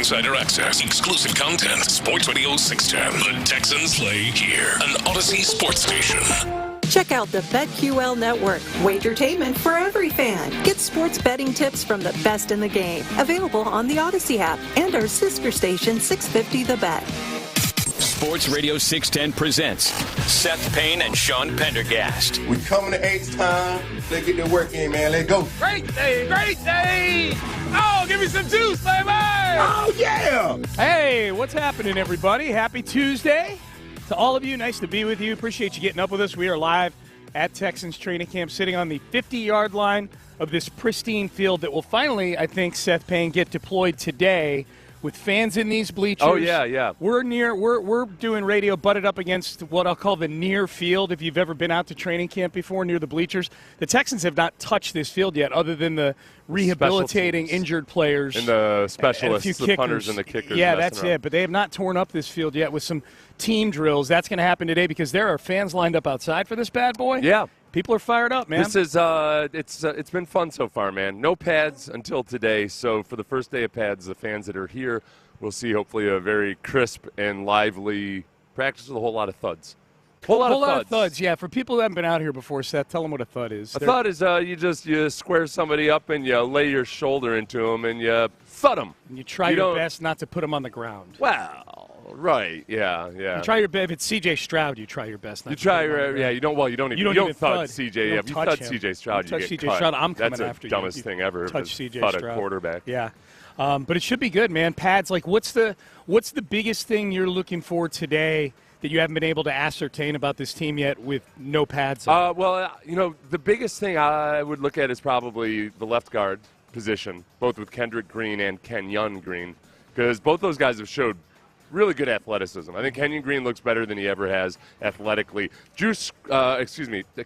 Insider access, exclusive content. Sports Radio 610. The Texans play here. An Odyssey sports station. Check out the BetQL Network. Wagertainment for every fan. Get sports betting tips from the best in the game. Available on the Odyssey app and our sister station, 650 The Bet. Sports Radio 610 presents Seth Payne and Sean Pendergast. We coming to H time. Let's get the work in, man. Let's go. Great day, great day. Oh, give me some juice, baby. Oh, yeah. Hey, what's happening, everybody? Happy Tuesday to all of you. Nice to be with you. Appreciate you getting up with us. We are live at Texans training camp, sitting on the 50-yard line of this pristine field that will finally, I think, Seth Payne, get deployed today with fans in these bleachers. Oh, yeah. We're doing radio butted up against what I'll call the near field. If you've ever been out to training camp before, near the bleachers, the Texans have not touched this field yet, other than the rehabilitating injured players. And the specialists, the punters and the kickers. Yeah, that's it. But they have not torn up this field yet with some team drills. That's going to happen today because there are fans lined up outside for this bad boy. Yeah. People are fired up, man. This is it's been fun so far, man. No pads until today. So for the first day of pads, the fans that are here will see hopefully a very crisp and lively practice with a whole lot of thuds. A whole lot of thuds, yeah. For people who haven't been out here before, Seth, tell them what a thud is. A thud is you square somebody up and you lay your shoulder into them and you thud them. And you try your best not to put them on the ground. Wow. Right, yeah. You try your best. If it's C.J. Stroud, you try your best. You don't thud C.J. You If you thud C.J. Stroud, you get C.J. cut. Stroud, I'm coming That's after the dumbest thing ever. Touch C.J. Thud Stroud. a quarterback. Yeah, but it should be good, man. Pads. Like, what's the biggest thing you're looking for today that you haven't been able to ascertain about this team yet with no pads on? The biggest thing I would look at is probably the left guard position, both with Kendrick Green and Kenyon Green, because both those guys have showed really good athleticism. I think Kenyon Green looks better than he ever has athletically.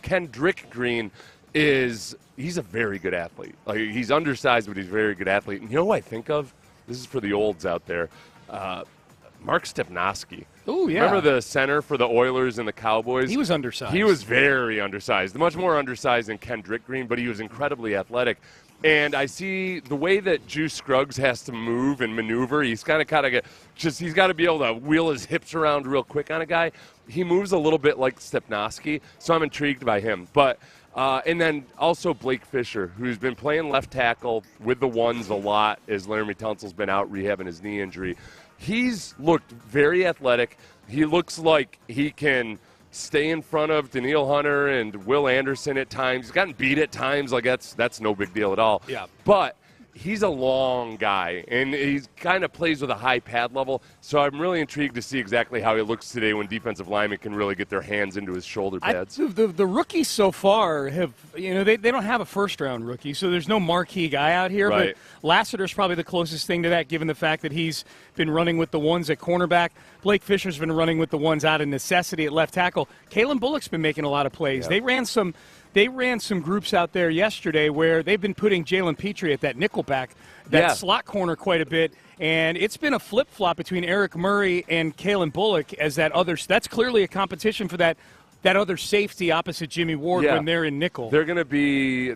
Kendrick Green he's a very good athlete. Like, he's undersized, but he's a very good athlete. And you know who I think of? This is for the olds out there. Mark Stepnoski. Oh, yeah. Remember the center for the Oilers and the Cowboys? He was undersized. He was very undersized, much more undersized than Kendrick Green, but he was incredibly athletic. And I see the way that Juice Scruggs has to move and maneuver. He's he's got to be able to wheel his hips around real quick on a guy. He moves a little bit like Stepnoski, so I'm intrigued by him. But and then also Blake Fisher, who's been playing left tackle with the ones a lot as Laramie Tunsil's been out rehabbing his knee injury. He's looked very athletic. He looks like he can stay in front of Daniil Hunter and Will Anderson at times. He's gotten beat at times. Like, that's no big deal at all. Yeah. But he's a long guy, and he kind of plays with a high pad level. So I'm really intrigued to see exactly how he looks today when defensive linemen can really get their hands into his shoulder pads. The rookies so far have, they don't have a first-round rookie, so there's no marquee guy out here. Right. But Lassiter's probably the closest thing to that, given the fact that he's been running with the ones at cornerback. Blake Fisher's been running with the ones out of necessity at left tackle. Kalen Bullock's been making a lot of plays. Yeah. They ran some groups out there yesterday where they've been putting Jaylen Pitre at that nickelback, slot corner quite a bit, and it's been a flip-flop between Eric Murray and Kalen Bullock as that's clearly a competition for that other safety opposite Jimmy Ward when they're in nickel. They're going to be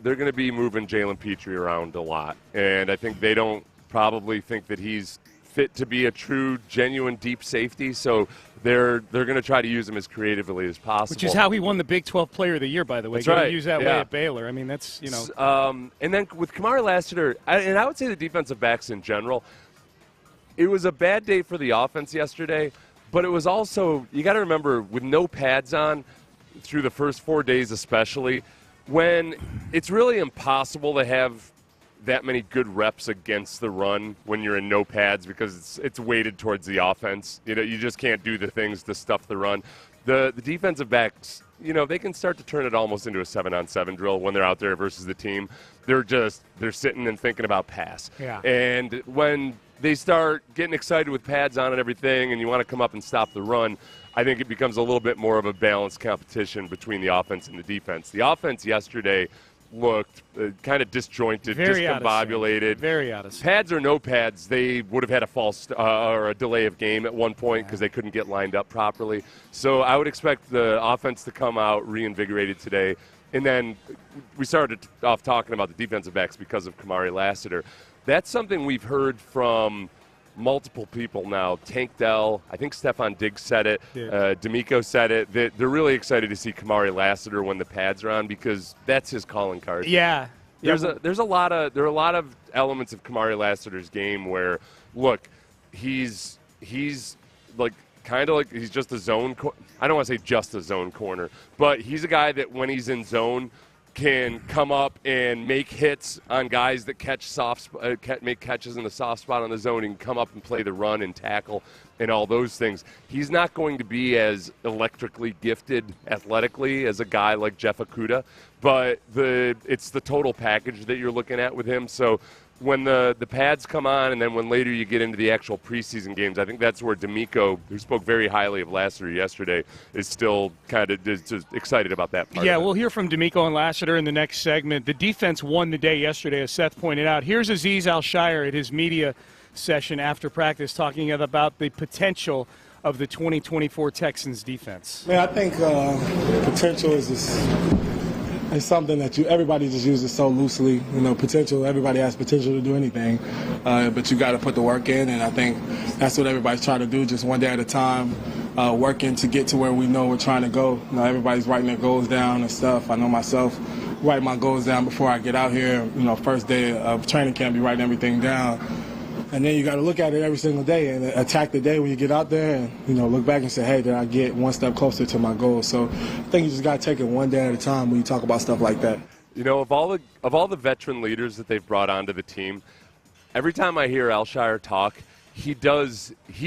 moving Jaylen Pitre around a lot, and I think they don't probably think that he's fit to be a true, genuine deep safety, so they're going to try to use him as creatively as possible. Which is how he won the Big 12 Player of the Year, by the way. That's right. Use that way at Baylor. I mean, that's, And then with Kamari Lassiter, and I would say the defensive backs in general, it was a bad day for the offense yesterday, but it was also, you got to remember, with no pads on through the first 4 days especially, when it's really impossible to have that many good reps against the run when you're in no pads because it's weighted towards the offense. You just can't do the things to stuff the run. The defensive backs, they can start to turn it almost into a 7-on-7 drill when they're out there versus the team. They're sitting and thinking about pass. Yeah. And when they start getting excited with pads on and everything and you want to come up and stop the run, I think it becomes a little bit more of a balanced competition between the offense and the defense. The offense yesterday looked kind of disjointed, discombobulated. Very out of sync. Pads or no pads, they would have had a false or a delay of game at one point because they couldn't get lined up properly. So I would expect the offense to come out reinvigorated today. And then we started off talking about the defensive backs because of Kamari Lassiter. That's something we've heard from multiple people now. Tank Dell, I think Stefan Diggs said it. DeMeco said it. They're really excited to see Kamari Lassiter when the pads are on because that's his calling card. Yeah. There are a lot of elements of Kamari Lassiter's game where, look, he's like kind of like he's just a zone. I don't want to say just a zone corner, but he's a guy that when he's in zone can come up and make hits on guys that make catches in the soft spot on the zone and come up and play the run and tackle and all those things. He's not going to be as electrically gifted athletically as a guy like Jeff Okudah, but it's the total package that you're looking at with him. So when the pads come on and then when later you get into the actual preseason games, I think that's where DeMeco, who spoke very highly of Lassiter yesterday, is still kind of just excited about that part. Yeah, we'll hear from DeMeco and Lassiter in the next segment. The defense won the day yesterday, as Seth pointed out. Here's Azeez El-Shaair at his media session after practice talking about the potential of the 2024 Texans defense. Man, I think potential is it's something that everybody just uses so loosely. Potential, everybody has potential to do anything, but you got to put the work in, and I think that's what everybody's trying to do, just one day at a time, working to get to where we know we're trying to go. Everybody's writing their goals down and stuff. I know myself, write my goals down before I get out here. First day of training camp, be writing everything down. And then you got to look at it every single day and attack the day when you get out there and, look back and say, hey, did I get one step closer to my goal? So I think you just got to take it one day at a time when you talk about stuff like that. Of all the veteran leaders that they've brought onto the team, every time I hear El-Shaair talk, he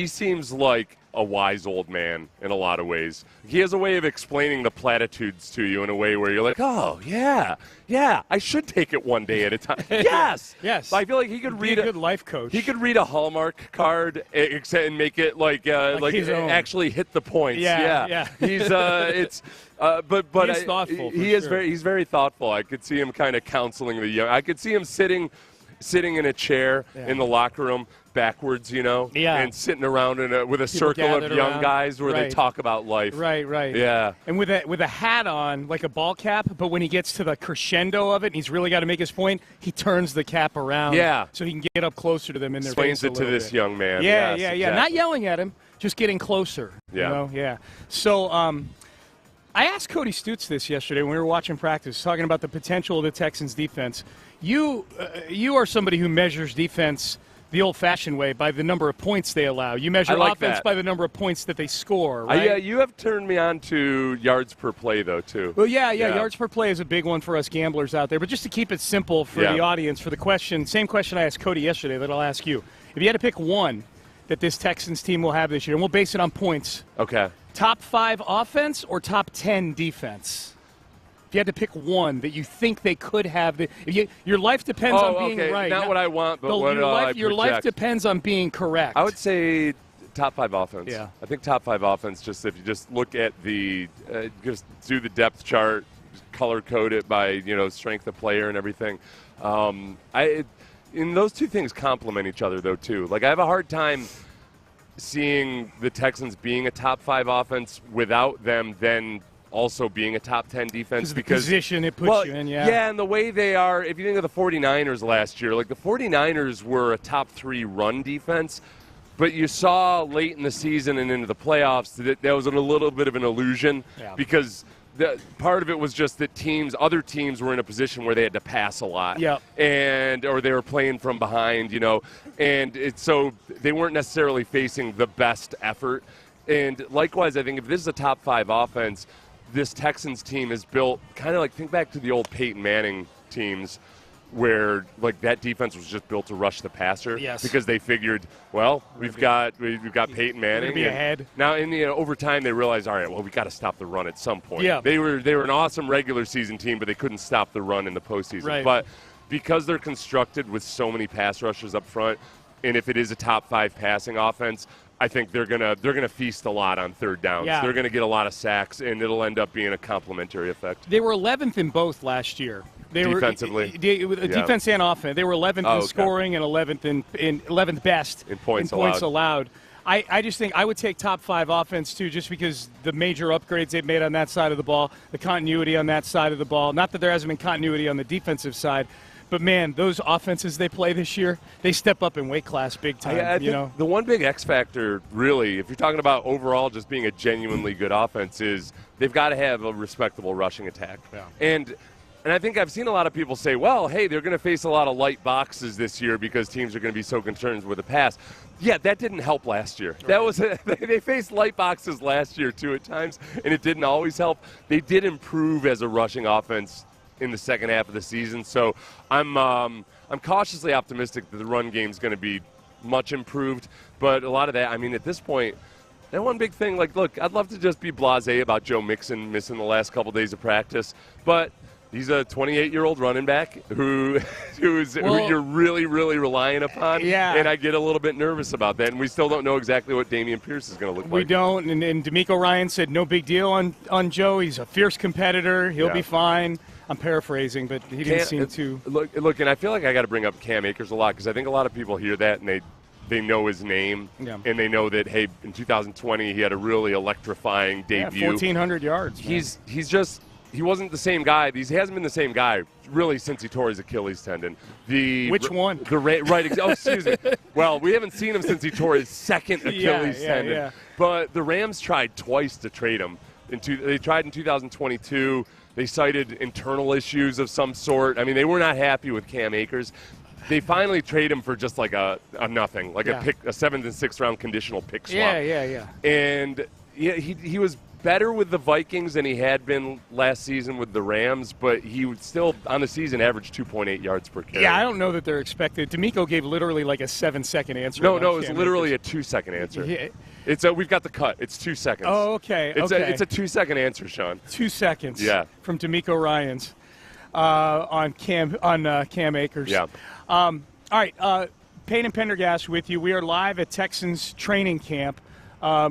seems like a wise old man in a lot of ways. He has a way of explaining the platitudes to you in a way where you're like, oh, yeah, I should take it one day at a time. Yes. I feel like he could read a good life coach. He could read a Hallmark card and make it like actually hit the points. Yeah. He's but he's thoughtful. He's very thoughtful. I could see him kind of counseling the young. I could see him sitting in a chair in the locker room backwards, and sitting around with a circle of young guys where they talk about life. Right. Yeah. And with a hat on, like a ball cap, but when he gets to the crescendo of it, and he's really got to make his point, he turns the cap around so he can get up closer to them in their face. Explains it to this young man. Yeah. Exactly. Not yelling at him, just getting closer. Yeah. So I asked Cody Stutz this yesterday when we were watching practice, talking about the potential of the Texans defense. You are somebody who measures defense the old-fashioned way by the number of points they allow. You measure offense by the number of points that they score, right? You have turned me on to yards per play, though, too. Well, yeah, yards per play is a big one for us gamblers out there. But just to keep it simple for the audience, for the question, same question I asked Cody yesterday that I'll ask you. If you had to pick one that this Texans team will have this year, and we'll base it on points. Okay. Top 5 offense or top 10 defense? If you had to pick one that you think they could have, your life depends on being right. Not what I want, but what your life depends on being correct. I would say top 5 offense. Yeah. I think top 5 offense, just if you just look at just do the depth chart, color code it by, strength of player and everything. And those two things complement each other, though, too. Like, I have a hard time seeing the Texans being a top 5 offense without them then also being a top 10 defense because the position it puts you in, Yeah, and the way they are, if you think of the 49ers last year, like the 49ers were a top 3 run defense, but you saw late in the season and into the playoffs that was a little bit of an illusion because part of it was just that other teams were in a position where they had to pass a lot, or they were playing from behind, and so they weren't necessarily facing the best effort. And likewise, I think if this is a top 5 offense, this Texans team is built kind of like, think back to the old Peyton Manning teams where like that defense was just built to rush the passer because they figured, well, we've got Peyton Manning be ahead. Now in the over time they realized, all right, well, we got to stop the run at some point. Yeah. They were an awesome regular season team, but they couldn't stop the run in the postseason. Right. But because they're constructed with so many pass rushers up front, and if it is a top 5 passing offense, I think they're gonna feast a lot on third downs. Yeah. They're gonna get a lot of sacks, and it'll end up being a complementary effect. They were 11th in both last year. Defensively, defense and offense. They were 11th in scoring and 11th best in points allowed. I just think I would take top 5 offense too, just because the major upgrades they've made on that side of the ball, the continuity on that side of the ball. Not that there hasn't been continuity on the defensive side, But, man, those offenses they play this year, they step up in weight class big time. I think the one big X factor, really, if you're talking about overall just being a genuinely good offense, is they've got to have a respectable rushing attack. Yeah. And I think I've seen a lot of people say, well, hey, they're going to face a lot of light boxes this year because teams are going to be so concerned with the pass. Yeah, that didn't help last year. Right. That was they faced light boxes last year, too, at times, and it didn't always help. They did improve as a rushing offense in the second half of the season. So I'm cautiously optimistic that the run game is going to be much improved. But a lot of that, I mean, at this point, that one big thing, like, look, I'd love to just be blasé about Joe Mixon missing the last couple days of practice, but he's a 28-year-old running back who you're really, really relying upon. Yeah. And I get a little bit nervous about that. And we still don't know exactly what Dameon Pierce is going to look like. We don't. And DeMeco Ryans said no big deal on Joe. He's a fierce competitor. He'll be fine. I'm paraphrasing, but he didn't seem to. Look, and I feel like I got to bring up Cam Akers a lot because I think a lot of people hear that and they know his name, and they know that, hey, in 2020 he had a really electrifying debut. 1,400 yards. He wasn't the same guy. He hasn't been the same guy really since he tore his Achilles tendon. Which one? Right. Oh, excuse me. Well, we haven't seen him since he tore his second Achilles tendon. Yeah. But the Rams tried twice to trade him. They tried in 2022. They cited internal issues of some sort. I mean, they were not happy with Cam Akers. They finally trade him for just like a nothing, like a 7th and 6th round conditional pick swap. Yeah. And he was better with the Vikings than he had been last season with the Rams, but he would still, on the season, average 2.8 yards per carry. Yeah, I don't know that they're expected. DeMeco gave literally like a 7-second answer. No, it was literally a 2-second answer. Yeah. We've got the cut. It's 2 seconds. Oh, okay. It's a 2-second answer, Sean. 2 seconds. Yeah. From DeMeco Ryans on Cam Akers. Yeah. All right. Payne and Pendergast with you. We are live at Texans training camp.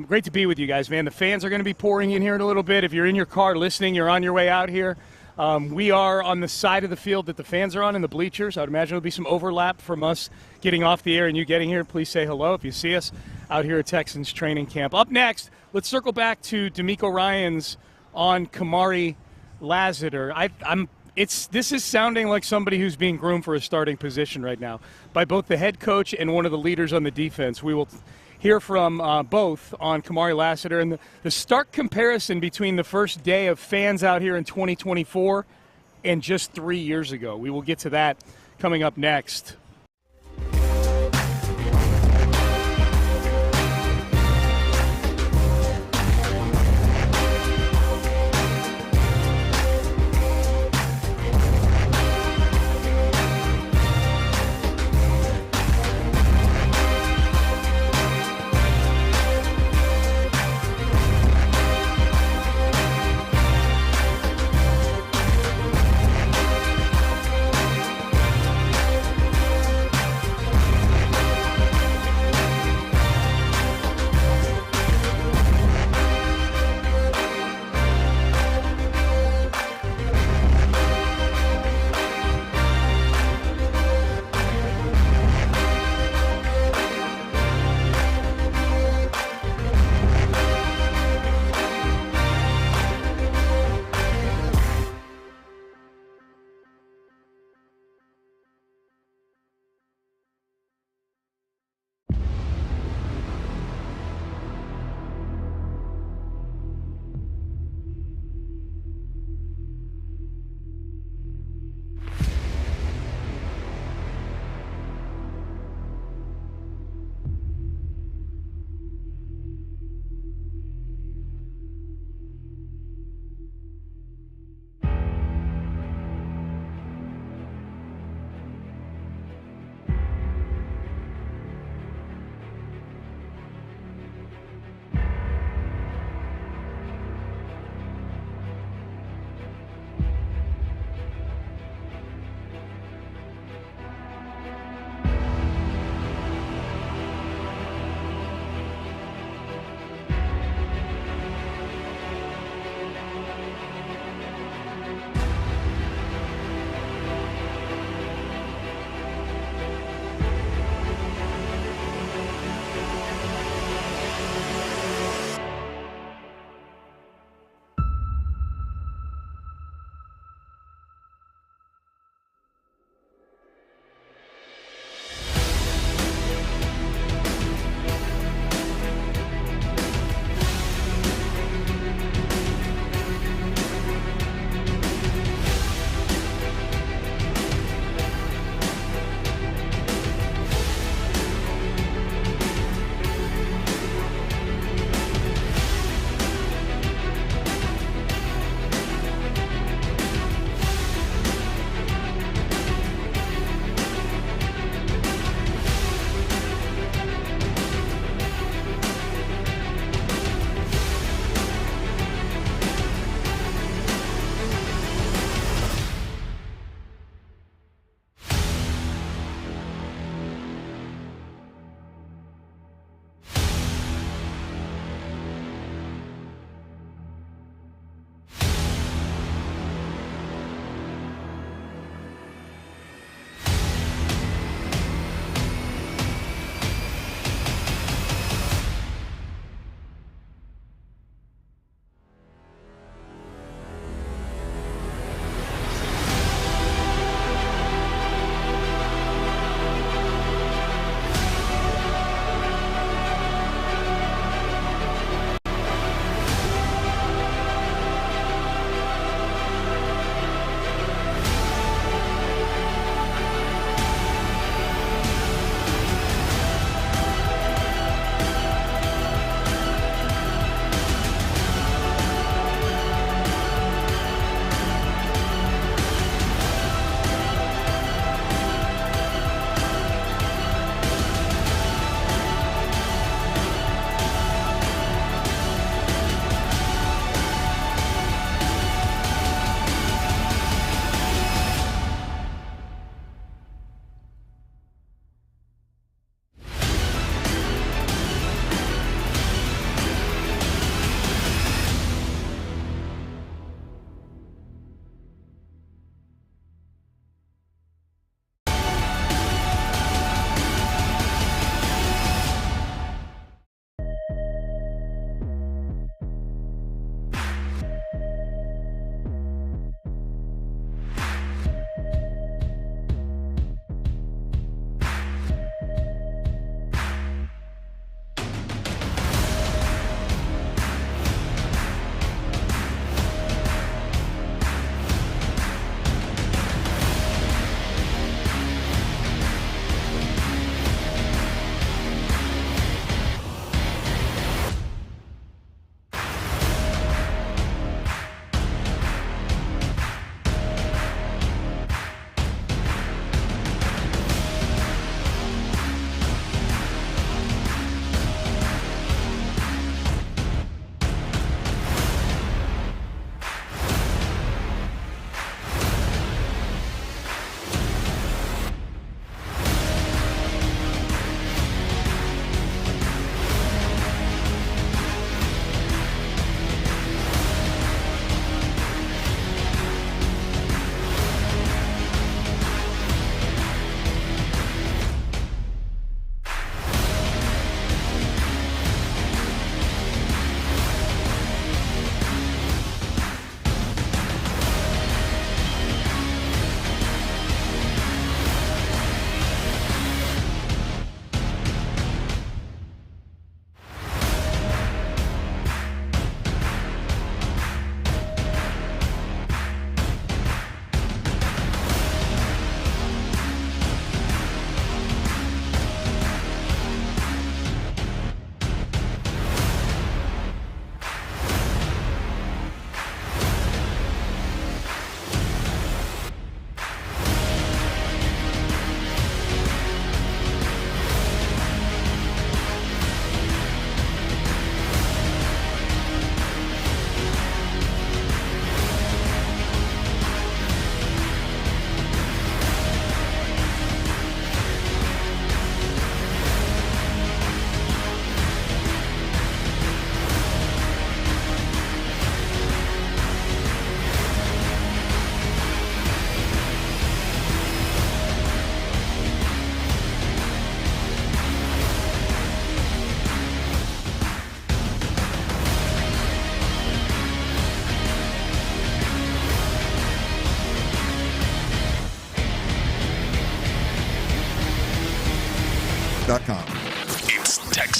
Great to be with you guys, man. The fans are going to be pouring in here in a little bit. If you're in your car listening, you're on your way out here. We are on the side of the field that the fans are on in the bleachers. I would imagine there'll be some overlap from us getting off the air and you getting here. Please say hello if you see us out here at Texans training camp. Up next, let's circle back to DeMeco Ryans on Kamari Lassiter. This is sounding like somebody who's being groomed for a starting position right now by both the head coach and one of the leaders on the defense. We will hear from both on Kamari Lassiter and the stark comparison between the first day of fans out here in 2024 and just 3 years ago. We will get to that coming up next.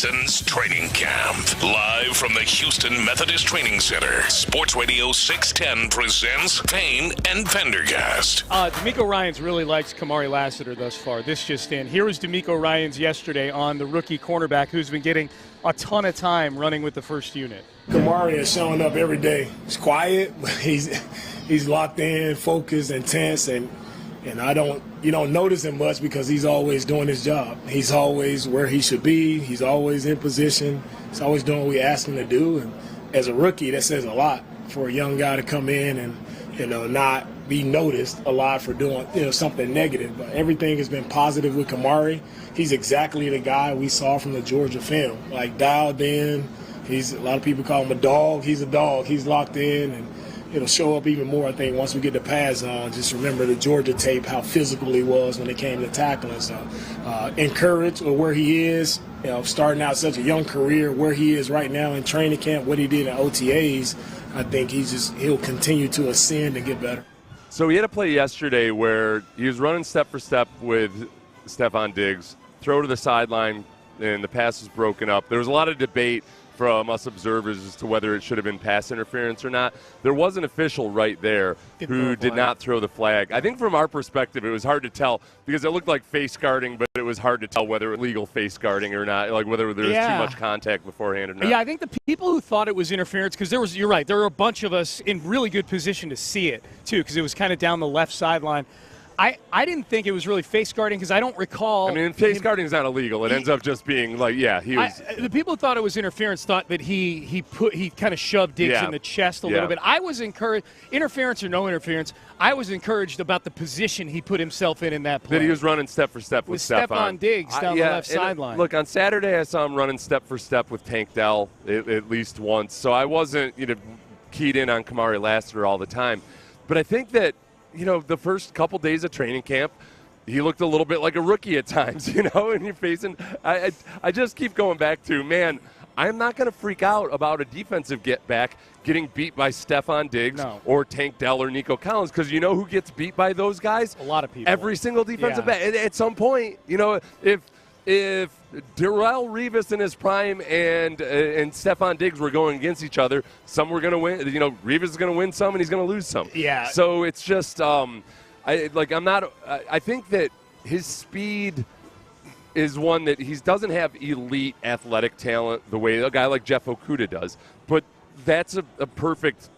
Texans training camp. Live from the Houston Methodist Training Center, Sports Radio 610 presents Payne and Pendergast. DeMeco Ryans really likes Kamari Lassiter thus far. This just in. Here was DeMeco Ryans yesterday on the rookie cornerback who's been getting a ton of time running with the first unit. Kamari is showing up every day. He's quiet, but he's locked in, focused, intense, and you don't notice him much because he's always doing his job. He's always where he should be. He's always in position. He's always doing what we ask him to do. And as a rookie, that says a lot for a young guy to come in and not be noticed a lot for doing something negative. But everything has been positive with Kamari. He's exactly the guy we saw from the Georgia film, like dialed in. A lot of people call him a dog. He's a dog. He's locked in, and it'll show up even more, I think, once we get the pads on. Just remember the Georgia tape, how physical he was when it came to tackling. So encouraged with where he is, starting out such a young career, where he is right now in training camp, what he did in OTAs. I think he'll continue to ascend and get better. So he had a play yesterday where he was running step for step with Stefan Diggs, throw to the sideline, and the pass was broken up. There was a lot of debate from us observers as to whether it should have been pass interference or not. There was an official right there who did not throw the flag. I think from our perspective, it was hard to tell because it looked like face guarding, but it was hard to tell whether it was legal face guarding or not, like whether there was too much contact beforehand or not. Yeah, I think the people who thought it was interference, because you're right, there were a bunch of us in really good position to see it, too, because it was kind of down the left sideline. I didn't think it was really face guarding because I don't recall. I mean, face guarding is not illegal. It ends up just being like, he was. The people who thought it was interference thought that he kind of shoved Diggs in the chest a little bit. I was encouraged, interference or no interference, I was encouraged about the position he put himself in that play. That he was running step for step with Stefan Diggs down the left sideline. Look, on Saturday I saw him running step for step with Tank Dell at least once. So I wasn't keyed in on Kamari Lassiter all the time. But I think that the first couple days of training camp, he looked a little bit like a rookie at times, and you're facing – I just keep going back to, man, I'm not going to freak out about a defensive get-back getting beat by Stefan Diggs or Tank Dell or Nico Collins, because you know who gets beat by those guys? A lot of people. Every single defensive back. At some point, if Darrelle Revis in his prime and Stefan Diggs were going against each other, some were going to win. Revis is going to win some and he's going to lose some. Yeah. So it's just, I think that his speed is one that he doesn't have elite athletic talent the way a guy like Jeff Okudah does, but that's a perfect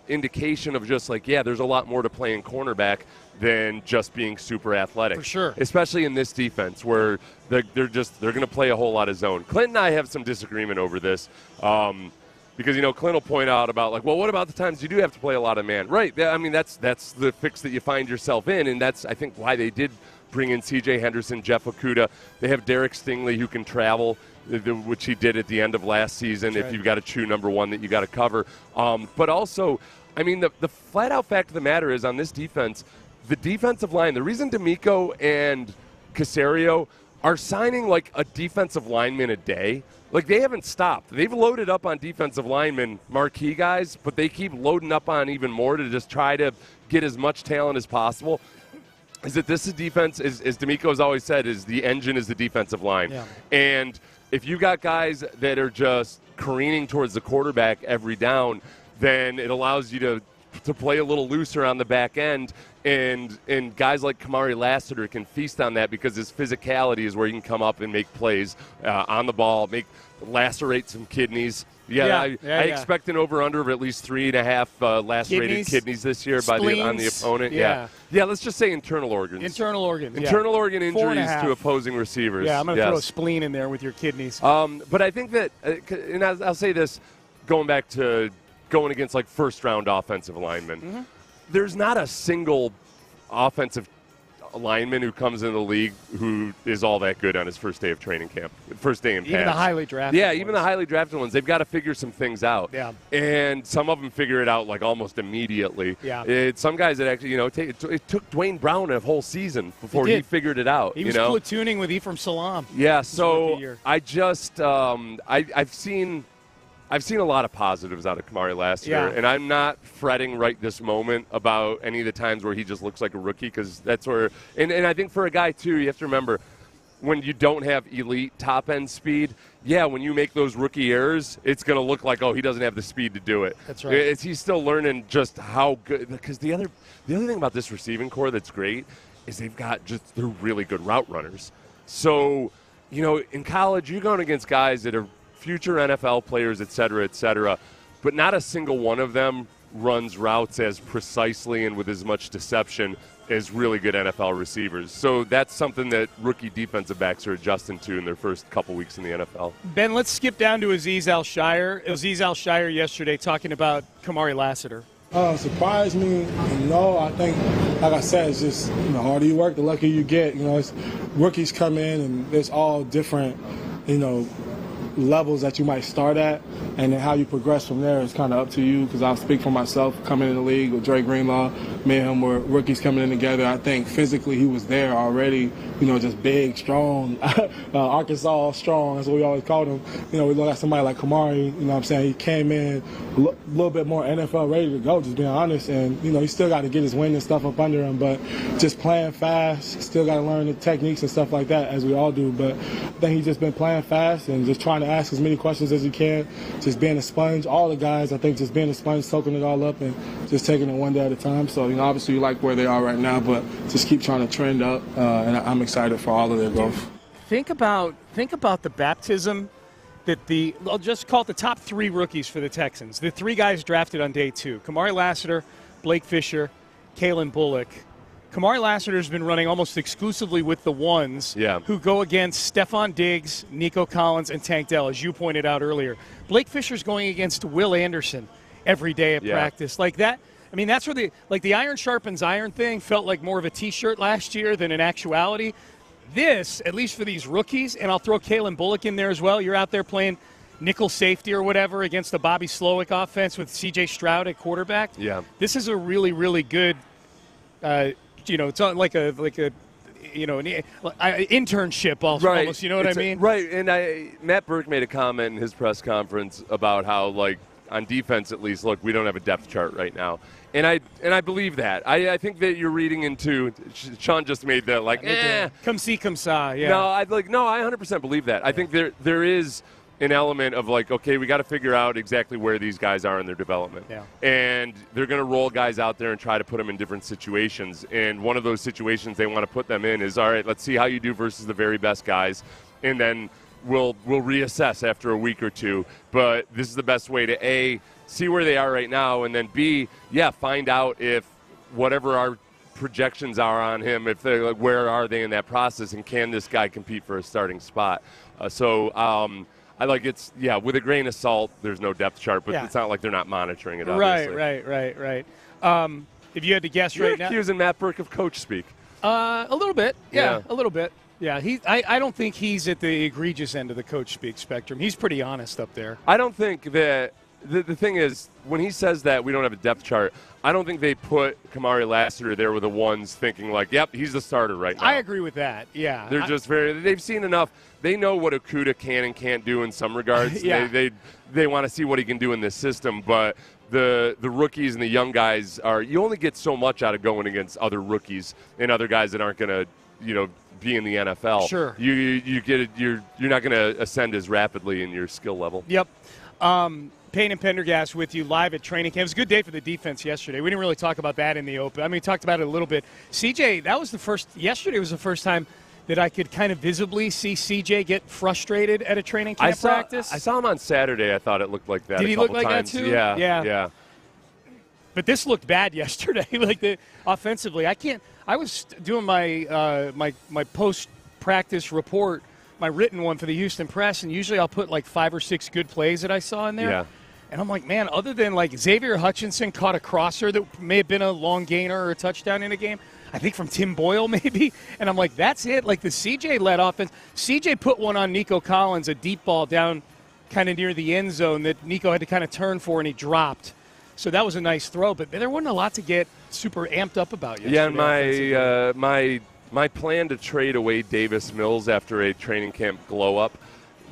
indication of just there's a lot more to playing cornerback than just being super athletic. For sure. Especially in this defense where they're going to play a whole lot of zone. Clint and I have some disagreement over this because, Clint will point out about what about the times you do have to play a lot of man? Right. I mean, that's the fix that you find yourself in, and that's, I think, why they did bring in C.J. Henderson, Jeff Okudah. They have Derek Stingley who can travel, which he did at the end of last season. If you've got a true number one that you got to cover. But also, I mean, the flat-out fact of the matter is on this defense, the defensive line, the reason DeMeco and Caserio are signing a defensive lineman a day, they haven't stopped. They've loaded up on defensive linemen, marquee guys, but they keep loading up on even more to just try to get as much talent as possible. Is that this is defense, as DeMeco's always said, is the engine is the defensive line. Yeah. And if you got guys that are just careening towards the quarterback every down, then it allows you to play a little looser on the back end, and guys like Kamari Lassiter can feast on that because his physicality is where he can come up and make plays on the ball, lacerate some kidneys. I expect an over-under of at least 3.5 lacerated kidneys this year on the opponent. Yeah, let's just say internal organs. Internal organ injuries to opposing receivers. Yeah, I'm going to throw a spleen in there with your kidneys. But I think that, and I'll say this, going back to going against first-round offensive linemen, there's not a single offensive lineman who comes into the league who is all that good on his first day of training camp, first day in pads. Even the highly drafted ones. Even the highly drafted ones. They've got to figure some things out. Yeah. And some of them figure it out almost immediately. Yeah. Some guys that actually, it took Dwayne Brown a whole season before he figured it out. He was platooning with Ephraim Salaam. Yeah, so I just I've seen a lot of positives out of Kamari Lassiter, and I'm not fretting right this moment about any of the times where he just looks like a rookie, because that's where – and I think for a guy, too, you have to remember, when you don't have elite top-end speed, yeah, when you make those rookie errors, it's going to look like, oh, he doesn't have the speed to do it. That's right. He's still learning just how good – because the other thing about this receiving core that's great is they're really good route runners. So, in college, you're going against guys that are future NFL players, et cetera, but not a single one of them runs routes as precisely and with as much deception as really good NFL receivers. So that's something that rookie defensive backs are adjusting to in their first couple weeks in the NFL. Ben, let's skip down to El-Shaair. El-Shaair yesterday talking about Kamari Lassiter. Surprised me. No, I think, like I said, it's just the harder you work, the luckier you get. It's rookies come in and there's all different, levels that you might start at, and then how you progress from there is kind of up to you, because I'll speak for myself coming in the league with Dre Greenlaw. Me and him were rookies coming in together. I think physically he was there already, just big, strong, Arkansas strong, that's what we always called him. We look at somebody like Kamari, he came in a little bit more NFL ready to go, just being honest, and, he still got to get his wind and stuff up under him, but just playing fast, still got to learn the techniques and stuff like that, as we all do, but I think he's just been playing fast and just trying to ask as many questions as he can, just being a sponge. All the guys, I think, just being a sponge, soaking it all up and just taking it one day at a time. So, obviously you like where they are right now, but just keep trying to trend up, and I'm excited for all of their growth. Think about the baptism that I'll just call it the top 3 rookies for the Texans. The 3 guys drafted on day 2, Kamari Lassiter, Blake Fisher, Kalen Bullock. Kamari Lassiter has been running almost exclusively with the ones who go against Stefan Diggs, Nico Collins, and Tank Dell, as you pointed out earlier. Blake Fisher's going against Will Anderson every day at practice. Like that, that's where the iron sharpens iron thing felt like more of a T-shirt last year than in actuality. This, at least for these rookies, and I'll throw Kalen Bullock in there as well, you're out there playing nickel safety or whatever against the Bobby Slowick offense with C.J. Stroud at quarterback. Yeah. This is a really, really good it's like an internship almost, right. You know what I mean? Right, and Matt Burke made a comment in his press conference about how, on defense at least, look, we don't have a depth chart right now. And I believe that. I think that you're reading into – Sean just made that, Come see, come saw, yeah. No, I 100% believe that. I think there is – an element of okay, we got to figure out exactly where these guys are in their development. Yeah. And they're going to roll guys out there and try to put them in different situations. And one of those situations they want to put them in is, all right, let's see how you do versus the very best guys. And then we'll reassess after a week or two. But this is the best way to, A, see where they are right now, and then B, find out if whatever our projections are on him, if they're where are they in that process, and can this guy compete for a starting spot? With a grain of salt, there's no depth chart, but it's not like they're not monitoring it, obviously. Right. If you had to guess You're right now. You're accusing Matt Burke of coach speak. A little bit. Yeah, a little bit. Yeah, I don't think he's at the egregious end of the coach speak spectrum. He's pretty honest up there. I don't think that the thing is, when he says that we don't have a depth chart, I don't think they put Kamari Lassiter there with the ones thinking yep, he's the starter right now. I agree with that, yeah. They're they've seen enough. They know what Okudah can and can't do in some regards. They want to see what he can do in this system, but the rookies and the young guys you only get so much out of going against other rookies and other guys that aren't going to, be in the NFL. Sure. You're not going to ascend as rapidly in your skill level. Yep. Payne and Pendergast with you live at training camp. It was a good day for the defense yesterday. We didn't really talk about that in the open. We talked about it a little bit. CJ, yesterday was the first time that I could kind of visibly see CJ get frustrated at a training camp practice. I saw him on Saturday. I thought it looked like that. Did he look like times. that too? Yeah. But this looked bad yesterday, offensively. I was doing my post-practice report, my written one for the Houston Press, and usually I'll put 5 or 6 good plays that I saw in there. Yeah. And I'm like, man, other than Xavier Hutchinson caught a crosser that may have been a long gainer or a touchdown in a game, I think from Tim Boyle maybe, and I'm like, that's it. The CJ-led offense. CJ put one on Nico Collins, a deep ball down kind of near the end zone that Nico had to kind of turn for, and he dropped. So that was a nice throw, but there wasn't a lot to get super amped up about yesterday. Yeah, and my plan to trade away Davis Mills after a training camp glow-up,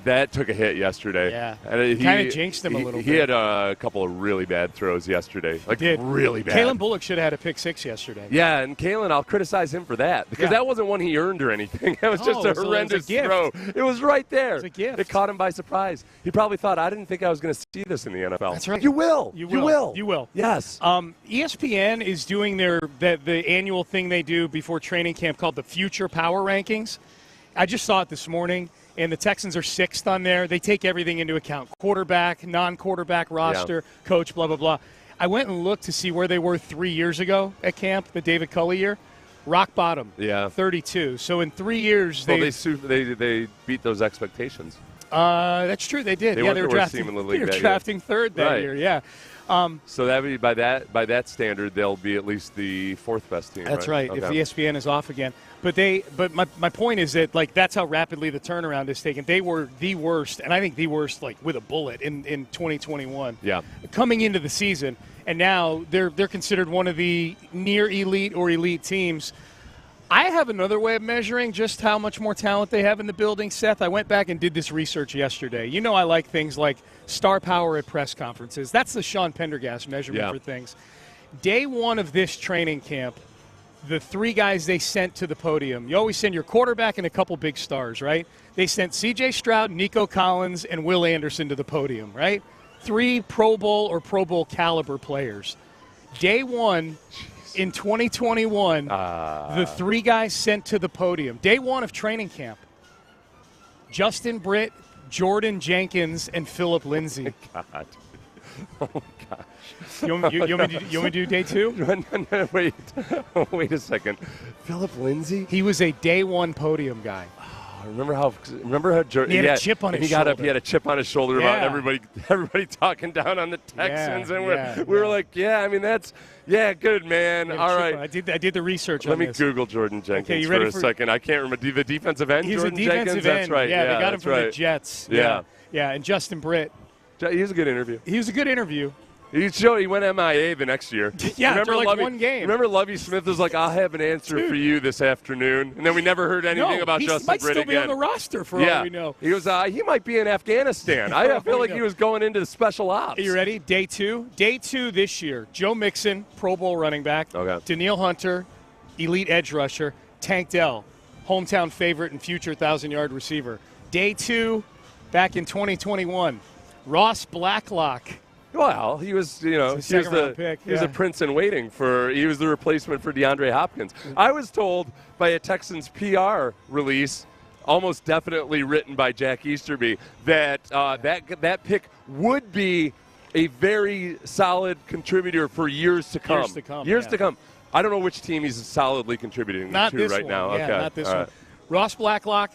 That took a hit yesterday. Yeah. And kind of jinxed him a little bit. He had a couple of really bad throws yesterday. Really bad. Kalen Bullock should have had a pick 6 yesterday. Yeah, and Kalen, I'll criticize him for that because that wasn't one he earned or anything. That was just a horrendous throw. It was right there. It was a gift. It caught him by surprise. He probably thought, I didn't think I was going to see this in the NFL. That's right. You will. You will. Yes. ESPN is doing the annual thing they do before training camp called the Future Power Rankings. I just saw it this morning. And the Texans are 6th on there. They take everything into account. Quarterback, non-quarterback roster, coach, blah, blah, blah. I went and looked to see where they were 3 years ago at camp, the David Culley year. Rock bottom, 32. So in 3 years, they beat those expectations. That's true. They did. They were drafting third that year, yeah. So that would be by that standard, they'll be at least the 4th best team. That's right. If ESPN is off again, but my point is that that's how rapidly the turnaround is taken. They were the worst, and I think the worst with a bullet in 2021. Yeah, coming into the season, and now they're considered one of the near elite or elite teams. I have another way of measuring just how much more talent they have in the building, Seth. I went back and did this research yesterday. You know I like things like star power at press conferences. That's the Sean Pendergast measurement for things. Day 1 of this training camp, the 3 guys they sent to the podium, you always send your quarterback and a couple big stars, right? They sent C.J. Stroud, Nico Collins, and Will Anderson to the podium, right? 3 Pro Bowl or Pro Bowl caliber players. Day 1 in 2021, the 3 guys sent to the podium. Day 1 of training camp, Justin Britt, Jordan Jenkins, and Philip Lindsay. Oh, God. Oh, gosh. You want me to do day 2? No, wait a second. Philip Lindsay? He was a day 1 podium guy. Remember how he had a chip on his shoulder. He had a chip on his shoulder about everybody talking down on the Texans, and we were like, that's good, man. All right, I did the research. Let me Google Jordan Jenkins for a second. I can't remember the defensive end. He's Jordan a defensive Jenkins. end. That's right. Yeah, they got him from the Jets. Yeah, and Justin Britt. He was a good interview. He went MIA the next year. Remember one game. Remember Lovie Smith was like, I'll have an answer for you this afternoon. And then we never heard anything about Justin Britt again. He might still be on the roster for all we know. He was. He might be in Afghanistan. I feel like he was going into the special ops. Are you ready? Day 2. Day 2 this year. Joe Mixon, Pro Bowl running back. Okay. Daniil Hunter, elite edge rusher. Tank Dell, hometown favorite and future 1,000-yard receiver. Day 2, back in 2021. Ross Blacklock. Well, he was, he was a prince in waiting he was the replacement for DeAndre Hopkins. I was told by a Texans PR release, almost definitely written by Jack Easterby, that that pick would be a very solid contributor for years to come. Years to come. I don't know which team he's solidly contributing to right now. Yeah, not this one. Ross Blacklock.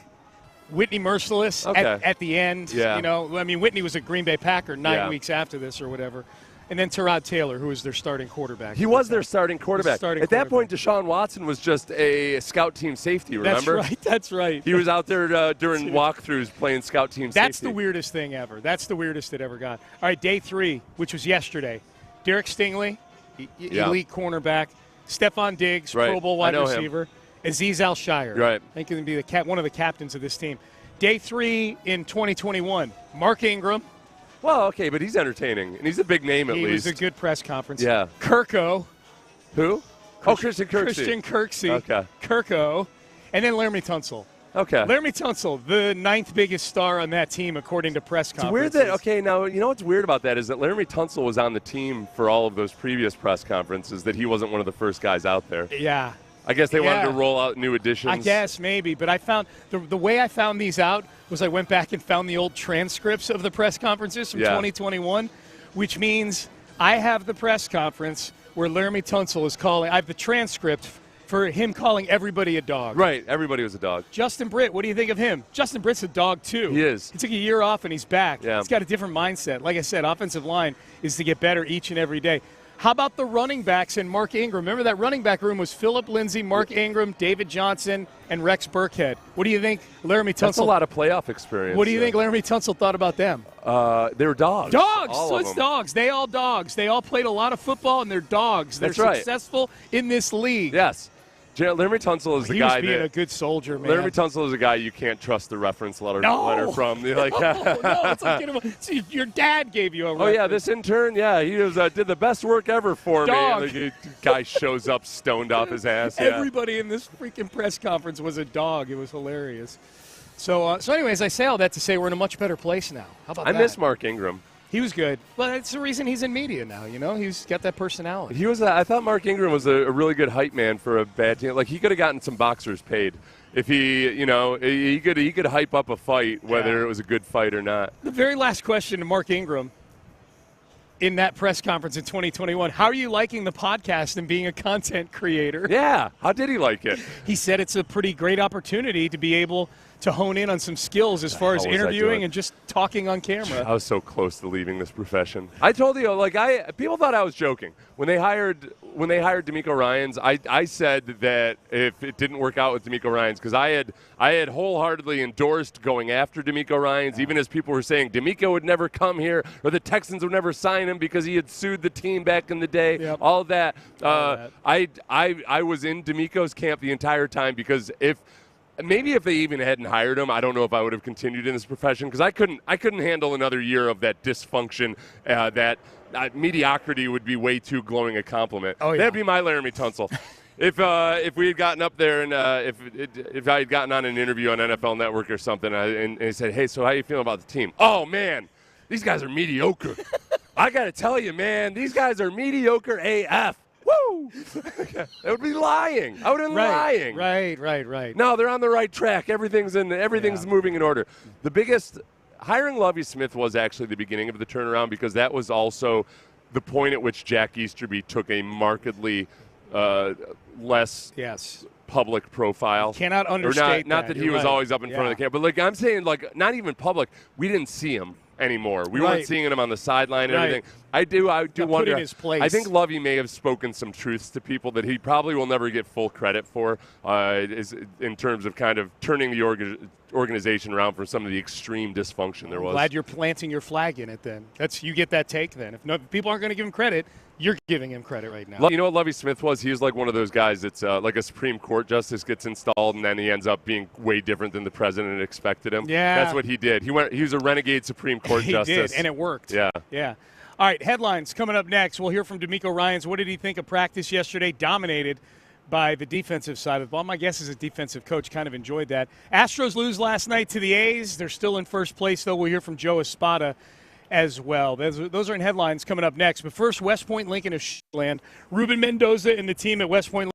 Whitney Merciless at the end. Yeah. Whitney was a Green Bay Packer 9 weeks after this or whatever. And then Tyrod Taylor, who was their starting quarterback. He was their starting quarterback. At that point, Deshaun Watson was just a scout team safety, remember? That's right. He was out there during walkthroughs playing scout team safety. That's the weirdest thing ever. That's the weirdest it ever got. All right, day 3, which was yesterday. Derek Stingley, elite cornerback. Stefan Diggs, Pro Bowl wide receiver. Him. Aziz El-Shaair. Right. I think he can be one of the captains of this team. Day 3 in 2021, Mark Ingram. Well, okay, but he's entertaining, and he's a big name at least. He was a good press conference. Yeah. Kirko. Who? Christian Kirksey. Christian Kirksey. Okay. Kirko. And then Laramie Tunsil. Okay. Laramie Tunsil, the 9th biggest star on that team, according to press conferences. It's weird that, now, you know what's weird about that is that Laramie Tunsil was on the team for all of those previous press conferences, that he wasn't one of the first guys out there. Yeah. I guess they wanted to roll out new additions. I guess, maybe. But I found the way I found these out was I went back and found the old transcripts of the press conferences from 2021, which means I have the press conference where Laramie Tunsil is calling. I have the transcript for him calling everybody a dog. Right. Everybody was a dog. Justin Britt, what do you think of him? Justin Britt's a dog, too. He is. He took a year off, and he's back. Yeah. He's got a different mindset. Like I said, offensive line is to get better each and every day. How about the running backs and Mark Ingram? Remember that running back room was Philip Lindsay, Mark Ingram, David Johnson, and Rex Burkhead. What do you think Laramie Tunsil? That's a lot of playoff experience. What do you think Laramie Tunsil thought about them? They were dogs. Dogs. So it's dogs. They all dogs. They all played a lot of football, and they're dogs. They're successful in this league. Yes. Laremy Tunsil is the he guy was being a good soldier, man. Laremy Tunsil is a guy you can't trust the reference letter from. No, it's like your dad gave you a reference. Oh, yeah, this intern, he was did the best work ever for Dog. me. The guy shows up stoned off his ass. Yeah. Everybody in this freaking press conference was a dog. It was hilarious. So anyways, I say all that to say we're in a much better place now. How about that? I miss Mark Ingram. He was good. Well, that's the reason he's in media now, He's got that personality. I thought Mark Ingram was a really good hype man for a bad team. Like, he could have gotten some boxers paid if he could hype up a fight, whether it was a good fight or not. The very last question to Mark Ingram in that press conference in 2021, how are you liking the podcast and being a content creator? Yeah. How did he like it? He said it's a pretty great opportunity to be able to hone in on some skills as far as interviewing and just talking on camera. I was so close to leaving this profession. I told you, people thought I was joking when they hired DeMeco Ryans. I said that if it didn't work out with DeMeco Ryans, because I had wholeheartedly endorsed going after DeMeco Ryans, even as people were saying DeMeco would never come here or the Texans would never sign him because he had sued the team back in the day. Yep. All of that. I was in DeMeco's camp the entire time, because if they even hadn't hired him, I don't know if I would have continued in this profession, because I couldn't handle another year of that dysfunction. That mediocrity would be way too glowing a compliment. Oh, yeah. That'd be my Laremy Tunsil. If we had gotten up there and if I had gotten on an interview on NFL Network or something, and he said, "Hey, so how you feeling about the team?" "Oh man, these guys are mediocre." "I got to tell you, man, these guys are mediocre AF." Woo! That would be lying. I would have been lying. Right. No, they're on the right track. Everything's moving in order. The biggest hiring Lovie Smith was actually the beginning of the turnaround, because that was also the point at which Jack Easterby took a markedly less public profile. Cannot understate not that he was always up in front of the camera, but I'm saying, not even public. We didn't see him anymore. We weren't seeing him on the sideline and everything. I do wonder. Put in his place. I think Lovie may have spoken some truths to people that he probably will never get full credit for, in terms of kind of turning the organization around from some of the extreme dysfunction there was. Glad you're planting your flag in it then. You get that take then. If people aren't going to give him credit, you're giving him credit right now. You know what Lovie Smith was? He was like one of those guys that's like a Supreme Court justice gets installed, and then he ends up being way different than the president expected him. Yeah. That's what he did. He was a renegade Supreme Court justice. He did, and it worked. Yeah. All right, headlines coming up next. We'll hear from DeMeco Ryans. What did he think of practice yesterday? Dominated by the defensive side of the ball. My guess is a defensive coach kind of enjoyed that. Astros lose last night to the A's. They're still in first place, though. We'll hear from Joe Espada as well. Those are in headlines coming up next. But first, West Point Lincoln is land. Ruben Mendoza and the team at West Point.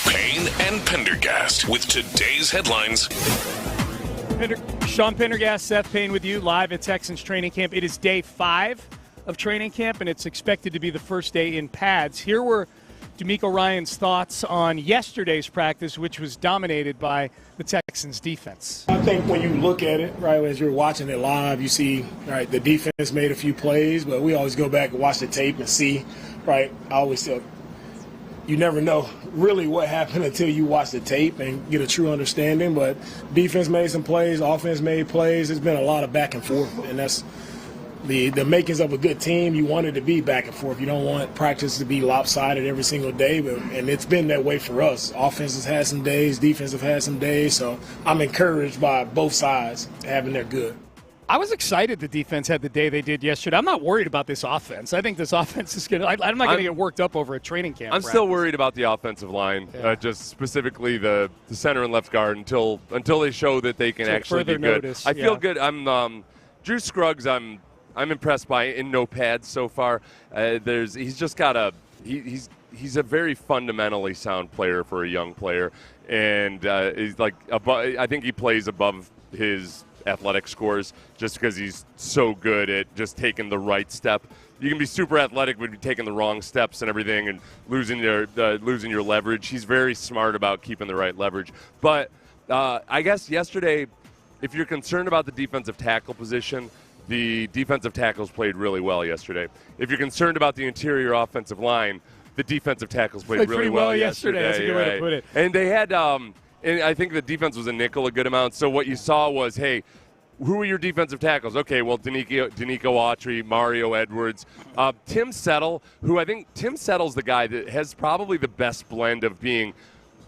Payne and Pendergast with today's headlines. Sean Pendergast, Seth Payne with you live at Texans training camp. It is day 5 of training camp, and it's expected to be the first day in pads. Here were DeMeco Ryans' thoughts on yesterday's practice, which was dominated by the Texans' defense. I think when you look at it, right, as you're watching it live, you see, right, the defense made a few plays, but we always go back and watch the tape and see, right, I always say, you never know really what happened until you watch the tape and get a true understanding. But defense made some plays, offense made plays. There's been a lot of back and forth, and that's the makings of a good team. You want it to be back and forth. You don't want practice to be lopsided every single day, and it's been that way for us. Offense has had some days, defense have had some days, so I'm encouraged by both sides having their good. I was excited the defense had the day they did yesterday. I'm not worried about this offense. I think this offense is going to – I'm not going to get worked up over a training camp. I'm still worried about the offensive line, just specifically the center and left guard until they show that they can actually be good. Notice, I feel good. Drew Scruggs, I'm impressed by in no pads so far. He's just got he's a very fundamentally sound player for a young player, and he's like I think he plays above his athletic scores just because he's so good at just taking the right step. You can be super athletic but be taking the wrong steps and everything and losing your leverage. He's very smart about keeping the right leverage. But I guess yesterday, if you're concerned about the defensive tackle position, the defensive tackles played really well yesterday. If you're concerned about the interior offensive line, the defensive tackles played really well yesterday. That's a good way to put it. And they had and I think the defense was a nickel a good amount. So what you saw was, hey, who are your defensive tackles? Okay, well, DeMeco Autry, Mario Edwards, Tim Settle, who I think Tim Settle's the guy that has probably the best blend of being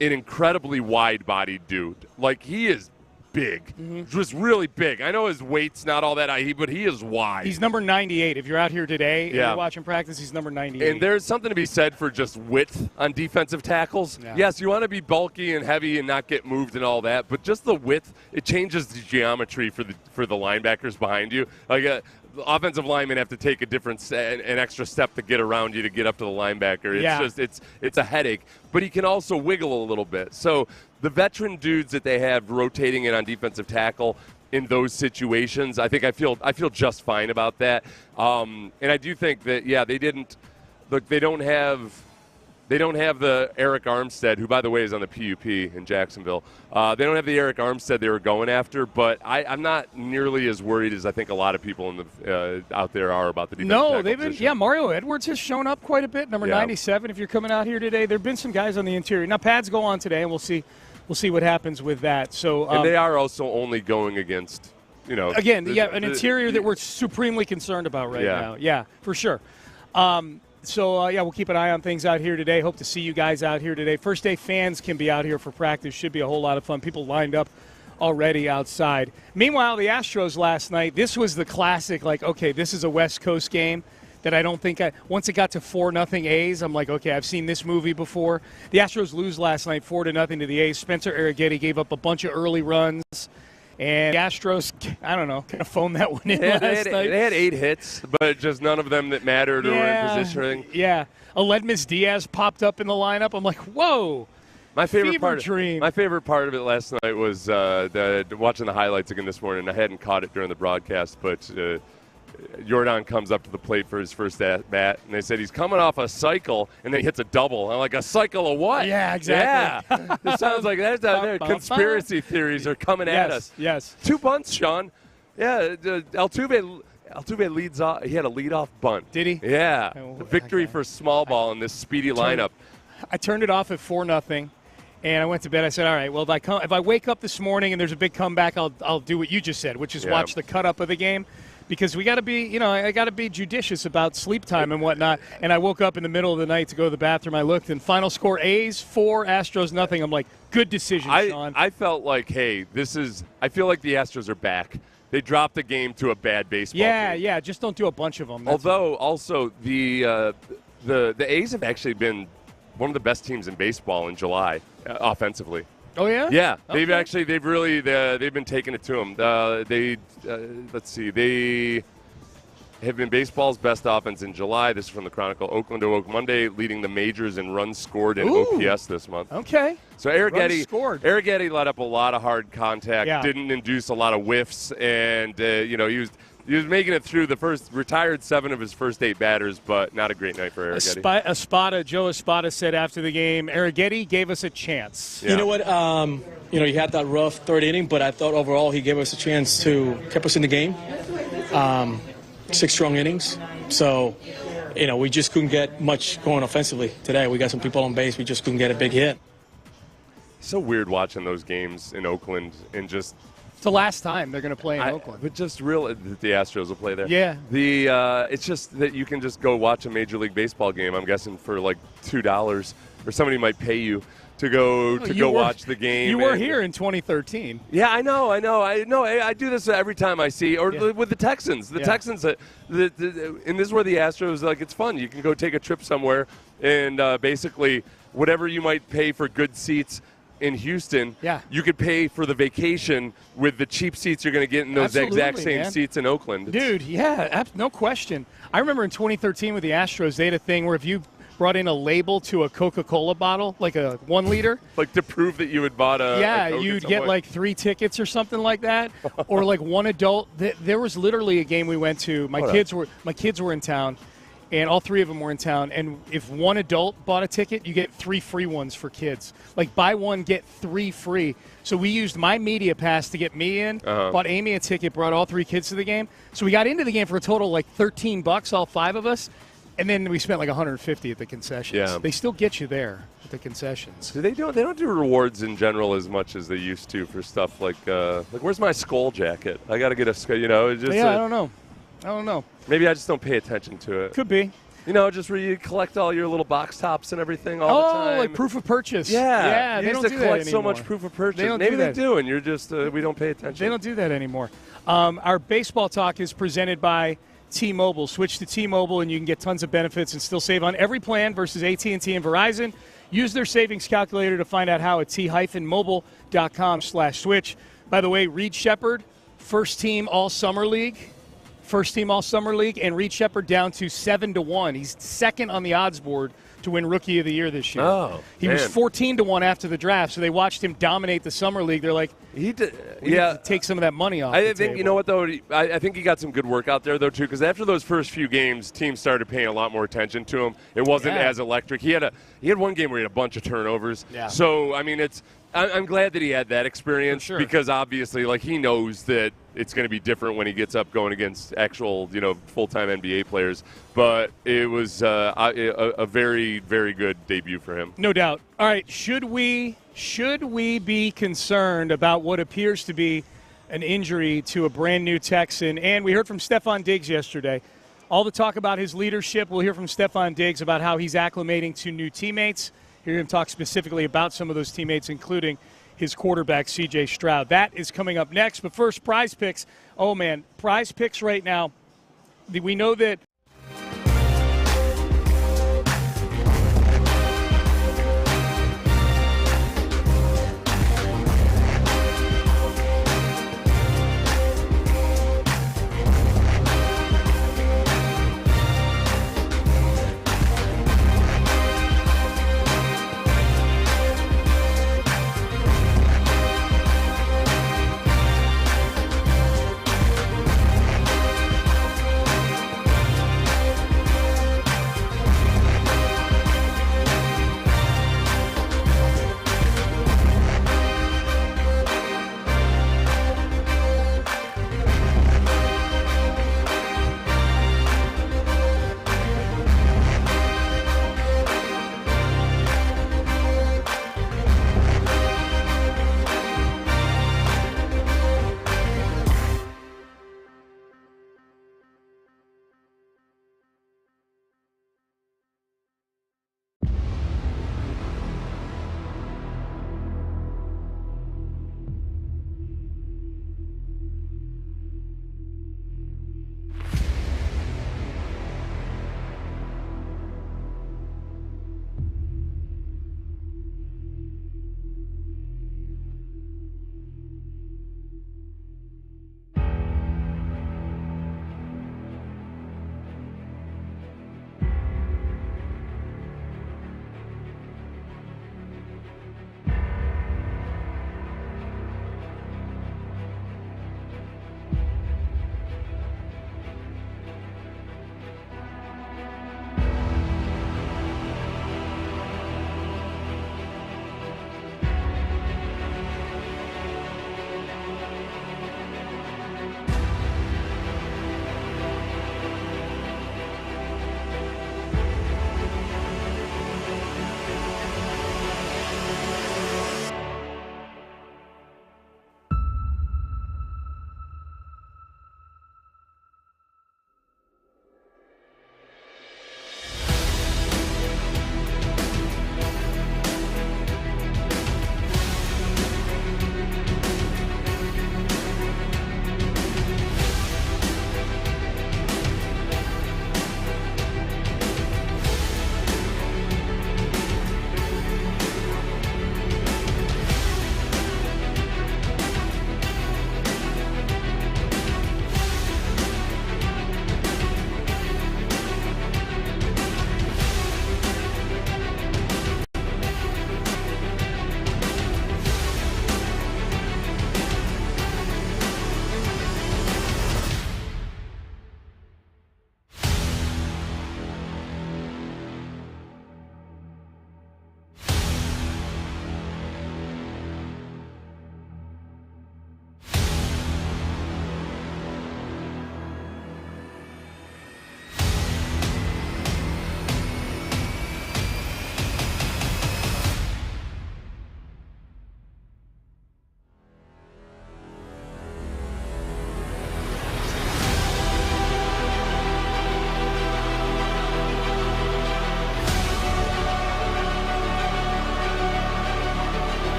an incredibly wide-bodied dude. Like, he is big, just really big. I know his weight's not all that high, but he is wide. He's number 98. If you're out here today and you're watching practice, he's number 98. And there's something to be said for just width on defensive tackles. Yeah. Yes, you want to be bulky and heavy and not get moved and all that, but just the width, it changes the geometry for the linebackers behind you. Like the offensive linemen have to take an extra step to get around you to get up to the linebacker. It's a headache, but he can also wiggle a little bit. So the veteran dudes that they have rotating in on defensive tackle in those situations, I feel just fine about that. And I do think that they don't have the Eric Armstead, who by the way is on the PUP in Jacksonville. They don't have the Eric Armstead they were going after, but I'm not nearly as worried as I think a lot of people out there are about the defensive tackle position. Yeah, Mario Edwards has shown up quite a bit, number 97. If you're coming out here today, there have been some guys on the interior. Now pads go on today, and we'll see what happens with that. So and they are also only going against, an interior that we're supremely concerned about right now. Yeah, for sure. We'll keep an eye on things out here today. Hope to see you guys out here today. First day fans can be out here for practice. Should be a whole lot of fun. People lined up already outside. Meanwhile, the Astros last night, this was the classic, this is a West Coast game that I don't think once it got to 4-0 A's, I'm like, okay, I've seen this movie before. The Astros lose last night 4-0 to the A's. Spencer Arrighetti gave up a bunch of early runs. And the Astros, I don't know, kind of phoned that one in last night. They had 8 hits, but just none of them that mattered or were in position or anything. Yeah. Aledmus Diaz popped up in the lineup. I'm like, whoa. My favorite part of it last night was watching the highlights again this morning. I hadn't caught it during the broadcast, but Jordan comes up to the plate for his first at bat, and they said he's coming off a cycle, and then he hits a double. I'm like, a cycle of what? Yeah, exactly. Yeah. It sounds like conspiracy theories are coming at us. Yes. 2 bunts, Sean. Yeah, Altuve leads off. He had a leadoff bunt. Did he? Yeah. The victory for small ball in this speedy lineup. I turned it off at 4-0, and I went to bed. I said, all right, well, if I wake up this morning and there's a big comeback, I'll do what you just said, which is watch the cut-up of the game. Because we got to be, I got to be judicious about sleep time and whatnot. And I woke up in the middle of the night to go to the bathroom. I looked, and final score, A's 4, Astros nothing. I'm like, good decision, Sean. I felt like, hey, I feel like the Astros are back. They dropped the game to a bad baseball team. Yeah, just don't do a bunch of them. That's Although, also, the A's have actually been one of the best teams in baseball in July, offensively. Oh, yeah? Yeah. Okay. They've been taking it to them. They have been baseball's best offense in July. This is from the Chronicle. Oakland awoke Monday, leading the majors in runs scored and OPS this month. Okay. So Arrighetti let up a lot of hard contact, didn't induce a lot of whiffs, and he was making it through retired 7 of his first 8 batters, but not a great night for Arrighetti. Joe Espada said after the game, Arrighetti gave us a chance. Yeah. You know what? He had that rough third inning, but I thought overall he gave us a chance to keep us in the game. 6 strong innings. So, we just couldn't get much going offensively today. We got some people on base. We just couldn't get a big hit. So weird watching those games in Oakland and just – it's the last time they're going to play in Oakland. But just real that the Astros will play there. Yeah. It's just that you can just go watch a Major League Baseball game, I'm guessing, for like $2, or somebody might pay you to go watch the game. You were here in 2013. Yeah, I know. I do this every time I see, with the Texans. The Texans, and this is where the Astros, it's fun. You can go take a trip somewhere, and basically whatever you might pay for good seats in Houston, you could pay for the vacation with the cheap seats you're going to get in those exact same seats in Oakland. Dude, no question. I remember in 2013 with the Astros, they had a thing where if you brought in a label to a Coca-Cola bottle, like a 1 liter. Like to prove that you had bought a Coke you'd get like 3 tickets or something like that. Or like one adult. There was literally a game we went to. My kids were in town. And all 3 of them were in town. And if one adult bought a ticket, you get 3 free ones for kids. Like buy 1, get 3 free. So we used my media pass to get me in, bought Amy a ticket, brought all 3 kids to the game. So we got into the game for a total like $13, all 5 of us. And then we spent like $150 at the concessions. Yeah. They still get you there at the concessions. They don't do rewards in general as much as they used to for stuff like where's my skull jacket? I got to get a, I don't know. Maybe I just don't pay attention to it. Could be. Just where you collect all your little box tops and everything all the time. Oh, like proof of purchase. Yeah. They used don't to do collect that so anymore. much proof of purchase. Maybe they do, and you're just we don't pay attention. They don't do that anymore. Our baseball talk is presented by T-Mobile. Switch to T-Mobile, and you can get tons of benefits and still save on every plan versus AT&T and Verizon. Use their savings calculator to find out how at t-mobile.com/switch. By the way, Reed Shepherd, first team All-Summer League, and Reed Shepherd down to 7-1. He's second on the odds board to win Rookie of the Year this year. He was 14-1 after the draft, so they watched him dominate the summer league. They're like, we need to take some of that money off. I think you know what though. I think he got some good work out there though too, because after those first few games, teams started paying a lot more attention to him. It wasn't as electric. He had one game where he had a bunch of turnovers. Yeah. So I mean, I'm glad that he had that experience because obviously, he knows that it's going to be different when he gets up going against actual, full-time NBA players. But it was a very, very good debut for him. No doubt. All right, should we be concerned about what appears to be an injury to a brand-new Texan? And we heard from Stefan Diggs yesterday. All the talk about his leadership, we'll hear from Stefan Diggs about how he's acclimating to new teammates. Hear him talk specifically about some of those teammates, including his quarterback, C.J. Stroud. That is coming up next. But first, Prize Picks. Oh, man, Prize Picks right now. We know that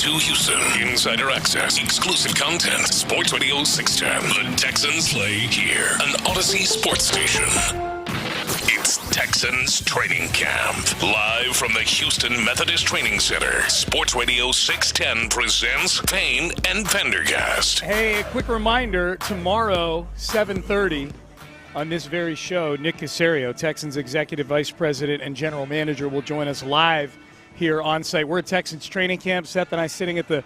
to Houston. Insider access, exclusive content. Sports Radio 610. The Texans play here. An Odyssey sports station. It's Texans Training Camp. Live from the Houston Methodist Training Center. Sports Radio 610 presents Payne and Pendergast. Hey, a quick reminder, tomorrow, 7:30, on this very show, Nick Caserio, Texans Executive Vice President and General Manager, will join us live here on site. We're at Texans Training Camp. Seth and I sitting at the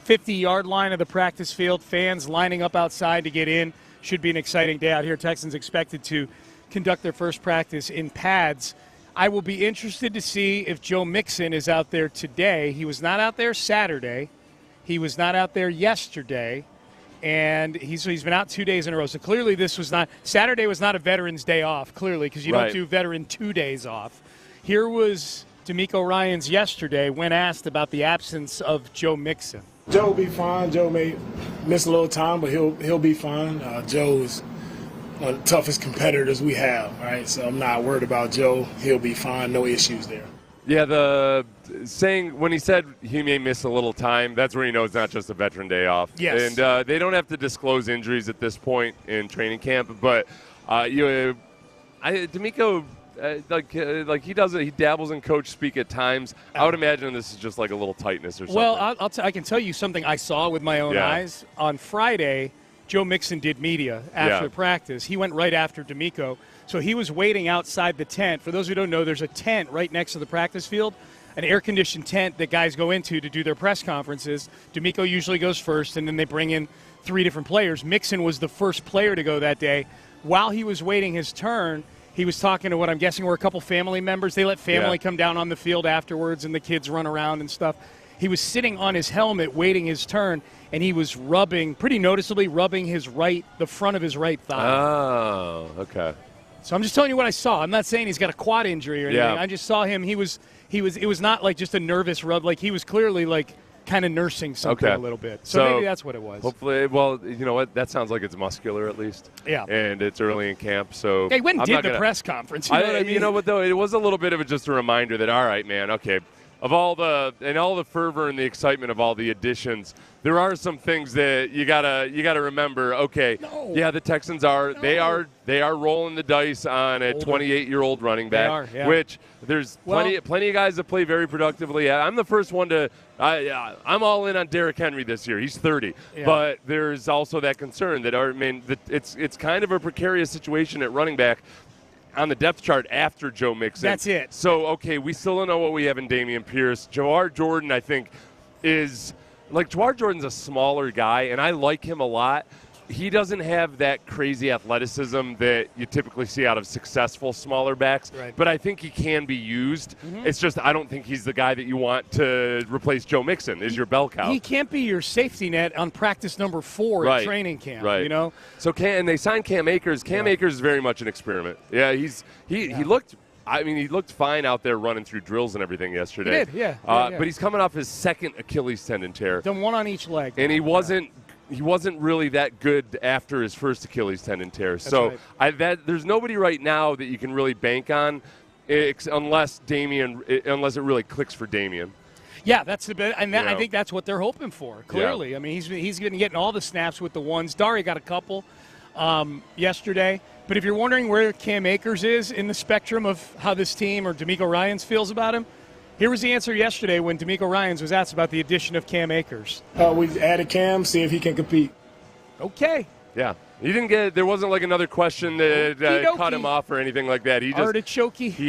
50-yard line of the practice field. Fans lining up outside to get in. Should be an exciting day out here. Texans expected to conduct their first practice in pads. I will be interested to see if Joe Mixon is out there today. He was not out there Saturday. He was not out there yesterday. And he's been out 2 days in a row. So clearly Saturday was not a Veterans Day off, clearly, because you don't do veteran 2 days off. Here was DeMeco Ryans yesterday when asked about the absence of Joe Mixon. Joe will be fine. Joe may miss a little time, but he'll be fine. Joe is one of the toughest competitors we have, right? So I'm not worried about Joe. He'll be fine. No issues there. Yeah, the saying when he said he may miss a little time, that's where you know it's not just a veteran day off. Yes. And they don't have to disclose injuries at this point in training camp, but DeMeco, he does it. He dabbles in coach speak at times. I would imagine this is just like a little tightness or something. Well, I can tell you something I saw with my own eyes. On Friday, Joe Mixon did media after practice. He went right after DeMeco. So he was waiting outside the tent. For those who don't know, there's a tent right next to the practice field, an air-conditioned tent that guys go into to do their press conferences. DeMeco usually goes first, and then they bring in 3 different players. Mixon was the first player to go that day. While he was waiting his turn, he was talking to what I'm guessing were a couple family members. They let family come down on the field afterwards, and the kids run around and stuff. He was sitting on his helmet waiting his turn, and he was pretty noticeably rubbing the front of his right thigh. Oh, okay. So I'm just telling you what I saw. I'm not saying he's got a quad injury or anything. I just saw him. It was not like just a nervous rub. Like he was clearly like kind of nursing something a little bit. So maybe that's what it was. Hopefully, well, you know what? That sounds like it's muscular at least. Yeah. And it's early in camp, so he went and did the press conference. You know what I mean? You know what though? It was a little bit of just a reminder that all right, man. Okay. Of all the fervor and the excitement of all the additions, there are some things that you gotta remember. Okay, the Texans they are rolling the dice on a 28-year-old running back, which there's plenty of guys that play very productively. I'm the first one to I'm all in on Derrick Henry this year. He's 30, but there's also that concern that it's kind of a precarious situation at running back on the depth chart after Joe Mixon. That's it. So, okay, we still don't know what we have in Dameon Pierce. Jawar Jordan, I think, Jawar Jordan's a smaller guy, and I like him a lot. He doesn't have that crazy athleticism that you typically see out of successful smaller backs, but I think he can be used. Mm-hmm. It's just I don't think he's the guy that you want to replace Joe Mixon as your bell cow. He can't be your safety net on practice number 4 at training camp, you know? So and they signed Cam Akers. Cam Akers is very much an experiment. Yeah, he looked he looked fine out there running through drills and everything yesterday. He did, But he's coming off his second Achilles tendon tear. Done one on each leg. And he wasn't really that good after his first Achilles tendon tear. There's nobody right now that you can really bank on unless it really clicks for Dameon. Yeah, that's the bit, and I think that's what they're hoping for. Clearly, I mean, he's been getting all the snaps with the ones. Dari got a couple yesterday. But if you're wondering where Cam Akers is in the spectrum of how this team or DeMeco Ryans feels about him, here was the answer yesterday when DeMeco Ryans was asked about the addition of Cam Akers. We added Cam, see if he can compete. Okay. Yeah. There wasn't like another question that cut him off or anything like that. He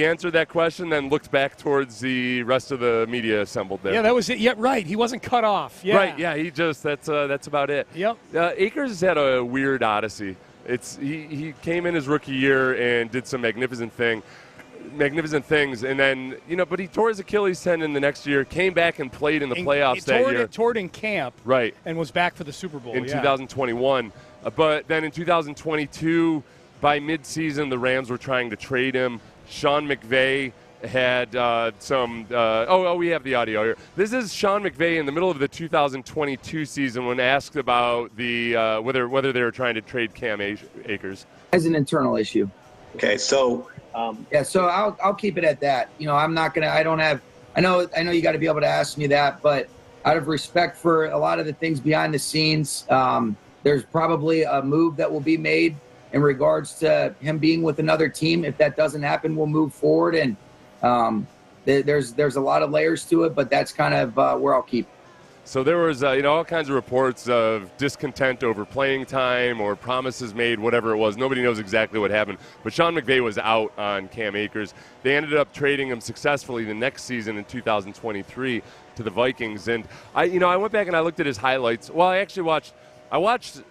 answered that question, then looked back towards the rest of the media assembled there. Yeah, that was it. Yeah, right. He wasn't cut off. Yeah. Right. Yeah. That's about it. Yep. Akers has had a weird odyssey. He came in his rookie year and did some magnificent things, and then but he tore his Achilles tendon the next year, came back and played in the playoffs that year. Tore it in camp, right, and was back for the Super Bowl in 2021. But then in 2022, by midseason, the Rams were trying to trade him. Sean McVay had we have the audio here. This is Sean McVay in the middle of the 2022 season when asked about the whether they were trying to trade Cam Akers. As an internal issue. Okay, so so I'll keep it at that. I'm not gonna. I know you got to be able to ask me that, but out of respect for a lot of the things behind the scenes, there's probably a move that will be made in regards to him being with another team. If that doesn't happen, we'll move forward. And there's a lot of layers to it, but that's kind of where I'll keep it. So there was, all kinds of reports of discontent over playing time or promises made, whatever it was. Nobody knows exactly what happened. But Sean McVay was out on Cam Akers. They ended up trading him successfully the next season in 2023 to the Vikings. And I went back and I looked at his highlights. Well, I watched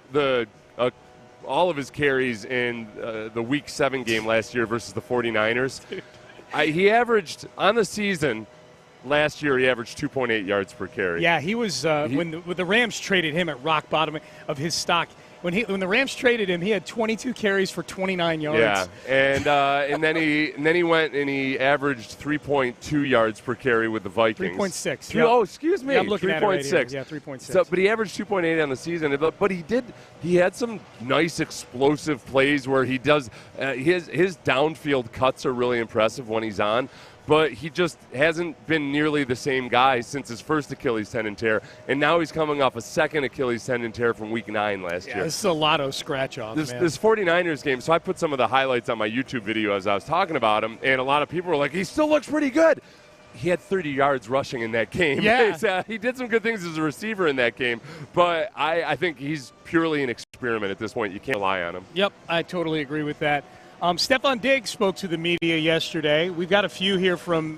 all of his carries in the Week 7 game last year versus the 49ers. He averaged on the season. Last year, he averaged 2.8 yards per carry. Yeah, he was when the Rams traded him at rock bottom of his stock. When the Rams traded him, he had 22 carries for 29 yards. Yeah, and then he went and he averaged 3.2 yards per carry with the Vikings. 3.6. Yep. Oh, excuse me. Yeah, I'm looking 3.6. at it right here. Yeah, 3.6. So, but he averaged 2.8 on the season. But he had some nice explosive plays where he does his downfield cuts are really impressive when he's on. But he just hasn't been nearly the same guy since his first Achilles tendon tear, and now he's coming off a second Achilles tendon tear from Week 9 last year. This is a lotto scratch-off, man. This 49ers game, so I put some of the highlights on my YouTube video as I was talking about him, and a lot of people were like, he still looks pretty good. He had 30 yards rushing in that game. Yeah. He did some good things as a receiver in that game, but I think he's purely an experiment at this point. You can't rely on him. Yep, I totally agree with that. Stefan Diggs spoke to the media yesterday. We've got a few here from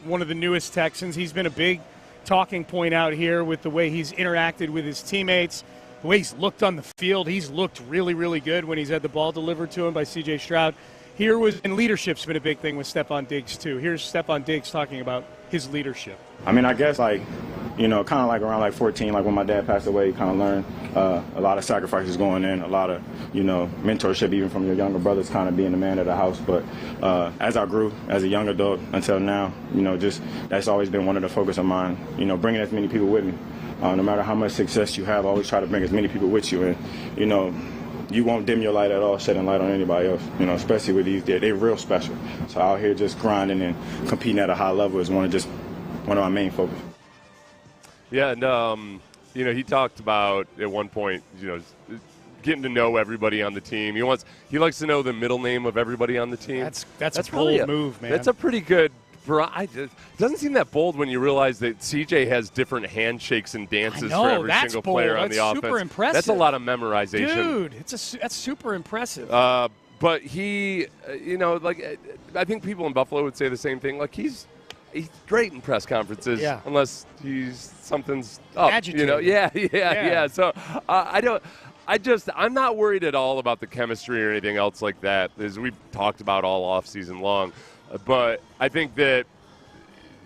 one of the newest Texans. He's been a big talking point out here with the way he's interacted with his teammates, the way he's looked on the field. He's looked really, really good when he's had the ball delivered to him by C.J. Stroud. And leadership's been a big thing with Stefan Diggs, too. Here's Stefan Diggs talking about his leadership. I mean, I guess, kind of like around 14, like when my dad passed away, you kind of learned a lot of sacrifices going in, a lot of, mentorship even from your younger brothers, kind of being the man of the house. But as I grew as a young adult until now, just that's always been one of the focus of mine, bringing as many people with me. No matter how much success you have, always try to bring as many people with you. And, you won't dim your light at all, shedding light on anybody else, especially with these. They're real special. So out here just grinding and competing at a high level is one of my main focus. Yeah, and, he talked about at one point, getting to know everybody on the team. He likes to know the middle name of everybody on the team. That's a bold move, man. That's a pretty good. It doesn't seem that bold when you realize that CJ has different handshakes and dances for every single player on the offense. That's super impressive. That's a lot of memorization. Dude, that's super impressive. But he, I think people in Buffalo would say the same thing. Like, he's great in press conferences, unless something's up. Agitated. Yeah. So I'm not worried at all about the chemistry or anything else like that, as we've talked about all off season long. But I think that,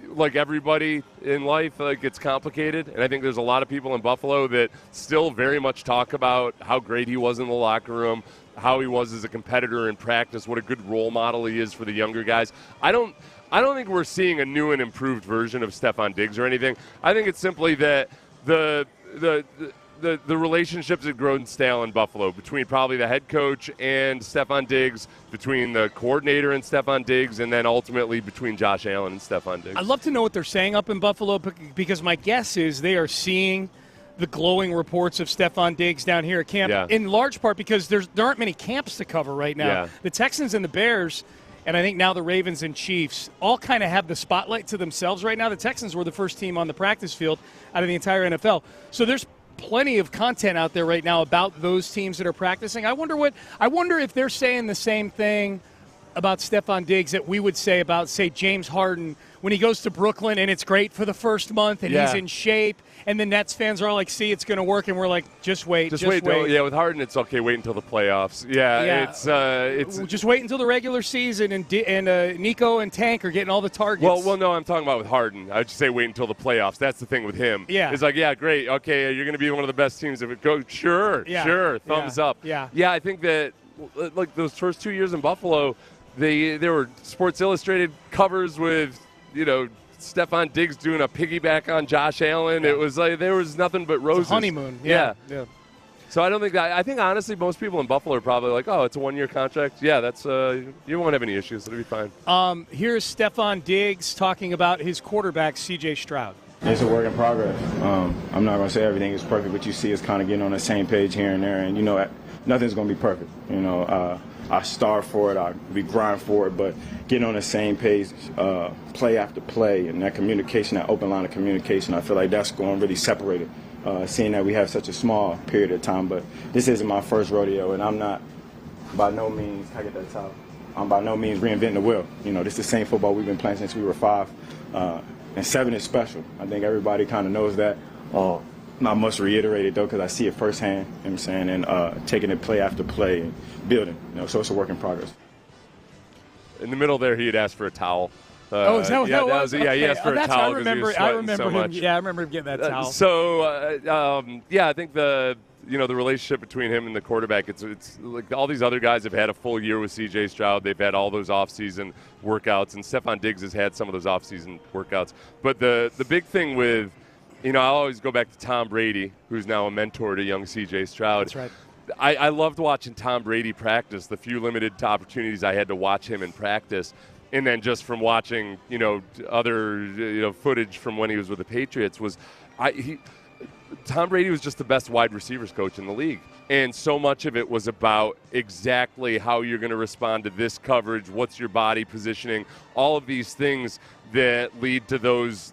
like everybody in life, it's complicated. And I think there's a lot of people in Buffalo that still very much talk about how great he was in the locker room, how he was as a competitor in practice, what a good role model he is for the younger guys. I don't think we're seeing a new and improved version of Stefan Diggs or anything. I think it's simply that the relationships had grown stale in Buffalo between probably the head coach and Stefan Diggs, between the coordinator and Stefan Diggs, and then ultimately between Josh Allen and Stefan Diggs. I'd love to know what they're saying up in Buffalo, because my guess is they are seeing the glowing reports of Stefan Diggs down here at camp, in large part because there aren't many camps to cover right now. Yeah. The Texans and the Bears, and I think now the Ravens and Chiefs, all kind of have the spotlight to themselves right now. The Texans were the first team on the practice field out of the entire NFL. So there's plenty of content out there right now about those teams that are practicing. I wonder if they're saying the same thing about Stefan Diggs that we would say about, say, James Harden when he goes to Brooklyn and it's great for the first month and he's in shape, and the Nets fans are like, see, it's going to work, and we're like, just wait. Yeah, with Harden, it's okay, wait until the playoffs. It's just wait until the regular season, and Nico and Tank are getting all the targets. Well, no, I'm talking about with Harden. I would just say wait until the playoffs. That's the thing with him. Yeah. It's like, yeah, great, okay, you're going to be one of the best teams if it goes. Sure, thumbs up. Yeah. I think that, like, those first 2 years in Buffalo, there were Sports Illustrated covers with, Stefan Diggs doing a piggyback on Josh Allen. It was like there was nothing but roses. It's a honeymoon. Yeah. So I don't think that. I think honestly, most people in Buffalo are probably like, "Oh, it's a 1-year contract. Yeah, that's you won't have any issues. It'll be fine." Here's Stefan Diggs talking about his quarterback, C.J. Stroud. It's a work in progress. I'm not going to say everything is perfect, but you see us kind of getting on the same page here and there. And, nothing's going to be perfect. I starve for it, we grind for it, but getting on the same page, play after play, and that communication, that open line of communication, I feel like that's going to really separate it, seeing that we have such a small period of time. But this isn't my first rodeo, and I'm not by no means, I get that towel, I'm by no means reinventing the wheel. This is the same football we've been playing since we were 5. And 7 is special. I think everybody kind of knows that. I must reiterate it, though, because I see it firsthand, and taking it play after play and building. So it's a work in progress. In the middle there, he had asked for a towel. Is that what that was? Yeah, he asked for a towel because he was sweating so much. Yeah, I remember him getting that towel. I think the relationship between him and the quarterback, it's like all these other guys have had a full year with C.J. Stroud. They've had all those off-season workouts, and Stefan Diggs has had some of those off-season workouts. But the big thing with, I'll always go back to Tom Brady, who's now a mentor to young C.J. Stroud. That's right. I loved watching Tom Brady practice, the few limited opportunities I had to watch him in practice. And then just from watching, other footage from when he was with the Patriots Tom Brady was just the best wide receivers coach in the league. And so much of it was about exactly how you're going to respond to this coverage, what's your body positioning, all of these things that lead to those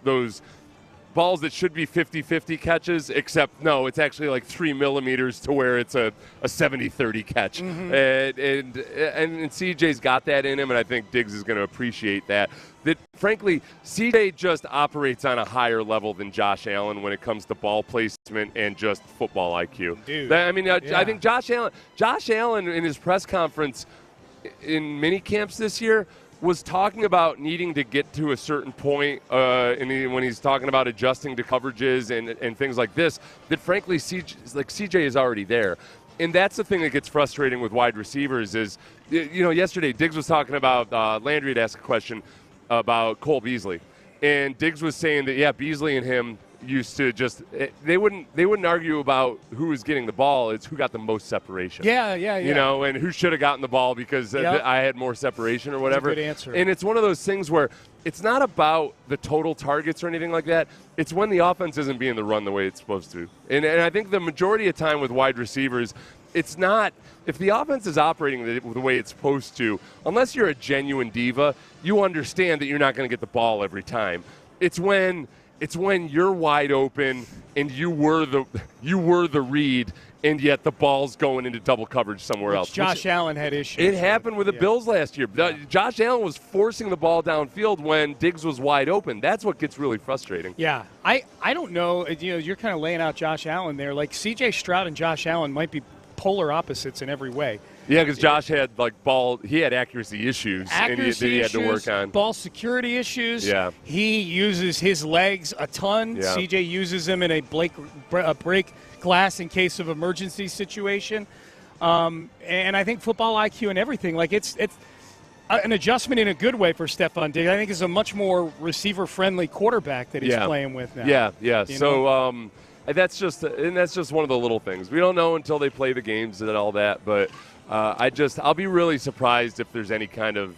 balls that should be 50-50 catches, except no, it's actually like 3 millimeters to where it's a 70-30 catch. Mm-hmm. And CJ's got that in him, and I think Diggs is going to appreciate that. That, frankly, CJ just operates on a higher level than Josh Allen when it comes to ball placement and just football IQ. Dude. I think Josh Allen in his press conference in mini camps this year was talking about needing to get to a certain point when he's talking about adjusting to coverages and things like this, that frankly CJ is already there. And that's the thing that gets frustrating with wide receivers is, yesterday Diggs was talking about, Landry had asked a question about Cole Beasley. And Diggs was saying that, Beasley and him used to just they wouldn't argue about who was getting the ball. It's who got the most separation. Yeah. And who should have gotten the ball because I had more separation or whatever. That's a good answer. And it's one of those things where it's not about the total targets or anything like that. It's when the offense isn't being run the way it's supposed to. And I think the majority of time with wide receivers, it's not – if the offense is operating the way it's supposed to, unless you're a genuine diva, you understand that you're not going to get the ball every time. It's when you're wide open and you were the read, and yet the ball's going into double coverage somewhere else. Josh Allen had issues. It happened with the Bills last year. Yeah. Josh Allen was forcing the ball downfield when Diggs was wide open. That's what gets really frustrating. Yeah. I don't know. You're kind of laying out Josh Allen there. Like C.J. Stroud and Josh Allen might be polar opposites in every way. Yeah, because Josh had he had accuracy issues, and he had to work on ball security issues. Yeah, he uses his legs a ton. Yeah. CJ uses them in a break glass in case of emergency situation. And I think football IQ and everything, like it's an adjustment in a good way for Stefan Diggs. I think it's a much more receiver friendly quarterback that he's playing with now. Yeah. So that's just one of the little things. We don't know until they play the games and all that, but. I'll be really surprised if there's any kind of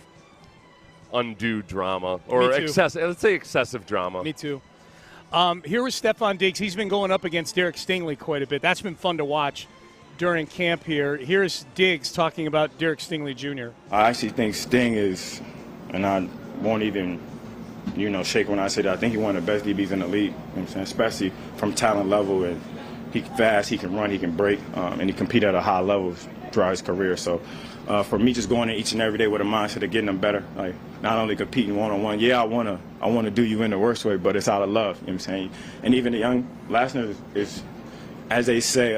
undue drama or excessive drama. Me too. Here was Stefan Diggs. He's been going up against Derek Stingley quite a bit. That's been fun to watch during camp here. Here's Diggs talking about Derek Stingley Jr. I actually think Sting is, and I won't even, shake when I say that. I think he's one of the best DBs in the league, you know what I'm saying? Especially from talent level. And he's fast, he can run, he can break, and he compete at a high level throughout his career. So for me, just going in each and every day with a mindset of getting them better, like not only competing one-on-one, I want to do you in the worst way, but it's out of love, you know what I'm saying? And even the young Lassiter is, as they say,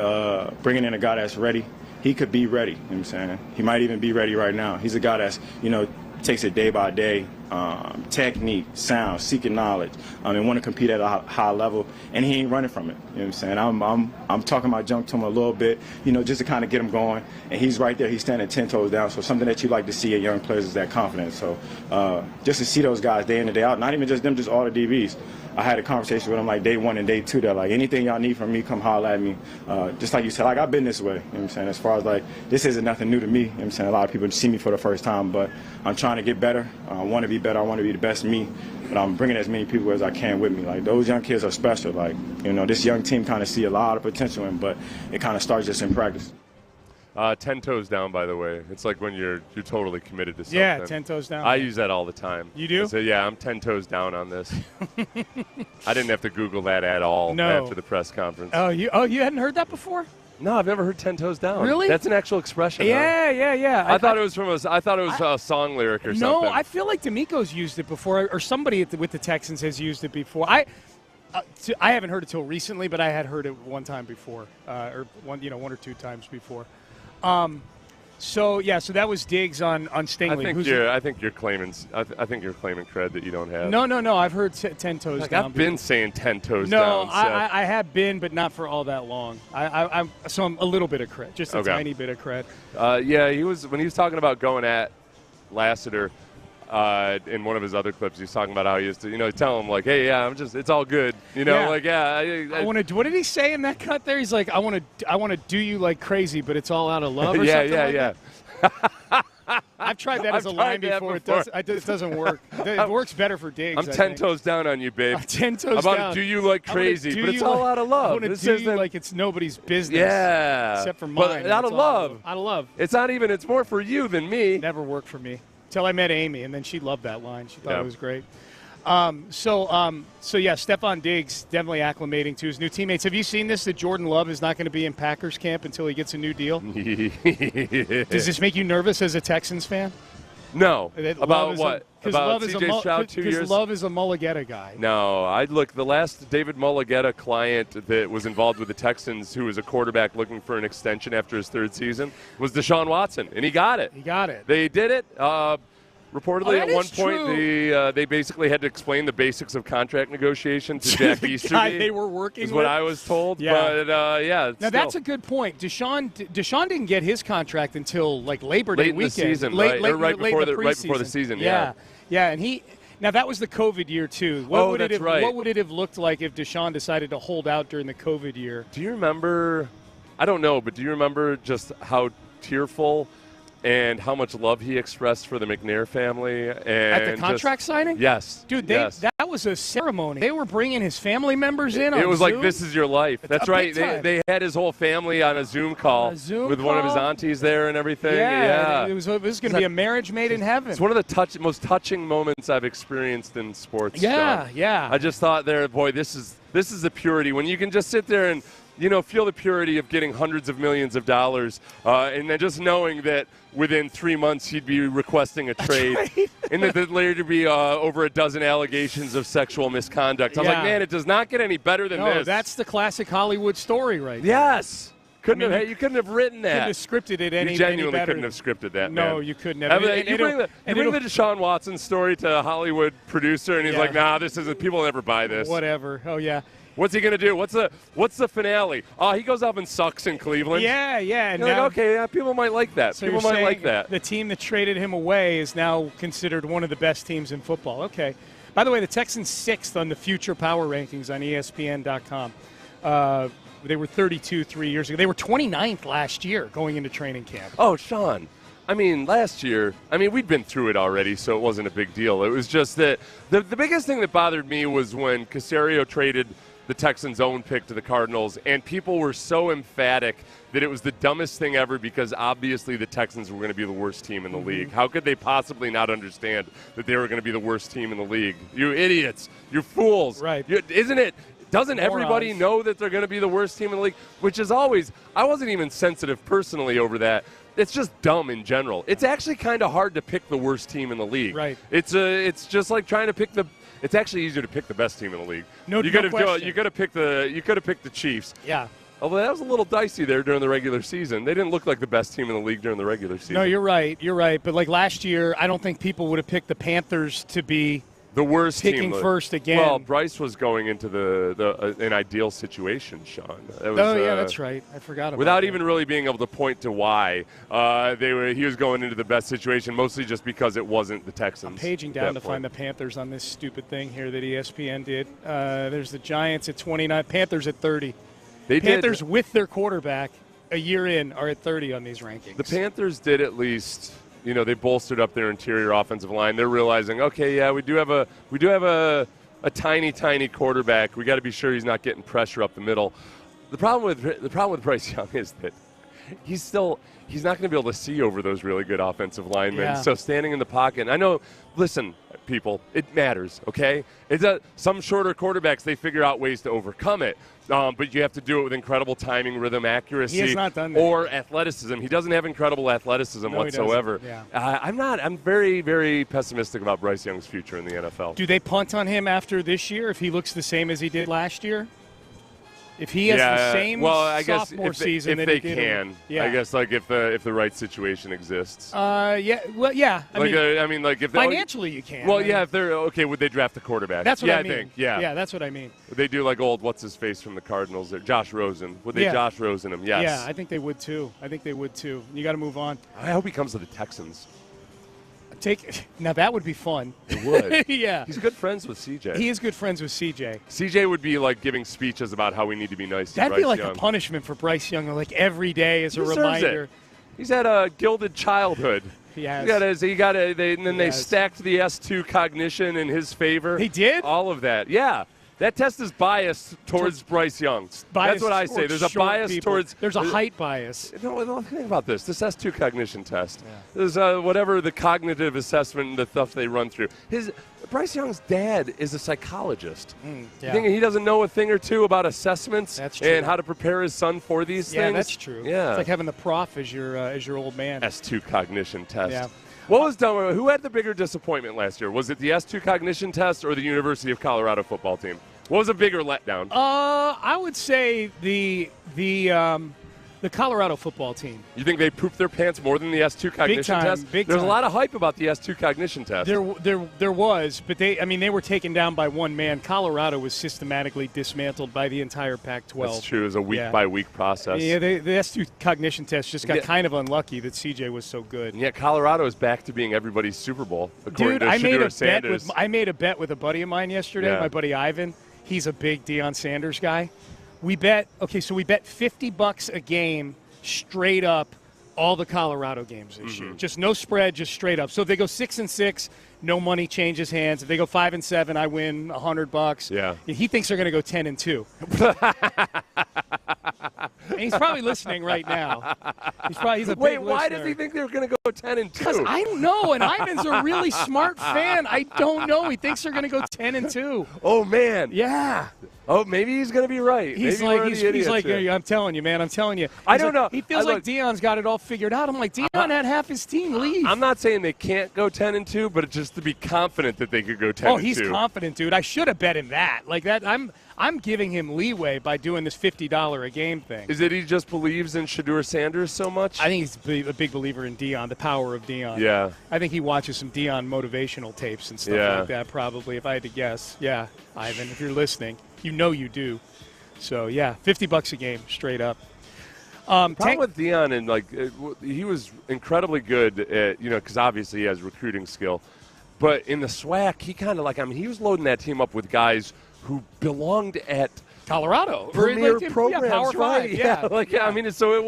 bringing in a guy that's ready. He could be ready, you know what I'm saying? He might even be ready right now. He's a guy that's, takes it day by day, technique, sound, seeking knowledge, and want to compete at a high level, and he ain't running from it. You know what I'm saying? I'm talking my junk to him a little bit, just to kind of get him going, and he's right there. He's standing 10 toes down. So something that you like to see in young players is that confidence. So just to see those guys day in and day out, not even just them, just all the DBs. I had a conversation with them like day 1 and day 2 that like anything y'all need from me, come holler at me. Just like you said, like I've been this way, you know what I'm saying? As far as like this isn't nothing new to me, you know what I'm saying? A lot of people see me for the first time, but I'm trying to get better. I want to be be better. I want to be the best me. But I'm bringing as many people as I can with me. Like, those young kids are special. Like, this young team kind of see a lot of potential in, but it kind of starts just in practice. 10 toes down, by the way. It's like when you're totally committed to something. Yeah, 10 toes down. I use that all the time. You do? So yeah, I'm 10 toes down on this. I didn't have to Google that at all after the press conference. Oh, you hadn't heard that before? No, I've never heard 10 toes down. Really? That's an actual expression. Yeah, huh? yeah. I thought it was a song lyric or something. No, I feel like DeMeco's used it before, or somebody with the Texans has used it before. I haven't heard it till recently, but I had heard it one time before, or one or two times before. So that was Diggs on Stingley. I think you're claiming cred that you don't have. No. I've heard 10 toes down. I've been saying 10 toes No, down. I have been, but not for all that long. I'm a little bit of cred, just a tiny bit of cred. When he was talking about going at Lassiter. In one of his other clips, he's talking about how he used to, tell him like, "Hey, yeah, it's all good," I want to. What did he say in that cut there? He's like, "I want to do you like crazy, but it's all out of love." Or yeah. I've tried that as a line before. It doesn't work. It works better for Diggs. I'm 10 toes down on you, babe. 10 toes down. down. Do you like crazy, but it's all out of love. I want to do you like it's nobody's business. Yeah, except for mine. But out of love. Out of love. It's not even. It's more for you than me. Never worked for me. Until I met Amy, and then she loved that line. She thought it was great. Stefan Diggs definitely acclimating to his new teammates. Have you seen this, that Jordan Love is not going to be in Packers camp until he gets a new deal? Does this make you nervous as a Texans fan? No. About what? About C.J. Stroud 2 years? Because Love is a Mulligetta guy. No. The last David Mulligetta client that was involved with the Texans, who was a quarterback looking for an extension after his third season, was Deshaun Watson, and he got it. They did it. Reportedly, at one point, they basically had to explain the basics of contract negotiation to Jack Easterby. Guy they were working is with. what I was told. Yeah. But now that's a good point. Deshaun didn't get his contract until like Labor Day weekend. Late in the season, right before the season. Yeah, and now that was the COVID year too. What would it have looked like if Deshaun decided to hold out during the COVID year? Do you remember? I don't know, but do you remember just how tearful and how much love he expressed for the McNair family? And at the contract signing? Yes. Dude, that was a ceremony. They were bringing his family members in on It was Zoom. like, this is your life. That's right. They had his whole family on a Zoom call with one of his aunties there and everything. Yeah. It was going to be a marriage made in heaven. It's one of the most touching moments I've experienced in sports. Yeah, Sean. yeah. I just thought this is the purity. When you can just sit there and feel the purity of getting hundreds of millions of dollars, and then just knowing that within 3 months he'd be requesting a trade, and that there'd later be over a dozen allegations of sexual misconduct. I'm like, man, it does not get any better than this. That's the classic Hollywood story right there. Yes. You couldn't have written that. You couldn't have scripted it any better. You genuinely couldn't have scripted that, man. No, you couldn't have. You bring the Deshaun Watson story to a Hollywood producer, and he's like, nah, this isn't. People never buy this. Whatever. Oh, yeah. What's he gonna do? What's the finale? Oh, he goes up and sucks in Cleveland. Yeah. And you're now, like, okay, people might like that. So people might like that. The team that traded him away is now considered one of the best teams in football. Okay. By the way, the Texans 6th on the future power rankings on ESPN.com. They were 32 3 years ago. They were 29th last year going into training camp. Oh, Sean. Last year, we'd been through it already, so it wasn't a big deal. It was just that the biggest thing that bothered me was when Caserio traded the Texans' own pick to the Cardinals, and people were so emphatic that it was the dumbest thing ever because obviously the Texans were going to be the worst team in the league. How could they possibly not understand that they were going to be the worst team in the league? You idiots. You're fools. Right. Isn't it? Doesn't everybody know that they're going to be the worst team in the league? Which is always – I wasn't even sensitive personally over that. It's just dumb in general. It's actually kind of hard to pick the worst team in the league. Right. It's just like trying to pick the – it's actually easier to pick the best team in the league. You could have picked the Chiefs. Yeah. Although that was a little dicey there during the regular season. They didn't look like the best team in the league during the regular season. No, you're right. But like last year, I don't think people would have picked the Panthers to be the worst picking team. First again. Well, Bryce was going into an ideal situation, Sean. That's right. I forgot about without that. even really being able to point to why he was going into the best situation, mostly just because it wasn't the Texans. I'm paging down to find the Panthers on this stupid thing here that ESPN did. There's the Giants at 29, Panthers at 30. Panthers with their quarterback a year in are at 30 on these rankings. The Panthers did at least they bolstered up their interior offensive line. They're realizing, okay, yeah, we do have a tiny quarterback. We got to be sure he's not getting pressure up the middle. The problem with Bryce Young is that he's not going to be able to see over those really good offensive linemen. Yeah. So standing in the pocket, and I know, listen, people, it matters, okay? Some shorter quarterbacks, they figure out ways to overcome it. But you have to do it with incredible timing, rhythm, accuracy, He has not done that. or athleticism. He doesn't have incredible athleticism whatsoever. Yeah. I'm very, very pessimistic about Bryce Young's future in the NFL. Do they punt on him after this year if he looks the same as he did last year? If he has the same sophomore season if that they he did, can, yeah. I guess if the right situation exists. Yeah. Well, yeah. If financially you can. Well, yeah. If they're okay, would they draft a quarterback? That's what I mean. I think. Yeah. Yeah, that's what I mean. Would they do like old what's his face from the Cardinals there, Josh Rosen? Would they Josh Rosen him? Yes. Yeah, I think they would too. You got to move on. I hope he comes to the Texans. Now that would be fun. It would. Yeah. He's good friends with CJ. He is good friends with CJ. CJ would be like giving speeches about how we need to be nice to That'd Bryce be like Young. a punishment for Bryce Young, like every day as a He deserves reminder. it. He's had a gilded childhood. He has. They stacked the S2 cognition in his favor. He did? All of that. Yeah. That test is biased towards Bryce Young. That's what I say. There's a bias towards. There's a height bias. No, think about this. This S2 cognition test. Yeah. There's whatever the cognitive assessment and the stuff they run through. Bryce Young's dad is a psychologist. Yeah. You think he doesn't know a thing or two about assessments and how to prepare his son for these things? Yeah, that's true. Yeah. It's like having the prof as your old man. S2 cognition test. Yeah. What was done? Who had the bigger disappointment last year? Was it the S2 cognition test or the University of Colorado football team? What was a bigger letdown? I would say the Colorado football team. You think they pooped their pants more than the S2 cognition test? Big There's time. a lot of hype about the S2 cognition test. There was, but they were taken down by one man. Colorado was systematically dismantled by the entire Pac-12. That's true. It was a week-by-week process. Yeah, the S2 cognition test just got kind of unlucky that CJ was so good. And yet Colorado is back to being everybody's Super Bowl, according to Stoerner Sanders. I made a bet with a buddy of mine yesterday, my buddy Ivan. He's a big Deion Sanders guy. We bet $50 a game straight up all the Colorado games this year. Just no spread, just straight up. So if they go 6-6, no money changes hands. If they go 5-7, I win $100. Yeah. He thinks they're going to go 10-2. And he's probably listening right now. He's a big Wait, why listener. does he think they're going to go 10-2? Because I don't know, and Ivan's a really smart fan. I don't know. He thinks they're going to go 10-2. Oh man. Yeah. Oh, maybe he's going to be right. He's like, I'm telling you, man. I'm telling you. I don't know. He feels like Deion's got it all figured out. I'm like, Deion had half his team leave. I'm not saying they can't go 10-2, but just to be confident that they could go 10-2. Oh, he's confident, dude. I should have bet him that. Like that, I'm giving him leeway by doing this $50 a game thing. Is it he just believes in Stoerner Sanders so much? I think he's a big believer in Deion, the power of Deion. Yeah. I think he watches some Deion motivational tapes and stuff like that, probably, if I had to guess. Yeah, Ivan, if you're listening, you know you do. So, yeah, $50 a game, straight up. Problem with Deion, and he was incredibly good at, because obviously he has recruiting skill. But in the SWAC, he kind of he was loading that team up with guys who belonged at Colorado premier programs, Power right? 5, yeah. So it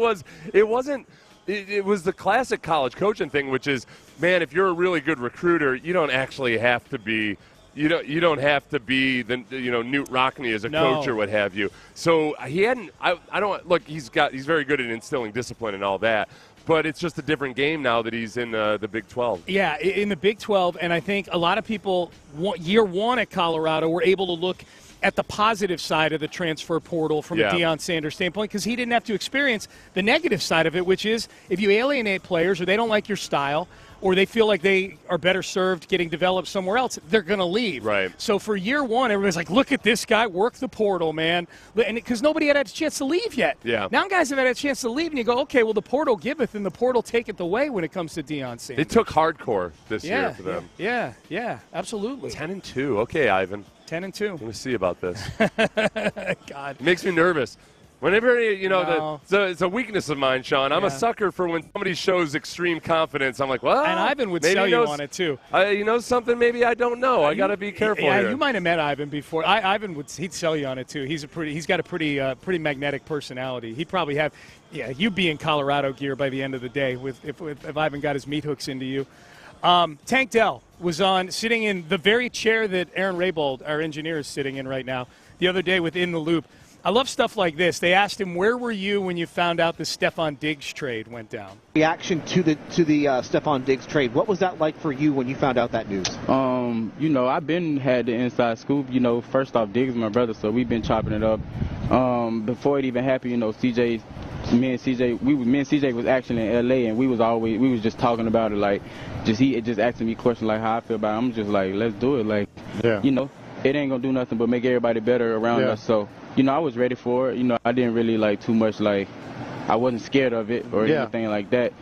wasn't. It was the classic college coaching thing, which is, man, if you're a really good recruiter, you don't actually have to be. You don't have to be the Newt Rockne as a coach or what have you. So he hadn't. I don't look. He's very good at instilling discipline and all that. But it's just a different game now that he's in the Big 12. Yeah, in the Big 12, and I think a lot of people, year one at Colorado, were able to look at the positive side of the transfer portal from a Deion Sanders standpoint, because he didn't have to experience the negative side of it, which is if you alienate players or they don't like your style or they feel like they are better served getting developed somewhere else, they're going to leave. Right. So for year one, everybody's like, look at this guy, work the portal, man. And because nobody had a chance to leave yet. Yeah. Now guys have had a chance to leave, and you go, okay, well, the portal giveth and the portal taketh away when it comes to Deion Sanders. They took hardcore this year for them. Yeah, absolutely. 10-2. Okay, Ivan. 10-2. Let me see about this. God. It makes me nervous. Whenever, it's a weakness of mine, Sean. I'm a sucker for when somebody shows extreme confidence. I'm like, well, and Ivan would sell you on it, too. Something maybe I don't know. I got to be careful here. You might have met Ivan before. Ivan he'd sell you on it, too. He's got a pretty magnetic personality. He'd probably have, you'd be in Colorado gear by the end of the day if Ivan got his meat hooks into you. Tank Dell was sitting in the very chair that Aaron Raybold, our engineer, is sitting in right now, the other day within the Loop. I love stuff like this. They asked him, where were you when you found out the Stefan Diggs trade went down? Reaction to the Stefan Diggs trade. What was that like for you when you found out that news? I've had the inside scoop. First off, Diggs is my brother, so we've been chopping it up. Before it even happened, me and CJ was actually in LA, and we was just talking about it, he just asking me questions like how I feel about it. I'm just like, let's do it. It ain't gonna do nothing but make everybody better around us. So, I was ready for it. I didn't really too much I wasn't scared of it or anything like that.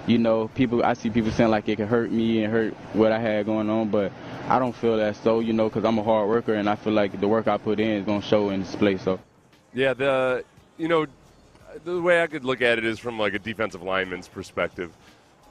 I see people saying it could hurt me and hurt what I had going on, but I don't feel that so, because I'm a hard worker and I feel like the work I put in is gonna show in display. So, yeah, the way I could look at it is from a defensive lineman's perspective.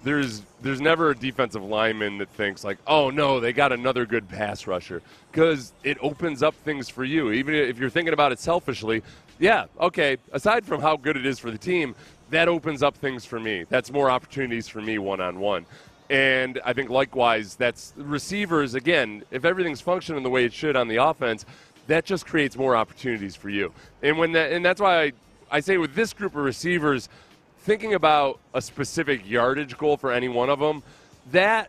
There's never a defensive lineman that thinks oh no, they got another good pass rusher, because it opens up things for you. Even if you're thinking about it selfishly, aside from how good it is for the team, that opens up things for me. That's more opportunities for me one-on-one. And I think likewise, that's receivers, again, if everything's functioning the way it should on the offense, that just creates more opportunities for you. And that's why I say with this group of receivers, thinking about a specific yardage goal for any one of them, that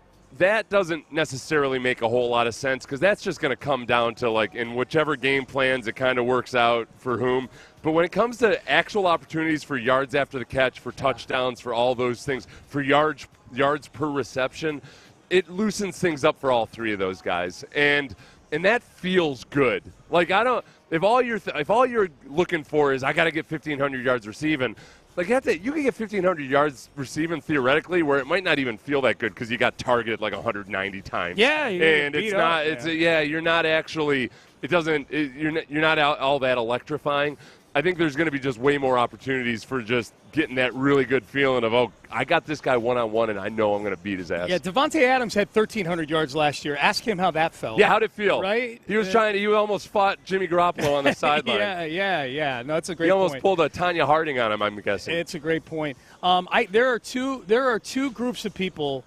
doesn't necessarily make a whole lot of sense, because that's just going to come down to in whichever game plans it kind of works out for whom. But when it comes to actual opportunities for yards after the catch, for touchdowns, for all those things, for yards per reception, it loosens things up for all three of those guys, and that feels good. If all you're looking for is I got to get 1,500 yards receiving. You can get 1,500 yards receiving theoretically, where it might not even feel that good because you got targeted 190 times. Yeah, and it's not. It's you're not actually. It doesn't. You're not all that electrifying. I think there's going to be just way more opportunities for just getting that really good feeling of, I got this guy one-on-one, and I know I'm going to beat his ass. Yeah, Devontae Adams had 1,300 yards last year. Ask him how that felt. Yeah, how'd it feel? Right? He was you almost fought Jimmy Garoppolo on the sideline. Yeah. No, it's a great point. He almost pulled a Tanya Harding on him, I'm guessing. It's a great point. There are two groups of people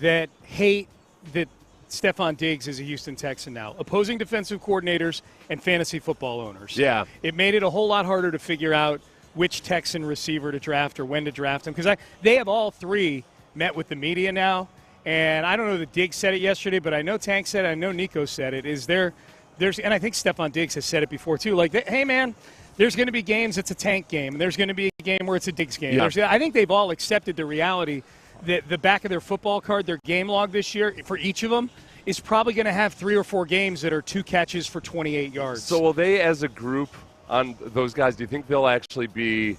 that hate that Stefan Diggs is a Houston Texan now. Opposing defensive coordinators and fantasy football owners. Yeah. It made it a whole lot harder to figure out which Texan receiver to draft or when to draft him, because they have all three met with the media now. And I don't know that Diggs said it yesterday, but I know Tank said it. I know Nico said it. And I think Stefan Diggs has said it before too. Hey, man, there's going to be games it's a Tank game, and there's going to be a game where it's a Diggs game. Yeah. I think they've all accepted the reality that the back of their football card, their game log this year, for each of them, is probably going to have 3 or 4 games that are 2 catches for 28 yards. So will they, as a group, on those guys, do you think they'll actually be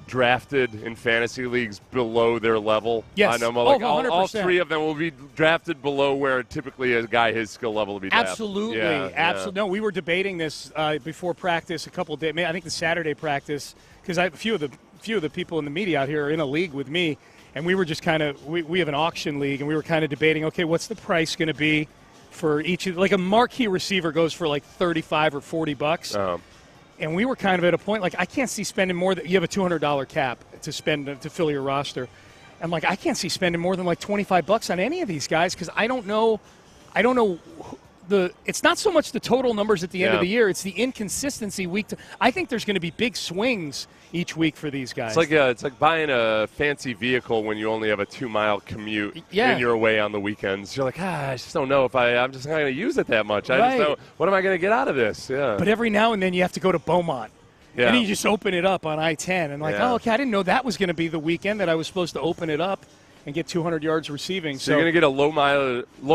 drafted in fantasy leagues below their level? Yes. I know, 100%. all 3 of them will be drafted below where typically a guy his skill level will be drafted. Absolutely. Yeah. No, we were debating this before practice a couple of days. I think the Saturday practice, because a few of the people in the media out here are in a league with me. And we were just we have an auction league, and we were kind of debating, okay, what's the price going to be for each of, a marquee receiver goes for $35 or $40. And we were kind of at a point, I can't see spending more than, you have a $200 cap to spend to fill your roster. I'm I can't see spending more than $25 on any of these guys, because I don't know it's not so much the total numbers at the end of the year, it's the inconsistency week to. I think there's going to be big swings each week for these guys. It's like buying a fancy vehicle when you only have a 2-mile commute and you're away on the weekends. You're I just don't know if I'm just not going to use it that much. I just don't, what am I going to get out of this? Yeah. But every now and then you have to go to Beaumont. Yeah. And you just open it up on I-10 and okay, I didn't know that was going to be the weekend that I was supposed to open it up and get 200 yards receiving. So you're going to get a low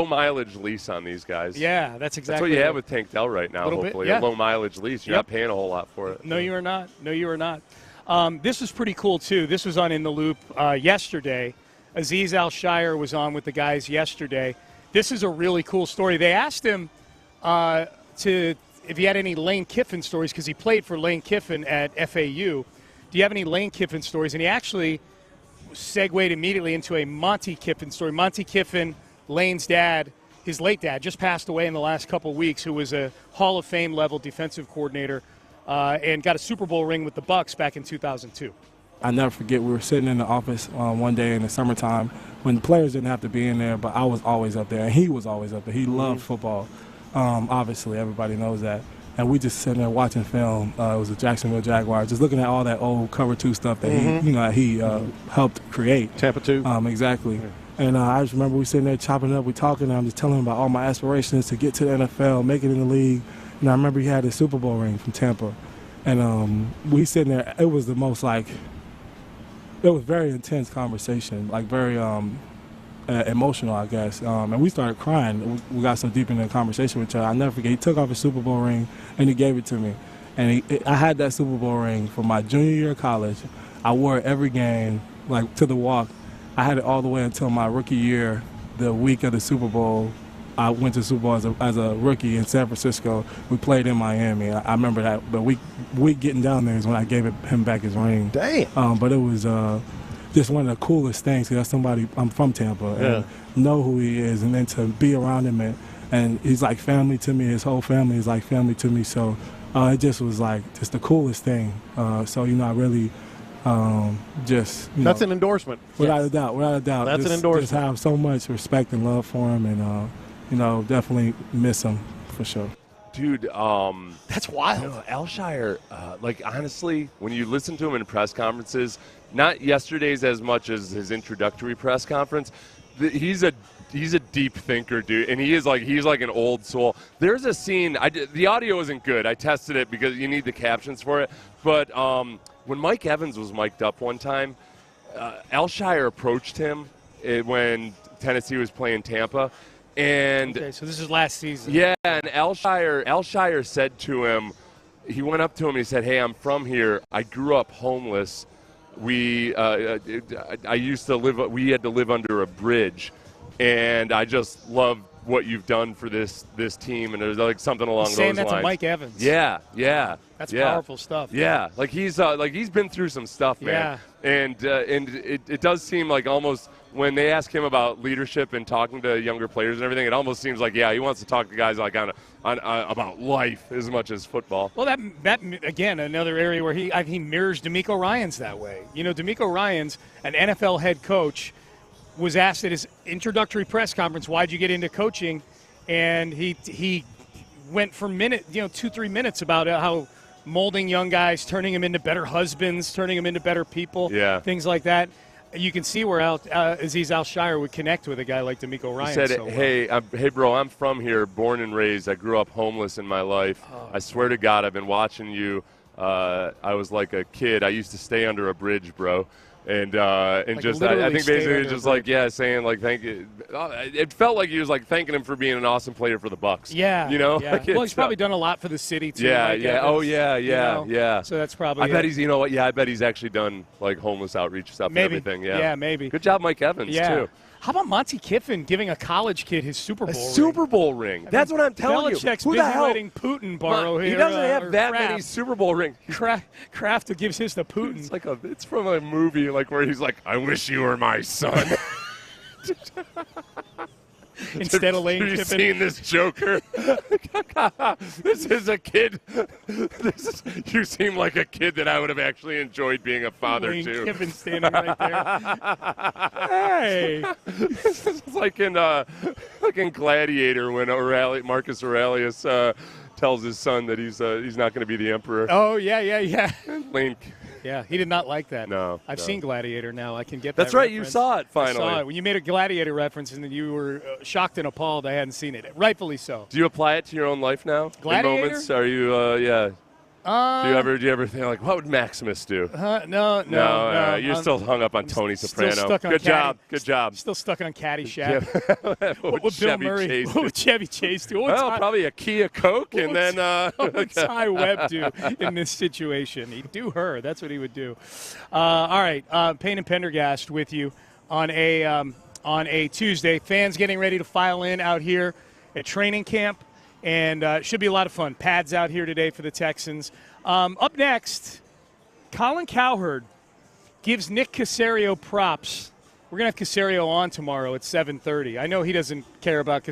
mileage lease on these guys. Yeah, that's exactly. That's what you have with Tank Dell right now. Hopefully, a low mileage lease. You're not paying a whole lot for it. No, you are not. This was pretty cool too. This was on In the Loop yesterday. Azeez El-Shaair was on with the guys yesterday. This is a really cool story. They asked him to if you had any Lane Kiffin stories, because he played for Lane Kiffin at FAU. Do you have any Lane Kiffin stories? And he actually segued immediately into a Monty Kiffin story. Monty Kiffin, Lane's dad, his late dad, just passed away in the last couple of weeks, who was a Hall of Fame level defensive coordinator and got a Super Bowl ring with the Bucs back in 2002. I never forget, we were sitting in the office one day in the summertime when players didn't have to be in there, but I was always up there, and he was always up there. He loved football. Obviously, everybody knows that. And we just sitting there watching film. It was the Jacksonville Jaguars, just looking at all that old Cover 2 stuff that he helped create. Tampa 2. Exactly. And I just remember we sitting there chopping it up, we talking, and I'm just telling him about all my aspirations to get to the NFL, make it in the league. And I remember he had his Super Bowl ring from Tampa. And we sitting there, it was the most it was very intense conversation, very emotional, I guess. And we started crying. We got so deep in the conversation with each other. I'll never forget, he took off his Super Bowl ring and he gave it to me. And I had that Super Bowl ring from my junior year of college. I wore it every game, to the walk. I had it all the way until my rookie year, the week of the Super Bowl. I went to the Super Bowl as a rookie in San Francisco. We played in Miami. I remember that. The week getting down there is when I gave him back his ring. Damn. But it was just one of the coolest things. That's somebody, I'm from Tampa, and know who he is, and then to be around him, and he's like family to me. His whole family is like family to me. So it just was just the coolest thing. So I really that's an endorsement. Without a doubt. That's an endorsement. Just have so much respect and love for him, and definitely miss him for sure. Dude, that's wild. El-Shaair, honestly, when you listen to him in press conferences, not yesterday's as much as his introductory press conference, he's a deep thinker, dude, and he's like an old soul. There's a scene, the audio isn't good. I tested it because you need the captions for it, but when Mike Evans was mic'd up one time, El-Shaair approached him when Tennessee was playing Tampa. And okay, so this is last season. Yeah, and El-Shaair said to him, he went up to him and he said, "Hey, I'm from here. I grew up homeless. We had to live under a bridge, and I just love what you've done for this team." And it was something along those lines. Saying that to Mike Evans. Yeah. That's powerful stuff. Yeah, he's been through some stuff, man. Yeah. And it does seem like almost when they ask him about leadership and talking to younger players and everything, it almost seems like he wants to talk to guys about life as much as football. Well, that again, another area where he mirrors DeMeco Ryans that way. DeMeco Ryans, an NFL head coach, was asked at his introductory press conference, "Why'd you get into coaching?" And he went for 2-3 minutes about how molding young guys, turning them into better husbands, turning them into better people, things like that. You can see where Aziz El-Shaair would connect with a guy like DeMeco Ryans. He said, hey, bro, I'm from here, born and raised. I grew up homeless in my life. I swear to God, I've been watching you. I was like a kid. I used to stay under a bridge, bro. And I think basically it's just saying thank you. It felt like he was thanking him for being an awesome player for the Bucs. Yeah. Yeah. Well, he's probably done a lot for the city too. Yeah. Oh yeah. So that's probably. I bet he's. I bet he's actually done homeless outreach stuff and everything. Yeah. Yeah, maybe. Good job, Mike Evans too. How about Monty Kiffin giving a college kid his Super Bowl ring? Super Bowl ring. That's what I'm telling you. Belichick's Who the hell? letting Putin borrow his. He doesn't have that Kraft. many Super Bowl rings. Kraft gives his to Putin. It's from a movie where he's like, "I wish you were my son." Instead of Lane Kiffin. Have you seen this Joker? This is a kid. You seem like a kid that I would have actually enjoyed being a father Lane to. Kiffin standing right there. Hey. This is like in Gladiator when Marcus Aurelius tells his son that he's not going to be the emperor. Oh, yeah. Lane. Yeah, he did not like that. No. I've seen Gladiator now. I can get That's that right, reference. you saw it finally. I saw it. When you made a Gladiator reference and then you were shocked and appalled I hadn't seen it. Rightfully so. Do you apply it to your own life now? Gladiator? In moments? Are you, do you ever think what would Maximus do? No. You're still hung up on Tony Soprano. Good job. Still stuck on Caddyshack. What would Bill Murray? What would Chevy Chase do? Probably a Kia Coke, and then what would Ty Webb do in this situation? He'd do her. That's what he would do. All right, Payne and Pendergast with you on a Tuesday. Fans getting ready to file in out here at training camp. and it should be a lot of fun. Pads out here today for the Texans. Up next, Colin Cowherd gives Nick Caserio props. We're going to have Caserio on tomorrow at 7:30. I know he doesn't care about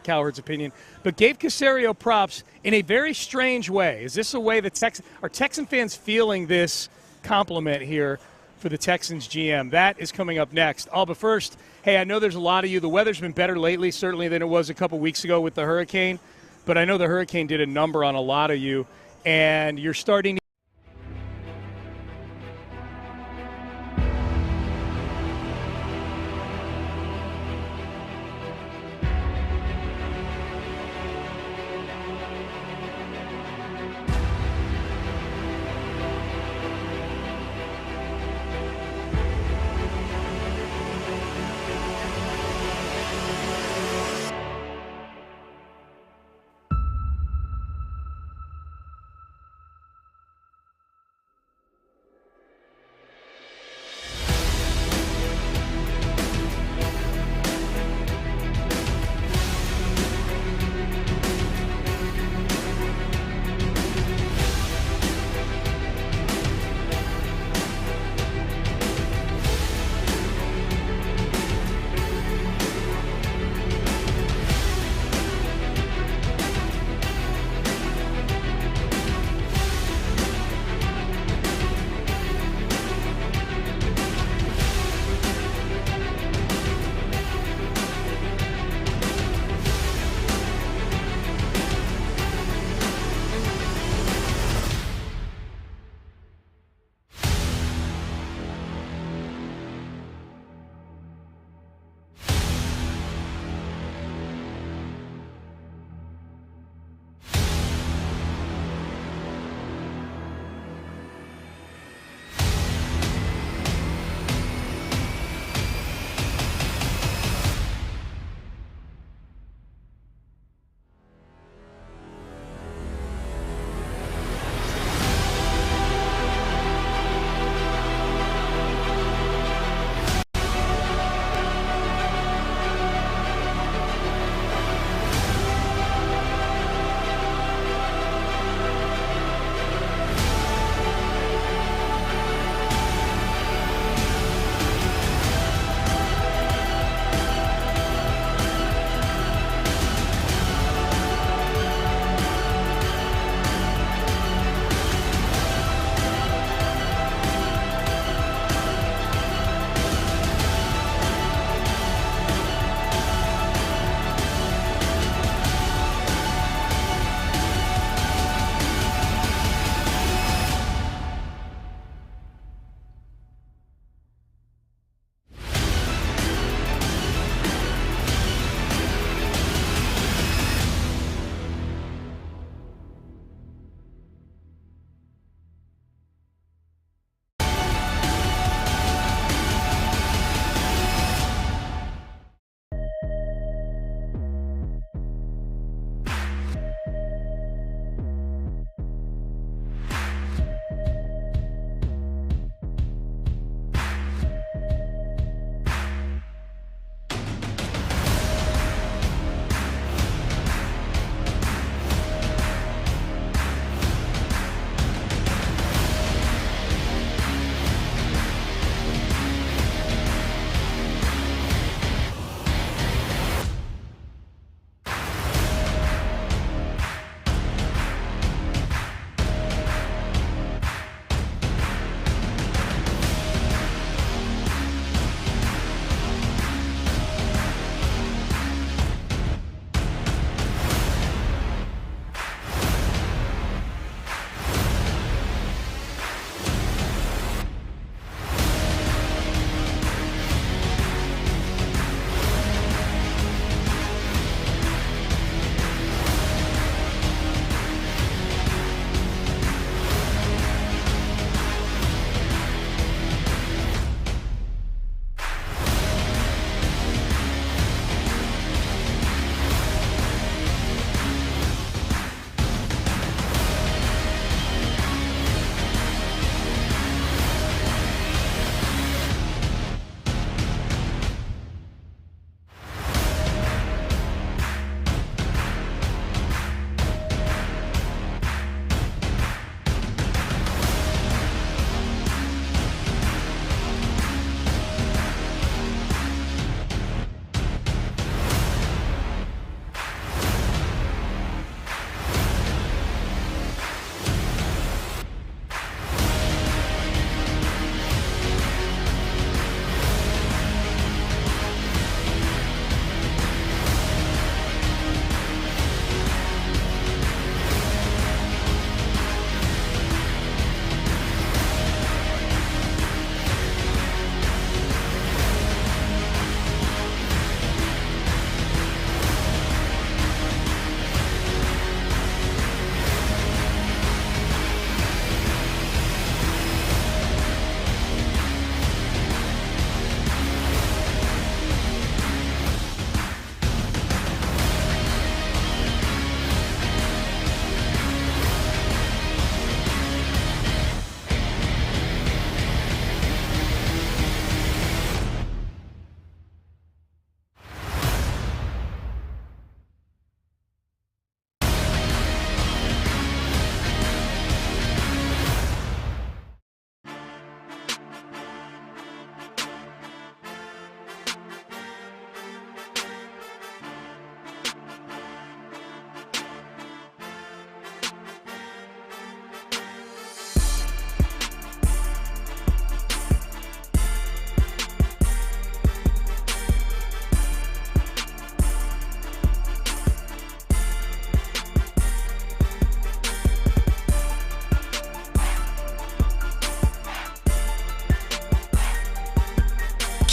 Cowherd's opinion, but gave Caserio props in a very strange way. Is this a way that are Texan fans feeling this compliment here for the Texans GM? That is coming up next. But first, hey, I know there's a lot of you. The weather's been better lately, certainly than it was a couple weeks ago with the hurricane, but I know the hurricane did a number on a lot of you, and you're starting to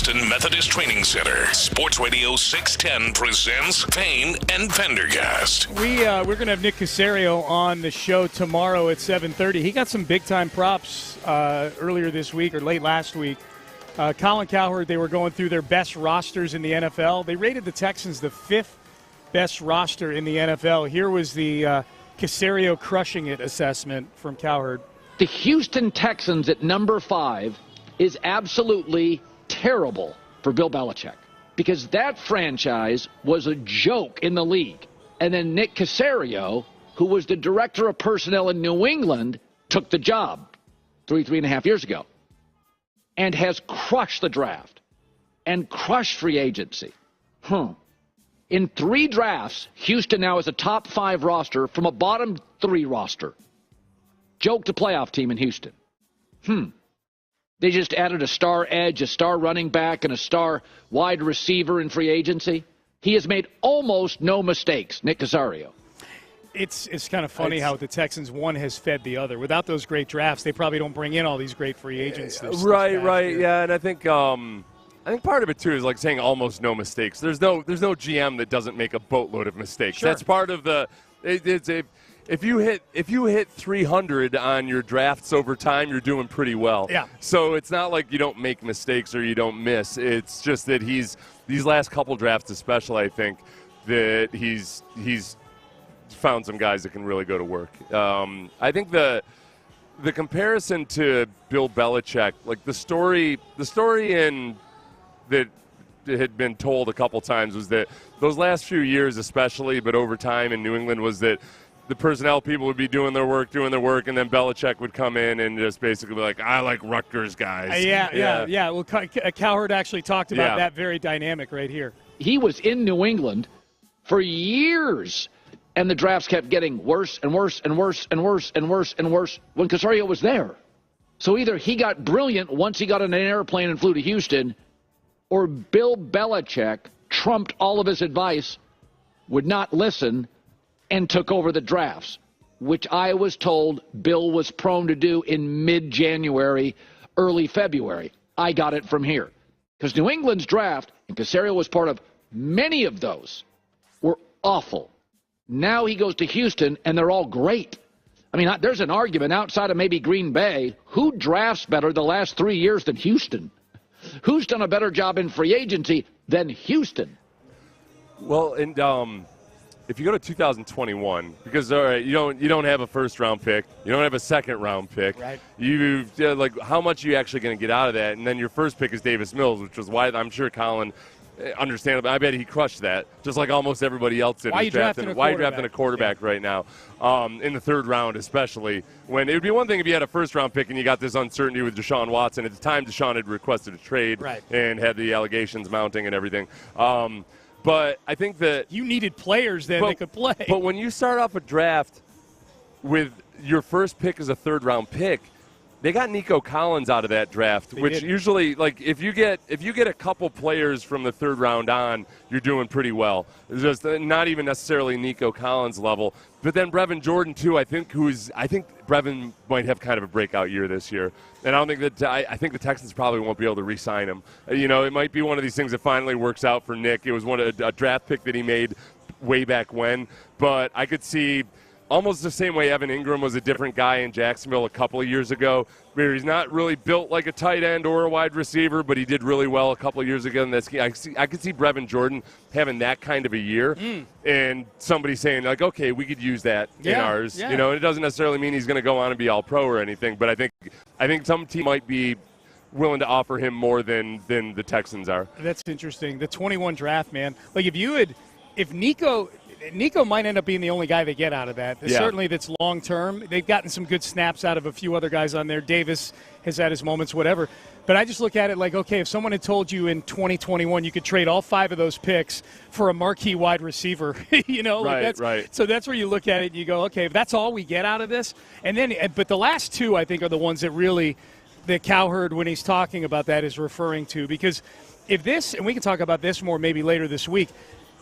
Houston Methodist Training Center. Sports Radio 610 presents Payne and Pendergast. We're going to have Nick Caserio on the show tomorrow at 7:30. He got some big-time props earlier this week or late last week. Colin Cowherd, they were going through their best rosters in the NFL. They rated the Texans the 5th best roster in the NFL. Here was the Caserio crushing it assessment from Cowherd. The Houston Texans at number 5 is absolutely terrible for Bill Belichick because that franchise was a joke in the league. And then Nick Caserio, who was the director of personnel in New England, took the job 3.5 years ago and has crushed the draft and crushed free agency. In 3 drafts, Houston now is a top 5 roster from a bottom 3 roster. Joke to playoff team in Houston. They just added a star edge, a star running back, and a star wide receiver in free agency. He has made almost no mistakes, Nick Caserio. It's kind of funny how the Texans, one has fed the other. Without those great drafts, they probably don't bring in all these great free agents. Right, yeah, and I think part of it too is like saying almost no mistakes. There's no GM that doesn't make a boatload of mistakes. Sure. That's part of the. If you hit 300 on your drafts over time, you're doing pretty well. Yeah. So it's not like you don't make mistakes or you don't miss. It's just that these last couple drafts, especially, I think that he's found some guys that can really go to work. I think the comparison to Bill Belichick, like the story that had been told a couple times was that those last few years especially, but over time in New England, was that the personnel people would be doing their work, and then Belichick would come in and just basically be like, I like Rutgers guys. Yeah. Well, Cowherd actually talked about that very dynamic right here. He was in New England for years, and the drafts kept getting worse and worse and worse and worse and worse and worse when Caserio was there. So either he got brilliant once he got on an airplane and flew to Houston, or Bill Belichick trumped all of his advice, would not listen, and took over the drafts, which I was told Bill was prone to do in mid-January, early February. I got it from here. Because New England's draft, and Caserio was part of many of those, were awful. Now he goes to Houston, and they're all great. I mean, there's an argument outside of maybe Green Bay. Who drafts better the last 3 years than Houston? Who's done a better job in free agency than Houston? Well, and if you go to 2021, because all right, you don't have a first-round pick, you don't have a second-round pick. Right. Like how much are you actually going to get out of that? And then your first pick is Davis Mills, which was why I'm sure Colin, understandably, I bet he crushed that, just like almost everybody else did. Why are you drafting a quarterback right now, in the 3rd round especially? When it would be one thing if you had a first-round pick and you got this uncertainty with Deshaun Watson. At the time, Deshaun had requested a trade and had the allegations mounting and everything. But I think that you needed players that could play. But when you start off a draft with your first pick as a 3rd-round pick, they got Nico Collins out of that draft, which usually, like, if you get a couple players from the 3rd round on, you're doing pretty well. It's just not even necessarily Nico Collins level. But then Brevin Jordan too, I think Brevin might have kind of a breakout year this year, and I think the Texans probably won't be able to re-sign him. It might be one of these things that finally works out for Nick. It was a draft pick that he made way back when, but I could see. Almost the same way Evan Ingram was a different guy in Jacksonville a couple of years ago, where he's not really built like a tight end or a wide receiver, but he did really well a couple of years ago. And I could see Brevin Jordan having that kind of a year, and somebody saying, like, okay, we could use that in ours. Yeah. It doesn't necessarily mean he's going to go on and be all-pro or anything, but I think some team might be willing to offer him more than the Texans are. That's interesting. The 21 draft, man. Like, if Nico might end up being the only guy they get out of that. Certainly that's long-term. They've gotten some good snaps out of a few other guys on there. Davis has had his moments, whatever. But I just look at it like, okay, if someone had told you in 2021 you could trade all 5 of those picks for a marquee wide receiver, right. So that's where you look at it and you go, okay, if that's all we get out of this. But the last 2, I think, are the ones that Cowherd, when he's talking about that, is referring to. Because if this, and we can talk about this more maybe later this week,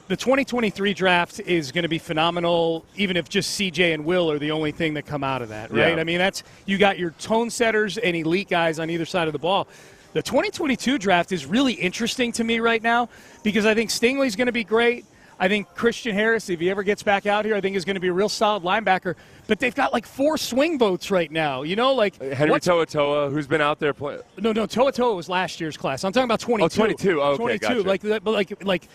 the 2023 draft is going to be phenomenal, even if just CJ and Will are the only thing that come out of that, right? Yeah. I mean, you got your tone setters and elite guys on either side of the ball. The 2022 draft is really interesting to me right now because I think Stingley's going to be great. I think Christian Harris, if he ever gets back out here, I think is going to be a real solid linebacker. But they've got like 4 swing votes right now. You know, like Henry To'oTo'o, who's been out there playing. No, To'oTo'o was last year's class. I'm talking about 22. Oh, 22. Oh, okay, 22. Gotcha.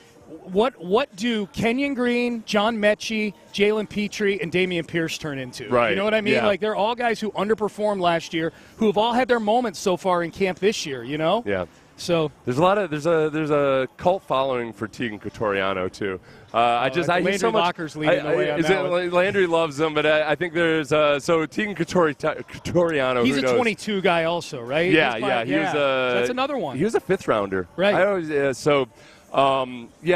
What do Kenyon Green, John Mechie, Jaylen Pitre, and Dameon Pierce turn into? Right. You know what I mean? Yeah. Like they're all guys who underperformed last year, who have all had their moments so far in camp this year. You know? Yeah. So there's a cult following for Tegan Cotoriano too. Landry he's so much. Locker's leading the way on that one. Landry loves him, but I think there's so Tegan Cotoriano. He's who a knows? 22 guy also, right? Yeah, He was so that's another one. He was a 5th rounder, right?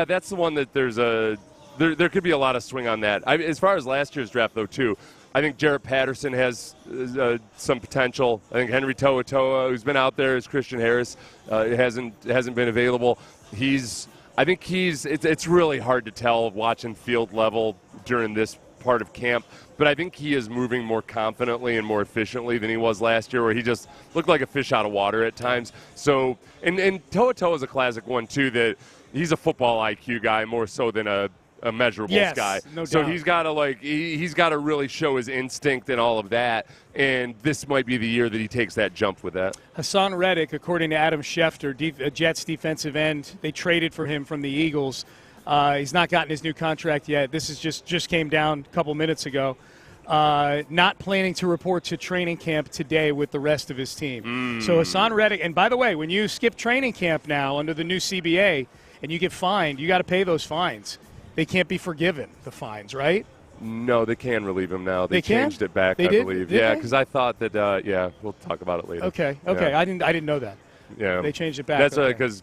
That's the one that there could be a lot of swing on that. As far as last year's draft though too. I think Jarrett Patterson has some potential. I think Henry To'oTo'o, who's been out there, as Christian Harris, hasn't been available. It's really hard to tell watching field level during this part of camp, but I think he is moving more confidently and more efficiently than he was last year, where he just looked like a fish out of water at times. So, and To'oTo'o is a classic one too, that he's a football IQ guy more so than a measurables guy. No so doubt. he's got to really show his instinct and all of that, and this might be the year that he takes that jump with that. Hassan Reddick, according to Adam Schefter, Jets defensive end, they traded for him from the Eagles. He's not gotten his new contract yet. This is just came down a couple minutes ago. Not planning to report to training camp today with the rest of his team. So Hassan Reddick, and by the way, when you skip training camp now under the new CBA and you get fined, you got to pay those fines. They can't be forgiven, the fines, right? No, they can relieve him now. They can? changed it back, They I did? believe. Did yeah, they? because I thought that. We'll talk about it later. Okay. Yeah. I didn't know that. Yeah, they changed it back. That's okay. because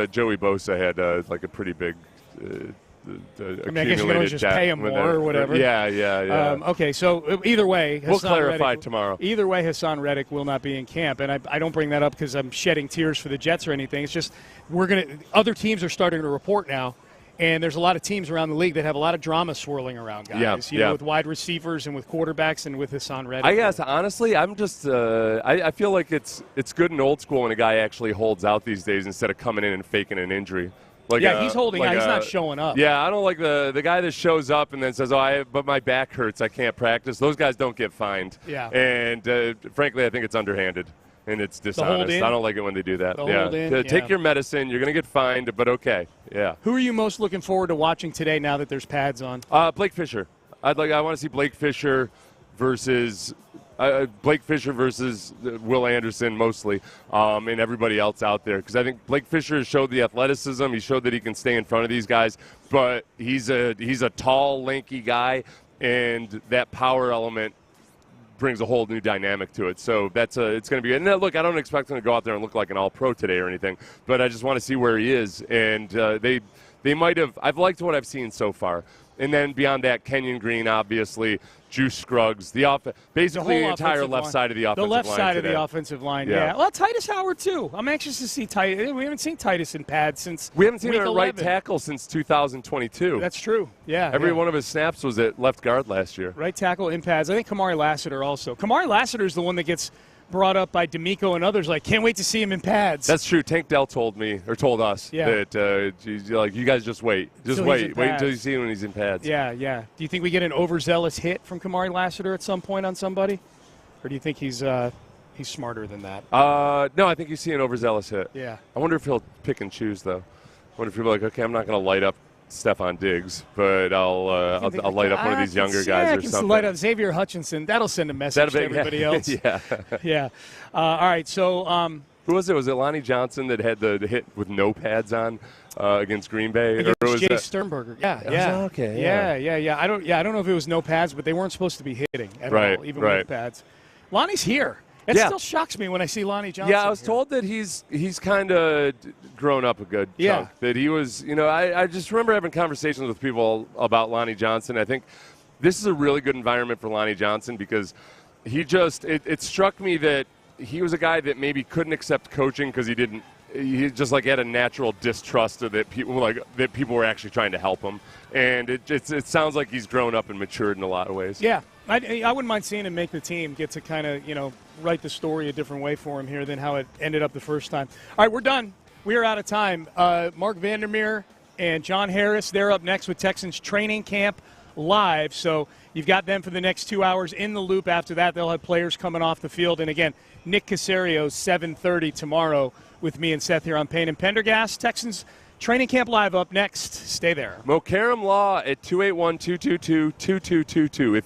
Joey Bosa had like a pretty big. I guess you can always just pay him more or whatever. Yeah. Okay, so either way, we'll clarify tomorrow. Either way, Hassan Reddick will not be in camp, and I don't bring that up because I'm shedding tears for the Jets or anything. It's just other teams are starting to report now. And there's a lot of teams around the league that have a lot of drama swirling around, guys. You know, with wide receivers and with quarterbacks and with Hassan Reddick. I guess, honestly, I'm just I feel like it's good and old school when a guy actually holds out these days instead of coming in and faking an injury. He's holding out. He's not showing up. Yeah, I don't like the guy that shows up and then says, but my back hurts, I can't practice. Those guys don't get fined. Yeah. And, frankly, I think it's underhanded. And it's dishonest. I don't like it when they do that. Take your medicine. You're going to get fined, but okay. Yeah. Who are you most looking forward to watching today now that there's pads on? Blake Fisher. I want to see Blake Fisher versus Will Anderson mostly, and everybody else out there, because I think Blake Fisher has showed the athleticism. He showed that he can stay in front of these guys, but he's a tall, lanky guy, and that power element brings a whole new dynamic to it. So it's going to be. And look, I don't expect him to go out there and look like an All-Pro today or anything, but I just want to see where he is. And they might have. I've liked what I've seen so far. And then beyond that, Kenyon Green, obviously, Juice Scruggs, basically the entire left side of the offensive line. The left side today. of the offensive line, yeah. Well, Titus Howard, too. I'm anxious to see Titus. We haven't seen Titus in pads since We haven't seen week him at 11. right tackle since 2022. That's true, yeah. Every one of his snaps was at left guard last year. Right tackle in pads. I think Kamari Lassiter also. Kamari Lassiter is the one that gets brought up by DeMeco and others, like, can't wait to see him in pads. That's true. Tank Dell told us that you guys just wait. Just wait until you see him when he's in pads. Yeah. Do you think we get an overzealous hit from Kamari Lassiter at some point on somebody? Or do you think he's smarter than that? No, I think you see an overzealous hit. Yeah. I wonder if he'll pick and choose, though. I wonder if he'll be like, okay, I'm not going to light up Stefan Diggs, but I'll light up one of these younger guys or something. Light up Xavier Hutchinson. That'll send a message to everybody else. Yeah. All right, so who was it? Was it Lonnie Johnson that had the hit with no pads on against Green Bay? Against Jay Sternberger. Yeah. Okay. Yeah. I don't know if it was no pads, but they weren't supposed to be hitting at all, even with pads. Lonnie's here. It still shocks me when I see Lonnie Johnson. Yeah, I was told that he's kind of grown up a good chunk. That he was, I just remember having conversations with people about Lonnie Johnson. I think this is a really good environment for Lonnie Johnson because he just, it struck me that he was a guy that maybe couldn't accept coaching because he just like had a natural distrust of that people were actually trying to help him. And it sounds like he's grown up and matured in a lot of ways. Yeah. I wouldn't mind seeing him make the team, get to kind of, write the story a different way for him here than how it ended up the first time. All right, we're done. We are out of time. Mark Vandermeer and John Harris, they're up next with Texans training camp live. So you've got them for the next 2 hours in the loop. After that, they'll have players coming off the field. And again, Nick Caserio, 7:30 tomorrow with me and Seth here on Payne and Pendergast. Texans training camp live up next. Stay there. Mokaram Law at 281-222-2222.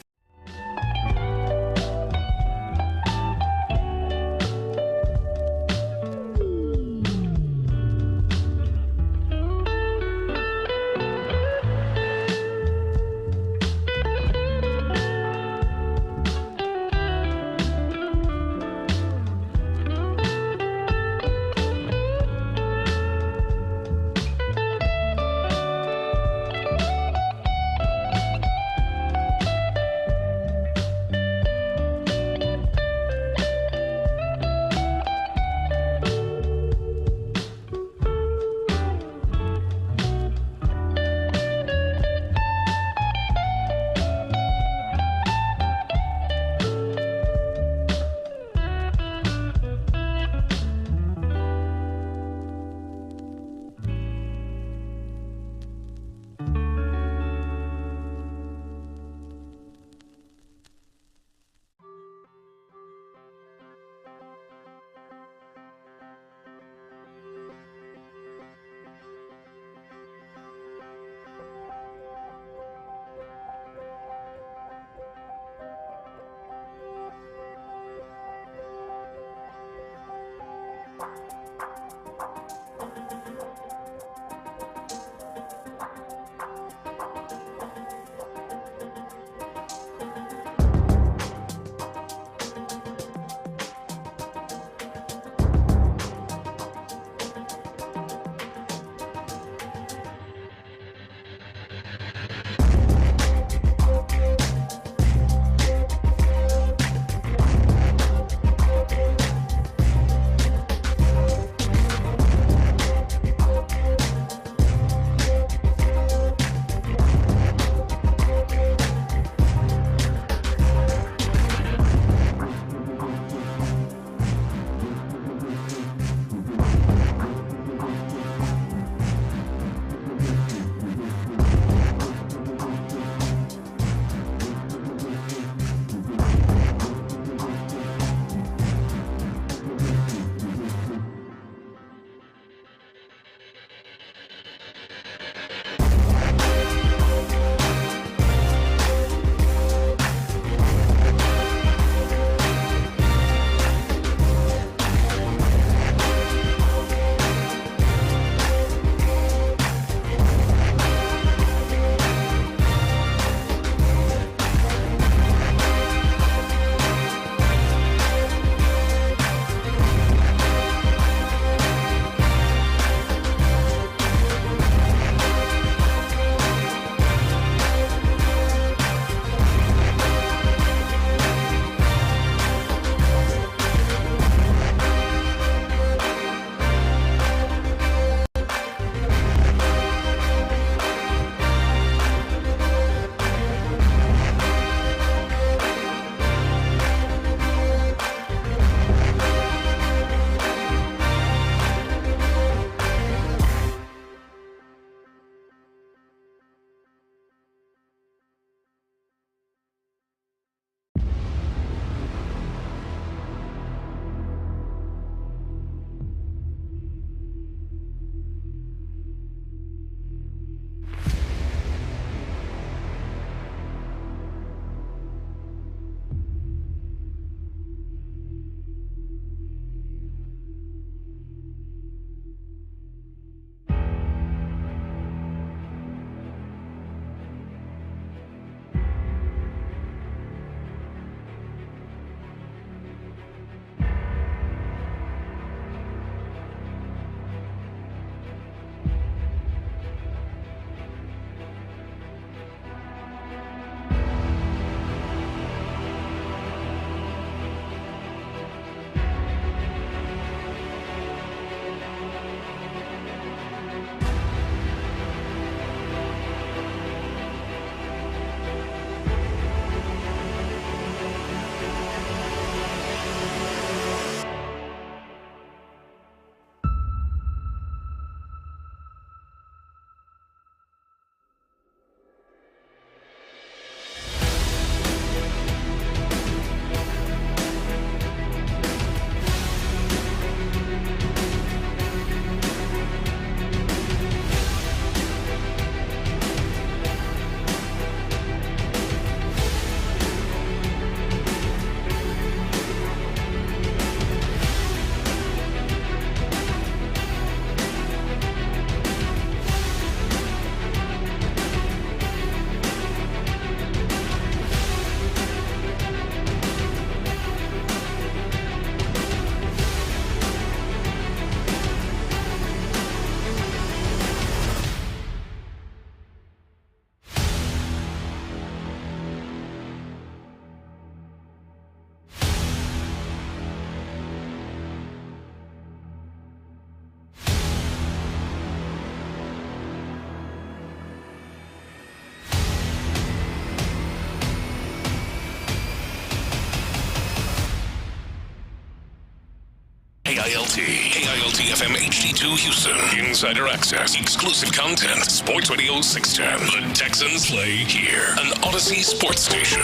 AILT FM HD2 Houston. Insider access, exclusive content. Sports Radio 610. The Texans play here. An Odyssey sports station.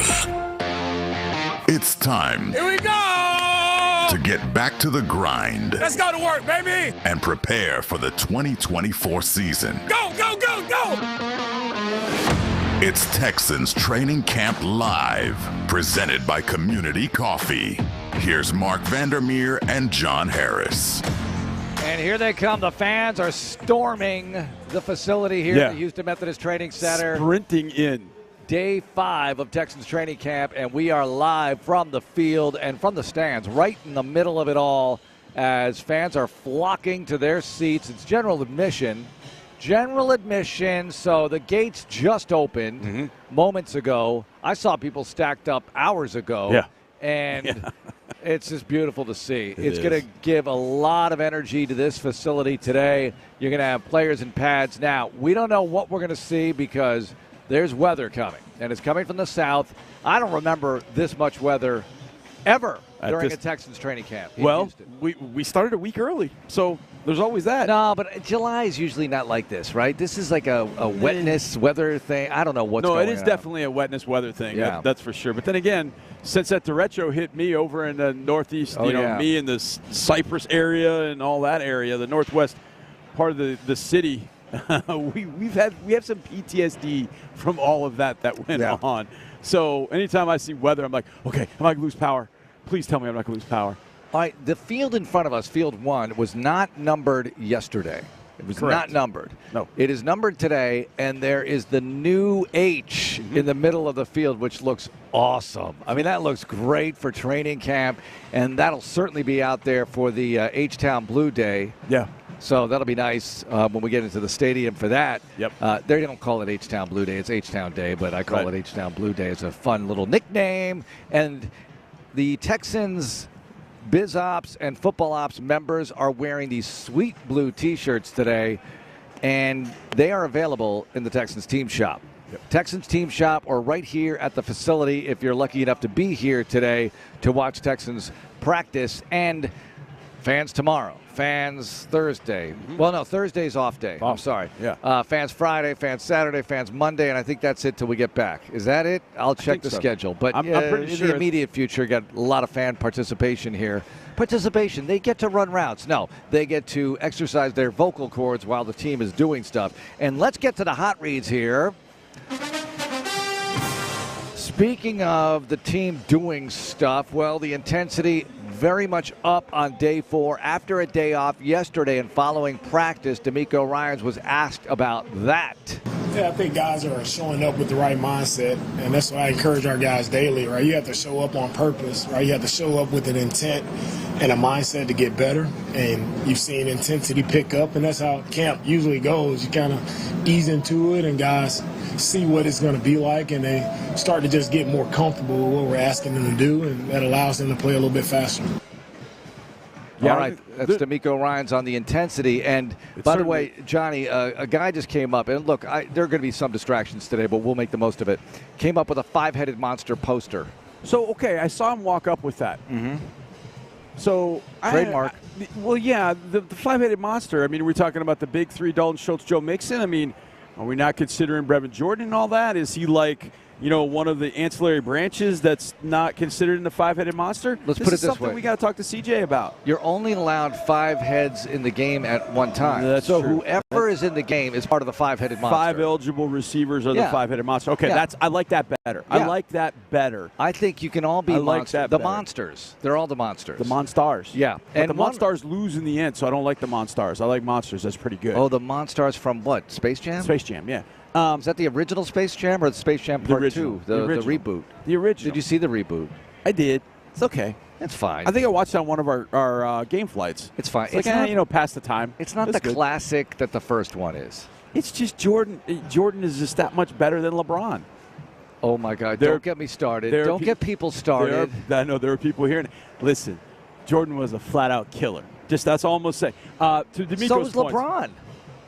It's time. Here we go! To get back to the grind. Let's go to work, baby! And prepare for the 2024 season. Go, go, go, go! It's Texans Training Camp Live, presented by Community Coffee. Here's Mark Vandermeer and John Harris. And here they come. The fans are storming the facility here at the Houston Methodist Training Center. Sprinting in. Day 5 of Texans Training Camp, and we are live from the field and from the stands, right in the middle of it all, as fans are flocking to their seats. It's general admission. So the gates just opened moments ago. I saw people stacked up hours ago. Yeah. And it's just beautiful to see. It's going to give a lot of energy to this facility today. You're going to have players in pads. Now, we don't know what we're going to see because there's weather coming, and it's coming from the south. I don't remember this much weather ever during a Texans training camp. Well, we started a week early, so there's always that. No, but July is usually not like this, right? This is like a wetness weather thing. I don't know what's going on. No, it is definitely a wetness weather thing. Yeah. That's for sure. But then again, since that derecho hit me over in the northeast, me in the Cypress area and all that area, the northwest part of the city, we have some PTSD from all of that went on. So anytime I see weather, I'm like, okay, I'm not going to lose power. Please tell me I'm not going to lose power. All right, the field in front of us, Field 1, was not numbered yesterday. It was not numbered. No. It is numbered today, and there is the new H in the middle of the field, which looks awesome. I mean, that looks great for training camp, and that'll certainly be out there for the H-Town Blue Day. Yeah. So that'll be nice when we get into the stadium for that. Yep. They don't call it H-Town Blue Day. It's H-Town Day, but I call it H-Town Blue Day. It's a fun little nickname. And the Texans Biz Ops and Football Ops members are wearing these sweet blue T-shirts today, and they are available in the Texans Team Shop. Texans Team Shop or right here at the facility if you're lucky enough to be here today to watch Texans practice, and fans tomorrow. Fans Thursday. Well, no, Thursday's off day. I'm sorry. Yeah. Fans Friday, fans Saturday, fans Monday, and I think that's it till we get back. Is that it? I'll check the schedule. But I'm pretty sure in the immediate future, got a lot of fan participation here. They get to run routes. No, they get to exercise their vocal cords while the team is doing stuff. And let's get to the hot reads here. Speaking of the team doing stuff, well, the intensity very much up on day 4 after a day off yesterday and following practice. DeMeco Ryans was asked about that. Yeah, I think guys are showing up with the right mindset, and that's why I encourage our guys daily, right? You have to show up on purpose, right? You have to show up with an intent and a mindset to get better, and you've seen intensity pick up, and that's how camp usually goes. You kind of ease into it, and guys see what it's going to be like, and they start to just get more comfortable with what we're asking them to do, and that allows them to play a little bit faster. Yeah, all right. That's DeMeco Ryans on the intensity. And by the way, Johnny, a guy just came up. And look, there are going to be some distractions today, but we'll make the most of it. Came up with a 5-headed monster poster. So, okay, I saw him walk up with that. So trademark. Well, yeah, the 5-headed monster. I mean, we're talking about the big 3, Dalton Schultz, Joe Mixon. I mean, are we not considering Brevin Jordan and all that? Is he like, one of the ancillary branches that's not considered in the 5-headed monster? Let's put it this way. Something we got to talk to CJ about. You're only allowed 5 heads in the game at one time. That's so true. Whoever is in the game is part of the 5-headed monster. 5 eligible receivers are the 5-headed monster. Okay, I like that better. Yeah. I like that better. I think you can all be the monsters. They're all the monsters. The Monstars. Yeah. But and the Monstars lose in the end, so I don't like the Monstars. I like monsters. That's pretty good. Oh, the Monstars from what? Space Jam? Space Jam, yeah. Is that the original Space Jam or the Space Jam Part 2? The reboot. The original. Did you see the reboot? I did. It's okay. It's fine. I think I watched it on one of our game flights. It's fine. It's like, pass the time. It's not the classic that the first one is. It's just Jordan. Jordan is just that much better than LeBron. Oh, my God. Don't get me started. Don't get people started. I know there are people here. Listen, Jordan was a flat-out killer. Just that's all I'm going to say. To DeMeco's so was points, LeBron.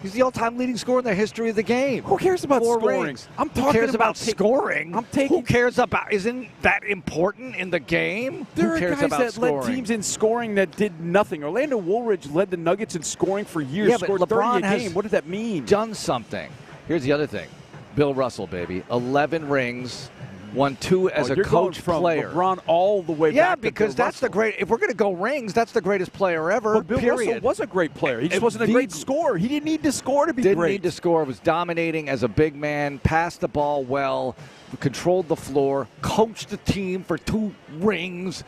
He's the all-time leading scorer in the history of the game. Who cares about 4 scoring? rings. I'm Who talking cares about about scoring? Who cares about? Isn't that important in the game? There Who are cares guys about that scoring? led teams in scoring that did nothing. Orlando Woolridge led the Nuggets in scoring for years. Yeah, but scored LeBron 30 a game. What does that mean? Done something. Here's the other thing. Bill Russell, baby, 11 rings. Won 2 as a you're coach going from player. LeBron all the way yeah, back to because Bill that's Russell. the great. If we're going to go rings, that's the greatest player ever. But Bill period. Russell was a great player. He just wasn't a great scorer. He didn't need to score to be Didn't great. need to score. Was dominating as a big man. Passed the ball well. Controlled the floor. Coached the team for 2 rings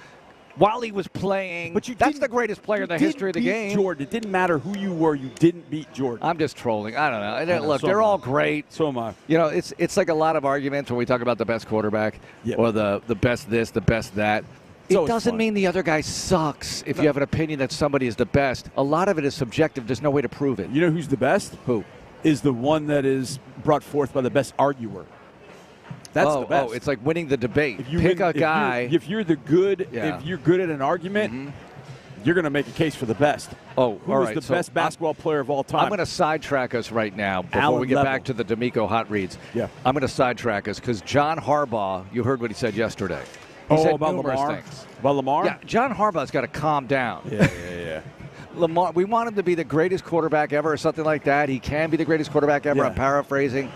while he was playing. But that's the greatest player in the history of the game. Jordan. It didn't matter who you were. You didn't beat Jordan. I'm just trolling. I don't know. I know, Look, so they're am I. all great. So am I. You know, it's like a lot of arguments when we talk about the best quarterback or the best this, the best that. It doesn't mean the other guy sucks if you have an opinion that somebody is the best. A lot of it is subjective. There's no way to prove it. You know who's the best? Who? Is the one that is brought forth by the best arguer. That's the best. Oh, it's like winning the debate. If you Pick win- a guy. If you're the good, Yeah. if you're good at an argument, you're going to make a case for the best. Oh, Who all was right. the So best basketball player of all time? I'm going to sidetrack us right now before Allen we get Level. back to the DeMeco hot reads. Yeah. I'm going to sidetrack us because John Harbaugh, you heard what he said yesterday. He said about numerous Lamar? things. About Lamar? Yeah, John Harbaugh's got to calm down. Yeah. Lamar, we want him to be the greatest quarterback ever or something like that. He can be the greatest quarterback ever. Yeah. I'm paraphrasing.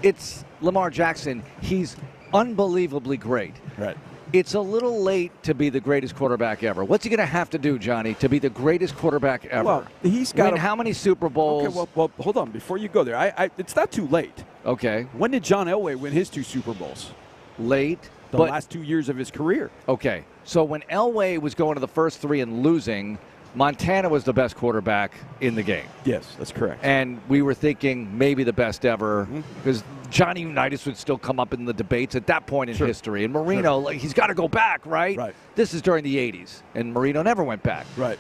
It's Lamar Jackson. He's unbelievably great. Right. It's a little late to be the greatest quarterback ever. What's he going to have to do, Johnny, to be the greatest quarterback ever? Well, he's got how many Super Bowls? Okay, well, hold on. Before you go there, it's not too late. Okay. When did John Elway win his 2 Super Bowls? Late. The last 2 years of his career. Okay. So when Elway was going to the first 3 and losing, Montana was the best quarterback in the game. Yes, that's correct. And we were thinking maybe the best ever because Johnny Unitas would still come up in the debates at that point in history. And Marino, like, he's got to go back, right? Right. This is during the 80s, and Marino never went back. Right.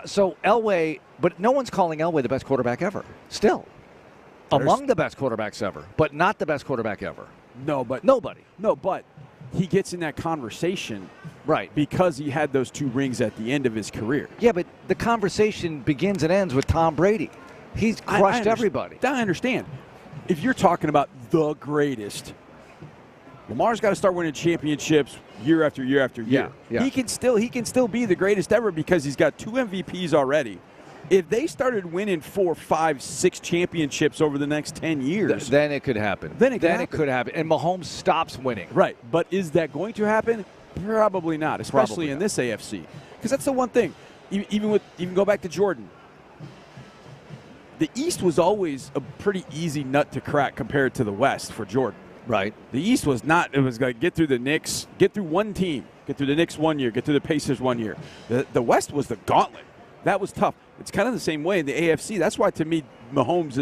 So Elway, but no one's calling Elway the best quarterback ever. Still. Among the best quarterbacks ever, but not the best quarterback ever. No, but nobody. No, but he gets in that conversation, right? Because he had those 2 rings at the end of his career. Yeah, but the conversation begins and ends with Tom Brady. He's crushed everybody. I understand. If you're talking about the greatest, Lamar's got to start winning championships year after year after year. Yeah. He can still be the greatest ever because he's got 2 MVPs already. If they started winning 4, 5, 6 championships over the next 10 years, then it could happen. Then it could happen. And Mahomes stops winning. Right. But is that going to happen? Probably not, especially in this AFC. Because that's the one thing. Even go back to Jordan. The East was always a pretty easy nut to crack compared to the West for Jordan. Right. The East was not. It was going to get through the Knicks, get through one team, get through the Knicks 1 year, get through the Pacers 1 year. The West was the gauntlet. That was tough. It's kind of the same way in the AFC. That's why, to me, Mahomes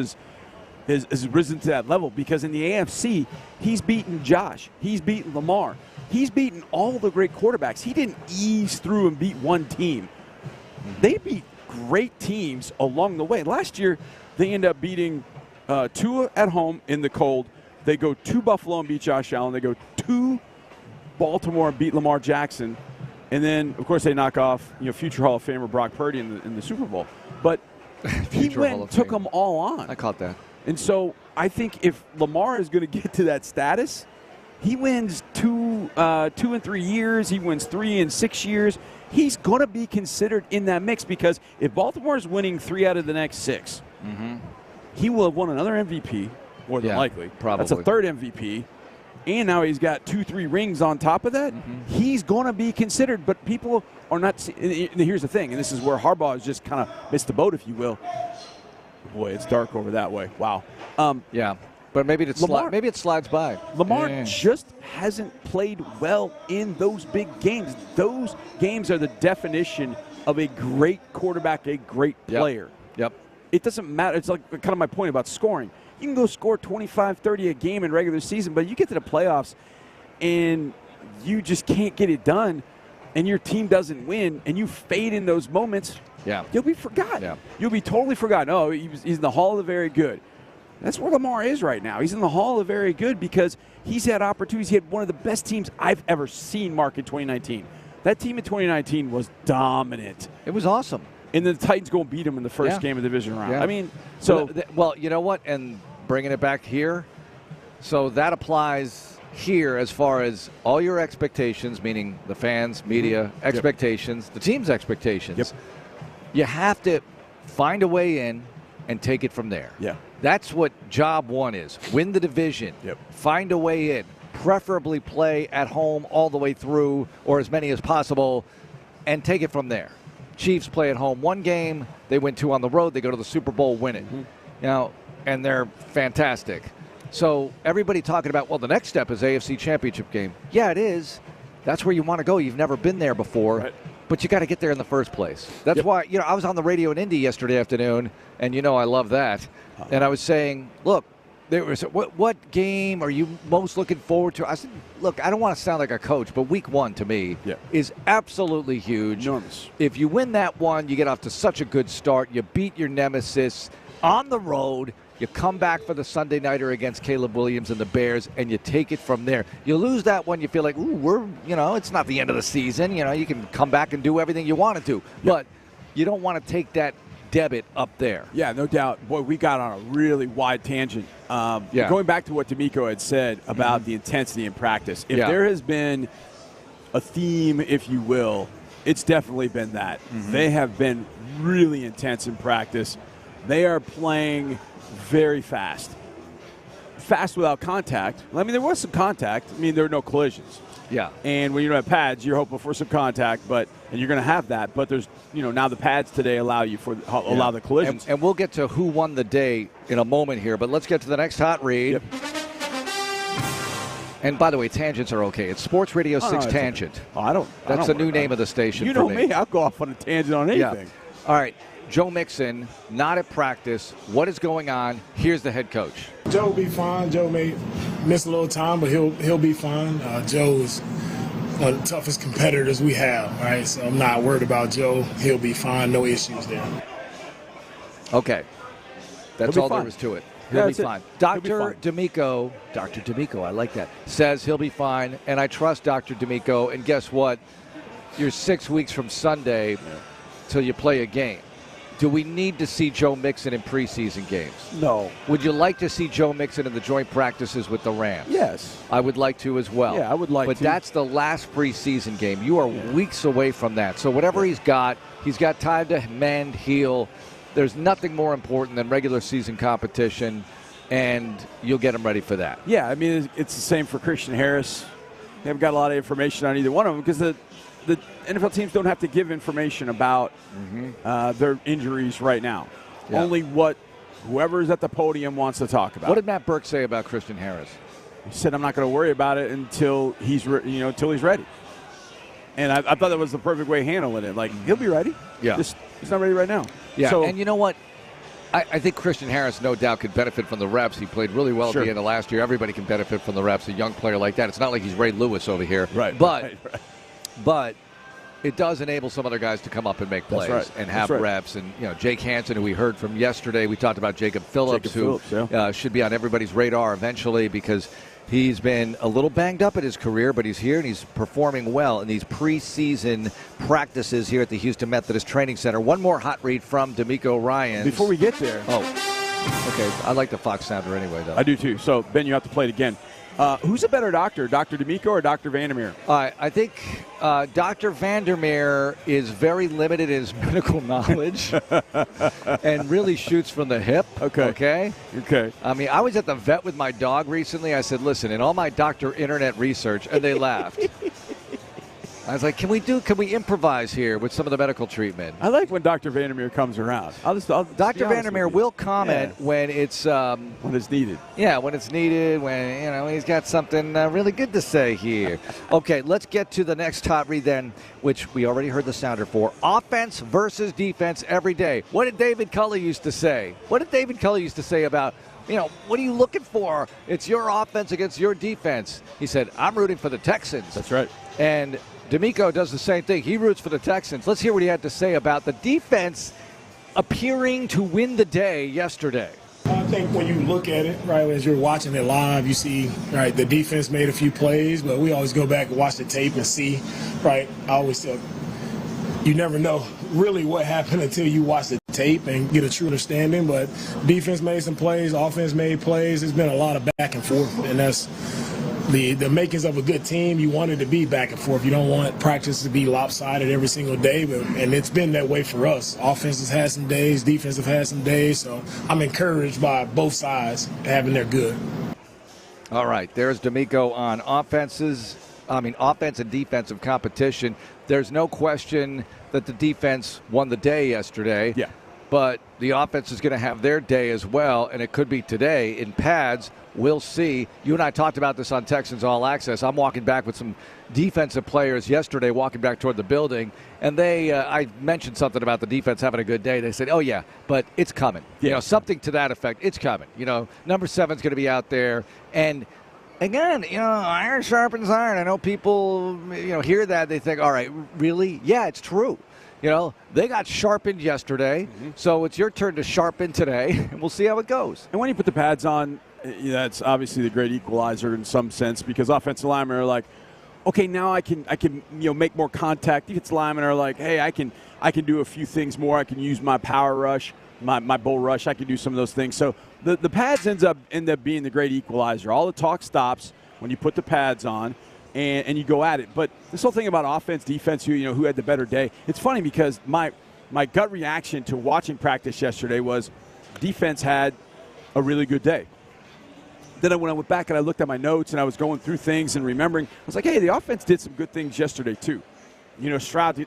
has risen to that level because in the AFC, he's beaten Josh. He's beaten Lamar. He's beaten all the great quarterbacks. He didn't ease through and beat one team. They beat great teams along the way. Last year, they end up beating Tua at home in the cold. They go to Buffalo and beat Josh Allen. They go to Baltimore and beat Lamar Jackson. And then, of course, they knock off future Hall of Famer Brock Purdy in the Super Bowl. But he went and took them all on. I caught that. And so I think if Lamar is going to get to that status, he wins 2 and 3 years. He wins 3 and 6 years. He's going to be considered in that mix because if Baltimore is winning 3 out of the next 6, he will have won another MVP, more than likely. Probably. That's a 3rd MVP. And now he's got 2-3 rings on top of that. He's going to be considered, but people are not. Here's the thing, and this is where Harbaugh has just kind of missed the boat, if you will. Boy, it's dark over that way. Wow. Yeah, but maybe it slides by. Lamar just hasn't played well in those big games. Those games are the definition of a great quarterback, a great player. Yep. It doesn't matter. It's like kind of my point about scoring. You can go score 25, 30 a game in regular season, but you get to the playoffs and you just can't get it done and your team doesn't win and you fade in those moments, you'll be forgotten. Yeah. You'll be totally forgotten. Oh, he's in the Hall of the Very Good. That's where Lamar is right now. He's in the Hall of the Very Good because he's had opportunities. He had one of the best teams I've ever seen, Mark, in 2019. That team in 2019 was dominant. It was awesome. and the Titans go and beat them in the first game of the division round. Yeah. I mean, so well, you know what? And bringing it back here, so that applies here as far as all your expectations, meaning the fans, media expectations, the team's expectations. You have to find a way in and take it from there. Yeah. That's what job one is. Win the division. Find a way in. Preferably play at home all the way through, or as many as possible, and take it from there. Chiefs play at home one game, they win 2 on the road, they go to the Super Bowl, win it. You know, and they're fantastic. So everybody talking about, well, the next step is AFC Championship game. Yeah, it is. That's where you want to go. You've never been there before, but you got to get there in the first place. That's why, you know, I was on the radio in Indy yesterday afternoon, and you know I love that. And I was saying, look, there was what game are you most looking forward to? I said, look, I don't want to sound like a coach, but week 1 to me is absolutely huge. Enormous. If you win that one, you get off to such a good start. You beat your nemesis on the road. You come back for the Sunday nighter against Caleb Williams and the Bears, and you take it from there. You lose that one, you feel like, ooh, it's not the end of the season. You know, you can come back and do everything you want to do. But you don't want to take that debit up there. Yeah, no doubt. Boy, we got on a really wide tangent. Going back to what DeMeco had said about the intensity in practice, if there has been a theme, if you will, it's definitely been that. They have been really intense in practice. They are playing very fast. Fast without contact. I mean, there was some contact. I mean, there were no collisions. Yeah. And when you don't have pads, you're hoping for some contact, and you're going to have that. But there's, now the pads today allow the collisions. And we'll get to who won the day in a moment here, but let's get to the next hot read. And by the way, tangents are okay. It's Sports Radio 6 Tangent. That's the new name of the station. You know me. I'll go off on a tangent on anything. Yeah. All right. Joe Mixon, not at practice. What is going on? Here's the head coach. Joe will be fine. Joe may miss a little time, but he'll be fine. Joe is one of the toughest competitors we have, right? So I'm not worried about Joe. He'll be fine. No issues there. Okay. That's all there is to it. He'll be fine. Dr. DeMeco, I like that, says he'll be fine, and I trust Dr. DeMeco. And guess what? You're 6 weeks from Sunday till you play a game. Do we need to see Joe Mixon in preseason games? No. Would you like to see Joe Mixon in the joint practices with the Rams? Yes. I would like to as well. Yeah, I would like to. But that's the last preseason game. You are weeks away from that. So whatever he's got time to mend, heal. There's nothing more important than regular season competition, and you'll get him ready for that. Yeah, I mean, it's the same for Christian Harris. They haven't got a lot of information on either one of them because the NFL teams don't have to give information about their injuries right now. Yeah. Only what whoever's at the podium wants to talk about. What did Matt Burke say about Christian Harris? He said, "I'm not going to worry about it until he's ready." And I thought that was the perfect way of handling it. Like, he'll be ready. Yeah, he's not ready right now. Yeah, so, and you know what? I think Christian Harris, no doubt, could benefit from the reps. He played really well at the end of last year. Everybody can benefit from the reps. A young player like that. It's not like he's Ray Lewis over here. Right. But it does enable some other guys to come up and make plays and have reps. And, Jake Hansen, who we heard from yesterday, we talked about Jacob Phillips, who should be on everybody's radar eventually because he's been a little banged up at his career, but he's here and he's performing well in these preseason practices here at the Houston Methodist Training Center. One more hot read from DeMeco Ryans. Before we get there. Oh, okay. I like the Fox sounder anyway, though. I do, too. So, Ben, you have to play it again. Who's a better doctor, Dr. DeMeco or Dr. Vandermeer? I think Dr. Vandermeer is very limited in his medical knowledge and really shoots from the hip. Okay. I mean, I was at the vet with my dog recently. I said, listen, in all my doctor internet research, and they laughed. I was like, can we improvise here with some of the medical treatment? I like when Dr. Vandermeer comes around. Dr. Vandermeer will comment when it's needed. Yeah, when it's needed, when he's got something really good to say here. Okay, let's get to the next hot read then, which we already heard the sounder for. Offense versus defense every day. What did David Culley used to say? What did David Culley used to say about, what are you looking for? It's your offense against your defense. He said, I'm rooting for the Texans. That's right. And DeMeco does the same thing. He roots for the Texans. Let's hear what he had to say about the defense appearing to win the day yesterday. I think when you look at it, right, as you're watching it live, you see, right, the defense made a few plays, but we always go back and watch the tape and see, right, I always tell you never know really what happened until you watch the tape and get a true understanding. But defense made some plays, offense made plays. There's been a lot of back and forth, and that's the makings of a good team. You want it to be back and forth. You don't want practice to be lopsided every single day, and it's been that way for us. Offense has had some days, defense have had some days, so I'm encouraged by both sides having their good. All right, there's DeMeco on offense and defensive competition. There's no question that the defense won the day yesterday. Yeah. But the offense is going to have their day as well, and it could be today in pads. We'll see. You and I talked about this on Texans All Access. I'm walking back with some defensive players yesterday, walking back toward the building, and I mentioned something about the defense having a good day. They said, oh, yeah, but it's coming. Yeah. Something to that effect. It's coming. Number 7's going to be out there. And, again, iron sharpens iron. I know people, hear that. They think, all right, really? Yeah, it's true. They got sharpened yesterday, so it's your turn to sharpen today, and we'll see how it goes. And when you put the pads on, that's obviously the great equalizer in some sense, because offensive linemen are like, okay, now I can make more contact. Defensive linemen are like, hey, I can do a few things more. I can use my power rush, my bull rush. I can do some of those things. So the pads end up being the great equalizer. All the talk stops when you put the pads on. And you go at it. But this whole thing about offense, defense, who had the better day, it's funny because my gut reaction to watching practice yesterday was defense had a really good day. Then when I went back and I looked at my notes and I was going through things and remembering, I was like, hey, the offense did some good things yesterday too. Stroud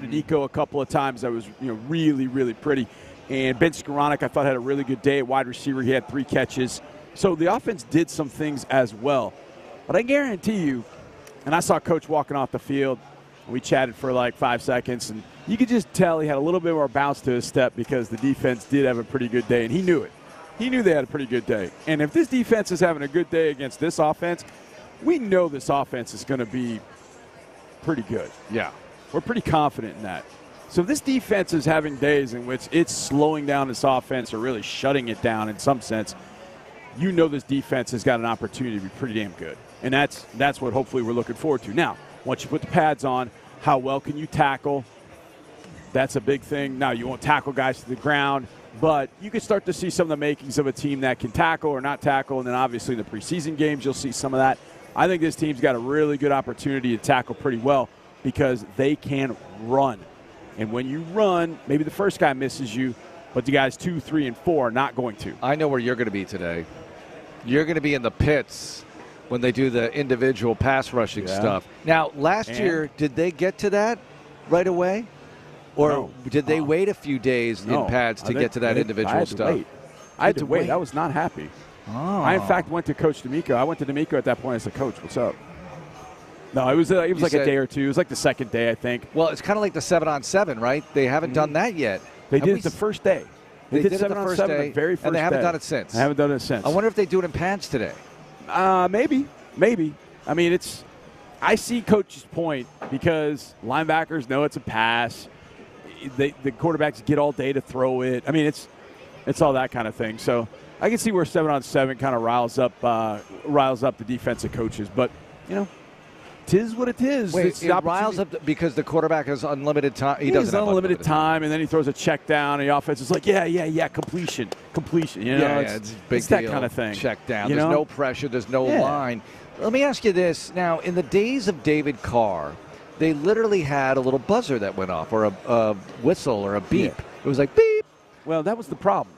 and Nico a couple of times that was really, really pretty. And Ben Skoranek, I thought, had a really good day at wide receiver. He had 3 catches. So the offense did some things as well. But I guarantee you, and I saw Coach walking off the field. We chatted for like 5 seconds, and you could just tell he had a little bit more bounce to his step because the defense did have a pretty good day, and he knew it. He knew they had a pretty good day. And if this defense is having a good day against this offense, we know this offense is going to be pretty good. Yeah. We're pretty confident in that. So if this defense is having days in which it's slowing down this offense or really shutting it down in some sense, this defense has got an opportunity to be pretty damn good. And that's what hopefully we're looking forward to. Now, once you put the pads on, how well can you tackle? That's a big thing. Now, you won't tackle guys to the ground, but you can start to see some of the makings of a team that can tackle or not tackle. And then obviously in the preseason games, you'll see some of that. I think this team's got a really good opportunity to tackle pretty well because they can run. And when you run, maybe the first guy misses you, but the guys 2, 3, and 4 are not going to. I know where you're going to be today. You're going to be in the pits when they do the individual pass rushing stuff. Now, last year, did they get to that right away? Or did they wait a few days in pads to get to that individual stuff? I had to wait. I was not happy. Oh. I, in fact, went to Coach DeMeco. I went to DeMeco at that point. I said, Coach, what's up? No, it was like a day or two. It was like the second day, I think. Well, it's kind of like the 7-on-7, right? They haven't done that yet. They did it the first day. They did 7-on-7 the very first day, and they haven't done it since. I haven't done it since. I wonder if they do it in pads today. Maybe. I mean, I see Coach's point because linebackers know it's a pass. The quarterbacks get all day to throw it. I mean, it's all that kind of thing. So I can see where 7-on-7 kind of riles up the defensive coaches. But, tis what it is. Wait, it riles up because the quarterback has unlimited time. He doesn't have unlimited time, and then he throws a check down, and the offense is like, completion. It's a big that deal. kind of thing. Check down. There's no pressure. There's no line. Let me ask you this. Now, in the days of David Carr, they literally had a little buzzer that went off, or a whistle, or a beep. Yeah. It was like beep. Well, that was the problem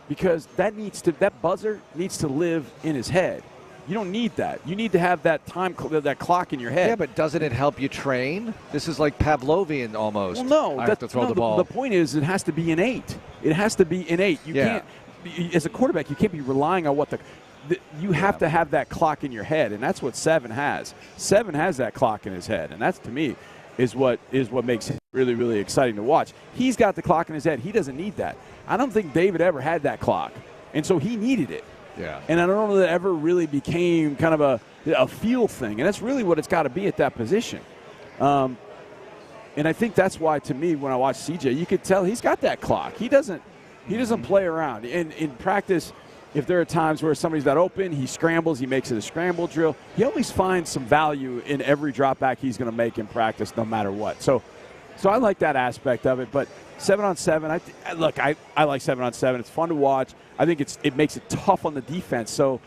because that buzzer needs to live in his head. You don't need that. You need to have that that clock in your head. Yeah, but doesn't it help you train? This is like Pavlovian almost. Well, no. I have to throw the ball. The point is it has to be innate. It has to be innate. You can't, as a quarterback, you can't be relying on what you have to have that clock in your head, and that's what 7 has. 7 has that clock in his head, and that's, to me, is what makes it really, really exciting to watch. He's got the clock in his head. He doesn't need that. I don't think David ever had that clock, and so he needed it. Yeah. And I don't know that it ever really became kind of a feel thing, and that's really what it's got to be at that position. And I think that's why, to me, when I watch CJ, you could tell he's got that clock. He doesn't play around. In practice, if there are times where somebody's not open, he scrambles, he makes it a scramble drill. He always finds some value in every drop back he's going to make in practice no matter what. So So I like that aspect of it. But 7-on-7, I like 7-on-7. It's fun to watch. I think it makes it tough on the defense. So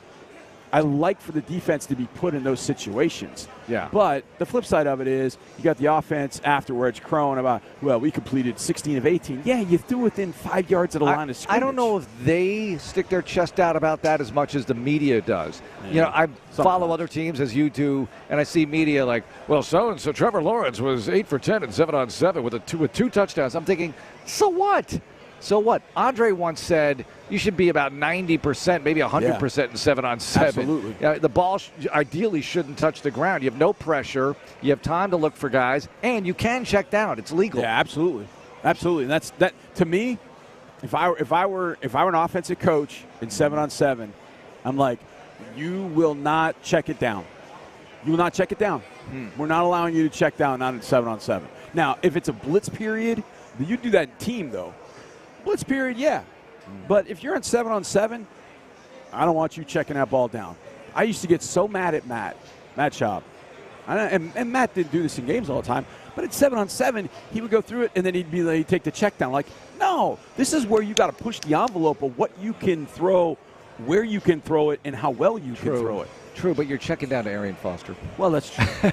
I like for the defense to be put in those situations. Yeah. But the flip side of it is you got the offense afterwards crowing about, well, we completed 16 of 18. Yeah, you threw within 5 yards of the line of scrimmage. I don't know if they stick their chest out about that as much as the media does. Yeah. I follow other teams as you do, and I see media like, well, so-and-so Trevor Lawrence was 8 for 10 and 7-on-7 with two touchdowns. I'm thinking, so what? So what? Andre once said you should be about 90%, maybe 100% in 7-on-7. Absolutely. The ball ideally shouldn't touch the ground. You have no pressure. You have time to look for guys, and you can check down. It's legal. Yeah, absolutely. And that's to me. If I were an offensive coach in 7-on-7, I'm like, you will not check it down. You will not check it down. We're not allowing you to check down, not in 7-on-7. Now, if it's a blitz period, you do that in team though. Blitz period, yeah. But if you're on 7-on-7, I don't want you checking that ball down. I used to get so mad at Matt Schaub. And Matt didn't do this in games all the time. But at 7-on-7, he would go through it, and then he'd take the check down. Like, no, this is where you got to push the envelope of what you can throw, where you can throw it, and how well you can throw it. True, but you're checking down to Arian Foster. Well, that's true.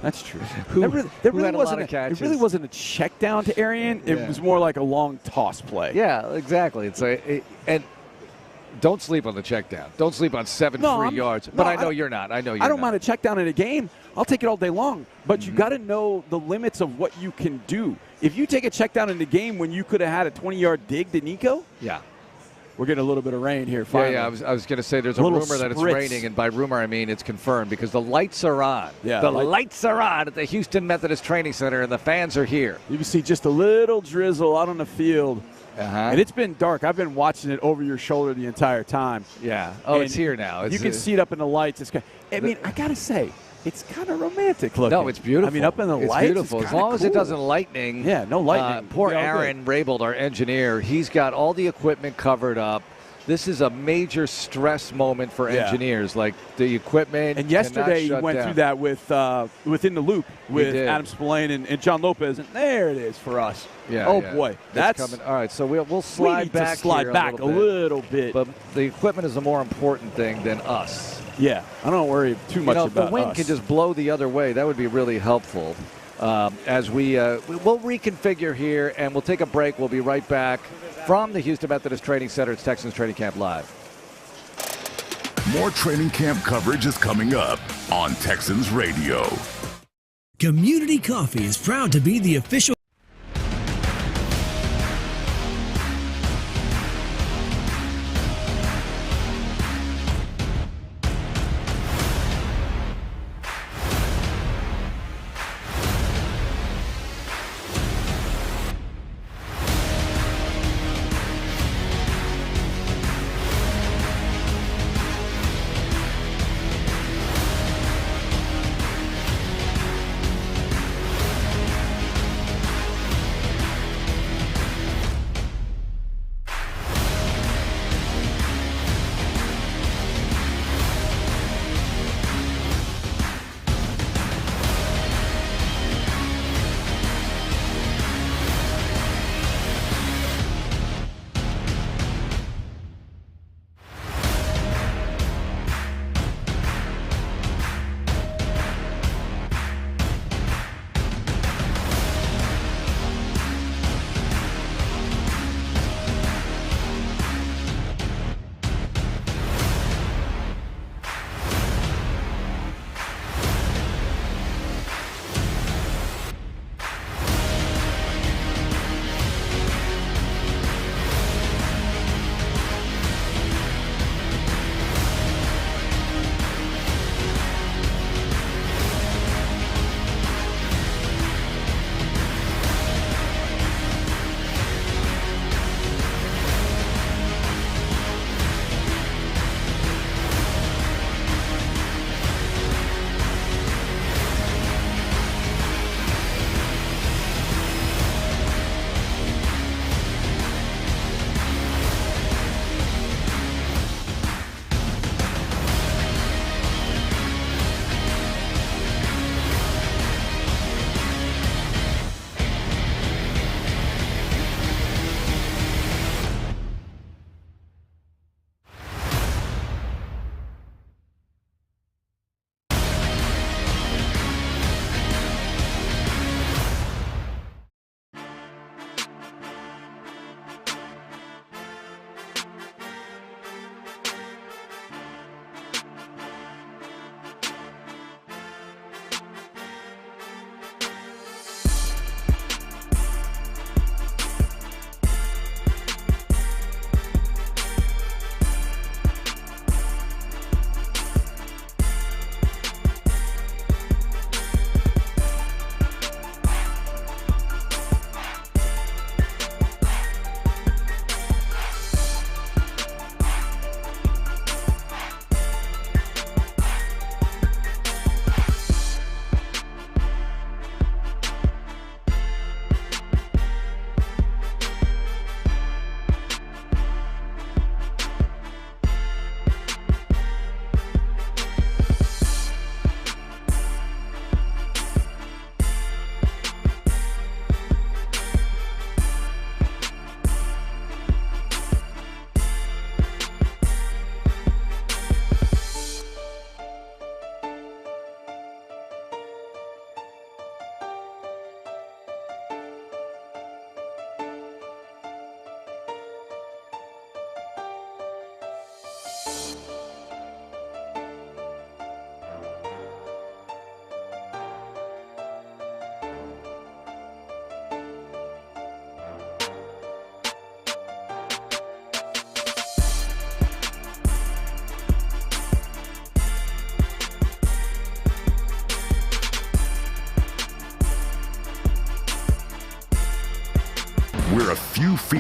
That's true. Who had a lot of catches. It really wasn't a check down to Arian. It was more like a long toss play. Yeah, exactly. It's and don't sleep on the check down. Don't sleep on 7 free yards. But I know you're not. I don't mind a check down in a game. I'll take it all day long. But you got to know the limits of what you can do. If you take a check down in the game when you could have had a 20-yard dig to Nico, yeah. We're getting a little bit of rain here finally. Yeah, I was going to say there's a rumor that it's raining, and by rumor I mean it's confirmed because the lights are on. Yeah, the lights are on at the Houston Methodist Training Center, and the fans are here. You can see just a little drizzle out on the field. And it's been dark. I've been watching it over your shoulder the entire time. Yeah. Oh, and it's here now. You can see it up in the lights. I got to say, it's kind of romantic looking. No, it's beautiful. I mean, up in the lights, beautiful. As long as it doesn't lightning. Yeah, no lightning. Poor Aaron Raybould, our engineer, he's got all the equipment covered up. This is a major stress moment for engineers, like the equipment. And yesterday you went through that with Within the Loop with Adam Spillane and John Lopez, and there it is for us. Yeah. Boy, that's coming. All right, so we'll slide back a little bit. But the equipment is a more important thing than us. Yeah, I don't worry too much about us. If the wind can just blow the other way, that would be really helpful. As we'll reconfigure here, and we'll take a break. We'll be right back from the Houston Methodist Training Center. It's Texans Training Camp Live. More training camp coverage is coming up on Texans Radio. Community Coffee is proud to be the official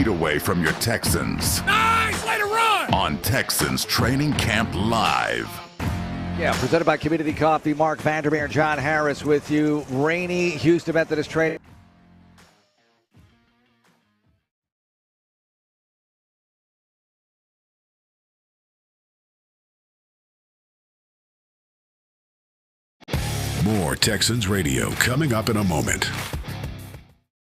feet away from your Texans. Nice! Way to run! On Texans Training Camp Live. Yeah, presented by Community Coffee. Mark Vandermeer and John Harris with you. Rainy Houston Methodist Training. More Texans Radio coming up in a moment.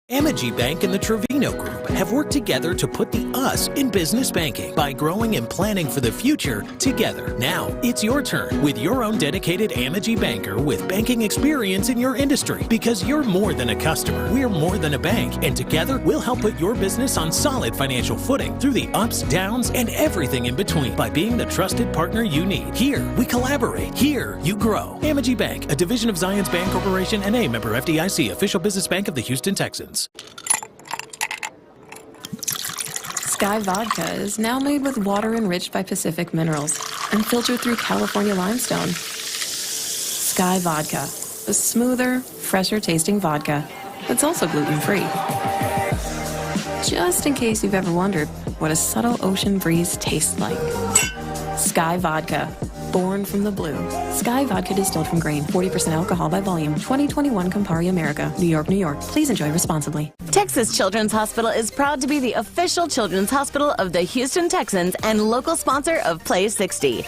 NRG Bank and the Trevino Group have worked together to put the us in business banking by growing and planning for the future together. Now, it's your turn with your own dedicated NRG banker with banking experience in your industry, because you're more than a customer. We're more than a bank, and together we'll help put your business on solid financial footing through the ups, downs, and everything in between by being the trusted partner you need. Here, we collaborate. Here, you grow. NRG Bank, a division of Zions Bank Corporation and a member FDIC, official business bank of the Houston Texans. Sky Vodka is now made with water enriched by Pacific minerals and filtered through California limestone. Sky Vodka, a smoother, fresher tasting vodka that's also gluten-free. Just in case you've ever wondered what a subtle ocean breeze tastes like. Sky Vodka, born from the blue. Sky Vodka distilled from grain, 40% alcohol by volume. 2021 Campari America, New York, New York. Please enjoy responsibly. Texas Children's Hospital is proud to be the official children's hospital of the Houston Texans and local sponsor of Play 60.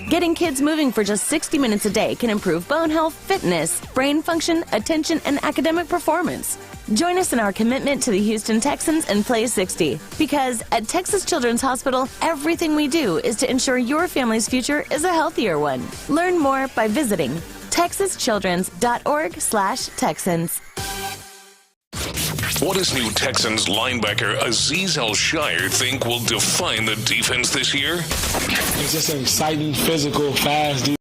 Getting kids moving for just 60 minutes a day can improve bone health, fitness, brain function, attention, and academic performance. Join us in our commitment to the Houston Texans and Play 60. Because at Texas Children's Hospital, everything we do is to ensure your family's future is a healthier one. Learn more by visiting texaschildrens.org/Texans. What does new Texans linebacker Azeez El-Shaair think will define the defense this year? It's just an exciting, physical, fast defense.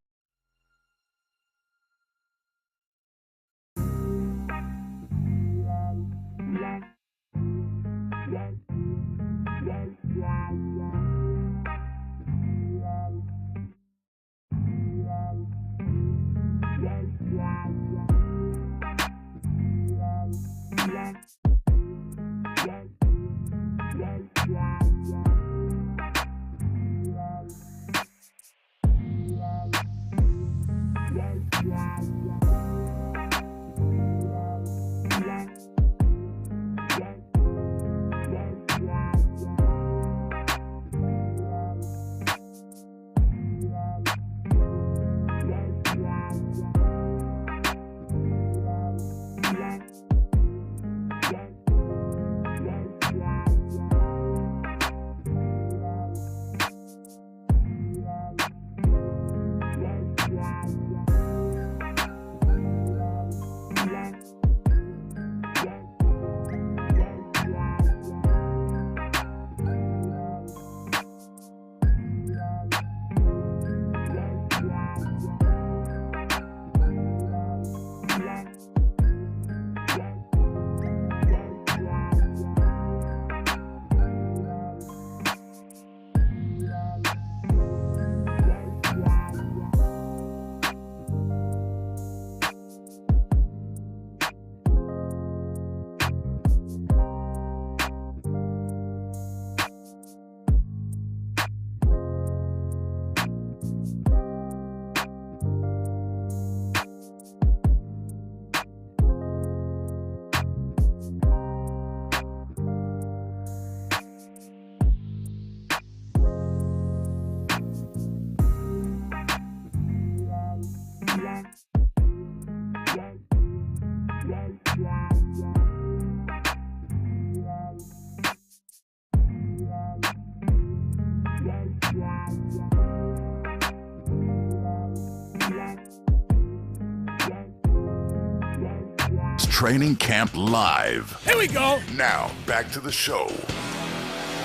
Training Camp Live. Here we go. Now, back to the show.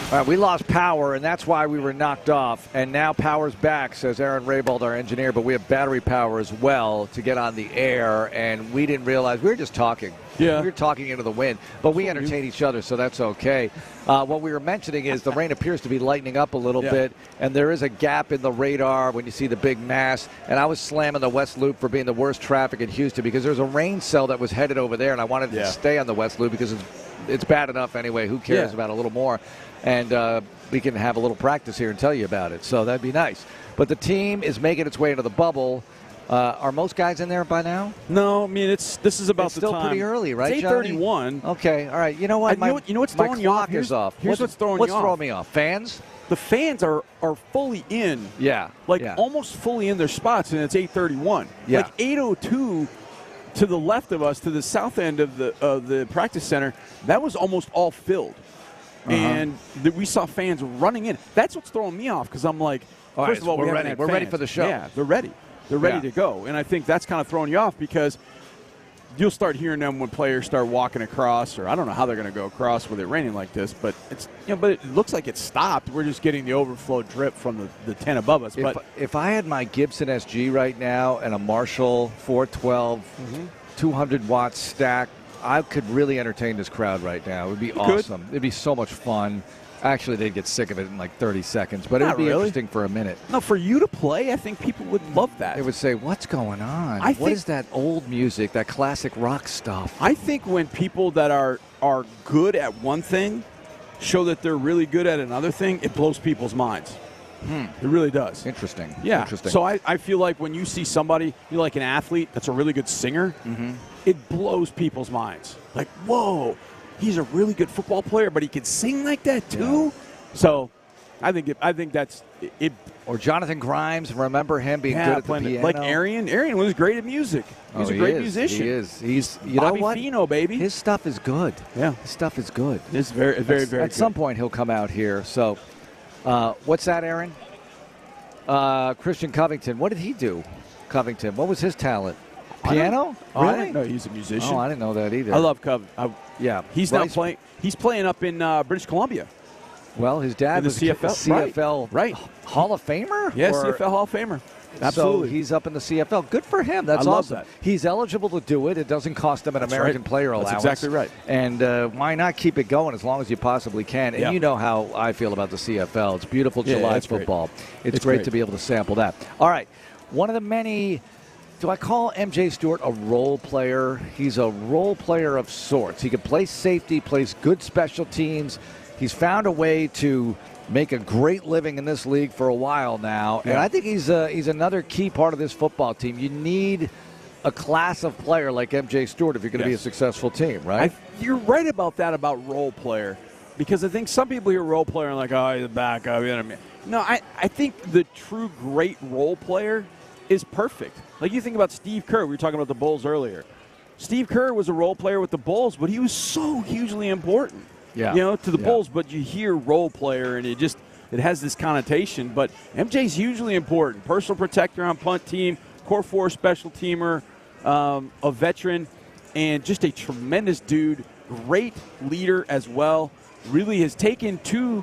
All right, we lost power, and that's why we were knocked off. And now power's back, says Aaron Raybold, our engineer. But we have battery power as well to get on the air. And we didn't realize. We were just talking. Yeah. We were talking into the wind. But we entertain each other, so that's okay. What we were mentioning is the rain appears to be lightening up a little bit. And there is a gap in the radar when you see the big mass. And I was slamming the West Loop for being the worst traffic in Houston because there's a rain cell that was headed over there. And I wanted to stay on the West Loop because it's it's bad enough anyway. Who cares about a little more? And we can have a little practice here and tell you about it. So that'd be nice. But the team is making its way into the bubble. Are most guys in there by now? No, I mean this is about it's still the time. pretty early, right? It's 8:31. Okay, all right. You know what? You know what's throwing you off? Is off. Here's what's throwing me off. Fans? The fans are fully in. Yeah. Almost fully in their spots, and it's 8:31. Yeah. Like 8:02 to the left of us, to the south end of the practice center, that was almost all filled. And we saw fans running in. That's what's throwing me off because I'm like, first of all, we're ready. We're ready for the show. Yeah, they're ready. They're ready to go. And I think that's kind of throwing you off because you'll start hearing them when players start walking across, or I don't know how they're going to go across with it raining like this, but it's but it looks like it stopped. We're just getting the overflow drip from the 10 above us. But if I had my Gibson SG right now and a Marshall 412 200-watt stack, I could really entertain this crowd right now. It would be awesome. It'd be so much fun. Actually, they'd get sick of it in like 30 seconds, but it would be interesting for a minute. No, for you to play, I think people would love that. They would say, what's going on? What is that old music, that classic rock stuff? I think when people that are good at one thing show that they're really good at another thing, it blows people's minds. It really does. Interesting. Yeah. Interesting. So I feel like when you see somebody, like an athlete that's a really good singer, it blows people's minds. Like, whoa, he's a really good football player, but he can sing like that too. Yeah. So I think that's it. Or Jonathan Grimes, remember him being good at the piano? Like Arian. Arian was great at music. He's a great musician. He is. He's Bobby know what? Fino, baby. His stuff is good. Yeah. His stuff is good. It's very, very, very good. At some point, he'll come out here. So what's that, Aaron? Christian Covington. What did he do? Covington. What was his talent? Piano? Really? Really? I didn't know he's a musician. Oh, I didn't know that either. I love Cov. Yeah. He's now playing. He's playing up in British Columbia. Well, his dad was the CFL. CFL Hall of Famer? Yes, CFL Hall of Famer. Absolutely. So he's up in the CFL. Good for him. That's I awesome. love that. He's eligible to do it. It doesn't cost him an American player allowance. That's exactly right. And why not keep it going as long as you possibly can? And you know how I feel about the CFL. It's beautiful July football. It's great to be able to sample that. All right. One of the many... Do I call MJ Stewart a role player? He's a role player of sorts. He can play safety, plays good special teams. He's found a way to make a great living in this league for a while now. And I think he's another key part of this football team. You need a class of player like MJ Stewart if you're going to be a successful team, right? You're right about that, about role player. Because I think some people hear role player and like, oh, he's a backup. No, I think the true great role player is perfect. Like you think about Steve Kerr. We were talking about the Bulls earlier. Steve Kerr was a role player with the Bulls, but he was so hugely important. To the Bulls. But you hear role player, and it has this connotation. But MJ's hugely important. Personal protector on punt team, core four special teamer, a veteran, and just a tremendous dude. Great leader as well. Really has taken to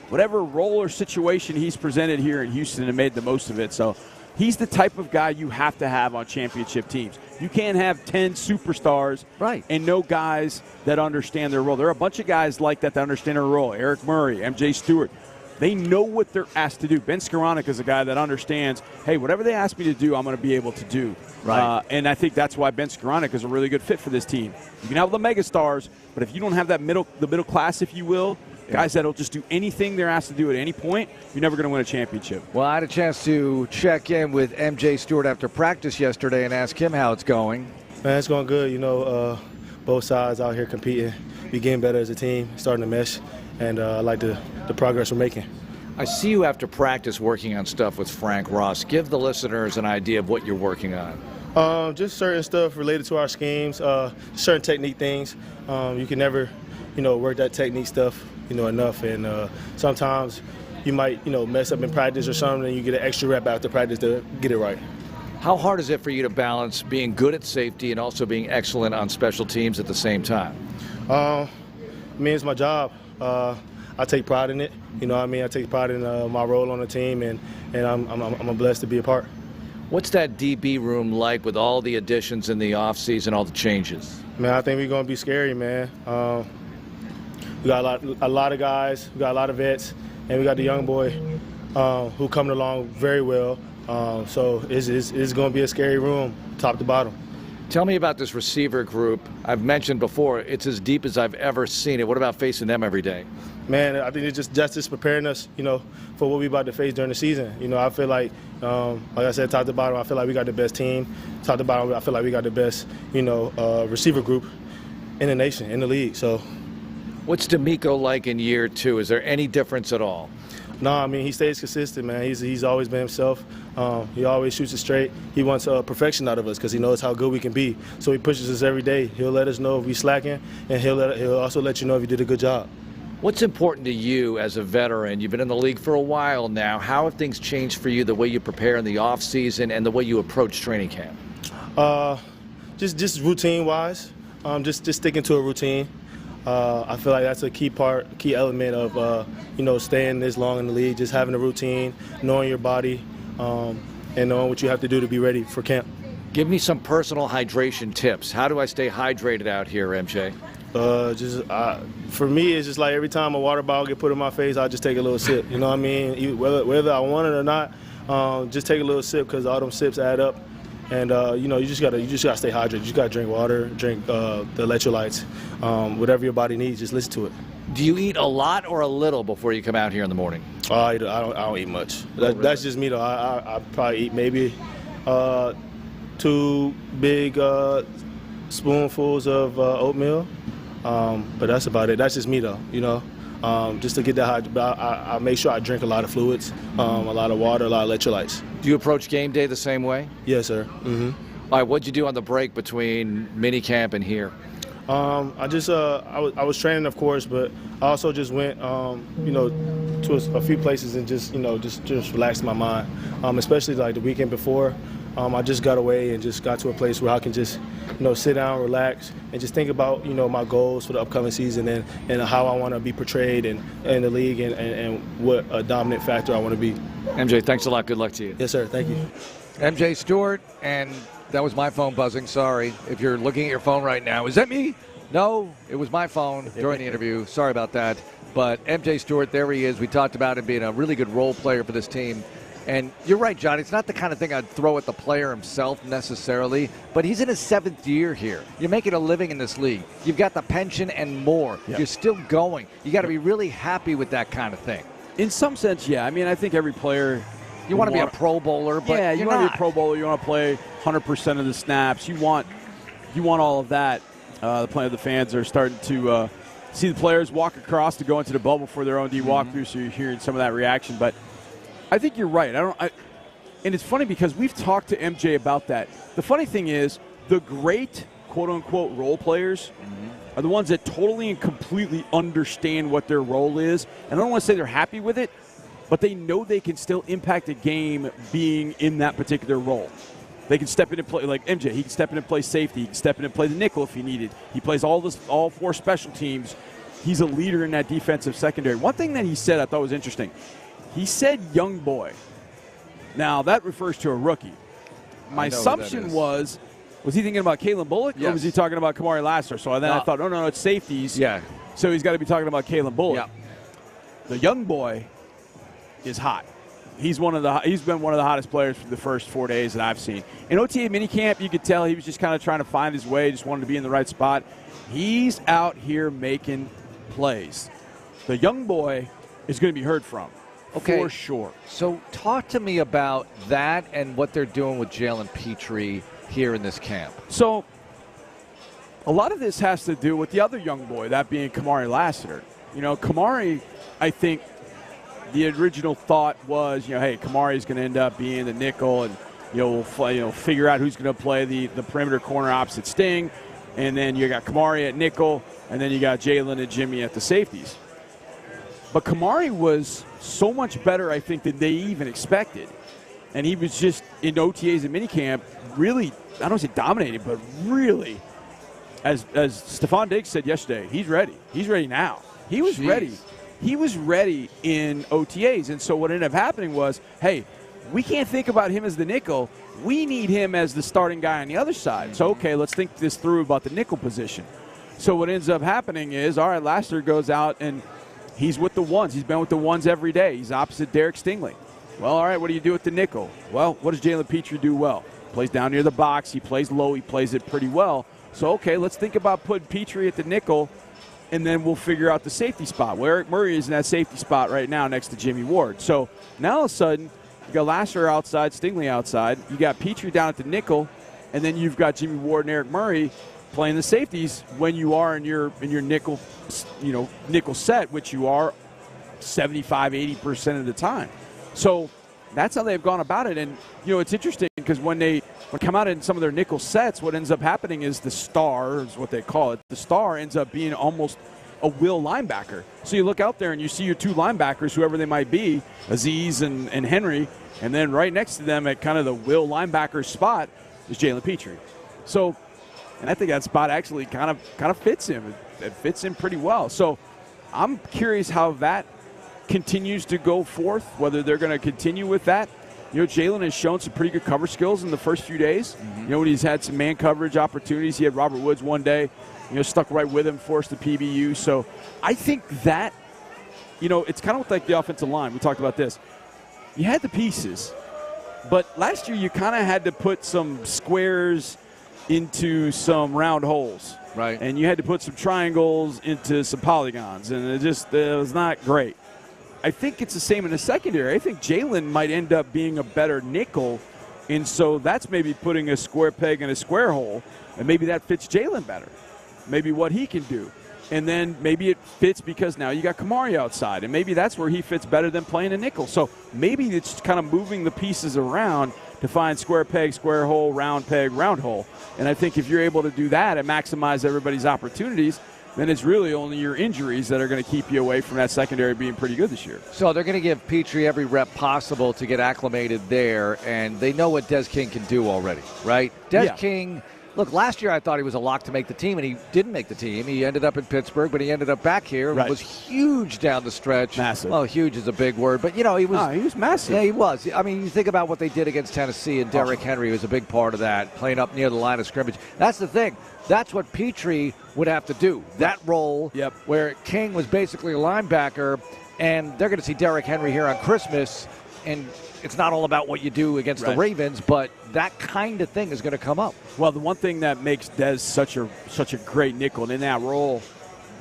whatever role or situation he's presented here in Houston and made the most of it. So he's the type of guy you have to have on championship teams. You can't have 10 superstars and no guys that understand their role. There are a bunch of guys like that understand their role. Eric Murray, MJ Stewart. They know what they're asked to do. Ben Skoranek is a guy that understands, hey, whatever they ask me to do, I'm going to be able to do. Right. And I think that's why Ben Skoranek is a really good fit for this team. You can have the megastars, but if you don't have the middle class, if you will, guys that'll just do anything they're asked to do at any point, you're never going to win a championship. Well, I had a chance to check in with MJ Stewart after practice yesterday and ask him how it's going. Man, it's going good. Both sides out here competing. We're getting better as a team, starting to mesh, and I like the progress we're making. I see you after practice working on stuff with Frank Ross. Give the listeners an idea of what you're working on. Just certain stuff related to our schemes, certain technique things. You can never, work that technique stuff, enough. And sometimes you might, mess up in practice or something, and you get an extra rep after practice to get it right. How hard is it for you to balance being good at safety and also being excellent on special teams at the same time? It's my job. I take pride in it. I take pride in my role on the team, and I'm blessed to be a part. What's that DB room like with all the additions in the offseason, all the changes? Man, I think we're going to be scary, man. We got a lot of guys, we got a lot of vets, and we got the young boy who coming along very well. So it's going to be a scary room, top to bottom. Tell me about this receiver group. I've mentioned before, it's as deep as I've ever seen it. What about facing them every day? Man, I think it's just preparing us, for what we're about to face during the season. I feel like I said, top to bottom, I feel like we got the best team. Top to bottom, I feel like we got the best, receiver group in the nation, in the league. So, what's DeMeco like in year 2? Is there any difference at all? No, I mean, he stays consistent, man. He's always been himself. He always shoots it straight. He wants perfection out of us because he knows how good we can be. So he pushes us every day. He'll let us know if we slacking, and he'll also let you know if you did a good job. What's important to you as a veteran? You've been in the league for a while now. How have things changed for you, the way you prepare in the off season and the way you approach training camp? Just routine-wise, just sticking to a routine. I feel like that's a key element of staying this long in the league. Just having a routine, knowing your body, and knowing what you have to do to be ready for camp. Give me some personal hydration tips. How do I stay hydrated out here, MJ? For me, it's just like every time a water bottle get put in my face, I'll just take a little sip. You know what I mean? Whether I want it or not, just take a little sip because all them sips add up. And you just gotta stay hydrated. You just gotta drink water, drink the electrolytes, whatever your body needs. Just listen to it. Do you eat a lot or a little before you come out here in the morning? I don't eat much. That's just me though. I probably eat maybe 2 big spoonfuls of oatmeal, but that's about it. That's just me though. Just to get that I make sure I drink a lot of fluids, a lot of water, a lot of electrolytes. Do you approach game day the same way? Yes, sir. Mm-hmm. All right, what'd you do on the break between minicamp and here? I was training, of course, but I also just went, to a few places and just relaxed my mind, especially like the weekend before. I just got away and just got to a place where I can just, sit down, relax, and just think about, my goals for the upcoming season and how I want to be portrayed in the league and what a dominant factor I want to be. MJ, thanks a lot. Good luck to you. Yes, sir. Thank you. MJ Stewart, and that was my phone buzzing. Sorry. If you're looking at your phone right now, is that me? No, it was my phone during the interview. Sorry about that. But MJ Stewart, there he is. We talked about him being a really good role player for this team. And you're right, John. It's not the kind of thing I'd throw at the player himself necessarily, but he's in his 7th year here. You're making a living in this league. You've got the pension and more. Yep. You're still going. You got to be really happy with that kind of thing. In some sense, yeah. I mean, I think every player... You want to be a Pro Bowler, but yeah, you want to be a Pro Bowler. You want to play 100% of the snaps. You want all of that. The fans are starting to see the players walk across to go into the bubble for their own D walkthrough, so you're hearing some of that reaction. But I think you're right. And it's funny because we've talked to MJ about that. The funny thing is, the great quote-unquote role players are the ones that totally and completely understand what their role is. And I don't want to say they're happy with it, but they know they can still impact a game being in that particular role. They can step in and play, like MJ, he can step in and play safety. He can step in and play the nickel if he needed. He plays all 4 special teams. He's a leader in that defensive secondary. One thing that he said I thought was interesting. He said young boy. Now, that refers to a rookie. My assumption was he thinking about Kalen Bullock, or was he talking about Kamari Lassiter? So then I thought, no, it's safeties. Yeah. So he's got to be talking about Kalen Bullock. Yeah. The young boy is hot. He's been one of the hottest players for the first 4 days that I've seen. In OTA minicamp, you could tell he was just kind of trying to find his way, just wanted to be in the right spot. He's out here making plays. The young boy is going to be heard from. Okay. For sure. So talk to me about that and what they're doing with Jalen Pitre here in this camp. So a lot of this has to do with the other young boy, that being Kamari Lassiter. Kamari, I think the original thought was, hey, Kamari's going to end up being the nickel, and we'll figure out who's going to play the perimeter corner opposite Sting, and then you got Kamari at nickel, and then you got Jalen and Jimmy at the safeties. But Kamari was so much better, I think, than they even expected. And he was just, in OTAs and minicamp, really, I don't want to say dominated, but really, as Stefan Diggs said yesterday, he's ready. He's ready now. He was ready. He was ready in OTAs. And so what ended up happening was, hey, we can't think about him as the nickel. We need him as the starting guy on the other side. So, okay, let's think this through about the nickel position. So what ends up happening is, all right, Lassiter goes out and he's with the ones. He's been with the ones every day. He's opposite Derek Stingley. Well, all right, what do you do with the nickel? Well, what does Jalen Pitre do well? plays down near the box. He plays low. He plays it pretty well. So, okay, let's think about putting Pitre at the nickel, and then we'll figure out the safety spot. Well, Eric Murray is in that safety spot right now next to Jimmy Ward. So now all of a sudden, you got Lassiter outside, Stingley outside. You got Pitre down at the nickel, and then you've got Jimmy Ward and Eric Murray playing the safeties when you are in your nickel, nickel set, which you are 75-80% of the time. So that's how they've gone about it. And it's interesting because when they come out in some of their nickel sets, what ends up happening is the star is what they call it. The star ends up being almost a will linebacker. So you look out there and you see your two linebackers, whoever they might be, Aziz and Henry, and then right next to them at kind of the will linebacker spot is Jaylen Pitre. So, and I think that spot actually kind of fits him. It fits him pretty well. So I'm curious how that continues to go forth, whether they're going to continue with that. Jaylen has shown some pretty good cover skills in the first few days. When he's had some man coverage opportunities. He had Robert Woods one day, stuck right with him, forced the PBU. So I think that, it's kind of like the offensive line. We talked about this. You had the pieces, but last year you kind of had to put some squares into some round holes. Right. And you had to put some triangles into some polygons, and it was not great. I think it's the same in the secondary. I think Jaylen might end up being a better nickel, and so that's maybe putting a square peg in a square hole, and maybe that fits Jaylen better, maybe what he can do. And then maybe it fits because now you got Kamari outside, and maybe that's where he fits better than playing a nickel. So maybe it's kind of moving the pieces around to find square peg, square hole, round peg, round hole. And I think if you're able to do that and maximize everybody's opportunities, then it's really only your injuries that are going to keep you away from that secondary being pretty good this year. So they're going to give Pitre every rep possible to get acclimated there, and they know what Des King can do already, right? Des King, look, last year I thought he was a lock to make the team, and he didn't make the team. He ended up in Pittsburgh, but he ended up back here and was huge down the stretch. Massive. Well, huge is a big word, but, he was massive. Yeah, he was. I mean, you think about what they did against Tennessee, and Derrick Henry was a big part of that, playing up near the line of scrimmage. That's the thing. That's what Pitre would have to do. That role where King was basically a linebacker, and they're going to see Derrick Henry here on Christmas, and it's not all about what you do against the Ravens, but that kind of thing is going to come up. Well, the one thing that makes Des such a great nickel, and in that role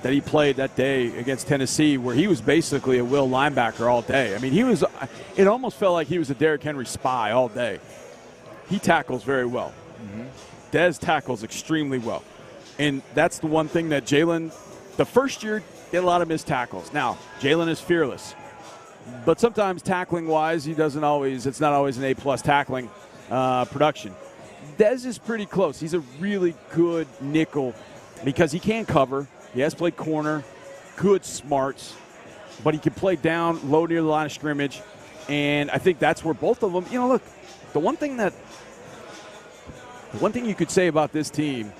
that he played that day against Tennessee, where he was basically a will linebacker all day. I mean, it almost felt like he was a Derrick Henry spy all day. He tackles very well. Des tackles extremely well. And that's the one thing that Jaylen, the first year, did a lot of missed tackles. Now, Jaylen is fearless. But sometimes tackling-wise, it's not always an A-plus tackling production. Des is pretty close. He's a really good nickel because he can cover. He has played corner, good smarts, but he can play down, low near the line of scrimmage. And I think that's where both of them, look, the one thing you could say about this team,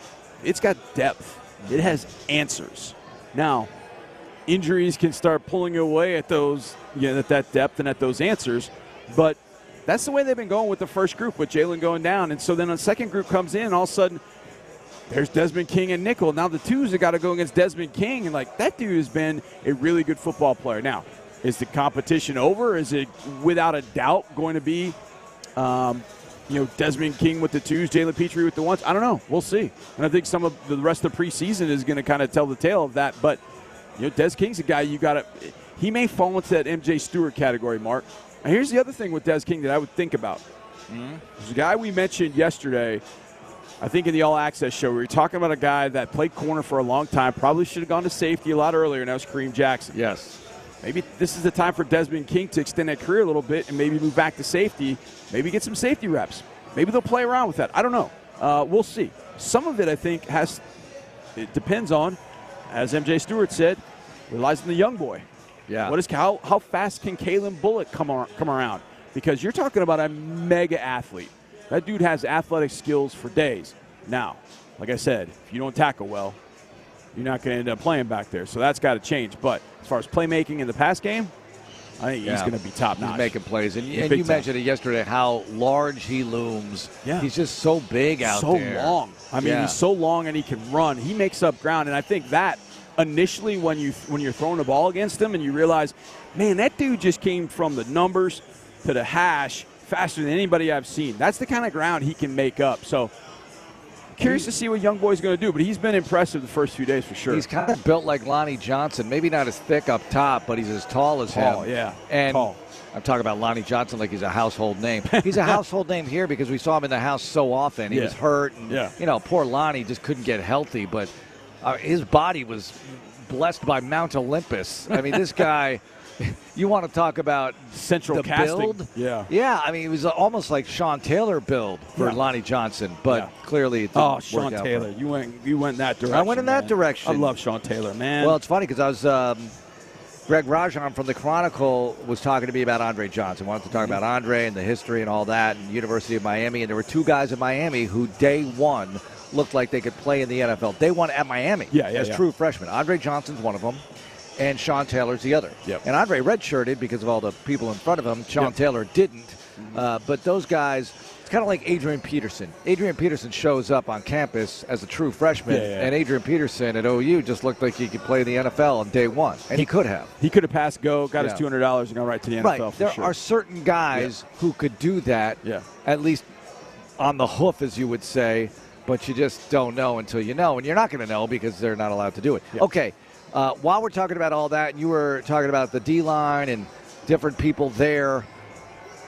it's got depth. It has answers. Now, injuries can start pulling you away at those, at that depth and at those answers. But that's the way they've been going with the first group, with Jaylen going down. And so then the second group comes in, all of a sudden, there's Desmond King and nickel. Now the twos have got to go against Desmond King. And, that dude has been a really good football player. Now, is the competition over? Is it without a doubt going to be Desmond King with the twos, Jalen Pitre with the ones? I don't know. We'll see. And I think some of the rest of the preseason is going to kind of tell the tale of that. But, Des King's a guy you got to – he may fall into that MJ Stewart category, Mark. And here's the other thing with Des King that I would think about. There's a guy we mentioned yesterday, I think in the All Access show, we were talking about a guy that played corner for a long time, probably should have gone to safety a lot earlier, and that was Kareem Jackson. Yes. Maybe this is the time for Desmond King to extend that career a little bit and maybe move back to safety, maybe get some safety reps. Maybe they'll play around with that. I don't know. We'll see. Some of it, I think, it depends on, as MJ Stewart said, relies on the young boy. Yeah. How fast can Kalen Bullock come around? Because you're talking about a mega athlete. That dude has athletic skills for days. Now, like I said, if you don't tackle well, you're not going to end up playing back there. So that's got to change. But as far as playmaking in the pass game, I think he's going to be top-notch. He's making plays. And you mentioned it yesterday, how large he looms. Yeah. He's just so big out there. So long. I mean, he's so long and he can run. He makes up ground. And I think that initially when you're throwing the ball against him and you realize, man, that dude just came from the numbers to the hash faster than anybody I've seen. That's the kind of ground he can make up. So curious to see what young boy's going to do, but he's been impressive the first few days for sure. He's kind of built like Lonnie Johnson. Maybe not as thick up top, but he's as tall as him. Yeah, and tall. I'm talking about Lonnie Johnson like he's a household name. He's a household name here because we saw him in the house so often. He was hurt, and poor Lonnie just couldn't get healthy, but his body was blessed by Mount Olympus. I mean, this guy, you want to talk about central the casting. build? Yeah. I mean, it was almost like Sean Taylor build for Lonnie Johnson, but clearly it didn't Sean work out Taylor. You went in that direction. I went in that direction. I love Sean Taylor, man. Well, it's funny because I was Greg Rajan from the Chronicle was talking to me about Andre Johnson. Wanted to talk about Andre and the history and all that, and University of Miami. And there were two guys in Miami who day one looked like they could play in the NFL. Day one at Miami as true freshmen. Andre Johnson's one of them, and Sean Taylor's the other. And Andre redshirted because of all the people in front of him. Sean Taylor didn't. But those guys, it's kind of like Adrian Peterson. Adrian Peterson shows up on campus as a true freshman, and Adrian Peterson at OU just looked like he could play in the NFL on day one, and he could have. He could have passed go, got his $200, and gone right to the NFL. There are certain guys who could do that, at least on the hoof, as you would say, but you just don't know until you know, and you're not going to know because they're not allowed to do it. Okay, while we're talking about all that, and you were talking about the D-line and different people there,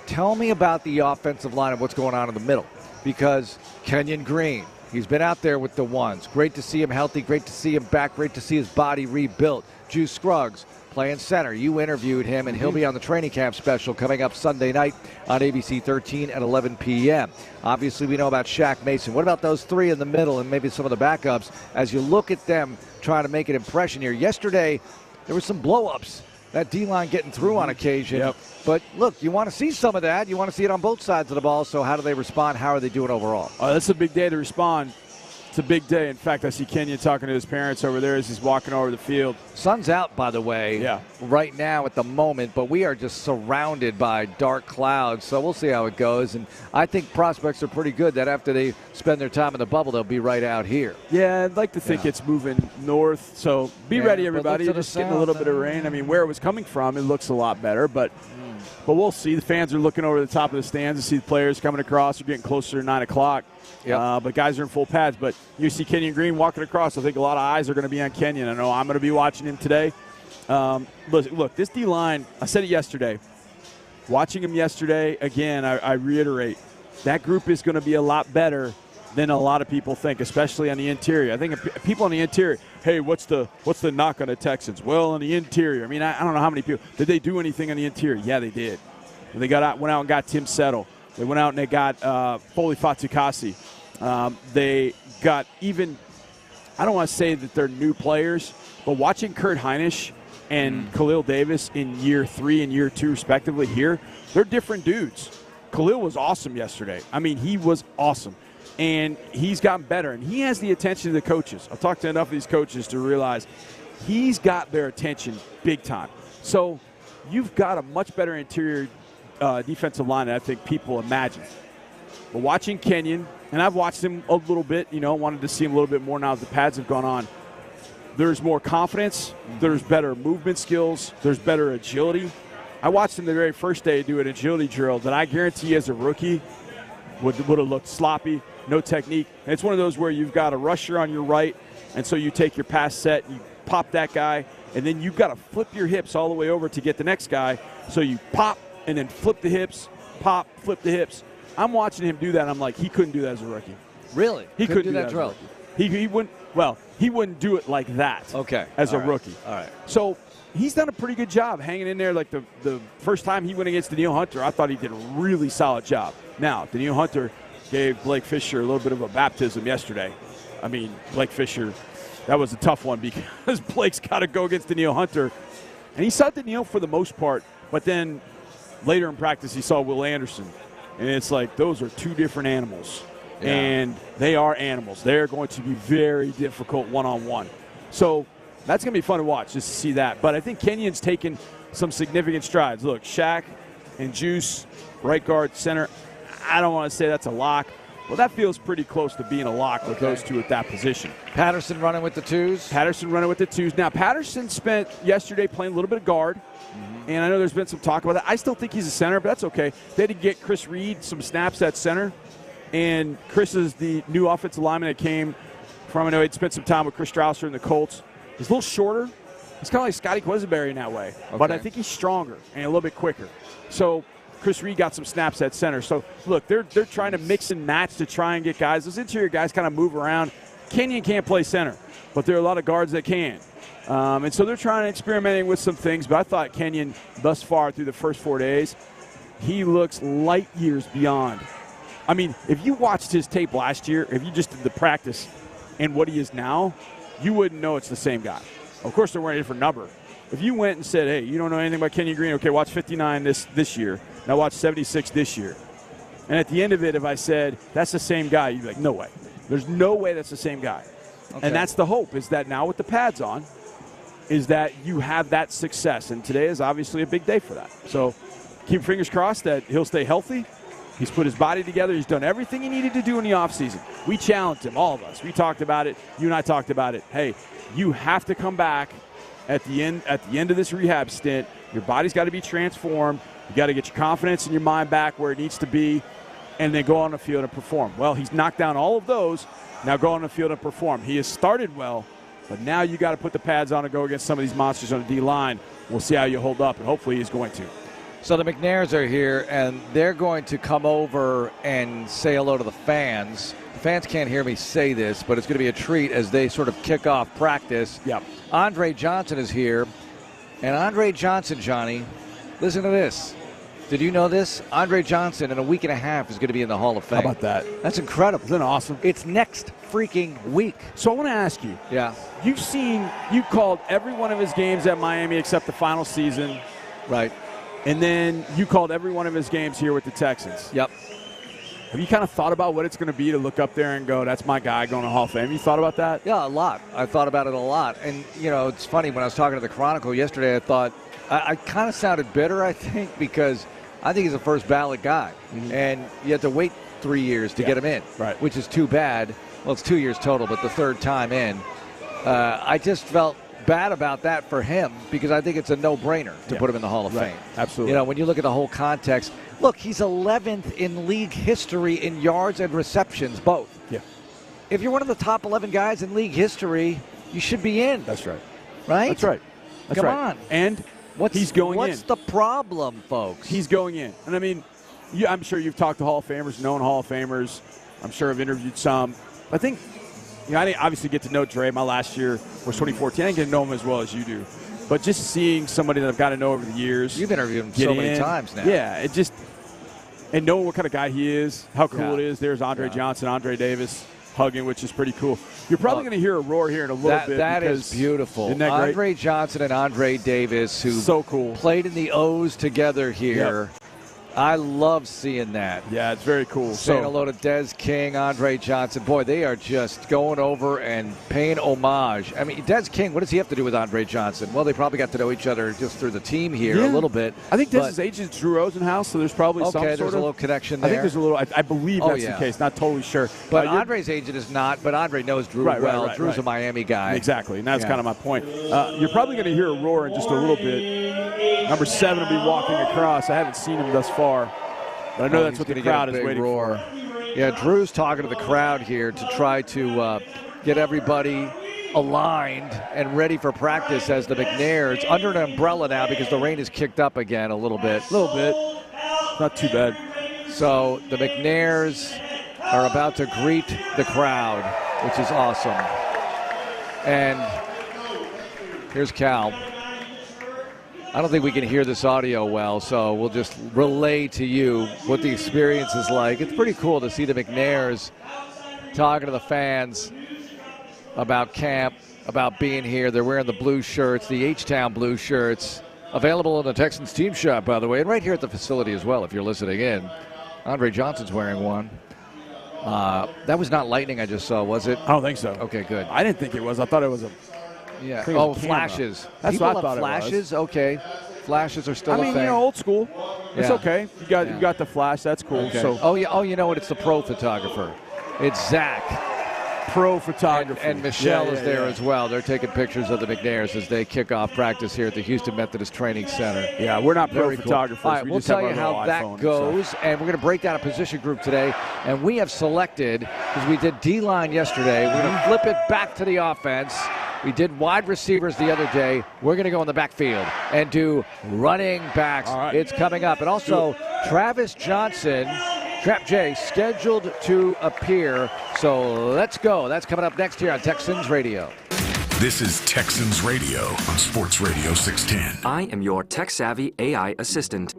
tell me about the offensive line and what's going on in the middle, because Kenyon Green, he's been out there with the ones. Great to see him healthy, great to see him back, great to see his body rebuilt. Juice Scruggs playing center. You interviewed him, and he'll be on the training camp special coming up Sunday night on ABC 13 at 11 p.m. Obviously, we know about Shaq Mason. What about those three in the middle and maybe some of the backups as you look at them trying to make an impression here? Yesterday, there were some blow-ups. That D-line getting through on occasion. But, look, you want to see some of that. You want to see it on both sides of the ball. So how do they respond? How are they doing overall? That's a big day to respond. It's a big day. In fact, I see Kenyon talking to his parents over there as he's walking over the field. Sun's out, by the way, right now at the moment, but we are just surrounded by dark clouds, so we'll see how it goes. And I think prospects are pretty good that after they spend their time in the bubble, they'll be right out here. Yeah, I'd like to think it's moving north, so be ready, everybody. Just getting a little bit of rain. I mean, where it was coming from, it looks a lot better, but we'll see. The fans are looking over the top of the stands to see the players coming across. They're getting closer to 9 o'clock. But guys are in full pads. But you see Kenyon Green walking across. I think a lot of eyes are going to be on Kenyon. I know I'm going to be watching him today. Look, this D-line, I said it yesterday. Watching him yesterday, again, I reiterate, that group is going to be a lot better than a lot of people think, especially on the interior. I think people on the interior, hey, what's the knock on the Texans? Well, on the interior, I mean, I don't know how many people. Did they do anything on the interior? Yeah, they did. They went out and got Tim Settle. They went out and they got Foley Fatukasi. They got even, I don't want to say that they're new players, but watching Kurt Heinisch and Khalil Davis in year 3 and year 2 respectively here, they're different dudes. Khalil was awesome yesterday. I mean, he was awesome. And he's gotten better, and he has the attention of the coaches. I've talked to enough of these coaches to realize he's got their attention big time. So you've got a much better interior defensive line than I think people imagine. But watching Kenyon, and I've watched him a little bit, wanted to see him a little bit more now that the pads have gone on. There's more confidence. There's better movement skills. There's better agility. I watched him the very first day do an agility drill that I guarantee as a rookie would have looked sloppy, no technique. And it's one of those where you've got a rusher on your right, and so you take your pass set, you pop that guy, and then you've got to flip your hips all the way over to get the next guy. So you pop and then flip the hips, pop, flip the hips. I'm watching him do that, and I'm like, he couldn't do that as a rookie. Really? He couldn't do that drill? He wouldn't. Well, he wouldn't do it like that. Okay. As a rookie. All right. So he's done a pretty good job hanging in there. Like the first time he went against Daniil Hunter, I thought he did a really solid job. Now, Daniil Hunter gave Blake Fisher a little bit of a baptism yesterday. I mean, Blake Fisher, that was a tough one because Blake's got to go against Daniil Hunter. And he saw Daniil for the most part, but then later in practice he saw Will Anderson. And it's like those are two different animals. Yeah. And they are animals. They're going to be very difficult one-on-one. So that's going to be fun to watch just to see that. But I think Kenyon's taken some significant strides. Look, Shaq and Juice, right guard, center, I don't want to say that's a lock, Well, that feels pretty close to being a lock with those two at that position. Patterson running with the twos. Now, Patterson spent yesterday playing a little bit of guard, and I know there's been some talk about that. I still think he's a center, but that's okay. They had to get Chris Reed some snaps at center, and Chris is the new offensive lineman that came from, I know he'd spent some time with Chris Strausser in the Colts. He's a little shorter. He's kind of like Scotty Quisenberry in that way, but I think he's stronger and a little bit quicker. So Chris Reed got some snaps at center. So, look, they're trying to mix and match to try and get guys. Those interior guys kind of move around. Kenyon can't play center, but there are a lot of guards that can. And so they're trying to experimenting with some things. But I thought Kenyon, thus far through the first 4 days, he looks light years beyond. I mean, if you watched his tape last year, if you just did the practice and what he is now, you wouldn't know it's the same guy. Of course, they're wearing a different number. If you went and said, hey, you don't know anything about Kenyon Green, okay, watch 59 this year. Now watch 76 this year. And at the end of it, if I said, that's the same guy, you'd be like, no way. There's no way that's the same guy. Okay. And that's the hope, is that now with the pads on, is that you have that success. And today is obviously a big day for that. So keep fingers crossed that he'll stay healthy. He's put his body together. He's done everything he needed to do in the offseason. We challenged him, all of us. We talked about it. You and I talked about it. Hey, you have to come back at the end of this rehab stint. Your body's got to be transformed. You got to get your confidence and your mind back where it needs to be, and then go on the field and perform. Well, he's knocked down all of those. Now go on the field and perform. He has started well, but now you got to put the pads on and go against some of these monsters on the D-line. We'll see how you hold up, and hopefully he's going to. So the McNairs are here, and they're going to come over and say hello to the fans. The fans can't hear me say this, but it's going to be a treat as they sort of kick off practice. Yep. Andre Johnson is here, and Andre Johnson, Johnny, listen to this. Did you know this? Andre Johnson in a week and a half is going to be in the Hall of Fame. How about that? That's incredible. Isn't that awesome? It's next freaking week. So I want to ask you. Yeah. You called every one of his games at Miami except the final season. Right. And then you called every one of his games here with the Texans. Yep. Have you kind of thought about what it's going to be to look up there and go, that's my guy going to Hall of Fame? You thought about that? Yeah, a lot. I thought about it a lot. And, you know, it's funny, when I was talking to the Chronicle yesterday, I thought I kind of sounded bitter, I think, because I think he's a first ballot guy. Mm-hmm. And you have to wait 3 years to get him in, right? Which is too bad. Well, it's 2 years total, but the third time in. I just felt bad about that for him because I think it's a no-brainer to put him in the Hall of Fame. Absolutely. You know, when you look at the whole context, look, he's 11th in league history in yards and receptions, both. Yeah. If you're one of the top 11 guys in league history, you should be in. That's right. Right? That's right. That's Come right. on. And he's going in. What's the problem, folks? He's going in. And, I mean, I'm sure you've talked to Hall of Famers, known Hall of Famers. I'm sure I've interviewed some. I think, you know, I didn't obviously get to know Dre. My last year was 2014. I didn't get to know him as well as you do. But just seeing somebody that I've got to know over the years. You've interviewed him so many times now. Yeah, it just – and knowing what kind of guy he is, how cool it is. There's Andre Johnson, Andre Davis hugging, which is pretty cool. You're probably going to hear a roar here in a little bit. That is beautiful. Isn't that great? Andre Johnson and Andre Davis, who so cool, played in the O's together here. Yep. I love seeing that. Yeah, it's very cool. Saying hello to Des King, Andre Johnson. Boy, they are just going over and paying homage. I mean, Des King, what does he have to do with Andre Johnson? Well, they probably got to know each other just through the team here a little bit. I think Des's agent is Drew Rosenhaus, so there's probably some sort of. Okay, there's a little connection there. I think there's a little. I believe that's the case. Not totally sure. But Andre's agent is not. But Andre knows Drew well. Drew's a Miami guy. Exactly, and that's kind of my point. You're probably going to hear a roar in just a little bit. Number 7 will be walking across. I haven't seen him thus far. But I know that's what the crowd is waiting for. Yeah, Drew's talking to the crowd here to try to get everybody aligned and ready for practice as the McNairs under an umbrella now because the rain has kicked up again a little bit. Not too bad. So the McNairs are about to greet the crowd, which is awesome. And here's Cal. I don't think we can hear this audio well, so we'll just relay to you what the experience is like. It's pretty cool to see the McNairs talking to the fans about camp, about being here. They're wearing the blue shirts, the H-Town blue shirts, available in the Texans team shop, by the way, and right here at the facility as well if you're listening in. Andre Johnson's wearing one. That was not lightning I just saw, was it? I don't think so. Okay, good. I didn't think it was. I thought it was a... Yeah. Camera. Flashes. That's People what I thought flashes? it was. Okay. Flashes are still a thing. Old school. It's Yeah. okay. You got the flash. That's cool. Okay. So, Oh, you know what? It's the pro photographer. It's Zach. pro photography. And Michelle is there as well. They're taking pictures of the McNairs as they kick off practice here at the Houston Methodist Training Center. Yeah, we're not pro Very photographers. Cool. All right, We we'll just have tell you our how little that iPhone, goes, so. and we're going to break down a position group today. And we have selected, because we did D-line yesterday, we're going to flip it back to the offense. We did wide receivers the other day. We're going to go in the backfield and do running backs. Right. It's coming up. And also, Travis Johnson, Trap J, scheduled to appear. So let's go. That's coming up next here on Texans Radio. This is Texans Radio on Sports Radio 610. I am your tech-savvy AI assistant.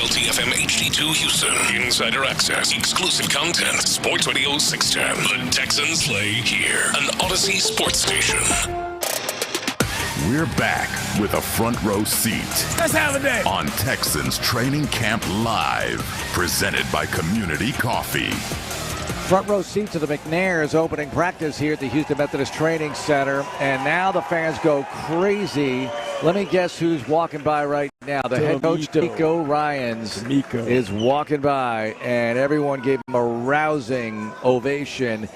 TFM HD2 Houston. Insider access. Exclusive content. Sports Radio 610. The Texans play here. An Odyssey sports station. We're back with a front row seat. Let's have a day. On Texans Training Camp Live, presented by Community Coffee. Front row seat to the McNair's opening practice here at the Houston Methodist Training Center. And now the fans go crazy. Let me guess who's walking by right now. The head coach, DeMeco Ryans, is walking by, and everyone gave him a rousing ovation.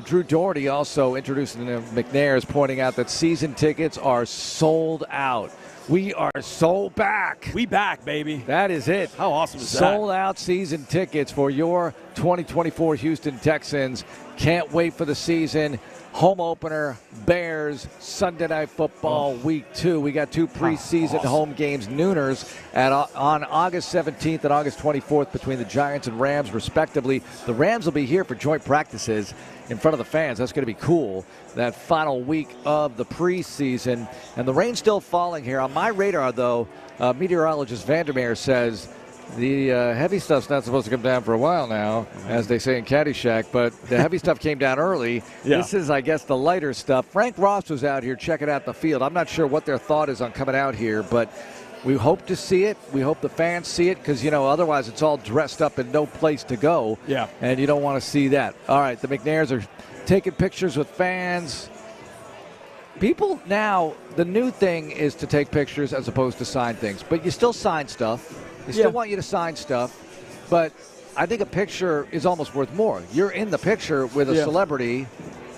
Drew Doherty also introducing the McNair's, pointing out that season tickets are sold out. We are so back. We back, baby. That is it. How awesome is that? Sold out season tickets for your 2024 Houston Texans. Can't wait for the season. Home opener, Bears, Sunday Night Football, Week 2. We got 2 preseason home games, nooners, on August 17th and August 24th between the Giants and Rams, respectively. The Rams will be here for joint practices in front of the fans. That's going to be cool, that final week of the preseason. And the rain's still falling here. On my radar, though, meteorologist Vandermeer says the heavy stuff's not supposed to come down for a while now, as they say in Caddyshack, but the heavy stuff came down early. Yeah. This is, I guess, the lighter stuff. Frank Ross was out here checking out the field. I'm not sure what their thought is on coming out here, but we hope to see it. We hope the fans see it because, otherwise it's all dressed up and no place to go. Yeah. And you don't want to see that. All right, the McNairs are taking pictures with fans. People now, the new thing is to take pictures as opposed to sign things. But you still sign stuff. They still want you to sign stuff, but I think a picture is almost worth more. You're in the picture with a celebrity,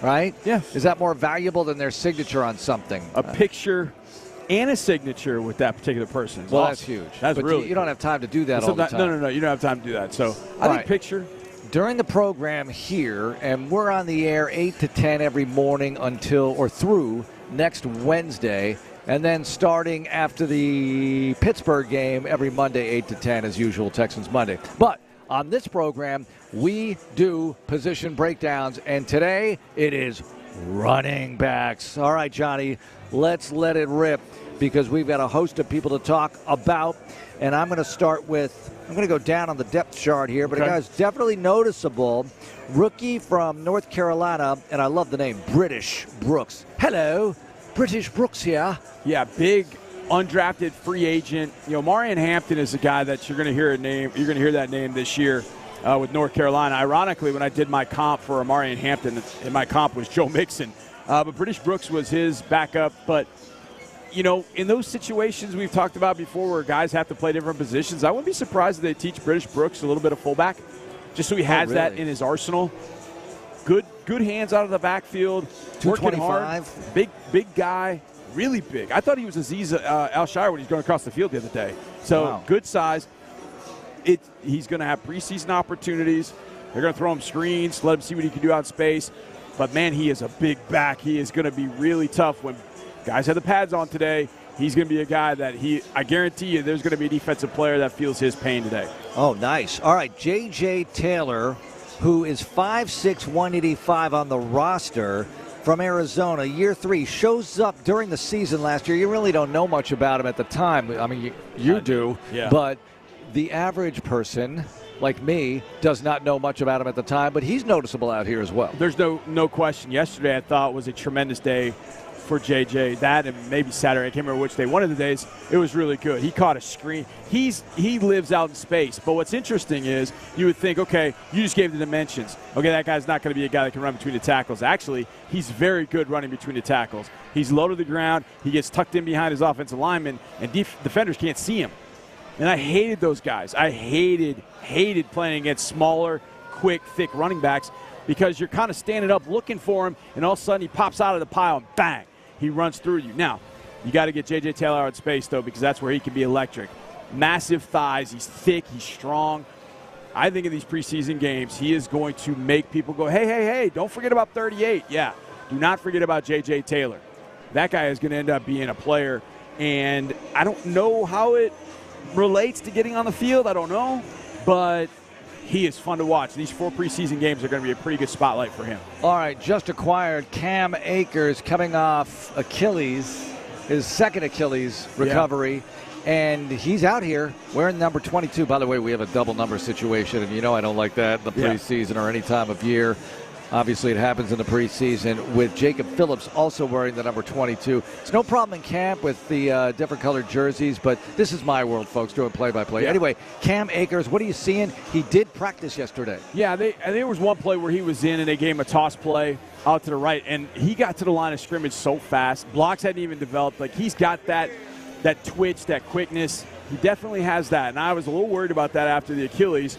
right? Yeah. Is that more valuable than their signature on something? A picture and a signature with that particular person. Well, awesome. That's huge. That's but really you don't have time to do that all the time. No, you don't have time to do that. So I think picture. During the program here, and we're on the air 8 to 10 every morning through next Wednesday. And then starting after the Pittsburgh game every Monday, 8 to 10, as usual, Texans Monday. But on this program, we do position breakdowns, and today it is running backs. All right, Johnny, let's let it rip because we've got a host of people to talk about. And I'm going to go down on the depth chart here, but a guy's definitely noticeable. Rookie from North Carolina, and I love the name, British Brooks. Hello. British Brooks here. Yeah, big undrafted free agent. Marion Hampton is a guy that you're going to hear that name this year with North Carolina. Ironically, when I did my comp for Marion Hampton, and my comp was Joe Mixon, but British Brooks was his backup. But in those situations we've talked about before, where guys have to play different positions, I wouldn't be surprised if they teach British Brooks a little bit of fullback, just so he has that in his arsenal. Good hands out of the backfield. 225. Big guy. Really big. I thought he was Aziz El-Shaair when he's going across the field the other day. So good size. He's going to have preseason opportunities. They're going to throw him screens, let him see what he can do out in space. But, man, he is a big back. He is going to be really tough when guys have the pads on today. He's going to be a guy that I guarantee you there's going to be a defensive player that feels his pain today. Oh, nice. All right, J.J. Taylor, who is 5'6", 185 on the roster from Arizona, year 3, shows up during the season last year. You really don't know much about him at the time. I mean, you do, but the average person like me does not know much about him at the time, but he's noticeable out here as well. There's no question. Yesterday I thought was a tremendous day for JJ. That and maybe Saturday, I can't remember which day. One of the days, it was really good. He caught a screen. He lives out in space. But what's interesting is you would think, okay, you just gave the dimensions. Okay, that guy's not going to be a guy that can run between the tackles. Actually, he's very good running between the tackles. He's low to the ground. He gets tucked in behind his offensive lineman, and defenders can't see him. And I hated those guys. I hated playing against smaller, quick, thick running backs because you're kind of standing up looking for him, and all of a sudden he pops out of the pile and bang, he runs through you. Now, you got to get J.J. Taylor out in space, though, because that's where he can be electric. Massive thighs. He's thick. He's strong. I think in these preseason games, he is going to make people go, hey, don't forget about 38. Yeah, do not forget about J.J. Taylor. That guy is going to end up being a player, and I don't know how it relates to getting on the field. I don't know, but he is fun to watch. These 4 preseason games are going to be a pretty good spotlight for him. All right, just acquired Cam Akers coming off Achilles, his second Achilles recovery, and he's out here wearing number 22. By the way, we have a double number situation, and I don't like that in the preseason or any time of year. Obviously, it happens in the preseason with Jacob Phillips also wearing the number 22. It's no problem in camp with the different colored jerseys, but this is my world, folks, doing play-by-play. Yeah. Anyway, Cam Akers, what are you seeing? He did practice yesterday. Yeah, there was one play where he was in, and they gave him a toss play out to the right, and he got to the line of scrimmage so fast. Blocks hadn't even developed. Like, he's got that twitch, that quickness. He definitely has that, and I was a little worried about that after the Achilles.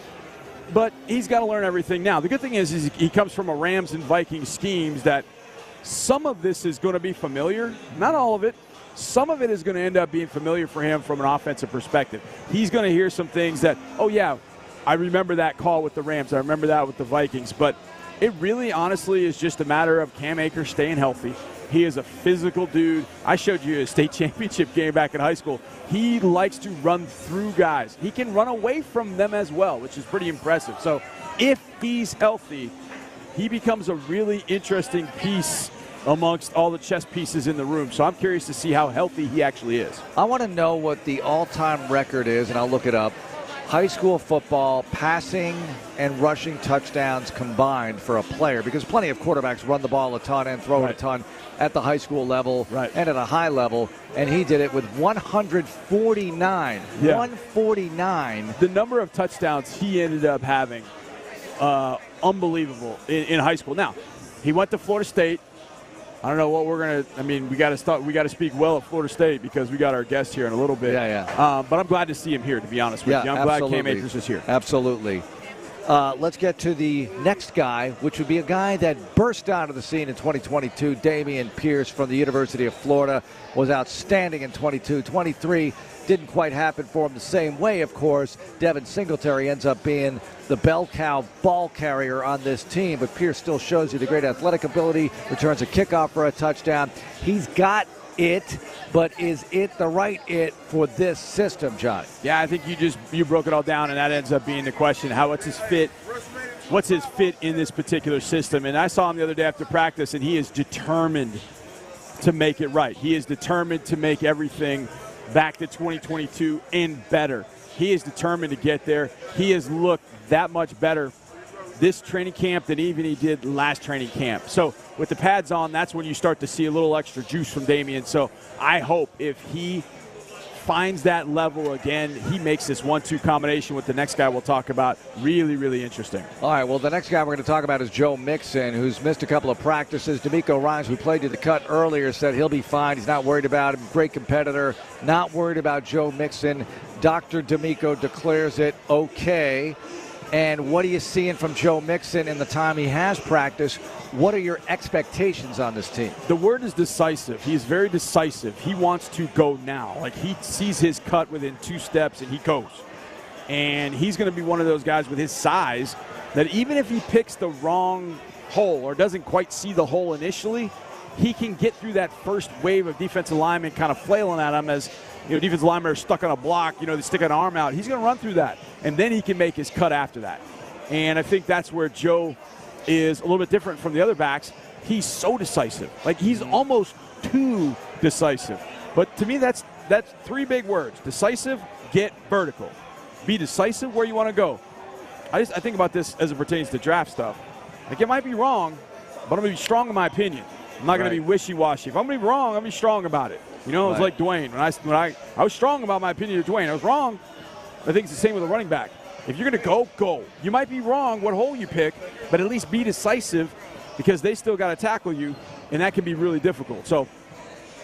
But he's got to learn everything now. The good thing is he comes from a Rams and Vikings schemes that some of this is going to be familiar. Not all of it. Some of it is going to end up being familiar for him from an offensive perspective. He's going to hear some things that, oh, yeah, I remember that call with the Rams. I remember that with the Vikings. But it really, honestly, is just a matter of Cam Akers staying healthy. He is a physical dude. I showed you a state championship game back in high school. He likes to run through guys. He can run away from them as well, which is pretty impressive. So if he's healthy, he becomes a really interesting piece amongst all the chess pieces in the room. So I'm curious to see how healthy he actually is. I want to know what the all-time record is, and I'll look it up. High school football passing and rushing touchdowns combined for a player, because plenty of quarterbacks run the ball a ton and throw it a ton at the high school level and at a high level, and he did it with 149. Yeah. 149. The number of touchdowns he ended up having, unbelievable in high school. Now, he went to Florida State. I don't know what we're going to – I mean, we got to speak well of Florida State because we got our guest here in a little bit. But I'm glad to see him here, to be honest with you. I'm glad Cam Akers is here. Absolutely. Let's get to the next guy, which would be a guy that burst onto the scene in 2022. Dameon Pierce from the University of Florida was outstanding in 22. 23 didn't quite happen for him the same way, of course. Devin Singletary ends up being the bell cow ball carrier on this team, but Pierce still shows you the great athletic ability, returns a kickoff for a touchdown. He's got it, but is it the right it for this system, Johnny? Yeah, I think you broke it all down, and that ends up being the question. What's his fit? What's his fit in this particular system? And I saw him the other day after practice, and he is determined to make it right. He is determined to make everything back to 2022 and better. He is determined to get there. He has looked that much better this training camp than even he did last training camp. So with the pads on, that's when you start to see a little extra juice from Dameon. So I hope if he finds that level again, he makes this 1-2 combination with the next guy we'll talk about really, really interesting. All right, well, the next guy we're going to talk about is Joe Mixon, who's missed a couple of practices. DeMeco Ryans, who played to the cut earlier, said he'll be fine. He's not worried about him. Great competitor. Not worried about Joe Mixon. Dr. DeMeco declares it okay. And what are you seeing from Joe Mixon in the time he has practiced? What are your expectations on this team? The word is decisive. He is very decisive. He wants to go now. Like, he sees his cut within 2 steps, and he goes. And he's going to be one of those guys with his size that even if he picks the wrong hole or doesn't quite see the hole initially, he can get through that first wave of defensive linemen kind of flailing at him as, you know, defensive linemen are stuck on a block, you know, they stick an arm out. He's going to run through that, and then he can make his cut after that. And I think that's where Joe is a little bit different from the other backs. He's so decisive. Like, he's almost too decisive. But to me, that's 3 big words. Decisive, get vertical. Be decisive where you want to go. I think about this as it pertains to draft stuff. Like, it might be wrong, but I'm going to be strong in my opinion. I'm not going to be wishy-washy. If I'm going to be wrong, I'm going to be strong about it. You know, it's like Dwayne. When I was strong about my opinion of Dwayne. I was wrong. I think it's the same with a running back. If you're going to go, go. You might be wrong what hole you pick, but at least be decisive because they still got to tackle you, and that can be really difficult. So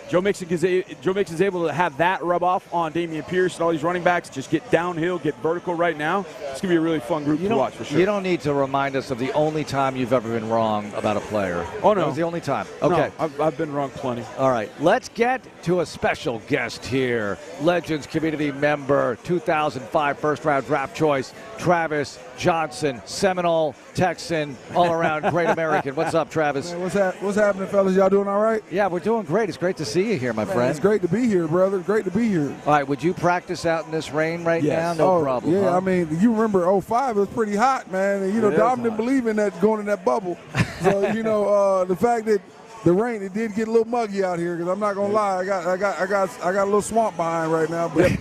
Joe Mixon is able to have that rub off on Dameon Pierce and all these running backs. Just get downhill, get vertical right now. It's going to be a really fun group to watch for sure. You don't need to remind us of the only time you've ever been wrong about a player. Oh, no. That was the only time. Okay. No, I've been wrong plenty. All right. Let's get to a special guest here. Legends community member, 2005 first-round draft choice, Travis Johnson, Seminole, Texan, all-around great American. What's up, Travis? Man, what's happening, fellas? Y'all doing all right? Yeah, we're doing great. It's great to see you here, my friend. It's great to be here, brother. Great to be here. All right, would you practice out in this rain right now? No problem. Yeah, huh? I mean, you remember 05, it was pretty hot, man. And, you know, Dom didn't believe in that going in that bubble. So, you know, the fact that the rain, it did get a little muggy out here because I'm not gonna lie, I got a little swamp behind right now. But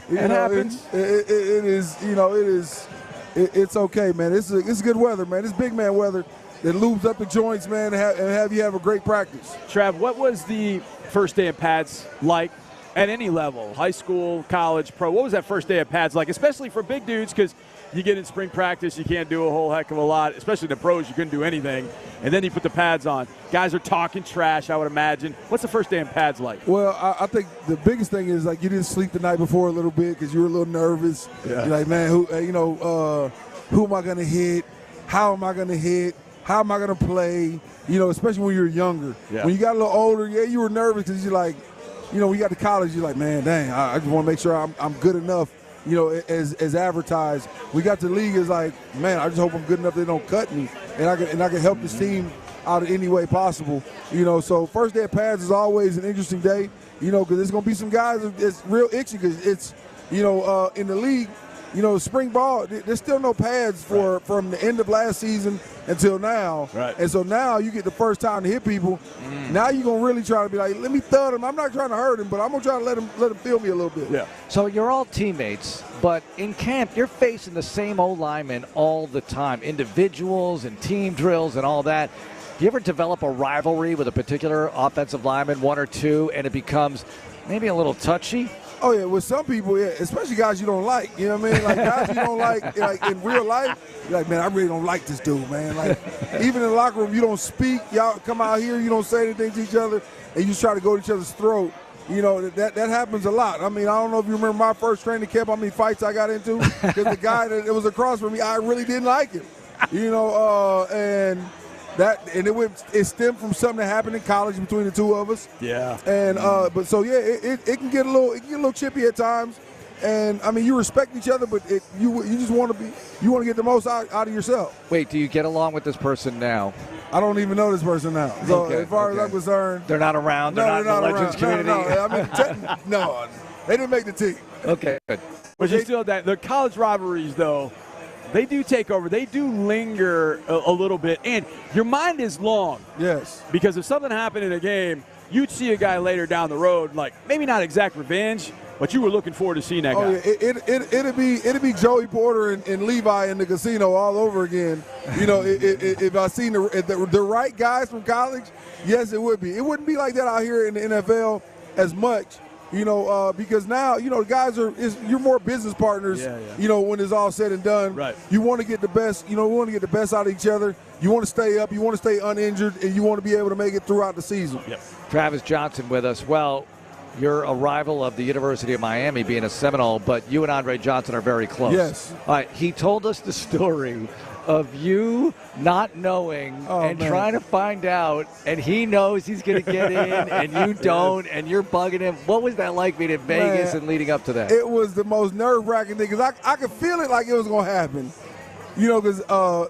it happens. It is, you know, it's okay, man. It's good weather, man. It's big man weather. lubes up the joints, man, and have you have a great practice. Trav, what was the first day of pads like at any level, high school, college, pro? What was that first day of pads like, especially for big dudes, because you get in spring practice, you can't do a whole heck of a lot, especially the pros, you couldn't do anything, and then you put the pads on. Guys are talking trash, I would imagine. What's the first day in pads like? Well, I think the biggest thing is, like, you didn't sleep the night before a little bit because you were a little nervous. Yeah. You're like, man, who am I going to hit? How am I going to hit? How am I going to play? Especially when you're younger. Yeah. When you got a little older, you were nervous because you're like, when you got to college, you're like, man, dang, I just want to make sure I'm good enough, as advertised. We got to the league, is like, man, I just hope I'm good enough they don't cut me, and I can help this team out in any way possible. So first day of pads is always an interesting day, because there's going to be some guys that's real itchy because it's, in the league, spring ball, there's still no pads from the end of last season until now. Right. And so now you get the first time to hit people. Now you're going to really try to be like, let me thud him. I'm not trying to hurt him, but I'm going to try to let him feel me a little bit. Yeah. So you're all teammates, but in camp, you're facing the same old linemen all the time, individuals and team drills and all that. Do you ever develop a rivalry with a particular offensive lineman, one or two, and it becomes maybe a little touchy? Oh, yeah, with some people, yeah, especially guys you don't like, you know what I mean? Like, guys you don't like in real life, you're like, man, I really don't like this dude, man. Like, even in the locker room, you don't speak. Y'all come out here, you don't say anything to each other, and you just try to go to each other's throat. That happens a lot. I mean, I don't know if you remember my first training camp, how many fights I got into, because the guy that was across from me, I really didn't like him. It stemmed from something that happened in college between the two of us. Yeah. And it can get a little chippy at times. And I mean, you respect each other, but you just want to get the most out of yourself. Wait, do you get along with this person now? I don't even know this person now. So as far as I'm concerned, they're not around. They're not in the Legends community. No, they didn't make the team. Okay, good. But you still the college rivalries though. They do take over. They do linger a little bit. And your mind is long. Yes. Because if something happened in a game, you'd see a guy later down the road, like maybe not exact revenge, but you were looking forward to seeing that guy. Yeah, it'd be Joey Porter and Levi in the casino all over again. If I seen the right guys from college, yes, it would be. It wouldn't be like that out here in the NFL as much. Because now, guys you're more business partners, when it's all said and done. Right. You want to get the best, we want to get the best out of each other. You want to stay up, you want to stay uninjured, and you want to be able to make it throughout the season. Yep. Travis Johnson with us. Well, you're a rival of the University of Miami, being a Seminole, but you and Andre Johnson are very close. Yes. All right, he told us the story of you not knowing trying to find out, and he knows he's going to get in, and you don't, and you're bugging him. What was that like being in Vegas and leading up to that? It was the most nerve-wracking thing because I could feel it like it was going to happen. Because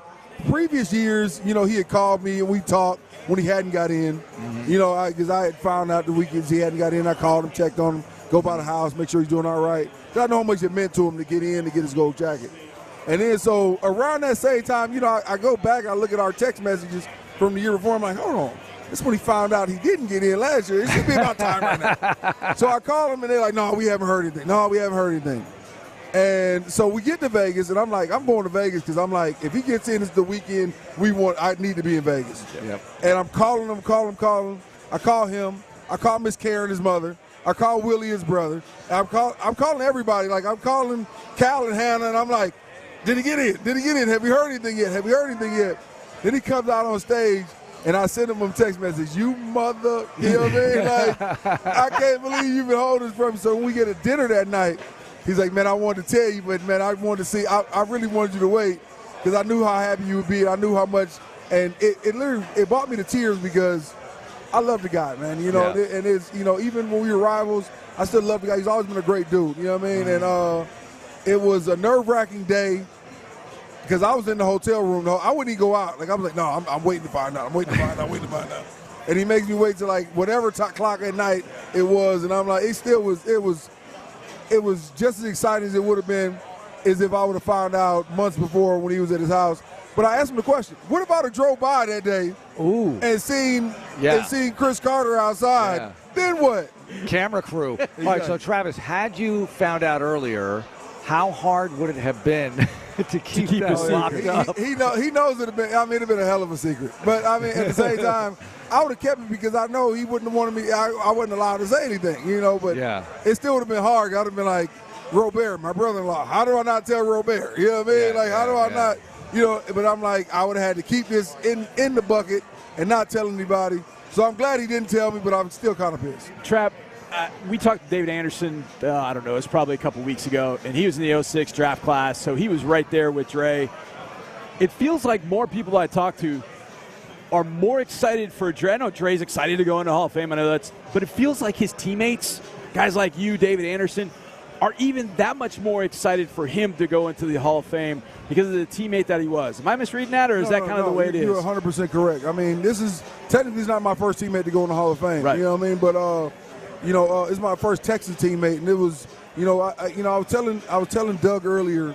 previous years, he had called me and we talked when he hadn't got in. Mm-hmm. Because I had found out the weekends he hadn't got in. I called him, checked on him, go by the house, make sure he's doing all right. Because I know how much it meant to him to get in, to get his gold jacket. And then so around that same time, I go back and I look at our text messages from the year before. I'm like, hold on. This is when he found out he didn't get in last year. It should be about time right now. So I call him and they're like, no, we haven't heard anything. No, we haven't heard anything. And so we get to Vegas and I'm like, I'm going to Vegas because I'm like, if he gets in, it's the weekend I need to be in Vegas. Yep. And I'm calling him. I call him. I call Miss Karen, his mother. I call Willie, his brother. I'm calling everybody. Like I'm calling Cal and Hannah and I'm like, did he get in? Did he get in? Have you heard anything yet? Have you heard anything yet? Then he comes out on stage, and I send him a text message. You mother, you know what I mean? Like, I can't believe you've been holding this from me. So when we get a dinner that night, he's like, man, I wanted to tell you, but, man, I wanted to see. I really wanted you to wait because I knew how happy you would be. I knew how much. And it literally brought me to tears because I love the guy, man. And it's, even when we were rivals, I still love the guy. He's always been a great dude. You know what I mean? And it was a nerve-wracking day. Because I was in the hotel room. No, I wouldn't even go out. Like I was like, no, I'm waiting to find out. I'm waiting to find out. And he makes me wait till like whatever clock at night it was. And I'm like, it was just as exciting as it would have been as if I would have found out months before when he was at his house. But I asked him the question, what about I drove by that day and seen Chris Carter outside? Yeah. Then what? Camera crew. All right, so Travis, had you found out earlier, how hard would it have been to keep us locked up. He knows it'd have been a hell of a secret. But I mean, at the same time, I would have kept it because I know he wouldn't have wanted me. I wasn't allowed to say anything, you know. But it still would have been hard. I'd have been like, Robert, my brother-in-law. How do I not tell Robert? You know what I mean? How do I not? You know. But I'm like, I would have had to keep this in the bucket and not tell anybody. So I'm glad he didn't tell me, but I'm still kind of pissed. Trap. We talked to David Anderson, I don't know, it was probably a couple weeks ago, and he was in the 06 draft class, so he was right there with Dre. It feels like more people I talk to are more excited for Dre. I know Dre's excited to go into the Hall of Fame, I know but it feels like his teammates, guys like you, David Anderson, are even that much more excited for him to go into the Hall of Fame because of the teammate that he was. Am I misreading that, or is that kind of the way it is? You're 100% correct. I mean, this is technically not my first teammate to go in the Hall of Fame. Right. You know what I mean? But it's my first Texas teammate, and it was, I was telling Doug earlier,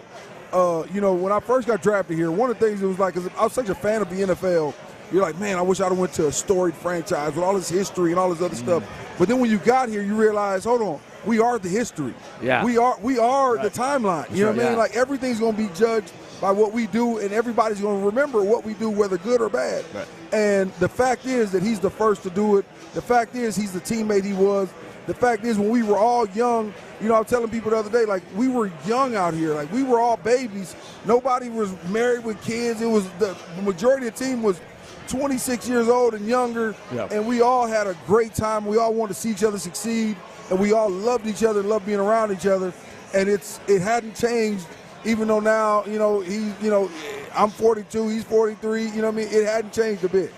when I first got drafted here, one of the things it was like, 'cause I was such a fan of the NFL. You're like, man, I wish I'd have went to a storied franchise with all this history and all this other stuff. But then when you got here, you realize, hold on, we are the history. Yeah. We are the timeline. You know what I mean? Like, everything's going to be judged by what we do, and everybody's going to remember what we do, whether good or bad. Right. And the fact is that he's the first to do it. The fact is he's the teammate he was. The fact is when we were all young, I was telling people the other day, like, we were young out here. Like, we were all babies. Nobody was married with kids. It was the majority of the team was 26 years old and younger, and we all had a great time. We all wanted to see each other succeed, and we all loved each other and loved being around each other. And it hadn't changed, even though now, I'm 42, he's 43, you know what I mean? It hadn't changed a bit.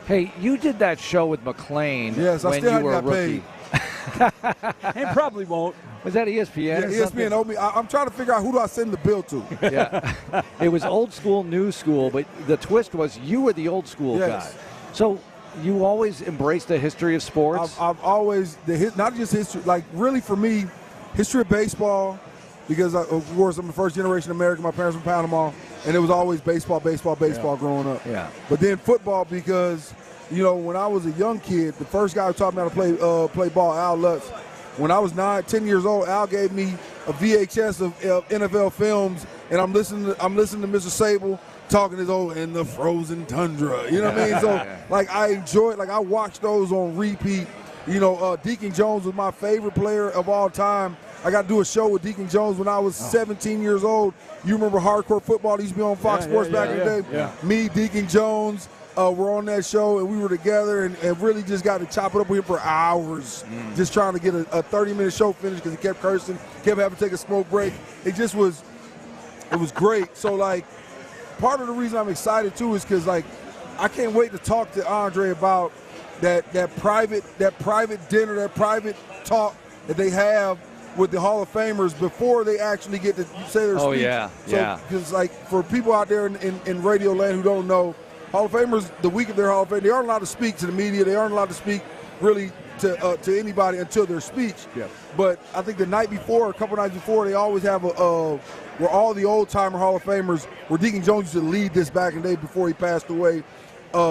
Hey, you did that show with McLean yes, when you were a rookie. And probably won't. Was that ESPN? Yeah, ESPN owed me. I'm trying to figure out who do I send the bill to. Yeah, it was old school, new school, but the twist was you were the old school guy. So you always embraced the history of sports? I've always, not just history, like really for me, history of baseball, because of course I'm the first generation American, my parents from Panama, and it was always baseball growing up. Yeah. But then football because, when I was a young kid, the first guy who taught me how to play ball, Al Lutz, when I was 10 years old, Al gave me a VHS of NFL films, and I'm listening to Mr. Sable talking his old in the frozen tundra. You know what I mean? So, like, I enjoyed, like, I watched those on repeat. Deacon Jones was my favorite player of all time. I got to do a show with Deacon Jones when I was 17 years old. You remember Hardcore Football? He used to be on Fox Sports back in the day. Yeah. Me, Deacon Jones, were on that show, and we were together and really just got to chop it up with him for hours, just trying to get a 30-minute show finished because he kept cursing, kept having to take a smoke break. It was great. So, like, part of the reason I'm excited, too, is because, like, I can't wait to talk to Andre about that private dinner, that private talk that they have with the Hall of Famers before they actually get to say their speech. Oh, yeah, so, because, like, for people out there in radio land who don't know, Hall of Famers, the week of their Hall of Fame, they aren't allowed to speak to the media. They aren't allowed to speak really to anybody until their speech. Yeah. But I think the night before, a couple nights before, they always have where all the old-timer Hall of Famers, where Deacon Jones used to lead this back in the day before he passed away,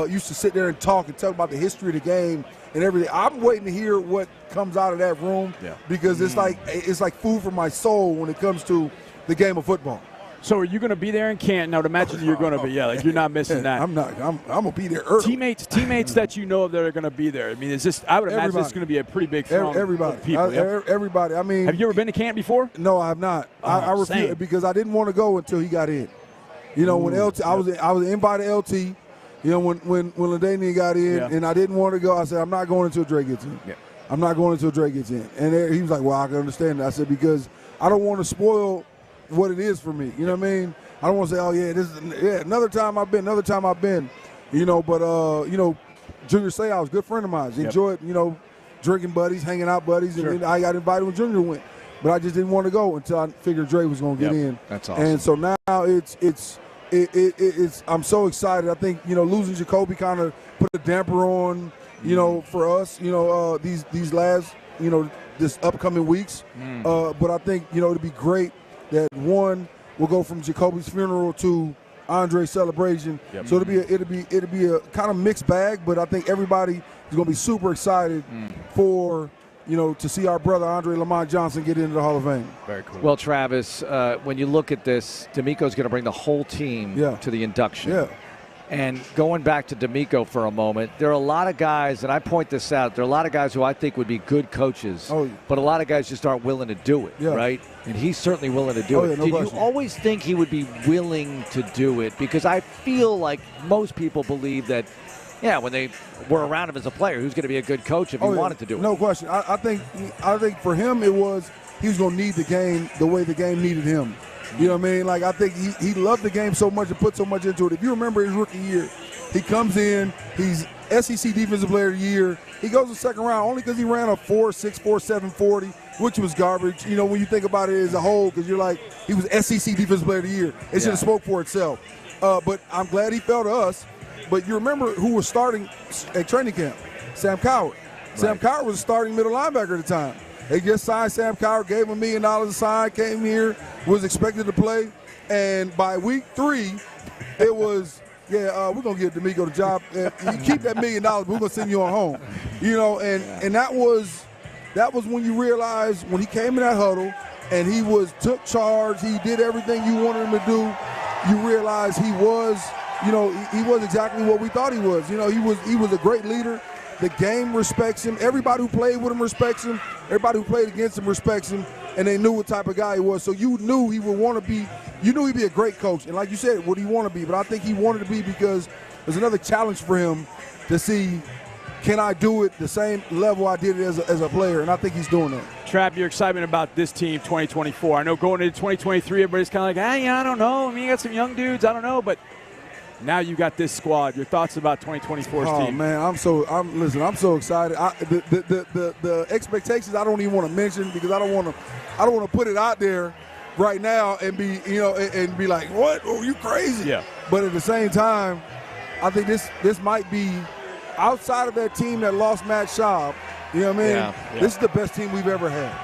used to sit there and talk and tell about the history of the game and everything. I'm waiting to hear what comes out of that room because it's like food for my soul when it comes to the game of football. So are you going to be there in Canton? I would imagine you're going to be. Yeah, like you're not missing that. I'm not. I'm going to be there early. Teammates that you know of that are going to be there. I mean, I would imagine it's going to be a pretty big throng everybody. of people. Everybody. I mean, have you ever been to Canton before? No, I have not. I refused because I didn't want to go until he got in. When LT, I was invited to LT. When LaDainian got in, and I didn't want to go, I said, I'm not going until Dre gets in. Yeah. I'm not going until Dre gets in. And he was like, well, I can understand that. I said, because I don't want to spoil what it is for me. You know what I mean? I don't want to say, oh, yeah, another time I've been. But, Junior Seau was a good friend of mine. Enjoyed, drinking buddies, hanging out buddies. And then I got invited when Junior went. But I just didn't want to go until I figured Dre was going to get in. That's awesome. And so now it's I'm so excited. I think, losing Jacoby kind of put a damper on, for us, these last, this upcoming weeks. But I think, it'd be great that one will go from Jacoby's funeral to Andre's celebration. Yep. So it'll be a kind of mixed bag, but I think everybody is going to be super excited for to see our brother Andre Lamont Johnson get into the Hall of Fame. Very cool. Well, Travis, when you look at this, DeMeco's going to bring the whole team to the induction. Yeah. And going back to DeMeco for a moment, there are a lot of guys, and I point this out, there are a lot of guys who I think would be good coaches, but a lot of guys just aren't willing to do it, right? And he's certainly willing to do it. No Did question. you always think he would be willing to do it? Because I feel like most people believe that, when they were around him as a player, who's going to be a good coach if he wanted to do it? No question. I think for him it was he was going to need the game the way the game needed him. You know what I mean? Like, I think he loved the game so much and put so much into it. If you remember his rookie year, he comes in, he's SEC Defensive Player of the Year. He goes to the second round only because he ran a 4.6, 4.7 40, which was garbage, when you think about it as a whole, because you're like, he was SEC Defensive Player of the Year. It should have spoke for itself. But I'm glad he fell to us. But you remember who was starting at training camp? Sam Coward. Sam Coward was a starting middle linebacker at the time. They just signed Sam Coward, gave him $1 million a sign, came here, was expected to play. And by week 3, it was, we're going to give DeMeco the job. You keep that $1 million, but we're going to send you on home. And that was when you realized when he came in that huddle and he took charge, he did everything you wanted him to do, you realize he was exactly what we thought he was. He was a great leader. The game respects him. Everybody who played with him respects him. Everybody who played against him respects him, and they knew what type of guy he was. So you knew he would want to be. You knew he'd be a great coach, and like you said, what do you want to be? But I think he wanted to be because there's another challenge for him to see, can I do it the same level I did it as a player? And I think he's doing that. Trap, your excitement about this team 2024. I know going into 2023, everybody's kind of like, I don't know. I mean, you got some young dudes. I don't know, but now you got this squad. Your thoughts about 2024's team? Oh man, I'm so excited. The expectations I don't even want to mention because I don't want to put it out there right now and be and be like, what? Oh, you crazy? Yeah. But at the same time, I think this might be outside of that team that lost Matt Schaub. You know what I mean? Yeah. This is the best team we've ever had,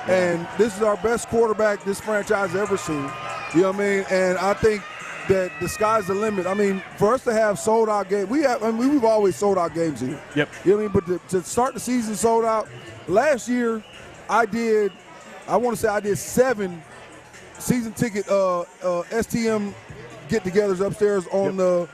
and this is our best quarterback this franchise ever seen. You know what I mean? And I think that the sky's the limit. I mean, for us to have sold out games, we've always sold out games here. Yep. You know what I mean? But to start the season sold out, last year I did 7 season ticket STM get-togethers upstairs on the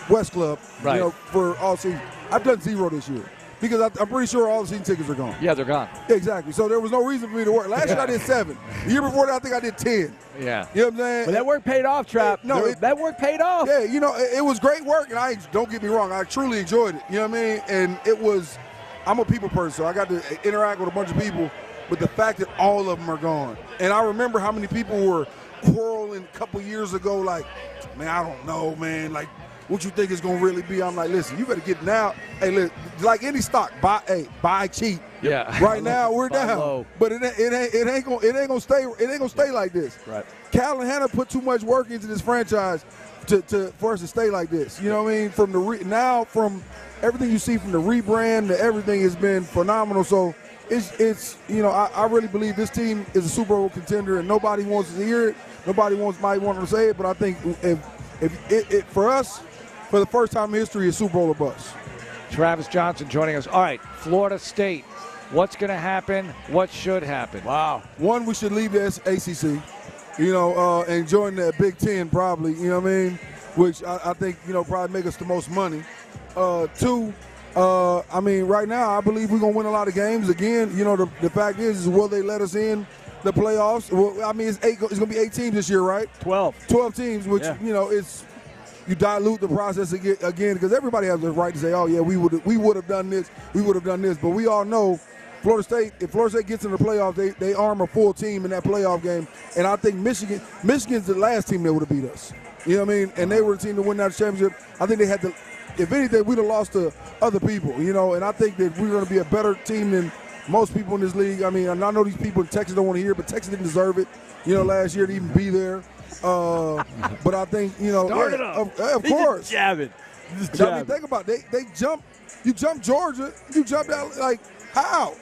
West Club. Right. For all season. I've done 0 this year. Because I'm pretty sure all the season tickets are gone. Yeah, they're gone. Exactly. So there was no reason for me to work. Last year I did 7. The year before that I think I did 10. Yeah. You know what I'm saying? But that work paid off, Trap. That work paid off. Yeah, it was great work, and don't get me wrong, I truly enjoyed it. You know what I mean? And I'm a people person, so I got to interact with a bunch of people, but the fact that all of them are gone. And I remember how many people were quarreling a couple years ago, like, man, I don't know, man, like, what you think it's gonna really be? I'm like, listen, you better get now. Hey, look, like any stock, buy cheap. Yeah. Right now we're down, low. but it ain't gonna stay like this. Right. Cal and Hannah put too much work into this franchise for us to stay like this. You know what I mean? From everything you see from the rebrand to everything has been phenomenal. So it's I really believe this team is a Super Bowl contender, and nobody wants to hear it. Nobody might want to say it, but I think if it for us. For the first time in history, it's Super Bowl or bust. Travis Johnson joining us. All right, Florida State. What's going to happen? What should happen? Wow. One, we should leave the ACC, and join the Big Ten probably, you know what I mean? Which I think, probably make us the most money. 2, right now I believe we're going to win a lot of games. Again, the fact is will they let us in the playoffs? Well, I mean, it's going to be 8 teams this year, right? 12 teams, which, it's – you dilute the process again because everybody has the right to say, oh, yeah, we would have done this, But we all know if Florida State gets in the playoffs, they arm a full team in that playoff game. And I think Michigan's the last team that would have beat us. You know what I mean? And they were the team to win that championship. I think they had to, if anything, we'd have lost to other people, and I think that we're going to be a better team than most people in this league. I mean, and I know these people in Texas don't want to hear it, but Texas didn't deserve it, last year to even be there. But I think of course. Jabbing. I mean, think about it. They jump. You jump Georgia. You jumped out how?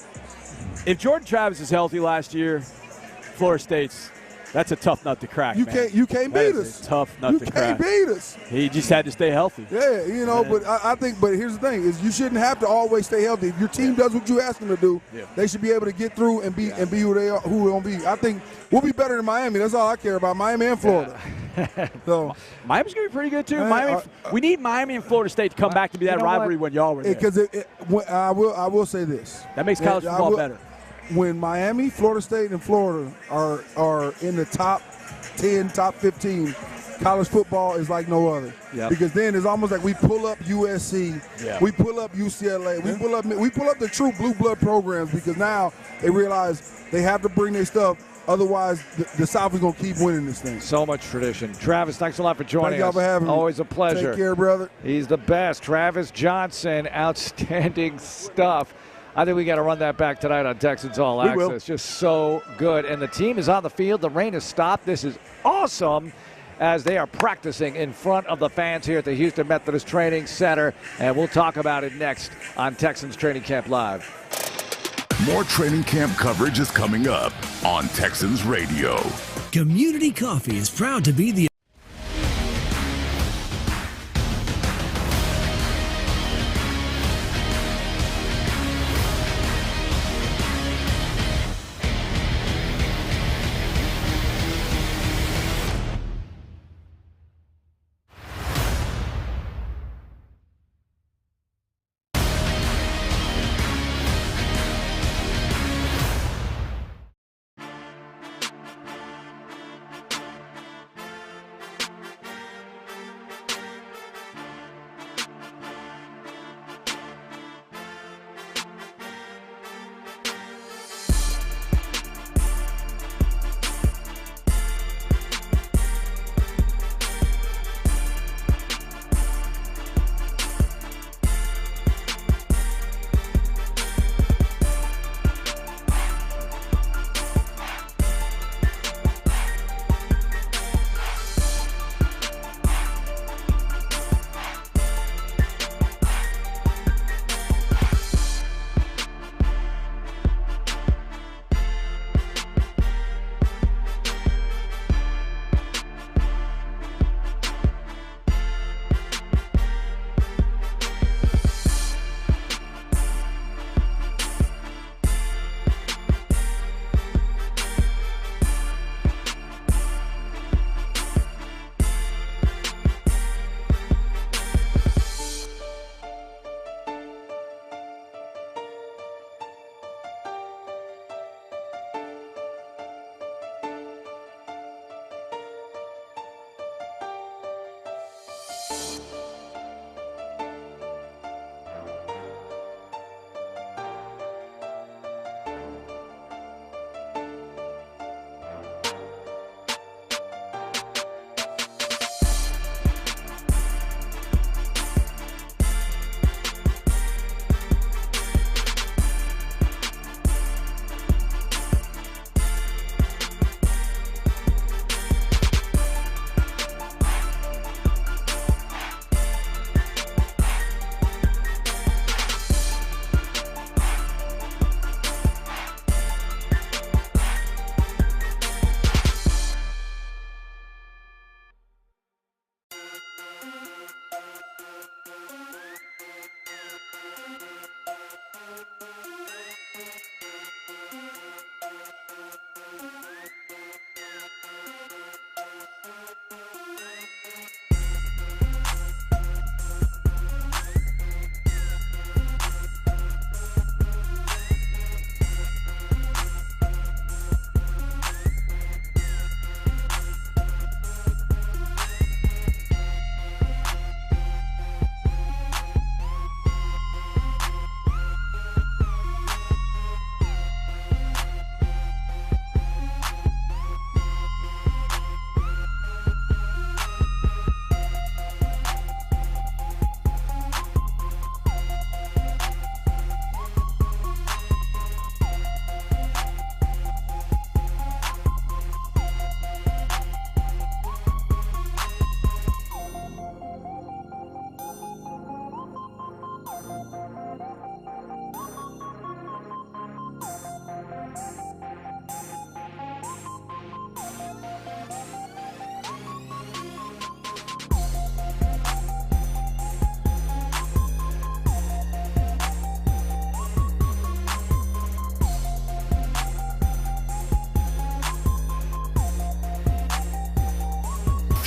If Jordan Travis is healthy last year, Florida State's That's a tough nut to crack. You man. can't beat us. Tough nut to crack. You can't beat us. He just had to stay healthy. Yeah, but I think. But here's the thing: is you shouldn't have to always stay healthy. If your team does what you ask them to do, they should be able to get through and be who they are, who they're gonna be. I think we'll be better than Miami. That's all I care about. Miami and Florida. So Miami's gonna be pretty good too. We need Miami and Florida State to come back to be that rivalry when y'all were there. Because I will say this. That makes college football better. When Miami, Florida State, and Florida are in the top 10, top 15, college football is like no other. Yep. Because then it's almost like we pull up USC, we pull up UCLA, we pull up the true blue blood programs because now they realize they have to bring their stuff. Otherwise, the South is going to keep winning this thing. So much tradition. Travis, thanks a lot for joining Thank y'all us. for having me. Always a pleasure. Take care, brother. He's the best. Travis Johnson, outstanding stuff. I think we got to run that back tonight on Texans All Access. will. Just so good. And the team is on the field. The rain has stopped. This is awesome as they are practicing in front of the fans here at the Houston Methodist Training Center. And we'll talk about it next on Texans Training Camp Live. More training camp coverage is coming up on Texans Radio. Community Coffee is proud to be the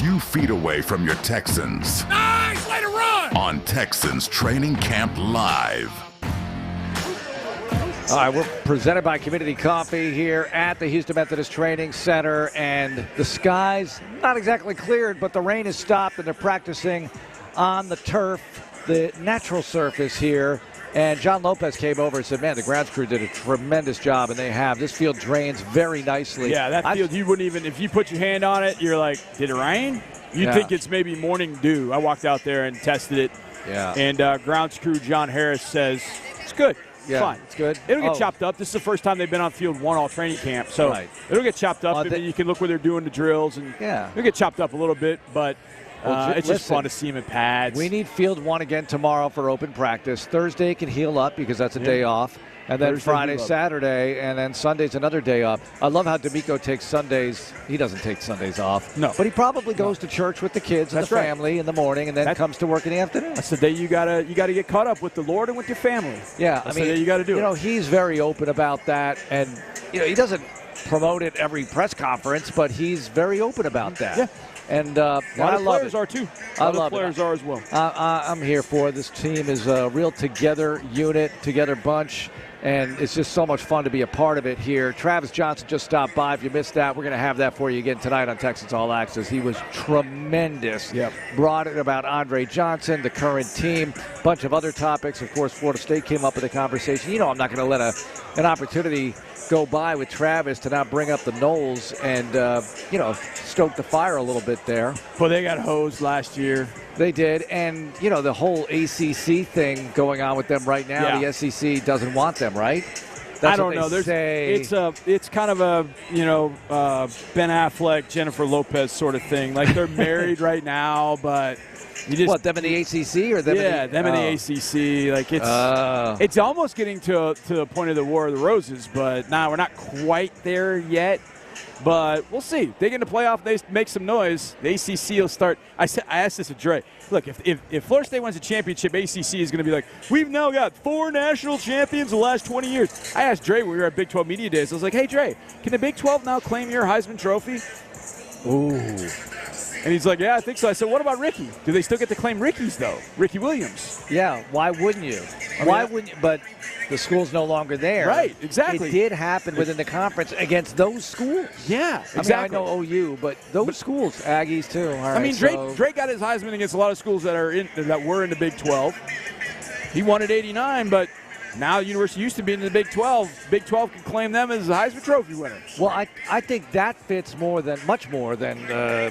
few feet away from your Texans. Nice way to run! On Texans Training Camp Live. All right, we're presented by Community Coffee here at the Houston Methodist Training Center, and the skies not exactly cleared, but the rain has stopped, and they're practicing on the turf, the natural surface here. And John Lopez came over and said, man, the grounds crew did a tremendous job, and they have. This field drains very nicely. Yeah, that field, you wouldn't even, if you put your hand on it, you're like, did it rain? You'd think it's maybe morning dew. I walked out there and tested it. Yeah. And grounds crew John Harris says, it's good. Yeah, fine. It's good. It'll get chopped up. This is the first time they've been on field one all training camp. So it'll get chopped up, and then you can look where they're doing the drills. And it'll get chopped up a little bit, but it's just fun to see them in pads. We need field one again tomorrow for open practice. Thursday can heal up because that's a day off. And then Thursday Friday, Saturday, and then Sunday's another day off. I love how DeMeco takes Sundays. He doesn't take Sundays off. No. But he probably goes to church with the kids and the family in the morning, and then comes to work in the afternoon. That's the day you gotta get caught up with the Lord and with your family. Yeah, that's the day you got to do it. You know, he's very open about that, and he doesn't promote it every press conference, but he's very open about that. Yeah. And a lot of players are too. A lot of players are as well. I'm here for it. This team is a real together unit, together bunch. And it's just so much fun to be a part of it here. Travis Johnson just stopped by. If you missed that, we're going to have that for you again tonight on Texans All Access. He was tremendous. Yep. Brought it about Andre Johnson, the current team, bunch of other topics. Of course, Florida State came up with a conversation. I'm not going to let an opportunity go by with Travis to not bring up the Knowles and, stoke the fire a little bit there. Well, they got hosed last year. They did, and the whole ACC thing going on with them right now. Yeah. The SEC doesn't want them, right? That's I don't know. It's kind of a Ben Affleck, Jennifer Lopez sort of thing. Like they're married right now, but you just them in the ACC or them? Them in the ACC. Like it's almost getting to the point of the War of the Roses, but we're not quite there yet. But we'll see. They get in the playoff, they make some noise. The ACC will start. I asked this to Dre. Look, if Florida State wins a championship, ACC is going to be like, we've now got 4 national champions in the last 20 years. I asked Dre when we were at Big 12 Media Days. I was like, hey, Dre, can the Big 12 now claim your Heisman Trophy? Ooh. And he's like, yeah, I think so. I said, what about Ricky? Do they still get to claim Ricky's, though? Ricky Williams. Yeah, why wouldn't you? Why wouldn't you? But the school's no longer there. Right, exactly. It did happen within the conference against those schools. Yeah, exactly. I know OU, but those schools, Aggies too. All right, Drake got his Heisman against a lot of schools that were in the Big 12. He won at 89, but now University of Houston being in the Big 12, Big 12 can claim them as a Heisman Trophy winner. Well, I think that fits much more than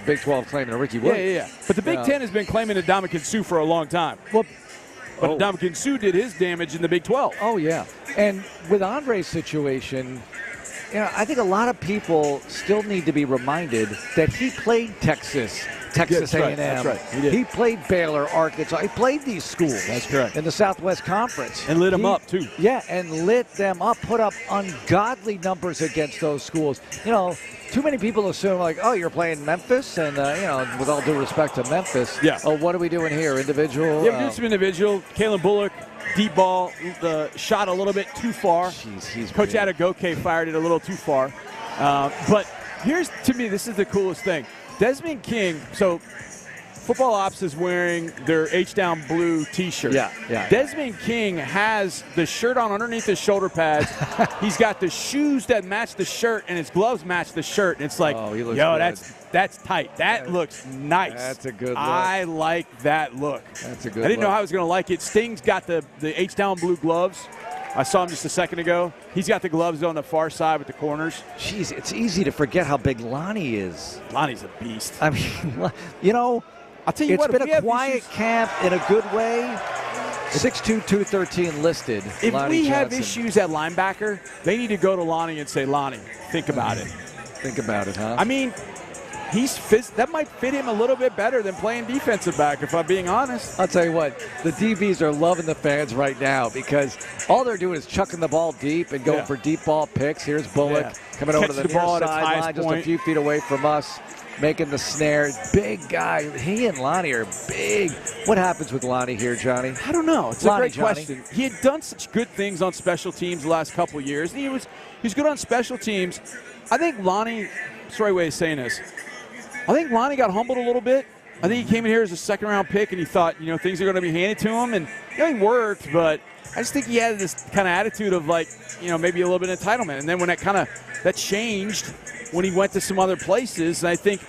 Big 12 claiming a Ricky Williams. Yeah. But the Big 10 has been claiming a Ndamukong Suh for a long time. Well, but Ndamukong Suh did his damage in the Big 12. Oh, yeah. And with Andre's situation, I think a lot of people still need to be reminded that he played Texas A&M. That's right. He played Baylor, Arkansas. He played these schools. That's correct. In the Southwest Conference. And lit them up, too. Yeah, and lit them up, put up ungodly numbers against those schools. Too many people assume, like, oh, you're playing Memphis, and, with all due respect to Memphis, what are we doing here? Individual? Yeah, we're doing some individual. Kalen Bullock, deep ball, shot a little bit too far. Jeez, Coach Adegoke fired it a little too far. But to me, this is the coolest thing. Desmond King, so Football Ops is wearing their H-Down blue T-shirt. Yeah. Desmond King has the shirt on underneath his shoulder pads. He's got the shoes that match the shirt, and his gloves match the shirt. And it's like, he looks yo, good. that's tight. That looks nice. That's a good look. I like that look. That's a good I didn't know look. how I was going to like it. Sting's got the H-Down blue gloves. I saw him just a second ago. He's got the gloves on the far side with the corners. Jeez, it's easy to forget how big Lonnie is. Lonnie's a beast. I mean, I'll tell you it's what, been a quiet camp in a good way. 6'2", 213 listed. If Lonnie we have Johnson. issues at linebacker, they need to go to Lonnie and say, Lonnie, think about it. Think about it, huh? I mean, that might fit him a little bit better than playing defensive back, if I'm being honest. I'll tell you what, the DBs are loving the fans right now because all they're doing is chucking the ball deep and going for deep ball picks. Here's Bullock coming over to the near sideline, just a few feet away from us, making the snare. Big guy. He and Lonnie are big. What happens with Lonnie here, Johnny? I don't know. It's Lonnie, a great question. He had done such good things on special teams the last couple of years. And he was good on special teams. I think Lonnie, that's the right way of saying this, I think Lonnie got humbled a little bit. I think he came in here as a second-round pick, and he thought, things are going to be handed to him. And he worked, but I just think he had this kind of attitude of, maybe a little bit of entitlement. And then when that changed when he went to some other places, and I think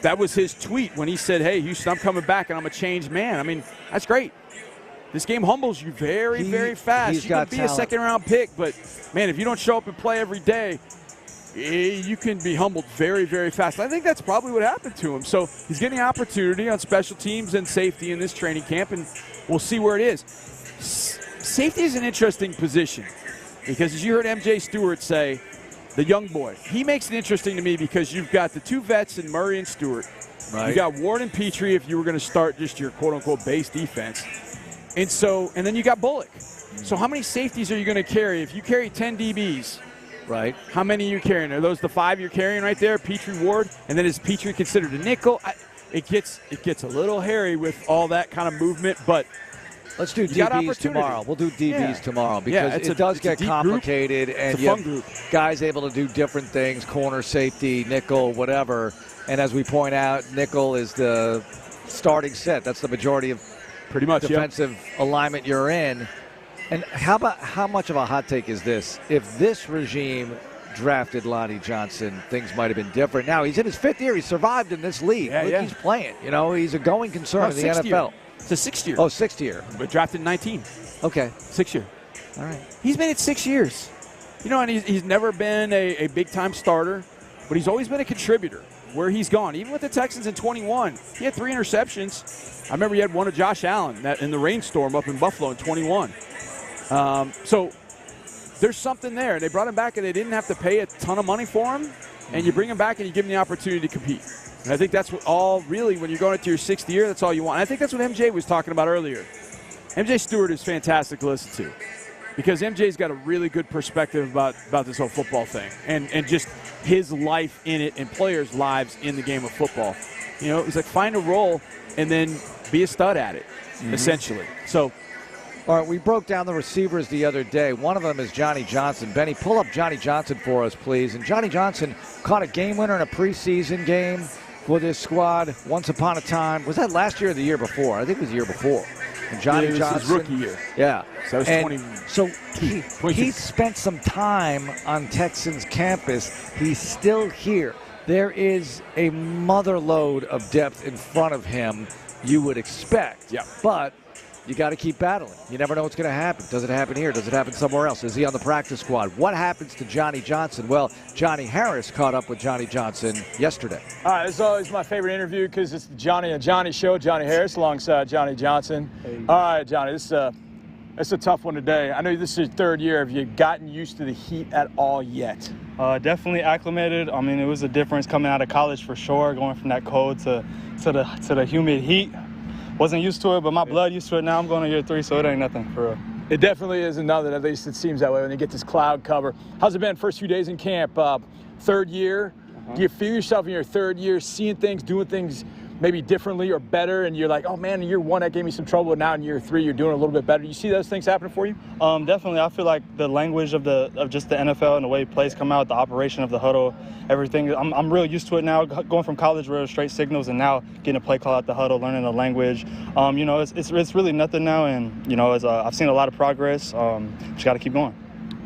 that was his tweet when he said, hey, Houston, I'm coming back, and I'm a changed man. I mean, that's great. This game humbles you very, very fast. You can be a second-round pick, but, man, if you don't show up and play every day, you can be humbled very, very fast. I think that's probably what happened to him. So he's getting the opportunity on special teams and safety in this training camp, and we'll see where it is. Safety is an interesting position because, as you heard MJ Stewart say, the young boy, he makes it interesting to me because you've got the two vets in Murray and Stewart. Right. You got Ward and Pitre if you were going to start just your quote-unquote base defense. And then you got Bullock. So how many safeties are you going to carry? If you carry 10 DBs, right, how many are you carrying? Are those the 5 you're carrying right there, Pitre, Ward? And then is Pitre considered a nickel? It gets a little hairy with all that kind of movement, but let's do DBs tomorrow. We'll do DBs tomorrow because it does get complicated, and you have guys able to do different things, corner, safety, nickel, whatever. And as we point out, nickel is the starting set. That's the majority of pretty much defensive alignment you're in. And how much of a hot take is this? If this regime drafted Lonnie Johnson, things might have been different. Now he's in his 5th year. He survived in this league. He's playing. He's a going concern in the NFL. Year. It's a 6th year. Oh, 6th year. But drafted in 19. Okay. 6th year. All right. He's made it 6 years. And he's never been a big-time starter, but he's always been a contributor where he's gone. Even with the Texans in 21, he had 3 interceptions. I remember he had one of Josh Allen in the rainstorm up in Buffalo in 21. So there's something there. They brought him back, and they didn't have to pay a ton of money for him. And you bring him back, and you give him the opportunity to compete. And I think that's really, when you're going into your 6th year, that's all you want. And I think that's what MJ was talking about earlier. MJ Stewart is fantastic to listen to because MJ's got a really good perspective about this whole football thing and just his life in it and players' lives in the game of football. He's like, find a role and then be a stud at it, essentially. So, all right, we broke down the receivers the other day. One of them is Johnny Johnson. Benny, pull up Johnny Johnson for us, please. And Johnny Johnson caught a game winner in a preseason game for this squad once upon a time. Was that last year or the year before? I think it was the year before. And Johnny Johnson, his rookie year. Yeah. So that was 20. So he spent some time on Texans campus. He's still here. There is a mother load of depth in front of him, you would expect. Yeah. But you got to keep battling. You never know what's going to happen. Does it happen here? Does it happen somewhere else? Is he on the practice squad? What happens to Johnny Johnson? Well, Johnny Harris caught up with Johnny Johnson yesterday. All right, this is always my favorite interview because it's the Johnny and Johnny show. Johnny Harris alongside Johnny Johnson. Hey. All right, Johnny, it's a tough one today. I know this is your 3rd year. Have you gotten used to the heat at all yet? Definitely acclimated. I mean, it was a difference coming out of college for sure, going from that cold to the humid heat. Wasn't used to it, but my blood used to it now. I'm going to year 3, so it ain't nothing for real. It definitely is another. At least it seems that way when you get this cloud cover. How's it been first few days in camp? 3rd year. Do you feel yourself in your 3rd year seeing things, doing things maybe differently or better, and you're like, oh man, in year 1 that gave me some trouble, and now in year 3 you're doing a little bit better? You see those things happening for you? Definitely. I feel like the language of just the NFL and the way plays come out, the operation of the huddle, everything. I'm real used to it now. Going from college where it was straight signals, and now getting a play call out the huddle, learning the language. It's really nothing now, and I've seen a lot of progress. Just got to keep going.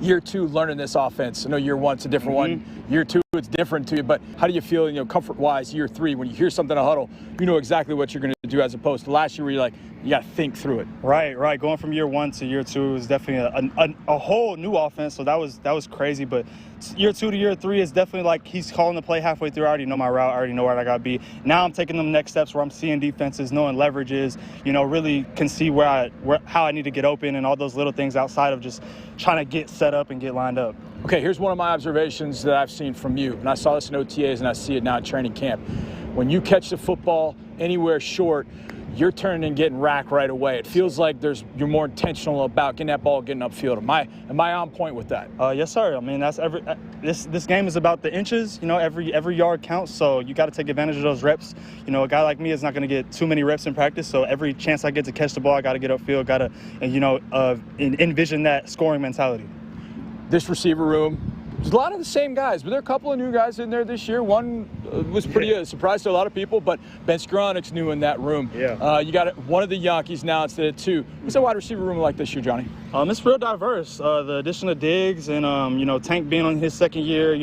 Year 2, learning this offense. I know year 1's a different one. Year 2, it's different to you. But how do you feel, comfort-wise, year 3, when you hear something in a huddle, you know exactly what you're going to do as opposed to last year where you're like, you got to think through it. Right. Going from year 1 to year 2 was definitely a whole new offense. So that was crazy. But year 2 to year 3 is definitely like he's calling the play halfway through. I already know my route. I already know where I got to be. Now I'm taking them next steps where I'm seeing defenses, knowing leverages, really can see how I need to get open and all those little things outside of just trying to get set up and get lined up. Okay, here's one of my observations that I've seen from you. And I saw this in OTAs and I see it now in training camp. When you catch the football anywhere short, you're turning and getting rack right away. It feels like you're more intentional about getting that ball, getting upfield. Am I on point with that? Yes, sir. I mean, this game is about the inches. Every yard counts, so you got to take advantage of those reps. A guy like me is not going to get too many reps in practice, so every chance I get to catch the ball, I got to get upfield, got to envision that scoring mentality. This receiver room, there's a lot of the same guys, but there are a couple of new guys in there this year. One was pretty a surprise to a lot of people, but Ben Skowronek's new in that room. Yeah. You got one of the Yankees now instead of two. What's a wide receiver room like this year, Johnny? It's real diverse. The addition of Diggs and, Tank being on his second year,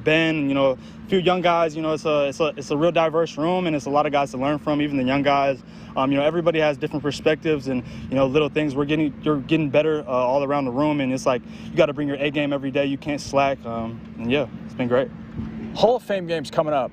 Ben, a few young guys, it's a real diverse room, and it's a lot of guys to learn from, even the young guys. Everybody has different perspectives and, little things. You're getting better all around the room, and it's like you got to bring your A game every day. You can't slack. And yeah, it's been great. Hall of Fame game's coming up.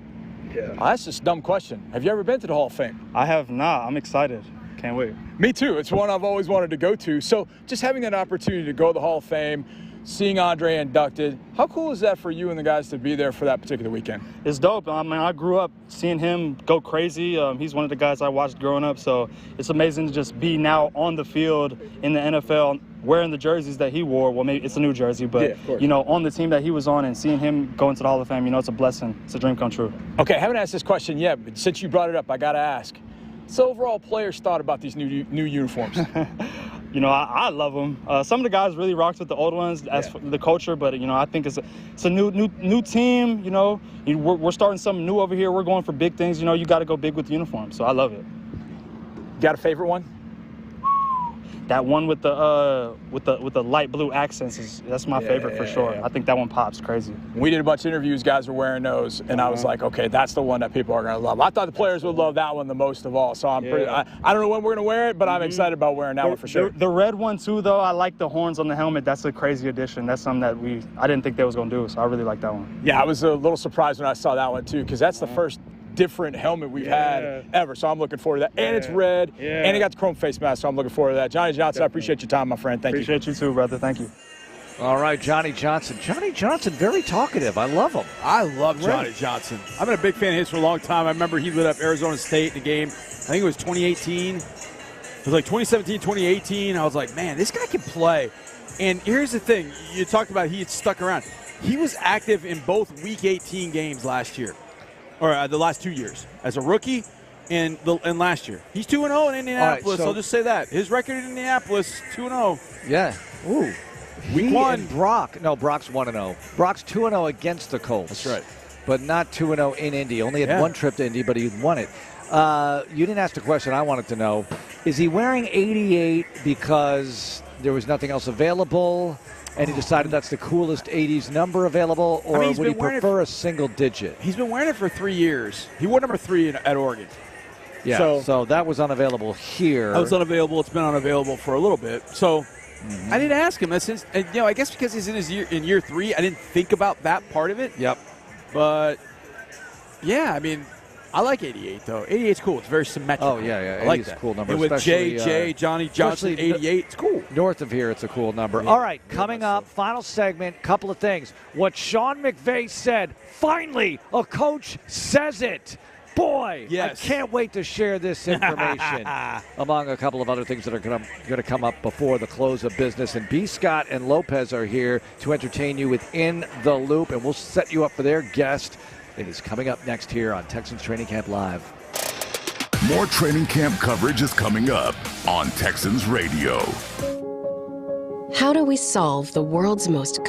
Yeah. That's just a dumb question. Have you ever been to the Hall of Fame? I have not. I'm excited. Can't wait. Me too. It's one I've always wanted to go to. So just having that opportunity to go to the Hall of Fame, seeing Andre inducted, how cool is that for you and the guys to be there for that particular weekend? It's dope. I grew up seeing him go crazy. He's one of the guys I watched growing up, so it's amazing to just be now on the field in the NFL wearing the jerseys that he wore. Well, maybe it's a new jersey, but, on the team that he was on and seeing him go into the Hall of Fame, it's a blessing. It's a dream come true. Okay, I haven't asked this question yet, but since you brought it up, I got to ask. What's the overall players thought about these new uniforms? I love them. Some of the guys really rocked with the old ones as for the culture, but I think it's a new team. We're starting something new over here. We're going for big things. You got to go big with the uniform. So I love it. Got a favorite one? That one with the light blue accents that's my favorite for sure. I think that one pops crazy. We did a bunch of interviews, guys were wearing those, and I was like, okay, that's the one that people are going to love. I thought the players would love that one the most of all, so I don't know when we're going to wear it, but I'm excited about wearing that one for sure. The red one too, though, I like the horns on the helmet. That's a crazy addition. That's something that I didn't think they was going to do, so I really like that one. Yeah, I was a little surprised when I saw that one too, because that's the first different helmet we've had ever, so I'm looking forward to that. And it's red, and it got the chrome face mask, so I'm looking forward to that. Johnny Johnson, I appreciate your time, my friend. Thank you. Appreciate you too, brother. Thank you. All right, Johnny Johnson. Johnny Johnson, very talkative. I love him. I love Johnny Johnson. I've been a big fan of his for a long time. I remember he lit up Arizona State in the game. I think it was 2018. It was like 2017, 2018. I was like, man, this guy can play. And here's the thing. You talked about he had stuck around. He was active in both Week 18 games last year. Or the last 2 years as a rookie and last year. He's 2-0 in Indianapolis. Right, so I'll just say that. His record in Indianapolis, 2-0. Yeah. Ooh. Week one. Brock's 1-0. Brock's 2-0 against the Colts. That's right. But not 2-0 in Indy. Only had one trip to Indy, but he won it. You didn't ask the question I wanted to know. Is he wearing 88 because there was nothing else available? And he decided that's the coolest 80s number available, or would he prefer a single digit? He's been wearing it for 3 years. He wore number 3 at Oregon. Yeah, so that was unavailable here. That was unavailable. It's been unavailable for a little bit. So I didn't ask him. Since I guess because he's in year 3, I didn't think about that part of it. Yep. But yeah, I mean, I like 88 though. 88's cool. It's very symmetrical. Oh yeah. I like that. That. Cool number. And with JJ, Johnny Johnson, 88, it's cool. North of here, it's a cool number. Yeah. All right, coming up, final segment. Couple of things. What Sean McVay said. Finally, a coach says it. Boy, yes. I can't wait to share this information among a couple of other things that are going to come up before the close of business. And B. Scott and Lopez are here to entertain you with In the Loop, and we'll set you up for their guest. It is coming up next here on Texans Training Camp Live. More training camp coverage is coming up on Texans Radio. How do we solve the world's most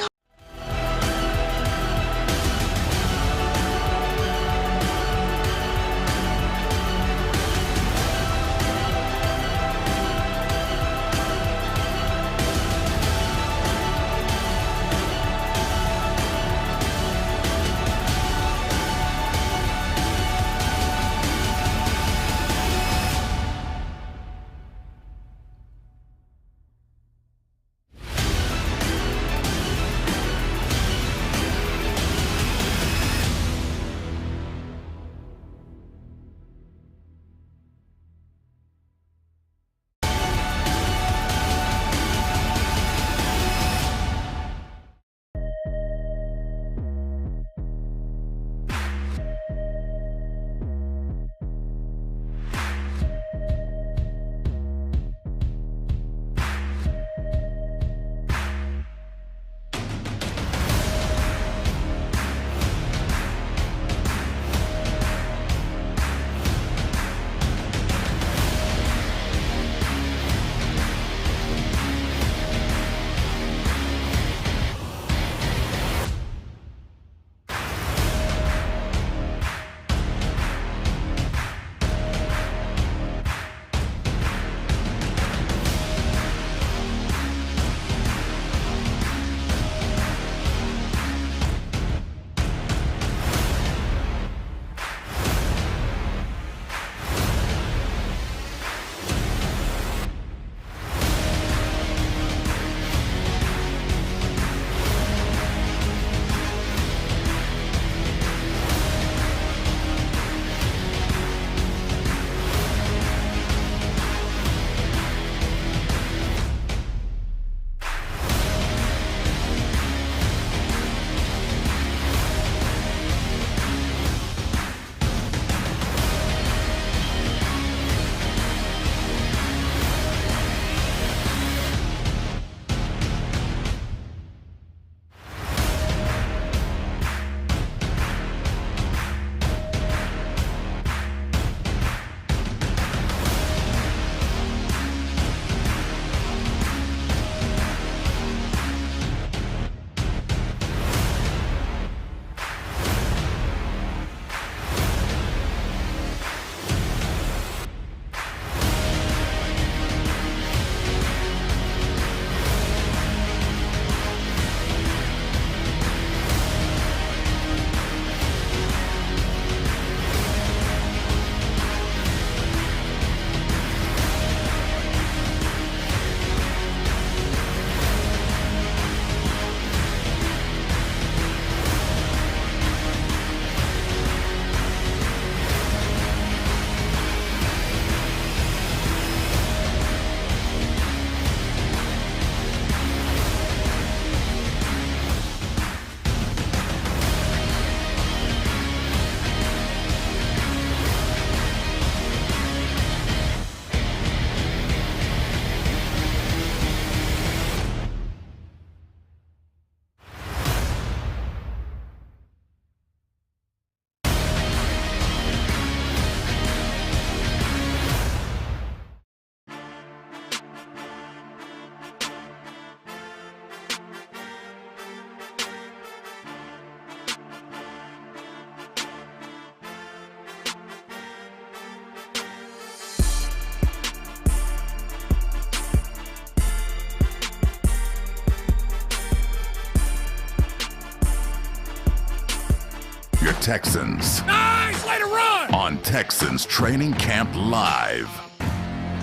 Your Texans. Nice! Way to run! On Texans Training Camp Live.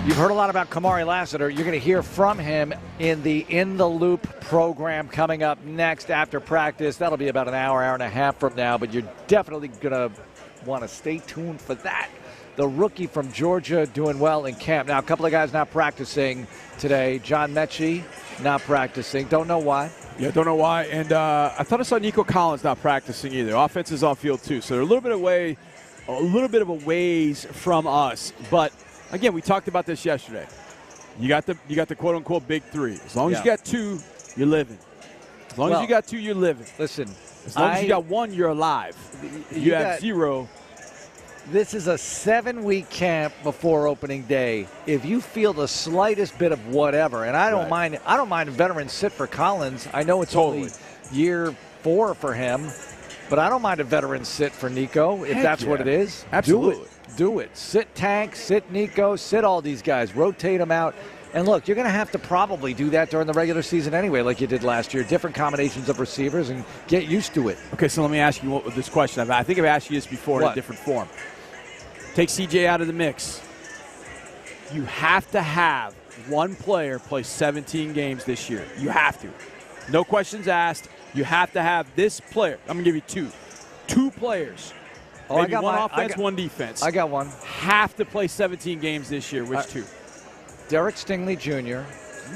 You've heard a lot about Kamari Lassiter. You're going to hear from him in the In the Loop program coming up next after practice. That'll be about an hour and a half from now, but you're definitely going to want to stay tuned for that. The rookie from Georgia doing well in camp. Now, a couple of guys not practicing today. John Mechie not practicing. Don't know why. Yeah, don't know why. And I thought I saw Nico Collins not practicing either. Offense is off field too, so they're a little bit of a ways from us. But again, we talked about this yesterday. You got the quote unquote big three. As long as you got two, you're living. As long as you got two, you're living. Listen, as long as you got one, you're alive. You have zero. This is a 7-week camp before opening day. If you feel the slightest bit of whatever, and I don't mind a veteran sit for Collins. I know it's only year 4 for him, but I don't mind a veteran sit for Nico if that's what it is. Absolutely. Do it. Sit Tank, sit Nico, sit all these guys. Rotate them out. And look, you're going to have to probably do that during the regular season anyway, like you did last year. Different combinations of receivers and get used to it. Okay, so let me ask you this question. I think I've asked you this before in a different form. Take CJ out of the mix. You have to have one player play 17 games this year. You have to. No questions asked. You have to have this player. I'm going to give you two. 2 players. Maybe one offense, one defense. I got one. Have to play 17 games this year. Which 2? Derek Stingley Jr.,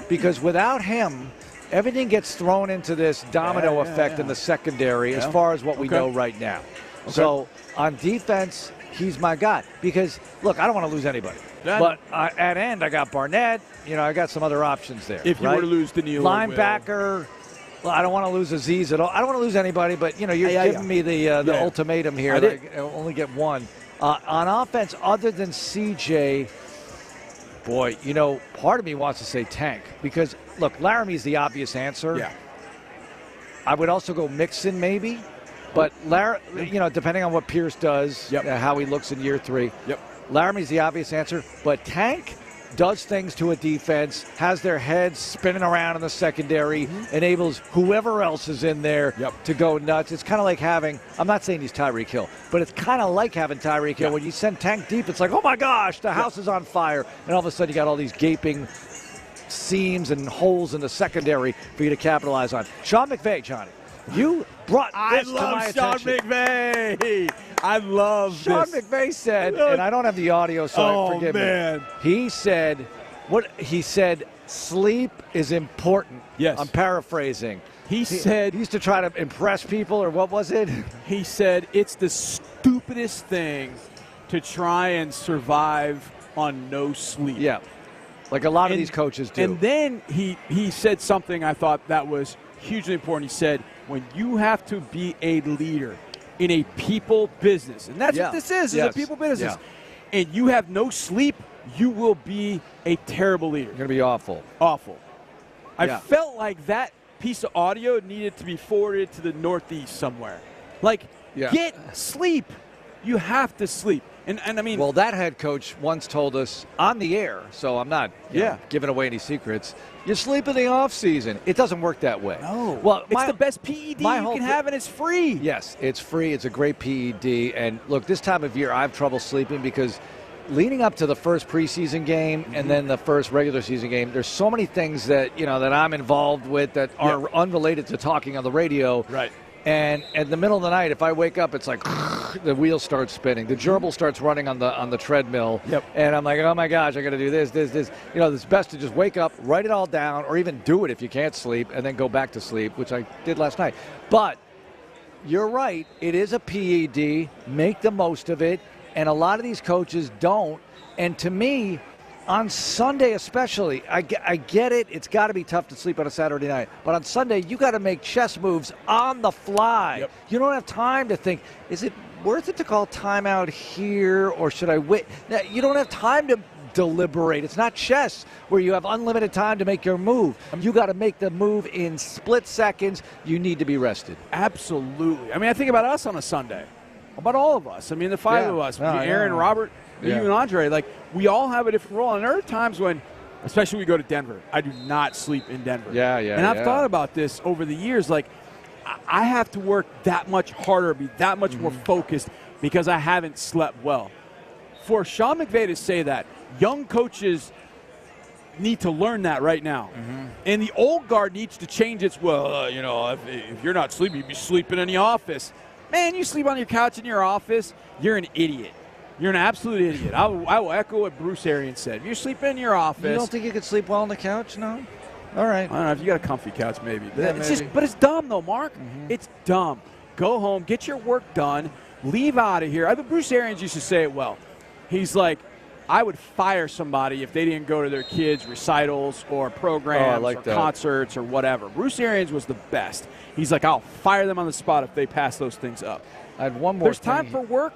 because without him, everything gets thrown into this domino effect in the secondary as far as what we know right now. So on defense, he's my guy. Because, look, I don't want to lose anybody. But at end, I got Barnett. I got some other options there. If you were to lose Daniil, linebacker. Well, I don't want to lose Aziz at all. I don't want to lose anybody, but, you're giving me the ultimatum here. I only get one. On offense, other than CJ, boy, part of me wants to say Tank. Because, look, Laramie's the obvious answer. Yeah. I would also go Mixon maybe. But, depending on what Pierce does, how he looks in year 3. Laramie's the obvious answer. But Tank does things to a defense, has their heads spinning around in the secondary, enables whoever else is in there to go nuts. It's kind of like having, I'm not saying he's Tyreek Hill, but it's kind of like having Tyreek Hill. When you send Tank deep, it's like, oh my gosh, the house is on fire. And all of a sudden you got all these gaping seams and holes in the secondary for you to capitalize on. Sean McVay, Johnny, you brought this to my attention. Sean McVay. I love Sean McVay said, and I don't have the audio, so forgive me. He said, sleep is important. Yes. I'm paraphrasing. He said he used to try to impress people, or what was it? He said it's the stupidest thing to try and survive on no sleep. Yeah, like a lot of these coaches do. And then he said something I thought that was hugely important. He said, when you have to be a leader in a people business, and that's what this is a people business, and you have no sleep, you will be a terrible leader. You're going to be awful. Awful. I felt like that piece of audio needed to be forwarded to the Northeast somewhere. Get sleep. You have to sleep. And I mean, well, that head coach once told us on the air, so I'm not giving away any secrets. You sleep in the off season. It doesn't work that way. No. Well, it's the best PED you can have, and it's free. Yes, it's free. It's a great PED. And look, this time of year, I have trouble sleeping because leading up to the first preseason game and then the first regular season game, there's so many things that that I'm involved with that are unrelated to talking on the radio. Right. And in the middle of the night, if I wake up, it's like the wheel starts spinning. The gerbil starts running on the treadmill. And I'm like, oh, my gosh, I got to do this. It's best to just wake up, write it all down, or even do it if you can't sleep, and then go back to sleep, which I did last night. But you're right. It is a PED. Make the most of it. And a lot of these coaches don't. And to me, on Sunday especially, I get it. It's got to be tough to sleep on a Saturday night. But on Sunday, you got to make chess moves on the fly. You don't have time to think, is it worth it to call timeout here or should I wait? Now, you don't have time to deliberate. It's not chess where you have unlimited time to make your move. You got to make the move in split seconds. You need to be rested. Absolutely. I mean, I think about us on a Sunday. About all of us. I mean, the 5 of us. Aaron, Robert, you and Andre. We all have a different role. And there are times when, especially when we go to Denver, I do not sleep in Denver. And I've thought about this over the years. I have to work that much harder, be that much more focused because I haven't slept well. For Sean McVay to say that, young coaches need to learn that right now. And the old guard needs to change its, if you're not sleeping, you'd be sleeping in the office. Man, you sleep on your couch in your office, you're an idiot. You're an absolute idiot. I will echo what Bruce Arians said. If you're sleeping in your office. You don't think you could sleep well on the couch? No? All right. I don't know. If you got a comfy couch, maybe. Yeah, But it's dumb, though, Mark. It's dumb. Go home, get your work done, leave out of here. Bruce Arians used to say it well. He's like, I would fire somebody if they didn't go to their kids' recitals or programs or concerts or whatever. Bruce Arians was the best. He's like, I'll fire them on the spot if they pass those things up. I had one more There's time for work,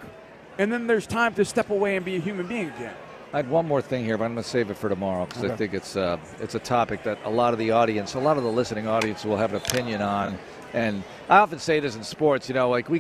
and then there's time to step away and be a human being again. I had one more thing here, but I'm going to save it for tomorrow because I think it's a topic that a lot of the listening audience will have an opinion on. And I often say this in sports, like we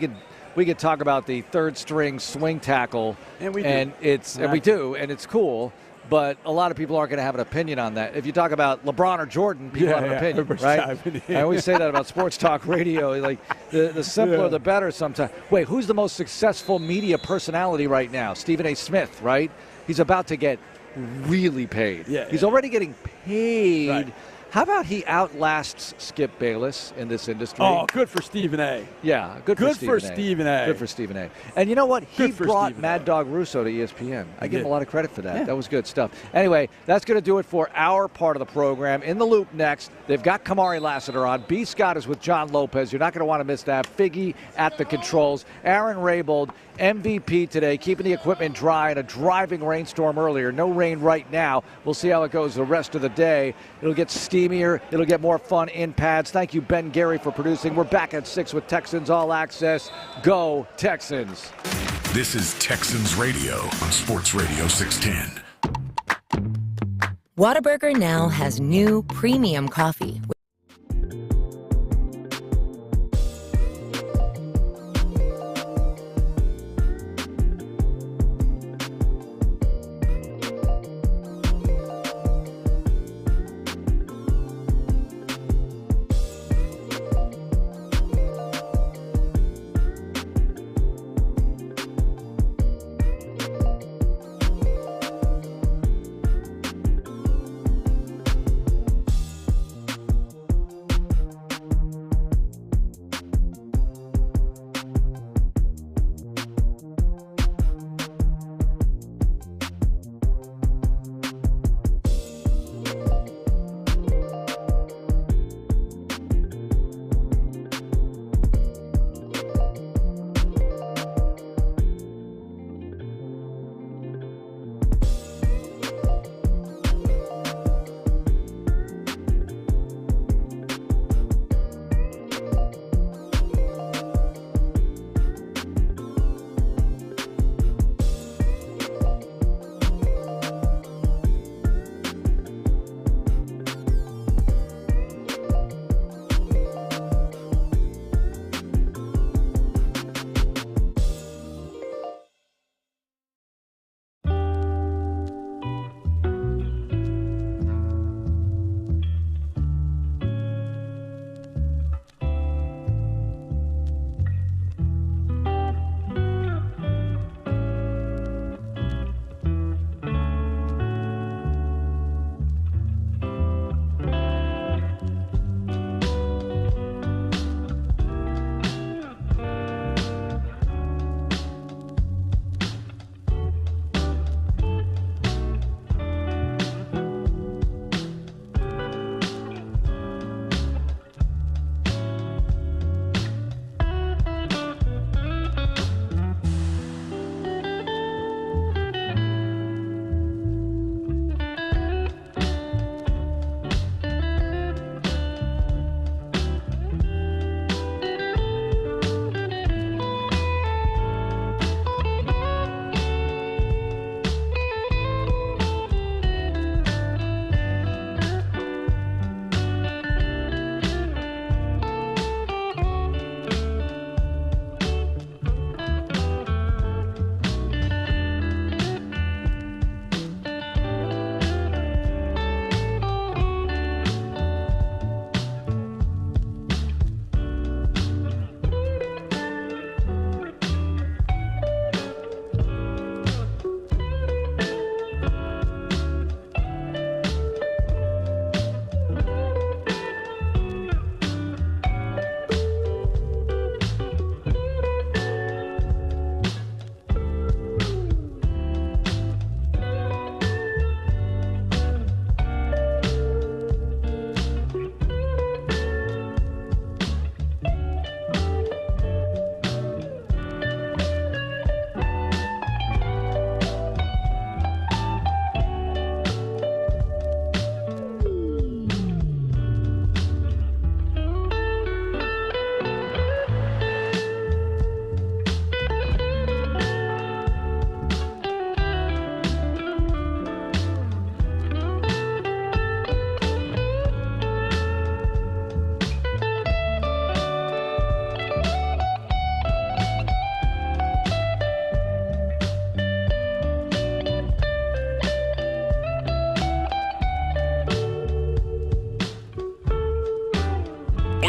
could talk about the third string swing tackle, and we do, and it's cool. But a lot of people aren't going to have an opinion on that. If you talk about LeBron or Jordan, people have an opinion, right? I always say that about sports talk radio. Like the simpler, the better. Sometimes. Wait, who's the most successful media personality right now? Stephen A. Smith, right? He's about to get really paid. He's already getting paid. Right. How about he outlasts Skip Bayless in this industry? Oh, good for Stephen A. Yeah, good for Stephen A. Good for Stephen A. And you know what? He brought Mad Dog Russo to ESPN. I give him a lot of credit for that. Yeah. That was good stuff. Anyway, that's going to do it for our part of the program. In the loop next, they've got Kamari Lassiter on. B. Scott is with John Lopez. You're not going to want to miss that. Figgy at the controls. Aaron Raybold, MVP today, keeping the equipment dry in a driving rainstorm earlier. No rain right now. We'll see how it goes the rest of the day. It'll get steamier. It'll get more fun in pads. Thank you, Ben Gary, for producing. We're back at 6 with Texans All Access. Go Texans. This is Texans Radio on Sports Radio 610. Whataburger now has new premium coffee.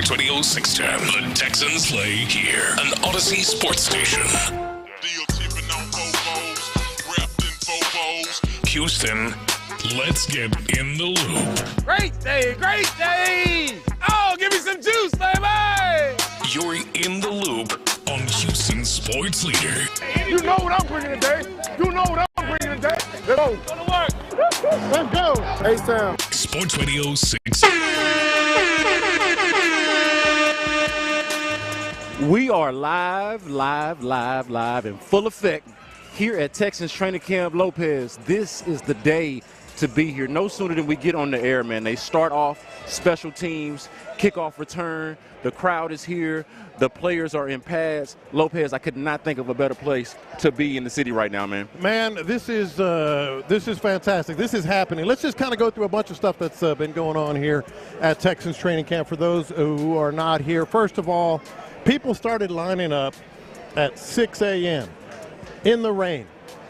Sports Radio 610. The Texans play here. An Odyssey sports station. Houston, let's get in the loop. Great day, great day. Oh, give me some juice, baby. You're in the loop on Houston Sports Leader. You know what I'm bringing today. You know what I'm bringing today. Let's go. Go to work. Let's go. Hey, Sam. Sports Radio 6. We are live in full effect here at Texans Training Camp Lopez. This is the day to be here. No sooner than we get on the air, man. They start off special teams, kickoff return. The crowd is here. The players are in pads. Lopez, I could not think of a better place to be in the city right now, man. Man, this is fantastic. This is happening. Let's just kind of go through a bunch of stuff that's been going on here at Texans Training Camp for those who are not here. First of all, people started lining up at 6 a.m. in the rain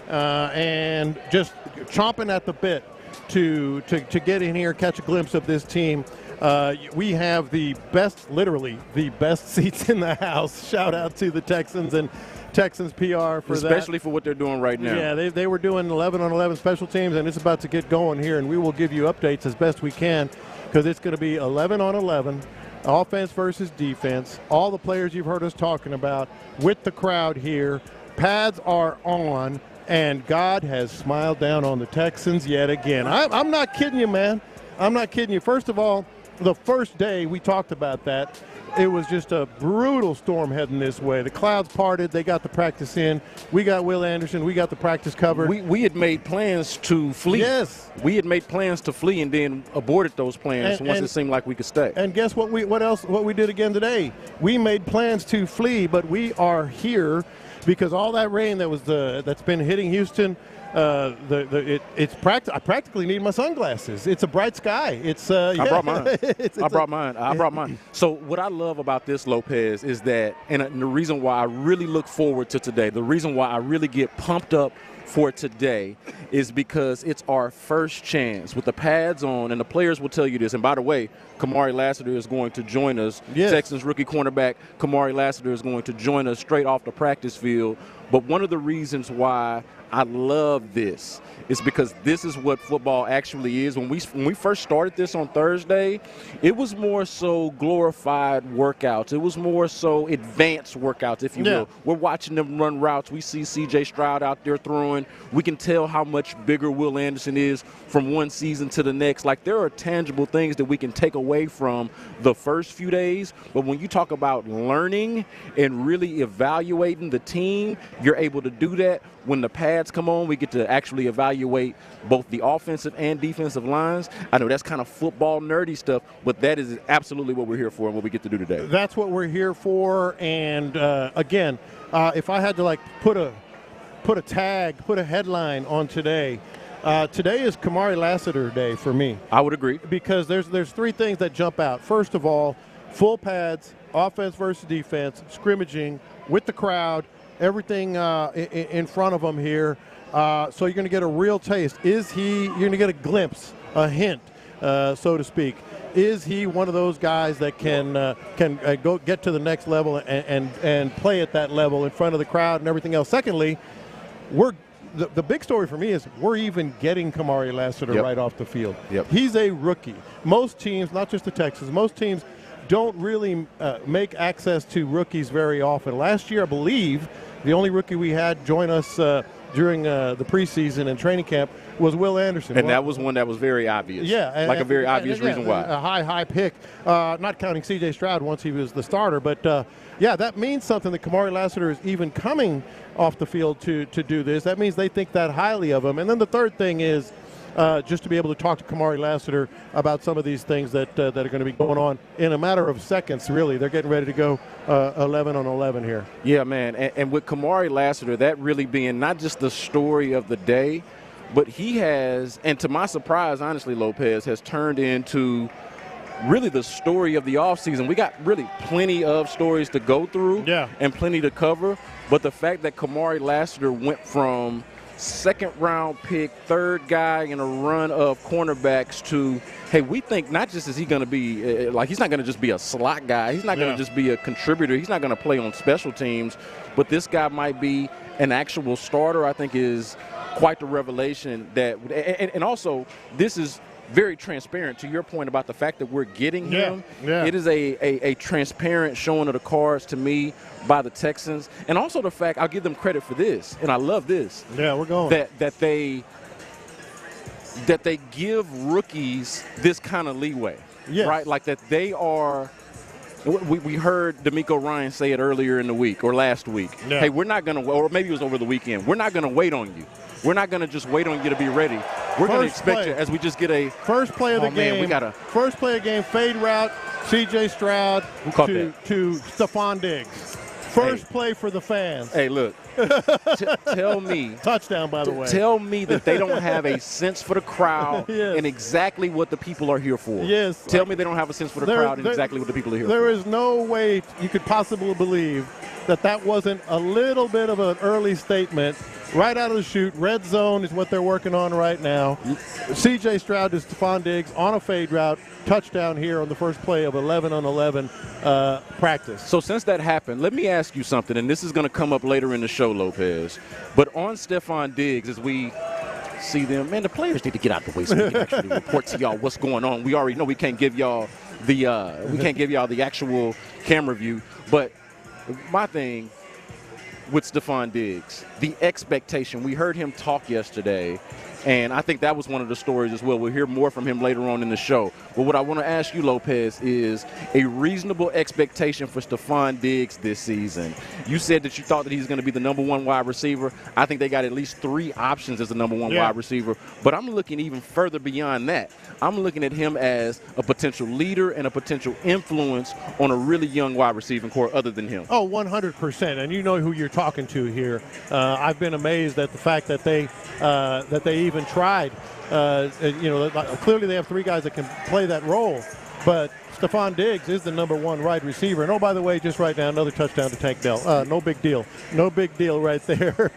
and just chomping at the bit to get in here, catch a glimpse of this team. We have literally the best seats in the house. Shout out to the Texans and Texans PR for that. Especially for what they're doing right now. Yeah, they were doing 11-on-11 special teams, and it's about to get going here, and we will give you updates as best we can because it's going to be 11-on-11. Offense versus defense. All the players you've heard us talking about with the crowd here. Pads are on, and God has smiled down on the Texans yet again. I'm not kidding you, man. I'm not kidding you. First of all, the first day we talked about that, it was just a brutal storm heading this way. The clouds parted. They got the practice in. We got Will Anderson. We got the practice covered. We had made plans to flee. Yes. We had made plans to flee and then aborted those plans once it seemed like we could stay. And guess what? What we did again today? We made plans to flee, but we are here because all that rain that's been hitting Houston. I practically need my sunglasses. It's a bright sky. I brought mine. I brought mine. So what I love about this, Lopez, is that, and the reason why I really look forward to today, the reason why I really get pumped up for today is because it's our first chance with the pads on, and the players will tell you this. And by the way, Kamari Lassiter is going to join us. Yes. Texans rookie cornerback Kamari Lassiter is going to join us straight off the practice field. But one of the reasons why I love this is because this is what football actually is. When we first started this on Thursday, it was more so glorified workouts. It was more so advanced workouts, if you will. We're watching them run routes. We see C.J. Stroud out there throwing. We can tell how much bigger Will Anderson is from one season to the next. Like, there are tangible things that we can take away from the first few days. But when you talk about learning and really evaluating the team, you're able to do that. When the pads come on, we get to actually evaluate both the offensive and defensive lines. I know that's kind of football nerdy stuff, but that is absolutely what we're here for and what we get to do today. That's what we're here for. And again, if I had to put a headline on today, today is Kamari Lassiter Day for me. I would agree. Because there's three things that jump out. First of all, full pads, offense versus defense, scrimmaging with the crowd, everything in front of them here. So you're going to get a real taste. You're going to get a glimpse, a hint, so to speak. Is he one of those guys that can go get to the next level and play at that level in front of the crowd and everything else? Secondly, the big story for me is we're even getting Kamari Lassiter right off the field. He's a rookie. Most teams, not just the Texans, most teams don't really make access to rookies very often. Last year, I believe, the only rookie we had join us during the preseason and training camp was Will Anderson. And that was one that was very obvious. Yeah. A very obvious reason why. A high pick, not counting C.J. Stroud once he was the starter. But, that means something that Kamari Lassiter is even coming off the field to do this. That means they think that highly of him. And then the third thing is just to be able to talk to Kamari Lassiter about some of these things that are going to be going on in a matter of seconds, really. They're getting ready to go 11-on-11 here. Yeah, man. And with Kamari Lassiter, that really being not just the story of the day, but he has, and to my surprise, honestly, Lopez, has turned into really the story of the offseason. We got really plenty of stories to go through and plenty to cover. But the fact that Kamari Lassiter went from second-round pick, third guy in a run of cornerbacks to, hey, we think not just is he going to be, like he's not going to just be a slot guy. He's not going to just be a contributor. He's not going to play on special teams. But this guy might be an actual starter, I think is quite the revelation. And also, this is very transparent to your point about the fact that we're getting him. Yeah. It is a transparent showing of the cards to me by the Texans. And also the fact, I'll give them credit for this, and I love this. Yeah, we're going. That they give rookies this kind of leeway. Yes. Right? Like that they are – we heard DeMeco Ryans say it earlier in the week or last week. Yeah. Hey, we're not going to – or maybe it was over the weekend. We're not going to wait on you. We're not going to just wait on you to be ready. We're going to expect you as we just get a first play of the game. First play of the game, fade route, C.J. Stroud to Stefan Diggs. First play for the fans. Hey, look, tell me. Touchdown, by the way. Tell me that they don't have a sense for the crowd Yes. and exactly what the people are here for. Yes. Tell me they don't have a sense for the crowd and exactly what the people are here for. There is no way you could possibly believe that wasn't a little bit of an early statement. Right out of the chute, red zone is what they're working on right now. C.J. Stroud to Stefan Diggs on a fade route, touchdown here on the first play of 11-on-11 practice. So since that happened, let me ask you something, and this is going to come up later in the show, Lopez. But on Stefan Diggs, as we see them, man, the players need to get out the way so we can actually report to y'all what's going on. We already know we can't give y'all the actual camera view, but my thing with Stefan Diggs, the expectation. We heard him talk yesterday, and I think that was one of the stories as well. We'll hear more from him later on in the show. But what I want to ask you, Lopez, is a reasonable expectation for Stefan Diggs this season. You said that you thought that he's going to be the number one wide receiver. I think they got at least 3 options as the number one wide receiver. But I'm looking even further beyond that. I'm looking at him as a potential leader and a potential influence on a really young wide receiving core other than him. Oh, 100%. And you know who you're talking to here. I've been amazed at the fact that they even tried. Clearly they have 3 guys that can play that role. But Stefan Diggs is the number 1 wide receiver. And, oh, by the way, just right now, another touchdown to Tank Dell. No big deal. No big deal right there.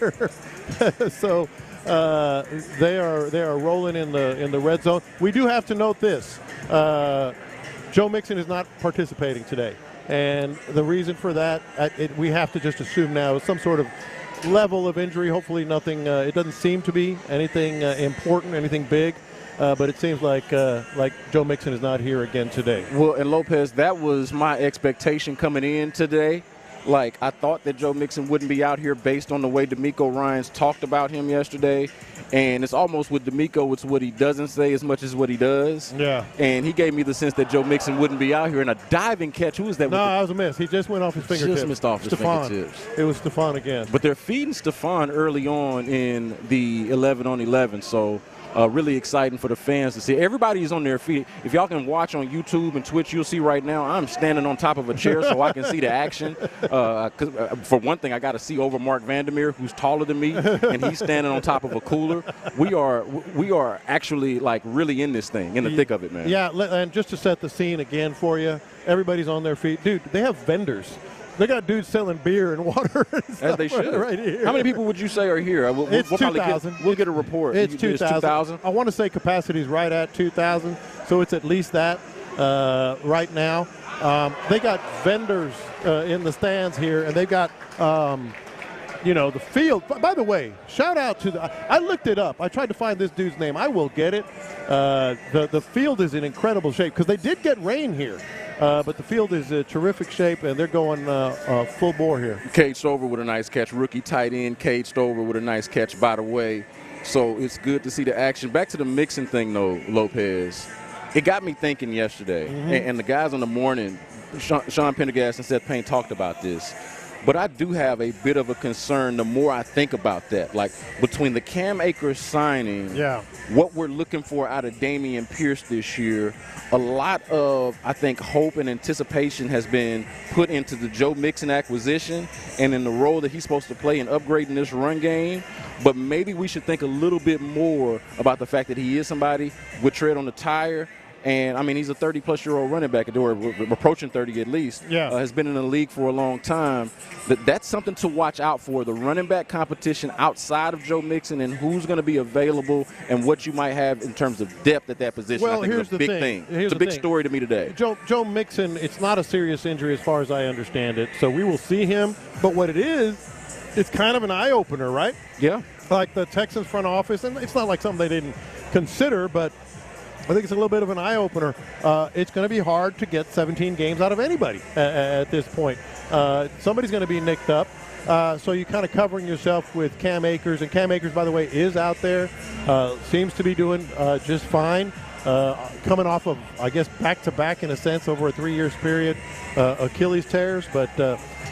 So they are rolling in the red zone. We do have to note this. Joe Mixon is not participating today. And the reason for that, we have to just assume now is some sort of level of injury. Hopefully nothing, it doesn't seem to be anything important, anything big. But it seems like Joe Mixon is not here again today. Well, and Lopez, that was my expectation coming in today. Like, I thought that Joe Mixon wouldn't be out here based on the way DeMeco Ryans talked about him yesterday. And it's almost with DeMeco, it's what he doesn't say as much as what he does. Yeah. And he gave me the sense that Joe Mixon wouldn't be out here. And a diving catch, who was that? No, that was a miss. He just went off his fingertips. Just missed off his fingertips. It was Stefan again. But they're feeding Stefan early on in the 11-on-11, so really exciting for the fans to see. Everybody is on their feet. If y'all can watch on YouTube and Twitch, you'll see right now I'm standing on top of a chair so I can see the action. For one thing, I got to see over Mark Vandermeer, who's taller than me, and he's standing on top of a cooler. We are actually like really in this thing, in the thick of it, man. Yeah, and just to set the scene again for you, everybody's on their feet. Dude, they have vendors. They got dudes selling beer and water and stuff. As they should. Right here. How many people would you say are here? It's 2,000. We'll get a report. It's 2,000. I want to say capacity is right at 2,000, so it's at least that right now. They got vendors in the stands here, and they've got the field. By the way, shout out to I looked it up. I tried to find this dude's name. I will get it. The field is in incredible shape because they did get rain here. But the field is in terrific shape, and they're going full bore here. Cade Stover with a nice catch. Rookie tight end Cade Stover with a nice catch, by the way. So it's good to see the action. Back to the Mixon thing, though, Lopez. It got me thinking yesterday, and the guys on the morning, Sean Pendergast and Seth Payne talked about this. But I do have a bit of a concern the more I think about that. Like, between the Cam Akers signing, what we're looking for out of Dameon Pierce this year, a lot of, I think, hope and anticipation has been put into the Joe Mixon acquisition and in the role that he's supposed to play in upgrading this run game. But maybe we should think a little bit more about the fact that he is somebody with tread on the tire And, I mean, he's a 30-plus-year-old running back, or approaching 30 at least. Yeah. Has been in the league for a long time. That's something to watch out for, the running back competition outside of Joe Mixon and who's going to be available and what you might have in terms of depth at that position. Well, I think here's it's a the big thing. It's a big story to me today. Joe Mixon, it's not a serious injury as far as I understand it, so we will see him. But what it is, it's kind of an eye-opener, right? Yeah. Like the Texans front office, and it's not like something they didn't consider, but I think it's a little bit of an eye-opener. It's going to be hard to get 17 games out of anybody at this point. Somebody's going to be nicked up. So you're kind of covering yourself with Cam Akers. And Cam Akers, by the way, is out there. Seems to be doing just fine. Coming off of, I guess, back-to-back in a sense over a 3-year period. Achilles tears, but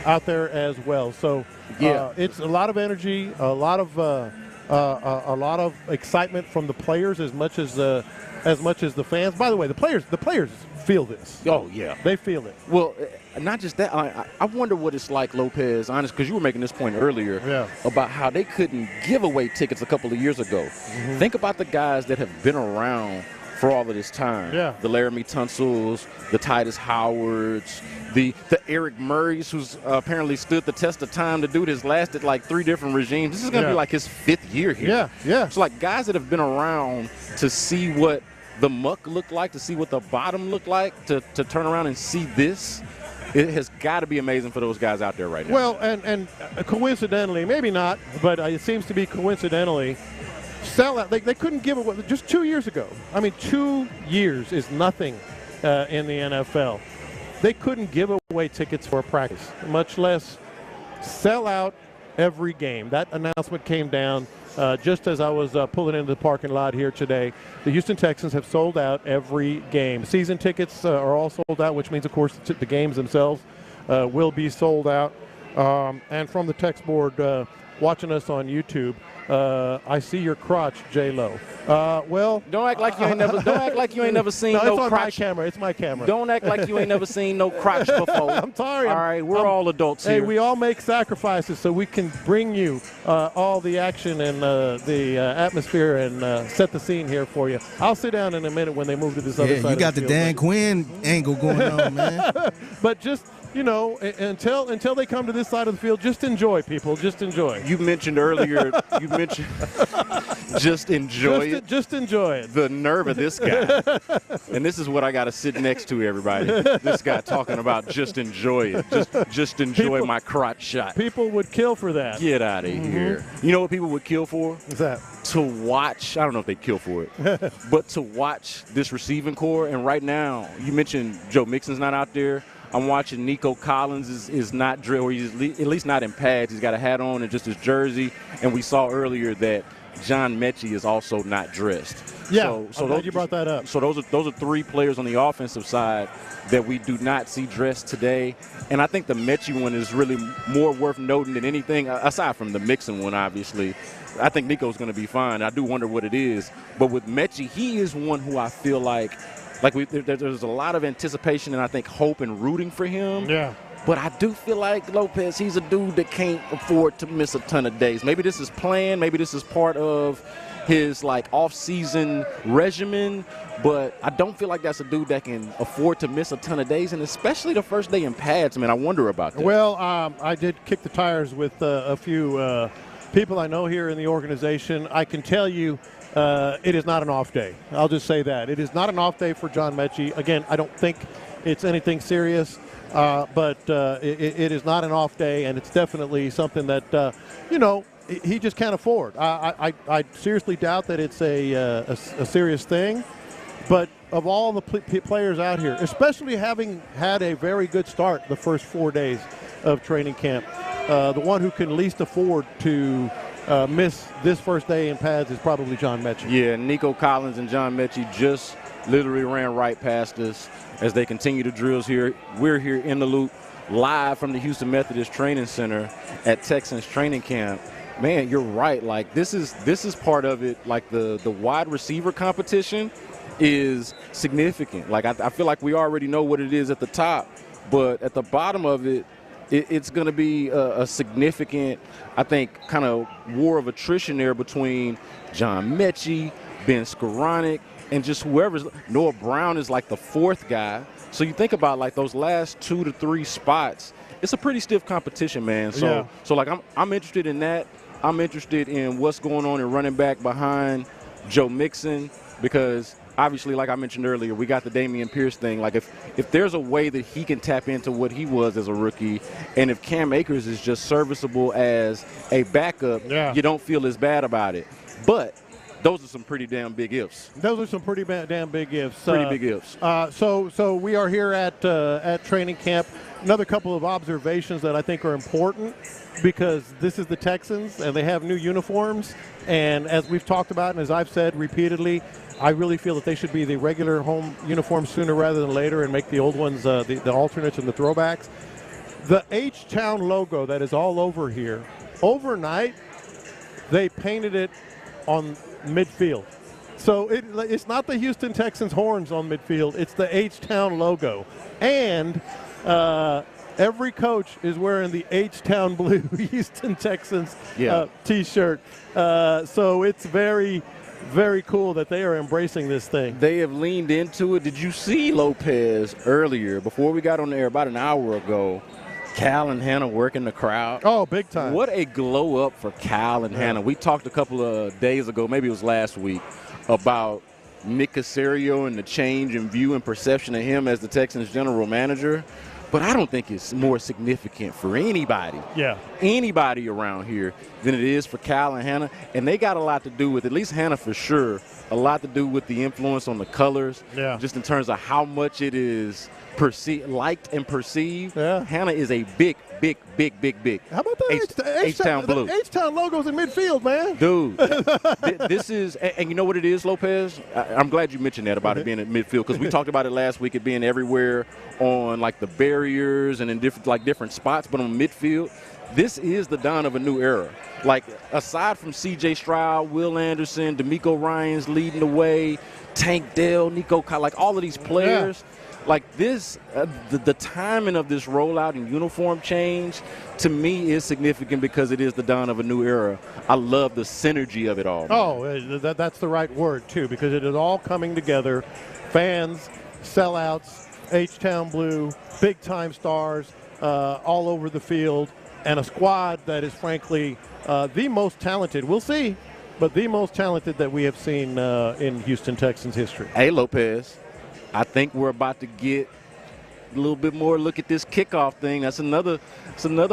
out there as well. So it's a lot of energy, a lot of excitement from the players as much as the fans. By the way, the players feel this. Oh, yeah. They feel it. Well, not just that. I wonder what it's like, Lopez, honest, because you were making this point earlier about how they couldn't give away tickets a couple of years ago. Mm-hmm. Think about the guys that have been around for all of this time. Yeah. The Laramie Tunsil's, the Titus Howards, the Eric Murray's, who's apparently stood the test of time. The dude has lasted like 3 different regimes. This is going to be like his 5th year here. Yeah. So like guys that have been around to see what the muck looked like, to see what the bottom looked like, to turn around and see this, it has got to be amazing for those guys out there right now. Well, and coincidentally, maybe not, but it seems to be coincidentally, sellout. They couldn't give away just 2 years ago. I mean, 2 years is nothing in the NFL. They couldn't give away tickets for a practice, much less sell out every game. That announcement came down just as I was pulling into the parking lot here today. The Houston Texans have sold out every game. Season tickets are all sold out, which means, of course, the games themselves will be sold out. And from the text board, watching us on YouTube, I see your crotch, J-Lo. Well, don't act like you ain't never. Don't act like you ain't never seen no it's on crotch. my camera. It's my camera. Don't act like you ain't never seen no crotch before. I'm sorry. All right, we're all adults here. Hey, we all make sacrifices so we can bring you all the action and the atmosphere and set the scene here for you. I'll sit down in a minute when they move to this other side. You got of the field. Dan Quinn angle going on, man. But just, until they come to this side of the field, just enjoy, people. Just enjoy. You mentioned earlier. Just enjoy it. Just enjoy it. The nerve of this guy. And this is what I got to sit next to, everybody. This guy talking about just enjoy it. Just enjoy my crotch shot. People would kill for that. Get out of here. You know what people would kill for? What's that? To watch. I don't know if they'd kill for it. But to watch this receiving core. And right now, you mentioned Joe Mixon's not out there. I'm watching Nico Collins is not drilled, or he's at least not in pads. He's got a hat on and just his jersey. And we saw earlier that John Mechie is also not dressed. Yeah, so glad you brought that up. So those are 3 players on the offensive side that we do not see dressed today. And I think the Mechie one is really more worth noting than anything, aside from the Mixon one, obviously. I think Nico's going to be fine. I do wonder what it is. But with Mechie, he is one who I feel like there's a lot of anticipation and I think hope and rooting for him. Yeah. But I do feel like Lopez, he's a dude that can't afford to miss a ton of days. Maybe this is planned. Maybe this is part of his off-season regimen. But I don't feel like that's a dude that can afford to miss a ton of days, and especially the first day in pads. Man, I wonder about that. Well, I did kick the tires with a few people I know here in the organization. I can tell you it is not an off day. I'll just say that. It is not an off day for John Mechie. Again, I don't think it's anything serious. But it is not an off day, and it's definitely something that, he just can't afford. I seriously doubt that it's a serious thing. But of all the players out here, especially having had a very good start the first 4 days of training camp, the one who can least afford to miss this first day in pads is probably John Mechie. Yeah, Nico Collins and John Mechie just literally ran right past us as they continue the drills here. We're here in the loop live from the Houston Methodist Training Center at Texans training camp. Man, you're right. This is part of it. The wide receiver competition is significant. I feel like we already know what it is at the top, but at the bottom of it, it's going to be a significant, I think, kind of war of attrition there between John Mechie, Ben Skoranek, and just whoever's – Noah Brown is like the fourth guy. So you think about, like, those last 2 to 3 spots, it's a pretty stiff competition, man. So, like, I'm interested in that. I'm interested in what's going on in running back behind Joe Mixon because – obviously, like I mentioned earlier, we got the Dameon Pierce thing. Like, if there's a way that he can tap into what he was as a rookie, and if Cam Akers is just serviceable as a backup, you don't feel as bad about it. But those are some pretty damn big ifs. Those are some pretty damn big ifs. Pretty big ifs. So we are here at training camp. Another couple of observations that I think are important because this is the Texans and they have new uniforms. And as we've talked about and as I've said repeatedly, I really feel that they should be the regular home uniforms sooner rather than later and make the old ones the alternates and the throwbacks. The H-Town logo that is all over here, overnight, they painted it on midfield. So it's not the Houston Texans horns on midfield. It's the H-Town logo. And every coach is wearing the H-Town blue Houston Texans T-shirt. So it's very, very cool that they are embracing this thing. They have leaned into it. Did you see Lopez earlier, before we got on the air about an hour ago, Cal and Hannah working the crowd? Oh, big time. What a glow up for Cal and Hannah. We talked a couple of days ago, maybe it was last week, about Nick Caserio and the change in view and perception of him as the Texans general manager. But I don't think it's more significant for anybody around here than it is for Cal and Hannah. And they got a lot to do with, at least Hannah for sure, a lot to do with the influence on the colors, just in terms of how much it is liked and perceived. Hannah is a big. How about the H-Town blue? The H-Town logo's in midfield, man. Dude, this is, and you know what it is, Lopez? I'm glad you mentioned that about it being in midfield because we talked about it last week, it being everywhere on like the barriers and in different spots, but on midfield, this is the dawn of a new era. Like, aside from C.J. Stroud, Will Anderson, DeMeco Ryans leading the way, Tank Dell, Nico Kyle, like all of these players. Like this, the timing of this rollout and uniform change, to me, is significant because it is the dawn of a new era. I love the synergy of it all. Oh, that's the right word, too, because it is all coming together. Fans, sellouts, H-Town blue, big-time stars all over the field, and a squad that is, frankly, the most talented. We'll see, but the most talented that we have seen in Houston Texans history. Hey, Lopez. I think we're about to get a little bit more look at this kickoff thing. That's another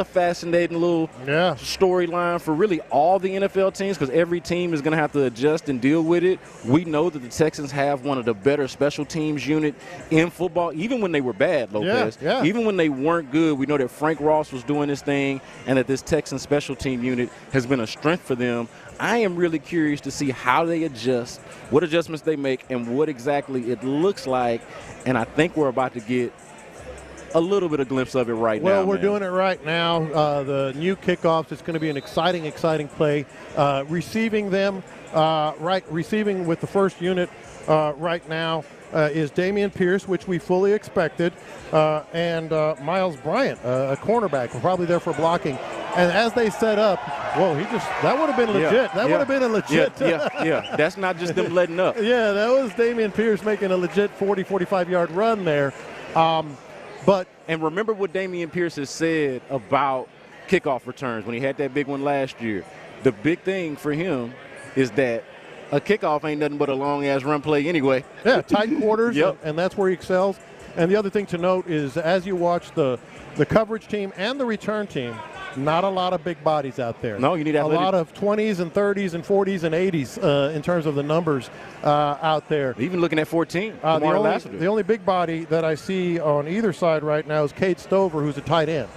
fascinating little storyline for really all the NFL teams because every team is going to have to adjust and deal with it. We know that the Texans have one of the better special teams unit in football, even when they were bad, Lopez. Even when they weren't good, we know that Frank Ross was doing this thing and that this Texans special team unit has been a strength for them. I am really curious to see how they adjust, what adjustments they make, and what exactly it looks like. And I think we're about to get a little bit of glimpse of it right now. Well, we're doing it right now. The new kickoffs, it's going to be an exciting play. Receiving with the first unit right now is Dameon Pierce, which we fully expected, and Miles Bryant, a cornerback, probably there for blocking. And as they set up, that would have been legit. That would have been a legit. That's not just them letting up. Yeah, that was Dameon Pierce making a legit 40, 45-yard run there. And remember what Dameon Pierce has said about kickoff returns when he had that big one last year. The big thing for him is that a kickoff ain't nothing but a long-ass run play anyway. Yeah, tight quarters, and that's where he excels. And the other thing to note is as you watch the coverage team and the return team, not a lot of big bodies out there. No, you need athletic. A lot of 20s and 30s and 40s and 80s in terms of the numbers out there. Even looking at 14, Kamari Lassiter. The only big body that I see on either side right now is Cade Stover, who's a tight end.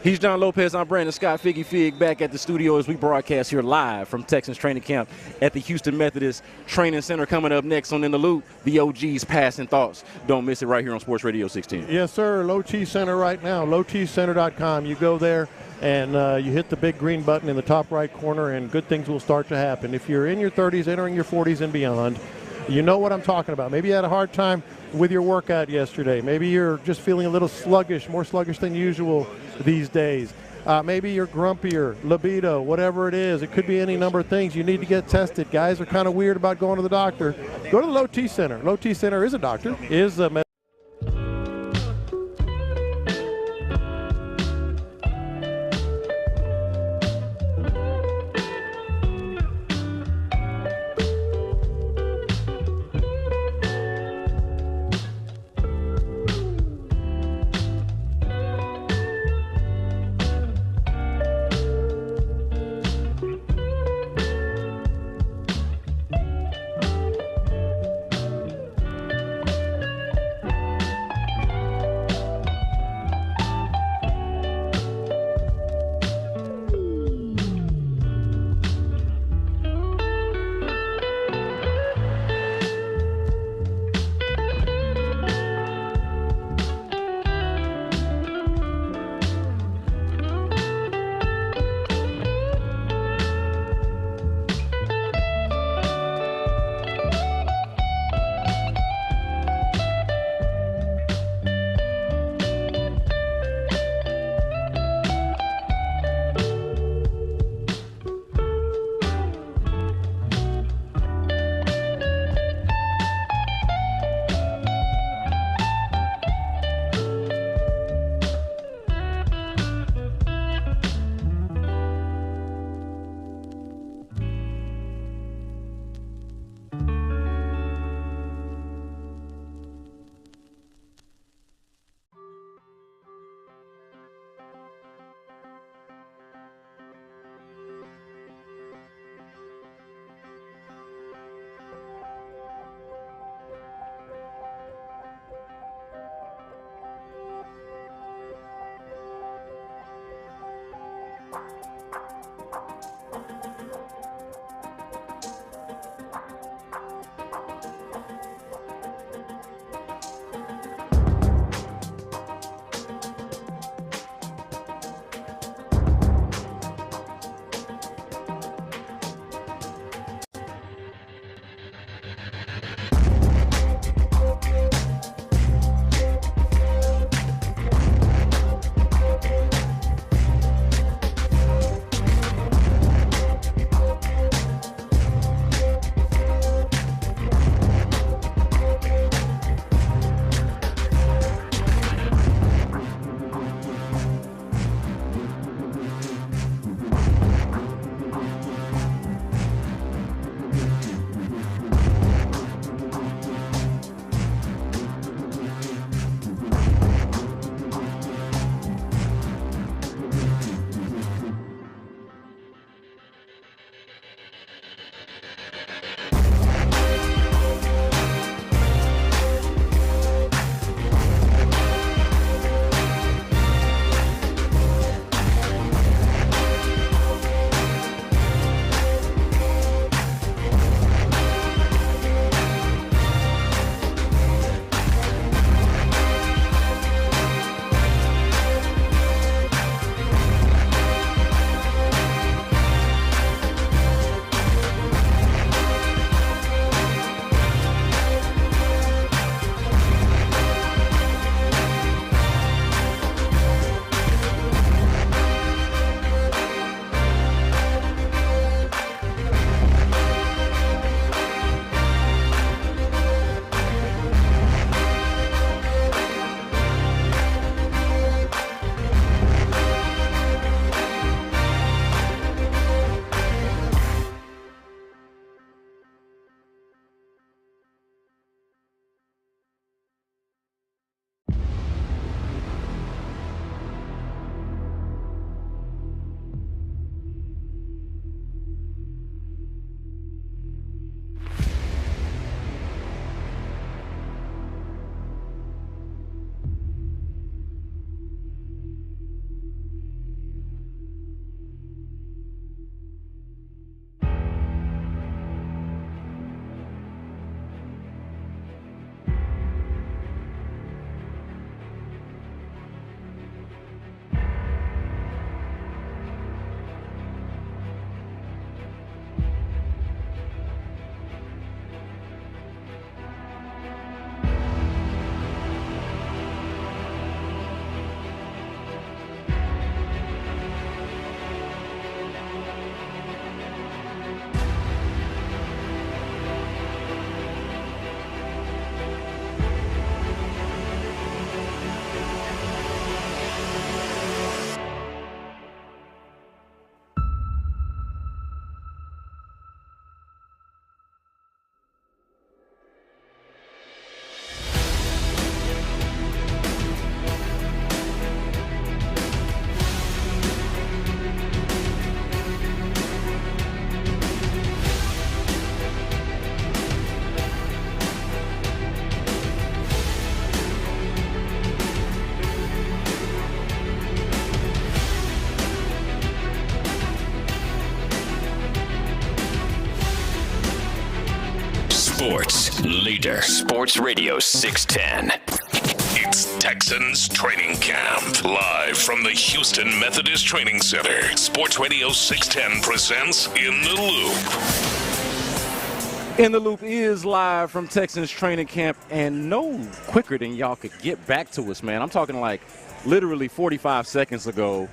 He's John Lopez. I'm Brandon Scott Figgy Fig back at the studio as we broadcast here live from Texans training camp at the Houston Methodist Training Center. Coming up next on In the Loop, the OG's Passing Thoughts. Don't miss it right here on Sports Radio 610. Yes, sir. Low T Center right now, lowtcenter.com. You go there and you hit the big green button in the top right corner and good things will start to happen. If you're in your 30s, entering your 40s and beyond, you know what I'm talking about. Maybe you had a hard time with your workout yesterday. Maybe you're just feeling a little sluggish, more sluggish than usual these days. Maybe you're grumpier, libido, whatever it is. It could be any number of things. You need to get tested. Guys are kind of weird about going to the doctor. Go to the Low T Center. Low T Center is a doctor, is a sports leader. Sports Radio 610. It's Texans Training Camp. Live from the Houston Methodist Training Center. Sports Radio 610 presents In the Loop. In the Loop is live from Texans Training Camp, and no quicker than y'all could get back to us, man. I'm talking like literally 45 seconds ago.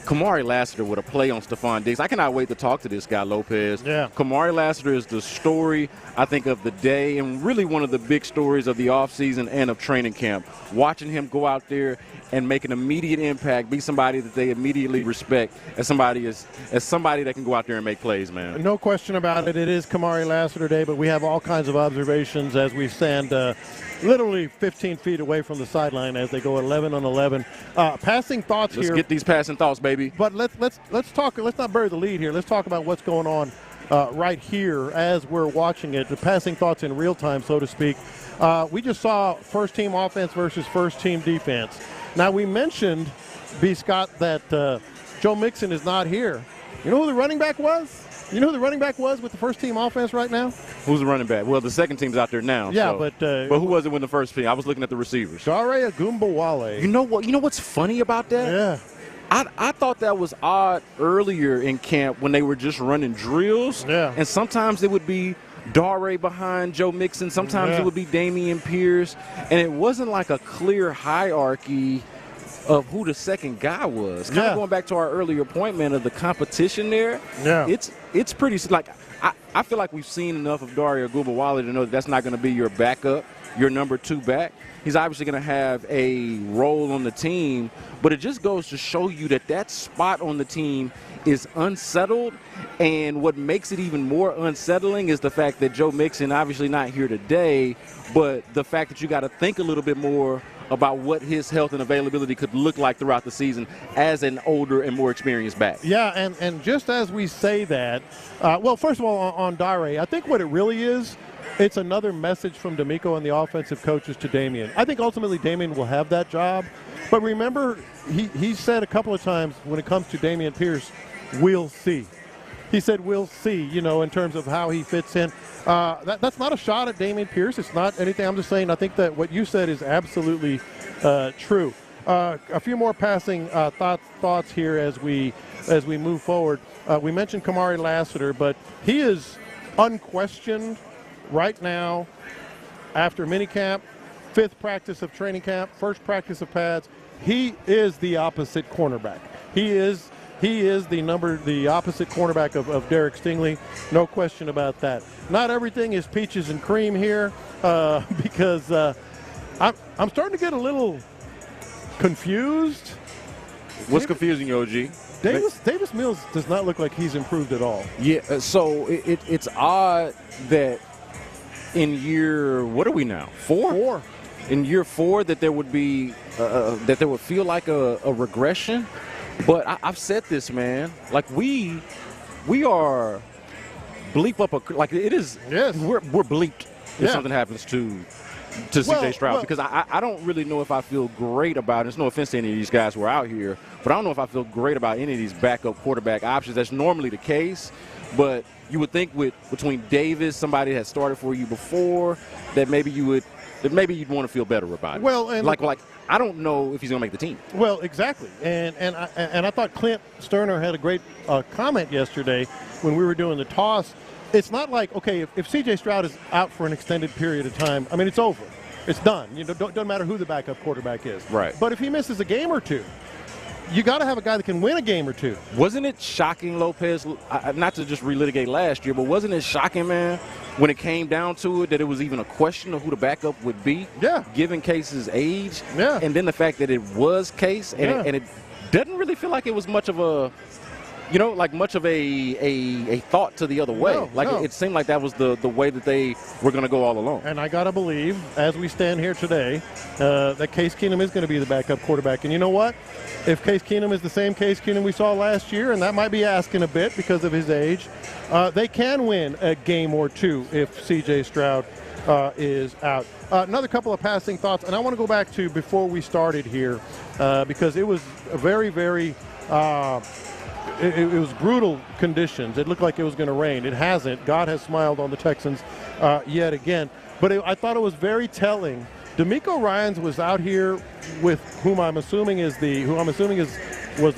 Kamari Lassiter with a play on Stefan Diggs. I cannot wait to talk to this guy, Lopez. Yeah. Kamari Lassiter is the story, I think, of the day and really one of the big stories of the offseason and of training camp. Watching him go out there and make an immediate impact, be somebody that they immediately respect as somebody that can go out there and make plays, man. No question about it. It is Kamari Lassiter Day, but we have all kinds of observations as we stand literally 15 feet away from the sideline as they go 11 on 11. Passing thoughts here. Let's get these passing thoughts, baby. But let's talk. Let's not bury the lead here. Let's talk about what's going on right here as we're watching it. The passing thoughts in real time, so to speak. We just saw first-team offense versus first-team defense. Now, we mentioned, B. Scott, that Joe Mixon is not here. You know who the running back was? You know who the running back was with the first-team offense right now? Who's the running back? Well, the second team's out there now. Yeah, so. but who was it when the first team? I was looking at the receivers. Dare Agumbawale. You know what? You know what's funny about that? Yeah. I thought that was odd earlier in camp when they were just running drills. Yeah. And sometimes it would be Dare behind Joe Mixon. Sometimes it would be Dameon Pierce. And it wasn't like a clear hierarchy of who the second guy was. Kind of going back to our earlier point, man, of the competition there. Yeah. It's pretty – like I feel like we've seen enough of Dare Agumbawale to know that that's not going to be your backup, your number two back. He's obviously going to have a role on the team, but it just goes to show you that that spot on the team is unsettled, and what makes it even more unsettling is the fact that Joe Mixon obviously not here today, but the fact that you got to think a little bit more about what his health and availability could look like throughout the season as an older and more experienced back. Yeah, and just as we say that, well, first of all, on Dare, I think what it really is, it's another message from DeMeco and the offensive coaches to Dameon. I think ultimately Dameon will have that job. But remember, he said a couple of times when it comes to Dameon Pierce, we'll see. He said we'll see, you know, in terms of how he fits in. That's not a shot at Dameon Pierce. It's not anything. I'm just saying I think that what you said is absolutely true. A few more passing thoughts here as we move forward. We mentioned Kamari Lassiter, but he is unquestioned right now after minicamp, 5th practice of training camp, 1st practice of pads. He is the opposite cornerback. He is the opposite cornerback of Derek Stingley. No question about that. Not everything is peaches and cream here because I'm starting to get a little confused. What's confusing you, OG? Davis Mills does not look like he's improved at all. Yeah, so it's odd that in year, what are we now? 4? In year 4 that there would be that there would feel like a regression. But I've said this, man. Like we are bleep up like it is. Yes, we're bleeped if something happens to C.J. Stroud because I don't really know if I feel great about it. There's no offense to any of these guys who are out here, but I don't know if I feel great about any of these backup quarterback options. That's normally the case, but you would think between Davis, somebody that has started for you before, that maybe you'd want to feel better about it. Well, and like I don't know if he's going to make the team. Well, exactly, and I thought Clint Stoerner had a great comment yesterday when we were doing the toss. It's not like, okay, if C.J. Stroud is out for an extended period of time, I mean, it's over. It's done. You know, doesn't matter who the backup quarterback is. Right. But if he misses a game or two, you got to have a guy that can win a game or two. Wasn't it shocking, Lopez, not to just relitigate last year, but wasn't it shocking, man, when it came down to it, that it was even a question of who the backup would be? Yeah. Given Case's age. Yeah. And then the fact that it was Case, and it doesn't really feel like it was much of a – you know, like much of a thought to the other way. It seemed like that was the way that they were going to go all along. And I got to believe, as we stand here today, that Case Keenum is going to be the backup quarterback. And you know what? If Case Keenum is the same Case Keenum we saw last year, and that might be asking a bit because of his age, they can win a game or two if C.J. Stroud is out. Another couple of passing thoughts, and I want to go back to before we started here because it was a very, very it was brutal conditions. It looked like it was going to rain. It hasn't. God has smiled on the Texans yet again. But I thought it was very telling. DeMeco Ryans was out here with who I'm assuming was the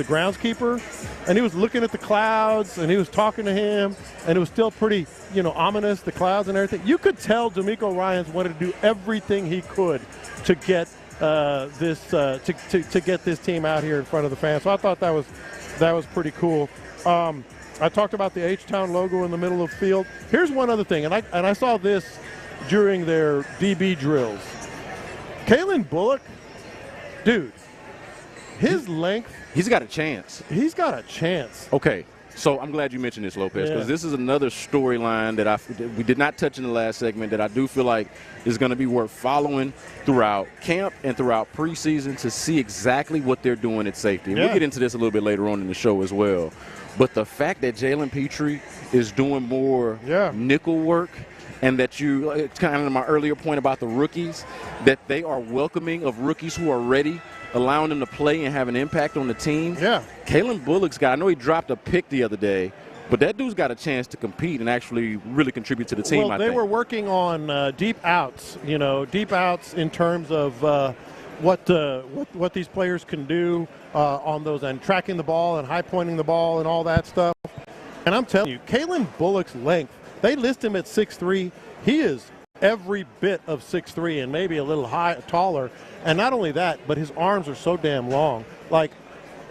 groundskeeper, and he was looking at the clouds and he was talking to him, and it was still pretty, ominous, the clouds and everything. You could tell DeMeco Ryans wanted to do everything he could to get to get this team out here in front of the fans. So I thought that was pretty cool. I talked about the H-Town logo in the middle of the field. Here's one other thing, and I saw this during their DB drills. Kalen Bullock, dude, his length. He's got a chance. He's got a chance. Okay, so I'm glad you mentioned this, Lopez, because this is another storyline that we did not touch in the last segment that I do feel like is going to be worth following throughout camp and throughout preseason to see exactly what they're doing at safety. And we'll get into this a little bit later on in the show as well. But the fact that Jaylen Pitre is doing more nickel work, and that it's kind of my earlier point about the rookies, that they are welcoming of rookies who are ready, allowing them to play and have an impact on the team. Yeah. Kalen Bullock's I know he dropped a pick the other day, but that dude's got a chance to compete and actually really contribute to the team, Well, they were working on deep outs, deep outs in terms of what these players can do on those and tracking the ball and high pointing the ball and all that stuff. And I'm telling you, Kalen Bullock's length, they list him at 6'3". He is every bit of 6'3" and maybe a little taller. And not only that, but his arms are so damn long. Like,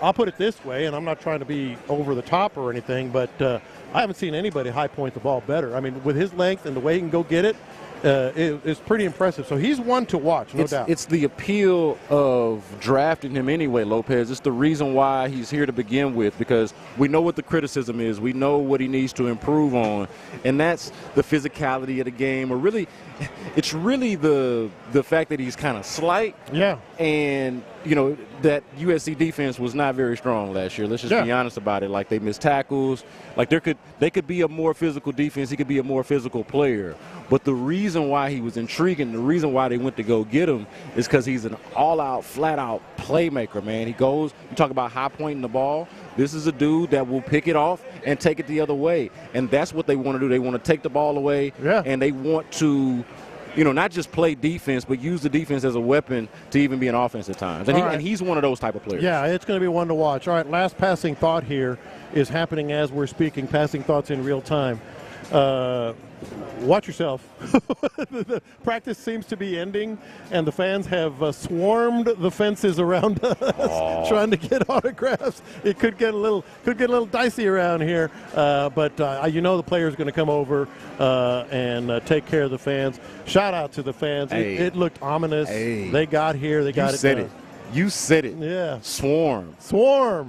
I'll put it this way, and I'm not trying to be over the top or anything, but I haven't seen anybody high point the ball better. I mean, with his length and the way he can go get it, it's pretty impressive. So he's one to watch, no doubt. It's the appeal of drafting him anyway, Lopez. It's the reason why he's here to begin with, because we know what the criticism is. We know what he needs to improve on, and that's the physicality of the game. Or really, it's really the fact that he's kind of slight. Yeah. And, that USC defense was not very strong last year. Let's just be honest about it. Like, they missed tackles. Like, they could be a more physical defense. He could be a more physical player. But the reason why he was intriguing, the reason why they went to go get him is because he's an all-out, flat-out playmaker, man. He goes, you talk about high pointing the ball. This is a dude that will pick it off and take it the other way. And that's what they want to do. They want to take the ball away, and they want to not just play defense, but use the defense as a weapon to even be an offense at times. And he's one of those type of players. Yeah, it's going to be one to watch. All right, last passing thought here is happening as we're speaking, passing thoughts in real time. Watch yourself. The practice seems to be ending, and the fans have swarmed the fences around us trying to get autographs. It could get a little dicey around here, but the players are going to come over and take care of the fans. Shout out to the fans. Hey. It looked ominous. Hey. They got here. They got it done. You said it. Yeah. Swarm.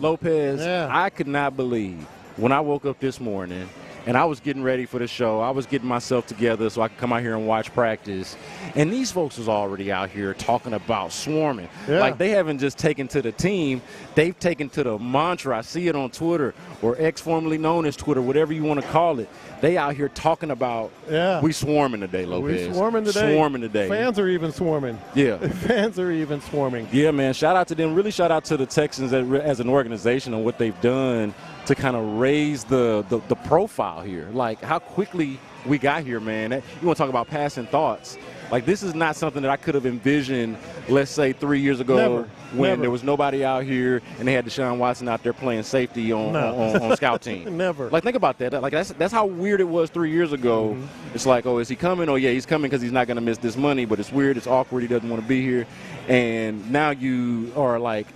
Lopez, I could not believe when I woke up this morning and I was getting ready for the show. I was getting myself together so I could come out here and watch practice. And these folks was already out here talking about swarming. Yeah. Like, they haven't just taken to the team. They've taken to the mantra. I see it on Twitter, or X, formerly known as Twitter, whatever you want to call it. They out here talking about we swarming today, Lopez. We swarming today. Swarming today. Fans are even swarming. Yeah. Fans are even swarming. Yeah, man. Shout out to them. Really shout out to the Texans as an organization and what they've done to kind of raise the profile here. Like, how quickly we got here, man. You want to talk about passing thoughts. Like, this is not something that I could have envisioned, let's say, 3 years ago when there was nobody out here and they had Deshaun Watson out there playing safety on scout team. Never. Like, think about that. Like, that's how weird it was 3 years ago. Mm-hmm. It's like, oh, is he coming? Oh, yeah, he's coming because he's not going to miss this money, but it's weird. It's awkward. He doesn't want to be here. And now you are like,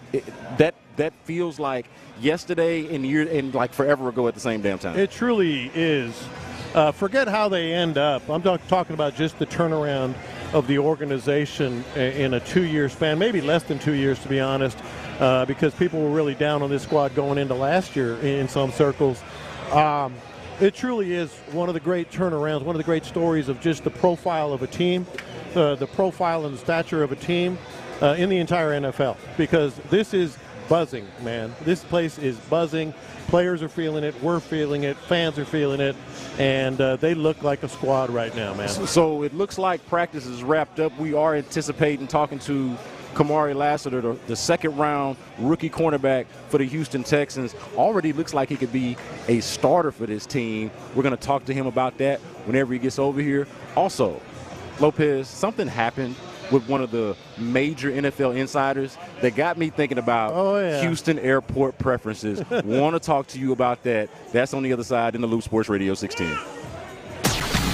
that feels like yesterday and like forever ago at the same damn time. It truly is. Forget how they end up. I'm talking about just the turnaround of the organization in a 2-year span, maybe less than 2 years, to be honest, because people were really down on this squad going into last year in some circles. It truly is one of the great turnarounds, one of the great stories of just the profile of a team, the profile and the stature of a team in the entire NFL, because this is buzzing, man. This place is buzzing. Players are feeling it. We're feeling it. Fans are feeling it. And they look like a squad right now, man. So it looks like practice is wrapped up. We are anticipating talking to Kamari Lassiter, the second-round rookie cornerback for the Houston Texans. Already looks like he could be a starter for this team. We're going to talk to him about that whenever he gets over here. Also, Lopez, something happened with one of the major NFL insiders that got me thinking about Houston airport preferences. Want to talk to you about that. That's on the other side in the Loop Sports Radio 610.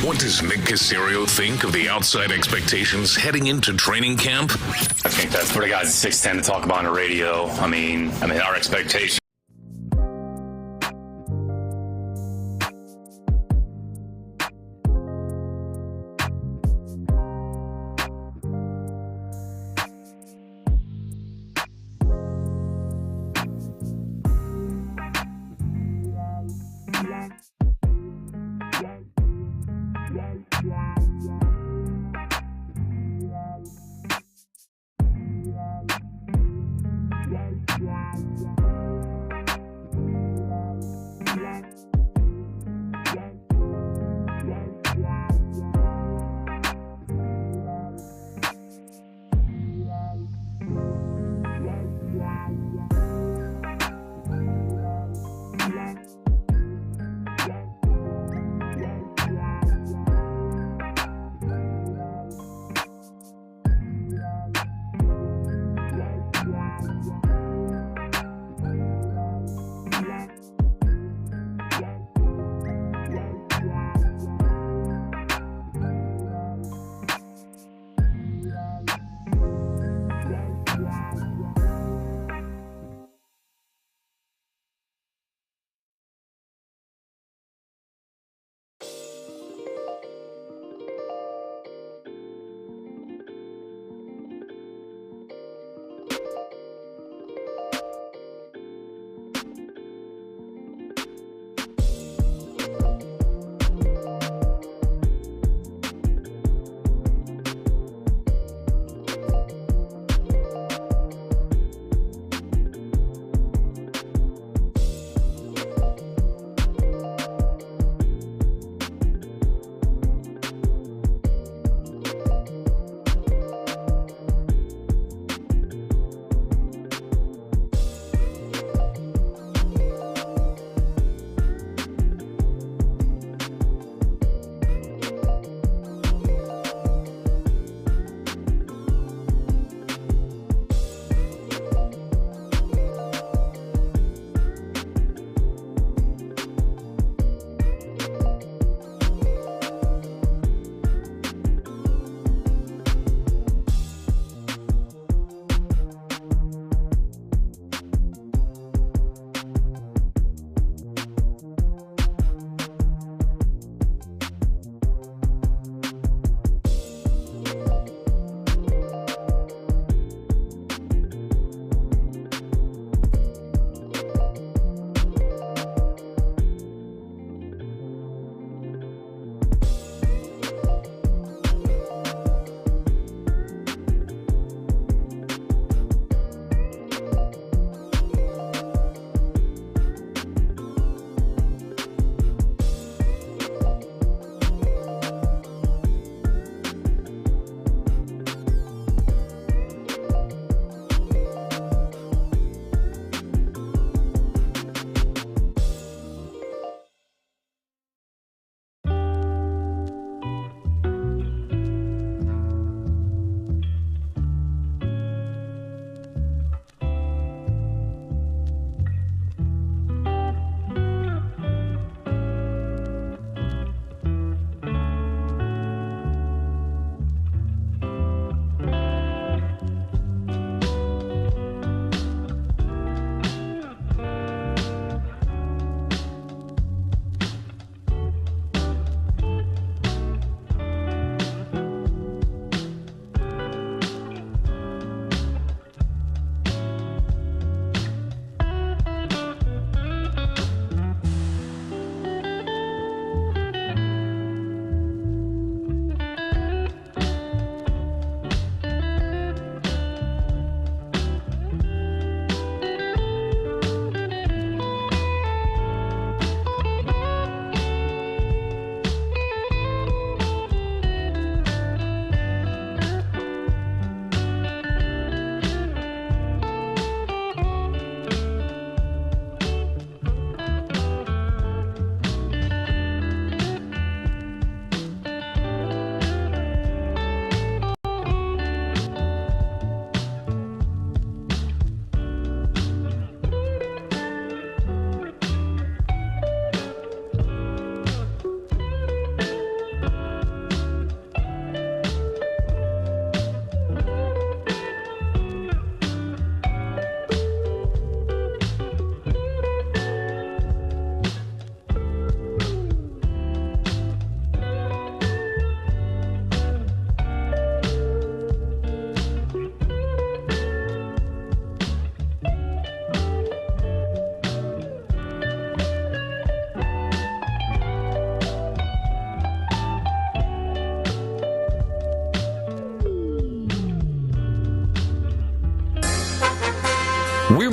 What does Nick Caserio think of the outside expectations heading into training camp? I think that's for the guys at 610 to talk about on the radio. I mean, our expectations.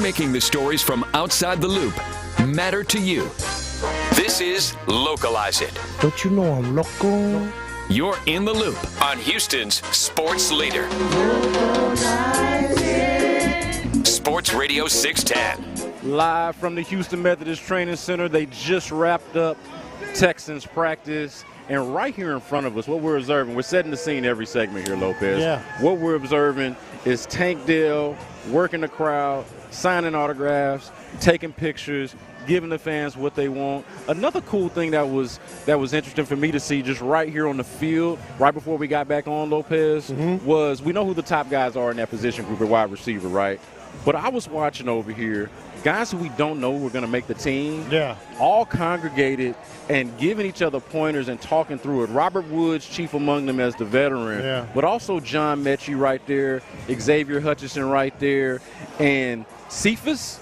making the stories from outside the loop matter to you. This is Localize It. Don't you know I'm local? You're in the loop on Houston's sports leader. Sports Radio 610. Live from the Houston Methodist Training Center. They just wrapped up Texans practice. And right here in front of us, what we're observing, we're setting the scene every segment here, Lopez. Yeah. What we're observing is Tank Dell working the crowd, signing autographs, taking pictures, giving the fans what they want. Another cool thing that was interesting for me to see just right here on the field, right before we got back on, Lopez, was we know who the top guys are in that position group at wide receiver, right? But I was watching over here, guys who we don't know were going to make the team, all congregated and giving each other pointers and talking through it. Robert Woods, chief among them as the veteran, but also John Mechie right there, Xavier Hutchinson right there, and Cephas,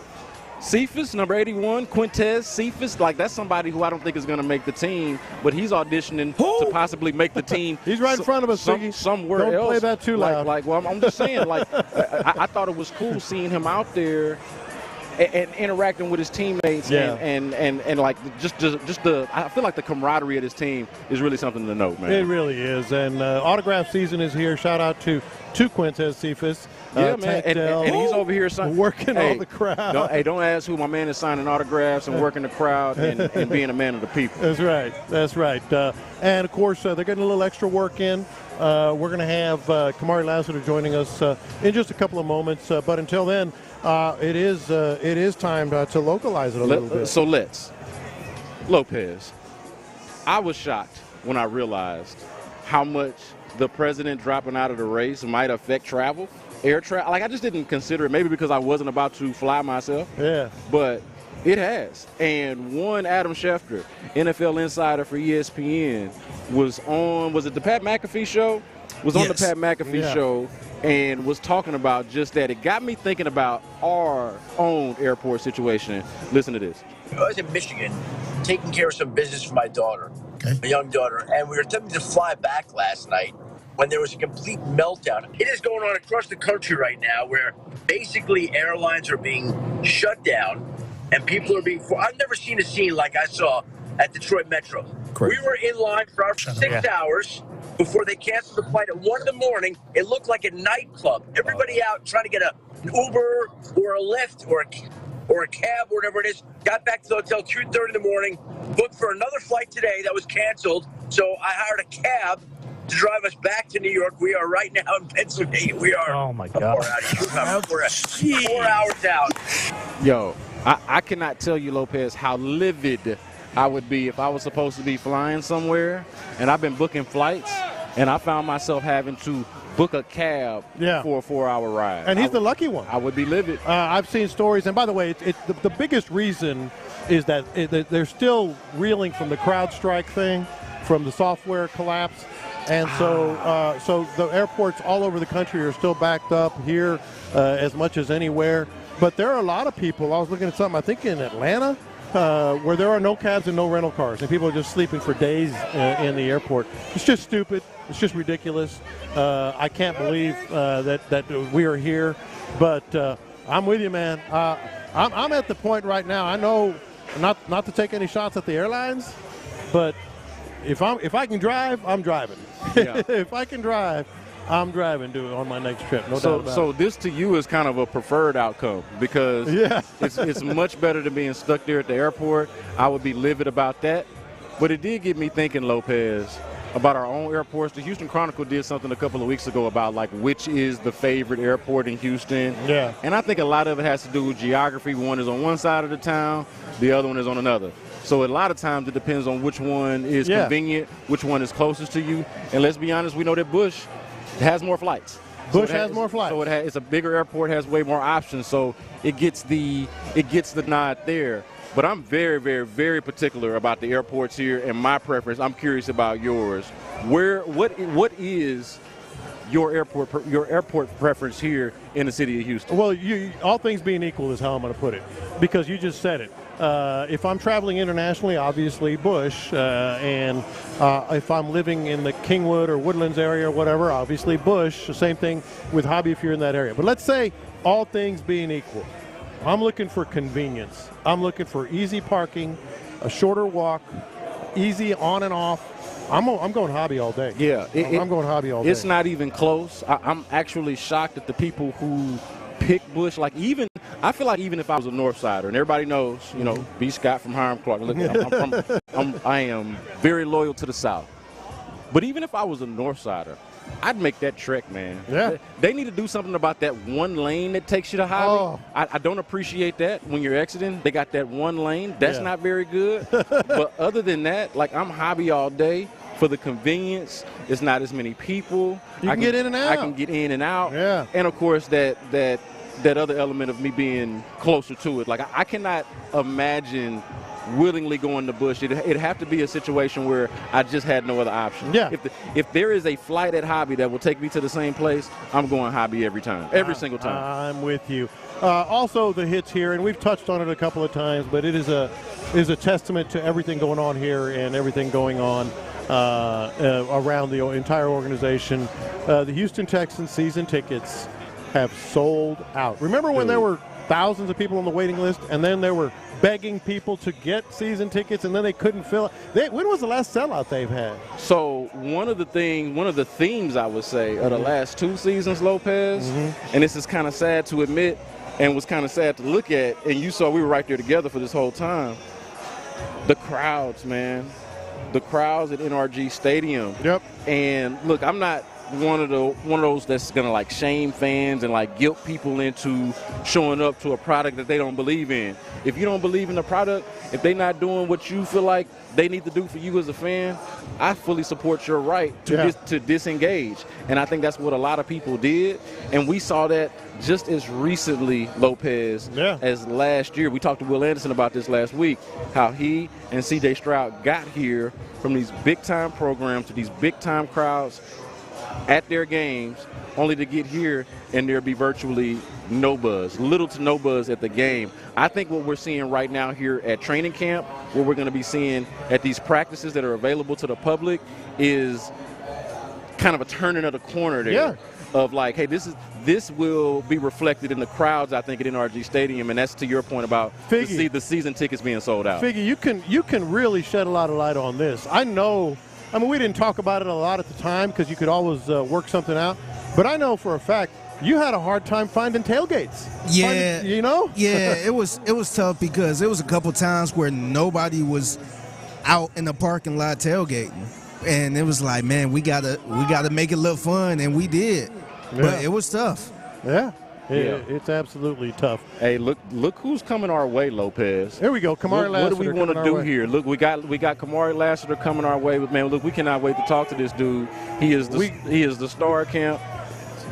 number 81, Quintez Cephas, like that's somebody who I don't think is going to make the team, but he's auditioning to possibly make the team. He's right in front of us, somewhere don't else. Don't play that too loud. Well, I'm just saying, I thought it was cool seeing him out there and interacting with his teammates, and like just the I feel like the camaraderie of this team is really something to note, man. It really is, and autograph season is here. Shout out to Quintez Cephas. Man, and he's over here working all the crowd. Don't ask who my man is signing autographs and working the crowd and being a man of the people. That's right. And, of course, they're getting a little extra work in. We're going to have Kamari Lassiter joining us in just a couple of moments. But until then, it is time to localize it a little bit. So Lopez, I was shocked when I realized how much the president dropping out of the race might affect travel. Air travel, like I just didn't consider it, maybe because I wasn't about to fly myself. Yeah. But it has. And one Adam Schefter, NFL insider for ESPN, was it the Pat McAfee show? Was on the Pat McAfee show and was talking about just that. It got me thinking about our own airport situation. Listen to this. I was in Michigan taking care of some business for my daughter, my young daughter, and we were attempting to fly back last night when there was a complete meltdown. It is going on across the country right now where basically airlines are being shut down and people are being... I've never seen a scene like I saw at Detroit Metro. Correct. We were in line for 6 hours before they canceled the flight at 1 in the morning. It looked like a nightclub. Everybody out trying to get an Uber or a Lyft or a cab, or whatever it is. Got back to the hotel 2:30 in the morning, booked for another flight today that was canceled. So I hired a cab to drive us back to New York. We are right now in Pennsylvania. We are 4 hours out. Yo, I cannot tell you, Lopez, how livid I would be if I was supposed to be flying somewhere and I've been booking flights and I found myself having to book a cab for a 4-hour ride. And he's the lucky one. I would be livid. I've seen stories, and by the way, the biggest reason is that they're still reeling from the CrowdStrike thing, from the software collapse. And so the airports all over the country are still backed up here as much as anywhere. But there are a lot of people. I was looking at something, I think in Atlanta, where there are no cabs and no rental cars. And people are just sleeping for days in the airport. It's just stupid. It's just ridiculous. I can't believe that we are here. But I'm with you, man. I'm at the point right now. I know not to take any shots at the airlines, but if I can drive, I'm driving. Yeah. If I can drive, I'm driving on my next trip. No doubt about it. So this to you is kind of a preferred outcome because it's much better than being stuck there at the airport. I would be livid about that. But it did get me thinking, Lopez, about our own airports. The Houston Chronicle did something a couple of weeks ago about like which is the favorite airport in Houston. Yeah. And I think a lot of it has to do with geography. One is on one side of the town, the other one is on another. So a lot of times it depends on which one is convenient, which one is closest to you. And let's be honest, we know that Bush has more flights. Bush has more flights. So it's a bigger airport, has way more options. So it gets the nod there. But I'm very, very, very particular about the airports here and my preference. I'm curious about yours. What is your airport preference here in the city of Houston? Well, all things being equal is how I'm going to put it, because you just said it. If I'm traveling internationally, obviously Bush, and if I'm living in the Kingwood or Woodlands area or whatever, obviously Bush. The same thing with Hobby if you're in that area. But let's say all things being equal, I'm looking for convenience. I'm looking for easy parking, a shorter walk, easy on and off. I'm going hobby all day. Yeah. I'm going hobby all day. It's not even close. I'm actually shocked at the people who pick Bush. Like, I feel like even if I was a North Sider, and everybody knows, you know, B. Scott from Hiram Clark. Look, I am very loyal to the South. But even if I was a North Sider, I'd make that trek, man. Yeah. They need to do something about that one lane that takes you to hobby. Oh. I don't appreciate that when you're exiting. They got that one lane. That's not very good. But other than that, like, I'm hobby all day for the convenience. It's not as many people. You can get in and out. I can get in and out. Yeah. And, of course, that other element of me being closer to it. Like, I cannot imagine willingly going to Bush. It'd have to be a situation where I just had no other option. Yeah. If there is a flight at hobby that will take me to the same place, I'm going hobby every time, every single time. I'm with you. Also, the hits here, and we've touched on it a couple of times, but it is a testament to everything going on here and everything going on around the entire organization. The Houston Texans season tickets have sold out. Remember when there were thousands of people on the waiting list, and then they were begging people to get season tickets, and then they couldn't fill it? When was the last sellout they've had? So one of the themes I would say of the last 2 seasons, Lopez, and this is kind of sad to admit and was kind of sad to look at, and you saw we were right there together for this whole time, the crowds, man. The crowds at NRG Stadium. Yep. And look, I'm not one of those that's gonna like shame fans and like guilt people into showing up to a product that they don't believe in. If you don't believe in the product, if they're not doing what you feel like they need to do for you as a fan, I fully support your right to disengage. And I think that's what a lot of people did. And we saw that just as recently, Lopez, as last year. We talked to Will Anderson about this last week, how he and C.J. Stroud got here from these big-time programs to these big-time crowds at their games, only to get here and there be virtually no buzz, little to no buzz at the game. I think what we're seeing right now here at training camp, what we're going to be seeing at these practices that are available to the public, is kind of a turning of the corner there. Of like, hey, this will be reflected in the crowds, I think, at NRG Stadium, and that's to your point about the season tickets being sold out. Figgy, you can really shed a lot of light on this. I mean, we didn't talk about it a lot at the time because you could always work something out. But I know for a fact you had a hard time finding tailgates. Yeah. Yeah, it was tough because there was a couple times where nobody was out in the parking lot tailgating. And it was like, man, we gotta make it look fun, and we did. Yeah. But it was tough. Yeah. It's absolutely tough. Hey, look who's coming our way, Lopez. Here we go, Kamari Lassiter. What do we want to do here? Look, we got Kamari Lassiter coming our way. But man, look, we cannot wait to talk to this dude. He is the star of camp.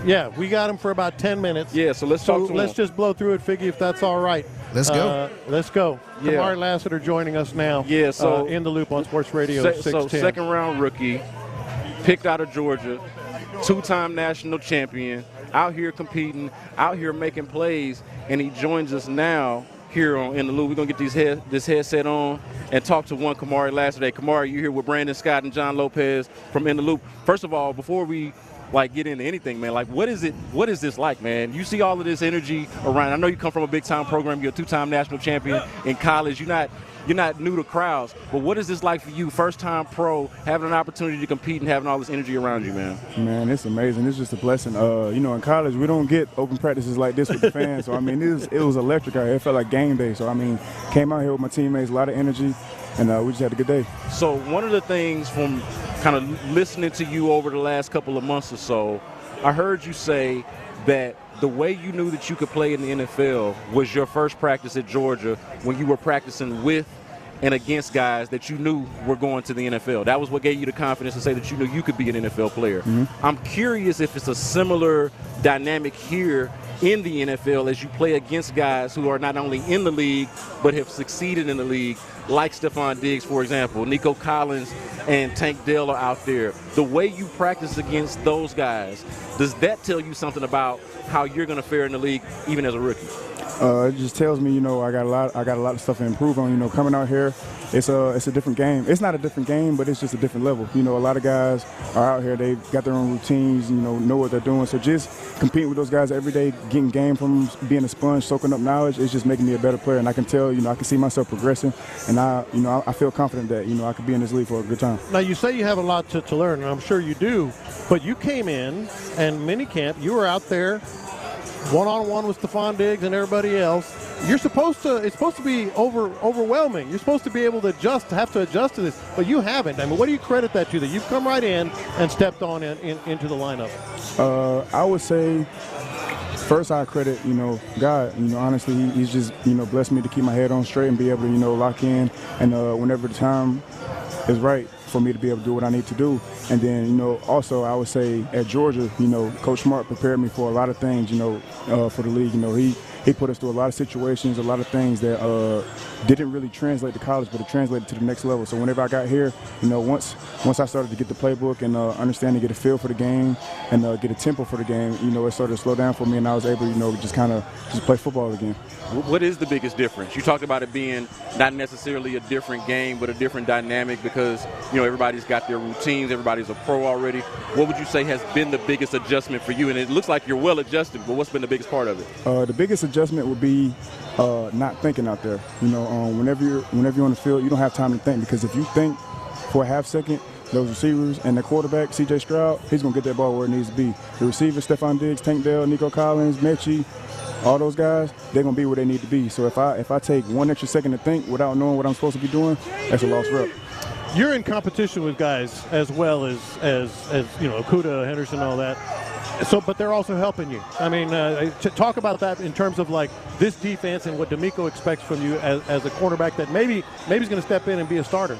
Yeah, we got him for about 10 minutes. Yeah, so let's talk to him. Let's just blow through it, Figgy, if that's all right. Let's go. Let's go. Yeah. Kamari Lassiter joining us now. Yeah, so in the loop on Sports Radio 610. So second round rookie, picked out of Georgia, 2-time national champion, out here competing, out here making plays, and he joins us now here in the loop. We're gonna get this headset on and talk to one Kamari Lassiter. Kamari, you're here with Brandon Scott and John Lopez from In the Loop. First of all, before we get into anything, man, like what is this like, man? You see all of this energy around. I know you come from a big time program, you're a 2-time national champion in college. You're not new to crowds, but what is this like for you, first time pro, having an opportunity to compete and having all this energy around you, man? Man, it's amazing. It's just a blessing. In college we don't get open practices like this with the fans. So I mean, it was electric out here. It felt like game day. So I mean, came out here with my teammates, a lot of energy, and we just had a good day. So one of the things from kind of listening to you over the last couple of months or so, I heard you say that the way you knew that you could play in the NFL was your first practice at Georgia when you were practicing with and against guys that you knew were going to the NFL. That was what gave you the confidence to say that you knew you could be an NFL player. Mm-hmm. I'm curious if it's a similar dynamic here in the NFL as you play against guys who are not only in the league but have succeeded in the league, like Stefan Diggs, for example. Nico Collins and Tank Dell are out there. The way you practice against those guys, does that tell you something about how you're going to fare in the league even as a rookie? It just tells me, I got a lot of stuff to improve on. Coming out here, it's a different game. It's not a different game, but it's just a different level. A lot of guys are out here. They've got their own routines. Know what they're doing. So just competing with those guys every day, getting game from them, being a sponge, soaking up knowledge, it's just making me a better player. And I can tell, I can see myself progressing, and I feel confident that I could be in this league for a good time. Now you say you have a lot to learn, and I'm sure you do. But you came in and minicamp, you were out there one-on-one with Stefan Diggs and everybody else. It's supposed to be overwhelming. You're supposed to be able to have to adjust to this, but you haven't. I mean, what do you credit that to, that you've come right in and stepped on into the lineup? I would say, first I credit, God. Honestly, he's just, blessed me to keep my head on straight and be able to, lock in, and whenever the time is right for me to be able to do what I need to do. And then, also I would say at Georgia, Coach Smart prepared me for a lot of things, for the league. He put us through a lot of situations, a lot of things that didn't really translate to college, but it translated to the next level. So whenever I got here, once I started to get the playbook and understand and get a feel for the game and get a tempo for the game, it started to slow down for me, and I was able to, just play football again. What is the biggest difference? You talked about it being not necessarily a different game, but a different dynamic because, everybody's got their routines, everybody's a pro already. What would you say has been the biggest adjustment for you? And it looks like you're well adjusted, but what's been the biggest part of it? The biggest adjustment would be not thinking out there. Whenever you're on the field, you don't have time to think, because if you think for a half second, those receivers and the quarterback, C.J. Stroud, he's going to get that ball where it needs to be. The receivers, Stefan Diggs, Tank Dell, Nico Collins, Mechie, all those guys, they're going to be where they need to be. So if I take one extra second to think without knowing what I'm supposed to be doing, that's a lost rep. You're in competition with guys as well as Okudah, Henderson, all that. So, but they're also helping you. I mean, to talk about that in terms of like this defense and what DeMeco expects from you as a quarterback that maybe he's going to step in and be a starter.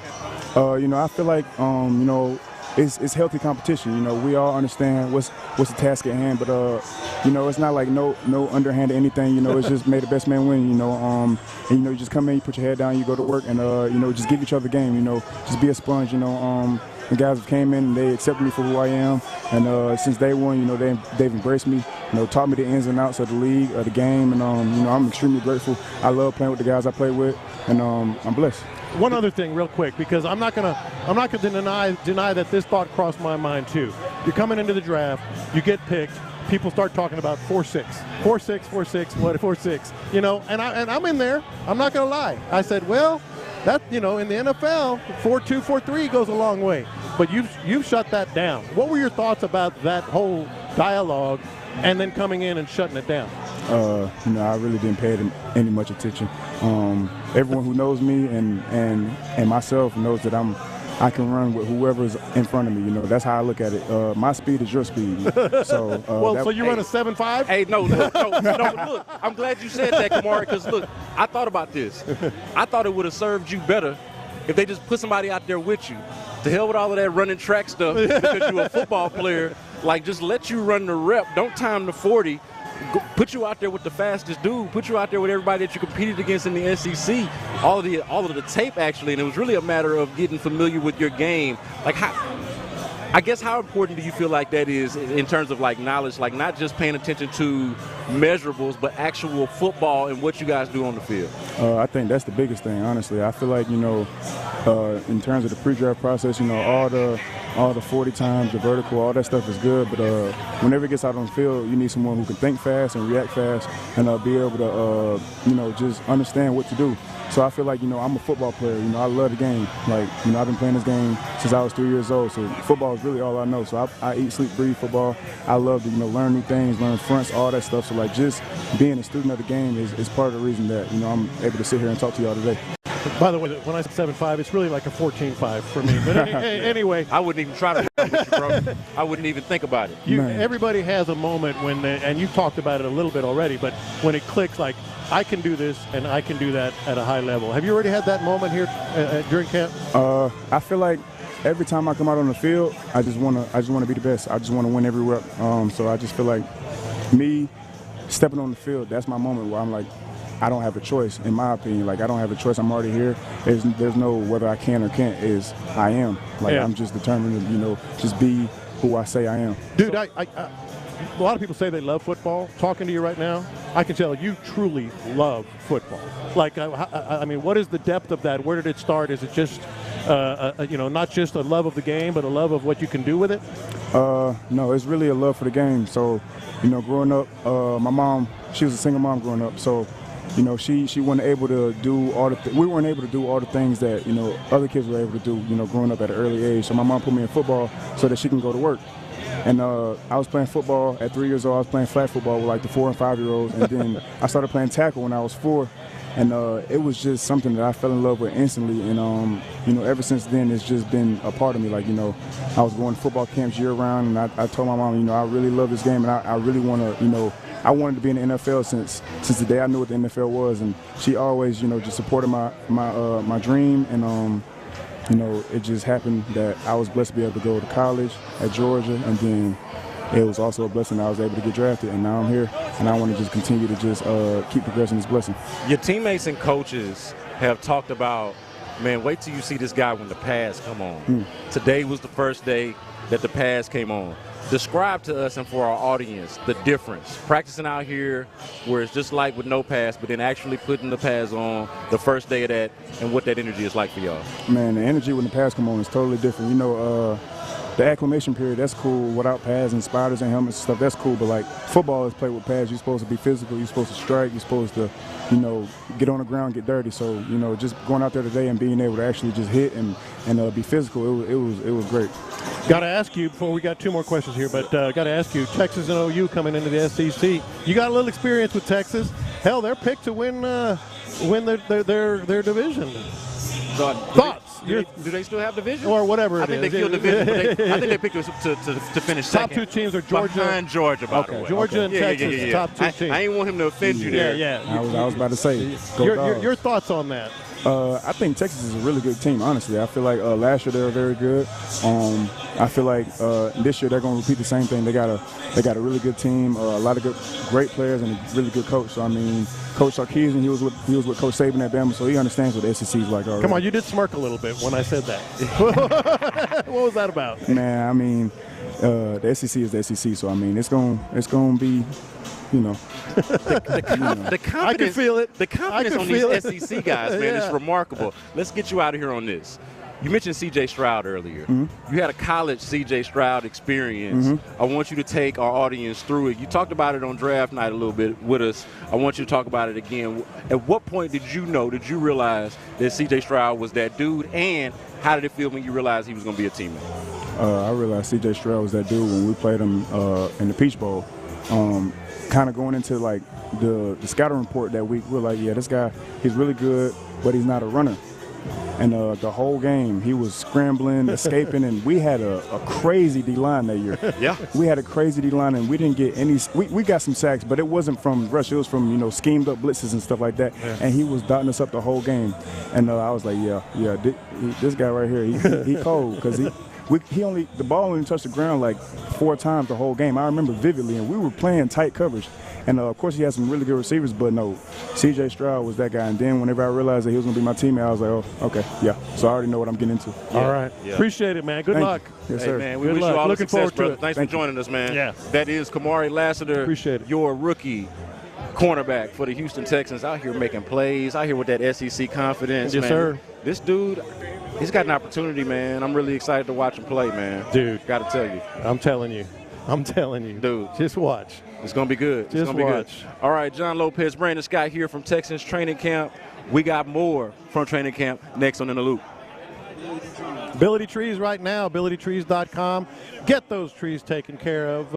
I feel like it's healthy competition. We all understand what's the task at hand, but it's not like no underhand or anything. It's just may the best man win. And you just come in, you put your head down, you go to work, and just give each other the game. Just be a sponge. The guys came in and they accepted me for who I am, and since day one, they've embraced me. Taught me the ins and outs of the league, of the game, and I'm extremely grateful. I love playing with the guys I play with, and I'm blessed. One other thing real quick, because I'm not gonna deny that this thought crossed my mind too. You're coming into the draft, you get picked, people start talking about 4.6, 4.6, 4.6, what 4.6, and I'm in there. I'm not gonna lie. I said, well, that in the NFL, 4.2, 4.3 goes a long way. But you've shut that down. What were your thoughts about that whole dialogue, and then coming in and shutting it down? I really didn't pay it any much attention. Everyone who knows me and myself knows that I can run with whoever's in front of me. That's how I look at it. My speed is your speed. So so you run a 7.5? Hey, no. Look, I'm glad you said that, Kamari, because look, I thought about this. I thought it would have served you better if they just put somebody out there with you. To hell with all of that running track stuff because you're a football player. Like, just let you run the rep. Don't time the 40. Put you out there with the fastest dude. Put you out there with everybody that you competed against in the SEC. All of the tape, actually. And it was really a matter of getting familiar with your game. Like, how important do you feel like that is in terms of, like, knowledge? Like, not just paying attention to measurables, but actual football and what you guys do on the field? I think that's the biggest thing, honestly. I feel like, in terms of the pre-draft process, all the 40 times, the vertical, all that stuff is good. But whenever it gets out on the field, you need someone who can think fast and react fast and be able to, just understand what to do. So I feel like, I'm a football player. I love the game. Like, I've been playing this game since I was 3 years old. So football is really all I know. So I eat, sleep, breathe football. I love to, learn new things, learn fronts, all that stuff. So, like, just being a student of the game is part of the reason that, I'm able to sit here and talk to y'all today. By the way, when I say 7.5, it's really like a 14.5 for me. But anyway. I wouldn't even try to with you, bro. I wouldn't even think about it. Everybody has a moment when and you've talked about it a little bit already, but when it clicks, like, I can do this and I can do that at a high level. Have you already had that moment here during camp? I feel like every time I come out on the field, I just want to be the best. I just want to win every rep. So I just feel like me stepping on the field, that's my moment where I'm like, I don't have a choice, in my opinion. Like, I don't have a choice. I'm already here. There's no whether I can or can't. I am. Like, I'm just determined to, just be who I say I am. Dude, so, a lot of people say they love football. Talking to you right now, I can tell you truly love football. Like, I mean, what is the depth of that? Where did it start? Is it just, not just a love of the game, but a love of what you can do with it? No, it's really a love for the game. So, growing up, my mom, she was a single mom growing up. So, she wasn't able to do all the we weren't able to do all the things that, other kids were able to do, growing up at an early age. So my mom put me in football so that she can go to work. And I was playing football at 3 years old. I was playing flag football with like the 4- and 5-year-olds. And then I started playing tackle when I was 4. And it was just something that I fell in love with instantly. And, ever since then, it's just been a part of me. Like, I was going to football camps year round. And I told my mom, I really love this game. And I really want to, I wanted to be in the NFL since the day I knew what the NFL was. And she always, just supported my dream. And, it just happened that I was blessed to be able to go to college at Georgia, and then it was also a blessing that I was able to get drafted, and now I'm here, and I want to just continue to just keep progressing this blessing. Your teammates and coaches have talked about, man, wait till you see this guy when the pass come on. Today was the first day that the pass came on. Describe to us and for our audience the difference. Practicing out here where it's just like with no pass, but then actually putting the pass on the first day of that, and what that energy is like for y'all. Man, the energy when the pass come on is totally different. The acclimation period, that's cool without pads and spiders and helmets and stuff, that's cool. But like football is played with pads. You're supposed to be physical. You're supposed to strike. You're supposed to, get on the ground, get dirty. So, just going out there today and being able to actually just hit and be physical, it was great. Got to ask you before we got 2 more questions here, but got to ask you, Texas and OU coming into the SEC. You got a little experience with Texas. Hell, they're picked to win their division. Thoughts? Do they still have division? Or whatever I it think is. they kill division. But I think they picked us to finish Top second. 2 teams are Georgia. Behind Georgia, by the way. Georgia and Texas, top 2 teams. I ain't want him to offend you there. Yeah. I was about to say, your thoughts on that? I think Texas is a really good team, honestly. I feel like last year they were very good. I feel like this year they're going to repeat the same thing. They got a really good team, a lot of great players, and a really good coach. So, I mean, Coach Sarkisian, he was with Coach Saban at Bama, so he understands what the SEC is like already. Come on, you did smirk a little bit when I said that. What was that about? Man, I mean, the SEC is the SEC, so I mean, it's going to be, The confidence, I can feel it. The confidence on these SEC guys, man, is remarkable. Let's get you out of here on this. You mentioned C.J. Stroud earlier. You had a college C.J. Stroud experience. I want you to take our audience through it. You talked about it on draft night a little bit with us. I want you to talk about it again. At what point did you realize that C.J. Stroud was that dude, and how did it feel when you realized he was going to be a teammate? I realized C.J. Stroud was that dude when we played him in the Peach Bowl. Kind of going into like the scouting report that week, we're like, yeah, this guy, he's really good, but he's not a runner. And the whole game, he was scrambling, escaping, and we had a crazy D-line that year. Yeah. We had a crazy D-line, and we didn't get any – we got some sacks, but it wasn't from rush. It was from, schemed-up blitzes and stuff like that. Yeah. And he was dotting us up the whole game. And I was like, this guy right here, he cold because the ball only touched the ground like 4 times the whole game. I remember vividly, and we were playing tight coverage. And, of course, he had some really good receivers, but no, C.J. Stroud was that guy. And then whenever I realized that he was going to be my teammate, I was like, oh, okay, yeah. So I already know what I'm getting into. Yeah. All right. Yeah. Appreciate it, man. Good luck. Yes, sir. Man, we wish you all the success, brother. Thanks for joining us, man. Yeah. That is Kamari Lassiter. Appreciate it. Your rookie cornerback for the Houston Texans, out here making plays, out here with that SEC confidence, yes, man. Sir. This dude, he's got an opportunity, man. I'm really excited to watch him play, man. Dude. Got to tell you. I'm telling you. Dude. Just watch. It's going to be good. Just watch. Good. All right, John Lopez, Brandon Scott here from Texans training camp. We got more from training camp next on In the Loop. Ability Trees right now, abilitytrees.com. Get those trees taken care of.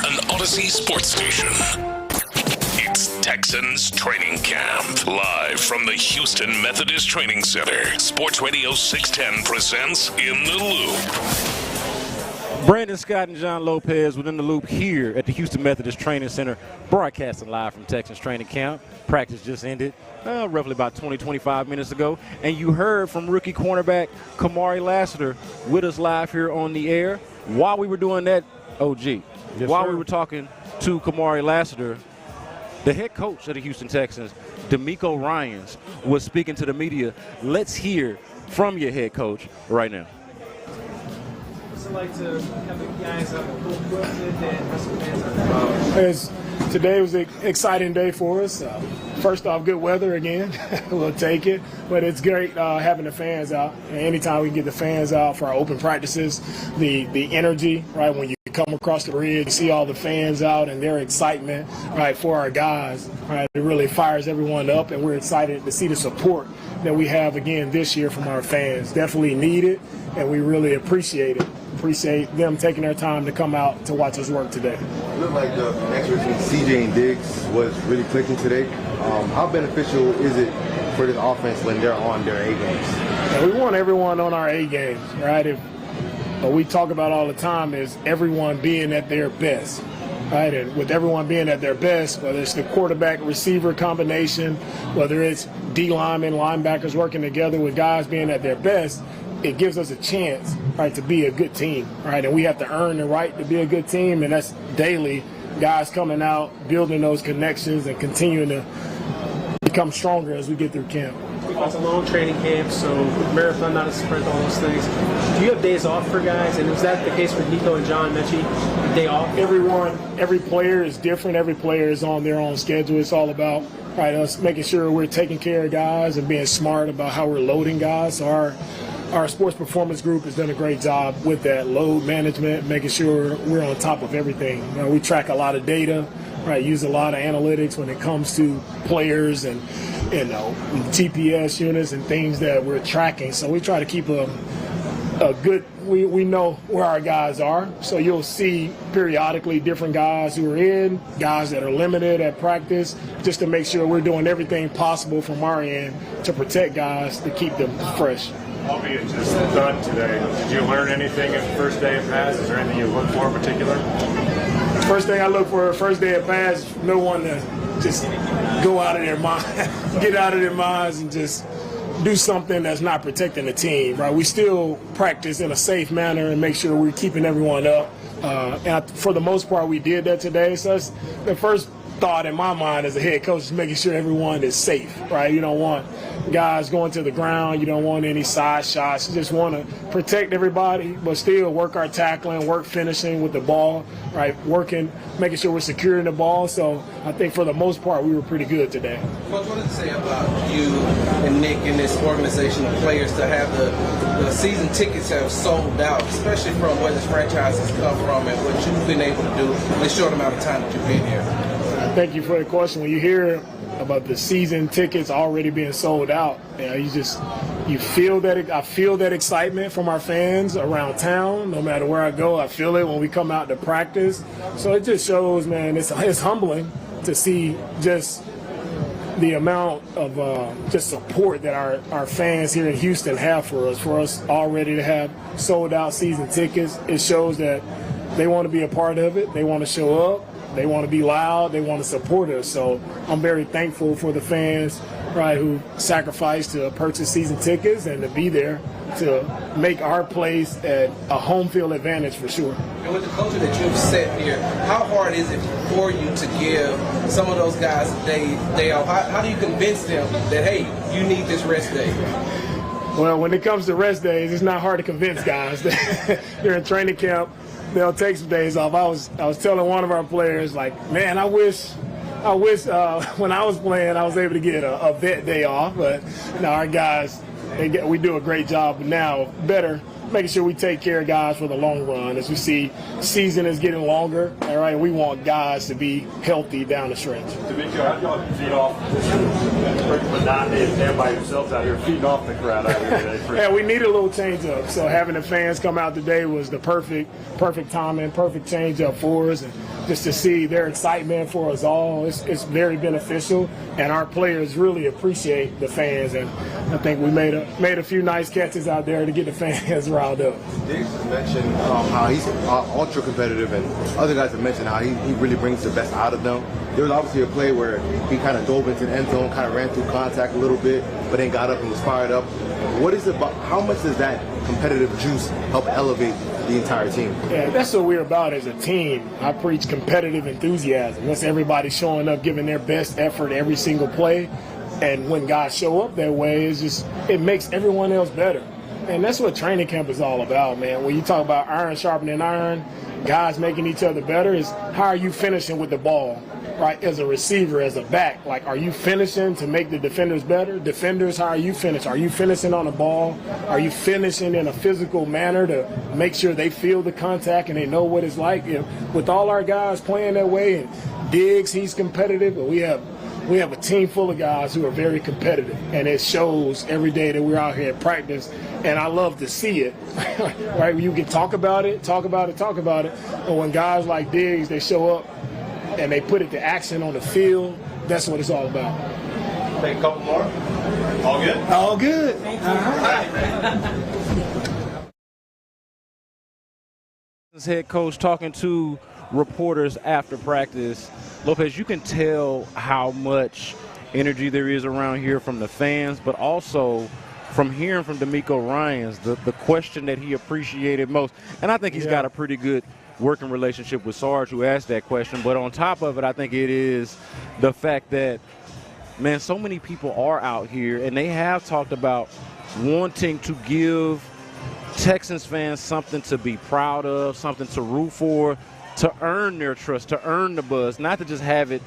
an Odyssey sports station. It's Texans Training Camp, live from the Houston Methodist Training Center. Sports Radio 610 presents In the Loop. Brandon Scott and John Lopez within the loop here at the Houston Methodist Training Center, broadcasting live from Texans Training Camp. Practice just ended roughly about 25 minutes ago. And you heard from rookie cornerback Kamari Lassiter with us live here on the air. While we were doing that, we were talking to Kamari Lassiter, the head coach of the Houston Texans, DeMeco Ryans, was speaking to the media. Let's hear from your head coach right now. Like to have the guys up full foot and have some fans up? Today was an exciting day for us. First off, good weather again. We'll take it. But it's great having the fans out. And anytime we can get the fans out for our open practices, the energy, right, when you come across the bridge, you see all the fans out and their excitement, right, for our guys, right, it really fires everyone up, and we're excited to see the support that we have again this year from our fans. Definitely need it, and we really appreciate it. Appreciate them taking their time to come out to watch us work today. It looked like the connection between CJ and Diggs was really clicking today. How beneficial is it for this offense when they're on their A games? Yeah, we want everyone on our A games, right? What we talk about all the time is everyone being at their best, right? And with everyone being at their best, whether it's the quarterback-receiver combination, whether it's D-linemen, linebackers working together with guys being at their best, it gives us a chance, right, to be a good team, right? And we have to earn the right to be a good team, and that's daily, guys coming out, building those connections, and continuing to become stronger as we get through camp. It's a long training camp, so marathon, not a sprint, all those things. Do you have days off for guys? And was that the case with Nico and John Mechie, day off? Every player is different. Every player is on their own schedule. It's all about, right, us making sure we're taking care of guys and being smart about how we're loading guys. So our sports performance group has done a great job with that load management, making sure we're on top of everything. We track a lot of data, right? Use a lot of analytics when it comes to players and GPS units and things that we're tracking. So we try to keep a good. We know where our guys are. So you'll see periodically different guys who are in, guys that are limited at practice, just to make sure we're doing everything possible from our end to protect guys to keep them fresh. Albeit just done today, did you learn anything in the first day of pass? Is there anything you look for in particular? First thing I look for, first day of pass, no one to just go out of their mind, get out of their minds and just do something that's not protecting the team, right? We still practice in a safe manner and make sure we're keeping everyone up. For the most part, we did that today. So that's the first thought in my mind as a head coach is making sure everyone is safe, right? You don't want guys going to the ground. You don't want any side shots. You just want to protect everybody, but still work our tackling, work finishing with the ball, right? Working, making sure we're securing the ball. So I think for the most part, we were pretty good today. Coach, what did it say about you and Nick and this organization of players to have the season tickets have sold out, especially from where this franchise has come from and what you've been able to do in the short amount of time that you've been here? Thank you for the question. When you hear about the season tickets already being sold out, you feel that. I feel that excitement from our fans around town. No matter where I go, I feel it when we come out to practice. So it just shows, man, it's humbling to see just the amount of just support that our fans here in Houston have for us already to have sold out season tickets. It shows that they want to be a part of it. They want to show up. They want to be loud. They want to support us. So I'm very thankful for the fans, right, who sacrificed to purchase season tickets and to be there to make our place at a home field advantage for sure. And with the culture that you've set here, how hard is it for you to give some of those guys a day off? How do you convince them that, hey, you need this rest day? Well, when it comes to rest days, it's not hard to convince guys. They're in training camp. They'll take some days off. I was telling one of our players, like, man, I wish when I was playing, I was able to get a vet day off. But our guys, we do a great job now, better making sure we take care of guys for the long run. As we see, season is getting longer. All right, we want guys to be healthy down the stretch. DeMeco, how do y'all feed off this monotony of stand by yourselves out here, feeding off the crowd out here today? Yeah, we needed a little change up. So having the fans come out today was the perfect timing, perfect change up for us. And just to see their excitement for us all, it's very beneficial. And our players really appreciate the fans. And I think we made a few nice catches out there to get the fans riled up. Diggs mentioned how he's ultra competitive, and other guys have mentioned how he really brings the best out of them. There was obviously a play where he kind of dove into the end zone, kind of ran through contact a little bit, but then got up and was fired up. What is it about? How much does that competitive juice help elevate the entire team? Yeah, that's what we're about as a team. I preach competitive enthusiasm. That's everybody showing up, giving their best effort every single play. And when guys show up that way, it makes everyone else better. And that's what training camp is all about, man. When you talk about iron sharpening iron, guys making each other better, is how are you finishing with the ball, right? As a receiver, as a back, like, are you finishing to make the defenders better? Defenders, how are you finishing? Are you finishing on the ball? Are you finishing in a physical manner to make sure they feel the contact and they know what it's like? With all our guys playing that way, and Diggs, he's competitive, but we have a team full of guys who are very competitive, and it shows every day that we're out here at practice, and I love to see it, right? You can talk about it, but when guys like Diggs, they show up and they put it to action on the field, that's what it's all about. Take a couple more. All good? All good. Head coach talking to reporters after practice. Lopez, you can tell how much energy there is around here from the fans, but also from hearing from DeMeco Ryans, the question that he appreciated most. And I think he's got a pretty good working relationship with Sarge, who asked that question. But on top of it, I think it is the fact that, man, so many people are out here, and they have talked about wanting to give Texans fans something to be proud of, something to root for, to earn their trust, to earn the buzz, not to just have it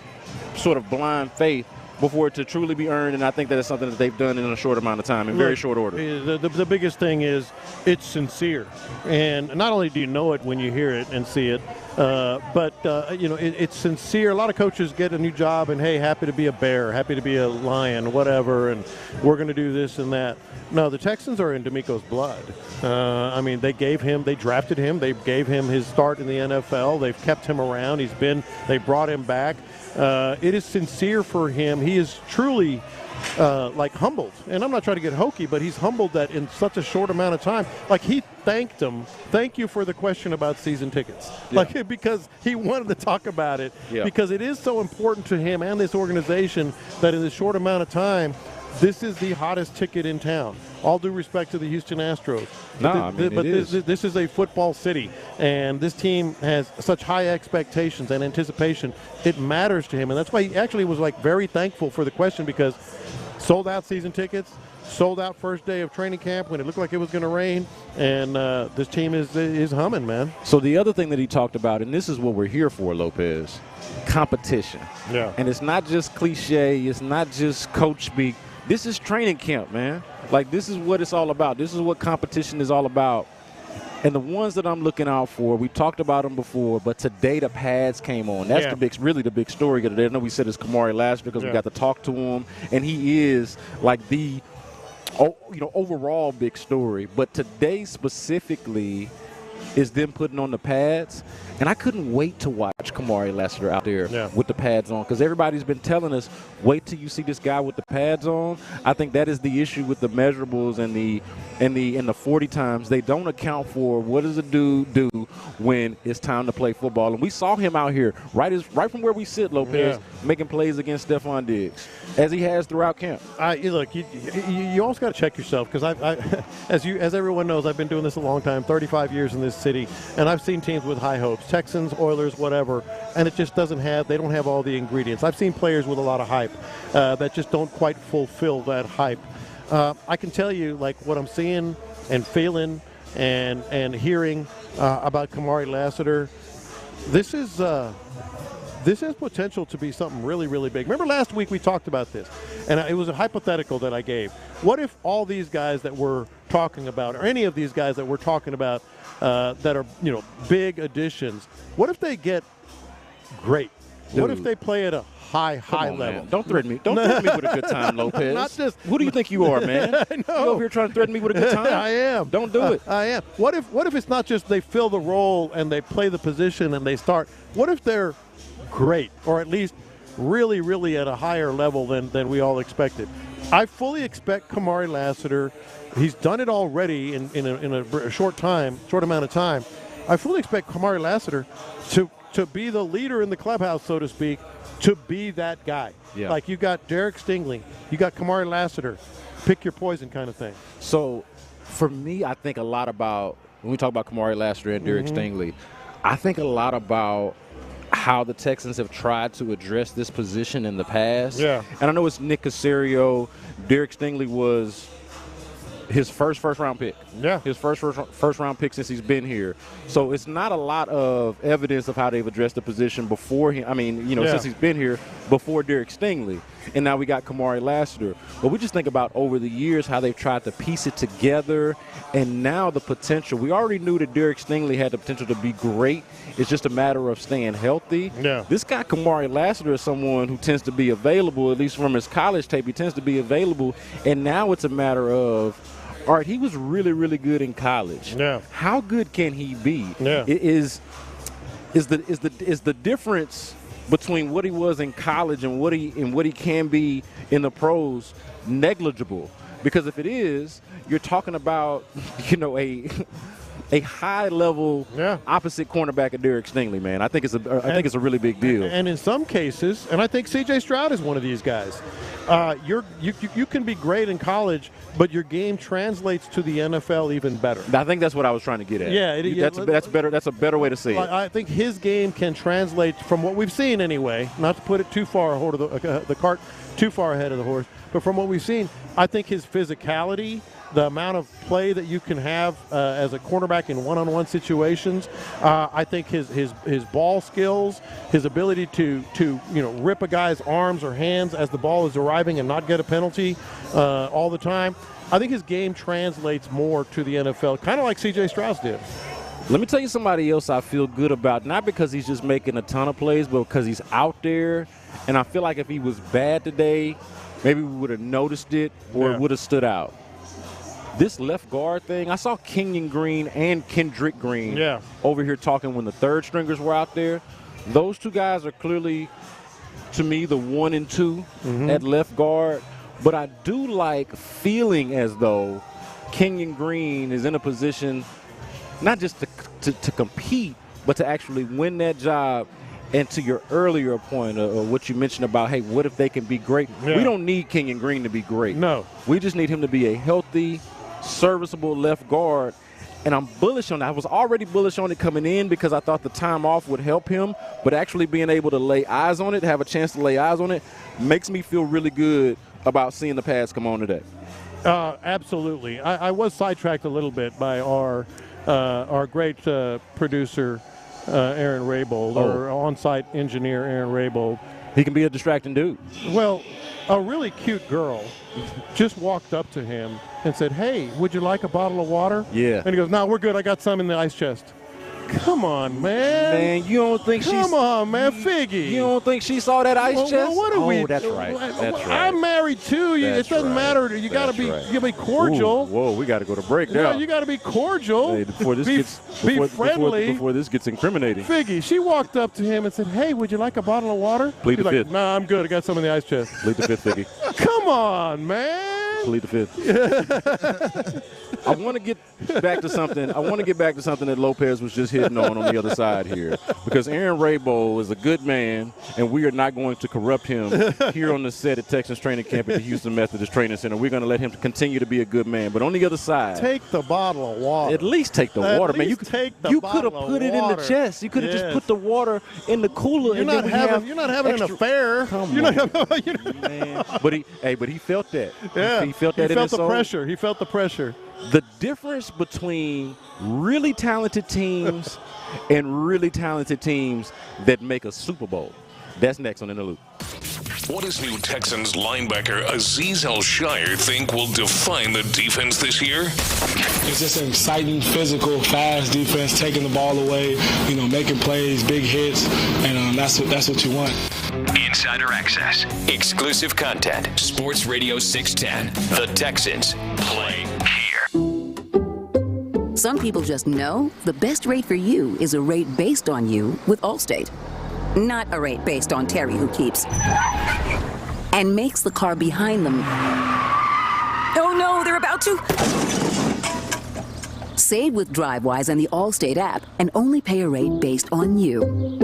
sort of blind faith, but for it to truly be earned. And I think that is something that they've done in a short amount of time, in very short order. The biggest thing is it's sincere. And not only do you know it when you hear it and see it, but it's sincere. A lot of coaches get a new job and, hey, happy to be a Bear, happy to be a Lion, whatever, and we're going to do this and that. No, the Texans are in DeMeco's blood. They drafted him. They gave him his start in the NFL. They've kept him around. They brought him back. It is sincere for him. He is truly humbled. And I'm not trying to get hokey, but he's humbled that in such a short amount of time. Like, he thanked him. Thank you for the question about season tickets. Yeah. Because he wanted to talk about it. Yeah. Because it is so important to him and this organization that in this short amount of time, this is the hottest ticket in town. All due respect to the Houston Astros. This is a football city, and this team has such high expectations and anticipation. It matters to him, and that's why he actually was very thankful for the question, because sold out season tickets, sold out first day of training camp when it looked like it was going to rain, and this team is humming, man. So the other thing that he talked about, and this is what we're here for, Lopez, competition. Yeah. And it's not just cliche. It's not just coach speak. This is training camp, man. Like, this is what it's all about. This is what competition is all about. And the ones that I'm looking out for, we talked about them before, but today the pads came on. That's really the big story of today. I know we said it's Kamari Lassiter because we got to talk to him, and he is like the overall big story. But today specifically is them putting on the pads. And I couldn't wait to watch Kamari Lassiter out there with the pads on, because everybody's been telling us, wait till you see this guy with the pads on. I think that is the issue with the measurables and the 40 times. They don't account for what does a dude do when it's time to play football. And we saw him out here right from where we sit, Lopez, making plays against Stefan Diggs, as he has throughout camp. Look, you always got to check yourself, because as everyone knows, I've been doing this a long time, 35 years in this city, and I've seen teams with high hopes. Texans, Oilers, whatever, and it just they don't have all the ingredients. I've seen players with a lot of hype that just don't quite fulfill that hype. I can tell you, what I'm seeing and feeling and hearing about Kamari Lassiter, this has potential to be something really, really big. Remember last week we talked about this, and it was a hypothetical that I gave. What if all these guys that were talking about, or any of these guys that we're talking about that are, big additions, what if they get great? Dude. What if they play at a high level? Man. Don't threaten me. Don't threaten me with a good time, Lopez. Not just. Who do you think you are, man? I know. You over here trying to threaten me with a good time? I am. Don't do it. I am. What if it's not just they fill the role and they play the position and they start? What if they're great, or at least really, really at a higher level than we all expected? I fully expect Kamari Lassiter. He's done it already in a short amount of time. I fully expect Kamari Lassiter to be the leader in the clubhouse, so to speak, to be that guy. Yeah. Like you got Derek Stingley, you got Kamari Lassiter, pick your poison kind of thing. So for me, I think a lot about, when we talk about Kamari Lassiter and Derek Stingley, I think a lot about how the Texans have tried to address this position in the past. Yeah. And I know it's Nick Caserio. Derek Stingley was his first round pick. Yeah. His first round pick since he's been here. So it's not a lot of evidence of how they've addressed the position before him. I mean, since he's been here, before Derek Stingley. And now we got Kamari Lassiter. But we just think about over the years how they've tried to piece it together. And now the potential. We already knew that Derek Stingley had the potential to be great. It's just a matter of staying healthy. Yeah. This guy, Kamari Lassiter, is someone who tends to be available, at least from his college tape. He tends to be available. And now it's a matter of, all right, he was really, really good in college. Yeah. How good can he be? Yeah. Is the difference between what he was in college and what he can be in the pros negligible? Because if it is, you're talking about a high level opposite cornerback of Derek Stingley, man. I think it's a really big deal. And in some cases, and I think C.J. Stroud is one of these guys. You can be great in college, but your game translates to the NFL even better. I think that's what I was trying to get at. Yeah, that's better. That's a better way to say it. I think his game can translate from what we've seen anyway. Not to put it too far the cart too far ahead of the horse, but from what we've seen, I think his physicality, the amount of play that you can have as a cornerback in one-on-one situations, I think his ball skills, his ability to rip a guy's arms or hands as the ball is arriving and not get a penalty all the time. I think his game translates more to the NFL, kind of like C.J. Stroud did. Let me tell you somebody else I feel good about, not because he's just making a ton of plays, but because he's out there. And I feel like if he was bad today, maybe we would have noticed it or it would have stood out. This left guard thing, I saw Kenyon Green and Kendrick Green over here talking when the third stringers were out there. Those two guys are clearly, to me, the 1 and 2 at left guard. But I do like feeling as though Kenyon Green is in a position not just to compete, but to actually win that job. And to your earlier point of what you mentioned about, hey, what if they can be great? Yeah. We don't need Kenyon Green to be great. No. We just need him to be a healthy, serviceable left guard. And I'm bullish on that. I was already bullish on it coming in because I thought the time off would help him. But actually being able to lay eyes on it, have a chance to lay eyes on it, makes me feel really good about seeing the pads come on today. Absolutely. I was sidetracked a little bit by our great producer, Aaron Raybold, or on-site engineer Aaron Raybold. He can be a distracting dude. Well, a really cute girl just walked up to him and said, "Hey, would you like a bottle of water?" Yeah. And he goes, "No, we're good. I got some in the ice chest." Come on, man. Man, you don't think Come on, man, Figgy. You don't think she saw that ice chest? Well, what are we? That's right. That's right. I'm married too. That's it doesn't matter. You got to be. You be cordial. Ooh, whoa, we got to go to break now. No, you got to be cordial. Hey, before this be friendly. Before this gets incriminating. Figgy, she walked up to him and said, "Hey, would you like a bottle of water?" Plead the fifth. Nah, I'm good. I got some in the ice chest. Plead the fifth, Figgy. Come on, man. Plead the fifth. I want to get back to something. That Lopez was just hitting on the other side here, because Aaron Raybold is a good man, and we are not going to corrupt him here on the set at Texans training camp at the Houston Methodist Training Center. We're going to let him continue to be a good man. But on the other side, take the bottle of water. At least take the water, man. You could have put it in the chest. You could have just put the water in the cooler. You're not having an affair. Man. But he felt that. Yeah. He felt that in his soul. He felt the pressure. The difference between really talented teams and really talented teams that make a Super Bowl. That's next on In the Loop. What does new Texans linebacker Azeez El-Shaair think will define the defense this year? It's just an exciting, physical, fast defense, taking the ball away, making plays, big hits, and that's what you want. Insider access, exclusive content. Sports Radio 610. The Texans play here. Some people just know the best rate for you is a rate based on you with Allstate. Not a rate based on Terry who keeps and makes the car behind them. Oh no, they're about to. Save with DriveWise and the Allstate app and only pay a rate based on you.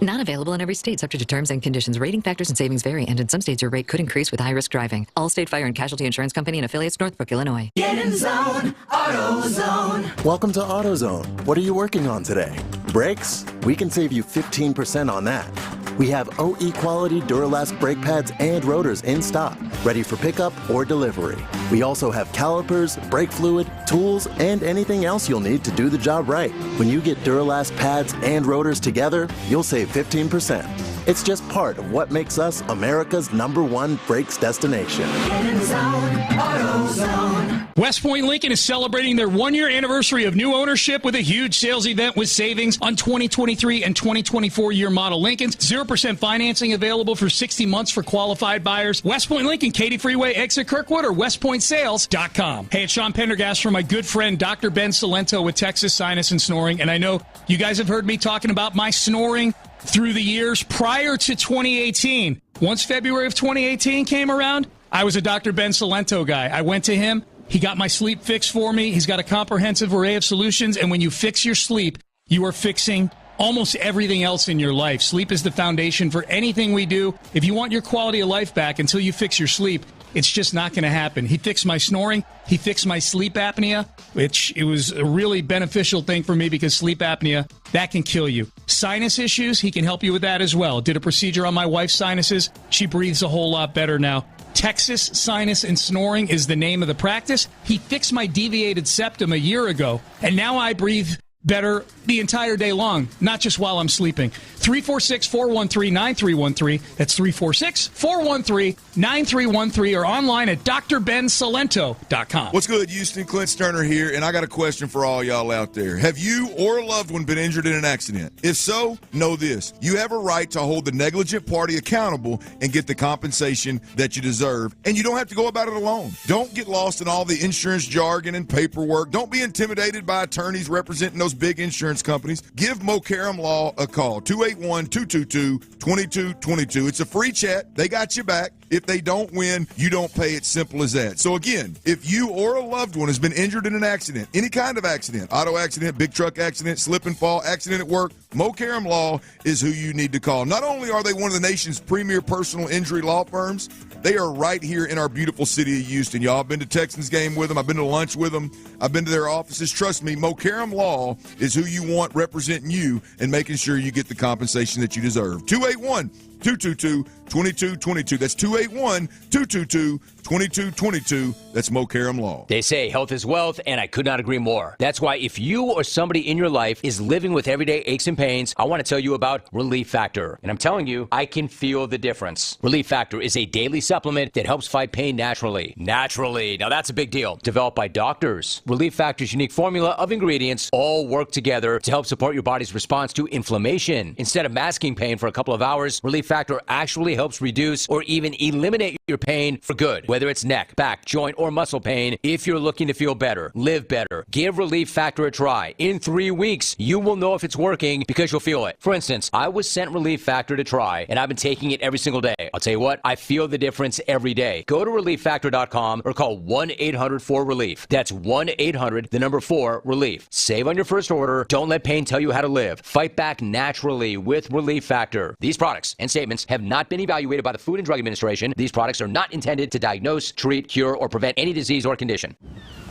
Not available in every state, subject to terms and conditions. Rating factors and savings vary, and in some states your rate could increase with high-risk driving. Allstate Fire and Casualty Insurance Company and affiliates, Northbrook, Illinois. Get in zone, AutoZone. Welcome to AutoZone. What are you working on today? Brakes? We can save you 15% on that. We have OE quality Duralast brake pads and rotors in stock, ready for pickup or delivery. We also have calipers, brake fluid, tools, and anything else you'll need to do the job right. When you get Duralast pads and rotors together, you'll save 15%. It's just part of what makes us America's #1 brakes destination. Get in zone, AutoZone. West Point Lincoln is celebrating their 1-year anniversary of new ownership with a huge sales event with savings on 2023 and 2024 year model Lincolns. 0% financing available for 60 months for qualified buyers. West Point Lincoln, Katy Freeway, exit Kirkwood, or westpointsales.com. Hey, it's Sean Pendergast from my good friend Dr. Ben Salento with Texas Sinus and Snoring. And I know you guys have heard me talking about my snoring through the years prior to 2018. Once February of 2018 came around, I was a Dr. Ben Salento guy. I went to him. He got my sleep fixed for me. He's got a comprehensive array of solutions. And when you fix your sleep, you are fixing almost everything else in your life. Sleep is the foundation for anything we do. If you want your quality of life back until you fix your sleep, it's just not going to happen. He fixed my snoring. He fixed my sleep apnea, which it was a really beneficial thing for me because sleep apnea, that can kill you. Sinus issues, he can help you with that as well. Did a procedure on my wife's sinuses. She breathes a whole lot better now. Texas Sinus and Snoring is the name of the practice. He fixed my deviated septum a year ago, and now I breathe better the entire day long, not just while I'm sleeping. 346-413-9313. That's 346-413-9313 or online at drbensalento.com. What's good, Houston? Clint Stoerner here, and I got a question for all y'all out there. Have you or a loved one been injured in an accident? If so, know this. You have a right to hold the negligent party accountable and get the compensation that you deserve, and you don't have to go about it alone. Don't get lost in all the insurance jargon and paperwork. Don't be intimidated by attorneys representing those big insurance companies. Give Mo Karam Law a call, 281-222-2222. It's a free chat. They got you back. If they don't win, you don't pay. It's simple as that. So again, if you or a loved one has been injured in an accident, any kind of accident, auto accident, big truck accident, slip and fall, accident at work, Mo Karam Law is who you need to call. Not only are they one of the nation's premier personal injury law firms, they are right here in our beautiful city of Houston, y'all. I've been to Texans game with them. I've been to lunch with them. I've been to their offices. Trust me, Mo Karam Law is who you want representing you and making sure you get the compensation that you deserve. 281-222-2222. That's 281-222-2222. That's Mo Karam Law. They say health is wealth, and I could not agree more. That's why if you or somebody in your life is living with everyday aches and pains, I want to tell you about Relief Factor. And I'm telling you, I can feel the difference. Relief Factor is a daily supplement that helps fight pain naturally. Naturally. Now that's a big deal. Developed by doctors. Relief Factor's unique formula of ingredients all work together to help support your body's response to inflammation. Instead of masking pain for a couple of hours, Relief Factor actually helps reduce or even eliminate your pain for good. Whether it's neck, back, joint, or muscle pain, if you're looking to feel better, live better, give Relief Factor a try. In 3 weeks, you will know if it's working because you'll feel it. For instance, I was sent Relief Factor to try, and I've been taking it every single day. I'll tell you what, I feel the difference every day. Go to ReliefFactor.com or call 1-800-4RELIEF. That's 1-800-4-RELIEF. Save on your first order. Don't let pain tell you how to live. Fight back naturally with Relief Factor. These products and statements have not been evaluated by the Food and Drug Administration. These products are not intended to diagnose, treat, cure, or prevent any disease or condition.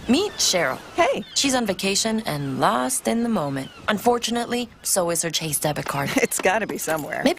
Meet Cheryl. Hey. She's on vacation and lost in the moment. Unfortunately, so is her Chase debit card. It's got to be somewhere. Maybe.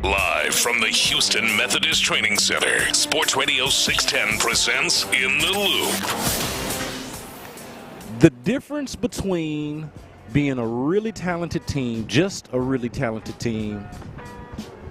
Live from the Houston Methodist Training Center, Sports Radio 610 presents In the Loop. The difference between being a really talented team, just a really talented team,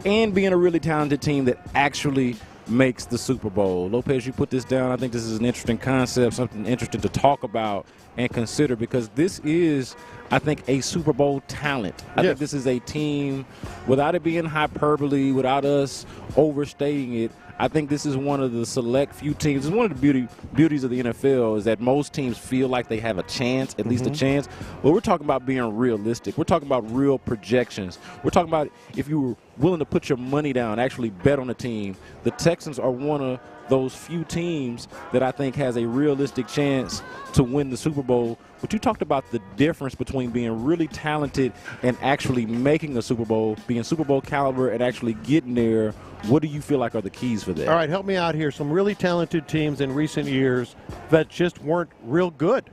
and being a really talented team that actually makes the Super Bowl. Lopez, you put this down. I think this is an interesting concept, something interesting to talk about and consider, because this is, I think, a Super Bowl talent. I think this is a team, without it being hyperbole, without us overstating it, I think this is one of the select few teams. It's one of the beauties of the NFL is that most teams feel like they have a chance, at least a chance. But we're talking about being realistic. We're talking about real projections. We're talking about if you were willing to put your money down, actually bet on a team. The Texans are one of those few teams that I think has a realistic chance to win the Super Bowl. But you talked about the difference between being really talented and actually making a Super Bowl, being Super Bowl caliber and actually getting there. What do you feel like are the keys for that? All right, help me out here. Some really talented teams in recent years that just weren't real good.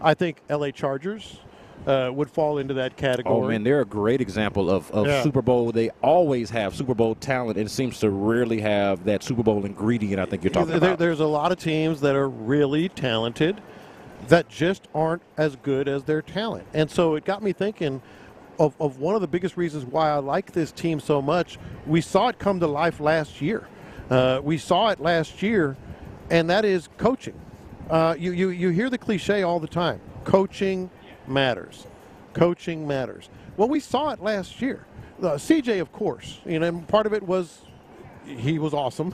I think LA Chargers would fall into that category. Oh, man, they're a great example of Super Bowl. They always have Super Bowl talent, and it seems to rarely have that Super Bowl ingredient I think you're talking about. There's a lot of teams that are really talented that just aren't as good as their talent. And so it got me thinking of one of the biggest reasons why I like this team so much. We saw it come to life last year. We saw it last year, and that is coaching. You hear the cliche all the time. Coaching matters. Coaching matters. Well, we saw it last year. CJ, of course, and part of it was he was awesome.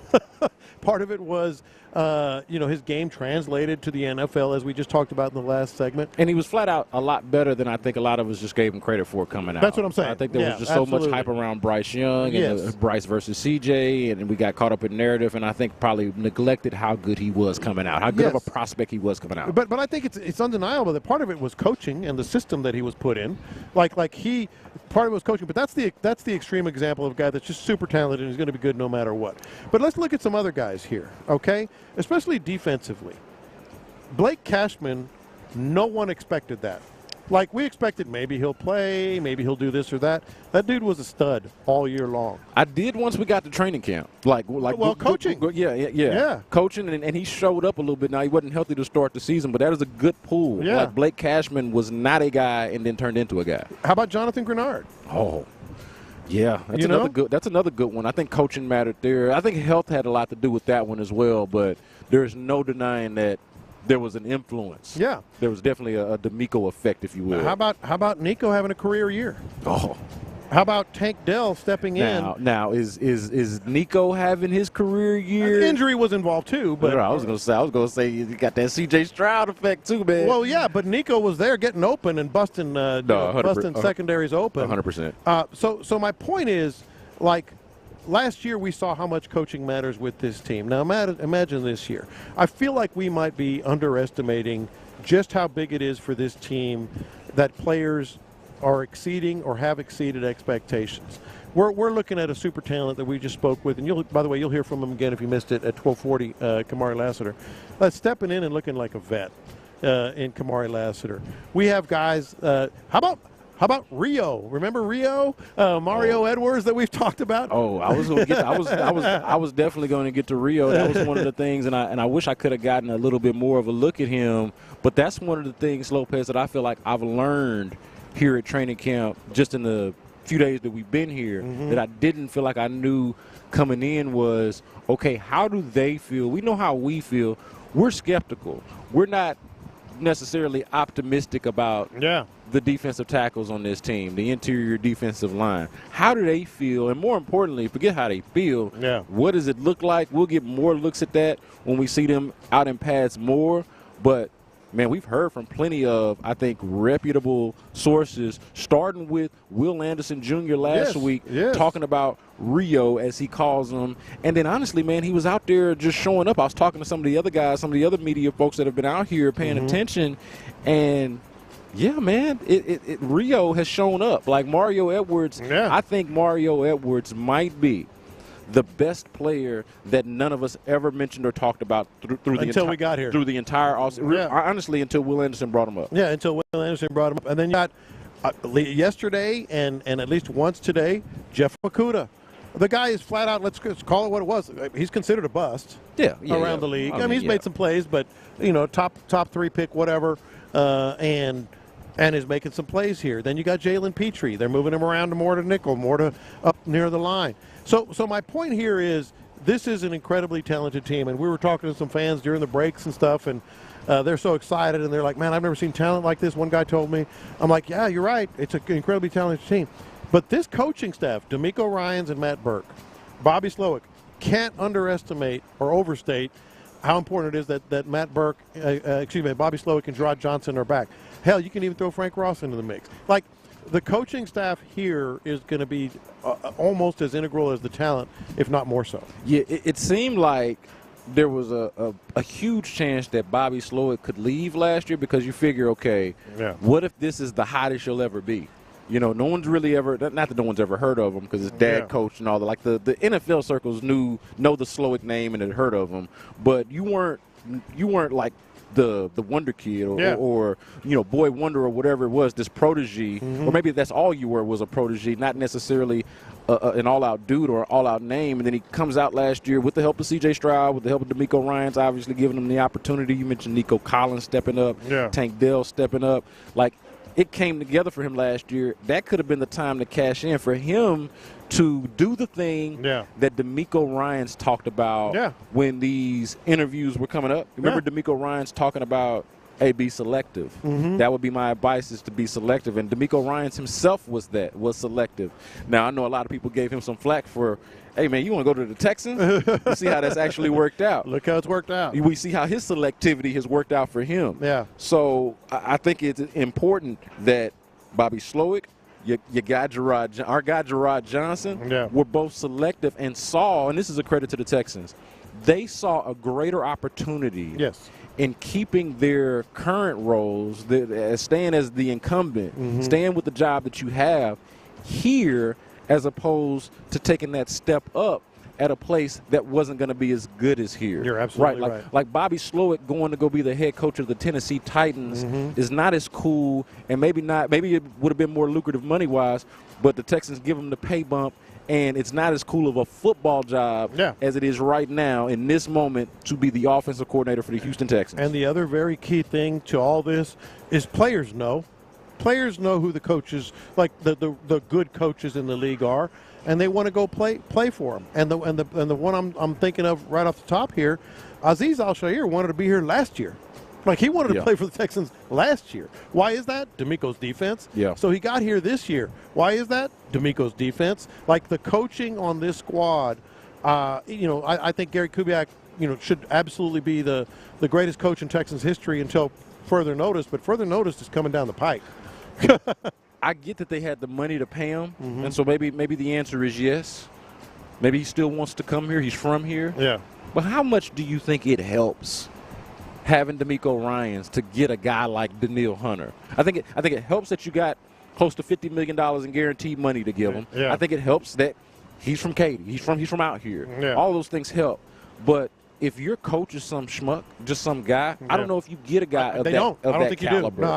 Part of it was, his game translated to the NFL, as we just talked about in the last segment. And he was flat out a lot better than I think a lot of us just gave him credit for coming out. That's what I'm saying. I think there was just so much hype around Bryce Young and Bryce versus CJ, and we got caught up in narrative, and I think probably neglected how good he was coming out, how good of a prospect he was coming out. But I think it's undeniable that part of it was coaching and the system that he was put in. Part of it was coaching, but that's the extreme example of a guy that's just super talented and is going to be good no matter what. But let's look at some other guys here, okay? Especially defensively. Blake Cashman, no one expected that. Like, we expected maybe he'll play, maybe he'll do this or that. That dude was a stud all year long. I did once we got to training camp. Coaching. Yeah. Coaching, and he showed up a little bit. Now, he wasn't healthy to start the season, but that is a good pull. Yeah. Like, Blake Cashman was not a guy and then turned into a guy. How about Jonathan Grenard? Oh, yeah. That's another good one. I think coaching mattered there. I think health had a lot to do with that one as well, but there's no denying that there was an influence. Yeah. There was definitely a DeMeco effect, if you will. How about Nico having a career year? Oh. How about Tank Dell stepping in? Now is Nico having his career year? Injury was involved too, but I was gonna say you got that C.J. Stroud effect too, man. Well, yeah, but Nico was there getting open and busting secondaries open. 100%. So my point is, like, last year we saw how much coaching matters with this team. Now imagine this year. I feel like we might be underestimating just how big it is for this team that players are exceeding or have exceeded expectations. We're looking at a super talent that we just spoke with, and by the way, you'll hear from him again if you missed it at 12:40. Kamari Lassiter, stepping in and looking like a vet in Kamari Lassiter. We have guys. How about Rio? Remember Rio, Mario Edwards that we've talked about? Oh, I was definitely going to get to Rio. That was one of the things, and I wish I could have gotten a little bit more of a look at him. But that's one of the things, Lopez, that I feel like I've learned here at training camp just in the few days that we've been here that I didn't feel like I knew coming in was, okay, how do they feel? We know how we feel. We're skeptical. We're not necessarily optimistic about the defensive tackles on this team, the interior defensive line. How do they feel? And more importantly, forget how they feel. What does it look like? We'll get more looks at that when we see them out in pads more. But man, we've heard from plenty of, I think, reputable sources, starting with Will Anderson Jr. last week, talking about Rio, as he calls him. And then, honestly, man, he was out there just showing up. I was talking to some of the other guys, some of the other media folks that have been out here paying attention. And, yeah, man, Rio has shown up. Like Mario Edwards, I think Mario Edwards might be the best player that none of us ever mentioned or talked about until we got here. Through the entire offseason. Honestly, until Will Anderson brought him up. Yeah, until Will Anderson brought him up. And then you got yesterday and at least once today, Jeff Okudah. The guy is flat out, let's call it what it was. He's considered a bust around the league. I mean, he's made some plays, but, top 3 pick, whatever, and is making some plays here. Then you got Jaylen Pitre. They're moving him around more to nickel, more to up near the line. So my point here is this is an incredibly talented team, and we were talking to some fans during the breaks and stuff, and they're so excited, and they're like, man, I've never seen talent like this. One guy told me. I'm like, yeah, you're right. It's an incredibly talented team. But this coaching staff, DeMeco Ryans and Matt Burke, Bobby Slowick, can't underestimate or overstate how important it is that Matt Burke, Bobby Slowick and Gerard Johnson are back. Hell, you can even throw Frank Ross into the mix. Like, the coaching staff here is going to be almost as integral as the talent, if not more so. Yeah, it seemed like there was a huge chance that Bobby Slowick could leave last year because you figure, okay, what if this is the hottest you'll ever be? No one's really ever, not that no one's ever heard of him because his dad coached and all that. Like the NFL circles know the Slowick name and had heard of him, but you weren't like the wonder kid or boy wonder or whatever it was, this protege, or maybe that's all you were was a protege, not necessarily an all-out dude or all-out name. And then he comes out last year with the help of C.J. Stroud, with the help of DeMeco Ryans, obviously giving him the opportunity. You mentioned Nico Collins stepping up, Tank Dell stepping up. Like, it came together for him last year. That could have been the time to cash in for him to do the thing that DeMeco Ryans talked about when these interviews were coming up. Remember DeMeco Ryans talking about, hey, be selective. That would be my advice, is to be selective. And DeMeco Ryans himself was selective. Now, I know a lot of people gave him some flack for, hey, man, you want to go to the Texans? You see how that's actually worked out. Look how it's worked out. We see how his selectivity has worked out for him. So I think it's important that Bobby Slowick, your guy our guy Gerard Johnson, were both selective and saw, and this is a credit to the Texans, they saw a greater opportunity in keeping their current roles, staying as the incumbent, staying with the job that you have here, as opposed to taking that step up at a place that wasn't going to be as good as here. You're absolutely right. Like Bobby Slowick going to go be the head coach of the Tennessee Titans is not as cool, and maybe it would have been more lucrative money-wise, but the Texans give him the pay bump, and it's not as cool of a football job as it is right now in this moment to be the offensive coordinator for the Houston Texans. And the other very key thing to all this is players know. Players know who the coaches, like the good coaches in the league are, and they want to go play for them. And the one I'm thinking of right off the top here, Azeez El-Shaair wanted to be here last year. Like, he wanted to play for the Texans last year. Why is that? DeMeco's defense. Yeah. So he got here this year. Why is that? DeMeco's defense. Like, the coaching on this squad, I think Gary Kubiak, should absolutely be the greatest coach in Texans history until further notice. But further notice is coming down the pike. I get that they had the money to pay him, and so maybe the answer is yes. Maybe he still wants to come here. He's from here. Yeah. But how much do you think it helps having DeMeco Ryans to get a guy like Danielle Hunter? I think it helps that you got close to $50 million in guaranteed money to give him. Yeah. I think it helps that he's from Katy. He's from out here. Yeah. All those things help. But if your coach is some schmuck, just some guy, I don't know if you get a guy of I that don't think caliber. you do. No,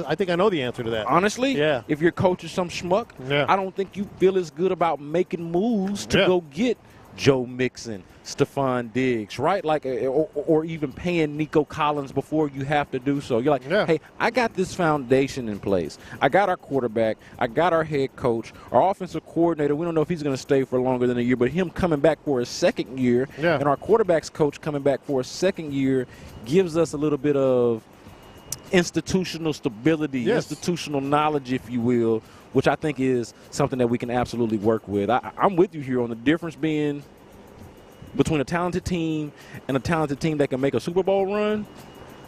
I think I know the answer to that. Honestly, if your coach is some schmuck, I don't think you feel as good about making moves to go get Joe Mixon, Stefan Diggs, right? Like, or even paying Nico Collins before you have to do so. You're like, hey, I got this foundation in place. I got our quarterback. I got our head coach. Our offensive coordinator, we don't know if he's going to stay for longer than a year, but him coming back for his second year and our quarterback's coach coming back for a second year gives us a little bit of institutional stability, institutional knowledge, if you will, which I think is something that we can absolutely work with. I'm with you here on the difference being between a talented team and a talented team that can make a Super Bowl run.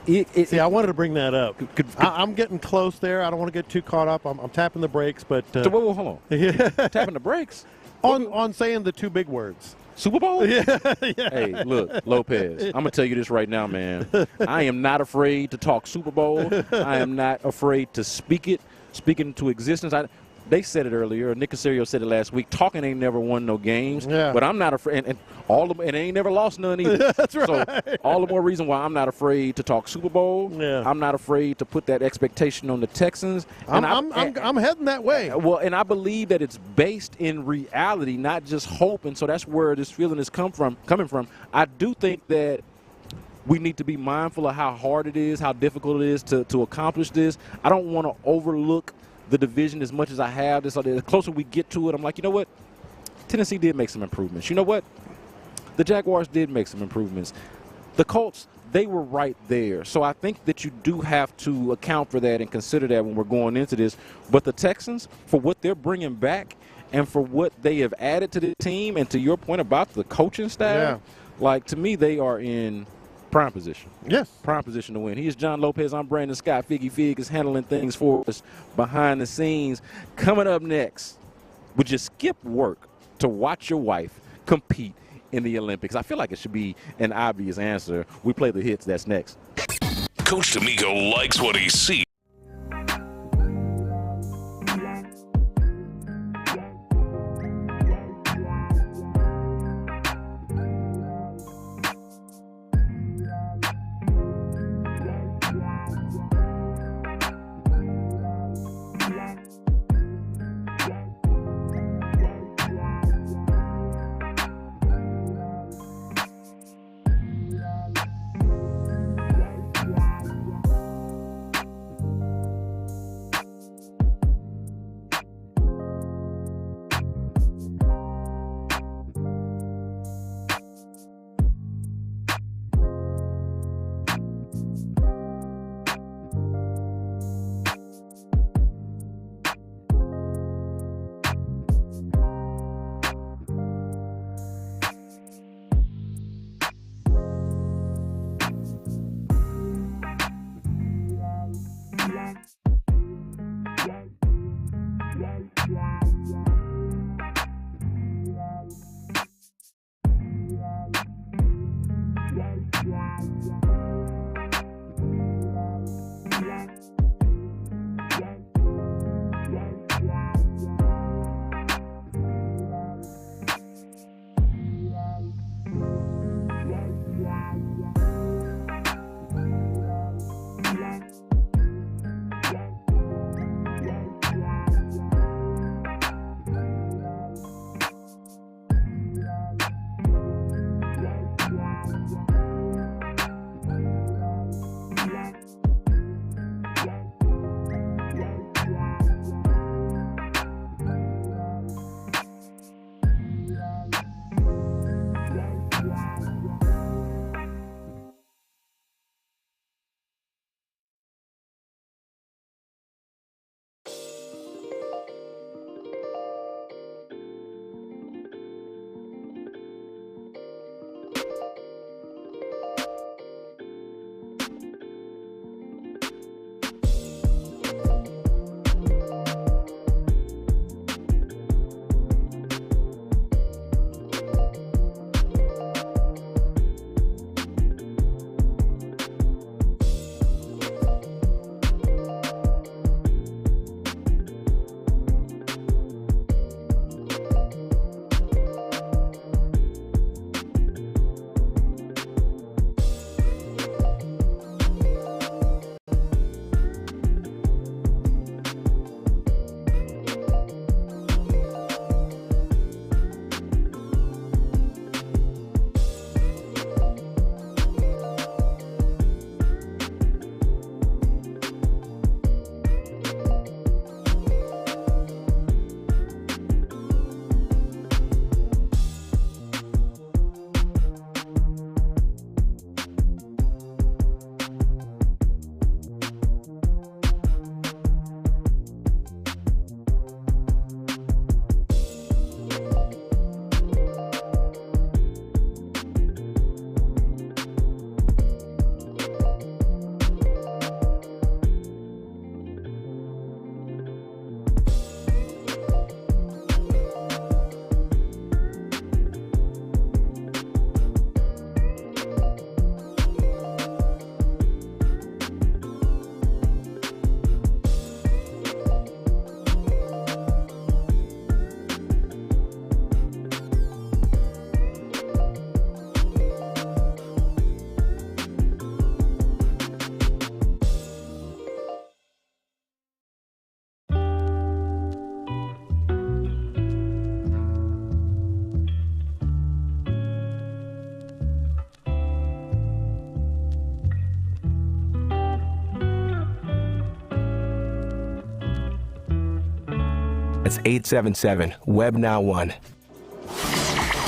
See, I wanted to bring that up. I'm getting close there. I don't want to get too caught up. I'm tapping the brakes, but whoa, hold on. Tapping the brakes on saying the two big words. Super Bowl? Yeah. Hey, look, Lopez, I'm going to tell you this right now, man. I am not afraid to talk Super Bowl. I am not afraid to speak it into existence. They said it earlier. Nick Caserio said it last week. Talking ain't never won no games. Yeah. But I'm not afraid. And ain't never lost none either. That's right. So all the more reason why I'm not afraid to talk Super Bowl. Yeah. I'm not afraid to put that expectation on the Texans. I'm heading that way. Well, and I believe that it's based in reality, not just hope. And so that's where this feeling is coming from. I do think that we need to be mindful of how hard it is, how difficult it is to accomplish this. I don't want to overlook the division as much as I have. The closer we get to it, I'm like, you know what? Tennessee did make some improvements. You know what? The Jaguars did make some improvements. The Colts, they were right there. So I think that you do have to account for that and consider that when we're going into this. But the Texans, for what they're bringing back and for what they have added to the team, and to your point about the coaching staff, like, to me, they are in prime position. Yes. Prime position to win. He is John Lopez. I'm Brandon Scott. Figgy Fig is handling things for us behind the scenes. Coming up next, would you skip work to watch your wife compete in the Olympics? I feel like it should be an obvious answer. We play the hits. That's next. Coach DeMeco likes what he sees. That's 877-WEB-NOW1.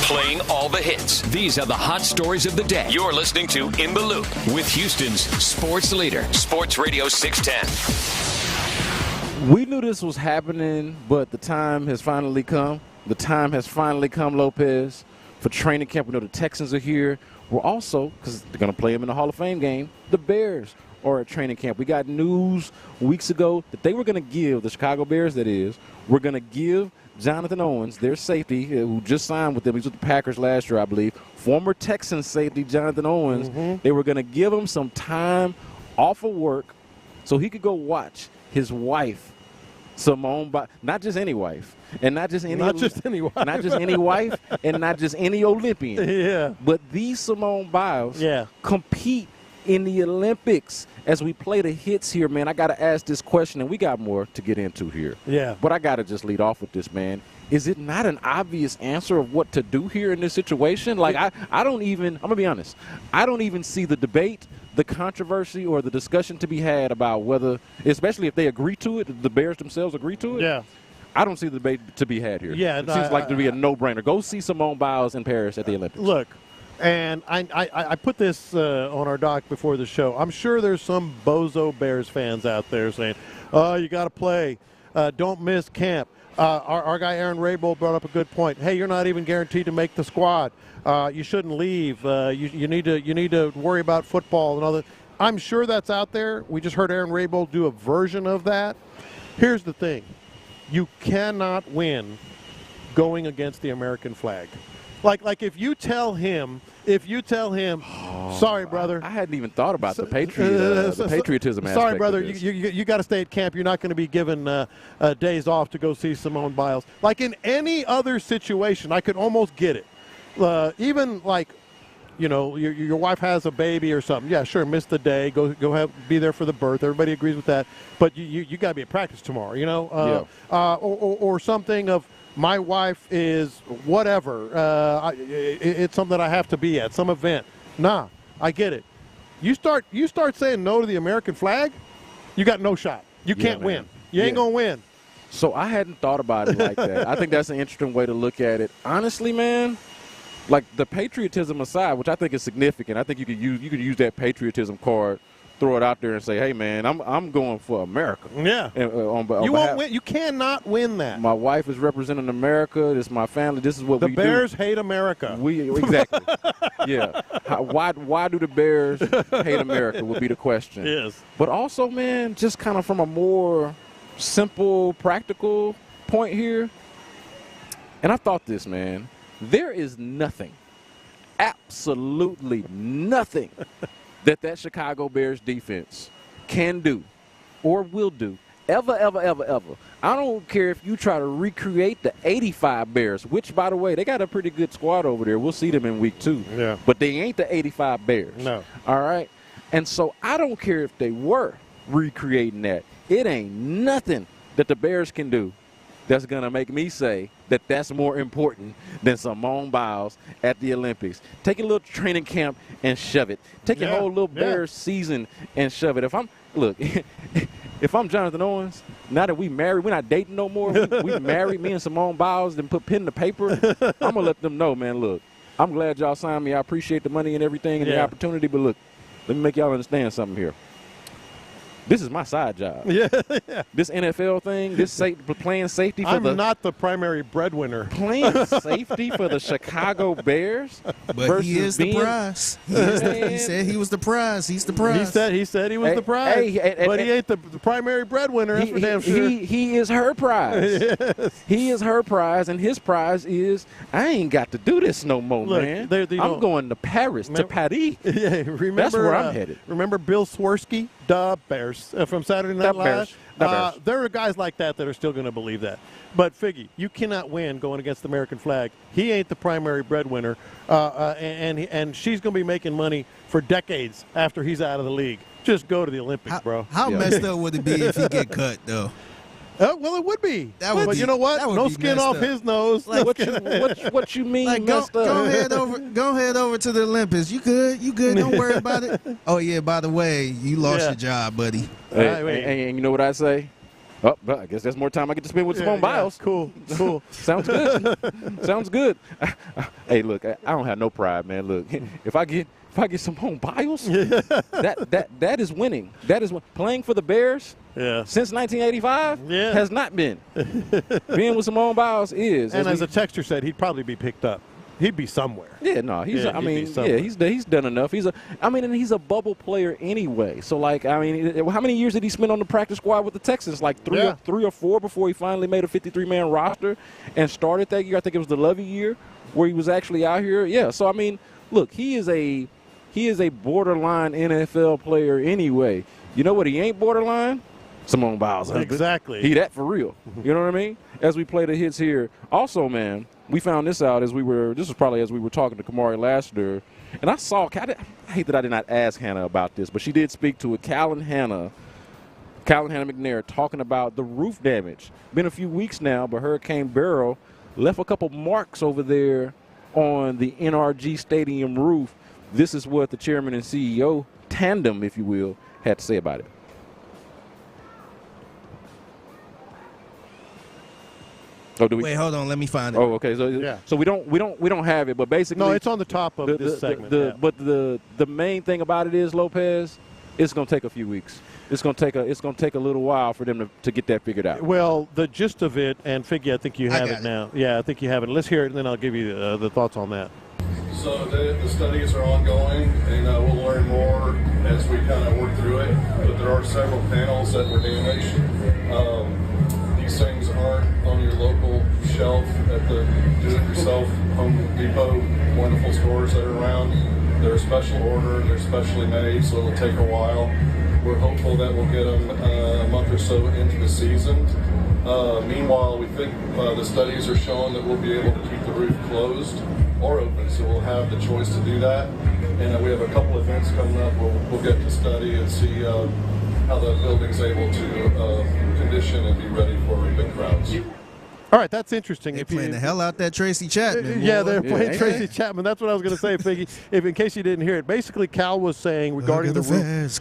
Playing all the hits. These are the hot stories of the day. You're listening to In the Loop with Houston's sports leader, Sports Radio 610. We knew this was happening, but the time has finally come. The time has finally come, Lopez, for training camp. We know the Texans are here. We're also, because they're going to play them in the Hall of Fame game, the Bears are at training camp. We got news weeks ago that they were going to give, the Chicago Bears that is, we're going to give Jonathan Owens, their safety, who just signed with them. He was with the Packers last year, I believe. Former Texans safety Jonathan Owens. They were going to give him some time off of work so he could go watch his wife, Simone Biles, not just any wife, and not just any wife, and not just any Olympian, but the Simone Biles compete in the Olympics. As we play the hits here, man, I got to ask this question, and we got more to get into here. But I got to just lead off with this, man. Is it not an obvious answer of what to do here in this situation? Like, I don't even, I'm going to be honest, I don't even see the debate, the controversy, or the discussion to be had about whether, especially if they agree to it, the Bears themselves agree to it. I don't see the debate to be had here. It seems like to be a no-brainer. Go see Simone Biles in Paris at the Olympics. Look, and I put this on our doc before the show. I'm sure there's some bozo Bears fans out there saying, oh, you got to play. Don't miss camp. Our guy Aaron Rabel brought up a good point. Hey, you're not even guaranteed to make the squad. You shouldn't leave. You need to worry about football and all that. I'm sure that's out there. We just heard Aaron Rabel do a version of that. Here's the thing. You cannot win going against the American flag. Like if you tell him, sorry, brother. I hadn't even thought about the patriotism aspect. Sorry, brother. You got to stay at camp. You're not going to be given days off to go see Simone Biles. Like in any other situation, I could almost get it. Even like, you know, your wife has a baby or something. Yeah, sure, miss the day. Go be there for the birth. Everybody agrees with that. But you got to be at practice tomorrow. You know, or something of. My wife is whatever. It's something that I have to be at, some event. Nah, I get it. You start saying no to the American flag, you got no shot. You can't win. You ain't going to win. So I hadn't thought about it like that. I think that's an interesting way to look at it. Honestly, man, like the patriotism aside, which I think is significant, I think you could use that patriotism card, throw it out there and say, hey, man, I'm going for America. Yeah. You won't win. You cannot win that. My wife is representing America. This is my family. This is what we do. The Bears hate America. Exactly. Yeah. Why do the Bears hate America would be the question. Yes. But also, man, just kind of from a more simple, practical point here, and I thought this, man, there is nothing, absolutely nothing that Chicago Bears defense can do or will do ever. I don't care if you try to recreate the 85 Bears, which, by the way, they got a pretty good squad over there. We'll see them in week 2. Yeah. But they ain't the 85 Bears. No. All right? And so I don't care if they were recreating that. It ain't nothing that the Bears can do that's going to make me say that that's more important than Simone Biles at the Olympics. Take a little training camp and shove it. Take your whole little Bears season and shove it. If I'm Jonathan Owens, now that we married, we're not dating no more. We married, me and Simone Biles, and put pen to paper. I'm going to let them know, man, look, I'm glad y'all signed me. I appreciate the money and everything and the opportunity, but look, let me make y'all understand something here. This is my side job. This NFL thing, this playing safety for I'm not the primary breadwinner. Playing safety for the Chicago Bears. But he is the prize. He said he was the prize. He's the prize. He said he was the prize. But he ain't the primary breadwinner. That's for damn sure. He is her prize. Yes. He is her prize, and his prize is I ain't got to do this no more, man. I'm going to Paris, to Paris. Yeah, remember, that's where I'm headed. Remember Bill Swirsky? The Bears from Saturday Night Live. There are guys like that are still going to believe that. But Figgy, you cannot win going against the American flag. He ain't the primary breadwinner, and she's going to be making money for decades after he's out of the league. Just go to the Olympics, bro. How messed up would it be if he get cut, though? Well, it would be. But you know what? No skin off his nose. Like, what you mean? Like, go head over to the Olympics. You good? Don't worry about it. Oh yeah. By the way, you lost your job, buddy. And you know what I say? Oh, but I guess that's more time I get to spend with Simone Biles. Cool. Sounds good. Sounds good. Hey, look, I don't have no pride, man. Look, if I get Simone Biles, that is winning. That is playing for the Bears. Since 1985 has not been. Being with Simone Biles is. And as a texter said, he'd probably be picked up. He'd be somewhere. Yeah, no, he's done enough. He's a bubble player anyway. So how many years did he spend on the practice squad with the Texans? Like three or four before he finally made a 53-man roster and started that year. I think it was the Lovey year where he was actually out here. Yeah. So look, he is a borderline NFL player anyway. You know what? He ain't borderline. Simone Biles. Exactly. He that for real. You know what I mean? As we play the hits here. Also, man, we found this out as we were talking to Kamari Lassiter. And I hate that I did not ask Hannah about this, but she did speak to it. Cal and Hannah McNair talking about the roof damage. Been a few weeks now, but Hurricane Beryl left a couple marks over there on the NRG Stadium roof. This is what the chairman and CEO tandem, if you will, had to say about it. Oh, Wait, hold on. Let me find it. Oh, okay. So we don't have it, but basically, no, it's on the top of this segment. But the main thing about it is, Lopez, it's going to take a few weeks. It's going to take a little while for them to get that figured out. Well, the gist of it, and Figgy, I think you have it now. Yeah, I think you have it. Let's hear it, and then I'll give you the thoughts on that. So the studies are ongoing, and we'll learn more as we kind of work through it. But there are several panels that were damaged. These things aren't on your local shelf at the do-it-yourself Home Depot wonderful stores that are around. They're a special order. They're specially made, so it'll take a while. We're hopeful that we'll get them a month or so into the season. Meanwhile, we think the studies are showing that we'll be able to keep the roof closed or open, so we'll have the choice to do that. And we have a couple events coming up. We'll get to study and see how the building's able to condition and be ready for big crowds. All right, that's interesting. They're playing the hell out that Tracy Chapman. Yeah, they're playing Tracy Chapman. That's what I was going to say, Figgy. In case you didn't hear it, basically Cal was saying regarding the roof,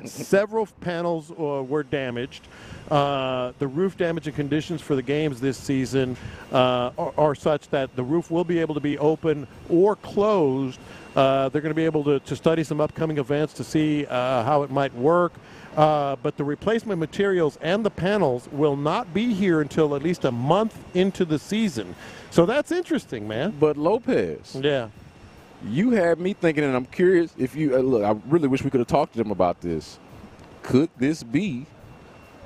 several panels were damaged. The roof damage and conditions for the games this season are such that the roof will be able to be open or closed. They're going to be able to study some upcoming events to see how it might work. But the replacement materials and the panels will not be here until at least a month into the season. So that's interesting, man. But Lopez. Yeah. You had me thinking, and I'm curious if you look, I really wish we could have talked to them about this. Could this be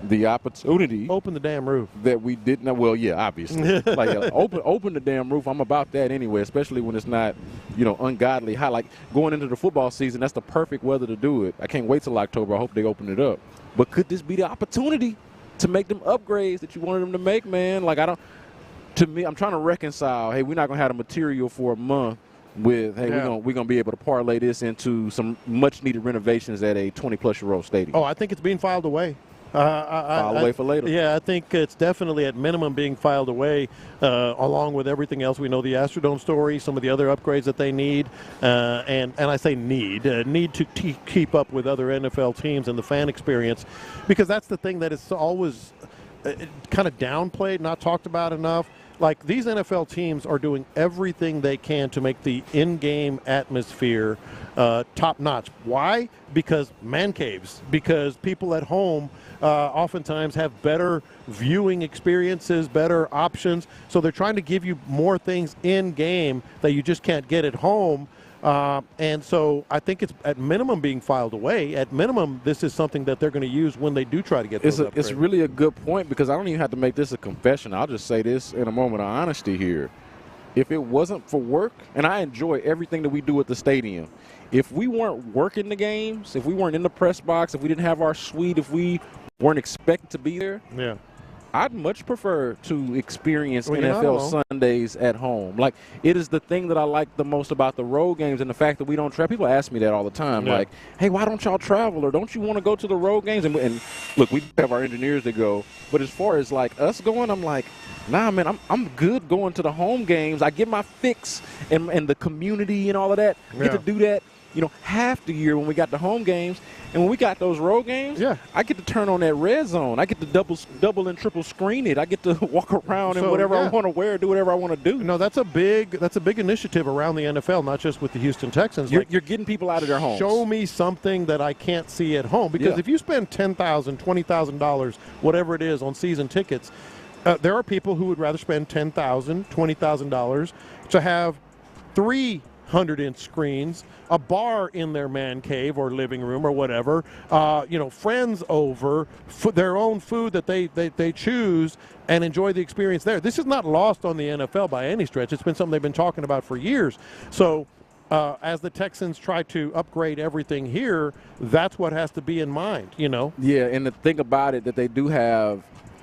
the opportunity? Open the damn roof. That we didn't know. Well, yeah, obviously. Open the damn roof. I'm about that anyway, especially when it's not, ungodly hot. Like going into the football season, that's the perfect weather to do it. I can't wait till October. I hope they open it up. But could this be the opportunity to make them upgrades that you wanted them to make, man? To me, I'm trying to reconcile, hey, we're not going to have the material for a month with, hey, we're gonna be able to parlay this into some much-needed renovations at a 20-plus-year-old stadium. Oh, I think it's being filed away. Filed away for later. Yeah, I think it's definitely at minimum being filed away, along with everything else. We know the Astrodome story, some of the other upgrades that they need, and I say need to keep up with other NFL teams and the fan experience, because that's the thing that is always kind of downplayed, not talked about enough. Like, these NFL teams are doing everything they can to make the in-game atmosphere top-notch. Why? Because man caves. Because people at home oftentimes have better viewing experiences, better options. So they're trying to give you more things in-game that you just can't get at home. And so I think it's at minimum being filed away. At minimum, this is something that they're going to use when they do try to get those upgrades. It's really a good point, because I don't even have to make this a confession. I'll just say this in a moment of honesty here. If it wasn't for work, and I enjoy everything that we do at the stadium, if we weren't working the games, if we weren't in the press box, if we didn't have our suite, if we weren't expected to be there, I'd much prefer to experience NFL Sundays at home. Like, it is the thing that I like the most about the road games, and the fact that we don't travel. People ask me that all the time, like, hey, why don't y'all travel, or don't you want to go to the road games? And look, we have our engineers that go, but as far as like us going, I'm like, nah, man, I'm good going to the home games. I get my fix and the community and all of that. Get to do that half the year when we got the home games. And when we got those road games, I get to turn on that red zone. I get to double and triple screen it. I get to walk around in whatever I want to wear, do whatever I want to do. No, that's a big initiative around the NFL, not just with the Houston Texans. You're getting people out of their homes. Show me something that I can't see at home. Because if you spend $10,000, $20,000, whatever it is, on season tickets, there are people who would rather spend $10,000, $20,000 to have 300-inch screens, a bar in their man cave or living room or whatever, friends over, their own food that they choose, and enjoy the experience there. This is not lost on the NFL by any stretch. It's been something they've been talking about for years. So as the Texans try to upgrade everything here, that's what has to be in mind, Yeah, and the thing about it that they do have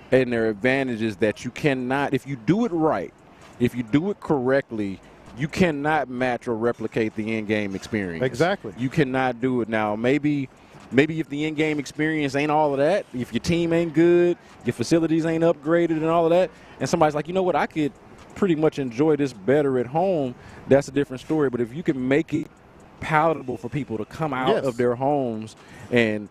and their advantage is that you cannot, if you do it right, if you do it correctly, you cannot match or replicate the in-game experience. Exactly. You cannot do it. Now, maybe if the in-game experience ain't all of that, if your team ain't good, your facilities ain't upgraded and all of that, and somebody's like, you know what, I could pretty much enjoy this better at home, that's a different story. But if you can make it palatable for people to come out of their homes and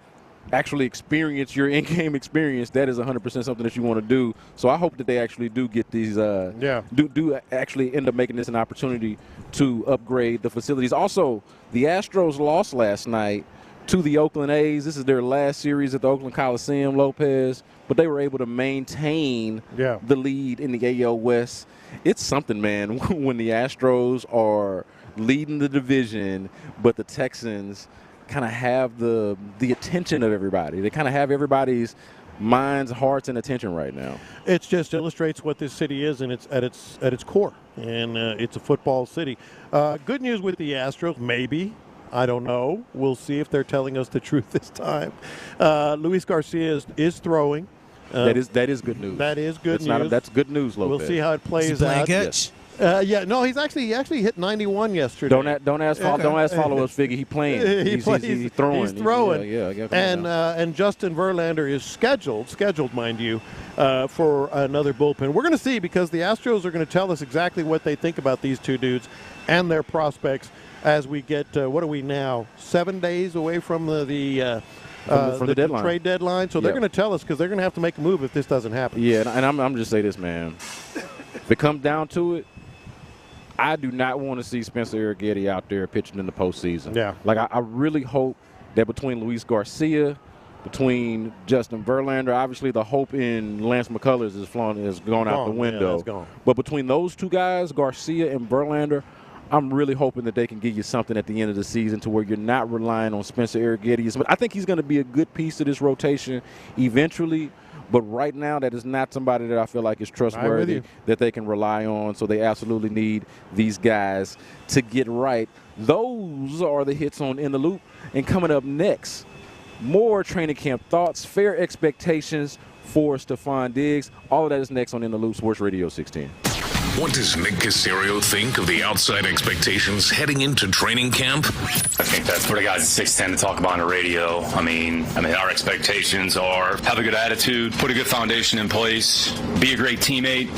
actually experience your in-game experience, that is 100% something that you want to do. So I hope that they actually do get these do actually end up making this an opportunity to upgrade the facilities. Also, the Astros lost last night to the Oakland A's. This is their last series at the Oakland Coliseum, Lopez, but they were able to maintain the lead in the AL West. It's something, man, when the Astros are leading the division, but the Texans kind of have the attention of everybody. They kind of have everybody's minds, hearts, and attention right now. It just illustrates what this city is, and it's at its core, and it's a football city. Good news with the Astros, maybe. I don't know. We'll see if they're telling us the truth this time. Luis Garcia is throwing. That is good news. That is good news. That's good news, Lopez. We'll see how it plays out. Catch? No, he actually hit 91 yesterday. Don't ask followers figure he playing. He's throwing. He's throwing. Yeah. And Justin Verlander is scheduled, mind you, for another bullpen. We're going to see, because the Astros are going to tell us exactly what they think about these two dudes and their prospects as we get. What are we now? 7 days away from the deadline. Trade deadline. So they're going to tell us, because they're going to have to make a move if this doesn't happen. Yeah, and I'm just say this, man. If it comes down to it, I do not want to see Spencer Arrighetti out there pitching in the postseason. Yeah. Like, I really hope that between Luis Garcia, between Justin Verlander, obviously the hope in Lance McCullers has gone out the window. Yeah, that's gone. But between those two guys, Garcia and Verlander, I'm really hoping that they can give you something at the end of the season to where you're not relying on Spencer Arrighetti. But I think he's going to be a good piece of this rotation eventually. But right now, that is not somebody that I feel like is trustworthy, that they can rely on. So they absolutely need these guys to get right. Those are the hits on In the Loop. And coming up next, more training camp thoughts, fair expectations for Stefan Diggs. All of that is next on In the Loop, Sports Radio 610. What does Nick Caserio think of the outside expectations heading into training camp? I think that's for the guys at 610 to talk about on the radio. I mean, our expectations are have a good attitude, put a good foundation in place, be a great teammate,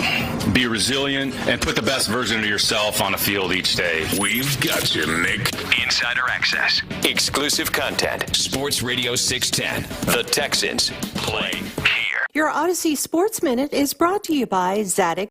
be resilient, and put the best version of yourself on the field each day. We've got you, Nick. Insider access, exclusive content. Sports Radio 610. The Texans play here. Your Odyssey Sports Minute is brought to you by Zadig.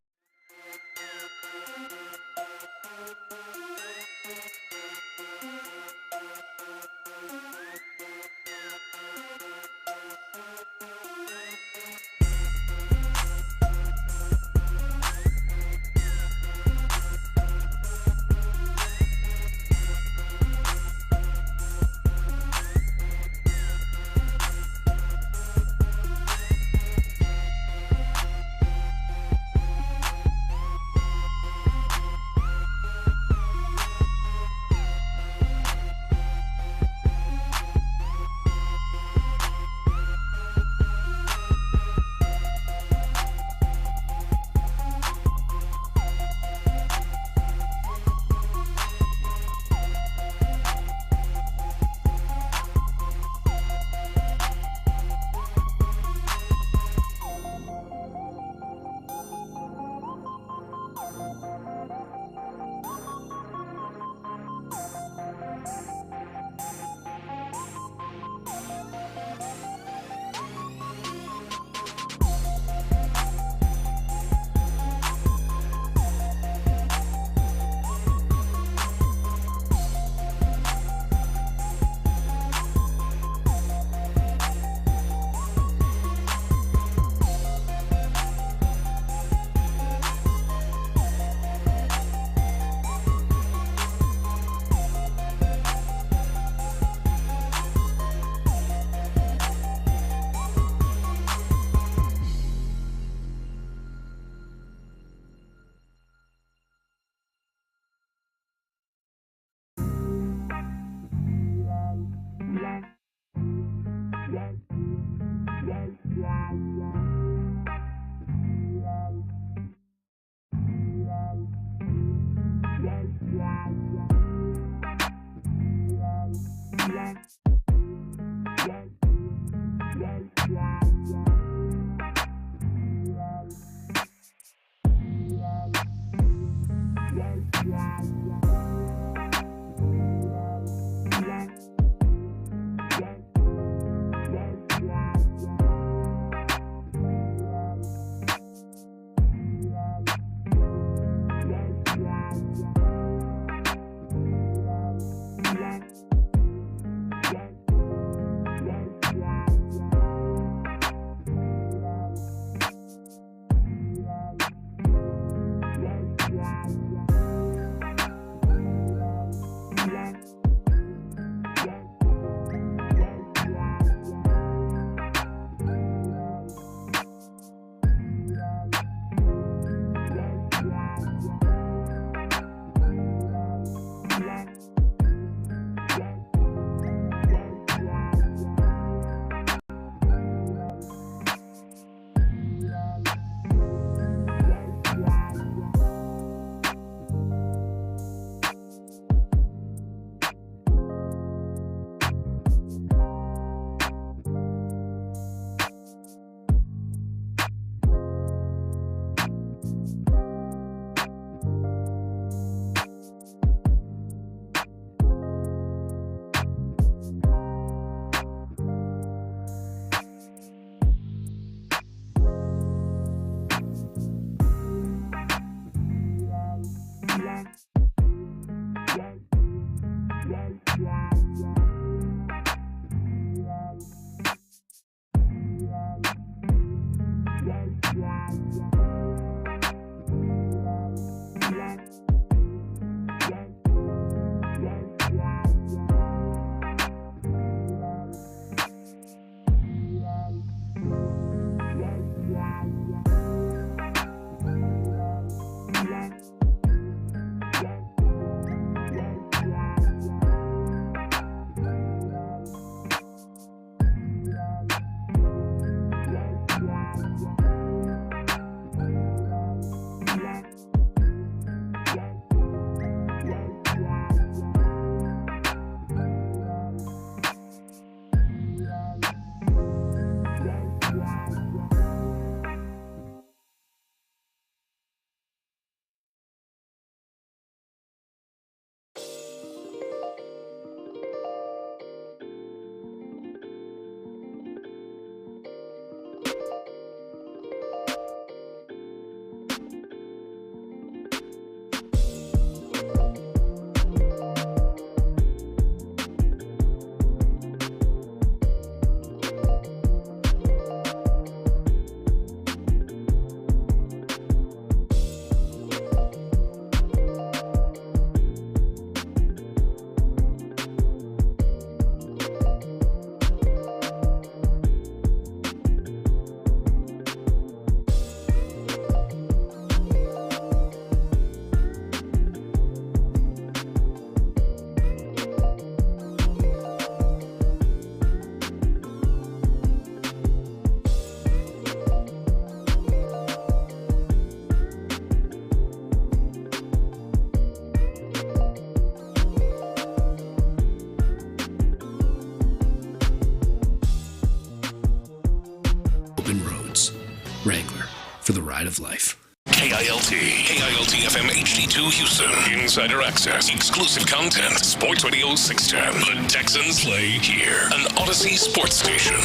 of life. KILT FM HD2 Houston. Insider access, exclusive content. Sports Radio 610. The Texans play here. An Odyssey sports station.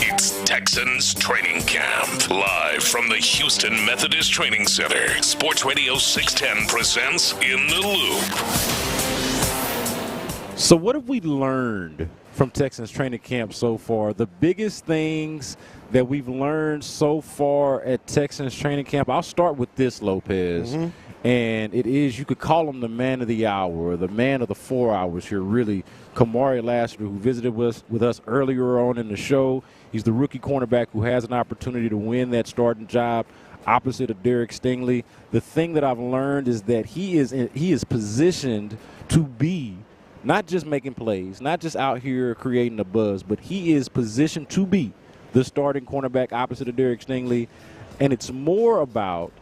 It's Texans Training Camp. Live from the Houston Methodist Training Center. Sports Radio 610 presents In the Loop. So what have we learned from Texans Training Camp so far? The biggest things that we've learned so far at Texans Training Camp, I'll start with this, Lopez. And it is, you could call him the man of the hour, or the man of the 4 hours here, really. Kamari Lassiter, who visited with us earlier on in the show. He's the rookie cornerback who has an opportunity to win that starting job opposite of Derek Stingley. The thing that I've learned is that he is positioned to be not just making plays, not just out here creating a buzz, but he is positioned to be the starting cornerback opposite of Derek Stingley. And it's more about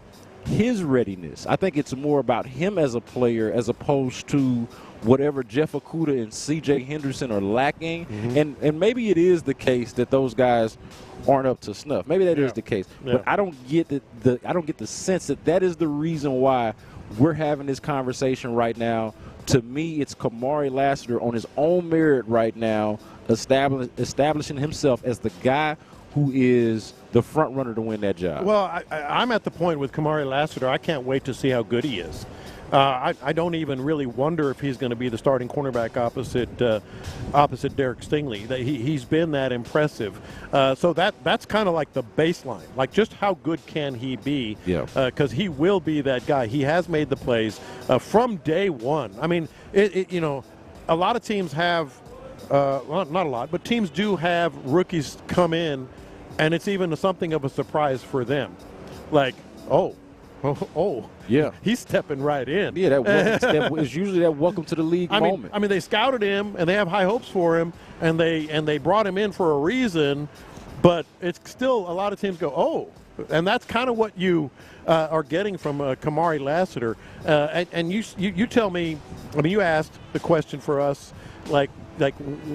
his readiness. I think it's more about him as a player as opposed to whatever Jeff Okudah and C.J. Henderson are lacking. And maybe it is the case that those guys aren't up to snuff. Maybe that is the case. But I don't get the sense that that is the reason why we're having this conversation right now. To me, it's Kamari Lassiter on his own merit right now, establishing himself as the guy who is the front runner to win that job. Well, I'm at the point with Kamari Lassiter, I can't wait to see how good he is. I don't even really wonder if he's going to be the starting cornerback opposite Derek Stingley. He's been that impressive. So that's kind of like the baseline. Like, just how good can he be? Yeah. Because he will be that guy. He has made the plays from day one. I mean, a lot of teams have, well, not a lot, but teams do have rookies come in, and it's even something of a surprise for them. Like, oh, yeah, he's stepping right in. Yeah, that welcome step is usually that welcome to the league moment. I mean, they scouted him and they have high hopes for him, and they brought him in for a reason, but it's still a lot of teams go, oh, and that's kind of what you are getting from Kamari Lassiter. And you tell me, I mean, you asked the question for us, like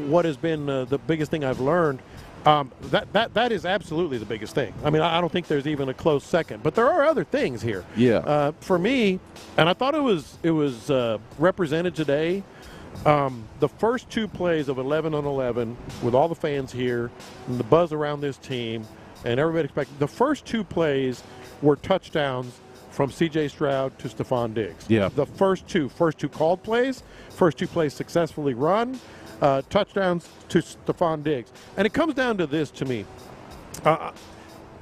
what has been the biggest thing I've learned. That is absolutely the biggest thing. I mean, I don't think there's even a close second. But there are other things here. Yeah. For me, and I thought it was represented today. The first two plays of 11-on-11 with all the fans here and the buzz around this team and everybody expecting. The first two plays were touchdowns from C.J. Stroud to Stefan Diggs. Yeah. The first two called plays, first two plays successfully run. Touchdowns to Stefan Diggs. And it comes down to this to me.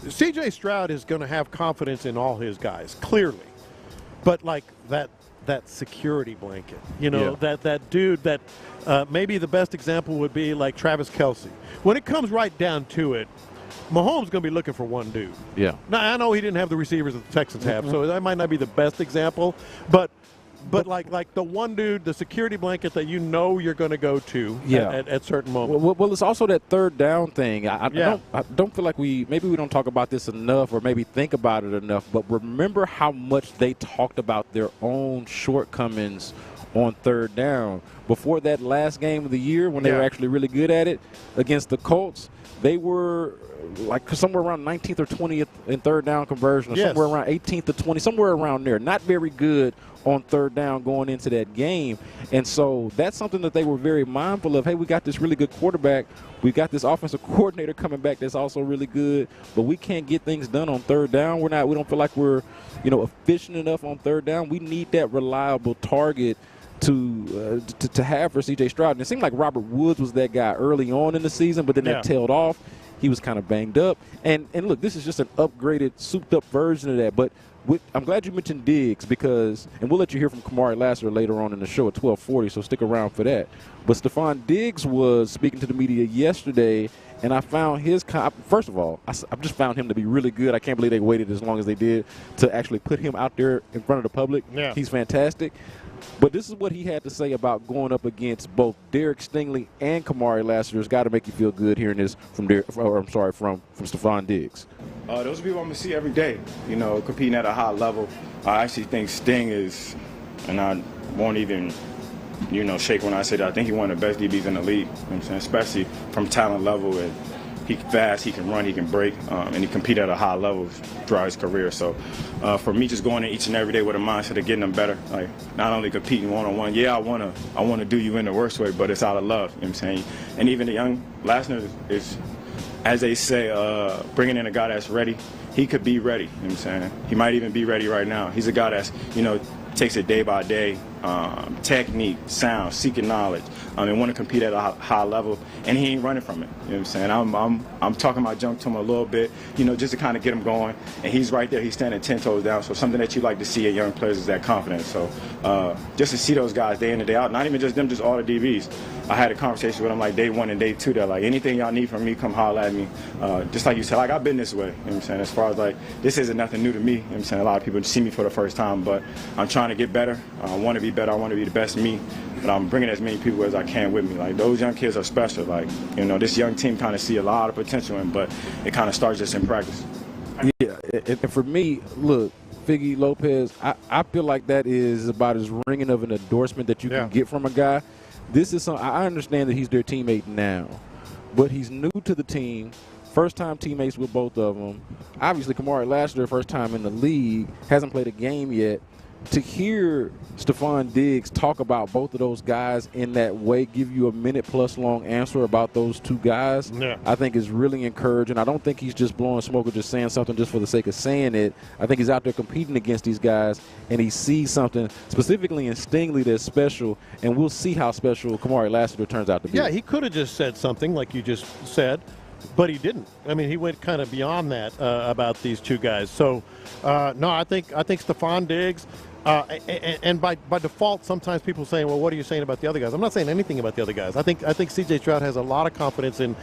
C.J. Stroud is going to have confidence in all his guys, clearly. But like that security blanket, that dude that maybe the best example would be like Travis Kelce. When it comes right down to it, Mahomes is going to be looking for one dude. Yeah. Now, I know he didn't have the receivers that the Texans have, so that might not be the best example, but like the one dude, the security blanket that you're going to go to at certain moments. Well, it's also that third down thing. I don't feel like maybe we don't talk about this enough or maybe think about it enough, but remember how much they talked about their own shortcomings on third down. Before that last game of the year when they were actually really good at it against the Colts, they were like somewhere around 19th or 20th in third down conversion, or somewhere around 18th to 20, somewhere around there. Not very good on third down going into that game. And so that's something that they were very mindful of. Hey, we got this really good quarterback. We got this offensive coordinator coming back that's also really good, but we can't get things done on third down. We don't feel like we're, efficient enough on third down. We need that reliable target to have for C.J. Stroud. And it seemed like Robert Woods was that guy early on in the season, but then that tailed off. He was kind of banged up. And look, this is just an upgraded, souped-up version of that. But I'm glad you mentioned Diggs because – and we'll let you hear from Kamari Lassiter later on in the show at 12:40, so stick around for that. But Stefan Diggs was speaking to the media yesterday, and I found first of all, I've just found him to be really good. I can't believe they waited as long as they did to actually put him out there in front of the public. Yeah. He's fantastic. But this is what he had to say about going up against both Derek Stingley and Kamari Lassiter. It's got to make you feel good hearing this from Stefan Diggs. Those are people I'm going to see every day, competing at a high level. I actually think Sting is, and I won't even, shake when I say that. I think he's one of the best DBs in the league, especially from talent level. And He can fast, he can run, he can break, and he compete at a high level throughout his career. So for me, just going in each and every day with a mindset of getting them better, like not only competing one-on-one. Yeah, I wanna do you in the worst way, but it's out of love. You know what I'm saying? And even the young Lassiter is, as they say, bringing in a guy that's ready. He could be ready. You know what I'm saying? He might even be ready right now. He's a guy that's, takes it day by day, technique, sound, seeking knowledge, and want to compete at a high level, and he ain't running from it. You know what I'm saying? I'm talking my junk to him a little bit, just to kind of get him going, and he's right there. He's standing 10 toes down. So something that you like to see in young players is that confidence. So just to see those guys day in and day out, not even just them, just all the DBs. I had a conversation with them like day 1 and day 2. They're like, anything y'all need from me, come holler at me. Just like you said, like I've been this way. You know what I'm saying? As far as like, this isn't nothing new to me. You know what I'm saying? A lot of people see me for the first time, but I'm trying to get better. I want to be better. I want to be the best me. But I'm bringing as many people as I can with me. Like, those young kids are special. Like, this young team kind of see a lot of potential in, but it kind of starts just in practice. Yeah, and for me, look, Figgy Lopez, I feel like that is about as ringing of an endorsement that you can get from a guy. This is something, I understand that he's their teammate now, but he's new to the team. First-time teammates with both of them. Obviously, Kamari Lassiter, first time in the league, hasn't played a game yet. To hear Stefan Diggs talk about both of those guys in that way, give you a minute-plus long answer about those two guys, I think is really encouraging. I don't think he's just blowing smoke or just saying something just for the sake of saying it. I think he's out there competing against these guys, and he sees something specifically in Stingley that's special, and we'll see how special Kamari Lassiter turns out to be. Yeah, he could have just said something like you just said, but he didn't. I mean, he went kind of beyond that about these two guys. So, no, I think Stefan Diggs, and by default, sometimes people saying, well, what are you saying about the other guys? I'm not saying anything about the other guys. I think C.J. Stroud has a lot of confidence in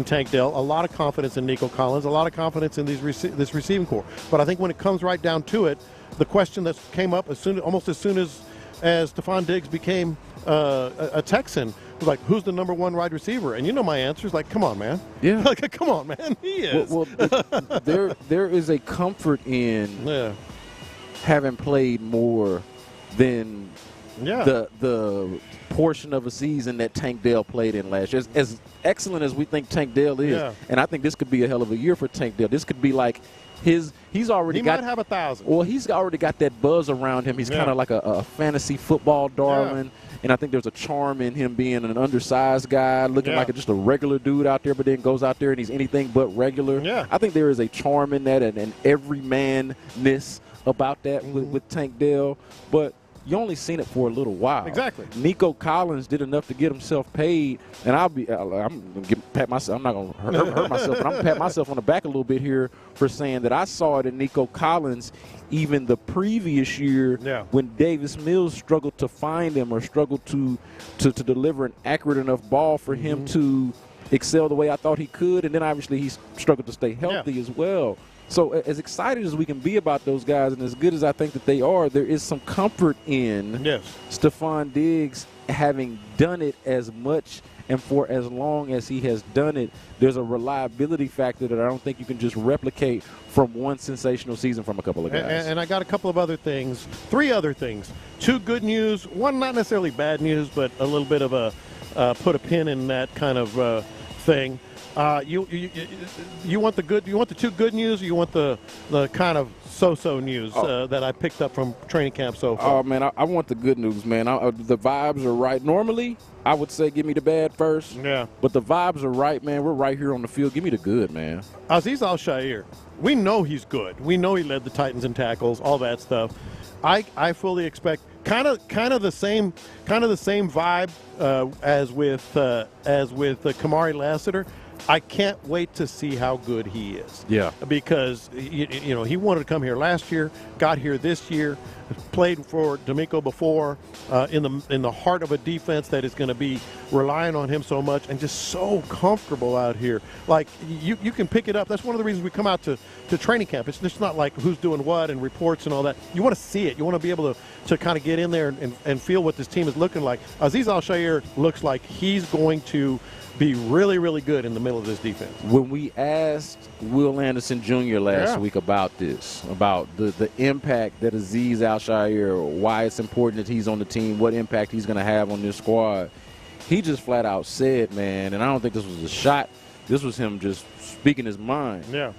Tank Dell, a lot of confidence in Nico Collins, a lot of confidence in this receiving core. But I think when it comes right down to it, the question that came up almost as soon as Stefan Diggs became a Texan was like, who's the number 1 wide receiver? And my answer is like, come on, man. Yeah. Like, come on, man. He is. Well, there is a comfort in having played more than the portion of a season that Tank Dell played in last year. As excellent as we think Tank Dell is, and I think this could be a hell of a year for Tank Dell. This could be like he might have 1,000. Well, he's already got that buzz around him. He's kind of like a fantasy football darling. And I think there's a charm in him being an undersized guy, looking like just a regular dude out there, but then goes out there and he's anything but regular. Yeah. I think there is a charm in that and every-man-ness about that with Tank Dell. But you only seen it for a little while. Exactly. Nico Collins did enough to get himself paid, and I'm going to pat myself. I'm not going to hurt myself, but I'm going to pat myself on the back a little bit here for saying that I saw it in Nico Collins even the previous year when Davis Mills struggled to find him or struggled to deliver an accurate enough ball for him to excel the way I thought he could, and then obviously he struggled to stay healthy as well. So as excited as we can be about those guys and as good as I think that they are, there is some comfort in Stefan Diggs having done it as much and for as long as he has done it. There's a reliability factor that I don't think you can just replicate from one sensational season from a couple of guys. And I got a couple of other things, 3 other things. 2 good news, 1 not necessarily bad news, but a little bit of a put a pin in that kind of thing. You want the good? You want the 2 good news? Or you want the kind of so-so news that I picked up from training camp so far? Oh man, I want the good news, man. The vibes are right. Normally, I would say give me the bad first. Yeah. But the vibes are right, man. We're right here on the field. Give me the good, man. Azeez El-Shaair, we know he's good. We know he led the Titans in tackles, all that stuff. I fully expect kind of the same vibe as with Kamari Lassiter. I can't wait to see how good he is. Yeah. Because he wanted to come here last year, got here this year, played for DeMeco before, in the heart of a defense that is going to be relying on him so much, and just so comfortable out here. Like you can pick it up. That's one of the reasons we come out to training camp. It's just not like who's doing what and reports and all that. You want to see it. You want to be able to kind of get in there and feel what this team is looking like. Azeez El-Shaair looks like he's going to be really, really good in the middle of this defense. When we asked Will Anderson Jr. last week about this, about the impact that Azeez El-Shaair, why it's important that he's on the team, what impact he's going to have on this squad, he just flat out said, man, and I don't think this was a shot This was him just speaking his mind. Yeah.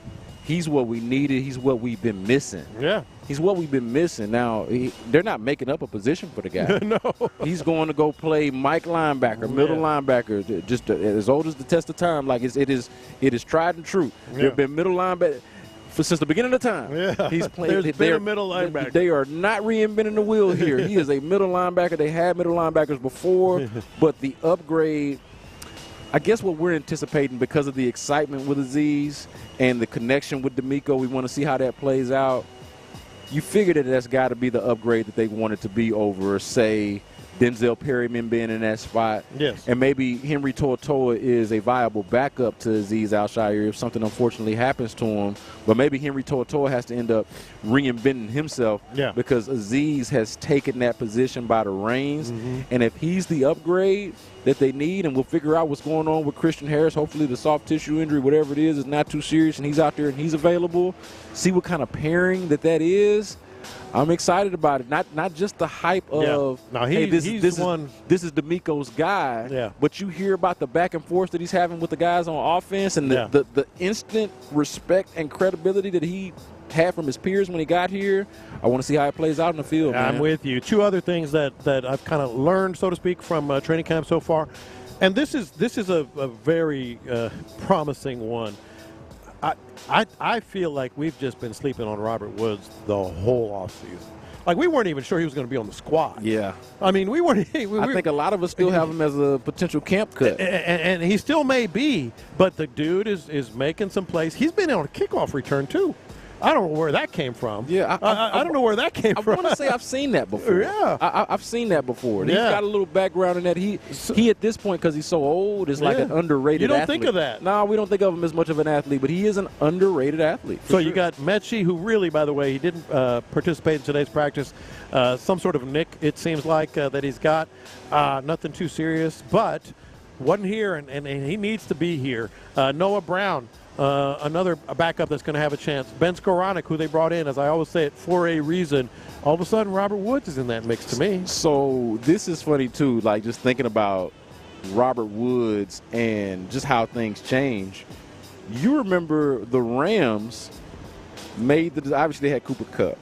He's what we needed. He's what we've been missing. Yeah. He's what we've been missing. Now, they're not making up a position for the guy. No. He's going to go play Mike linebacker, middle linebacker, just as old as the test of time. Like it is tried and true. There have been middle linebackers since the beginning of time. Yeah. He's played. There's been a middle linebacker. They are not reinventing the wheel here. He is a middle linebacker. They had middle linebackers before, but the upgrade, I guess what we're anticipating because of the excitement with Azeez and the connection with DeMeco, we want to see how that plays out. You figure that that's got to be the upgrade that they wanted to be over, say, Denzel Perryman being in that spot. Yes. And maybe Henry To'oTo'o is a viable backup to Azeez El-Shaair if something unfortunately happens to him. But maybe Henry To'oTo'o has to end up reinventing himself because Azeez has taken that position by the reins. And if he's the upgrade that they need, and we'll figure out what's going on with Christian Harris, hopefully the soft tissue injury, whatever it is not too serious, and he's out there and he's available. See what kind of pairing that is. I'm excited about it. Not just the hype of, hey, this is DeMeco's guy, but you hear about the back and forth that he's having with the guys on offense and the instant respect and credibility that he had from his peers when he got here. I want to see how it plays out in the field, man. I'm with you. Two other things that I've kind of learned, so to speak, from training camp so far, and this is a very promising one. I feel like we've just been sleeping on Robert Woods the whole offseason. Like, we weren't even sure he was going to be on the squad. Yeah. I mean, we weren't. I think a lot of us still have him as a potential camp cut. And he still may be, but the dude is making some plays. He's been on a kickoff return, too. I don't know where that came from. Yeah, I don't know where that came from. I want to say I've seen that before. Yeah. I've seen that before. He's got a little background in that. He at this point, because he's so old, is like an underrated athlete. You don't think of that. No, we don't think of him as much of an athlete, but he is an underrated athlete. So you got Mechie, who really, by the way, he didn't participate in today's practice. Some sort of nick, it seems like, that he's got. Nothing too serious, but wasn't here, and he needs to be here. Noah Brown. Another backup that's going to have a chance. Ben Skoranek, who they brought in, as I always say it, for a reason. All of a sudden, Robert Woods is in that mix to me. So this is funny, too, like just thinking about Robert Woods and just how things change. You remember the Rams obviously they had Cooper Kupp,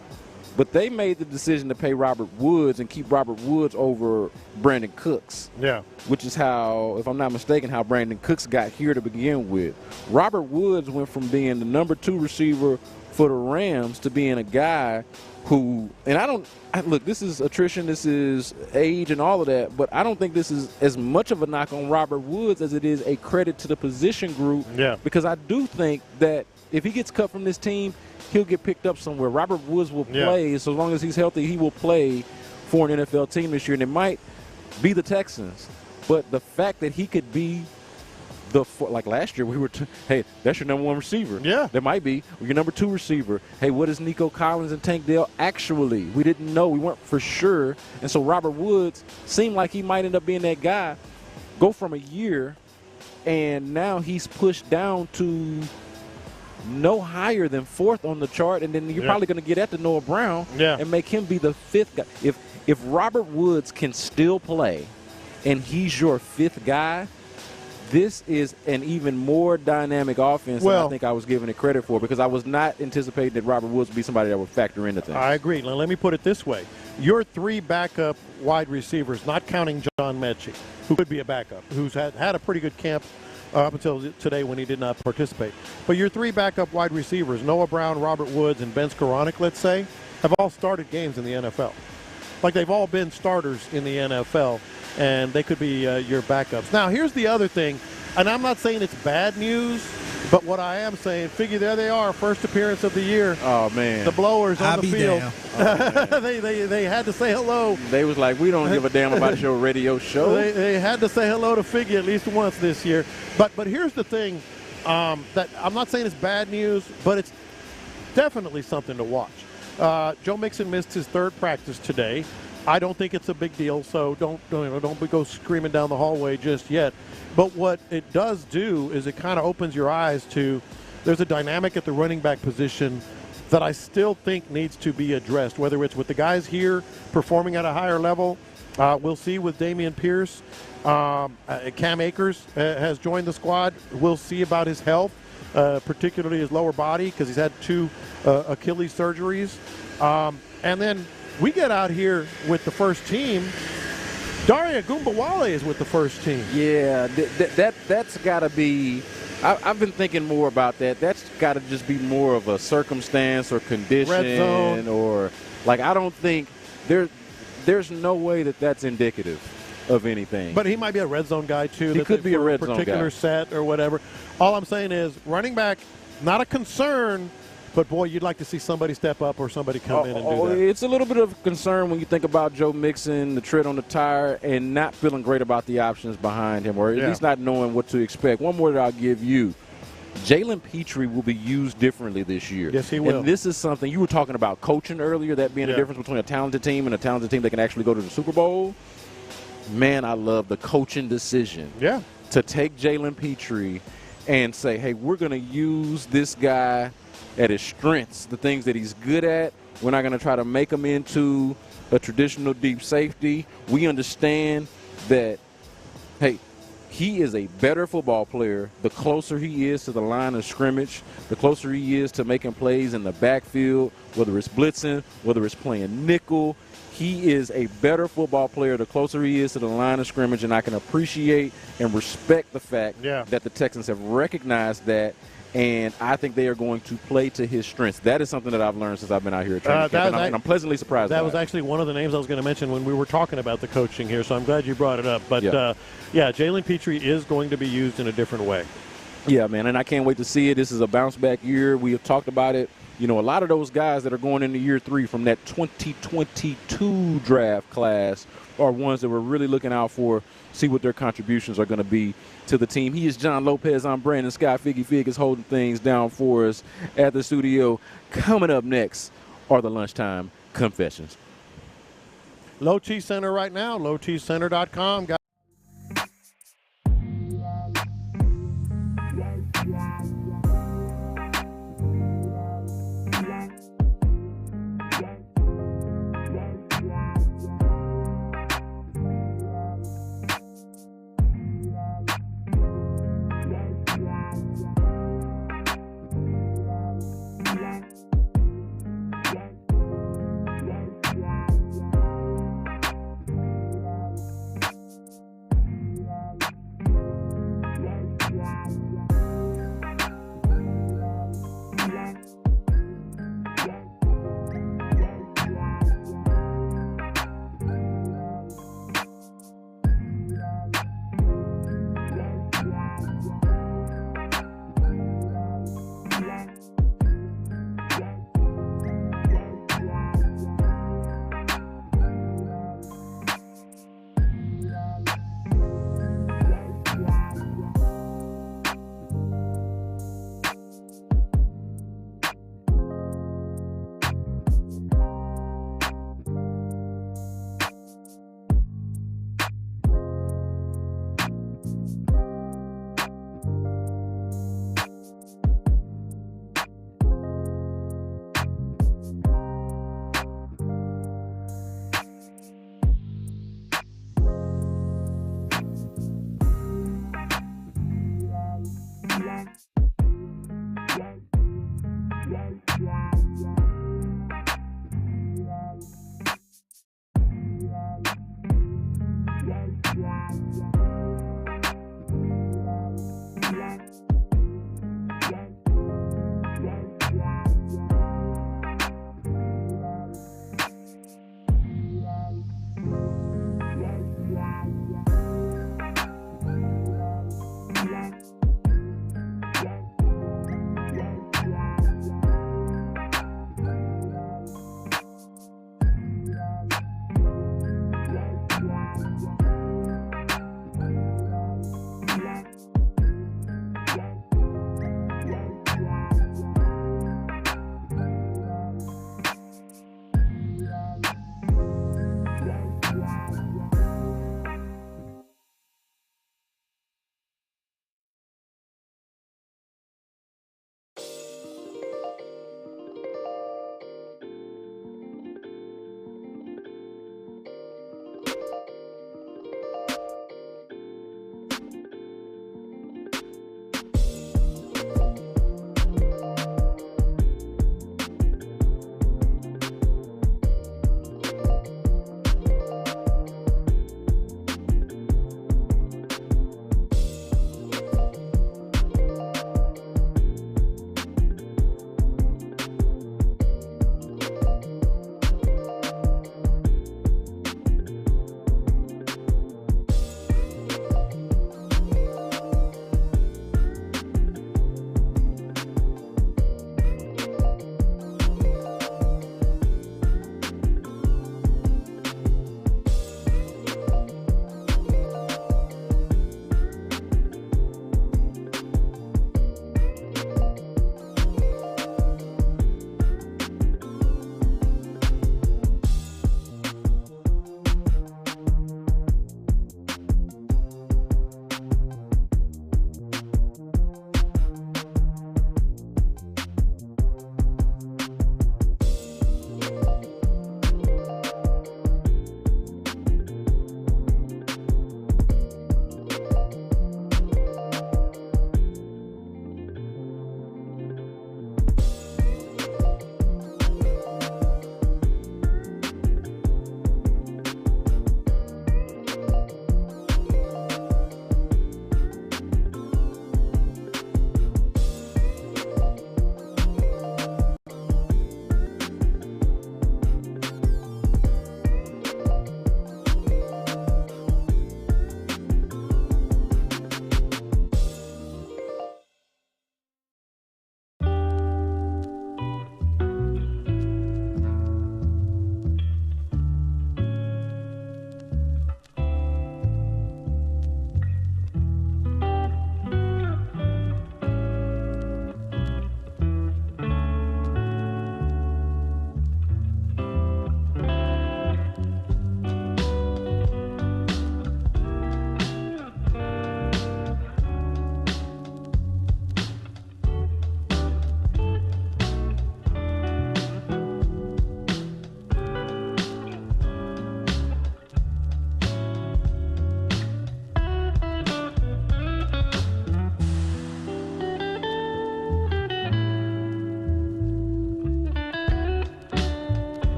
but they made the decision to pay Robert Woods and keep Robert Woods over Brandon Cooks. Yeah. Which is how, if I'm not mistaken, how Brandon Cooks got here to begin with. Robert Woods went from being the number 2 receiver for the Rams to being a guy who, and look, this is attrition, this is age and all of that, but I don't think this is as much of a knock on Robert Woods as it is a credit to the position group. Yeah. Because I do think that if he gets cut from this team, he'll get picked up somewhere. Robert Woods will play, so long as he's healthy, he will play for an NFL team this year, and it might be the Texans. But the fact that he could be like last year, we were, hey, that's your number 1 receiver. Yeah. That might be your number 2 receiver. Hey, what is Nico Collins and Tank Dell actually? We didn't know. We weren't for sure. And so Robert Woods seemed like he might end up being that guy. Go from a year, and now he's pushed down to no higher than 4th on the chart, and then you're probably going to get at the Noah Brown and make him be the 5th guy. If Robert Woods can still play and he's your 5th guy, this is an even more dynamic offense than I think I was giving it credit for, because I was not anticipating that Robert Woods would be somebody that would factor into things. I agree. Now, let me put it this way. Your 3 backup wide receivers, not counting John Mechie, who could be a backup, who's had a pretty good camp up until today when he did not participate. But your 3 backup wide receivers, Noah Brown, Robert Woods, and Ben Skoranek, let's say, have all started games in the NFL. Like, they've all been starters in the NFL, and they could be your backups. Now, here's the other thing, and I'm not saying it's bad news, but what I am saying, figure there they are, first appearance of the year. Oh, man. The Blowers on the field. Oh, they had to say hello. They was like, we don't give a damn about your radio show. They had to say hello to Figgy at least once this year. But here's the thing, that I'm not saying it's bad news, but it's definitely something to watch. Joe Mixon missed his 3rd practice today. I don't think it's a big deal, so don't go screaming down the hallway just yet. But what it does do is it kind of opens your eyes to there's a dynamic at the running back position that I still think needs to be addressed, whether it's with the guys here performing at a higher level We'll see with Dameon Pierce. Cam Akers has joined the squad. We'll see about his health, particularly his lower body, because he's had 2 Achilles surgeries. And then we get out here with the first team. Daria Gumbawale is with the first team. Yeah, that's got to be – I've been thinking more about that. That's got to just be more of a circumstance or condition. Red zone. Or – like, I don't think there's no way that's indicative of anything. But he might be a red zone guy, too. He could be a red zone guy. Particular set or whatever. All I'm saying is running back, not a concern, but, boy, you'd like to see somebody step up or somebody come in and do that. It's a little bit of concern when you think about Joe Mixon, the tread on the tire, and not feeling great about the options behind him, or at least not knowing what to expect. One more that I'll give you. Jalen Pitre will be used differently this year. Yes, he will. And this is something you were talking about coaching earlier, that being the difference between a talented team and a talented team that can actually go to the Super Bowl. Man, I love the coaching decision. Yeah. To take Jalen Pitre and say, hey, we're going to use this guy at his strengths, the things that he's good at. We're not going to try to make him into a traditional deep safety. We understand that, hey, he is a better football player the closer he is to the line of scrimmage, the closer he is to making plays in the backfield, whether it's blitzing, whether it's playing nickel. He is a better football player the closer he is to the line of scrimmage, and I can appreciate and respect the fact that the Texans have recognized that, and I think they are going to play to his strengths. That is something that I've learned since I've been out here at training camp, and I'm pleasantly surprised. That was actually one of the names I was going to mention when we were talking about the coaching here, so I'm glad you brought it up. But, Jalen Pitre is going to be used in a different way. Yeah, man, and I can't wait to see it. This is a bounce-back year. We have talked about it. You know, a lot of those guys that are going into year 3 from that 2022 draft class are ones that we're really looking out for, see what their contributions are going to be to the team. He is John Lopez. I'm Brandon Scott. Figgy Fig is holding things down for us at the studio. Coming up next are the Lunchtime Confessions. Low T Center right now, lowtcenter.com.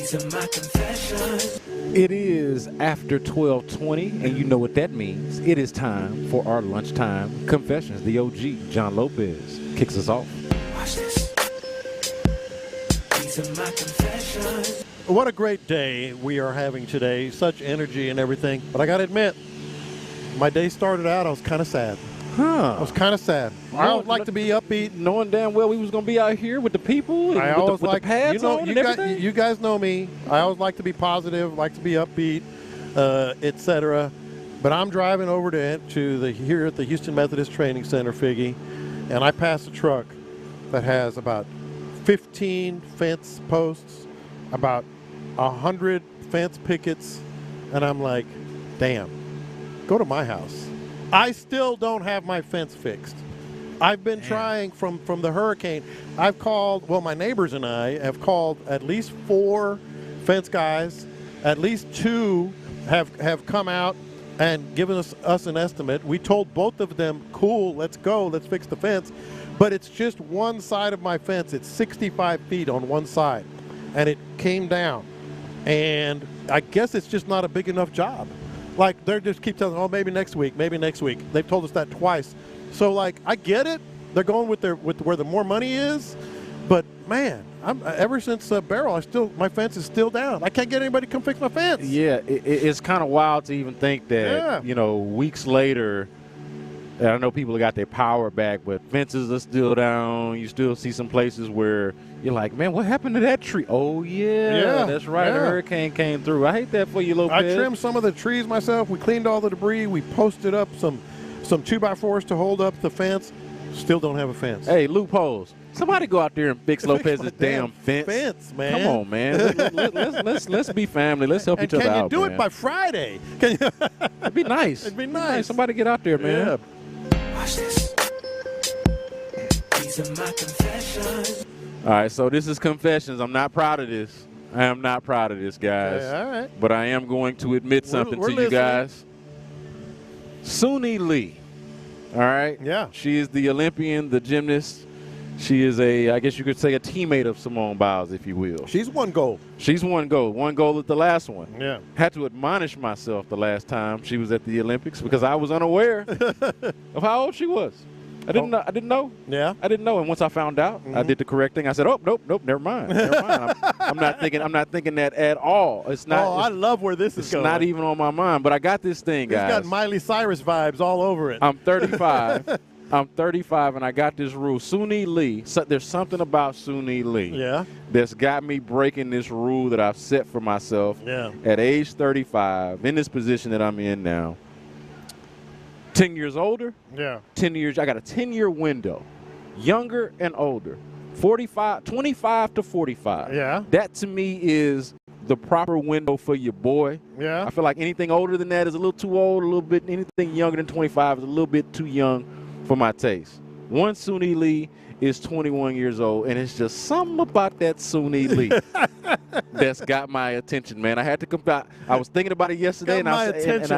These are my confessions. It is after 12:20, and you know what that means. It is time for our lunchtime confessions. The OG, John Lopez, kicks us off. Watch this. These are my confessions. What a great day we are having today. Such energy and everything. But I got to admit, my day started out, I was kind of sad. I was kind of sad. I always like to be upbeat. Knowing damn well we was going to be out here with the people. And I always with like, the pads on and everything. You guys know me. I always like to be positive, like to be upbeat, etc. But I'm driving over here at the Houston Methodist Training Center, Figgy, and I pass a truck that has about 15 fence posts, about 100 fence pickets, and I'm like, damn, go to my house. I still don't have my fence fixed. I've been trying from the hurricane. I've called, my neighbors and I have called at least 4 fence guys. At least 2 have come out and given us an estimate. We told both of them, cool, let's go, let's fix the fence. But it's just one side of my fence. It's 65 feet on one side, and it came down. And I guess it's just not a big enough job. Like, they just keep telling, maybe next week, maybe next week. They've told us that twice. So, like, I get it. They're going with where the more money is. But, man, ever since Barrel, my fence is still down. I can't get anybody to come fix my fence. Yeah, it's kind of wild to even think that, weeks later, and I know people have got their power back, but fences are still down. You still see some places where you're like, man, what happened to that tree? Oh, yeah, that's right. Yeah. A hurricane came through. I hate that for you, Lopez. I trimmed some of the trees myself. We cleaned all the debris. We posted up some 2x4s to hold up the fence. Still don't have a fence. Hey, loopholes. Somebody go out there and fix Lopez's damn fence. Man. Come on, man. Let's be family. Let's help each other out. Can you do man. it by Friday? It'd be nice. It'd be nice. Somebody get out there, man. Yeah. Watch this. These are my confessions. All right, so this is confessions. I'm not proud of this. I am not proud of this, guys. Okay, all right. But I am going to admit something we're to you guys. Suni Lee. All right? Yeah. She is the Olympian, the gymnast. She is I guess you could say, a teammate of Simone Biles, if you will. She's one goal. She's one goal. One goal at the last one. Yeah. Had to admonish myself the last time she was at the Olympics because I was unaware of how old she was. I didn't know. Yeah. I didn't know. And once I found out, I did the correct thing. I said, nope, never mind. I'm not thinking that at all. It's not. I love where this is going. It's not even on my mind. But I got this thing, guys. It's got Miley Cyrus vibes all over it. I'm 35. I'm 35, and I got this rule. Suni Lee, there's something about Suni Lee that's got me breaking this rule that I've set for myself at age 35, in this position that I'm in now. 10 years older, 10 years. I got a 10-year window, younger and older, 25 to 45. Yeah. That, to me, is the proper window for your boy. Yeah. I feel like anything older than that is a little too old, anything younger than 25 is a little bit too young for my taste. One Suni Lee is 21 years old, and it's just something about that Suni Lee that's got my attention, man. I had to compare. I was thinking about it yesterday, and I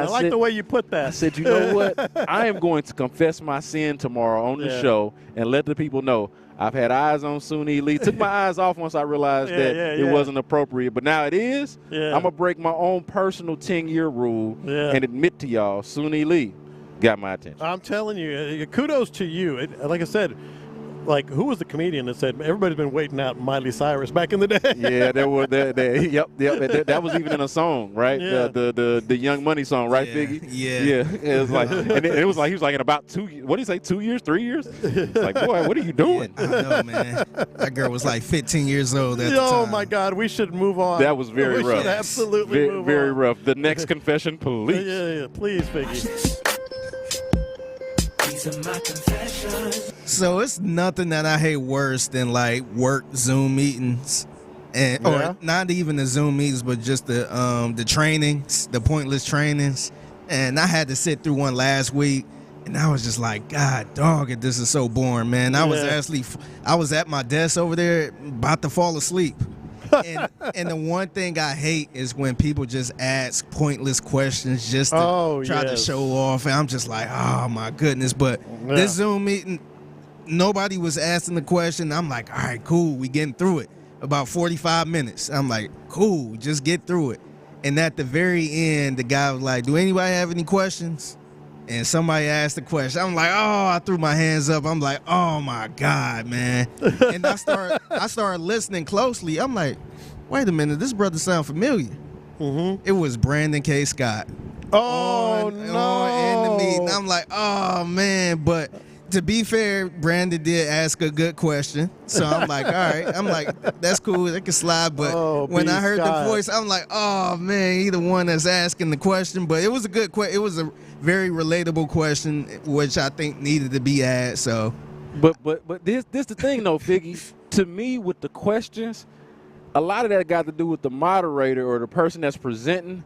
like the way you put that. I said, you know what? I am going to confess my sin tomorrow on the show and let the people know I've had eyes on Suni Lee. Took my eyes off once I realized that it wasn't appropriate, but now it is. Yeah. I'm gonna break my own personal 10-year rule and admit to y'all, Suni Lee got my attention. I'm telling you, kudos to you. Like I said, like, who was the comedian that said everybody's been waiting out Miley Cyrus back in the day? Yeah, there were. That was even in a song, right? Yeah. The Young Money song, right, Figgy? Yeah. It was like, and it was like he was like in about 2. What did he say? 2 years, 3 years? It's like, boy, what are you doing? I know, man. That girl was like 15 years old at the time. Oh my God, we should move on. That was very rough. We should absolutely move on. Very rough. The next confession, please. Yeah, please, Figgy. So it's nothing that I hate worse than like work Zoom meetings, or not even the Zoom meetings, but just the trainings, the pointless trainings. And I had to sit through one last week, and I was just like, God, dog, this is so boring, man. I was at my desk over there about to fall asleep. And the one thing I hate is when people just ask pointless questions just to try to show off. And I'm just like, oh, my goodness. But this Zoom meeting, nobody was asking the question. I'm like, all right, cool, we getting through it. about 45 minutes. I'm like, cool, just get through it. And at the very end, the guy was like, do anybody have any questions? And somebody asked the question. I'm like, oh, I threw my hands up. I'm like, oh my God, man. And I started listening closely. I'm like, wait a minute, this brother sound familiar. Mm-hmm. It was Brandon K. Scott. Oh, no. no. In the meeting. I'm like, oh, man. But to be fair, Brandon did ask a good question. So I'm like, all right. I'm like, that's cool. That can slide. But when I heard the voice, I'm like, oh, man, he the one that's asking the question. But it was a good question. It was a very relatable question, which I think needed to be asked. So, But this the thing, though, Figgy. To me, with the questions, a lot of that got to do with the moderator or the person that's presenting.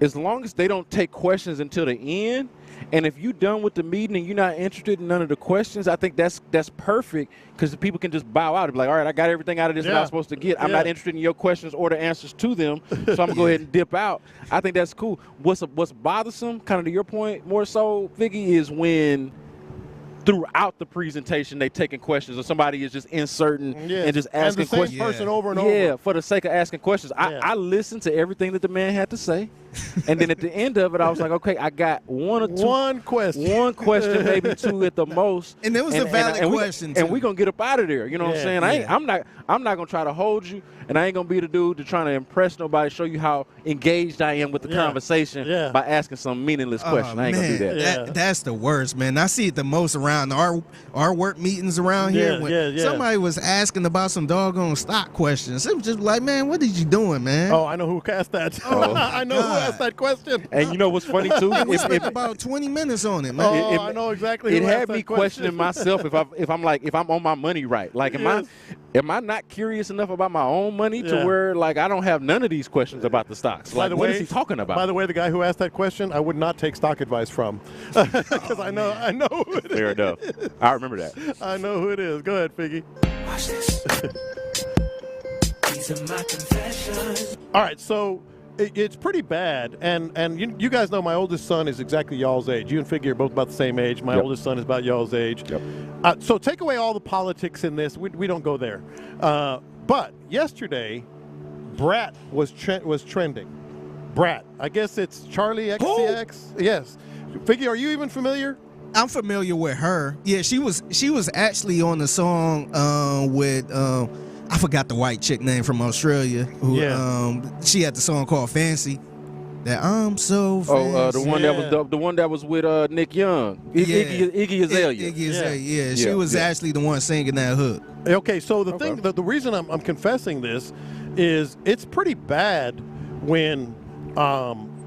As long as they don't take questions until the end, and if you're done with the meeting and you're not interested in none of the questions, I think that's perfect because the people can just bow out and be like, all right, I got everything out of this that I'm supposed to get. I'm not interested in your questions or the answers to them, so I'm going to go ahead and dip out. I think that's cool. What's bothersome, kind of to your point more so, Figgy, is when throughout the presentation they taking questions or somebody is just inserting and just asking questions. Person over and over. Yeah, for the sake of asking questions. I listened to everything that the man had to say, and then at the end of it, I was like, okay, I got one question, maybe two at the most. And it was a valid question, and we're going to get up out of there. You know what I'm saying? I'm not going to try to hold you, and I ain't going to be the dude to trying to impress nobody, show you how engaged I am with the conversation by asking some meaningless question. I ain't going to do that. That's the worst, man. I see it the most around our work meetings around here. When somebody was asking about some doggone stock questions. It was just like, man, what are you doing, man? Oh, I know who asked that. I know who asked that question. And you know what's funny, too? We spent about 20 minutes on it, man. I know exactly It who had asked me that question. questioning myself if I'm on my money right. Like, am I not curious enough about my own money to where, like, I don't have none of these questions about the stocks? Like, what is he talking about? By the way, the guy who asked that question, I would not take stock advice from because I know who it is. Fair enough. I remember that. I know who it is. Go ahead, Figgy. Watch this. These are my confessions. All right, so it's pretty bad, and you guys know my oldest son is exactly y'all's age. You and Figgy are both about the same age. My oldest son is about y'all's age. Yep. So take away all the politics in this. We don't go there. But yesterday, Brat was trending. Brat. I guess it's Charlie XCX. Yes. Figgy, are you even familiar? I'm familiar with her. Yeah, she was actually on the song with I forgot the white chick name from Australia. Who she had the song called Fancy. That I'm so fancy. The one that was with Nick Young. Iggy Azalea. Iggy Azalea. She was actually the one singing that hook. Okay, so the reason I'm confessing this is it's pretty bad when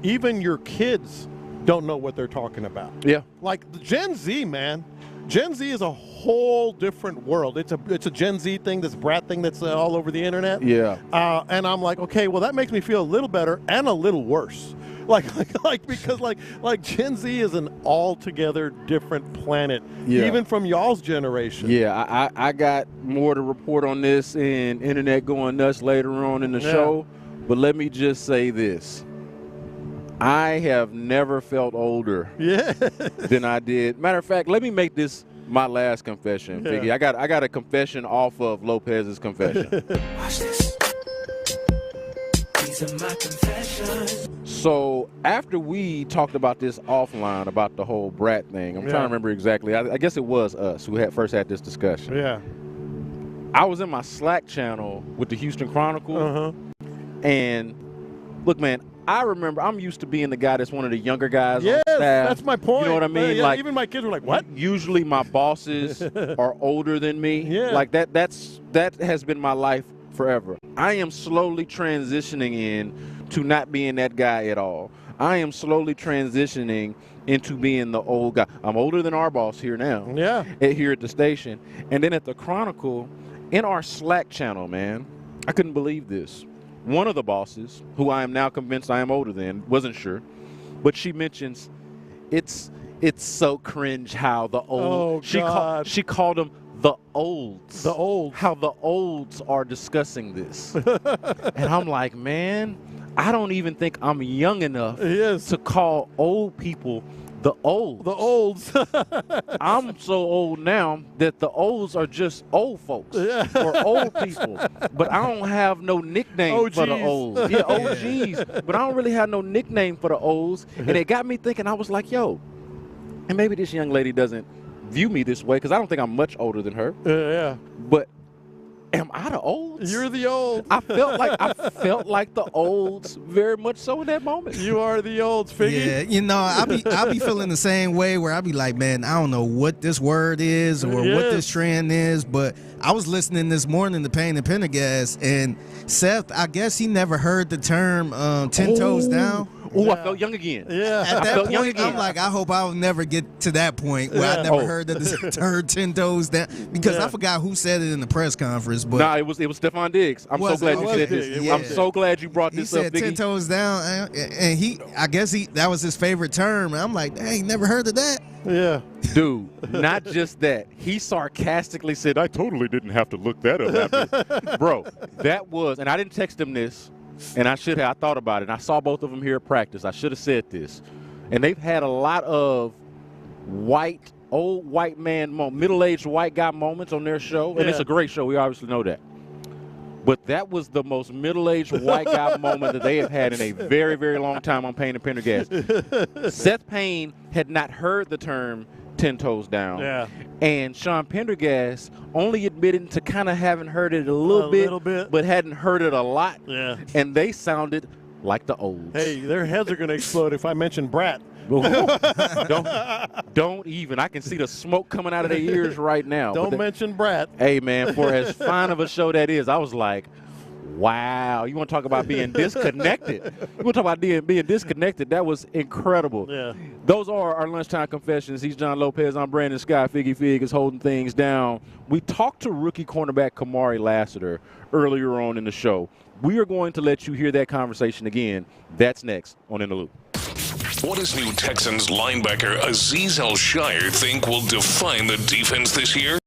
even your kids don't know what they're talking about. Yeah. Like the Gen Z, man. Gen Z is a whole different world. It's a Gen Z thing, this Brat thing that's all over the internet. Yeah. And I'm like, okay, well that makes me feel a little better and a little worse. Because Gen Z is an altogether different planet, even from y'all's generation. Yeah, I got more to report on this in Internet Going Nuts later on in the show, but let me just say this. I have never felt older than I did. Matter of fact, let me make this my last confession, Figgy. I got a confession off of Lopez's confession. Watch this. These are my confessions. So after we talked about this offline about the whole Brat thing, I'm trying to remember exactly. I guess it was us who first had this discussion. Yeah. I was in my Slack channel with the Houston Chronicle, and look, man, I remember I'm used to being the guy that's one of the younger guys on staff. That's my point. You know what I mean? Like, even my kids were like, what? Usually my bosses are older than me. Yeah. Like that has been my life forever. I am slowly transitioning in to not being that guy at all. I am slowly transitioning into being the old guy. I'm older than our boss here now. Yeah. Here at the station. And then at the Chronicle, in our Slack channel, man, I couldn't believe this. One of the bosses, who I am now convinced I am older than, wasn't sure, but she mentions it's so cringe how the old. She called them the olds. The olds. How the olds are discussing this, and I'm like, man, I don't even think I'm young enough to call old people The olds. The olds. I'm so old now that the olds are just old folks or old people. But I don't have no nickname for the olds. Yeah, OGs. But I don't really have no nickname for the olds. And it got me thinking, I was like, yo, and maybe this young lady doesn't view me this way because I don't think I'm much older than her. Yeah. But am I the olds? You're the old. I felt like the olds very much so in that moment. You are the olds, Figgy. Yeah, you know, I be feeling the same way where I be like, man, I don't know what this word is or what this trend is, but I was listening this morning to Payne and Pendergast, and Seth, I guess he never heard the term 10 toes down. Oh, I felt young again. Yeah. At that point, I'm like, I hope I'll never get to that point where I never heard the term 10 toes down, because I forgot who said it in the press conference. But nah, it was Stefan Diggs. I'm so glad you said this. Yeah. I'm so glad you brought this up, He said 10 toes down, and I guess that was his favorite term. And I'm like, hey, never heard of that. Yeah. Dude, not just that. He sarcastically said, I totally didn't have to look that up after. Bro, that was, and I didn't text him this, and I should have. I thought about it, and I saw both of them here at practice. I should have said this. And they've had a lot of old white man, middle-aged white guy moments on their show, and it's a great show. We obviously know that. But that was the most middle-aged white guy moment that they have had in a very, very long time on Payne and Pendergast. Seth Payne had not heard the term 10 toes down. Yeah. And Sean Pendergast only admitted to kind of having heard it a little bit, but hadn't heard it a lot. Yeah. And they sounded like the olds. Hey, their heads are going to explode if I mention Brat. Don't even. I can see the smoke coming out of their ears right now. Don't mention Brat. Hey, man, for as fine of a show that is, I was like, wow. You want to talk about being disconnected? You want to talk about being disconnected? That was incredible. Yeah. Those are our Lunchtime Confessions. He's John Lopez. I'm Brandon Scott. Figgy Fig is holding things down. We talked to rookie cornerback Kamari Lassiter earlier on in the show. We are going to let you hear that conversation again. That's next on In the Loop. What does new Texans linebacker Azeez El-Shaair think will define the defense this year?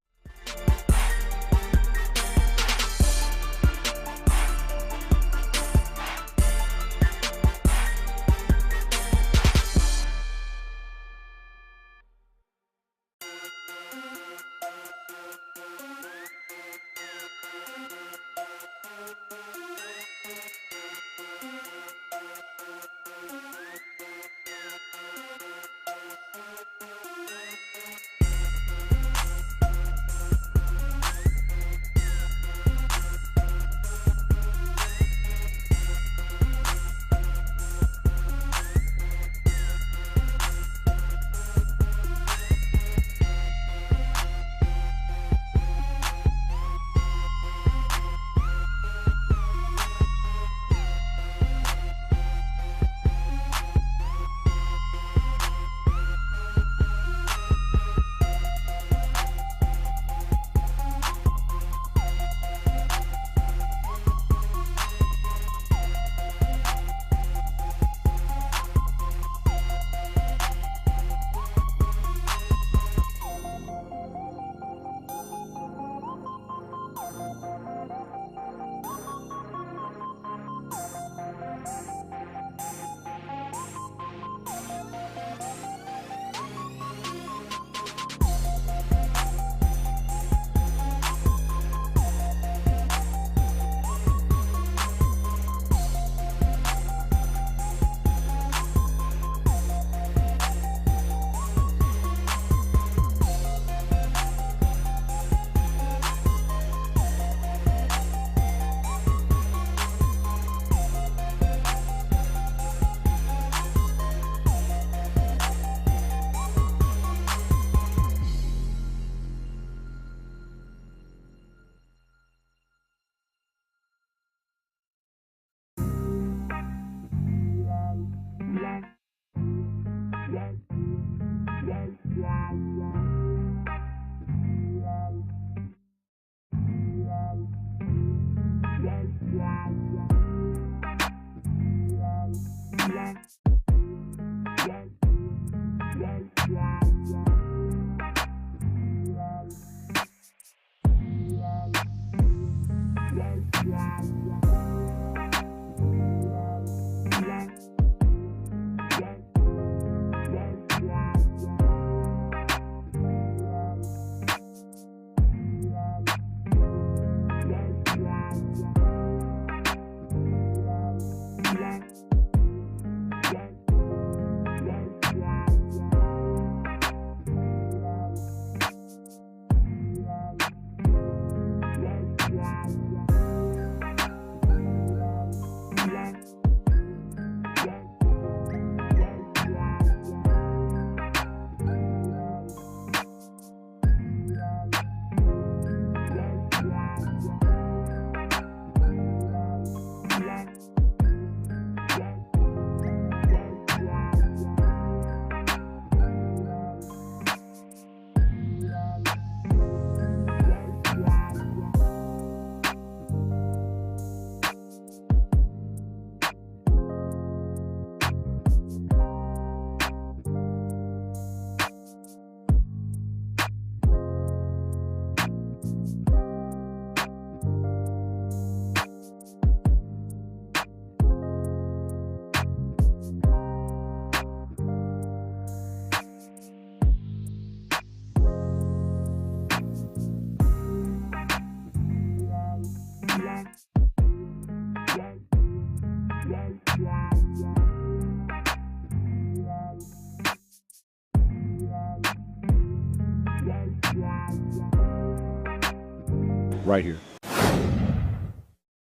right here.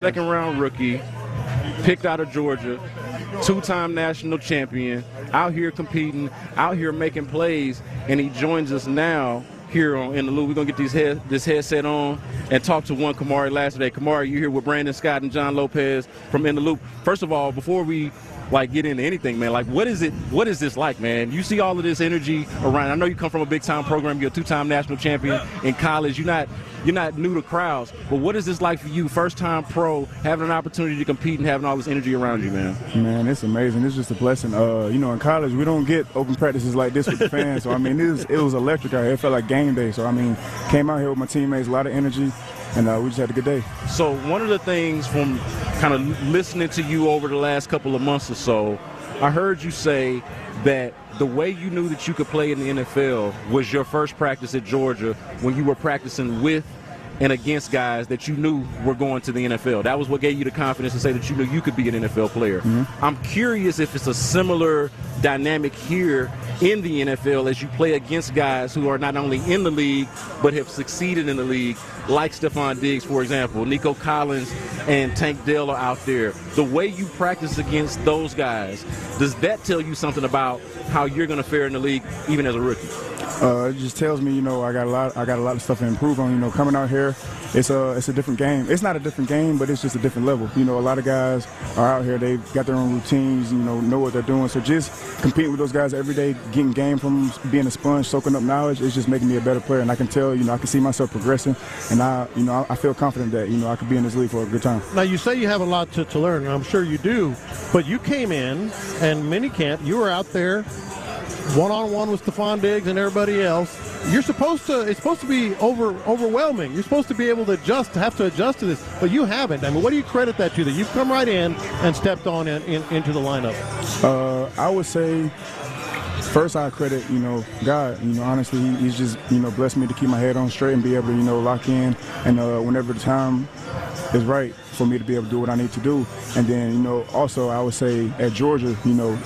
Second round rookie, picked out of Georgia, two-time national champion, out here competing, out here making plays, and he joins us now here in the loop. We're going to get this headset on and talk to one Kamari Lassiter. Kamari, you're here with Brandon Scott and John Lopez from In the Loop. First of all, before we get into anything, man, what is this like, man? You see all of this energy around. I know you come from a big-time program. You're a two-time national champion in college. You're not new to crowds, but what is this like for you, first-time pro, having an opportunity to compete and having all this energy around you, man? Man, it's amazing. It's just a blessing. In college, we don't get open practices like this with the fans. So, it was electric out here. It felt like game day. So, came out here with my teammates, a lot of energy, and we just had a good day. So one of the things from kind of listening to you over the last couple of months or so, I heard you say that the way you knew that you could play in the NFL was your first practice at Georgia when you were practicing with and against guys that you knew were going to the NFL. That was what gave you the confidence to say that you knew you could be an NFL player. Mm-hmm. I'm curious if it's a similar dynamic here in the NFL as you play against guys who are not only in the league but have succeeded in the league, like Stefan Diggs, for example. Nico Collins and Tank Dell are out there. The way you practice against those guys, does that tell you something about how you're going to fare in the league even as a rookie? It just tells me, I got a lot of stuff to improve on. Coming out here, it's a different game. It's not a different game, but it's just a different level. A lot of guys are out here. They've got their own routines. Know what they're doing. So just competing with those guys every day, getting game from them, being a sponge, soaking up knowledge, it's just making me a better player. And I can tell, I can see myself progressing, and I feel confident that I could be in this league for a good time. Now you say you have a lot to learn, and I'm sure you do. But you came in and minicamp. You were out there one-on-one with Stefan Diggs and everybody else. It's supposed to be overwhelming. You're supposed to be able to have to adjust to this, but you haven't. What do you credit that to, that you've come right in and stepped on into the lineup? I would say, first I credit, God. Honestly, he's just, blessed me to keep my head on straight and be able to, lock in, and whenever the time is right for me to be able to do what I need to do. And then, also I would say at Georgia,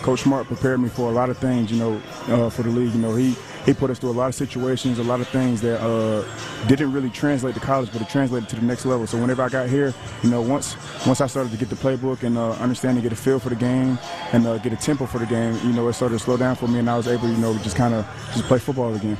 Coach Smart prepared me for a lot of things, for the league. He put us through a lot of situations, a lot of things that didn't really translate to college, but it translated to the next level. So whenever I got here, once I started to get the playbook and understand and get a feel for the game and get a tempo for the game, it started to slow down for me, and I was able to, just play football again.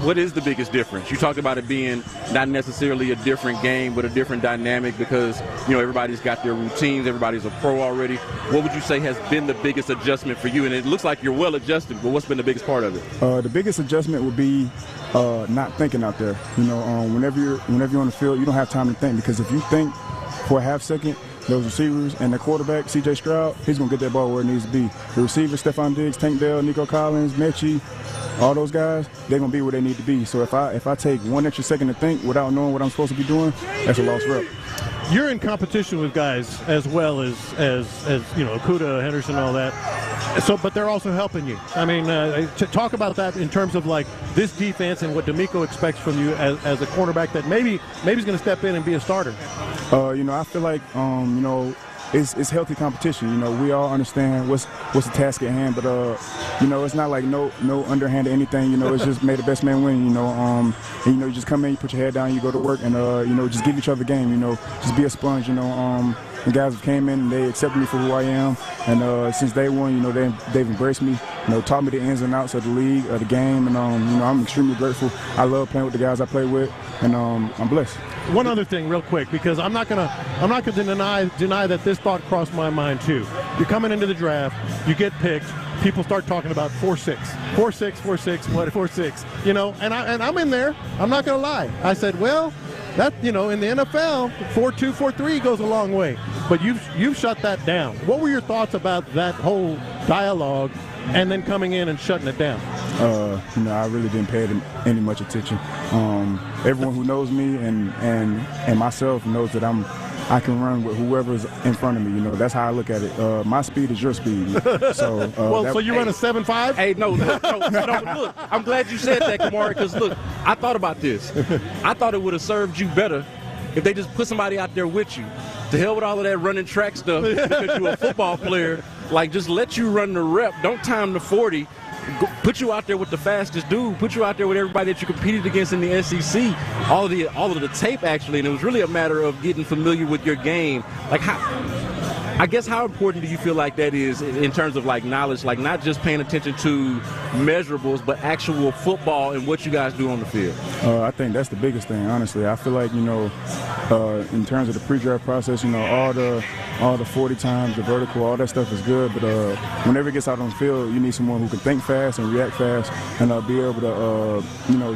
What is the biggest difference? You talked about it being not necessarily a different game, but a different dynamic because, everybody's got their routines, everybody's a pro already. What would you say has been the biggest adjustment for you? And it looks like you're well adjusted, but what's been the biggest part of it? The biggest adjustment would be not thinking out there. Whenever you're on the field, you don't have time to think, because if you think for a half second, those receivers and the quarterback, C.J. Stroud, he's going to get that ball where it needs to be. The receivers, Stefan Diggs, Tank Dell, Nico Collins, Mechie, all those guys, they're going to be where they need to be. So if I take one extra second to think without knowing what I'm supposed to be doing, that's a lost rep. You're in competition with guys as well as Okudah, Henderson, all that. So, but they're also helping you. To talk about that in terms of this defense and what DeMeco expects from you as a cornerback that maybe he's going to step in and be a starter. I feel like it's healthy competition. We all understand what's the task at hand, but it's not like no underhand or anything. It's just may the best man win. You just come in, you put your head down, you go to work, and just give each other the game. Just be a sponge. The guys came in and they accepted me for who I am, and since day one, they've embraced me. Taught me the ins and outs of the league, of the game, and I'm extremely grateful. I love playing with the guys I play with, and I'm blessed. One other thing real quick, because I'm not gonna deny that this thought crossed my mind too. You're coming into the draft, you get picked, people start talking about 4.6, 4.6, 4.6, what 4.6, and I'm in there. I'm not gonna lie. I said, well, that in the NFL, 4.2, 4.3 goes a long way. But you've shut that down. What were your thoughts about that whole dialogue and then coming in and shutting it down? I really didn't pay any much attention. Everyone who knows me and myself knows that I can run with whoever's in front of me. That's how I look at it. My speed is your speed. So, so you run a 7.5? Hey, no. Look, I'm glad you said that, Kamari, because look, I thought about this. I thought it would have served you better if they just put somebody out there with you. To hell with all of that running track stuff because you're a football player. Just let you run the rep. Don't time the 40 put you out there with the fastest dude, put you out there with everybody that you competed against in the SEC, all of the tape actually, and it was really a matter of getting familiar with your game. Like, how important do you feel like that is in terms of like knowledge, like not just paying attention to measurables, but actual football and what you guys do on the field? I think that's the biggest thing, honestly. I feel like, in terms of the pre-draft process, all the 40 times, the vertical, all that stuff is good, but whenever it gets out on the field, you need someone who can think fast and react fast and be able to,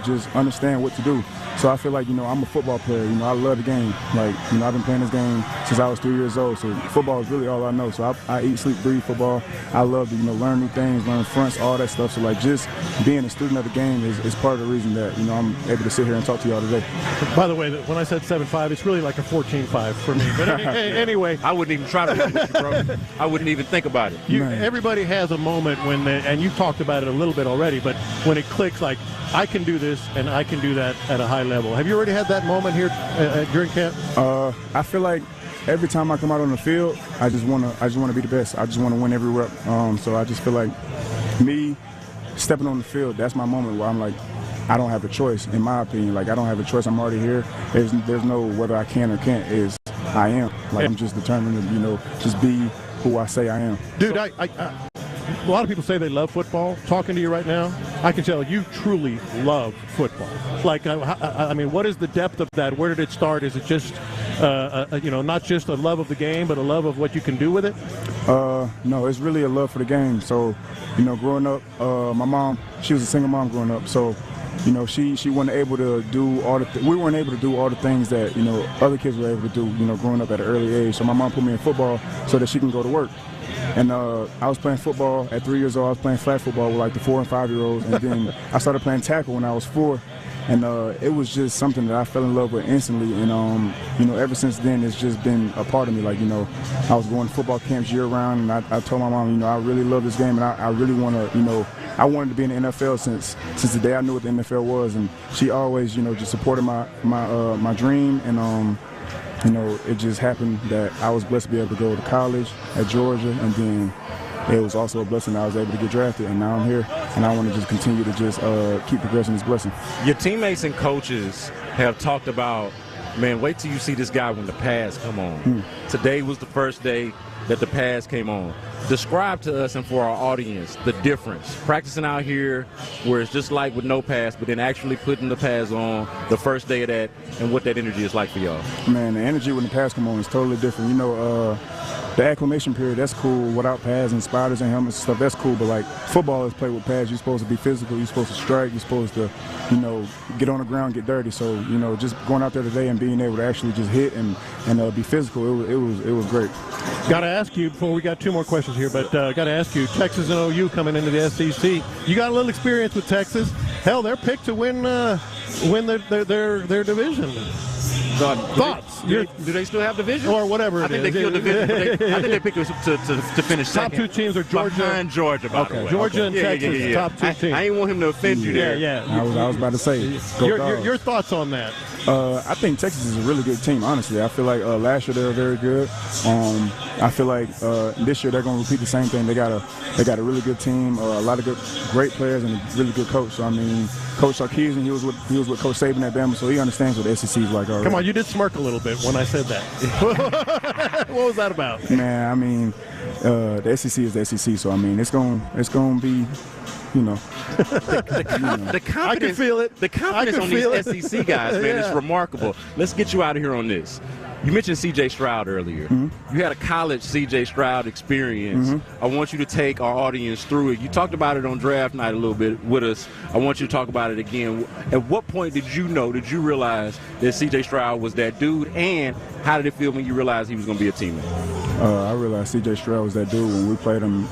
just understand what to do. So I feel like, I'm a football player. I love the game. Like, I've been playing this game since I was 3 years old, so football is really all I know. So I eat, sleep, breathe football. I love to, learn new things, learn fronts, all that stuff. So, like, just being a student of the game is part of the reason that, I'm able to sit here and talk to y'all today. By the way, when I said 7'5", it's really like a 14'5" for me. But anyway. I wouldn't even try to work with you, bro. I wouldn't even think about it. Everybody has a moment when and you talked about it a little bit already, but when it clicks, like, I can do this and I can do that at a high level. Have you already had that moment here during camp? I feel like every time I come out on the field, I just want to be the best. I just want to win every rep. So I just feel like me stepping on the field, that's my moment where I'm like, I don't have a choice, in my opinion. Like, I don't have a choice. I'm already here. There's no whether I can or can't. I am. Like, I'm just determined to, just be who I say I am. Dude, a lot of people say they love football. Talking to you right now, I can tell you truly love football. Like, I mean, what is the depth of that? Where did it start? Is it just, not just a love of the game, but a love of what you can do with it? No, it's really a love for the game. So, growing up, my mom, she was a single mom growing up. So, she wasn't able to do all the we weren't able to do all the things that, other kids were able to do, growing up at an early age. So my mom put me in football so that she can go to work. And I was playing football at 3 years old. I was playing flag football with like the 4- and 5-year-olds. And then I started playing tackle when I was 4. And it was just something that I fell in love with instantly. And, ever since then, it's just been a part of me. Like, I was going to football camps year round. And I told my mom, I really love this game. And I really want to, I wanted to be in the NFL since the day I knew what the NFL was. And she always, just supported my dream. And, it just happened that I was blessed to be able to go to college at Georgia, and then it was also a blessing that I was able to get drafted, and now I'm here, and I want to just continue to just keep progressing this blessing. Your teammates and coaches have talked about, man, wait till you see this guy when the pass come on. Today was the first day that the pass came on. Describe to us and for our audience the difference. Practicing out here where it's just like with no pass, but then actually putting the pass on the first day of that, and what that energy is like for y'all. Man, the energy when the pass come on is totally different. The acclimation period, that's cool, without pads and spiders and helmets and stuff, that's cool. But like football is played with pads. You're supposed to be physical, you're supposed to strike, you're supposed to, get on the ground, get dirty. So, just going out there today and being able to actually just hit and be physical, it was great. Got to ask you, before we got 2 more questions here, but got to ask you, Texas and OU coming into the SEC. You got a little experience with Texas. Hell, they're picked to win their division. Thoughts? Do they still have division? Or whatever I think they still division. I think they picked to finish top second. 2 teams are Georgia. Behind Georgia, by the way. Georgia and Texas, top 2 teams. I ain't want him to offend you there. Yeah. I was about to say. Your thoughts on that? I think Texas is a really good team, honestly. I feel like last year they were very good. I feel like this year they're going to repeat the same thing. They got a really good team, a lot of great players, and a really good coach. So, I mean, Coach Sarkisian, he was with Coach Saban at Bama, so he understands what the SEC is like already. Come on, you did smirk a little bit when I said that. What was that about? Man, I mean, the SEC is the SEC, so I mean, it's going to be. The confidence, I can feel it. The confidence on these SEC guys, man, it's remarkable. Let's get you out of here on this. You mentioned C.J. Stroud earlier. Mm-hmm. You had a college C.J. Stroud experience. Mm-hmm. I want you to take our audience through it. You talked about it on draft night a little bit with us. I want you to talk about it again. At what point did you realize that C.J. Stroud was that dude, and how did it feel when you realized he was going to be a teammate? I realized C.J. Stroud was that dude when we played him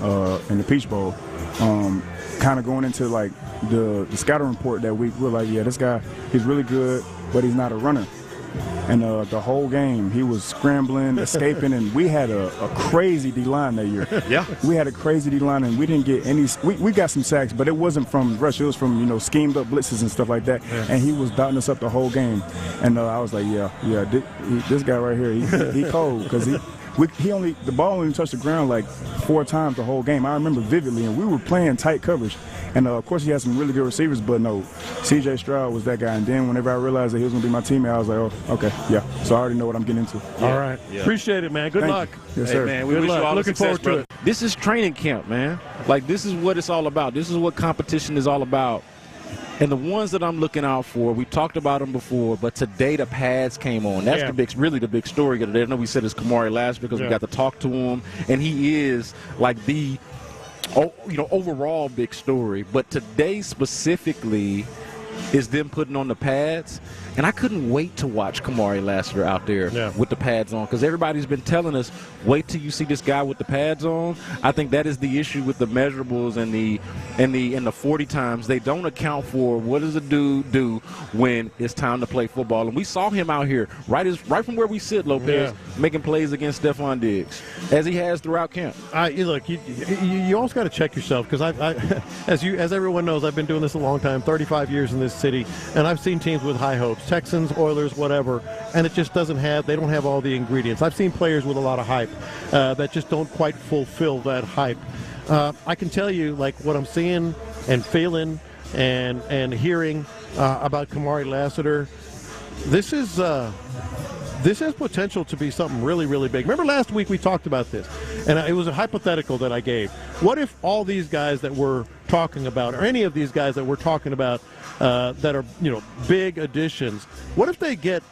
in the Peach Bowl. Kind of going into like the scouting report that week, we're like, yeah, this guy, he's really good, but he's not a runner. And the whole game, he was scrambling, escaping, and we had a crazy D-line that year. Yeah. We had a crazy D-line, and we didn't get any – we got some sacks, but it wasn't from rush. It was from, schemed up blitzes and stuff like that. Yeah. And he was dotting us up the whole game. And I was like, this guy right here, he cold, because the ball only touched the ground like 4 times the whole game. I remember vividly, and we were playing tight coverage. And, of course, he had some really good receivers, but no, C.J. Stroud was that guy. And then whenever I realized that he was going to be my teammate, I was like, oh, okay, yeah. So I already know what I'm getting into. All right. Yeah. Appreciate it, man. Good luck. Yes, sir. Hey, man, we wish you all the success, brother. This is training camp, man. Like, this is what it's all about. This is what competition is all about. And the ones that I'm looking out for, we talked about them before, but today the pads came on. That's really the big story today. I know we said it's Kamari Lassiter because we got to talk to him, and he is like the overall big story. But today specifically is them putting on the pads. And I couldn't wait to watch Kamari Lassiter out there with the pads on, because everybody's been telling us, wait till you see this guy with the pads on. I think that is the issue with the measurables and the 40 times. They don't account for what does a dude do when it's time to play football. And we saw him out here right from where we sit, Lopez, making plays against Stefan Diggs, as he has throughout camp. Look, you always got to check yourself, because as everyone knows, I've been doing this a long time, 35 years in this city, and I've seen teams with high hopes. Texans, Oilers, whatever, and it just they don't have all the ingredients. I've seen players with a lot of hype that just don't quite fulfill that hype. I can tell you, like, what I'm seeing and feeling and hearing about Kamari Lassiter, this has potential to be something really, really big. Remember last week we talked about this, and it was a hypothetical that I gave. What if all these guys that we're talking about, or any of these guys that we're talking about that are, big additions, what if they get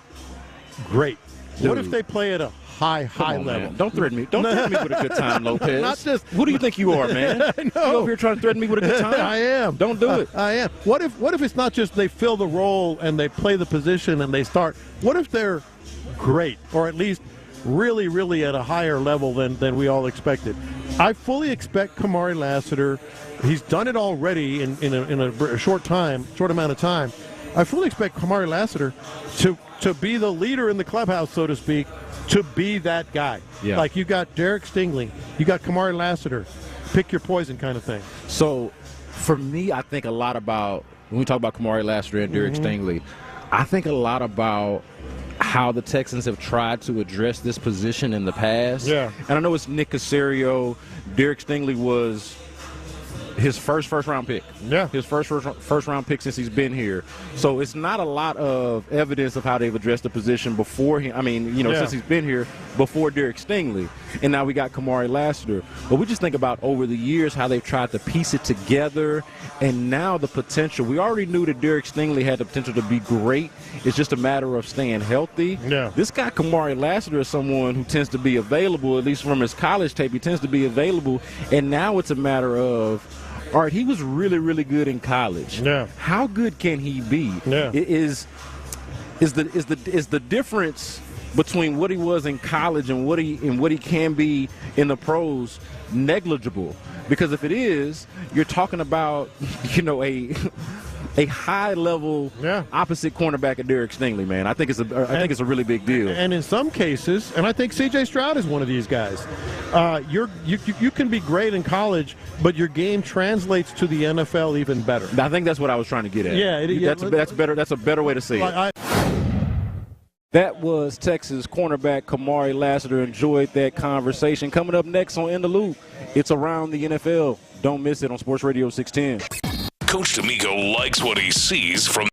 great? Dude. What if they play at a high level? Man. Don't threaten me. Don't threaten me with a good time, Lopez. Not just. Who do you think you are, man? You over here trying to threaten me with a good time? I am. Don't do it. I am. What if it's not just they fill the role and they play the position and they start? What if they're great, or at least really, really at a higher level than we all expected? I fully expect Kamari Lassiter. He's done it already in a short amount of time. I fully expect Kamari Lassiter to be the leader in the clubhouse, so to speak, to be that guy. Yeah. Like, you got Derek Stingley, you got Kamari Lassiter, pick your poison kind of thing. So, for me, I think a lot about, when we talk about Kamari Lassiter and Derek Stingley, I think a lot about how the Texans have tried to address this position in the past. Yeah. And I know it's Nick Caserio. Derek Stingley was his first round pick. Yeah. His first round pick since he's been here. So it's not a lot of evidence of how they've addressed the position before him. I mean, since he's been here, before Derek Stingley. And now we got Kamari Lassiter. But we just think about over the years how they've tried to piece it together, and now the potential. We already knew that Derek Stingley had the potential to be great. It's just a matter of staying healthy. Yeah. This guy Kamari Lassiter is someone who tends to be available, at least from his college tape. He tends to be available, and now it's a matter of, all right, he was really, really good in college. Yeah. How good can he be? Yeah. Is the difference between what he was in college and what he can be in the pros negligible? Because if it is, you're talking about, a high level opposite cornerback of Derek Stingley, man. I think it's a really big deal. And in some cases, and I think C.J. Stroud is one of these guys. You can be great in college, but your game translates to the NFL even better. I think that's what I was trying to get at. Yeah, that's better. That's a better way to say it. That was Texas cornerback Kamari Lassiter. Enjoyed that conversation. Coming up next on In the Loop, it's Around the NFL. Don't miss it on Sports Radio 610. Coach DeMeco likes what he sees from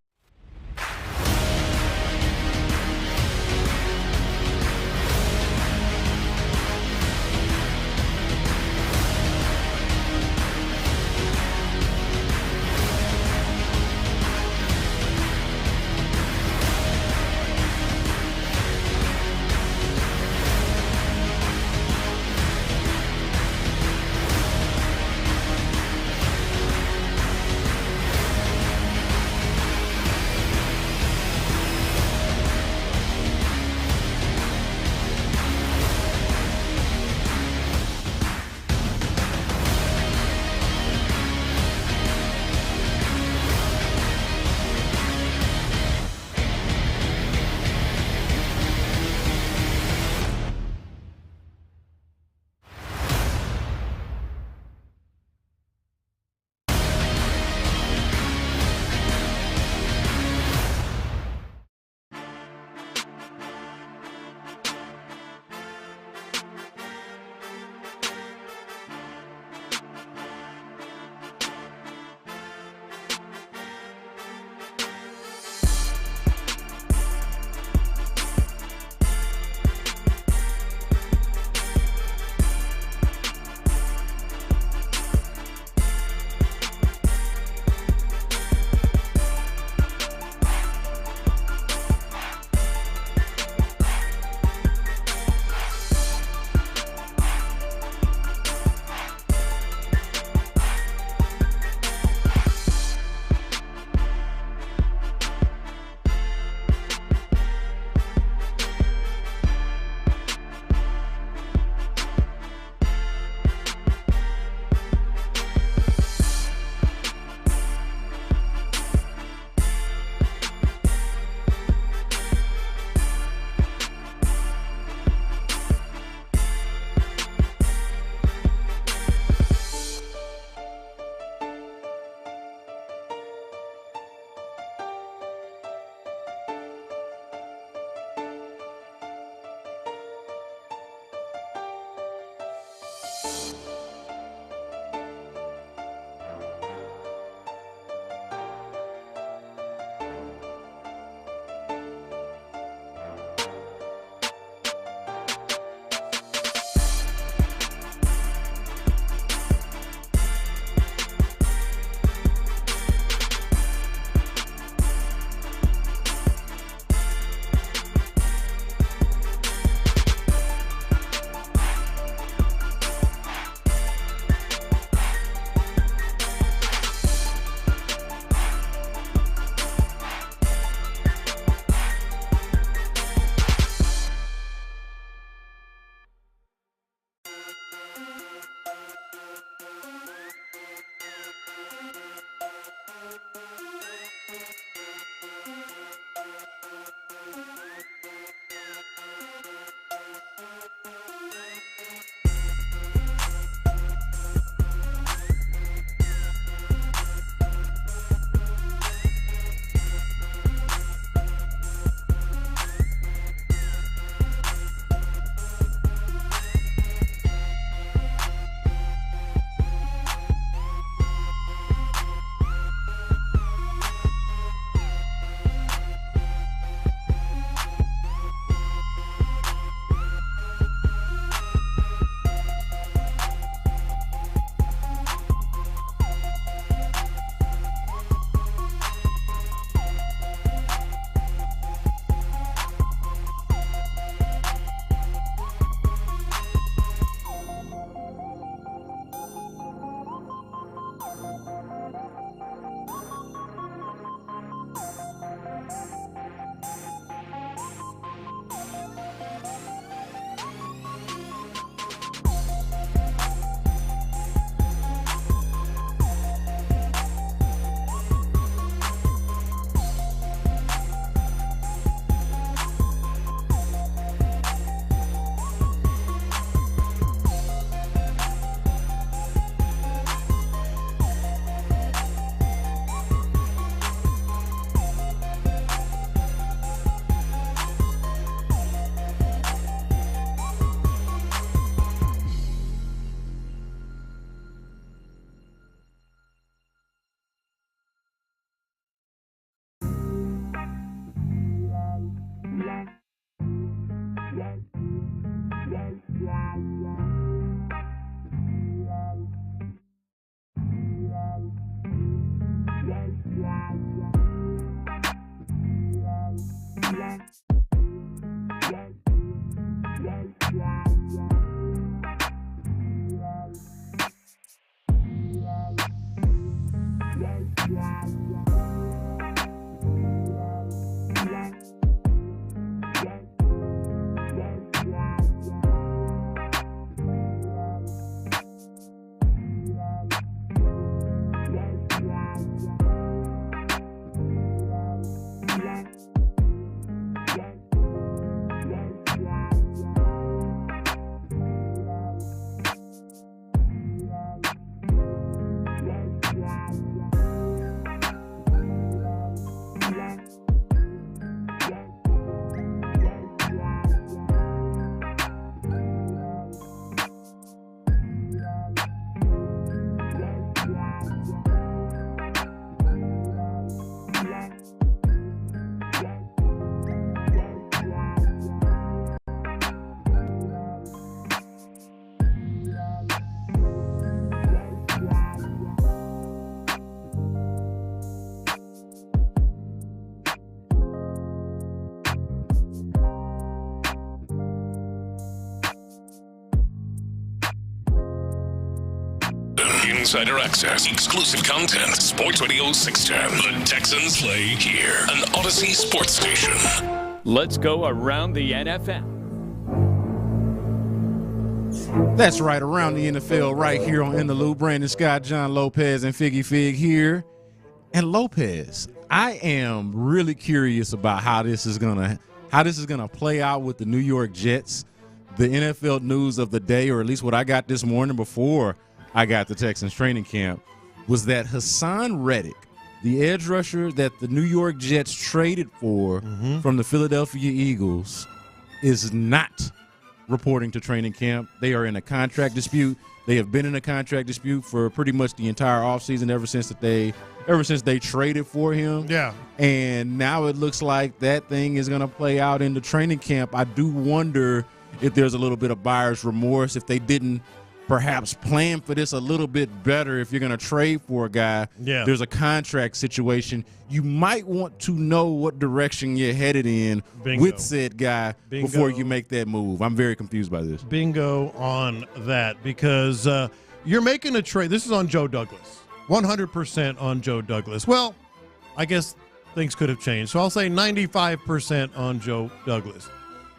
Insider access, exclusive content, Sports Radio 610. The Texans play here, an Odyssey sports station. Let's go around the NFL. That's right, around the NFL right here on In the Loop. Brandon Scott, John Lopez, and Figgy Fig here. And Lopez, I am really curious about how this is gonna play out with the New York Jets. The NFL news of the day, or at least what I got this morning before I got the Texans training camp, was that Hassan Reddick, the edge rusher that the New York Jets traded for from the Philadelphia Eagles, is not reporting to training camp. They are in a contract dispute. They have been in a contract dispute for pretty much the entire offseason ever since they traded for him. Yeah. And now it looks like that thing is going to play out in the training camp. I do wonder if there's a little bit of buyer's remorse, if they didn't perhaps plan for this a little bit better. If you're going to trade for a guy, there's a contract situation. You might want to know what direction you're headed in with said guy before you make that move. I'm very confused by this. Bingo on that, because you're making a trade. This is on Joe Douglas, 100% on Joe Douglas. Well, I guess things could have changed, so I'll say 95% on Joe Douglas.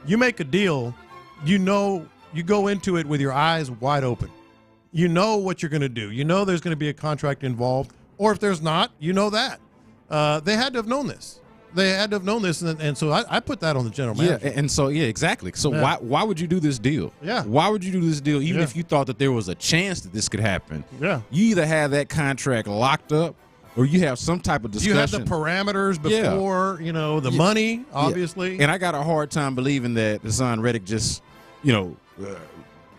You make a deal, you go into it with your eyes wide open. You know what you're going to do. You know there's going to be a contract involved, Or if there's not, you know that. They had to have known this. And so I put that on the general manager. Yeah, and so exactly. So why would you do this deal? Yeah. Why would you do this deal even if you thought that there was a chance that this could happen? Yeah. You either have that contract locked up or you have some type of discussion. You have the parameters before, the money, obviously. And I got a hard time believing that Hassan Reddick just,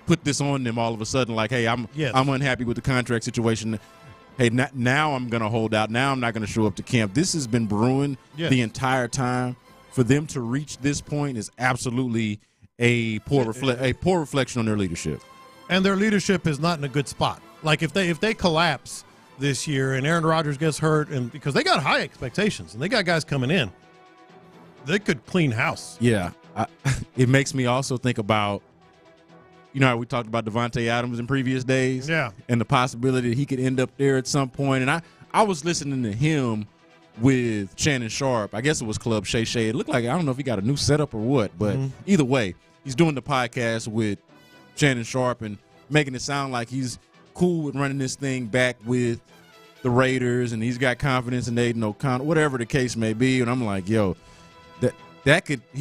put this on them all of a sudden like, hey, I'm unhappy with the contract situation. Hey, now I'm going to hold out. Now I'm not going to show up to camp. This has been brewing the entire time. For them to reach this point is absolutely a poor reflection on their leadership. And their leadership is not in a good spot. Like if they collapse this year and Aaron Rodgers gets hurt, and because they got high expectations and they got guys coming in, they could clean house. Yeah, it makes me also think about, how we talked about Devontae Adams in previous days, and the possibility that he could end up there at some point. And I was listening to him with Shannon Sharp. I guess it was Club Shay Shay. It looked like, I don't know if he got a new setup or what, but either way, he's doing the podcast with Shannon Sharp and making it sound like he's cool with running this thing back with the Raiders, and he's got confidence in Aiden O'Connell, whatever the case may be. And I'm like, he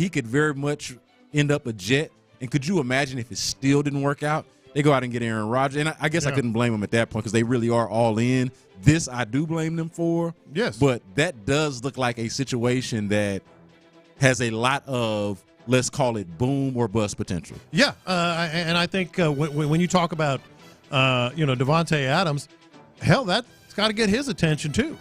could very much end up a Jet. And could you imagine if it still didn't work out? They go out and get Aaron Rodgers. And I guess I couldn't blame them at that point because they really are all in. This I do blame them for. Yes. But that does look like a situation that has a lot of, let's call it, boom or bust potential. Yeah. And I think when you talk about, Devontae Adams, hell, that's got to get his attention too.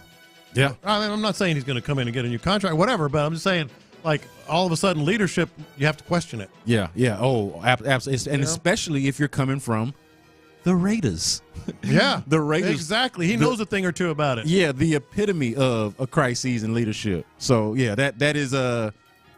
Yeah. I mean, I'm not saying he's going to come in and get a new contract, whatever, but I'm just saying, like, all of a sudden leadership, you have to question it. Yeah. Oh, absolutely. And especially if you're coming from the Raiders. Yeah. The Raiders. Exactly. He knows a thing or two about it. Yeah, the epitome of a crisis in leadership. So, yeah, that is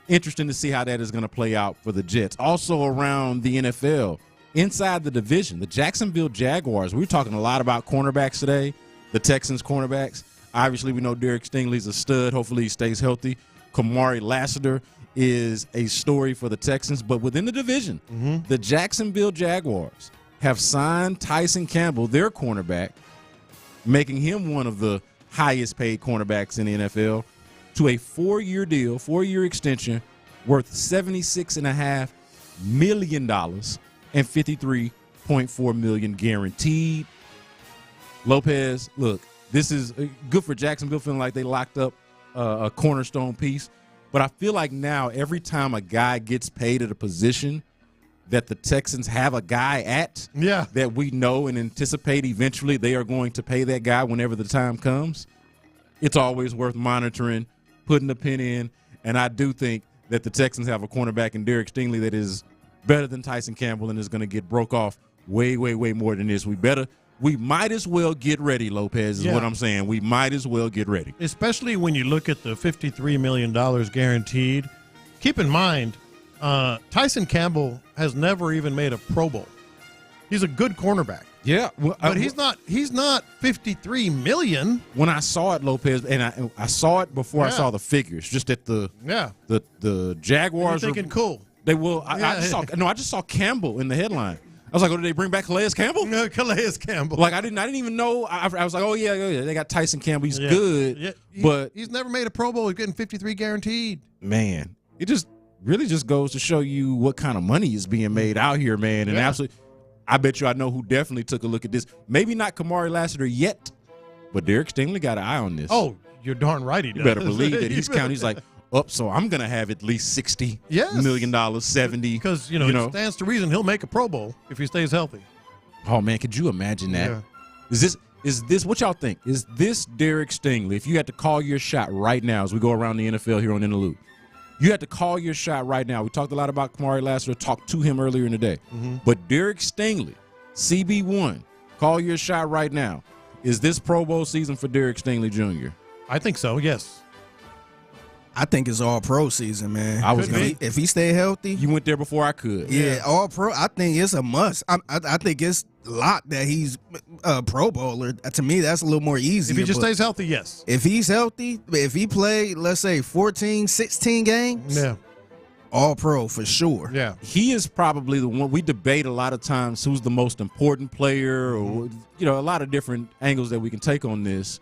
interesting to see how that is going to play out for the Jets. Also around the NFL, inside the division, the Jacksonville Jaguars. We were talking a lot about cornerbacks today, the Texans cornerbacks. Obviously, we know Derek Stingley's a stud. Hopefully he stays healthy. Kamari Lassiter is a story for the Texans. But within the division, the Jacksonville Jaguars have signed Tyson Campbell, their cornerback, making him one of the highest paid cornerbacks in the NFL, to a 4-year deal, 4-year extension worth $76.5 million and $53.4 million guaranteed. Lopez, look, this is good for Jacksonville, feeling like they locked up a cornerstone piece. But I feel like now every time a guy gets paid at a position that the Texans have a guy at, that we know and anticipate eventually they are going to pay that guy whenever the time comes, it's always worth monitoring, putting a pin in. And I do think that the Texans have a cornerback in Derek Stingley that is better than Tyson Campbell and is going to get broke off way, way, way more than this. We might as well get ready, Lopez, is what I'm saying. We might as well get ready. Especially when you look at the $53 million guaranteed. Keep in mind, Tyson Campbell has never even made a Pro Bowl. He's a good cornerback. Yeah. Well, but he's not $53 million. When I saw it, Lopez, and I saw it before I saw the figures, just at the Jaguars. You're thinking cool. They will. I just saw Campbell in the headline. I was like, oh, did they bring back Calais Campbell? No, Calais Campbell. Like, I didn't even know. I was like, oh, yeah, they got Tyson Campbell. He's good. Yeah. But he's never made a Pro Bowl. He's getting 53 guaranteed. Man, it just really just goes to show you what kind of money is being made out here, man. And absolutely, I bet you I know who definitely took a look at this. Maybe not Kamari Lassiter yet, but Derek Stingley got an eye on this. Oh, you're darn right he does. You better believe that he's counting. He's like, so I'm going to have at least $60 million, 70. Because, it stands to reason he'll make a Pro Bowl if he stays healthy. Oh, man, could you imagine that? Yeah. Is this what y'all think? Is this Derek Stingley, if you had to call your shot right now as we go around the NFL here on In the Loop, you had to call your shot right now. We talked a lot about Kamari Lassiter, talked to him earlier in the day. But Derek Stingley, CB1, call your shot right now. Is this Pro Bowl season for Derek Stingley Jr.? I think so, yes. I think it's all pro season, man. If he stay healthy. You went there before I could. Yeah, all pro. I think it's a must. I think it's locked that he's a Pro Bowler. To me, that's a little more easy. If he just stays healthy, yes. If he's healthy, if he played, let's say 14, 16 games, all pro for sure. Yeah. He is probably the one we debate a lot of times who's the most important player or, a lot of different angles that we can take on this.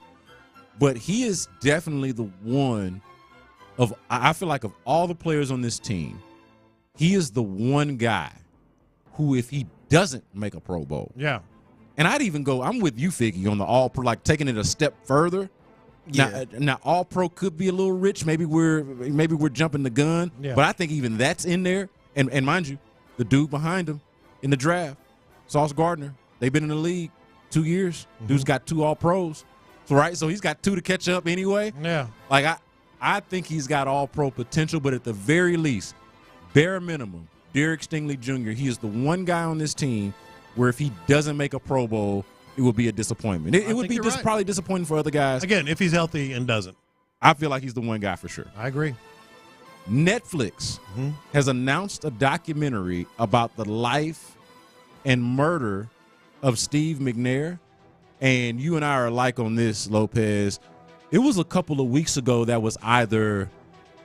but he is definitely the one of, I feel like of all the players on this team, he is the one guy who, if he doesn't make a Pro Bowl. Yeah. And I'd even go, I'm with you, Figgy, on the All-Pro, like taking it a step further. Yeah. Now All-Pro could be a little rich. Maybe we're jumping the gun. Yeah. But I think even that's in there. And mind you, the dude behind him in the draft, Sauce Gardner, they've been in the league 2 years. Dude's got 2 All-Pros. So he's got 2 to catch up anyway. Yeah. Like I think he's got All-Pro potential, but at the very least, bare minimum, Derek Stingley Jr., he is the one guy on this team where if he doesn't make a Pro Bowl, it will be a disappointment. It would be probably disappointing for other guys. Again, if he's healthy and doesn't. I feel like he's the one guy for sure. I agree. Netflix has announced a documentary about the life and murder of Steve McNair. And you and I are alike on this, Lopez. It was a couple of weeks ago that was either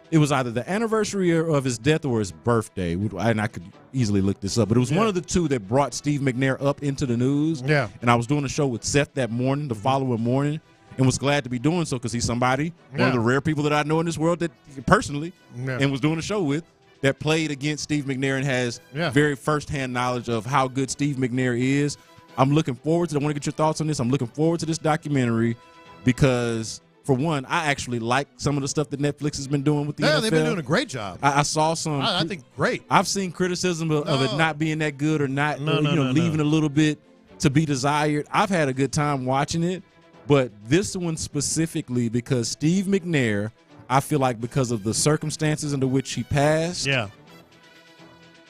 the anniversary of his death or his birthday. And I could easily look this up. But it was one of the two that brought Steve McNair up into the news. Yeah. And I was doing a show with Seth that morning, the following morning, and was glad to be doing so because he's somebody, one of the rare people that I know in this world that personally, and was doing a show with, that played against Steve McNair and has very firsthand knowledge of how good Steve McNair is. I'm looking forward to it. I want to get your thoughts on this. I'm looking forward to this documentary because, for one, I actually like some of the stuff that Netflix has been doing with the NFL. Yeah, they've been doing a great job. I saw some. I think great. I've seen criticism of it not being that good or not, leaving a little bit to be desired. I've had a good time watching it, but this one specifically because Steve McNair, I feel like because of the circumstances under which he passed,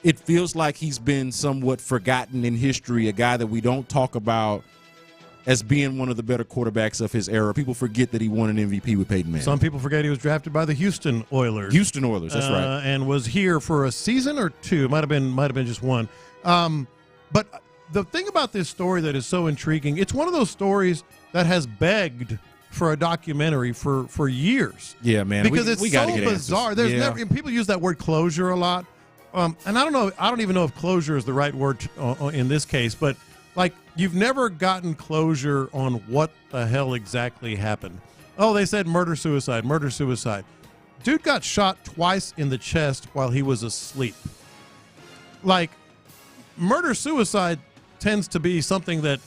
it feels like he's been somewhat forgotten in history, a guy that we don't talk about as being one of the better quarterbacks of his era. People forget that he won an MVP with Peyton Manning. Some people forget he was drafted by the Houston Oilers. That's right. And was here for a season or two. Might have been just one. But the thing about this story that is so intriguing, it's one of those stories that has begged for a documentary for years. Yeah, man. Because it's we so gotta get bizarre. answers. There's never, and people use that word closure a lot. And I don't even know if closure is the right word in this case, but like you've never gotten closure on what the hell exactly happened. Oh, they said murder, suicide. Dude got shot twice in the chest while he was asleep. Like murder, suicide tends to be something that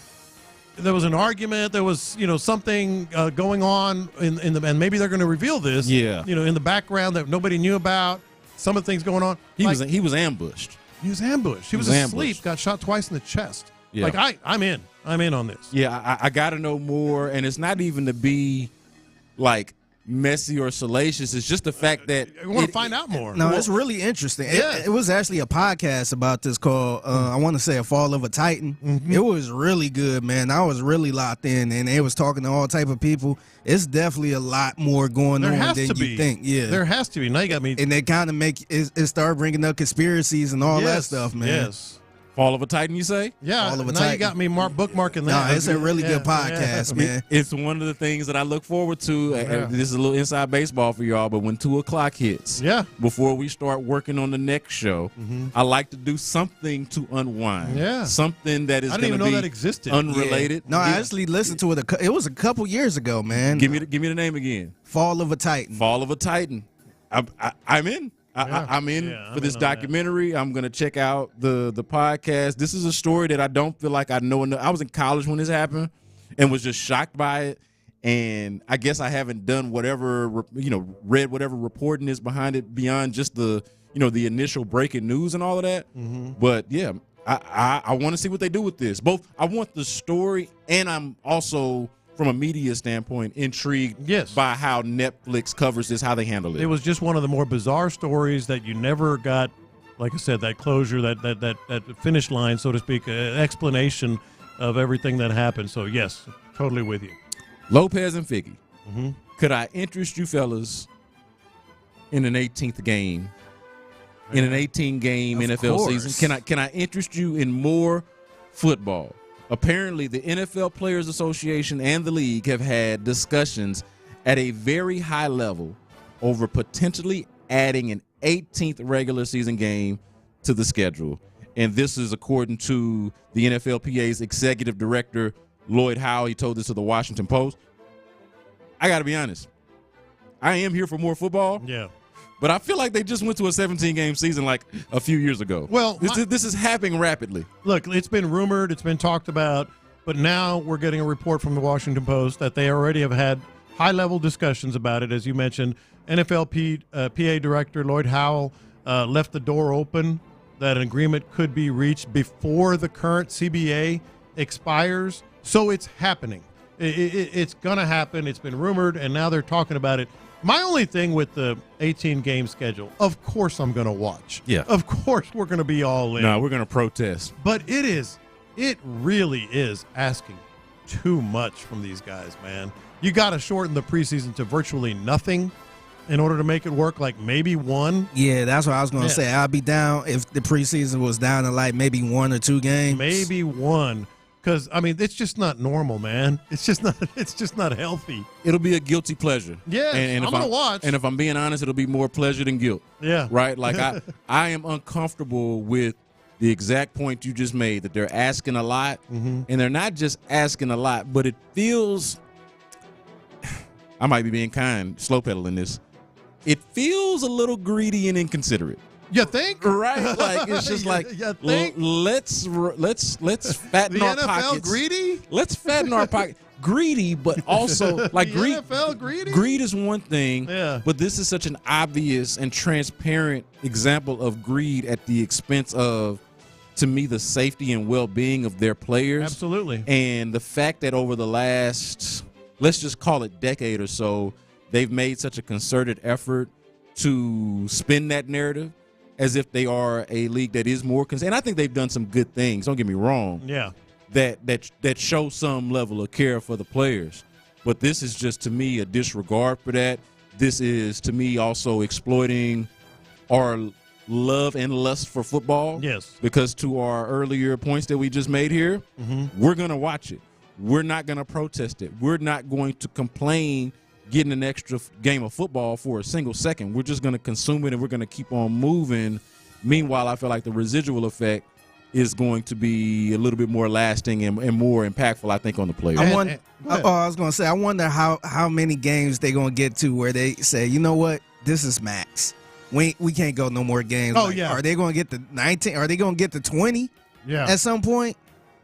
there was an argument, there was, something going on in the, and maybe they're going to reveal this, in the background that nobody knew about. Some of the things going on. He was ambushed. He was ambushed. He was asleep, got shot twice in the chest. Yeah. Like I'm in on this. Yeah, I got to know more, and it's not even to be like messy or salacious. It's just the fact that I want to find out more. No, it's really interesting. It was actually a podcast about this called I want to say A Fall of a Titan. It was really good, man. I was really locked in, and it was talking to all type of people. It's definitely a lot more going on than you think. Yeah, there has to be. Now you got me, and they kind of make it start bringing up conspiracies and all that stuff, man. Yes. Fall of a Titan, you say? Yeah. Fall of a now Titan. you got me bookmarking that. No, it's a really good podcast, man. It's one of the things that I look forward to. This is a little inside baseball for y'all, but when 2:00 hits, before we start working on the next show, I like to do something to unwind. Yeah. Something that is I didn't going to even be know that existed. unrelated. No, I actually listened to it. It was a couple years ago, man. Give me the name again. Fall of a Titan. Fall of a Titan. I'm in. I'm in for this documentary. I'm going to check out the podcast. This is a story that I don't feel like I know enough. I was in college when this happened and was just shocked by it. And I guess I haven't done read whatever reporting is behind it beyond just the initial breaking news and all of that. But yeah, I want to see what they do with this. Both I want the story, and I'm also, from a media standpoint, intrigued by how Netflix covers this, how they handle it. It was just one of the more bizarre stories that you never got, like I said, that closure, that finish line, so to speak, an explanation of everything that happened. So, yes, totally with you. Lopez and Figgy, could I interest you fellas in an 18th game, in an 18-game NFL season? Can I interest you in more football? Apparently, the NFL Players Association and the league have had discussions at a very high level over potentially adding an 18th regular season game to the schedule. And this is according to the NFLPA's executive director, Lloyd Howe. He told this to the Washington Post. I got to be honest. I am here for more football. Yeah. But I feel like they just went to a 17-game season like a few years ago. Well, this is happening rapidly. Look, it's been rumored, it's been talked about, but now we're getting a report from the Washington Post that they already have had high-level discussions about it. As you mentioned, NFL PA Director Lloyd Howell left the door open that an agreement could be reached before the current CBA expires. So it's happening. It's going to happen. It's been rumored, and now they're talking about it. My only thing with the 18-game schedule, of course I'm going to watch. Yeah. Of course we're going to be all in. No, we're going to protest. But it really is asking too much from these guys, man. You got to shorten the preseason to virtually nothing in order to make it work, like maybe one. Yeah, that's what I was going to say. I'd be down if the preseason was down to like maybe 1 or 2 games. Maybe one. Because, I mean, it's just not normal, man. It's just not healthy. It'll be a guilty pleasure. Yeah, I'm going to watch. And if I'm being honest, it'll be more pleasure than guilt. Yeah. Right? Like, I am uncomfortable with the exact point you just made, that they're asking a lot. Mm-hmm. And they're not just asking a lot, but it feels – I might be being kind, slow pedaling this. It feels a little greedy and inconsiderate. You think? Right? Like, it's just like, let's fatten our pockets. The NFL greedy? Let's fatten our pockets. Greedy, but also like NFL greedy? Greed is one thing, yeah. But this is such an obvious and transparent example of greed at the expense of, to me, the safety and well-being of their players. Absolutely. And the fact that over the last, let's just call it decade or so, they've made such a concerted effort to spin that narrative as if they are a league that is more concerned. And I think they've done some good things, don't get me wrong. Yeah. That show some level of care for the players. But this is just, to me, a disregard for that. This is, to me, also exploiting our love and lust for football. Yes. Because to our earlier points that we just made here, we're going to watch it. We're not going to protest it. We're not going to complain getting an extra game of football for a single second. We're just going to consume it, and we're going to keep on moving. Meanwhile, I feel like the residual effect is going to be a little bit more lasting and more impactful, I think, on the players. I was going to say, I wonder how many games they're going to get to where they say, you know what, this is max. We can't go no more games. Oh, yeah. Are they going to get to 19? Are they going to get to 20 at some point?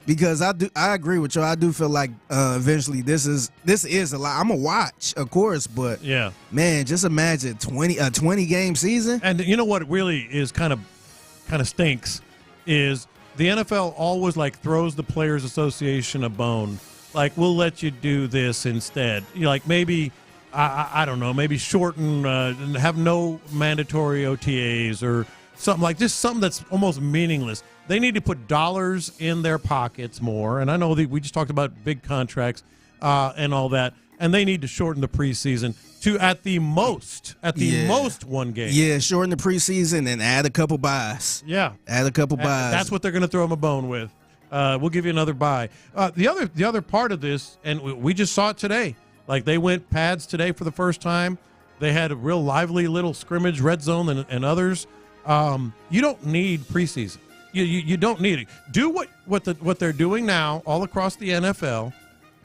Because I agree with you. I do feel like eventually this is a lot. I'm gonna watch, of course, but yeah, man, just imagine a 20-game season. And you know what really is kind of stinks is the NFL always like throws the Players Association a bone. Like, we'll let you do this instead. Like maybe I don't know, maybe shorten and have no mandatory OTAs or something like just something that's almost meaningless. They need to put dollars in their pockets more. And I know that we just talked about big contracts and all that. And they need to shorten the preseason to at the most 1 game. Yeah, shorten the preseason and add a couple buys. Yeah. Add a couple buys. That's what they're going to throw them a bone with. We'll give you another buy. The other part of this, and we just saw it today. Like, they went pads today for the first time. They had a real lively little scrimmage, red zone, and others. You don't need preseason. You don't need it. Do what they're doing now all across the NFL,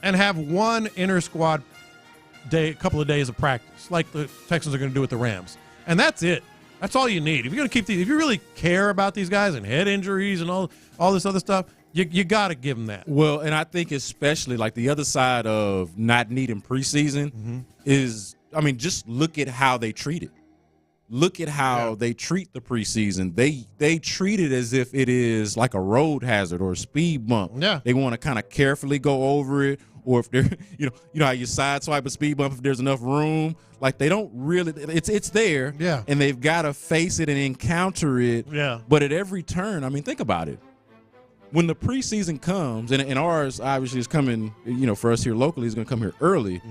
and have one inter-squad day, a couple of days of practice, like the Texans are going to do with the Rams, and that's it. That's all you need. If you're going to keep if you really care about these guys and head injuries and all this other stuff, you got to give them that. Well, and I think especially like the other side of not needing preseason is, I mean, just look at how they treat it. Look at how they treat the preseason. They treat it as if it is like a road hazard or a speed bump. Yeah. They want to kind of carefully go over it, or if they're, you know how you sideswipe a speed bump if there's enough room. Like, they don't really. It's there. Yeah. And they've got to face it and encounter it. Yeah. But at every turn, I mean, think about it. When the preseason comes, and ours obviously is coming, for us here locally, is going to come here early.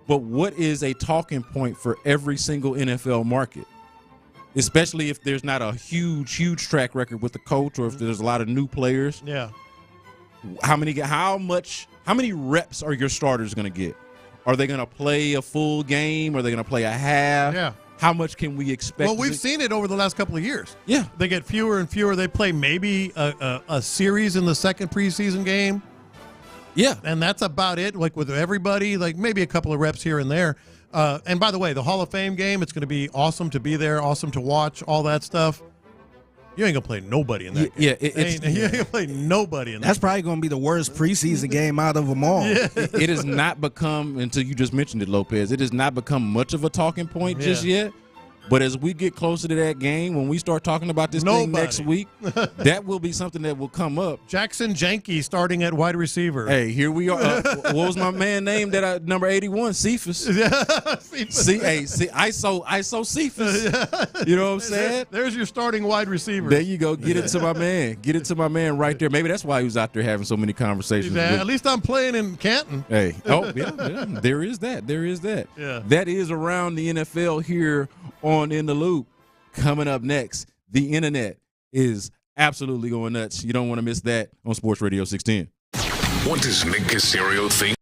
But what is a talking point for every single NFL market? Especially if there's not a huge track record with the coach, or if there's a lot of new players. Yeah. How many reps are your starters going to get? Are they going to play a full game? Are they going to play a half? Yeah. How much can we expect? Well, we've seen it over the last couple of years. Yeah. They get fewer and fewer. They play maybe a series in the second preseason game. Yeah. And that's about it, like with everybody, like maybe a couple of reps here and there. And by the way, the Hall of Fame game, it's going to be awesome to be there, awesome to watch, all that stuff. You ain't going to play nobody in that game. Yeah, you ain't going to play nobody in that That's probably going to be the worst preseason game out of them all. Yeah. It has not become, until you just mentioned it, Lopez, it has not become much of a talking point just yet. But as we get closer to that game, when we start talking about this thing next week, that will be something that will come up. Jackson Janke starting at wide receiver. Hey, here we are. What was my man named number 81? Cephas. ISO Cephas. You know what I'm saying? There's your starting wide receiver. There you go. Get it to my man. Get it to my man right there. Maybe that's why he was out there having so many conversations. At least I'm playing in Canton. Hey. Oh, yeah. There is that. There is that. Yeah. That is around the NFL here on In the Loop. Coming up next, the internet is absolutely going nuts. You don't want to miss that on Sports Radio 610. What does Nick Caserio think?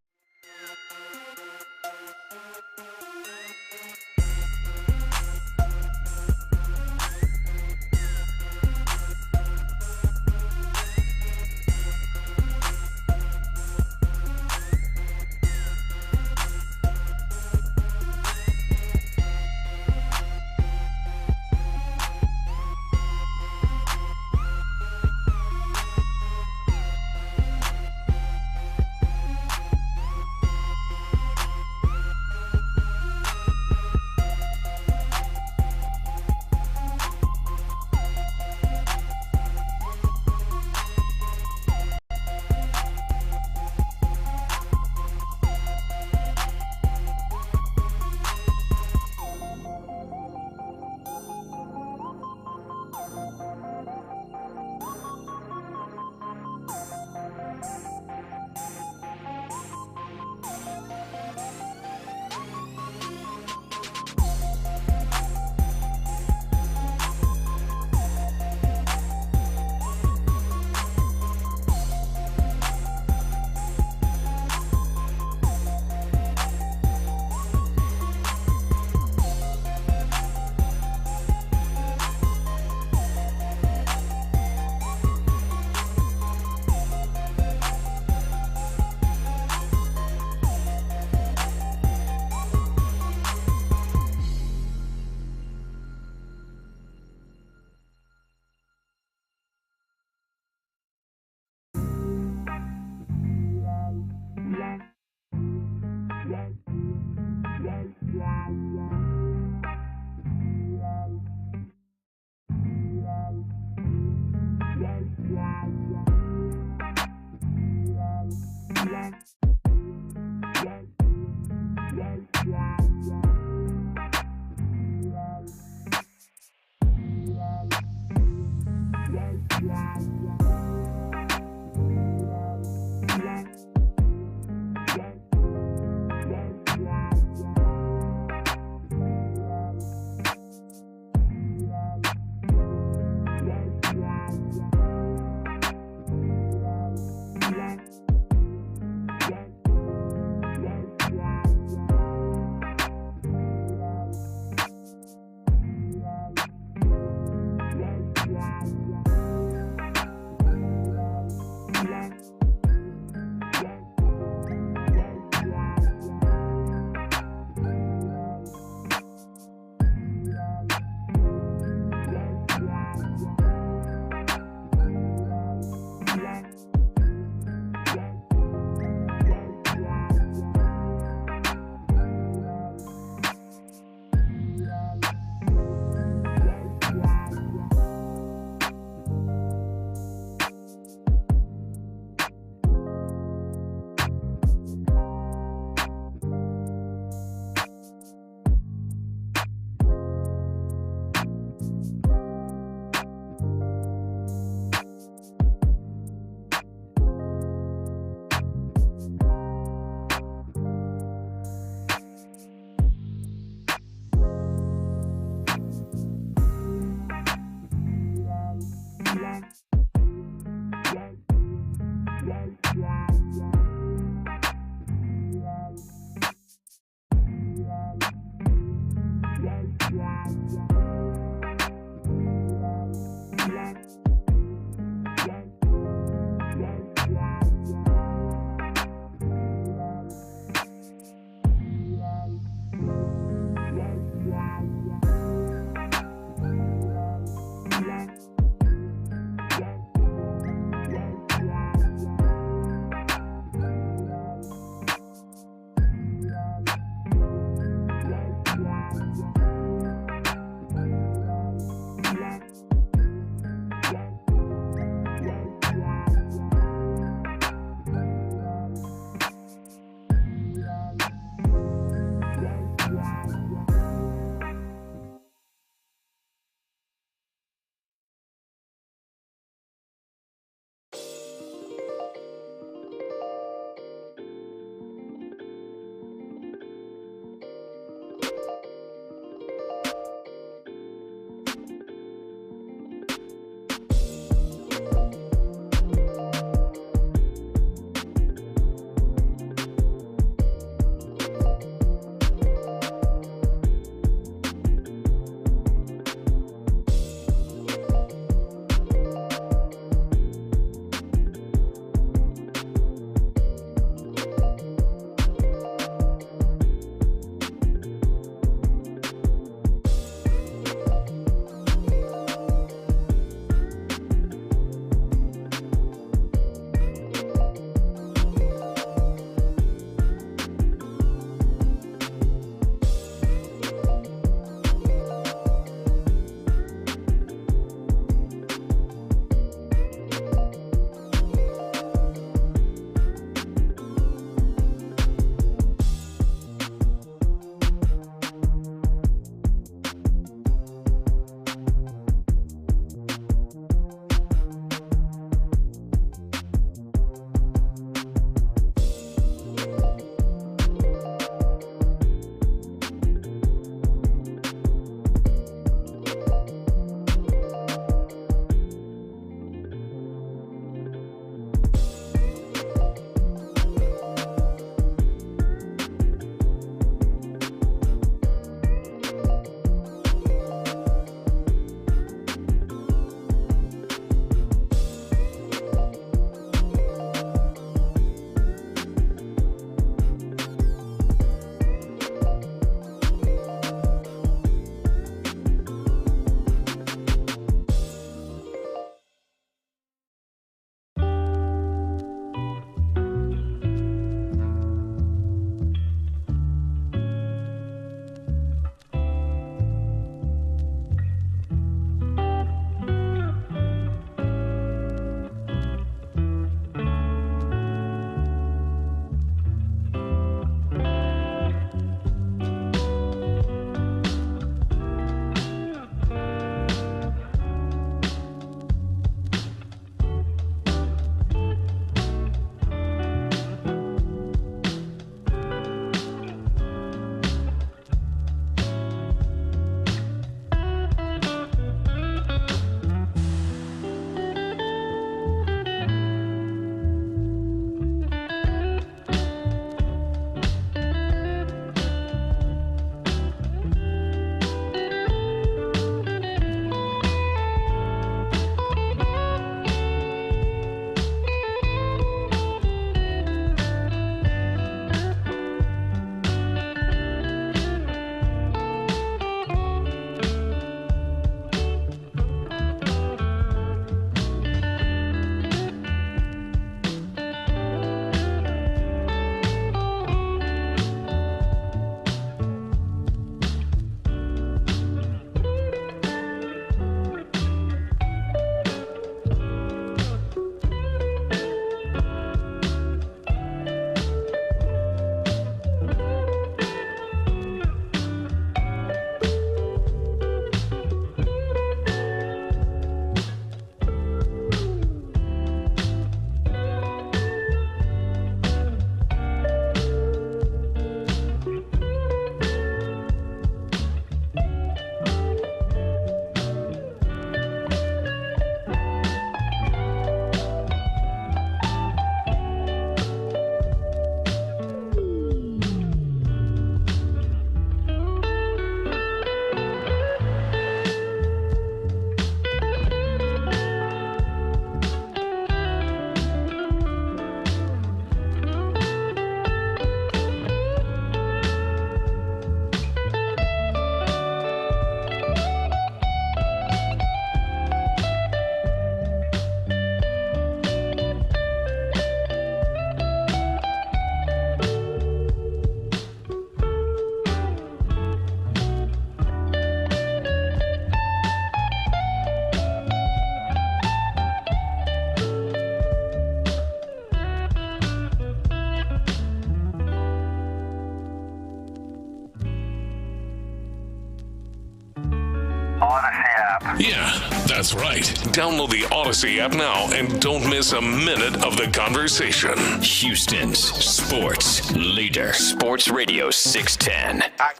app. Yeah, that's right. Download the Odyssey app now and don't miss a minute of the conversation. Houston's sports leader. Sports Radio 610. I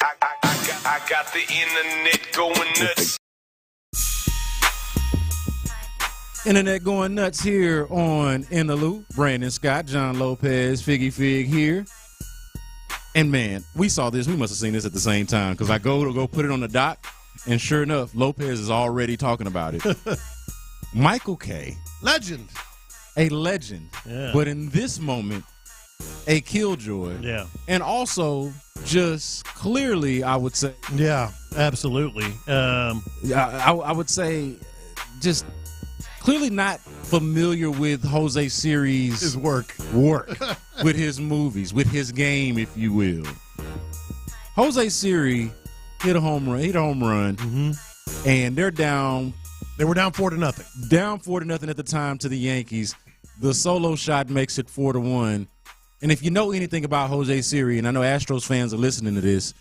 got the internet going nuts. Internet going nuts here on In the Loop. Brandon Scott, John Lopez, Figgy Fig here. And man, we saw this. We must have seen this at the same time because I go to put it on the dock, and sure enough, Lopez is already talking about it. Michael K. Legend. A legend. Yeah. But in this moment, a killjoy. Yeah. And also just clearly, I would say. Yeah, absolutely. I would say just clearly not familiar with Jose Siri's his work with his movies, with his game, if you will. Jose Siri hit a home run, and they're down. They were down 4-0. Down 4-0 at the time to the Yankees. The solo shot makes it 4-1. And if you know anything about Jose Siri, and I know Astros fans are listening to this,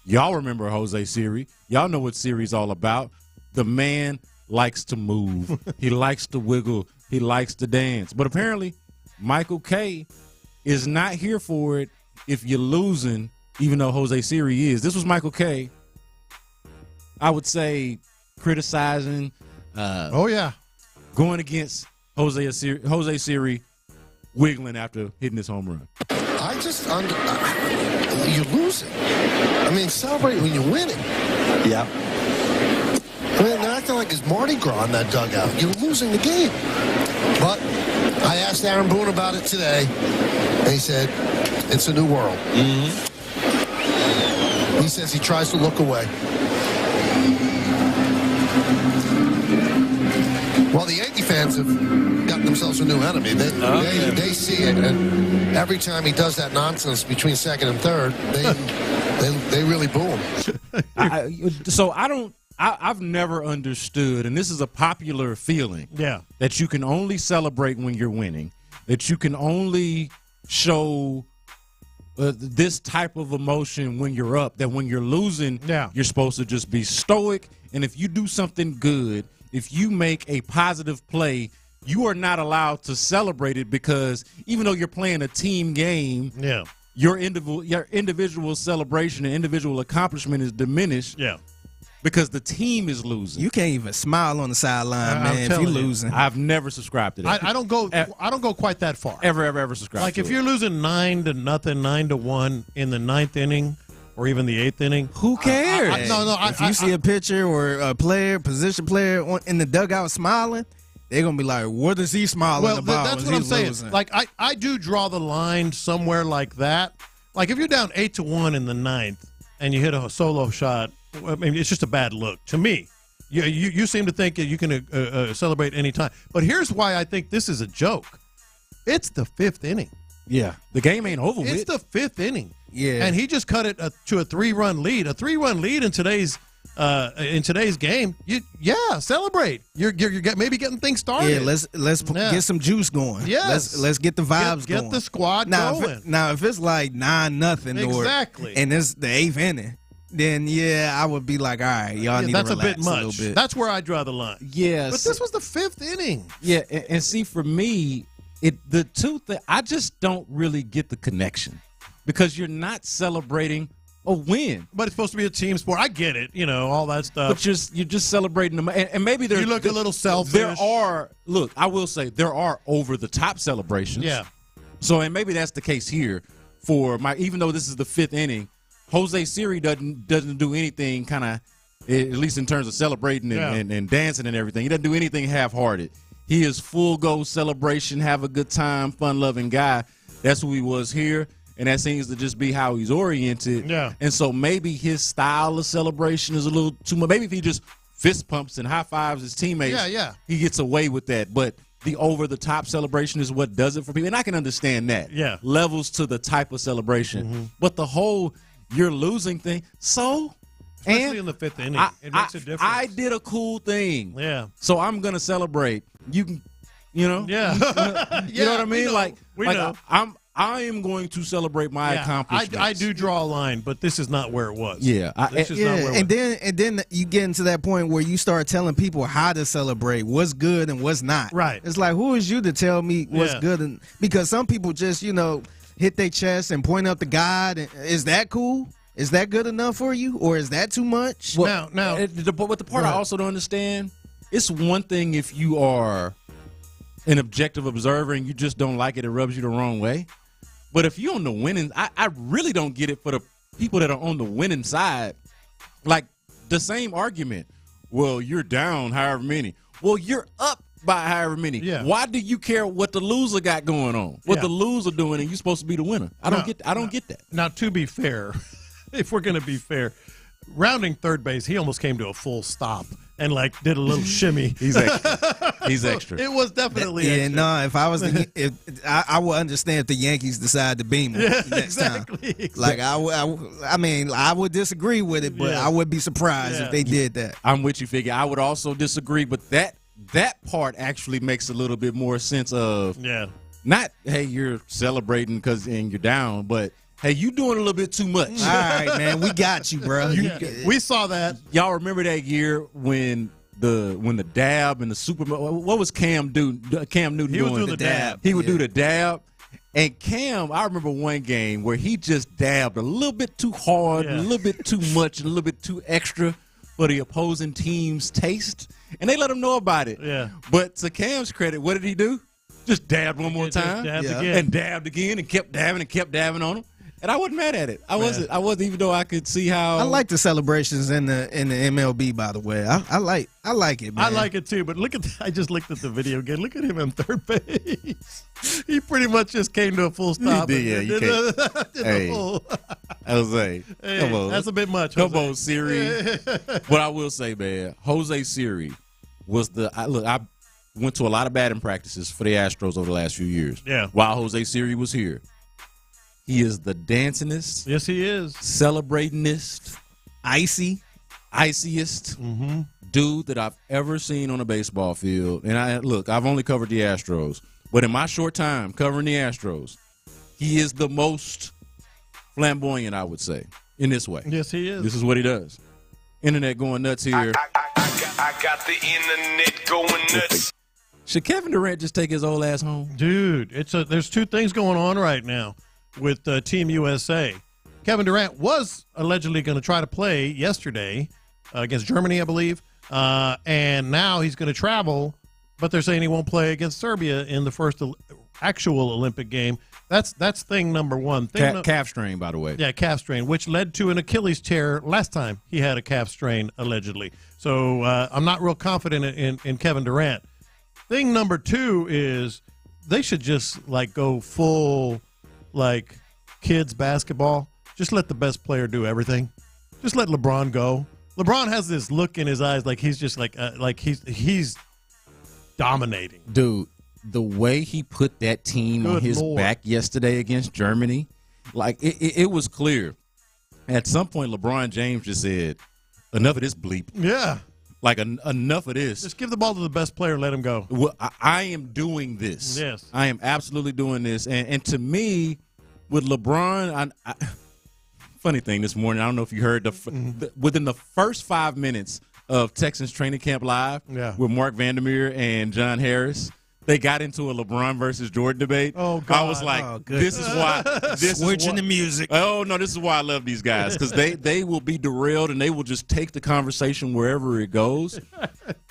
y'all remember Jose Siri. Y'all know what Siri's all about. The man likes to move. He likes to wiggle. He likes to dance. But apparently, Michael K is not here for it if you're losing, even though Jose Siri is. This was Michael K, I would say, criticizing. Going against Jose Siri, wiggling after hitting his home run. You're losing. I mean, celebrate when you're winning. Yeah. I mean, they're acting like it's Mardi Gras in that dugout. You're losing the game. But I asked Aaron Boone about it today, and he said, it's a new world. He says he tries to look away. Well, the Yankee fans have gotten themselves a new enemy. They see it, and every time he does that nonsense between second and third, they really boo him. I've never understood, and this is a popular feeling, that you can only celebrate when you're winning, that you can only show this type of emotion when you're up, that when you're losing, you're supposed to just be stoic, and if you do something good, if you make a positive play, you are not allowed to celebrate it because even though you're playing a team game, your individual celebration and individual accomplishment is diminished. Because the team is losing. You can't even smile on the sideline, man, if you're losing. I've never subscribed to that. I don't go quite that far. Ever subscribe like to if you're losing 9-0, 9-1 in the 9th inning or even the 8th inning. Who cares? If you see a pitcher or a position player in the dugout smiling, they're going to be like, what is he smiling about? That's what I'm saying. Losing? Like, I do draw the line somewhere like that. Like, if you're down 8-1 in the 9th and you hit a solo shot, I mean, it's just a bad look to me. You seem to think that you can celebrate any time. But here's why I think this is a joke. It's the 5th inning. Yeah, the game ain't over with. It's the 5th inning. Yeah, and he just cut it to a 3-run lead. A 3-run lead in today's game. Celebrate. You're maybe getting things started. Yeah, let's get some juice going. Yes, let's get the vibes going. Get the squad going. If it's like 9-0 exactly, and it's the 8th inning, then I would be like, all right, y'all need to relax that's a bit much. little bit. That's where I draw the line. Yeah, but this was the 5th inning. Yeah, and see, for me, the two things, I just don't really get the connection because you're not celebrating a win. But it's supposed to be a team sport. I get it, all that stuff. But you're just celebrating them, and maybe you look a little selfish. I will say there are over the top celebrations. Yeah. So and maybe that's the case here for even though this is the 5th inning. Jose Siri doesn't do anything kind of, at least in terms of celebrating and dancing and everything. He doesn't do anything half-hearted. He is full go celebration, have a good time, fun-loving guy. That's who he was here, and that seems to just be how he's oriented. Yeah. And so maybe his style of celebration is a little too much. Maybe if he just fist pumps and high-fives his teammates, he gets away with that. But the over-the-top celebration is what does it for people, and I can understand that. Yeah. Levels to the type of celebration. Mm-hmm. But the whole you're losing thing. So, especially in the 5th inning, it makes a difference. I did a cool thing. Yeah. So I'm gonna celebrate. You can, Yeah. you know what I mean? We know. I'm I am going to celebrate my accomplishments. I do draw a line, but this is not where it was. Yeah, this is not where it was. And then you get into that point where you start telling people how to celebrate, what's good and what's not. Right. It's like, who is you to tell me what's good? And because some people just, hit their chest and point out the God. Is that cool? Is that good enough for you, or is that too much? Well, but the part I also don't understand, it's one thing if you are an objective observer and you just don't like it, it rubs you the wrong way. But if you're on the winning, I really don't get it for the people that are on the winning side. Like the same argument. Well, you're down however many. Well, you're up by however many. Yeah. Why do you care what the loser got going on? What the loser doing, and you're supposed to be the winner? I don't get that. Now, to be fair, if we're going to be fair, rounding third base, he almost came to a full stop and did a little shimmy. He's extra. He's extra. It was definitely extra. No, if I was I would understand if the Yankees decide to beam him next time. Like I would disagree with it, but I would be surprised if they did that. I'm with you, Figure. I would also disagree, but that part actually makes a little bit more sense of not, hey, you're celebrating and you're down, but hey, you doing a little bit too much. All right, man, we got you, bro. We saw that. Y'all remember that year when the dab and the Super Bowl? What was Cam Newton doing? He was doing the dab. He would do the dab. And Cam, I remember one game where he just dabbed a little bit too hard, a little bit too much, and a little bit too extra for the opposing team's taste. And they let him know about it. Yeah. But to Cam's credit, what did he do? Just dabbed one more time. And dabbed again and kept dabbing on him. And I wasn't mad at it. I wasn't, even though I could see how. I like the celebrations in the MLB. By the way, I like it. Man. I like it too. But look at I just looked at the video again. Look at him on third base. He pretty much just came to a full stop. You can't. Hey, Jose, come on. That's a bit much. Come on, Siri. What I will say, man, Jose Siri was I went to a lot of batting practices for the Astros over the last few years. Yeah. While Jose Siri was here. He is the dancingest. Yes, he is. Celebratingest. Iciest dude that I've ever seen on a baseball field. And I've only covered the Astros. But in my short time covering the Astros, he is the most flamboyant, I would say, in this way. Yes, he is. This is what he does. Internet going nuts here. I got the internet going nuts. Should Kevin Durant just take his old ass home? Dude, there's two things going on right now with Team USA. Kevin Durant was allegedly going to try to play yesterday against Germany, I believe, and now he's going to travel, but they're saying he won't play against Serbia in the first actual Olympic game. That's thing number one. Calf strain, by the way. Yeah, calf strain, which led to an Achilles tear last time he had a calf strain, allegedly. So I'm not real confident in Kevin Durant. Thing number two is they should just go full kids basketball. Just let the best player do everything. Just let LeBron go. LeBron has this look in his eyes like he's just he's dominating. Dude, the way he put that team on his back yesterday against Germany, it was clear. At some point, LeBron James just said, enough of this bleep. Yeah. Enough of this. Just give the ball to the best player and let him go. Well, I am doing this. Yes. I am absolutely doing this. And to me, with LeBron, funny thing this morning, I don't know if you heard, within the first 5 minutes of Texans Training Camp Live with Mark Vandermeer and John Harris, they got into a LeBron versus Jordan debate. Oh, God. I was like, this is why. Switching the music. Oh, no, this is why I love these guys, because they will be derailed and they will just take the conversation wherever it goes.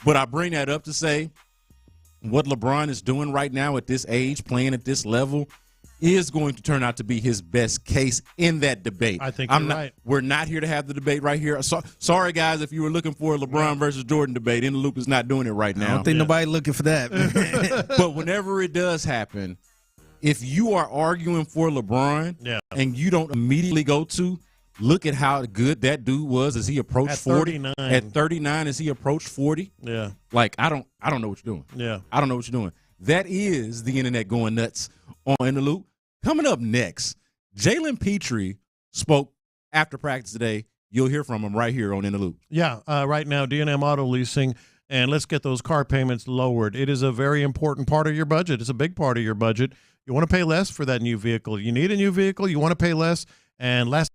But I bring that up to say what LeBron is doing right now at this age, playing at this level, is going to turn out to be his best case in that debate. I think you're right. We're not here to have the debate right here. Sorry, guys, if you were looking for a LeBron versus Jordan debate, In the Loop is not doing it right now. I don't think nobody looking for that. But whenever it does happen, if you are arguing for LeBron and you don't immediately go to, look at how good that dude was as he approached 40. 39. At 39 as he approached 40. Yeah. I don't know what you're doing. Yeah. I don't know what you're doing. That is the internet going nuts on In the Loop. Coming up next, Jalen Pitre spoke after practice today. You'll hear from him right here on In the Loop. Yeah, right now, D&M Auto Leasing, and let's get those car payments lowered. It is a very important part of your budget. It's a big part of your budget. You want to pay less for that new vehicle. You need a new vehicle. You want to pay less. And last.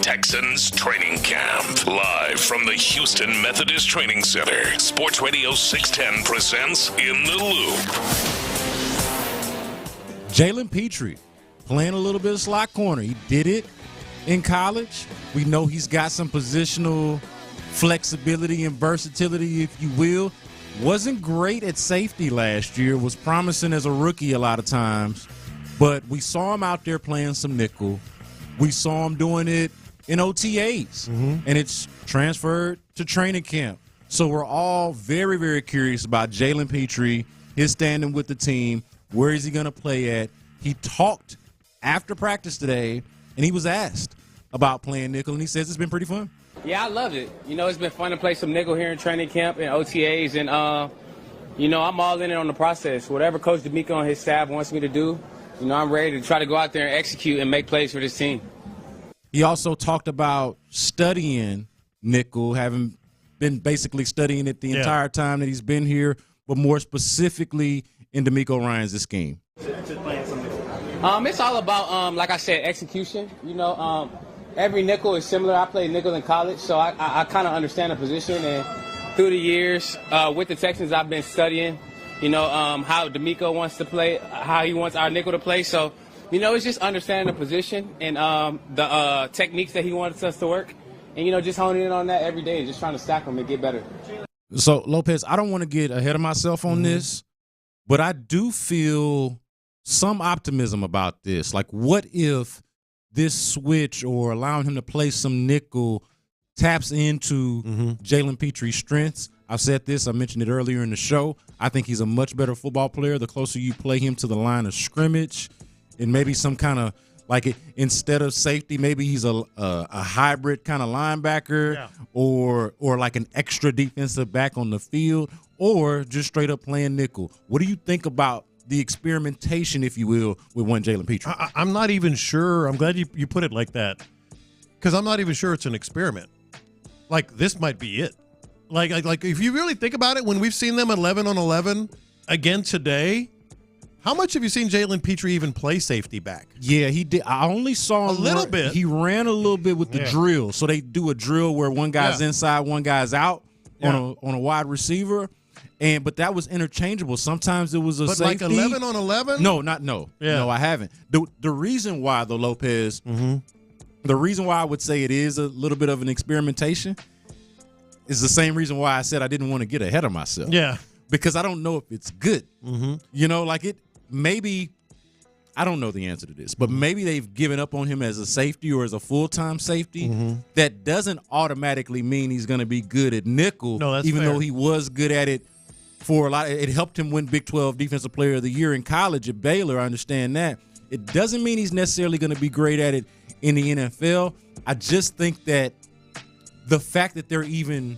Texans Training Camp. Live from the Houston Methodist Training Center. Sports Radio 610 presents In the Loop. Jalen Pitre playing a little bit of slot corner. He did it in college. We know he's got some positional flexibility and versatility, if you will. Wasn't great at safety last year. Was promising as a rookie a lot of times. But we saw him out there playing some nickel. We saw him doing it in OTAs, and it's transferred to training camp. So we're all very, very curious about Jaylen Pitre, his standing with the team. Where is he going to play at? He talked after practice today, and he was asked about playing nickel, and he says it's been pretty fun. Yeah, I love it. You know, it's been fun to play some nickel here in training camp and OTAs, and, you know, I'm all in it on the process. Whatever Coach DeMeco and his staff wants me to do, you know, I'm ready to try to go out there and execute and make plays for this team. He also talked about studying nickel, having been basically studying it the entire time that he's been here, but more specifically in DeMeco Ryans' scheme. It's all about, like I said, execution. You know, every nickel is similar. I played nickel in college, so I kind of understand the position. And through the years with the Texans, I've been studying, you know, how DeMeco wants to play, how he wants our nickel to play. So, you know, it's just understanding the position and the techniques that he wants us to work. And, you know, just honing in on that every day and just trying to stack them and get better. So, Lopez, I don't want to get ahead of myself on this, but I do feel some optimism about this. Like, what if this switch or allowing him to play some nickel taps into Jaylen Pitre's strengths? I've said this. I mentioned it earlier in the show. I think he's a much better football player the closer you play him to the line of scrimmage. And maybe some kind of, like, instead of safety, maybe he's a hybrid kind of linebacker or like an extra defensive back on the field, or just straight up playing nickel. What do you think about the experimentation, if you will, with one Jaylen Pitre? I'm not even sure. I'm glad you put it like that, because I'm not even sure it's an experiment. Like, this might be it. Like if you really think about it, when we've seen them 11 on 11 again today, how much have you seen Jaylen Pitre even play safety back? Yeah, he did. I only saw him a little bit. He ran a little bit with the drill. So they do a drill where one guy's inside, one guy's out on a wide receiver. But that was interchangeable. Sometimes it was a safety. But like 11 on 11? No, No, I haven't. The reason why, though, Lopez, the reason why I would say it is a little bit of an experimentation is the same reason why I said I didn't want to get ahead of myself. Yeah. Because I don't know if it's good. You know, like maybe, I don't know the answer to this, but maybe they've given up on him as a safety or as a full-time safety. That doesn't automatically mean he's going to be good at nickel, even though he was good at it for a lot. It helped him win Big 12 Defensive Player of the Year in college at Baylor. I understand that. It doesn't mean he's necessarily going to be great at it in the NFL. I just think that the fact that they're even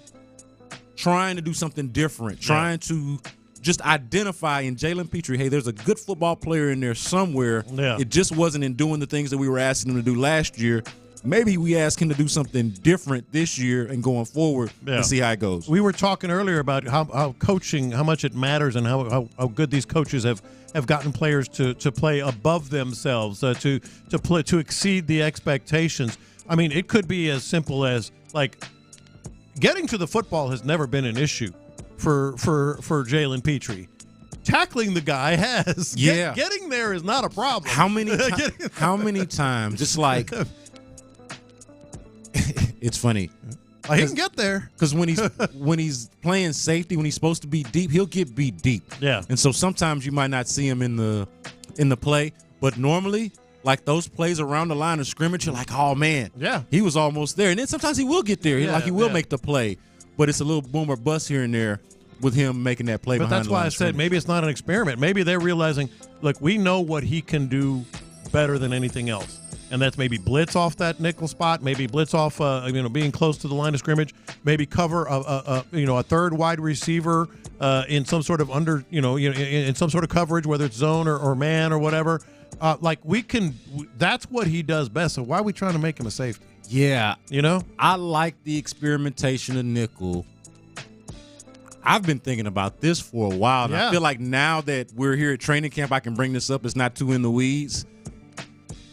trying to do something different, trying to just identify in Jaylen Pitre, hey, there's a good football player in there somewhere. It just wasn't in doing the things that we were asking him to do last year. Maybe we ask him to do something different this year and going forward and see how it goes. We were talking earlier about how coaching, how much it matters, and how good these coaches have gotten players to play above themselves, to exceed the expectations. I mean, it could be as simple as, like, getting to the football has never been an issue for Jaylen Pitre. Tackling the guy has. Getting there is not a problem. How many times? Just like, it's funny. He can get there. Because when he's playing safety, when he's supposed to be deep, he'll get beat deep. Yeah. And so sometimes you might not see him in the play, but normally, like those plays around the line of scrimmage, you're like, oh man, he was almost there. And then sometimes he will get there, he will make the play, but it's a little boom or bust here and there with him making that play. But that's why I said maybe it's not an experiment. Maybe they're realizing, look, we know what he can do better than anything else. And that's maybe blitz off that nickel spot, maybe blitz off, being close to the line of scrimmage, maybe cover a third wide receiver in some sort of in some sort of coverage, whether it's zone or man or whatever. That's what he does best. So why are we trying to make him a safety? Yeah. I like the experimentation of nickel. I've been thinking about this for a while. And I feel like now that we're here at training camp, I can bring this up. It's not too in the weeds.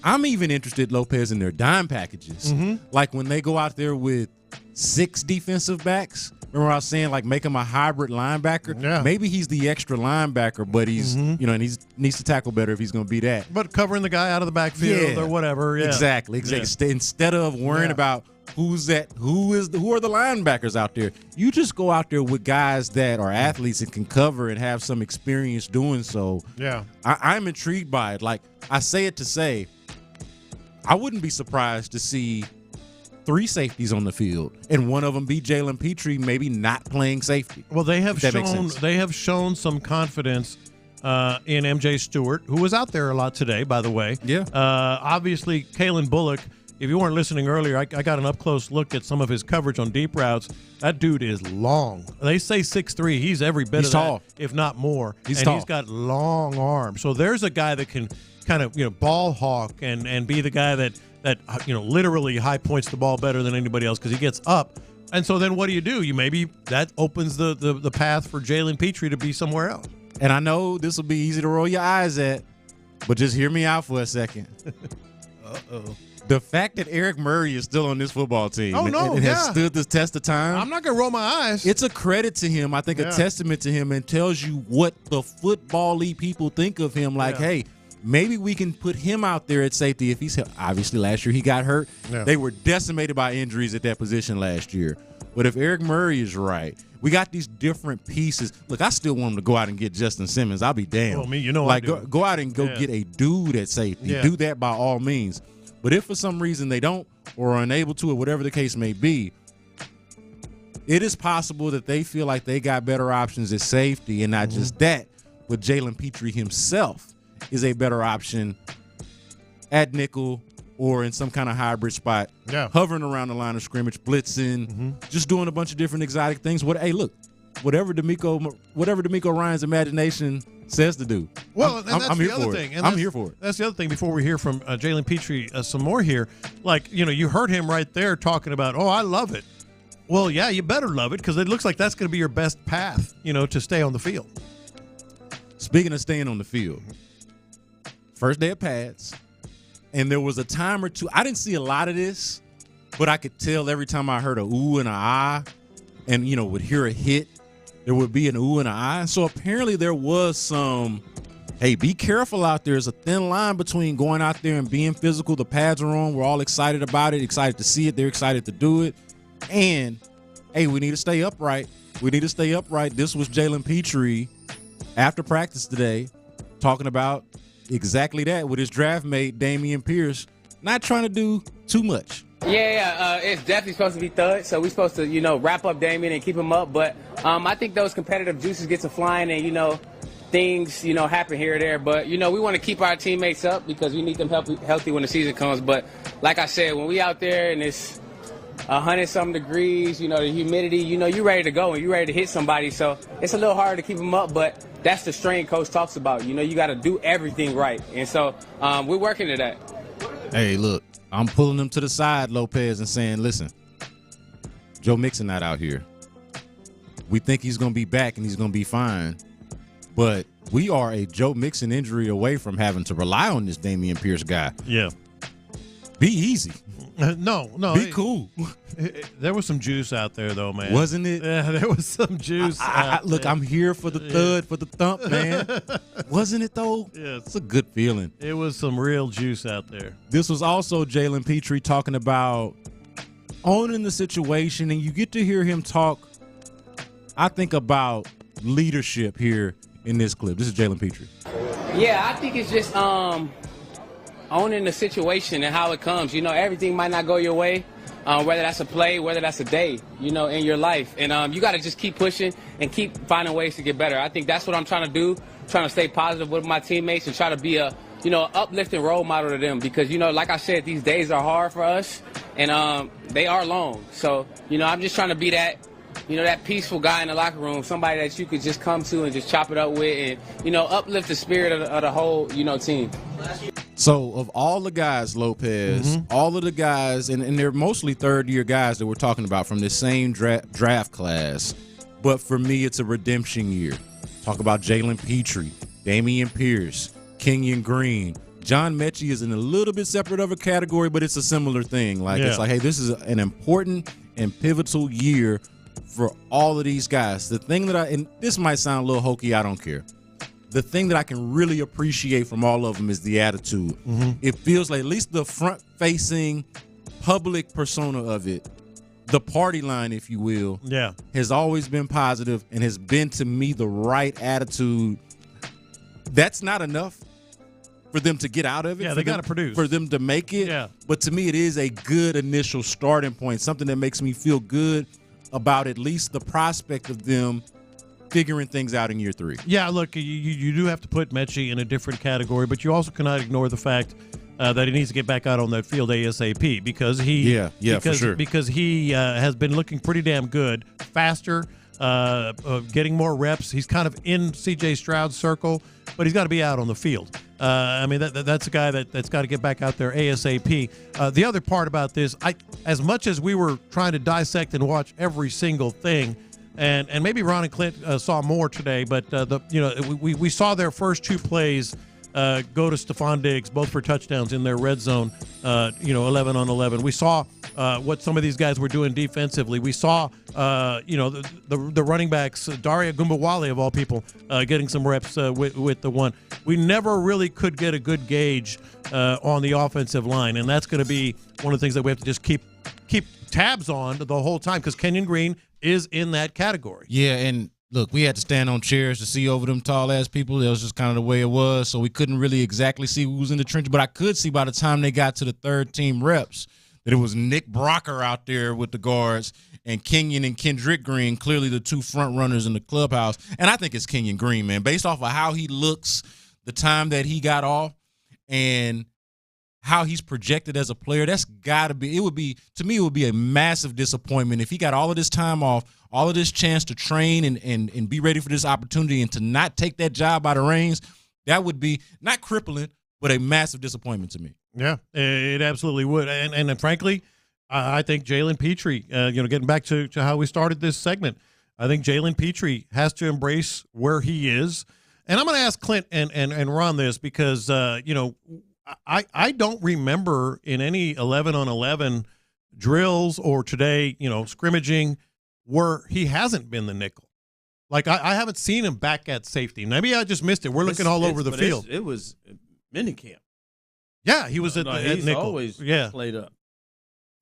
I'm even interested, Lopez, in their dime packages. Mm-hmm. Like when they go out there with 6 defensive backs. Remember I was saying, like, make him a hybrid linebacker? Yeah. Maybe he's the extra linebacker, but he's, and he needs to tackle better if he's going to be that. But covering the guy out of the backfield or whatever. Yeah. Exactly. Yeah. Instead of worrying about who are the linebackers out there, you just go out there with guys that are athletes and can cover and have some experience doing so. Yeah. I'm intrigued by it. Like, I say it to say, I wouldn't be surprised to see 3 safeties on the field, and one of them be Jaylen Pitre, maybe not playing safety. Well, they have shown some confidence in MJ Stewart, who was out there a lot today, by the way. Yeah. Obviously, Kalen Bullock. If you weren't listening earlier, I got an up-close look at some of his coverage on deep routes. That dude is long. They say 6'3". He's every bit of tall, that, if not more. He's tall. He's got long arms. So there's a guy that can kind of ball hawk and be the guy that literally high points the ball better than anybody else because he gets up. And so then what do? You maybe that opens the path for Jalen Pitre to be somewhere else. And I know this will be easy to roll your eyes at, but just hear me out for a second. Uh-oh. The fact that Eric Murray is still on this football team and has stood the test of time. I'm not going to roll my eyes. It's a credit to him. I think a testament to him, and tells you what the football-y people think of him. Like, hey, maybe we can put him out there at safety if he's obviously last year he got hurt. Yeah. They were decimated by injuries at that position last year. But if Eric Murray is right, we got these different pieces. Look, I still want him to go out and get Justin Simmons. I'll be damned. Well, I do. Go out and go get a dude at safety. Yeah. Do that by all means. But if for some reason they don't or are unable to, or whatever the case may be, it is possible that they feel like they got better options at safety, and not just that, but Jalen Pitre himself is a better option at nickel or in some kind of hybrid spot, hovering around the line of scrimmage, blitzing, just doing a bunch of different exotic things. Whatever DeMeco Ryans' imagination says to do. Well, I'm here for it. I'm here for it. That's the other thing. Before we hear from Jalen Pitre some more here, you heard him right there talking about, I love it. Well, yeah, you better love it because it looks like that's going to be your best path, to stay on the field. Speaking of staying on the field, first day of pads, and there was a time or two. I didn't see a lot of this, but I could tell every time I heard a ooh and a ah, and would hear a hit, there would be an ooh and an ah. So apparently there was some, hey, be careful out there. There's a thin line between going out there and being physical. The pads are on. We're all excited about it, excited to see it. They're excited to do it. And, hey, we need to stay upright. This was Jalen Pitre after practice today talking about exactly that with his draft mate, Dameon Pierce, not trying to do too much. It's definitely supposed to be thud, so we're supposed to, wrap up Dameon and keep him up. But I think those competitive juices get to flying and, things, happen here or there. But, we want to keep our teammates up because we need them healthy when the season comes. But like I said, when we out there and it's 100-something degrees, the humidity, you're ready to go and you're ready to hit somebody. So it's a little harder to keep them up, but that's the strain Coach talks about. You got to do everything right. And so we're working to that. Hey, look, I'm pulling them to the side, Lopez, and saying, listen, Joe Mixon not out here. We think he's going to be back and he's going to be fine. But we are a Joe Mixon injury away from having to rely on this Dameon Pierce guy. Yeah. Be easy. No. Be cool. There was some juice out there, though, man. Wasn't it? Yeah, there was some juice. Look, I'm here for the thud, for the thump, man. Wasn't it, though? Yeah. It's a good feeling. It was some real juice out there. This was also Jalen Pitre talking about owning the situation, and you get to hear him talk, I think, about leadership here in this clip. This is Jalen Pitre. Yeah, I think it's just owning the situation and how it comes. You know, everything might not go your way, whether that's a play, whether that's a day, you know, in your life. And you got to just keep pushing and keep finding ways to get better. I think that's what I'm trying to do, trying to stay positive with my teammates and try to be a, you know, uplifting role model to them. Because, you know, like I said, these days are hard for us, and they are long. So, you know, I'm just trying to be that, you know, that peaceful guy in the locker room, somebody that you could just come to and just chop it up with and, you know, uplift the spirit of the whole, you know, team. So of all the guys, Lopez, all of the guys, and they're mostly third-year guys that we're talking about from this same draft class, but for me it's a redemption year. Talk about Jaylen Pitre, Dameon Pierce, Kenyon Green. John Mechie is in a little bit separate of a category, but it's a similar thing. Like, it's like, hey, this is an important and pivotal year for all of these guys. The thing that and this might sound a little hokey, I don't care. The thing that I can really appreciate from all of them is the attitude. It feels like at least the front-facing public persona of it, the party line, if you will, has always been positive and has been, to me, the right attitude. That's not enough for them to get out of it. Yeah, they got to produce. For them to make it. Yeah. But to me, it is a good initial starting point, something that makes me feel good about at least the prospect of them figuring things out in year 3. Yeah, look, you do have to put Mechie in a different category, but you also cannot ignore the fact that he needs to get back out on that field ASAP because he for sure. Because he has been looking pretty damn good, faster, getting more reps. He's kind of in C.J. Stroud's circle, but he's got to be out on the field. I mean, that's a guy that's got to get back out there ASAP. The other part about this, as much as we were trying to dissect and watch every single thing, and maybe Ron and Clint saw more today, but we saw their first 2 plays go to Stefan Diggs, both for touchdowns in their red zone, 11 on 11. We saw what some of these guys were doing defensively. We saw, the running backs, Daria Gumbawale, of all people, getting some reps with the one. We never really could get a good gauge on the offensive line, and that's going to be one of the things that we have to just keep tabs on the whole time because Kenyon Green is in that category. Yeah, and look, we had to stand on chairs to see over them tall-ass people. That was just kind of the way it was, so we couldn't really exactly see who was in the trenches. But I could see by the time they got to the third-team reps that it was Nick Brocker out there with the guards and Kenyon and Kendrick Green, clearly the 2 front runners in the clubhouse. And I think it's Kenyon Green, man, based off of how he looks, the time that he got off, and how he's projected as a player. That's got to be – to me, it would be a massive disappointment if he got all of this time off, all of this chance to train and be ready for this opportunity and to not take that job by the reins. That would be not crippling, but a massive disappointment to me. Yeah, it absolutely would. And frankly, I think Jaylen Pitre, getting back to how we started this segment, I think Jaylen Pitre has to embrace where he is. And I'm going to ask Clint and Ron this because, I don't remember in any 11 on 11 drills or today, scrimmaging where he hasn't been the nickel. Like I haven't seen him back at safety. Maybe I just missed it. We're looking all over the field. It was minicamp. Yeah, he was at he's nickel. Always played up.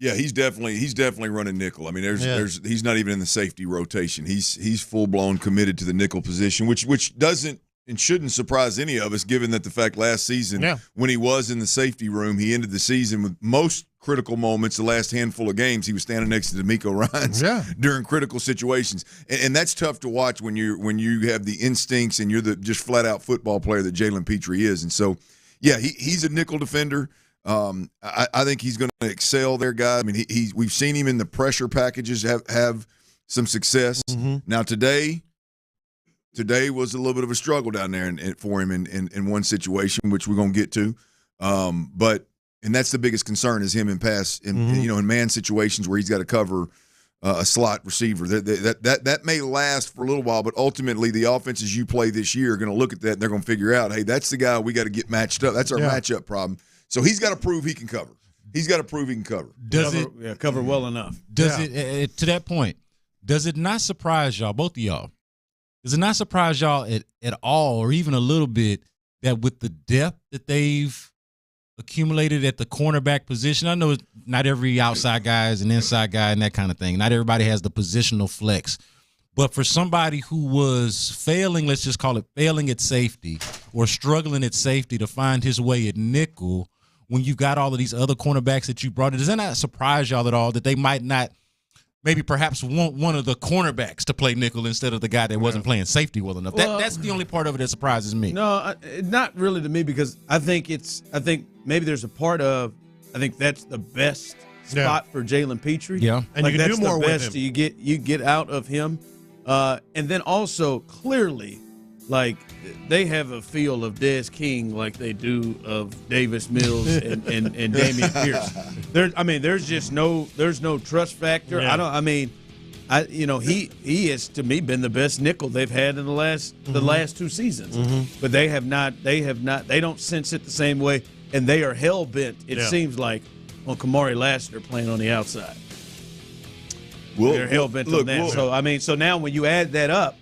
Yeah, he's definitely running nickel. I mean, he's not even in the safety rotation. He's full blown committed to the nickel position, which doesn't and shouldn't surprise any of us, given that the fact last season when he was in the safety room, he ended the season with most critical moments. The last handful of games, he was standing next to DeMeco Ryans during critical situations, and that's tough to watch when you have the instincts and you're the just flat out football player that Jaylen Pitre is. And so, yeah, he's a nickel defender. I think he's going to excel there, guys. I mean, we've seen him in the pressure packages have some success. Now today was a little bit of a struggle down there for him in one situation, which we're going to get to. And that's the biggest concern is him in in man situations where he's got to cover a slot receiver. That may last for a little while, but ultimately the offenses you play this year are going to look at that and they're going to figure out, hey, that's the guy we got to get matched up. That's our matchup problem. So he's got to prove he can cover. He's got to prove he can cover. Cover well enough? Does it to that point? Does it not surprise y'all, both of y'all? Does it not surprise y'all at all, or even a little bit, that with the depth that they've accumulated at the cornerback position. I know not every outside guy is an inside guy and that kind of thing. Not everybody has the positional flex. But for somebody who was failing, let's just call it failing at safety or struggling at safety to find his way at nickel, when you've got all of these other cornerbacks that you brought in, does that not surprise y'all at all that they might not maybe perhaps want one of the cornerbacks to play nickel instead of the guy that wasn't playing safety well enough? Well, That's the only part of it that surprises me. No, not really to me, because I think maybe there's a part of, I think that's the best spot for Jalen Pitre. Yeah. And like you can that's do more the with best him. you get out of him. And then also clearly, like, they have a feel of Des King like they do of Davis Mills and Damian Pierce. There's no trust factor. Yeah. He has to me been the best nickel they've had in the last 2 seasons. But they don't sense it the same way, and they are hell bent, it seems like, on Kamari Lassiter playing on the outside. They're hell bent on that. So now when you add that up,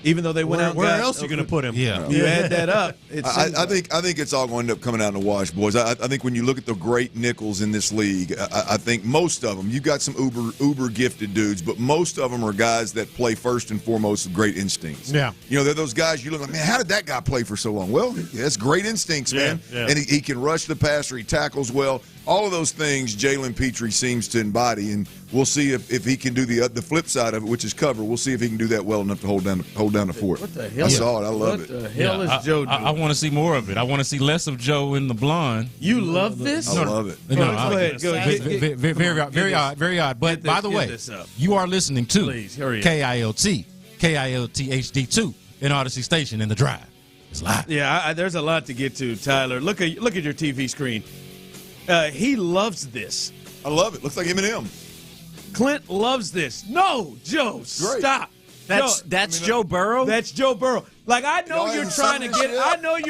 even though they went out, where else are you going to put him? Yeah, you add that up. I think it's all going to end up coming out in the wash, boys. I think when you look at the great nickels in this league, I think most of them, you've got some uber gifted dudes, but most of them are guys that play first and foremost with great instincts. Yeah, they're those guys you look like, man, how did that guy play for so long? Well, that's great instincts, man. Yeah. And he can rush the passer, he tackles well. All of those things Jaylen Pitre seems to embody, and we'll see if he can do the flip side of it, which is cover. We'll see if he can do that well enough to hold down the fort. What the hell? I saw it. I love it. it. What the hell is Joe doing? I want to see more of it. I want to see less of Joe in the blonde. You love this? I love it. Go ahead. Very odd. Very odd. But by the way, you are listening to KILT HD2 in Odyssey Station in the Drive. It's live. Yeah, there's a lot to get to, Tyler. Look at your TV screen. He loves this. I love it. Looks like Eminem. Clint loves this. No, Joe, stop. That's Joe Burrow. That's Joe Burrow. Like, I know you're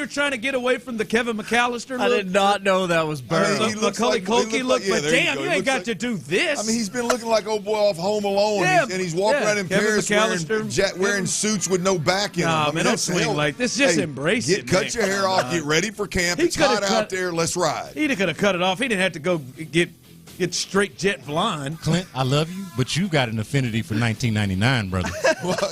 trying to get away from the Kevin McAllister look. I did not know that was Burrow. Macaulay Culkin look, but damn, you ain't got to do this. I mean, he's been looking like old boy off Home Alone, and he's walking around in Paris wearing suits with no back in them. Nah, man, don't swing like this. Just embrace it. Cut your hair off. Get ready for camp. It's hot out there. Let's ride. He could have cut it off. He didn't have to go get straight jet blonde. Clint, I love you, but you got an affinity for 1999, brother.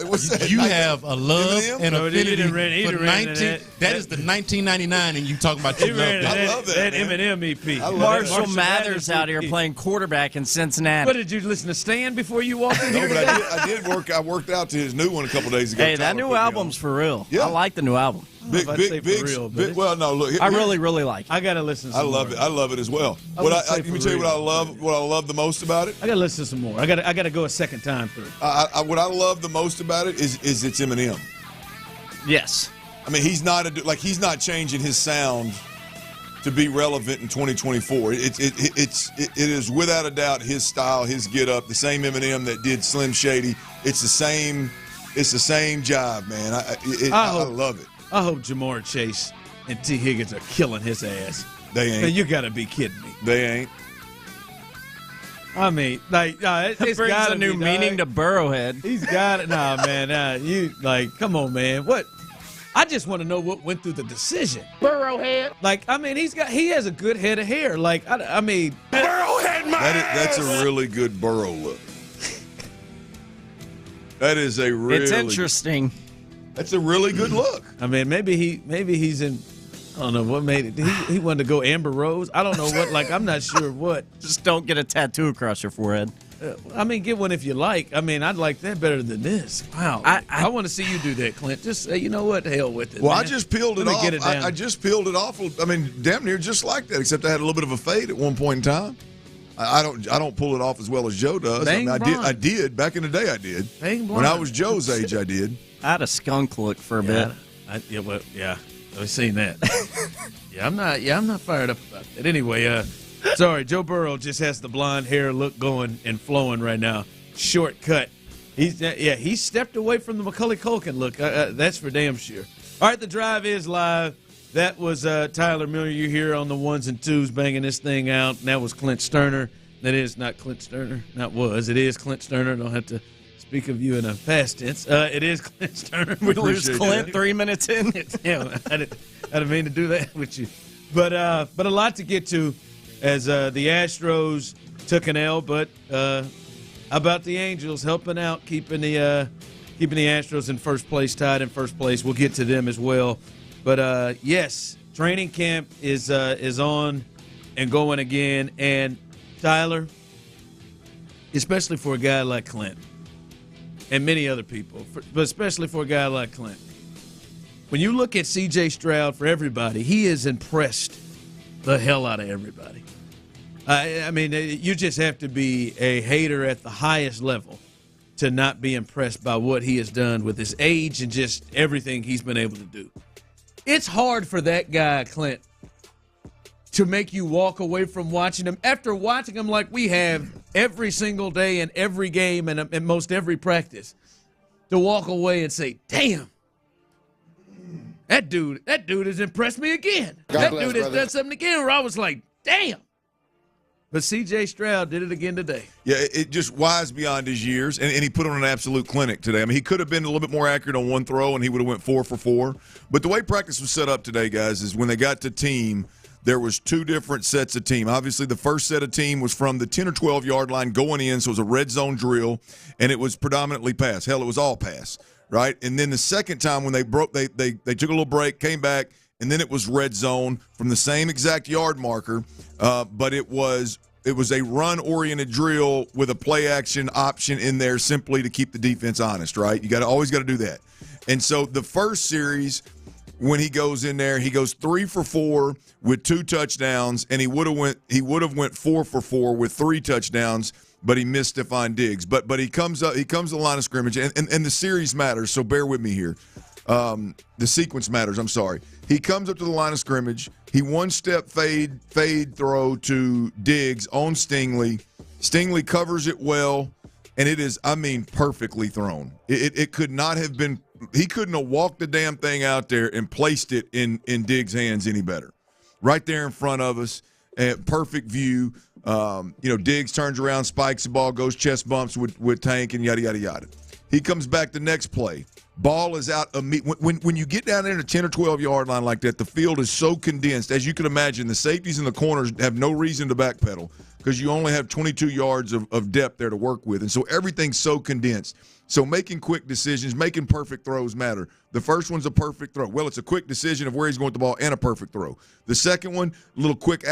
What's that? You have a love and affinity for 19. That is the 1999, and you talking about you love that. I love that Eminem EP. Marshall Mathers out here playing quarterback in Cincinnati. What, did you listen to Stan before you walked in here? No, but I did work. I worked out to his new one a couple days ago. Hey, that new album's for real. Yeah. I like the new album. Big. Well, no, look. I really like it. I gotta listen. I love it. I love it as well. Let me tell you what I love. What I love the most about it. I gotta listen to some more. I gotta go a second time through. What I love the most about it is it's Eminem. Yes. I mean, he's not changing his sound to be relevant in 2024. It is without a doubt his style, his get up, the same Eminem that did Slim Shady. It's the same job, man. I love it. I hope Jamar Chase and T. Higgins are killing his ass. They ain't. Man, you got to be kidding me. They ain't. I mean, like, it's brings got a new meaning to Burrowhead. He's got it. Nah, man. You come on, man. What? I just want to know what went through the decision. Burrowhead. Like, I mean, he has a good head of hair. Like, I mean, Burrowhead, man. That's a really good Burrow look. That is a really. It's interesting. That's a really good look. I mean, maybe he's in. I don't know what made it. He wanted to go Amber Rose. I don't know what. Like, I'm not sure what. Just don't get a tattoo across your forehead. I mean, get one if you like. I mean, I'd like that better than this. Wow. I want to see you do that, Clint. Just say, you know what? Hell with it. Well, man. I just peeled it off. Get it down. I just peeled it off. I mean, damn near just like that, except I had a little bit of a fade at one point in time. I don't pull it off as well as Joe does. I did back in the day. I did. When I was Joe's age, I did. I had a skunk look for a bit. I've seen that. I'm not fired up about that. Anyway, sorry, Joe Burrow just has the blonde hair look going and flowing right now. Shortcut. He stepped away from the Macaulay Culkin look. That's for damn sure. All right, the drive is live. That was Tyler Miller. You here on the ones and twos banging this thing out. And that was Clint Stoerner. That is not Clint Stoerner. Not was. It is Clint Stoerner. Don't have to speak of you in a past tense. It is Clint Stoerner. We lose Clint 3 minutes in. Yeah, I didn't mean to do that with you. But a lot to get to as the Astros took an L, but how about the Angels helping out, keeping the Astros in first place, tied in first place. We'll get to them as well. But, yes, training camp is on and going again. And, Tyler, especially for a guy like Clint and many other people, but especially for a guy like Clint, when you look at C.J. Stroud, for everybody, he has impressed the hell out of everybody. I mean, you just have to be a hater at the highest level to not be impressed by what he has done with his age and just everything he's been able to do. It's hard for that guy, Clint, to make you walk away from watching him after watching him like we have every single day in every game and in most every practice, to walk away and say, damn, that dude has impressed me again. That dude has done something again where I was like, damn. But C.J. Stroud did it again today. Yeah, it just wise beyond his years, and he put on an absolute clinic today. I mean, he could have been a little bit more accurate on one throw, and he would have went 4 for 4. But the way practice was set up today, guys, is when they got to team, there was 2 different sets of team. Obviously, the first set of team was from the 10 or 12-yard line going in, so it was a red zone drill, and it was predominantly pass. Hell, it was all pass, right? And then the second time when they broke, they took a little break, came back, and then it was red zone from the same exact yard marker, but it was a run-oriented drill with a play-action option in there simply to keep the defense honest, right? You always got to do that. And so the first series, when he goes in there, he goes 3 for 4 with 2 touchdowns, and he would have went 4 for 4 with 3 touchdowns, but he missed Stefan Diggs. But he comes to the line of scrimmage, and the series matters, so bear with me here. The sequence matters, I'm sorry. He comes up to the line of scrimmage. He one-step fade throw to Diggs on Stingley. Stingley covers it well, and it is, perfectly thrown. It could not have been – he couldn't have walked the damn thing out there and placed it in Diggs' hands any better. Right there in front of us, perfect view. Diggs turns around, spikes the ball, goes chest bumps with Tank, and yada, yada, yada. He comes back the next play. Ball is out. When you get down there in a 10 or 12-yard line like that, the field is so condensed. As you can imagine, the safeties and the corners have no reason to backpedal because you only have 22 yards of depth there to work with. And so everything's so condensed. So making quick decisions, making perfect throws matter. The first one's a perfect throw. Well, it's a quick decision of where he's going with the ball and a perfect throw. The second one, a little quick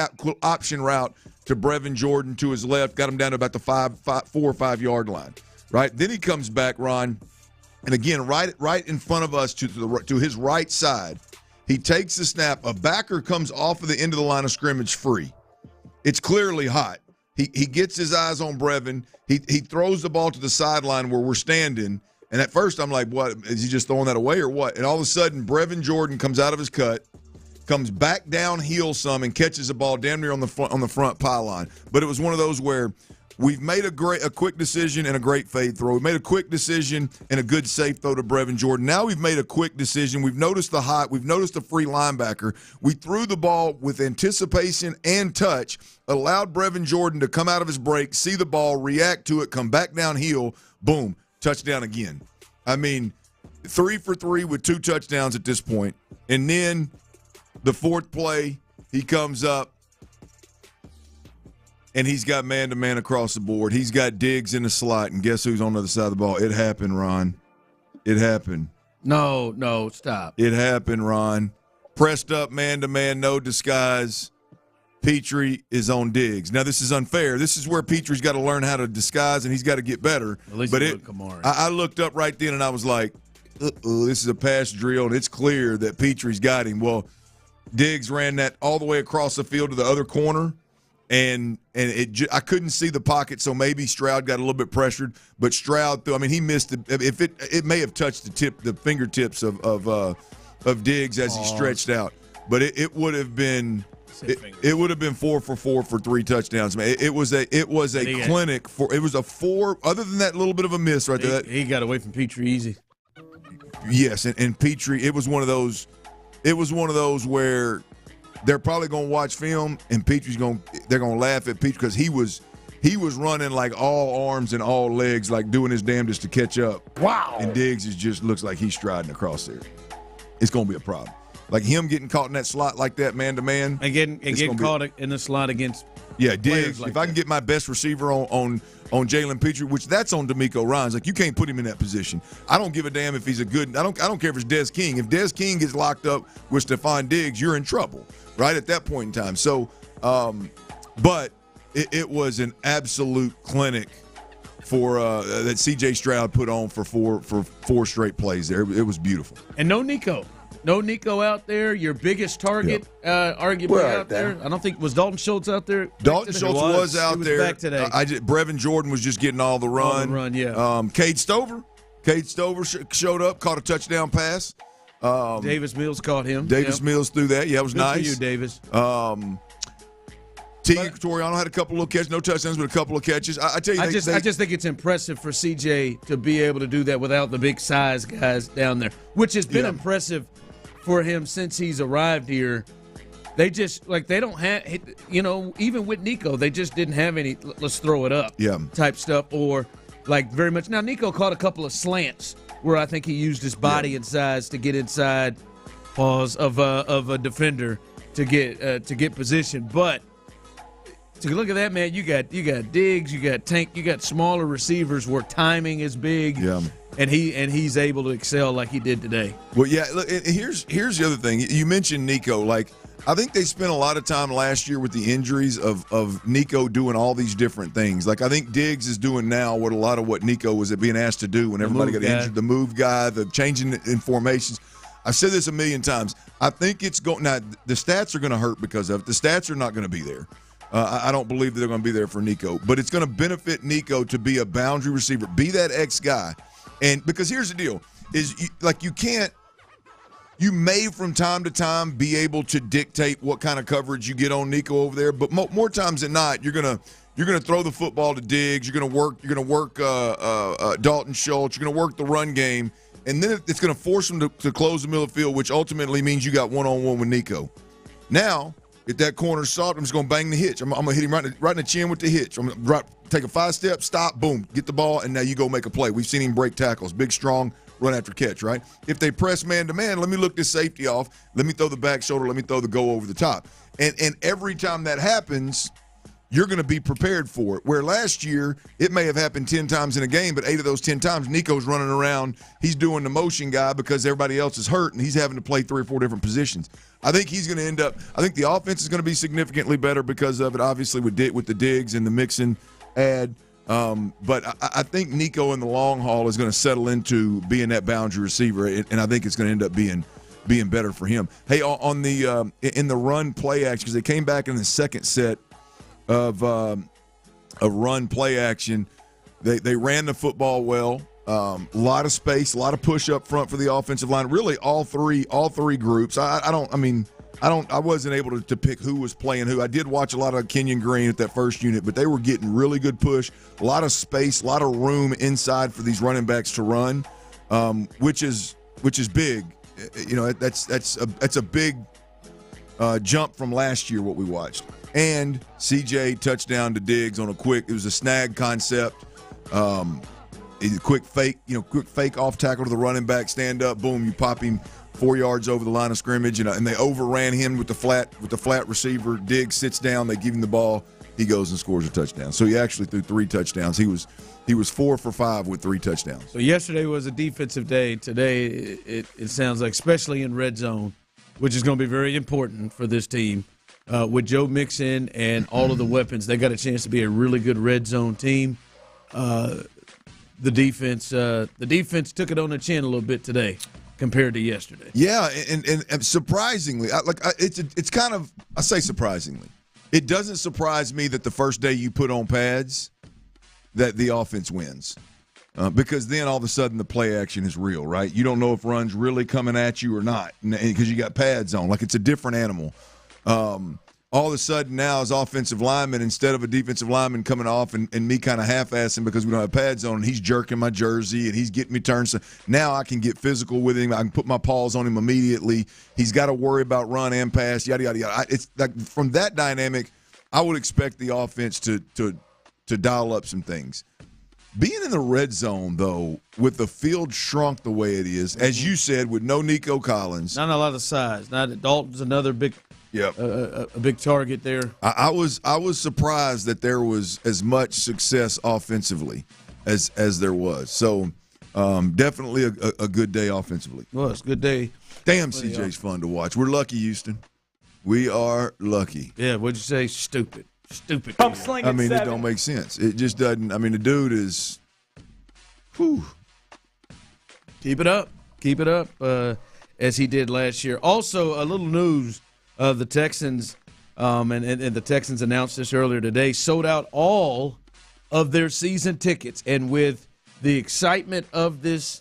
option route to Brevin Jordan to his left, got him down to about the 4 or 5 yard line. Right? Then he comes back, Ron, and again, right in front of us to his right side, he takes the snap. A backer comes off of the end of the line of scrimmage free. It's clearly hot. He gets his eyes on Brevin. He throws the ball to the sideline where we're standing. And at first I'm like, what, is he just throwing that away or what? And all of a sudden, Brevin Jordan comes out of his cut, comes back downhill some, and catches the ball damn near on the front pylon. But it was one of those where we've made a quick decision and a great fade throw. We made a quick decision and a good safe throw to Brevin Jordan. Now we've made a quick decision. We've noticed the hot. We've noticed the free linebacker. We threw the ball with anticipation and touch, allowed Brevin Jordan to come out of his break, see the ball, react to it, come back downhill, boom, touchdown again. 3 for 3 with 2 touchdowns at this point. And then the fourth play, he comes up, and he's got man-to-man across the board. He's got Diggs in the slot, and guess who's on the other side of the ball? It happened, Ron. It happened. No, stop. It happened, Ron. Pressed up man-to-man, no disguise. Pitre is on Diggs. Now, this is unfair. This is where Pitre's got to learn how to disguise, and he's got to get better. At least Kamari. I looked up right then, and I was like, this is a pass drill, and it's clear that Pitre's got him. Well, Diggs ran that all the way across the field to the other corner, and I couldn't see the pocket, so maybe Stroud got a little bit pressured. But Stroud, he missed it. If it may have touched the fingertips of Diggs as he stretched out, but it would have been. It would have been 4 for 4 for 3 touchdowns, man. It was a clinic for. It was a 4. Other than that little bit of a miss right there, he got away from Pitre easy. Yes, and Pitre. It was one of those. It was one of those where they're probably going to watch film, and they're going to laugh at Pitre because he was running like all arms and all legs, like doing his damnedest to catch up. Wow. And Diggs just looks like he's striding across there. It's going to be a problem. Like him getting caught in that slot like that, man to man, and getting caught in the slot against. Yeah, Diggs. Like if I can get my best receiver on Jaylen Pitre, which that's on DeMeco Ryans, like you can't put him in that position. I don't give a damn if he's a good. I don't care if it's Des King. If Des King gets locked up with Stefan Diggs, you're in trouble, right at that point in time. So, but it was an absolute clinic for that C.J. Stroud put on for four straight plays there. It was beautiful. And no Nico out there, your biggest target, arguably out there. I don't think was Dalton Schultz out there. Dalton Schultz was out there. Back today. Brevin Jordan was just getting all the run. Yeah. Cade Stover showed up, caught a touchdown pass. Davis Mills caught him. Mills threw that. Yeah, it was Good nice. For you, Davis. Toriano had a couple of catches, no touchdowns, but a couple of catches. I tell you, I just think it's impressive for CJ to be able to do that without the big size guys down there, which has been impressive for him since he's arrived here. They just they don't have, even with Nico, they just didn't have any let's throw it up type stuff or very much. Now Nico caught a couple of slants where I think he used his body and size to get inside of a defender to get position, but. So look at that, man. You got Diggs, you got Tank, you got smaller receivers where timing is big, and he's able to excel like he did today. Well, yeah. Look, here's the other thing. You mentioned Nico. I think they spent a lot of time last year with the injuries of Nico doing all these different things. I think Diggs is doing now what a lot of what Nico was being asked to do when everybody got injured. The move guy, the changing in formations. I've said this a million times. I think it's going now. The stats are going to hurt because of it. The stats are not going to be there. I don't believe that they're going to be there for Nico, but it's going to benefit Nico to be a boundary receiver, be that X guy, and because here's the deal: you may from time to time be able to dictate what kind of coverage you get on Nico over there, but more times than not, you're gonna throw the football to Diggs, you're gonna work Dalton Schultz, you're gonna work the run game, and then it's gonna force them to close the middle of the field, which ultimately means you got one-on-one with Nico. Now. If that corner's soft, I'm just going to bang the hitch. I'm going to hit him right in the chin with the hitch. I'm going to take a 5-step, stop, boom, get the ball, and now you go make a play. We've seen him break tackles, big, strong, run after catch, right? If they press man-to-man, let me look this safety off. Let me throw the back shoulder. Let me throw the go over the top. And every time that happens, you're going to be prepared for it. Where last year, it may have happened 10 times in a game, but 8 of those 10 times, Nico's running around. He's doing the motion guy because everybody else is hurt, and he's having to play 3 or 4 different positions. I think he's going to end up – I think the offense is going to be significantly better because of it, obviously, with the Diggs and the Mixon ad. But I think Nico in the long haul is going to settle into being that boundary receiver, and I think it's going to end up being better for him. Hey, on the in the run play action, because they came back in the second set of run play action, they ran the football well. A lot of space, a lot of push up front for the offensive line. Really, all three groups. I wasn't able to pick who was playing who. I did watch a lot of Kenyon Green at that first unit, but they were getting really good push, a lot of space, a lot of room inside for these running backs to run, which is big. That's a big jump from last year what we watched. And CJ touchdown to Diggs on it was a snag concept. Quick fake off tackle to the running back, stand up, boom, you pop him 4 yards over the line of scrimmage, and they overran him with the flat receiver. Diggs sits down, they give him the ball, he goes and scores a touchdown. So he actually threw 3 touchdowns. He was 4 for 5 with 3 touchdowns. So yesterday was a defensive day. Today it sounds like, especially in red zone, which is going to be very important for this team. With Joe Mixon and all of the weapons, they got a chance to be a really good red zone team. The defense took it on the chin a little bit today compared to yesterday. Yeah, and surprisingly, it's kind of, I say surprisingly, it doesn't surprise me that the first day you put on pads that the offense wins. Because then all of a sudden the play action is real, right? You don't know if run's really coming at you or not because you got pads on. Like, it's a different animal. All of a sudden now as offensive lineman, instead of a defensive lineman coming off and me kind of half-assing because we don't have pads on, and he's jerking my jersey and he's getting me turned. So now I can get physical with him. I can put my paws on him immediately. He's got to worry about run and pass, yada, yada, yada. It's like, from that dynamic, I would expect the offense to dial up some things. Being in the red zone, though, with the field shrunk the way it is, as you said, with no Nico Collins. Not a lot of size. Dalton's another big a big target there. I was surprised that there was as much success offensively as there was. So definitely a good day offensively. Well, it's a good day. Damn, CJ's fun to watch. We're lucky, Houston. We are lucky. Yeah, what'd you say? Stupid. I mean, it don't make sense. It just doesn't. I mean, the dude is. Whew. Keep it up. Keep it up as he did last year. Also, a little news of the Texans, and the Texans announced this earlier today, sold out all of their season tickets. And with the excitement of this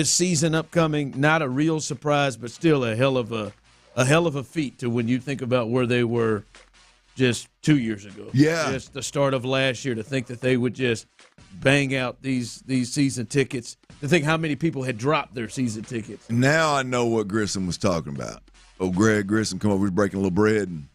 season upcoming, not a real surprise, but still a hell of a feat to when you think about where they were just 2 years ago. Yeah. Just the start of last year, to think that they would just bang out these season tickets, to think how many people had dropped their season tickets. Now I know what Grissom was talking about. Oh, Greg Grissom come over, he's breaking a little bread, and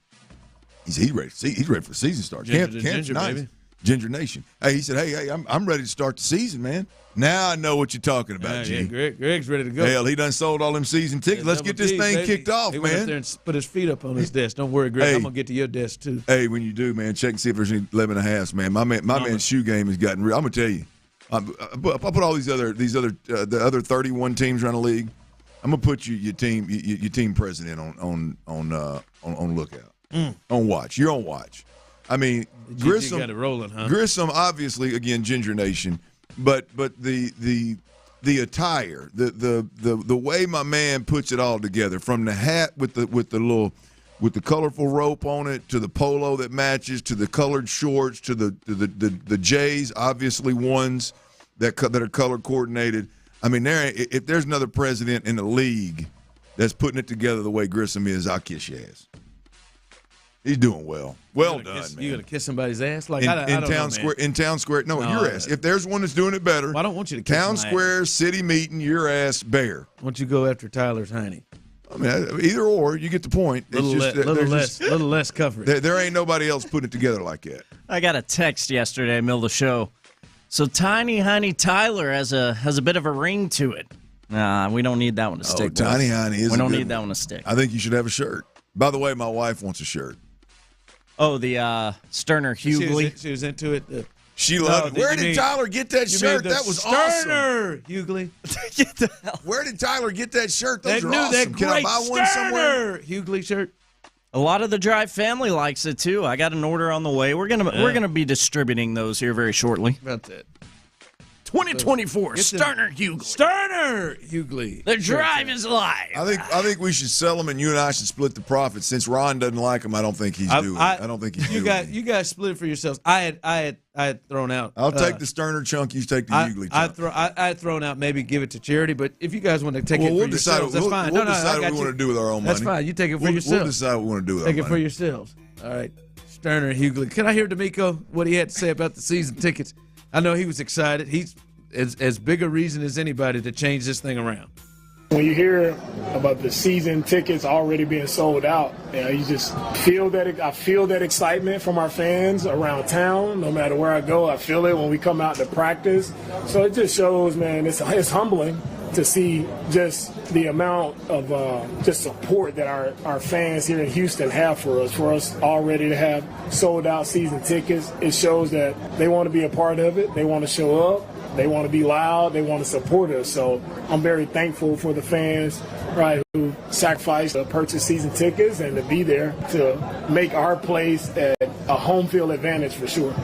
he's ready. He's ready for the season start. Ginger, baby. Ginger Nation. Hey, he said, hey, I'm ready to start the season, man. Now I know what you're talking about, G. Yeah, Greg's ready to go. Hell, he done sold all them season tickets. Let's get this thing kicked off, he man. went up there and put his feet up on his desk. Don't worry, Greg. I'm going to get to your desk, too. Hey, when you do, man, check and see if there's any 11.5s, man. My man's shoe game has gotten real. I'm going to tell you. I put all the other 31 teams around the league. I'm going to put your team president on lookout. On watch. You're on watch. I mean, Grissom got it rolling, huh? Grissom, obviously, again, Ginger Nation. But the attire, the way my man puts it all together, from the hat with the colorful rope on it, to the polo that matches, to the colored shorts, to the J's, obviously ones that are color coordinated. I mean, if there's another president in the league that's putting it together the way Grissom is, I'll kiss your ass. He's doing well. Well done, man. You gonna kiss somebody's ass? Like in Town Square? No, your ass. If there's one that's doing it better, I don't want you to kiss Town Square, city meeting, your ass bare. Why don't you go after Tyler's Heine? I mean, either or, you get the point. Little less coverage. There ain't nobody else putting it together like that. I got a text yesterday, middle of the show. So Tiny Heine Tyler has a bit of a ring to it. Nah, we don't need that one to stick. Tiny Heine is. We don't need that one to stick. I think you should have a shirt. By the way, my wife wants a shirt. Oh, the Stoerner Hughley. She was into it. She loved it. Where did Tyler get that shirt? That was Stoerner Hughley. Where did Tyler get that shirt? Those are awesome. That Can I buy one somewhere? Hughley shirt. A lot of the Drive family likes it too. I got an order on the way. We're gonna be distributing those here very shortly. About that. 2024 Stoerner Hughley. Stoerner Hughley. The Drive is live. I think we should sell them, and you and I should split the profits. Since Ron doesn't like them, I don't think he's doing it. I don't think he's doing it. You guys split it for yourselves. I had thrown out. I'll take the Stoerner chunk. You take the Hughley chunk. I had thrown out maybe give it to charity, but if you guys want to take it for yourselves, that's fine. We'll decide what we want to do with our own money. That's fine. You take it for yourselves. We'll decide what we want to do with our money. Take it for yourselves. All right. Stoerner Hughley. Can I hear DeMeco what he had to say about the season tickets? I know he was excited. He's as big a reason as anybody to change this thing around. When you hear about the season tickets already being sold out, you just feel that. I feel that excitement from our fans around town. No matter where I go, I feel it when we come out to practice. So it just shows, man, it's humbling to see just the amount of just support that our fans here in Houston have for us already to have sold out season tickets. It shows that they want to be a part of it. They want to show up. They want to be loud. They want to support us. So I'm very thankful for the fans, right, who sacrificed to purchase season tickets and to be there to make our place a home field advantage for sure.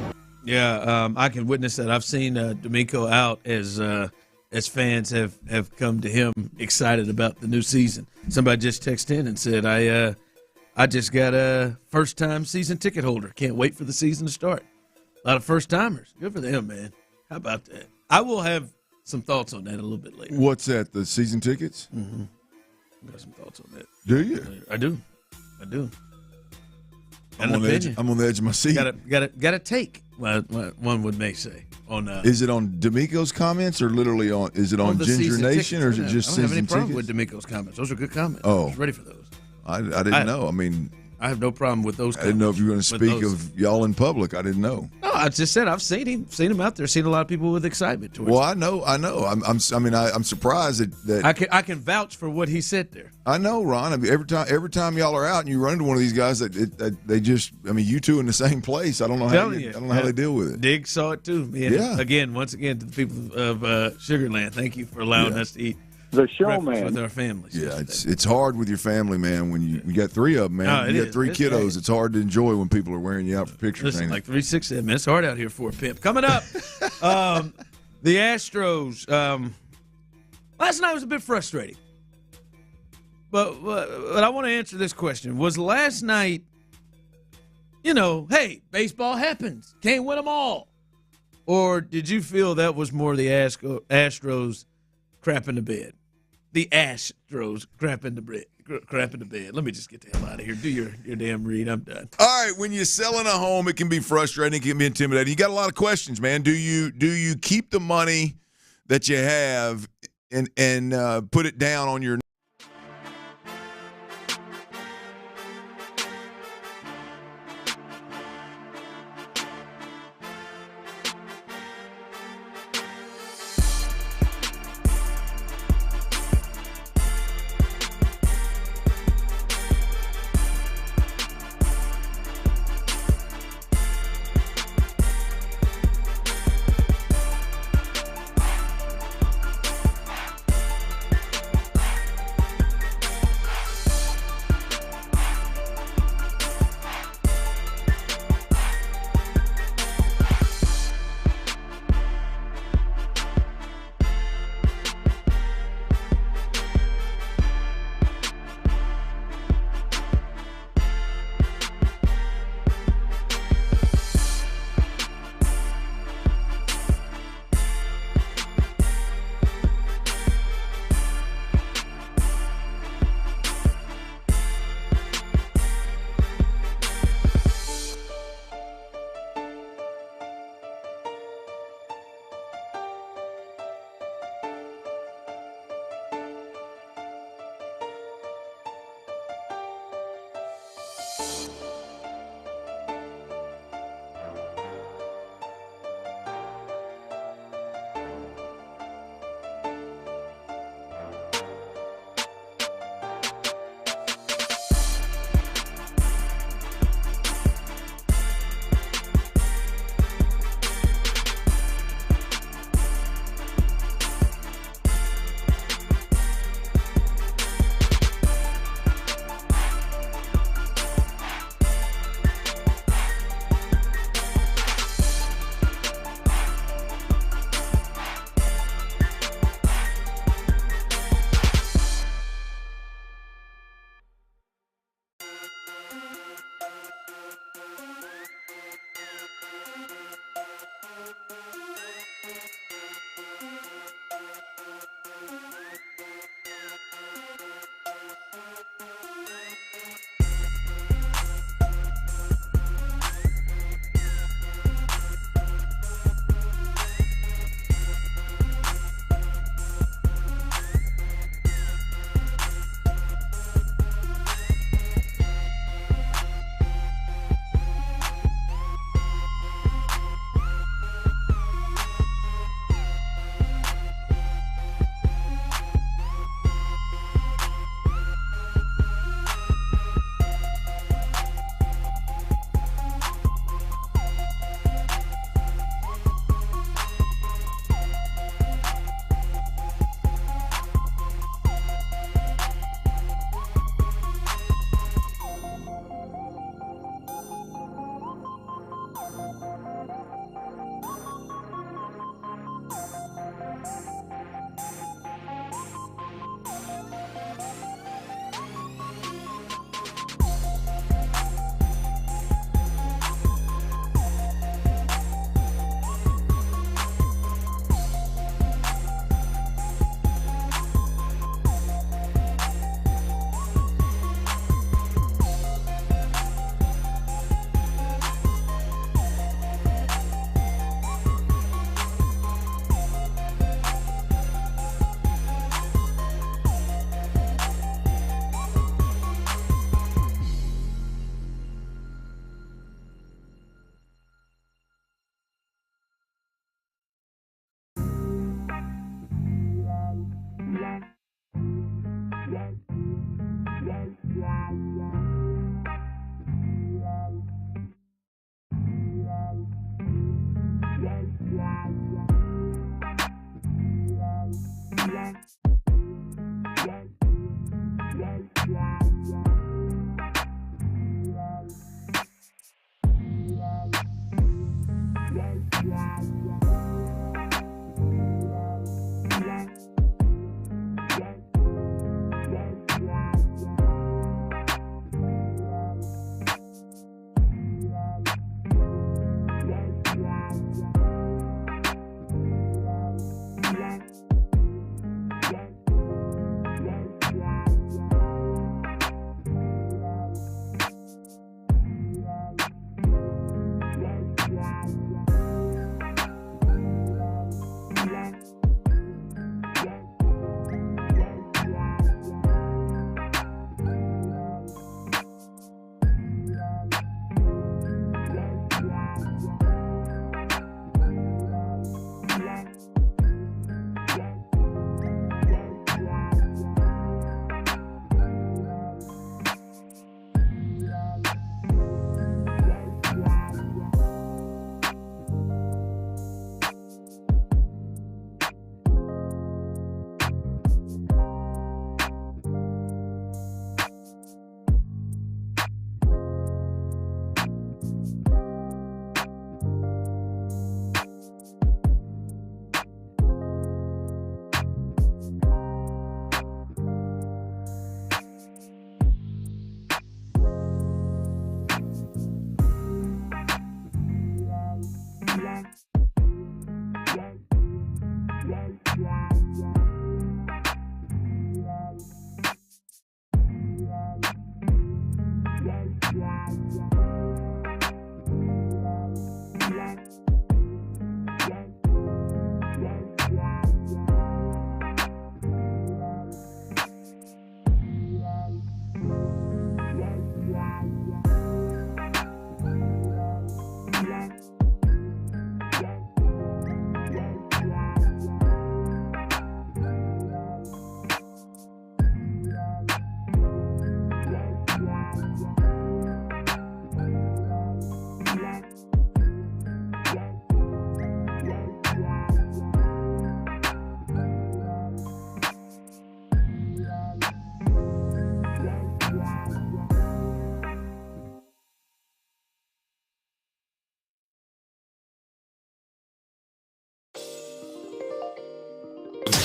Yeah, I can witness that. I've seen DeMeco out as fans have come to him excited about the new season. Somebody just texted in and said, I just got a first-time season ticket holder. Can't wait for the season to start. A lot of first-timers. Good for them, man. How about that? I will have some thoughts on that a little bit later. What's that, the season tickets? Mm-hmm. I got some thoughts on that. Do you? I do. I'm on the edge of my seat. Got to take, one may say. Is it on DeMeco's comments or literally on? Is it on Ginger Nation or is it just season tickets? I don't have any problem with DeMeco's comments. Those are good comments. Oh, I was ready for those. I didn't know. I mean, I have no problem with those. I didn't know if you were going to speak of y'all in public. I didn't know. No, I just said I've seen him out there. Seen a lot of people with excitement towards Well, him. I know. I'm surprised that I can vouch for what he said there. I know, Ron. I mean, every time y'all are out and you run into one of these guys, they just. I mean, you two in the same place. I don't know how they deal with it. Diggs saw it too. And once again, to the people of Sugarland, thank you for allowing us to eat. The show, man, with our families. Yeah, it's hard with your family, man. When you got three of them, man. You got three kiddos. It's hard to enjoy when people are wearing you out for pictures. Listen, like 3-6, man, it's hard out here for a pimp. Coming up, the Astros. Last night was a bit frustrating, but I want to answer this question: was last night, hey, baseball happens, can't win them all, or did you feel that was more the Astros crap in the bed? The Astros crap in the bed. Let me just get the hell out of here. Do your damn read. I'm done. All right, when you're selling a home, it can be frustrating, it can be intimidating. You got a lot of questions, man. Do you keep the money that you have and put it down on your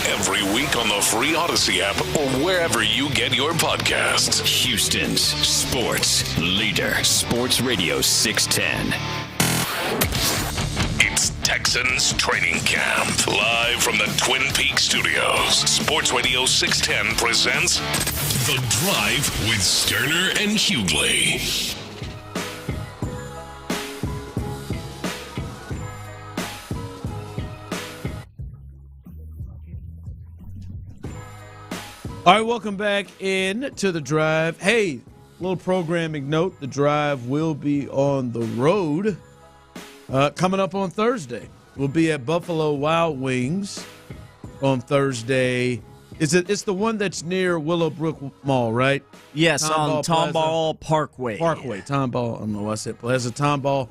Every week on the free Odyssey app or wherever you get your podcasts. Houston's sports leader, Sports Radio 610. It's Texans Training Camp. Live from the Twin Peaks studios. Sports Radio 610 presents The Drive with Stoerner and Hughley. All right, welcome back in to The Drive. Hey, little programming note, The Drive will be on the road coming up on Thursday. We'll be at Buffalo Wild Wings on Thursday. It's the one that's near Willowbrook Mall, right? Yes, on Tomball Parkway. Tomball, I don't know why I said Plaza. Tomball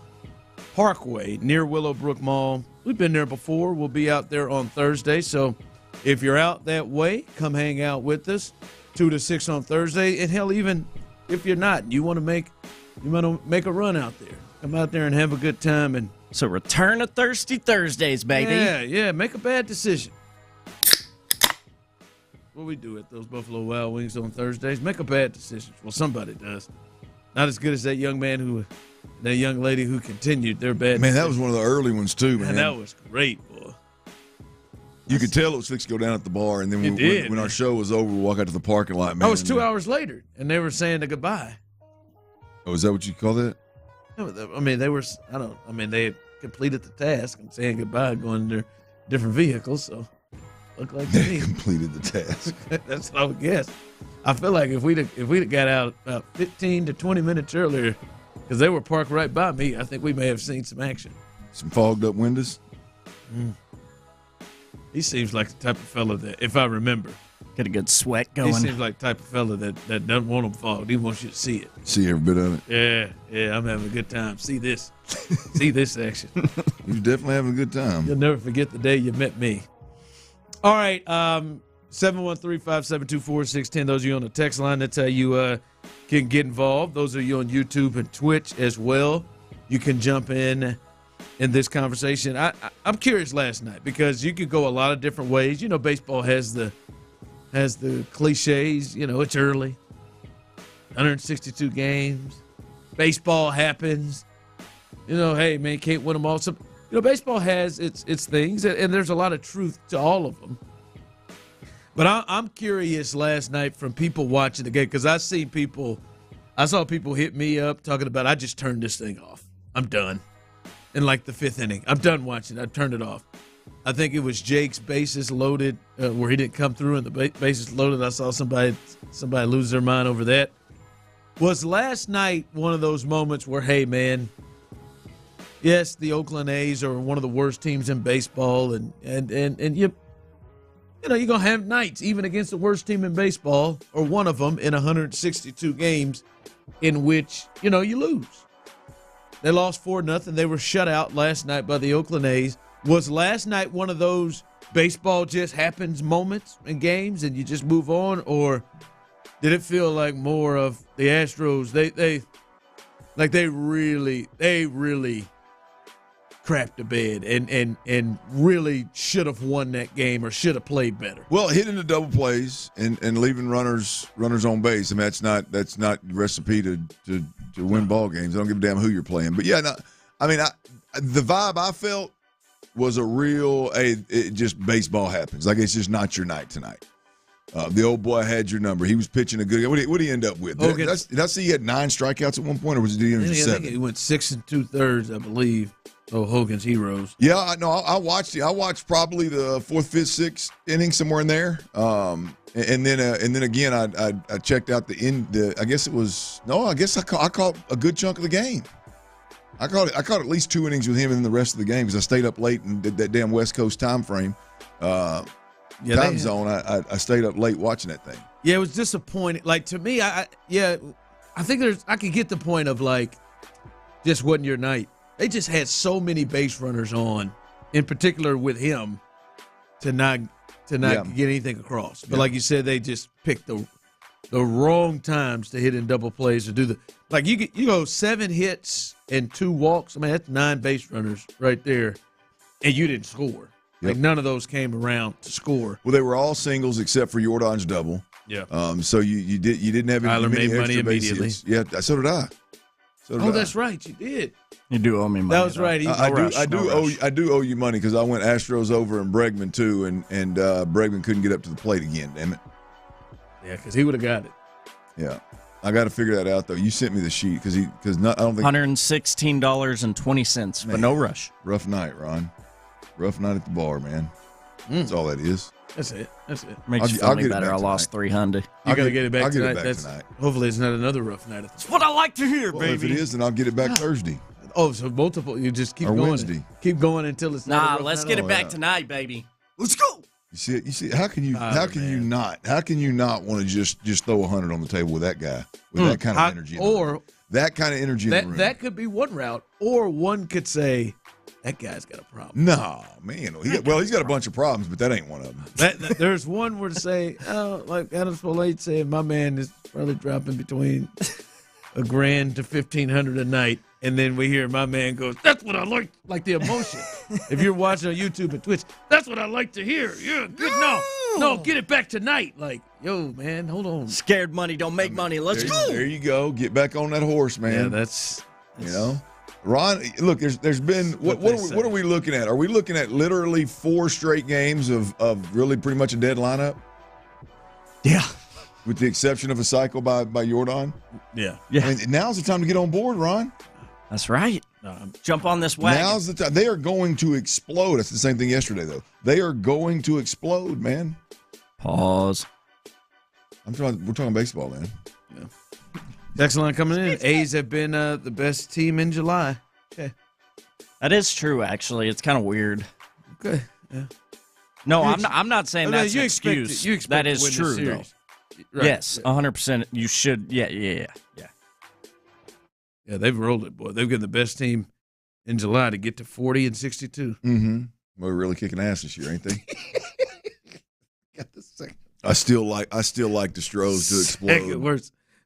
Parkway near Willowbrook Mall. We've been there before. We'll be out there on Thursday, so if you're out that way, come hang out with us 2 to 6 on Thursday. And hell, even if you're not, you want to make a run out there. Come out there and have a good time. And so return to Thirsty Thursdays, baby. Yeah, make a bad decision. What we do at those Buffalo Wild Wings on Thursdays, make a bad decision. Well, somebody does. Not as good as that young lady who continued their bad Man, that was one of the early ones, too, man. That was great, boy. You could tell it was fixed to go down at the bar, and then when our show was over, we walk out to the parking lot, man. Oh, it was 2 hours later, and they were saying a goodbye. Oh, is that what you call that? I mean, they completed the task. I'm saying goodbye, going in their different vehicles, so looked like they completed the task. That's what I would guess. I feel like if we'd got out about 15 to 20 minutes earlier, because they were parked right by me, I think we may have seen some action. Some fogged up windows? He seems like the type of fella that, if I remember, get a good sweat going. He seems like the type of fella that doesn't want them fogged. He wants you to see it. See every bit of it. Yeah, I'm having a good time. See this. See this action. You're definitely having a good time. You'll never forget the day you met me. All right, 713-572-4610. Those of you on the text line, that's how you can get involved. Those of you on YouTube and Twitch as well, you can jump in this conversation. I'm curious last night because you could go a lot of different ways. You know, baseball has the cliches. You know, it's early, 162 games. Baseball happens. You know, hey, man, can't win them all. So, you know, baseball has its things, and there's a lot of truth to all of them. But I'm curious last night from people watching the game because I saw people hit me up talking about, I just turned this thing off. I'm done. In like the 5th inning. I'm done watching. I turned it off. I think it was Jake's bases loaded where he didn't come through and the bases loaded. I saw somebody lose their mind over that. Was last night one of those moments where, hey, man, yes, the Oakland A's are one of the worst teams in baseball, and you know, you're going to have nights, even against the worst team in baseball, or one of them in 162 games, in which, you know, you lose. They lost 4-0. They were shut out last night by the Oakland A's. Was last night one of those baseball just happens moments in games and you just move on, or did it feel like more of the Astros? They really crapped the bed and really should have won that game or should have played better. Well, hitting the double plays and leaving runners on base. I mean, that's not recipe to win ball games. I don't give a damn who you're playing. But yeah, no, I mean, the vibe I felt was a real, it just baseball happens. Like, it's just not your night tonight. The old boy had your number. He was pitching a good game. What did he end up with? Did I see he had 9 strikeouts at one point, or was it the 7? I think he went 6 2/3, I believe. Oh, Hogan's Heroes. Yeah, I watched it. I watched probably the 4th, 5th, 6th inning, somewhere in there. And then again, I checked out the end. I guess it was I guess I caught a good chunk of the game. I caught at least 2 innings with him in the rest of the game because I stayed up late and did that damn West Coast time frame. Time zone. I stayed up late watching that thing. Yeah, it was disappointing. Like, to me, I think I could get the point of, like, just wasn't your night. They just had so many base runners on, in particular with him, to not get anything across. But like you said, they just picked the wrong times to hit in double plays to do you go 7 hits and 2 walks. I mean, that's 9 base runners right there, and you didn't score. Like, none of those came around to score. Well, they were all singles except for Jordan's double. Yeah. So you didn't have any made money extra base hits. Yeah, so did I. That's right, you did. You do owe me money. That was right. I do owe you money because I went Astros over in Bregman too, and Bregman couldn't get up to the plate again. Damn it. Yeah, because he would have got it. Yeah, I got to figure that out though. You sent me the sheet because I don't think $116.20, but no rush. Rough night, Ron. Rough night at the bar, man. That's all that is. That's it. Makes you feel better. I lost $300. You got to get it back tonight. Tonight. Hopefully it's not another rough night. That's what I like to hear, baby. If it is, then I'll get it back Thursday. Oh, so multiple. You just keep going. Wednesday. Keep going until it's let's get it back tonight, baby. Let's go. You see, how can you not want to just throw 100 on the table with that guy with that kind of energy? That kind of energy in the room. That could be one route, or one could say, that guy's got a problem. No, man. He's got a bunch of problems, but that ain't one of them. There's one where to say, like Adam Spolate said, my man is probably dropping between $1,000 to $1,500 a night. And then we hear my man goes, that's what I like the emotion. If you're watching on YouTube and Twitch, that's what I like to hear. Yeah, good. No, get it back tonight. Like, yo, man, hold on. Scared money don't make money. Let's go. There you go. Get back on that horse, man. Yeah, that's Ron, look, there's been what are we looking at? Are we looking at literally 4 straight games of really pretty much a dead lineup? Yeah. With the exception of a cycle by Jordan? Yeah. I mean, now's the time to get on board, Ron. That's right. Jump on this wagon. Now's the time. They are going to explode. That's the same thing yesterday, though. They are going to explode, man. Pause. We're talking baseball, man. Yeah. Next line coming in. A's have been the best team in July. Okay. That is true, actually. It's kind of weird. Okay. Yeah. No, I'm not saying that's an excuse. You expect that is true, though. Right. Yes, 100%. You should. Yeah. Yeah, they've rolled it, boy. They've got the best team in July to get to 40 and 62. Mm-hmm. We're really kicking ass this year, ain't they? Got the second. I still like the Stros to explode.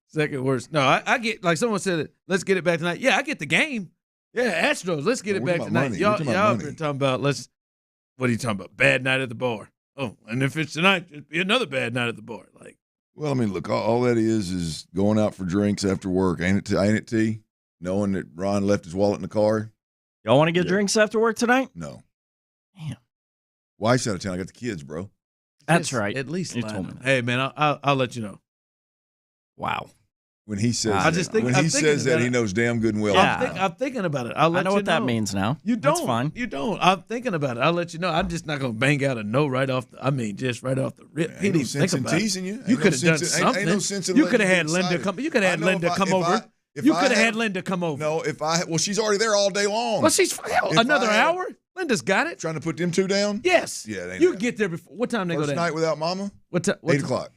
Second worst. No, I get, like someone said, let's get it back tonight. Yeah, I get the game. Yeah, Astros, let's get it back tonight. Money. Y'all been talking about what are you talking about? Bad night at the bar. Oh, and if it's tonight, it'd be another bad night at the bar. Like, well, I mean, look, all that is going out for drinks after work, ain't it, T? Knowing that Ron left his wallet in the car. Y'all want to get drinks after work tonight? No. Damn. Wife's out of town. I got the kids, bro. That's right. At least you told me that. Hey, man, I'll let you know. Wow. When he says that, he knows damn good and well. Yeah. I'm thinking about it. I'll let you know. I know what that means now. You don't. That's fine. You don't. I'm thinking about it. I'll let you know. I'm just not going to bang out a no right off. Just right off the rip. Ain't no sense in teasing you. You could have done something. Ain't no sense in you could have letting had Linda come. You could have had Linda come over. You could have had Linda come over. No, well, she's already there all day long. Well, another hour. Linda's got it. Trying to put them two down. Yes. Yeah. You get there before. What time they go down? First night without Mama. What time? 8 o'clock.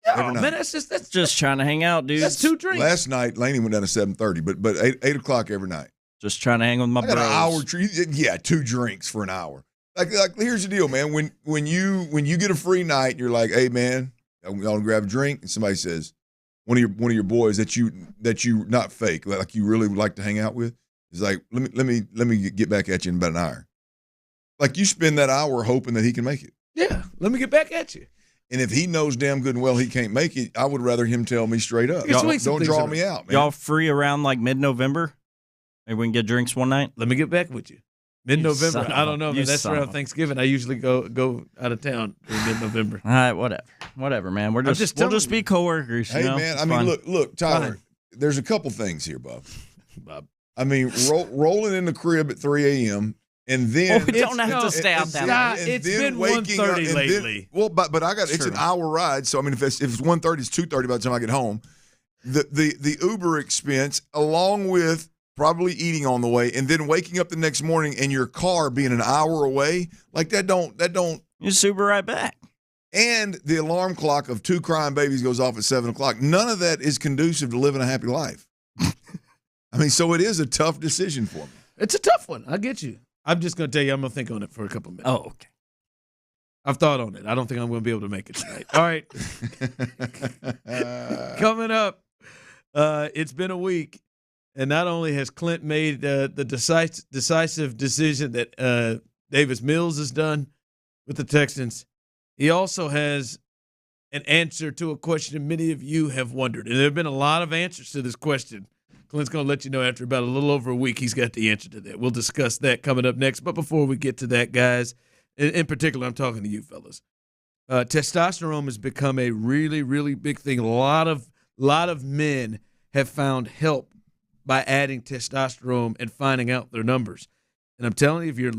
Oh, man, that's just trying to hang out, dude. That's 2 drinks. Last night, Laney went down to 7:30, but 8 o'clock every night. Just trying to hang with my bros. I got an hour. Yeah, 2 drinks for an hour. Like here's the deal, man. When you get a free night, you're like, hey, man, I'm gonna grab a drink, and somebody says one of your boys that you not fake, like you really would like to hang out with, is like, let me get back at you in about an hour. Like you spend that hour hoping that he can make it. Yeah, let me get back at you. And if he knows damn good and well he can't make it, I would rather him tell me straight up. Don't draw me out, man. Y'all free around like mid-November? Maybe we can get drinks one night? Let me get back with you. Mid-November. I don't know, man. That's around Thanksgiving. I usually go out of town in mid-November. All right, whatever, man. We'll just be coworkers. Hey, man. I mean, look, Tyler. There's a couple things here, Bob. I mean, rolling in the crib at 3 a.m. And then we don't have to stay out that long. It's been 1:30 lately. But I got it's an hour ride. So I mean, if it's 1:30, it's 2:30 by the time I get home. The Uber expense, along with probably eating on the way, and then waking up the next morning and your car being an hour away, like that don't. You just Uber right back. And the alarm clock of 2 crying babies goes off at 7 o'clock. None of that is conducive to living a happy life. I mean, so it is a tough decision for me. It's a tough one. I get you. I'm just going to tell you, I'm going to think on it for a couple minutes. Oh, okay. I've thought on it. I don't think I'm going to be able to make it tonight. All right. Coming up, it's been a week, and not only has Clint made the decisive decision that Davis Mills has done with the Texans, he also has an answer to a question many of you have wondered. And there have been a lot of answers to this question. Clint's going to let you know after about a little over a week he's got the answer to that. We'll discuss that coming up next. But before we get to that, guys, in particular, I'm talking to you fellas. Testosterone has become a really, really big thing. A lot of men have found help by adding testosterone and finding out their numbers. And I'm telling you, if you're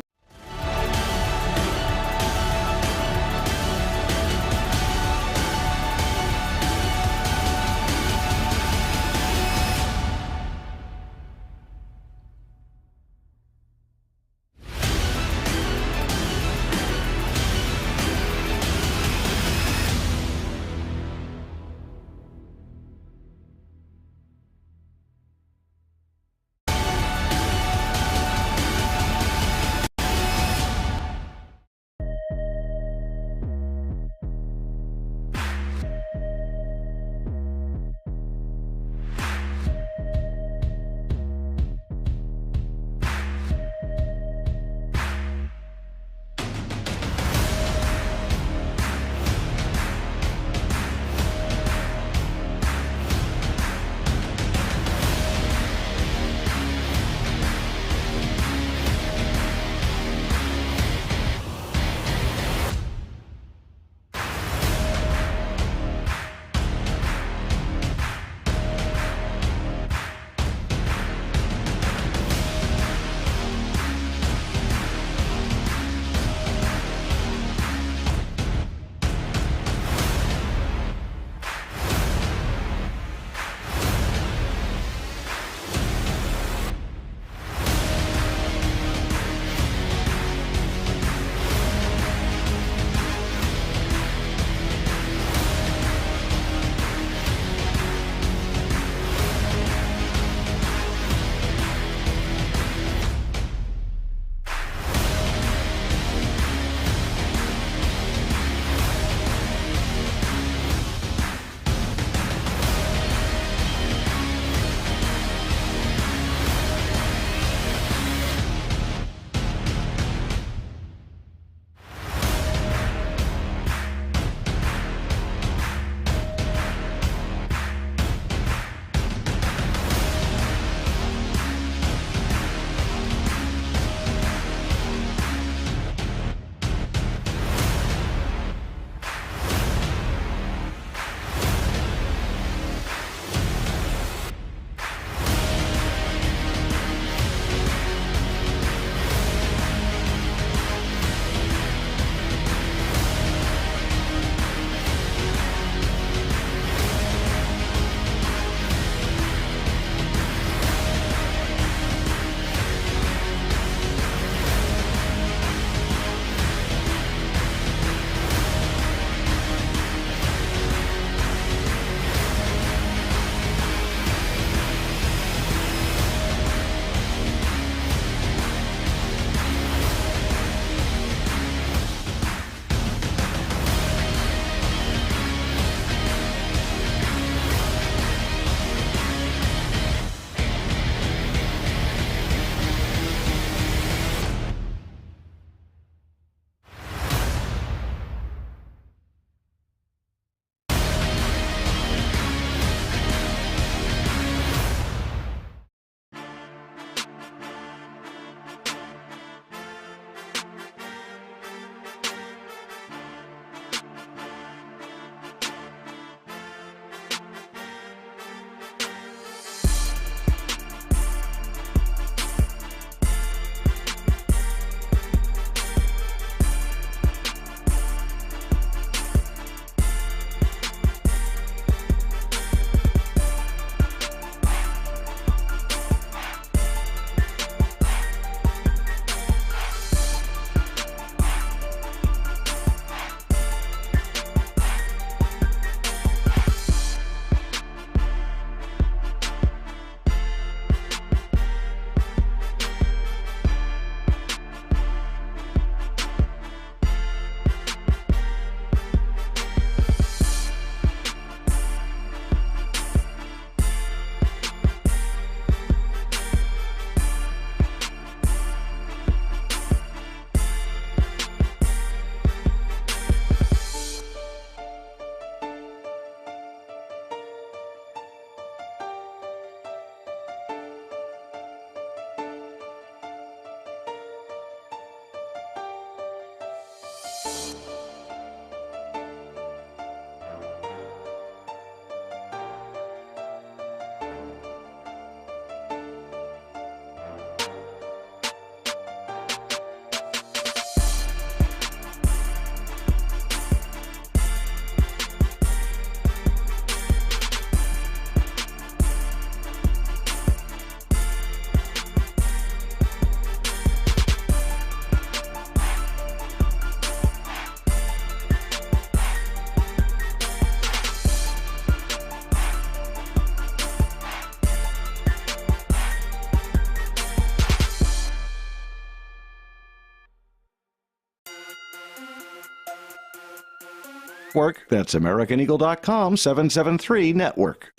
Network. That's AmericanEagle.com/773-Network.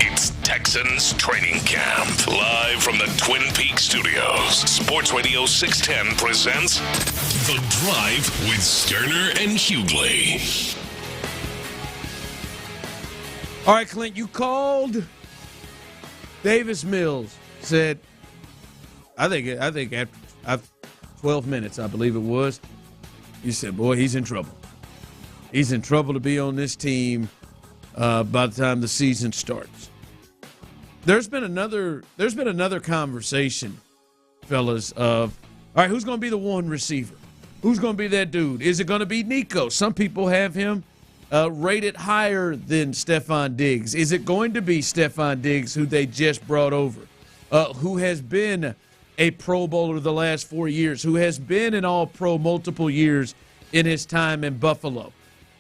It's Texans Training Camp. Live from the Twin Peaks studios. Sports Radio 610 presents The Drive with Stoerner and Hughley. All right, Clint, you called. Davis Mills said, I think after 12 minutes, I believe it was, you said, boy, he's in trouble. He's in trouble to be on this team by the time the season starts. There's been another conversation, fellas, of, all right, who's going to be the one receiver? Who's going to be that dude? Is it going to be Nico? Some people have him rated higher than Stefan Diggs. Is it going to be Stefan Diggs, who they just brought over, who has been a Pro Bowler the last 4 years, who has been an All-Pro multiple years in his time in Buffalo?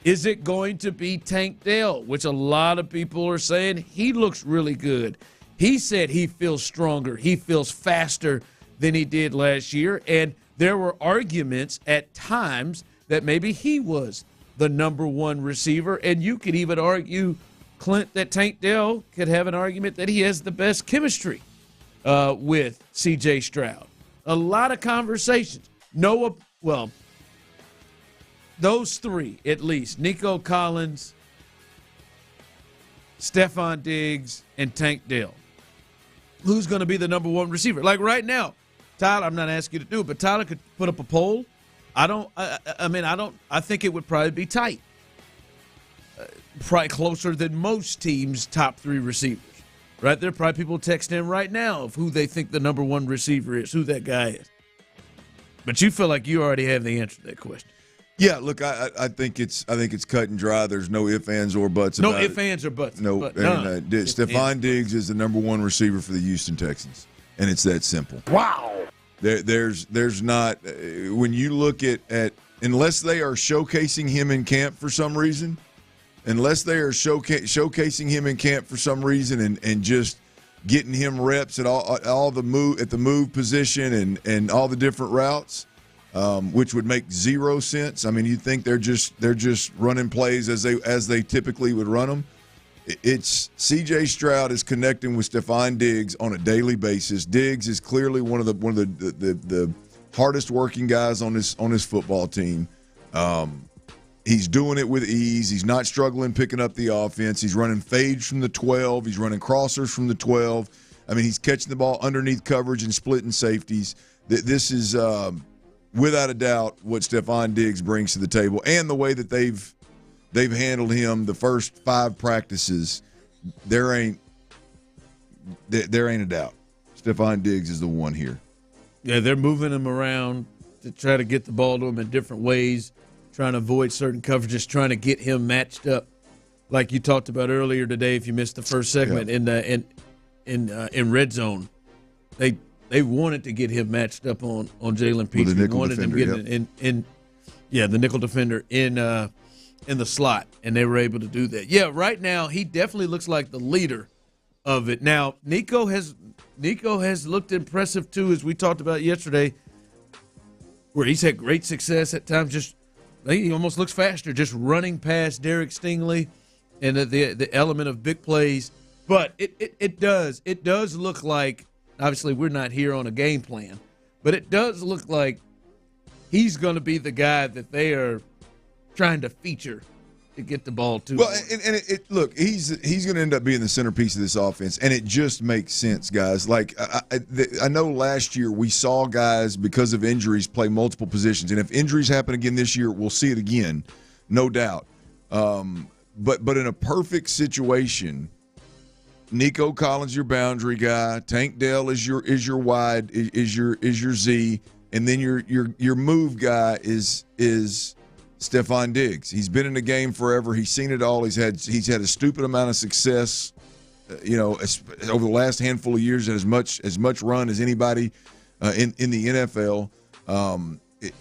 Is it going to be Tank Dell, which a lot of people are saying he looks really good? He said he feels stronger. He feels faster than he did last year, and there were arguments at times that maybe he was the number one receiver, and you could even argue, Clint, that Tank Dell could have an argument that he has the best chemistry with C.J. Stroud. A lot of conversations. Those three, at least, Nico Collins, Stefan Diggs, and Tank Dell. Who's going to be the number one receiver? Like right now, Tyler, I'm not asking you to do it, but Tyler could put up a poll. I think it would probably be tight. Probably closer than most teams' top three receivers. Right? There are probably people texting in right now of who they think the number one receiver is, who that guy is. But you feel like you already have the answer to that question. Yeah, look, I think it's cut and dry. There's no ifs, ands, or buts about it. No ifs, ands, or buts. No, Stefan Diggs is the number one receiver for the Houston Texans, and it's that simple. Wow. There's not when you look at unless they are showcasing him in camp for some reason, and just getting him reps at all the move position and all the different routes, which would make zero sense. I mean, you'd think they're just running plays as they typically would run them. It's C.J. Stroud is connecting with Stefan Diggs on a daily basis. Diggs is clearly one of the hardest working guys on this football team. He's doing it with ease. He's not struggling picking up the offense. He's running fades from the 12. He's running crossers from the 12. I mean, he's catching the ball underneath coverage and splitting safeties. This is without a doubt what Stefan Diggs brings to the table, and the way that they've handled him the first 5 practices. There ain't a doubt. Stefan Diggs is the one here. Yeah, they're moving him around to try to get the ball to him in different ways, trying to avoid certain coverages, trying to get him matched up, like you talked about earlier today. If you missed the first segment in red zone, they wanted to get him matched up on Jalen Pitre. The nickel wanted defender, him getting the nickel defender in the slot, and they were able to do that. Yeah, right now he definitely looks like the leader of it. Now Nico has looked impressive too, as we talked about yesterday, where he's had great success at times. He almost looks faster just running past Derek Stingley and the element of big plays. But it does look like, obviously we're not here on a game plan, but it does look like he's going to be the guy that they are trying to feature to get the ball to. Well, look, he's going to end up being the centerpiece of this offense, and it just makes sense, guys. Like I know last year we saw guys because of injuries play multiple positions, and if injuries happen again this year, we'll see it again, no doubt. But in a perfect situation, Nico Collins your boundary guy, Tank Dell is your wide, is your Z, and then your move guy is Stefan Diggs. He's been in the game forever. He's seen it all. He's had a stupid amount of success, over the last handful of years, and as much run as anybody in the NFL.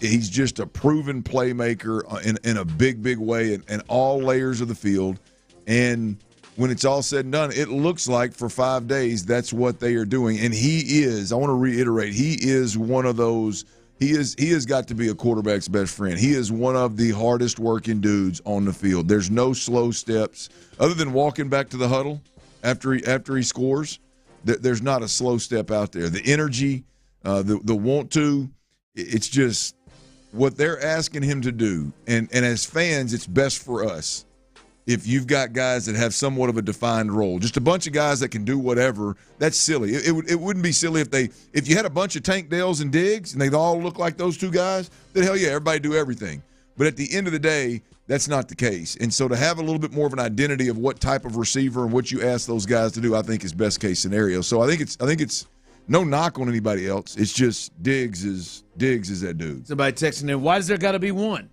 He's just a proven playmaker in a big way in all layers of the field. And when it's all said and done, it looks like for 5 days that's what they are doing. And he is, I want to reiterate, he is one of those He has got to be a quarterback's best friend. He is one of the hardest working dudes on the field. There's no slow steps other than walking back to the huddle after he scores. There's not a slow step out there. The energy, the want to, it's just what they're asking him to do. And as fans, it's best for us if you've got guys that have somewhat of a defined role. Just a bunch of guys that can do whatever, that's silly. It wouldn't be silly if you had a bunch of Tank Dales and Diggs and they'd all look like those two guys, then hell yeah, everybody do everything. But at the end of the day, that's not the case. And so to have a little bit more of an identity of what type of receiver and what you ask those guys to do, I think is best case scenario. So I think it's no knock on anybody else. It's just Diggs is that dude. Somebody texting in, why does there got to be one?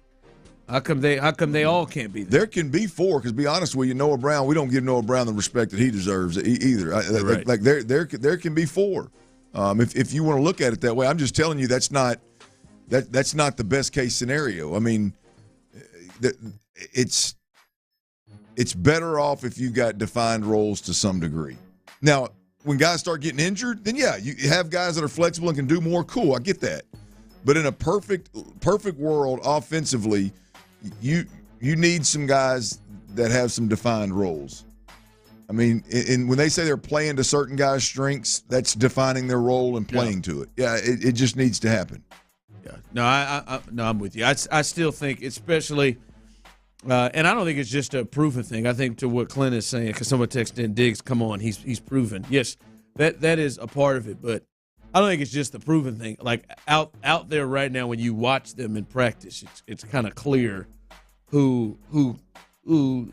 How come they all can't be there? There can be four, because be honest with you, Noah Brown, we don't give Noah Brown the respect that he deserves either. Right. Like there can be four. If you want to look at it that way, I'm just telling you that's not the best case scenario. I mean, it's better off if you've got defined roles to some degree. Now, when guys start getting injured, then yeah, you have guys that are flexible and can do more. Cool, I get that. But in a perfect world, offensively, you need some guys that have some defined roles. I mean, when they say they're playing to certain guys' strengths, that's defining their role and playing to it. Yeah, it just needs to happen. Yeah. No, I'm with you. I still think, especially, and I don't think it's just a proven thing. I think to what Clint is saying, because someone texted in, Diggs, come on, he's proven. Yes, that is a part of it, but I don't think it's just the proven thing. Like out there right now, when you watch them in practice, it's kind of clear who.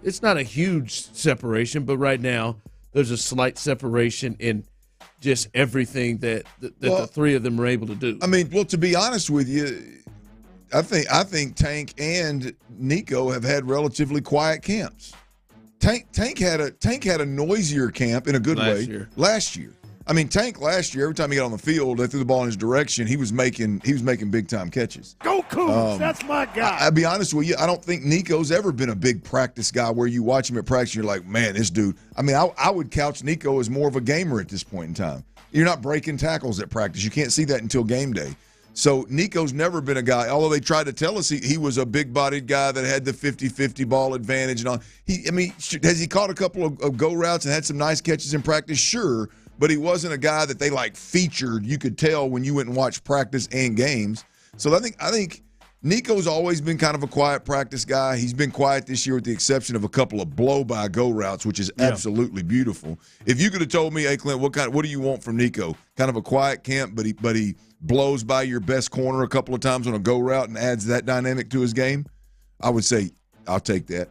It's not a huge separation, but right now there's a slight separation in just everything that the three of them are able to do. I mean, well, to be honest with you, I think Tank and Nico have had relatively quiet camps. Tank had a noisier camp in a good way last year. I mean, Tank last year, every time he got on the field, they threw the ball in his direction. He was making big time catches. Go Cougs! That's my guy. I'll be honest with you, I don't think Nico's ever been a big practice guy where you watch him at practice and you're like, man, this dude. I mean, I would couch Nico as more of a gamer at this point in time. You're not breaking tackles at practice. You can't see that until game day. So Nico's never been a guy, although they tried to tell us he was a big-bodied guy that had the 50-50 ball advantage and all. Has he caught a couple of go routes and had some nice catches in practice? Sure. But he wasn't a guy that they featured. You could tell when you went and watched practice and games. So I think Nico's always been kind of a quiet practice guy. He's been quiet this year with the exception of a couple of blow-by go routes, which is absolutely beautiful. If you could have told me, hey Clint, what do you want from Nico? Kind of a quiet camp, but he blows by your best corner a couple of times on a go route and adds that dynamic to his game, I would say I'll take that.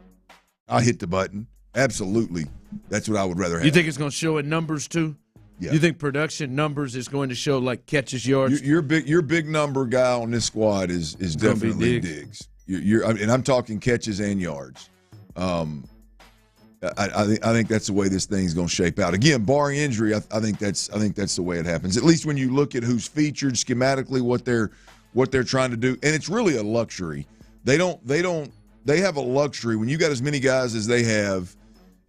I'll hit the button. Absolutely. That's what I would rather have. You think it's going to show in numbers too? Yeah. You think production numbers is going to show catches, yards? Your big number guy on this squad is definitely Diggs. And I'm talking catches and yards. I think that's the way this thing's going to shape out. Again, barring injury, I think that's the way it happens. At least when you look at who's featured schematically, what they're trying to do, and it's really a luxury. They have a luxury when you got as many guys as they have.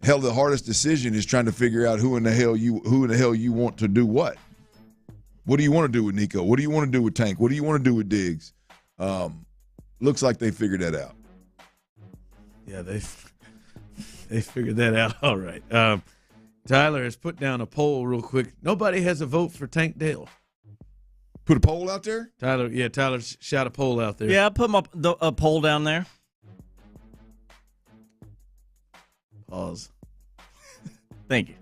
Hell, the hardest decision is trying to figure out who in the hell you want to do what. What do you want to do with Nico? What do you want to do with Tank? What do you want to do with Diggs? Looks like they figured that out. Yeah, they figured that out. All right. Tyler has put down a poll real quick. Nobody has a vote for Tank Dale. Put a poll out there? Tyler shot a poll out there. Yeah, I put a poll down there. Pause. Thank you.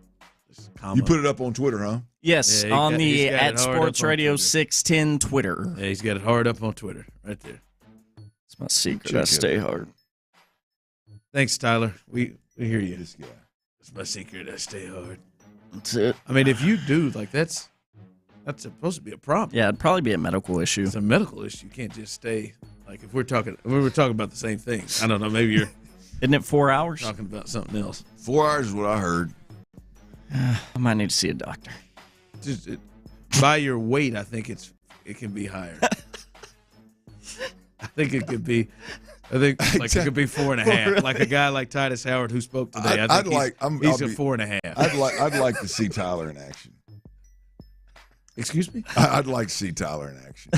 You put it up on Twitter, huh? Yes, on the at SportsRadio 610 Twitter. Yeah, he's got it hard up on Twitter, right there. It's my secret. I stay hard. Thanks, Tyler. We hear you. This guy. It's my secret. I stay hard. That's it. I mean, if you do, that's supposed to be a problem. Yeah, it'd probably be a medical issue. It's a medical issue. You can't just stay. Like if we're talking about the same thing. I don't know. Maybe you're. Isn't it 4 hours? Talking about something else. 4 hours is what I heard. I might need to see a doctor. By your weight, I think it can be higher. I think it could be. It could be 4.5. Like a guy like Titus Howard who spoke today. He's a 4.5. I'd like to see Tyler in action. Excuse me? I'd like to see Tyler in action.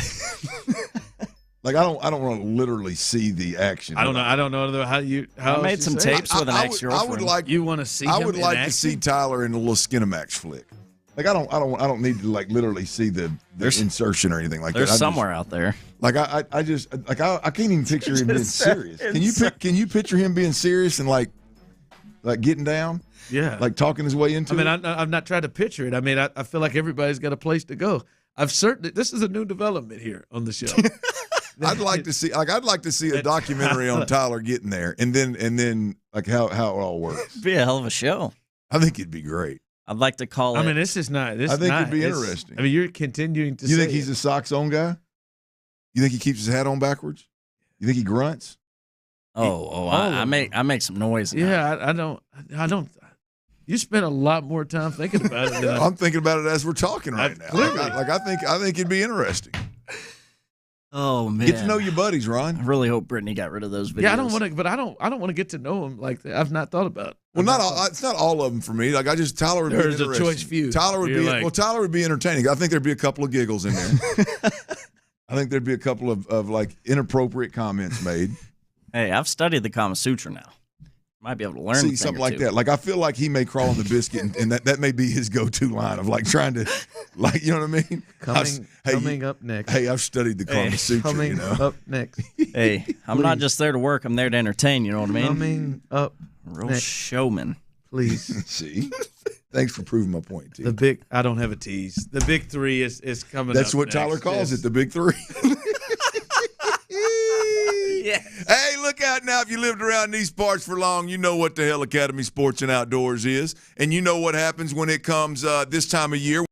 Like I don't want to literally see the action. I don't know how I made some tapes with an ex-girlfriend. I would like you want to see. I would him like in to see action? Tyler in a little Skinamax flick. Like I don't need to like literally see the insertion or anything like that. There's somewhere out there. Like I can't even picture him being serious. Can you picture him being serious and like getting down? Yeah, like talking his way into it. I mean, I'm not trying to picture it. I mean, I feel like everybody's got a place to go. This is a new development here on the show. I'd like to see a documentary on Tyler getting there, and then like how it all works. It'd be a hell of a show. I think it'd be great. I'd like to call it. I mean, this is not. I think it'd be interesting. I mean, you're continuing to. You say think he's a socks on guy? You think he keeps his hat on backwards? You think he grunts? I make some noise. Yeah, I don't. You spent a lot more time thinking about it. I'm thinking about it as we're talking right now. I think it'd be interesting. Oh man, get to know your buddies, Ron. I really hope Brittany got rid of those videos. Yeah, I don't want to get to know him like that. I've not thought about. Well, it's not all of them for me. Like Tyler would be There's interesting. a choice few. Tyler would be entertaining. I think there'd be a couple of giggles in there. I think there'd be a couple of like inappropriate comments made. Hey, I've studied the Kama Sutra now. Might be able to learn something like that. Like I feel like he may crawl on the biscuit, and that may be his go-to line of like trying to, like you know what I mean. Coming up next. Hey, I've studied the Kama Sutra. Coming up next. Hey, I'm not just there to work. I'm there to entertain. You know what I mean? Coming up. Real next. Showman. Please. See. Thanks for proving my point, T. I don't have a tease. The big three is coming. That's up what next. Tyler calls it. The big three. Yes. Hey, look out now. If you lived around these parts for long, you know what the hell Academy Sports and Outdoors is. And you know what happens when it comes this time of year.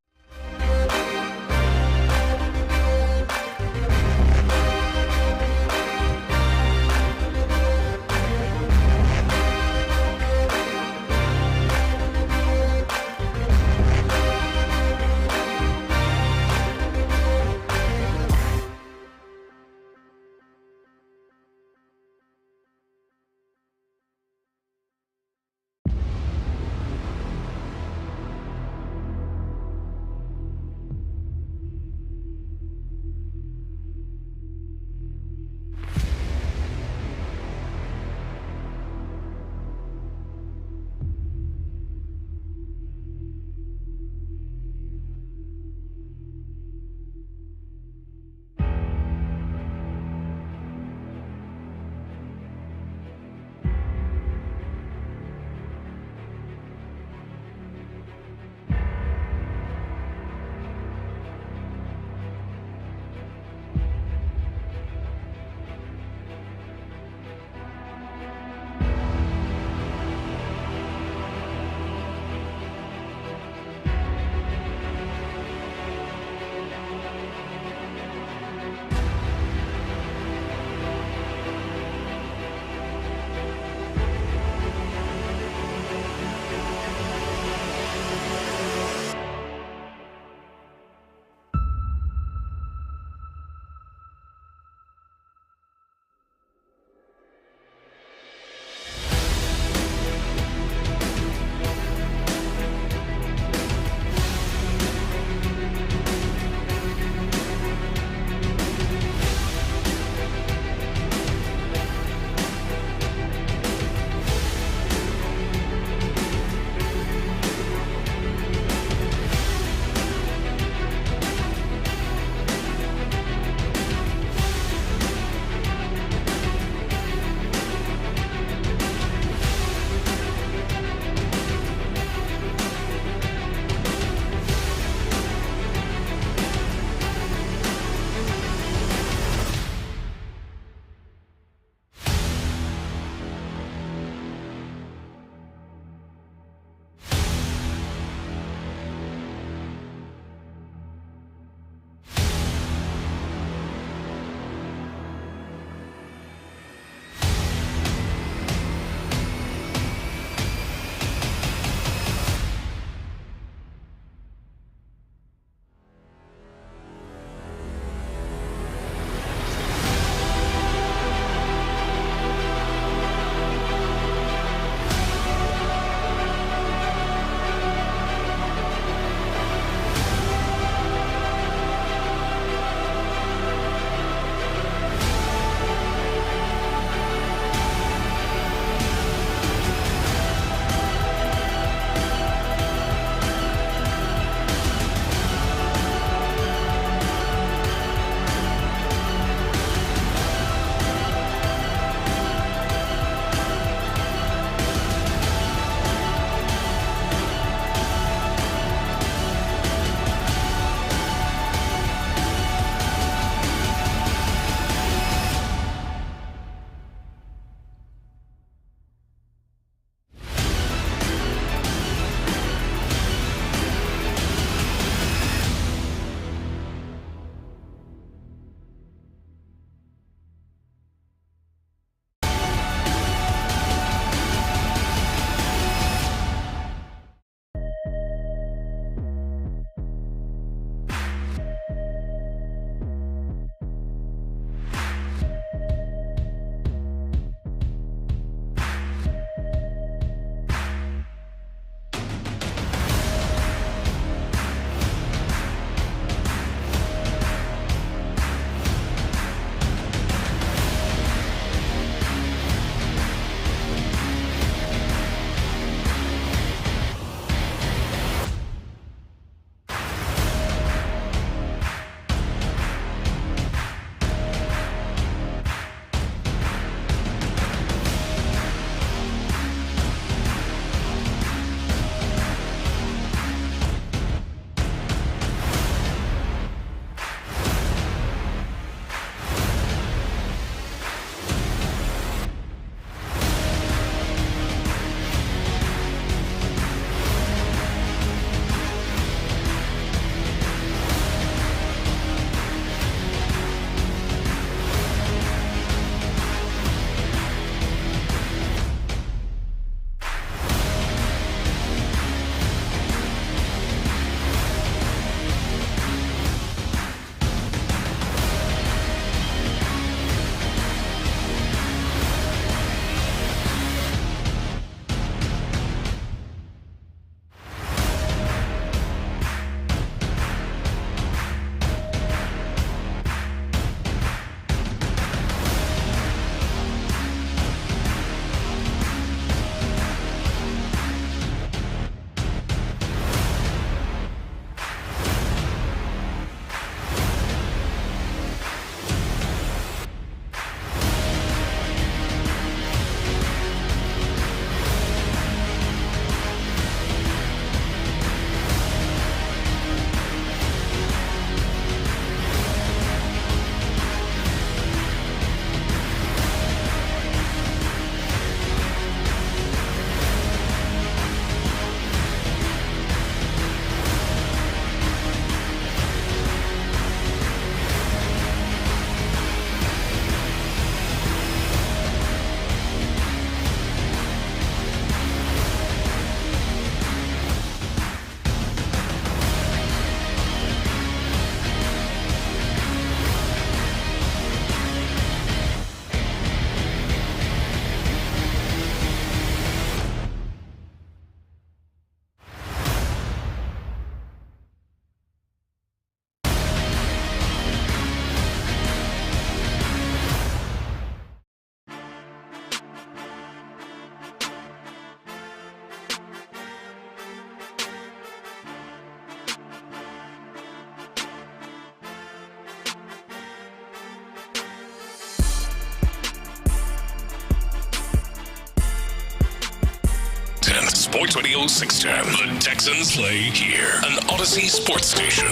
content. Sports Radio 610. The Texans play here. An Odyssey sports station.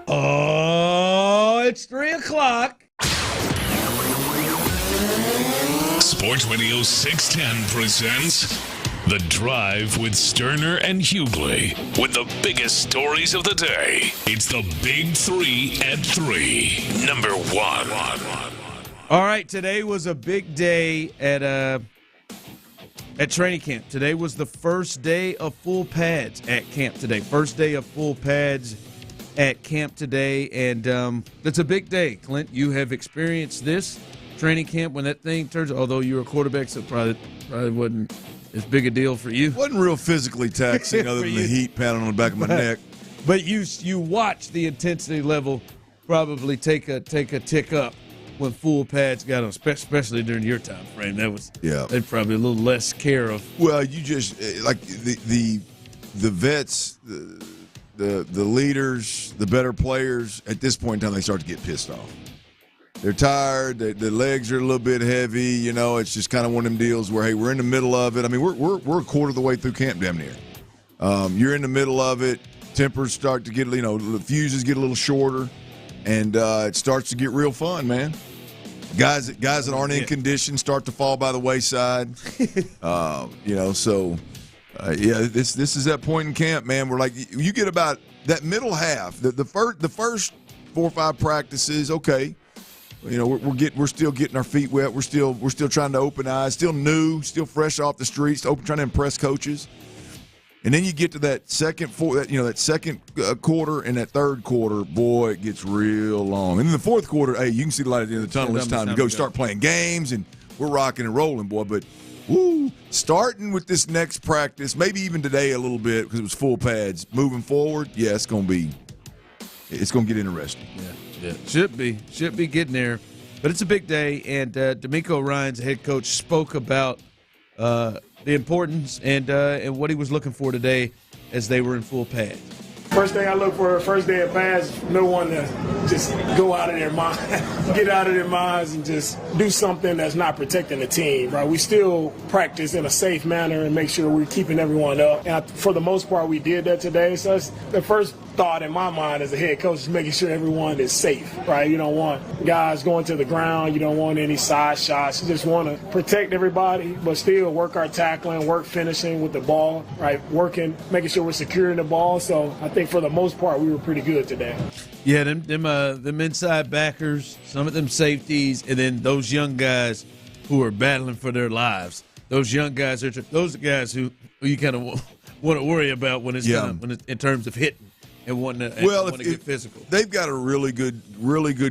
Oh, it's 3 o'clock. Sports Radio 610 presents The Drive with Stoerner and Hughley. With the biggest stories of the day. It's the Big 3 at 3. Number 1. All right, today was a big day at training camp. Today was the first day of full pads at camp today. First day of full pads at camp today, and it's a big day. Clint, you have experienced this training camp when that thing turns. Although you were a quarterback, so probably wasn't as big a deal for you. Wasn't real physically taxing, other than the heat pounding on the back of my neck. But you watch the intensity level probably take a tick up when full pads got on, especially during your time frame. That was they'd probably a little less care of. Well, you just like the vets, the leaders, the better players. At this point in time, they start to get pissed off. They're tired. The legs are a little bit heavy. You know, it's just kind of one of them deals where, hey, we're in the middle of it. I mean, we're a quarter of the way through camp damn near. You're in the middle of it. Tempers start to get, the fuses get a little shorter, and it starts to get real fun, man. Guys that aren't in condition start to fall by the wayside. This is that point in camp, man. We're like, you get about that middle half, the first 4 or 5 practices, okay. We're still getting our feet wet. We're still trying to open eyes. Still new. Still fresh off the streets. Trying to impress coaches. And then you get to that second quarter and that third quarter. Boy, it gets real long. And in the fourth quarter, hey, you can see the light at the end of the tunnel. It's time to go. Start playing games, and we're rocking and rolling, boy. But starting with this next practice, maybe even today a little bit because it was full pads. Moving forward, it's going to get interesting. Yeah, should be getting there, but it's a big day. And DeMeco Ryans, head coach, spoke about the importance and what he was looking for today as they were in full pads. First thing I look for, first day of pads, no one to just go out of their mind, get out of their minds and just do something that's not protecting the team, right? We still practice in a safe manner and make sure we're keeping everyone up. And for the most part, we did that today. So that's the first thought in my mind as a head coach is making sure everyone is safe, right? You don't want guys going to the ground. You don't want any side shots. You just want to protect everybody, but still work our tackling, work finishing with the ball, right? Making sure we're securing the ball. So I think for the most part, we were pretty good today. Yeah, them inside backers, some of them safeties, and then those young guys who are battling for their lives. Those young guys are those are guys who you kind of want to worry about when it's in terms of hitting and wanting to get physical. They've got a really good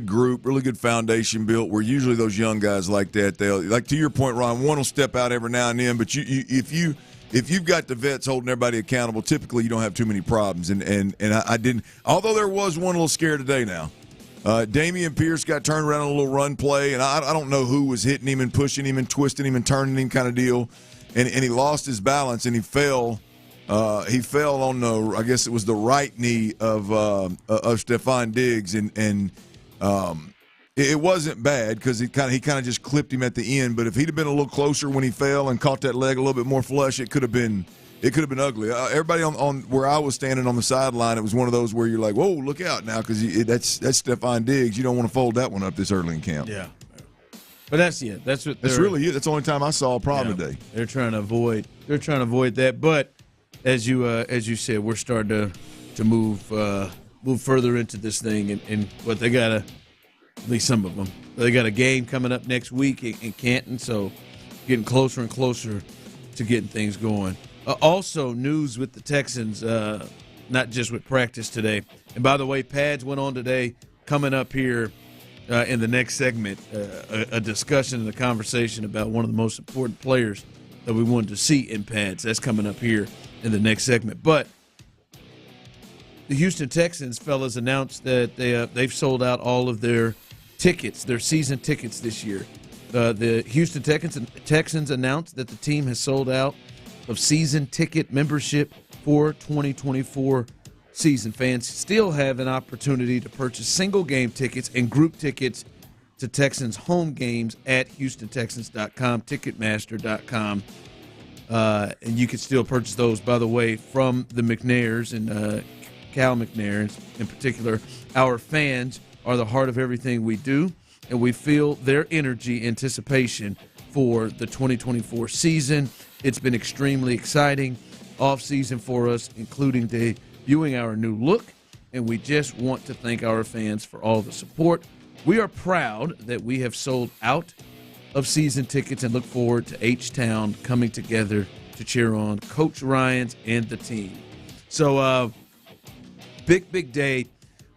group, really good foundation built. Where usually those young guys like that, they'll, like to your point, Ron, one will step out every now and then, but if you've got the vets holding everybody accountable, typically you don't have too many problems. And I didn't. Although there was one little scare today now. Damian Pierce got turned around on a little run play, and I don't know who was hitting him and pushing him and twisting him and turning him kind of deal. And he lost his balance, and he fell. He fell on I guess it was the right knee of Stefan Diggs, and it wasn't bad because he kind of just clipped him at the end. But if he'd have been a little closer when he fell and caught that leg a little bit more flush, it could have been ugly. Everybody on where I was standing on the sideline, it was one of those where you're like, whoa, look out now, because that's Stefan Diggs. You don't want to fold that one up this early in camp. Yeah. But that's really it. That's the only time I saw a problem today. They're trying to avoid that. But as you said, we're starting to move further into this thing, and what they got at least some of them. They got a game coming up next week in Canton, so getting closer and closer to getting things going. Also, news with the Texans, not just with practice today. And by the way, pads went on today. Coming up here in the next segment, a discussion and a conversation about one of the most important players that we wanted to see in pads. That's coming up here in the next segment. But the Houston Texans, fellas, announced that they've sold out all of their tickets, their season tickets this year. The Houston Texans announced that the team has sold out of season ticket membership for 2024 season. Fans still have an opportunity to purchase single game tickets and group tickets to Texans home games at HoustonTexans.com, Ticketmaster.com. And you can still purchase those, by the way, from the McNairs and Cal McNair in particular. Our fans are the heart of everything we do, and we feel their energy, anticipation for the 2024 season. It's been extremely exciting off-season for us, including debuting our new look, and we just want to thank our fans for all the support. We are proud that we have sold out of season tickets and look forward to H-Town coming together to cheer on Coach Ryans and the team. So, big day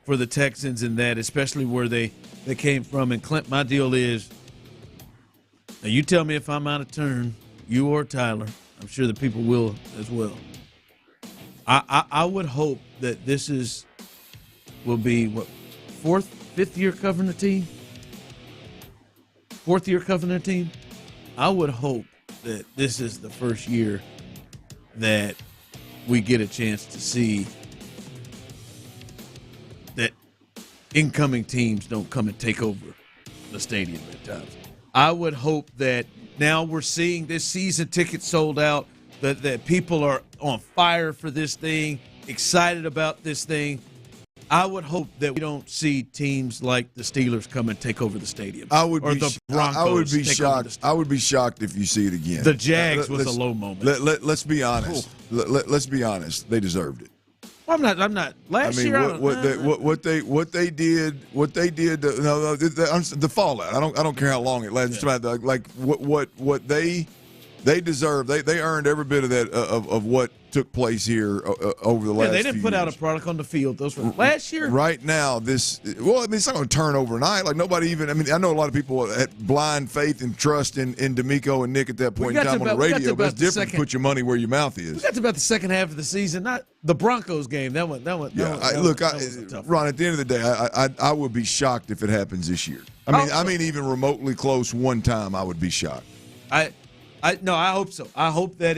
for the Texans in that, especially where they came from. And Clint, my deal is, now you tell me if I'm out of turn, you or Tyler. I'm sure the people will as well. I would hope that this will be fifth year covering the team? Fourth year covering the team? I would hope that this is the first year that we get a chance to see that incoming teams don't come and take over the stadium at times. I would hope that now we're seeing this season ticket sold out, that people are on fire for this thing, excited about this thing. I would hope that we don't see teams like the Steelers come and take over the stadium. The Broncos. I would be shocked. I would be shocked if you see it again. The Jags was a low moment. Let's be honest. Let's be honest. They deserved it. Well, I'm not. Last year, what they did. The fallout. I don't care how long it lasts. Yeah. Like what they deserve. They earned every bit of that of what took place here over the last. They didn't put out a product on the field. Those were last year. Right now, it's not going to turn overnight. Like nobody even. I know a lot of people had blind faith and trust in DeMeco and Nick at that point in time on the radio. But it's different to put your money where your mouth is. We got to about the second half of the season, not the Broncos game. That one. Ron. At the end of the day, I would be shocked if it happens this year. I mean, even remotely close one time, I would be shocked. No, I hope so. I hope that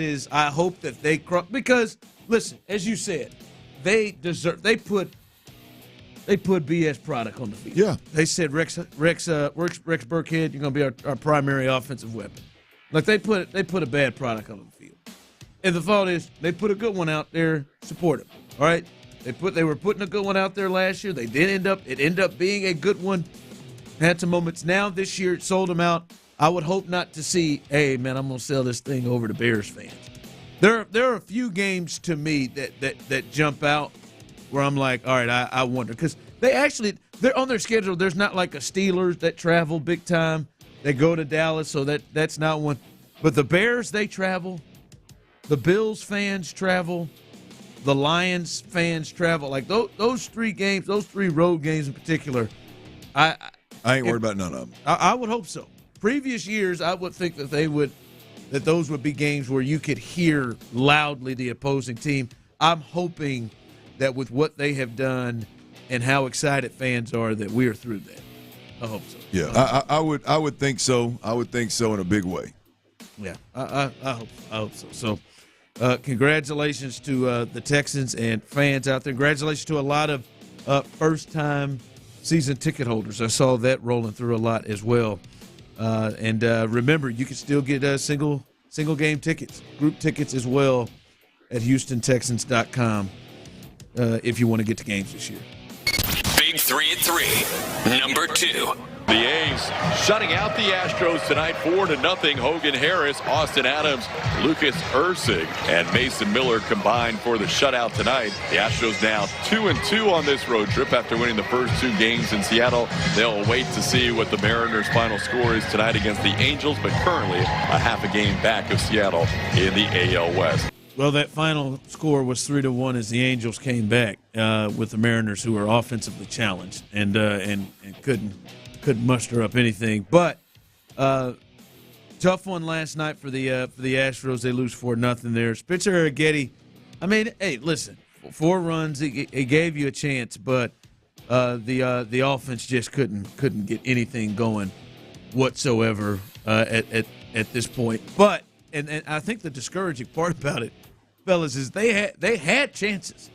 they because listen, as you said, they put BS product on the field. Yeah. They said Rex Burkhead, you're going to be our primary offensive weapon. Like they put a bad product on the field. And the thought is they put a good one out there, support them. All right? They were putting a good one out there last year. It ended up being a good one. Had some moments. Now this year it sold them out. I would hope not to see, hey, man, I'm going to sell this thing over to Bears fans. There are a few games to me that jump out where I'm like, all right, I wonder. Because they're on their schedule. There's not like a Steelers that travel big time. They go to Dallas, so that's not one. But the Bears, they travel. The Bills fans travel. The Lions fans travel. Like those three games, those three road games in particular, I ain't worried about none of them. I would hope so. Previous years, I would think that those would be games where you could hear loudly the opposing team. I'm hoping that with what they have done and how excited fans are, that we are through that. I hope so. Yeah, I would think so. I would think so in a big way. Yeah, I hope so. So, congratulations to the Texans and fans out there. Congratulations to a lot of first-time season ticket holders. I saw that rolling through a lot as well. And remember, you can still get single game tickets, group tickets as well at HoustonTexans.com if you want to get to games this year. Big 3 at 3, number 2. The A's shutting out the Astros tonight 4-0. Hogan Harris, Austin Adams, Lucas Erceg, and Mason Miller combined for the shutout tonight. The Astros now 2-2 on this road trip after winning the first two games in Seattle. They'll wait to see what the Mariners' final score is tonight against the Angels, but currently a half a game back of Seattle in the AL West. Well, that final score was 3-1 as the Angels came back with the Mariners, who were offensively challenged and couldn't muster up anything. But tough one last night for the Astros. They lose 4-0 there. Spencer Arrighetti, I mean, hey, listen, 4 runs, he gave you a chance, but the offense just couldn't get anything going whatsoever at this point. But and I think the discouraging part about it, fellas, is they had chances.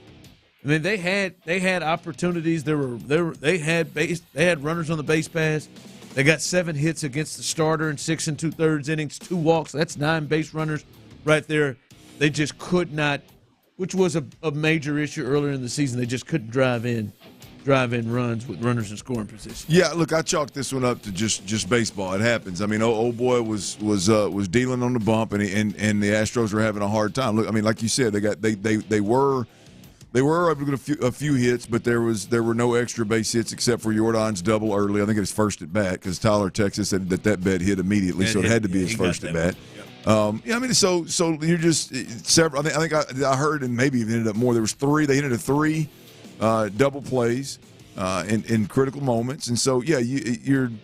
I mean, they had opportunities. They had runners on the base paths. They got 7 hits against the starter in 6 2/3 innings, 2 walks. That's 9 base runners. right there. They just could not, which was a major issue earlier in the season. They just couldn't drive in runs with runners in scoring position. Yeah, look, I chalked this one up to just baseball. It happens. I mean, old boy was dealing on the bump, and the Astros were having a hard time. Look, I mean, like you said, they were able to get a few hits, but there were no extra base hits except for Jordan's double early. I think it was first at bat because Tyler Texas said that bet hit immediately, so it had to be his first at bat. Yeah, I mean, so you're just several. I think I heard, and maybe even ended up more. There was three. They ended at three double plays in critical moments, and so yeah, you're going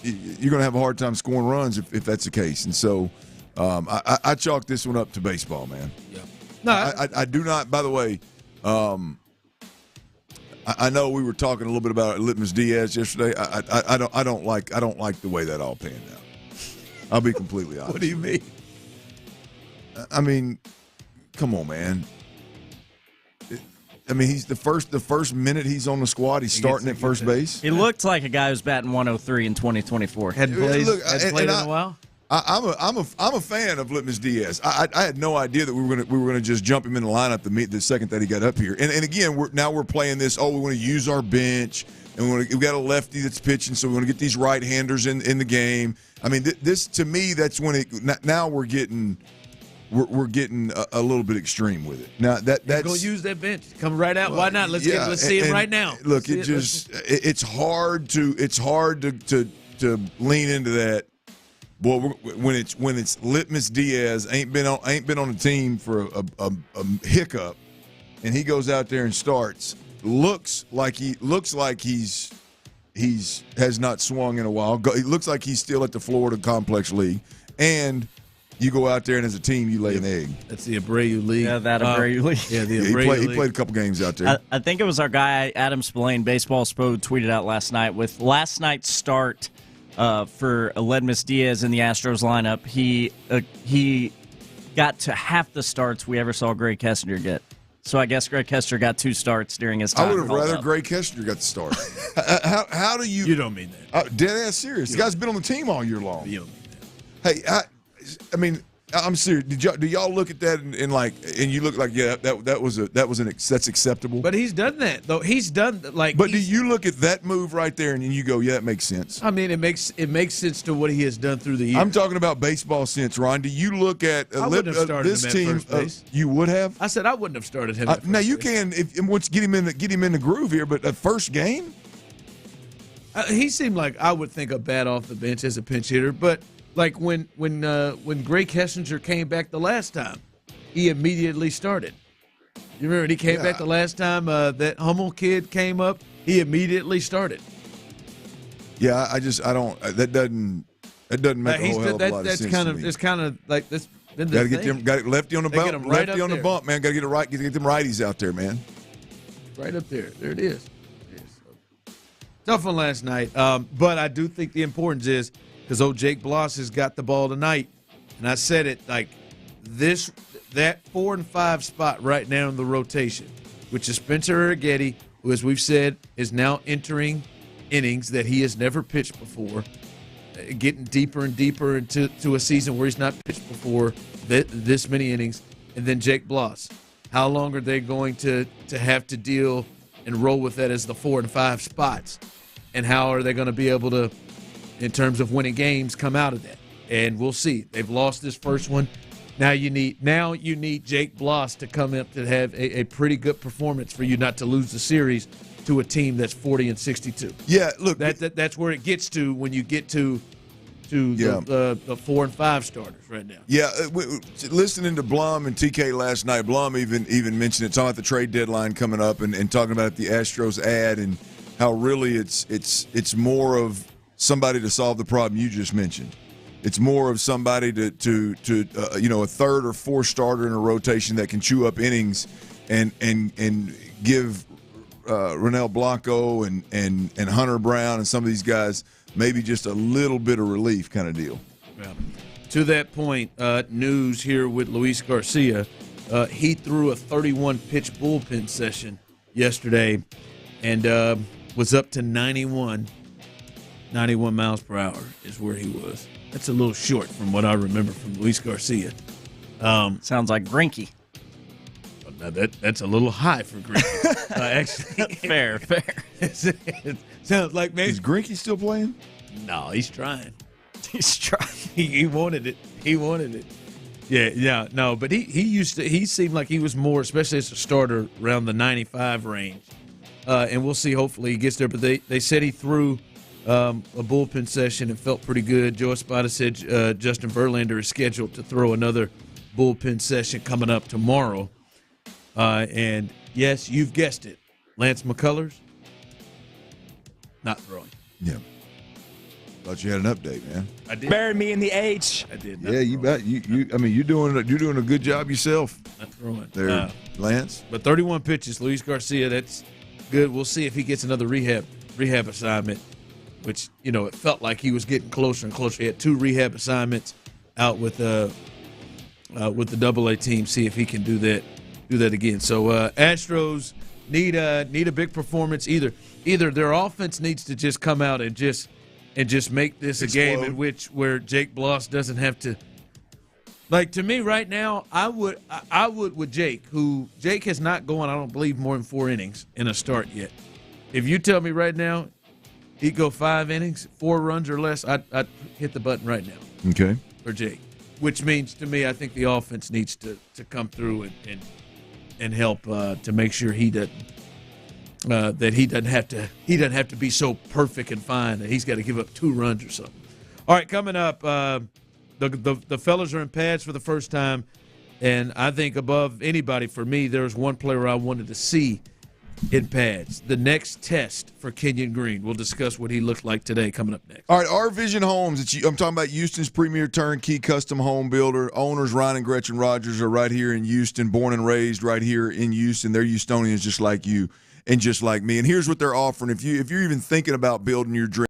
to have a hard time scoring runs if that's the case. And so I chalk this one up to baseball, man. Yeah. No, I do not. By the way, I know we were talking a little bit about Litmus Diaz yesterday. I don't like the way that all panned out. I'll be completely honest. What do you mean? I mean, come on, man. I mean, he's the first minute he's on the squad, he's starting at first base. He looked like a guy who's batting 103 in 2024. Hadn't played in a while. I'm a fan of Litmus Diaz. I had no idea that we were gonna just jump him in the lineup the second that he got up here. And again, we're playing this. Oh, we want to use our bench, and we got a lefty that's pitching, so we want to get these right-handers in the game. I mean, this to me, that's when now we're getting a little bit extreme with it. Now that's going to use that bench. Come right out. Why not? Let's see him right now. Look, it's hard to lean into that. Boy, when it's Litmus Diaz ain't been on the team for a hiccup, and he goes out there and starts. Looks like he's has not swung in a while. He looks like he's still at the Florida Complex League, and you go out there and as a team you lay an egg. That's the Abreu League. Yeah, that Abreu League. Yeah, the Abreu League. He played a couple games out there. I think it was our guy Adam Spillane, Baseball Spo, tweeted out last night with last night's start for Litmus Diaz in the Astros lineup. He got to half the starts we ever saw Greg Kessinger get. So I guess Greg Kessinger got 2 starts during his time. I would have rather Greg Kessinger got the start. How do you? You don't mean that. Dead ass serious. The guy's been on the team all year long. You don't mean that. Hey, I mean, I'm serious. Do y'all look at that and you look like that's acceptable? But he's done that though. He's done like. But do you look at that move right there and you go, yeah, that makes sense? I mean, it makes sense to what he has done through the years. I'm talking about baseball sense, Ron. Do you look at this team? You would have. I said I wouldn't have started him. Now you can once get him in the groove here, but at first game, he seemed like I would think a bat off the bench as a pinch hitter, but. Like when Greg Kessinger came back the last time, he immediately started. You remember when he came back the last time that Hummel kid came up? He immediately started. Yeah, I don't. That doesn't make a whole hell of a lot of sense to me. It's kind of like this. Got to get them. Got lefty on the bump. Lefty on the bump, man. Got to get them righties out there, man. Right up there. There it is. Tough one last night, but I do think the importance is. Because old Jake Bloss has got the ball tonight. And I said it like that 4 and 5 spot right now in the rotation, which is Spencer Arrighetti, who, as we've said, is now entering innings that he has never pitched before, getting deeper and deeper into a season where he's not pitched before this many innings. And then Jake Bloss. How long are they going to have to deal and roll with that as the 4 and 5 spots? And how are they going to be able to, in terms of winning games, come out of that? And we'll see. They've lost this first one. Now you need Jake Bloss to come up to have a pretty good performance for you not to lose the series to a team that's 40-62. Yeah, look, that's where it gets to when you get to the 4 and 5 starters right now. Yeah, listening to Blum and TK last night, Blum even mentioned it, talking about the trade deadline coming up and talking about the Astros ad and how really it's more of somebody to solve the problem you just mentioned. It's more of somebody to a third or fourth starter in a rotation that can chew up innings and give Ronel Blanco and Hunter Brown and some of these guys maybe just a little bit of relief kind of deal. Yeah. To that point, news here with Luis Garcia. He threw a 31-pitch bullpen session yesterday and was up to 91 miles per hour is where he was. That's a little short from what I remember from Luis Garcia. Sounds like Greinke. Now that's a little high for Greinke. Actually, fair. It sounds like maybe. Is Greinke still playing? No, he's trying. He's trying. He wanted it. Yeah, no, but he seemed like he was more, especially as a starter, around the 95 range. And we'll see. Hopefully he gets there. But they said he threw a bullpen session and felt pretty good. Joe Espada said Justin Verlander is scheduled to throw another bullpen session coming up tomorrow. And yes, you've guessed it, Lance McCullers not throwing. Yeah. Thought you had an update, man. I did. Bury me in the H. I did. Yeah, you bet. I mean, you're doing a good job yourself. Not throwing There, Lance. But 31 pitches, Luis Garcia. That's good. We'll see if he gets another rehab assignment, which it felt like he was getting closer and closer. He had 2 rehab assignments out with the AA team. See if he can do that again. So Astros need a big performance. Either their offense needs to just come out and just make this a game in where Jake Bloss doesn't have to. Like, to me right now, I would with Jake, who Jake has not gone, I don't believe, more than 4 innings in a start yet. If you tell me right now he'd go 5 innings, 4 runs or less, I'd hit the button right now. Okay. For Jake, which means to me I think the offense needs to come through and help to make sure he doesn't. That he doesn't have to be so perfect and fine that he's got to give up 2 runs or something. All right, coming up, the fellas are in pads for the first time, and I think above anybody for me, there's one player I wanted to see in pads. The next test for Kenyon Green. We'll discuss what he looked like today. Coming up next. All right, Our Vision Homes. I'm talking about Houston's premier turnkey custom home builder. Owners Ryan and Gretchen Rogers are right here in Houston, born and raised right here in Houston. They're Houstonians just like you. And just like me. And here's what they're offering. If you're even thinking about building your dream.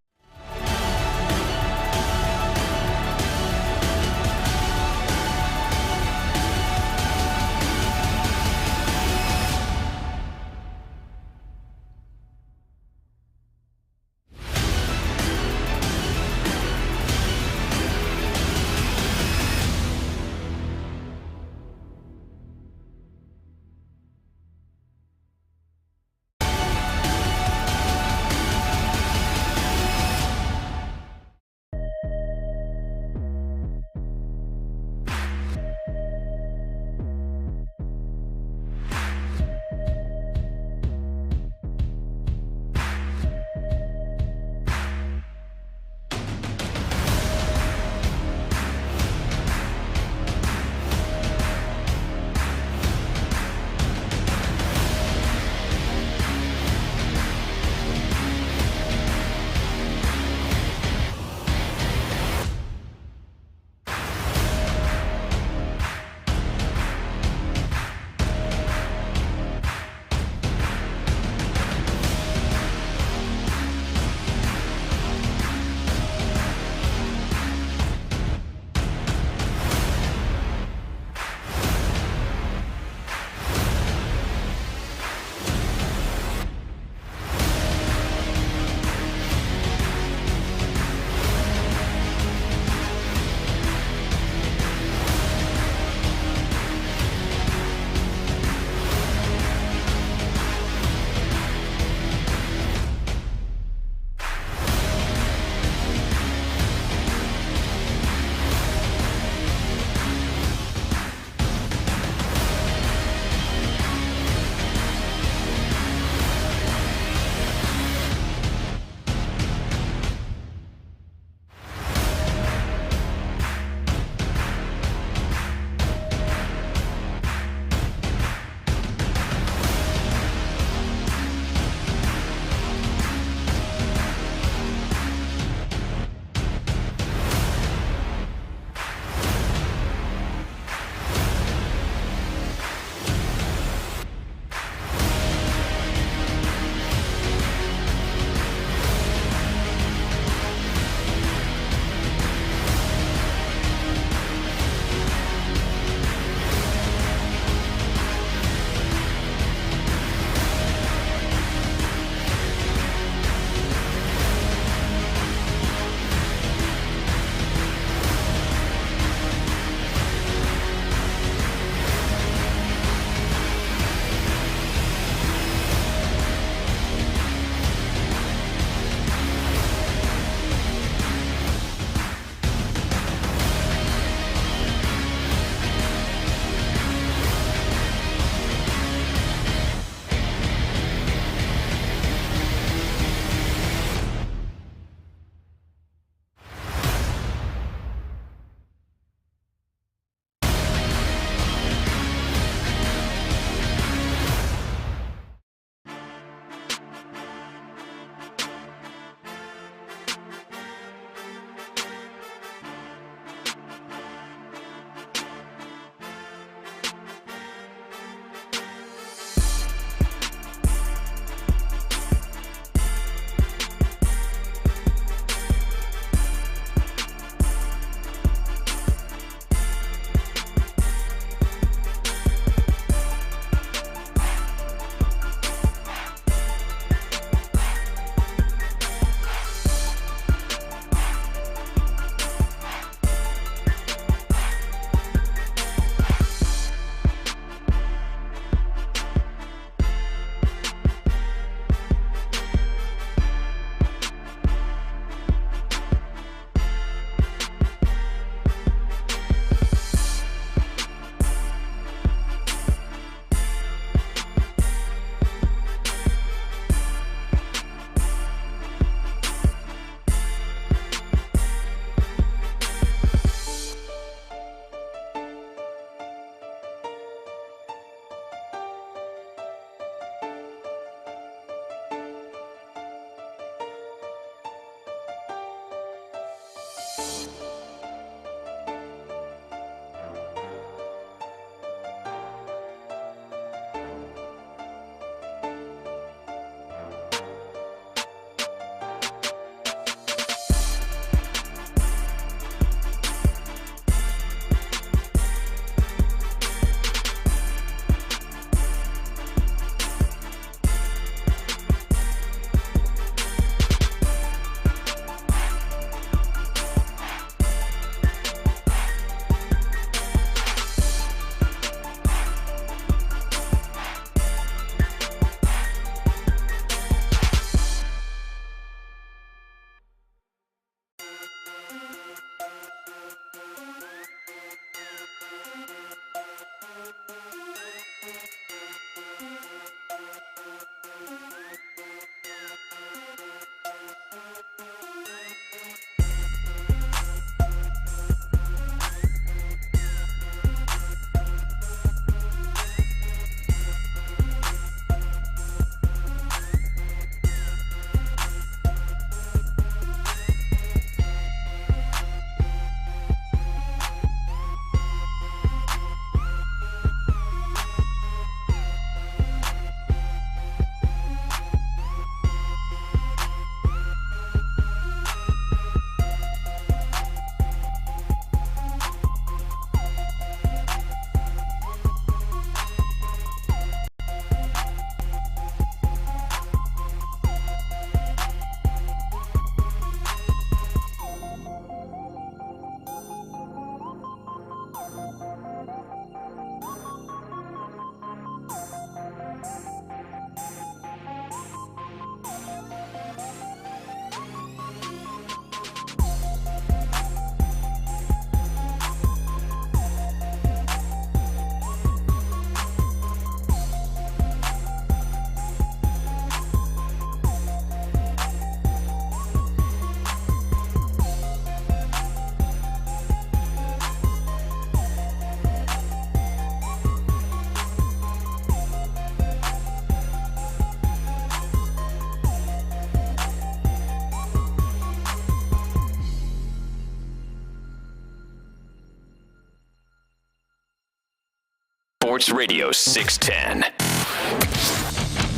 Sports Radio 610.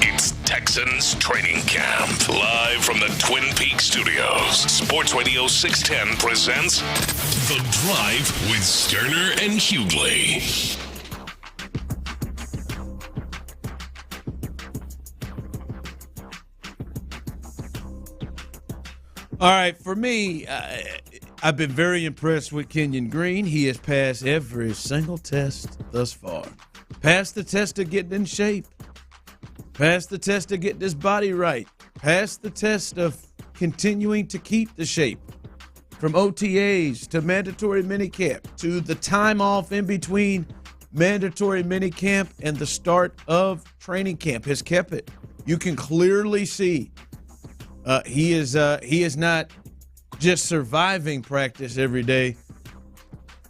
It's Texans Training Camp. Live from the Twin Peaks studios. Sports Radio 610 presents The Drive with Stoerner and Hughley. All right, for me, I've been very impressed with Kenyon Green. He has passed every single test thus far. Passed the test of getting in shape. Passed the test of getting his body right. Passed the test of continuing to keep the shape. From OTAs to mandatory minicamp to the time off in between mandatory minicamp and the start of training camp has kept it. You can clearly see he is not just surviving practice every day.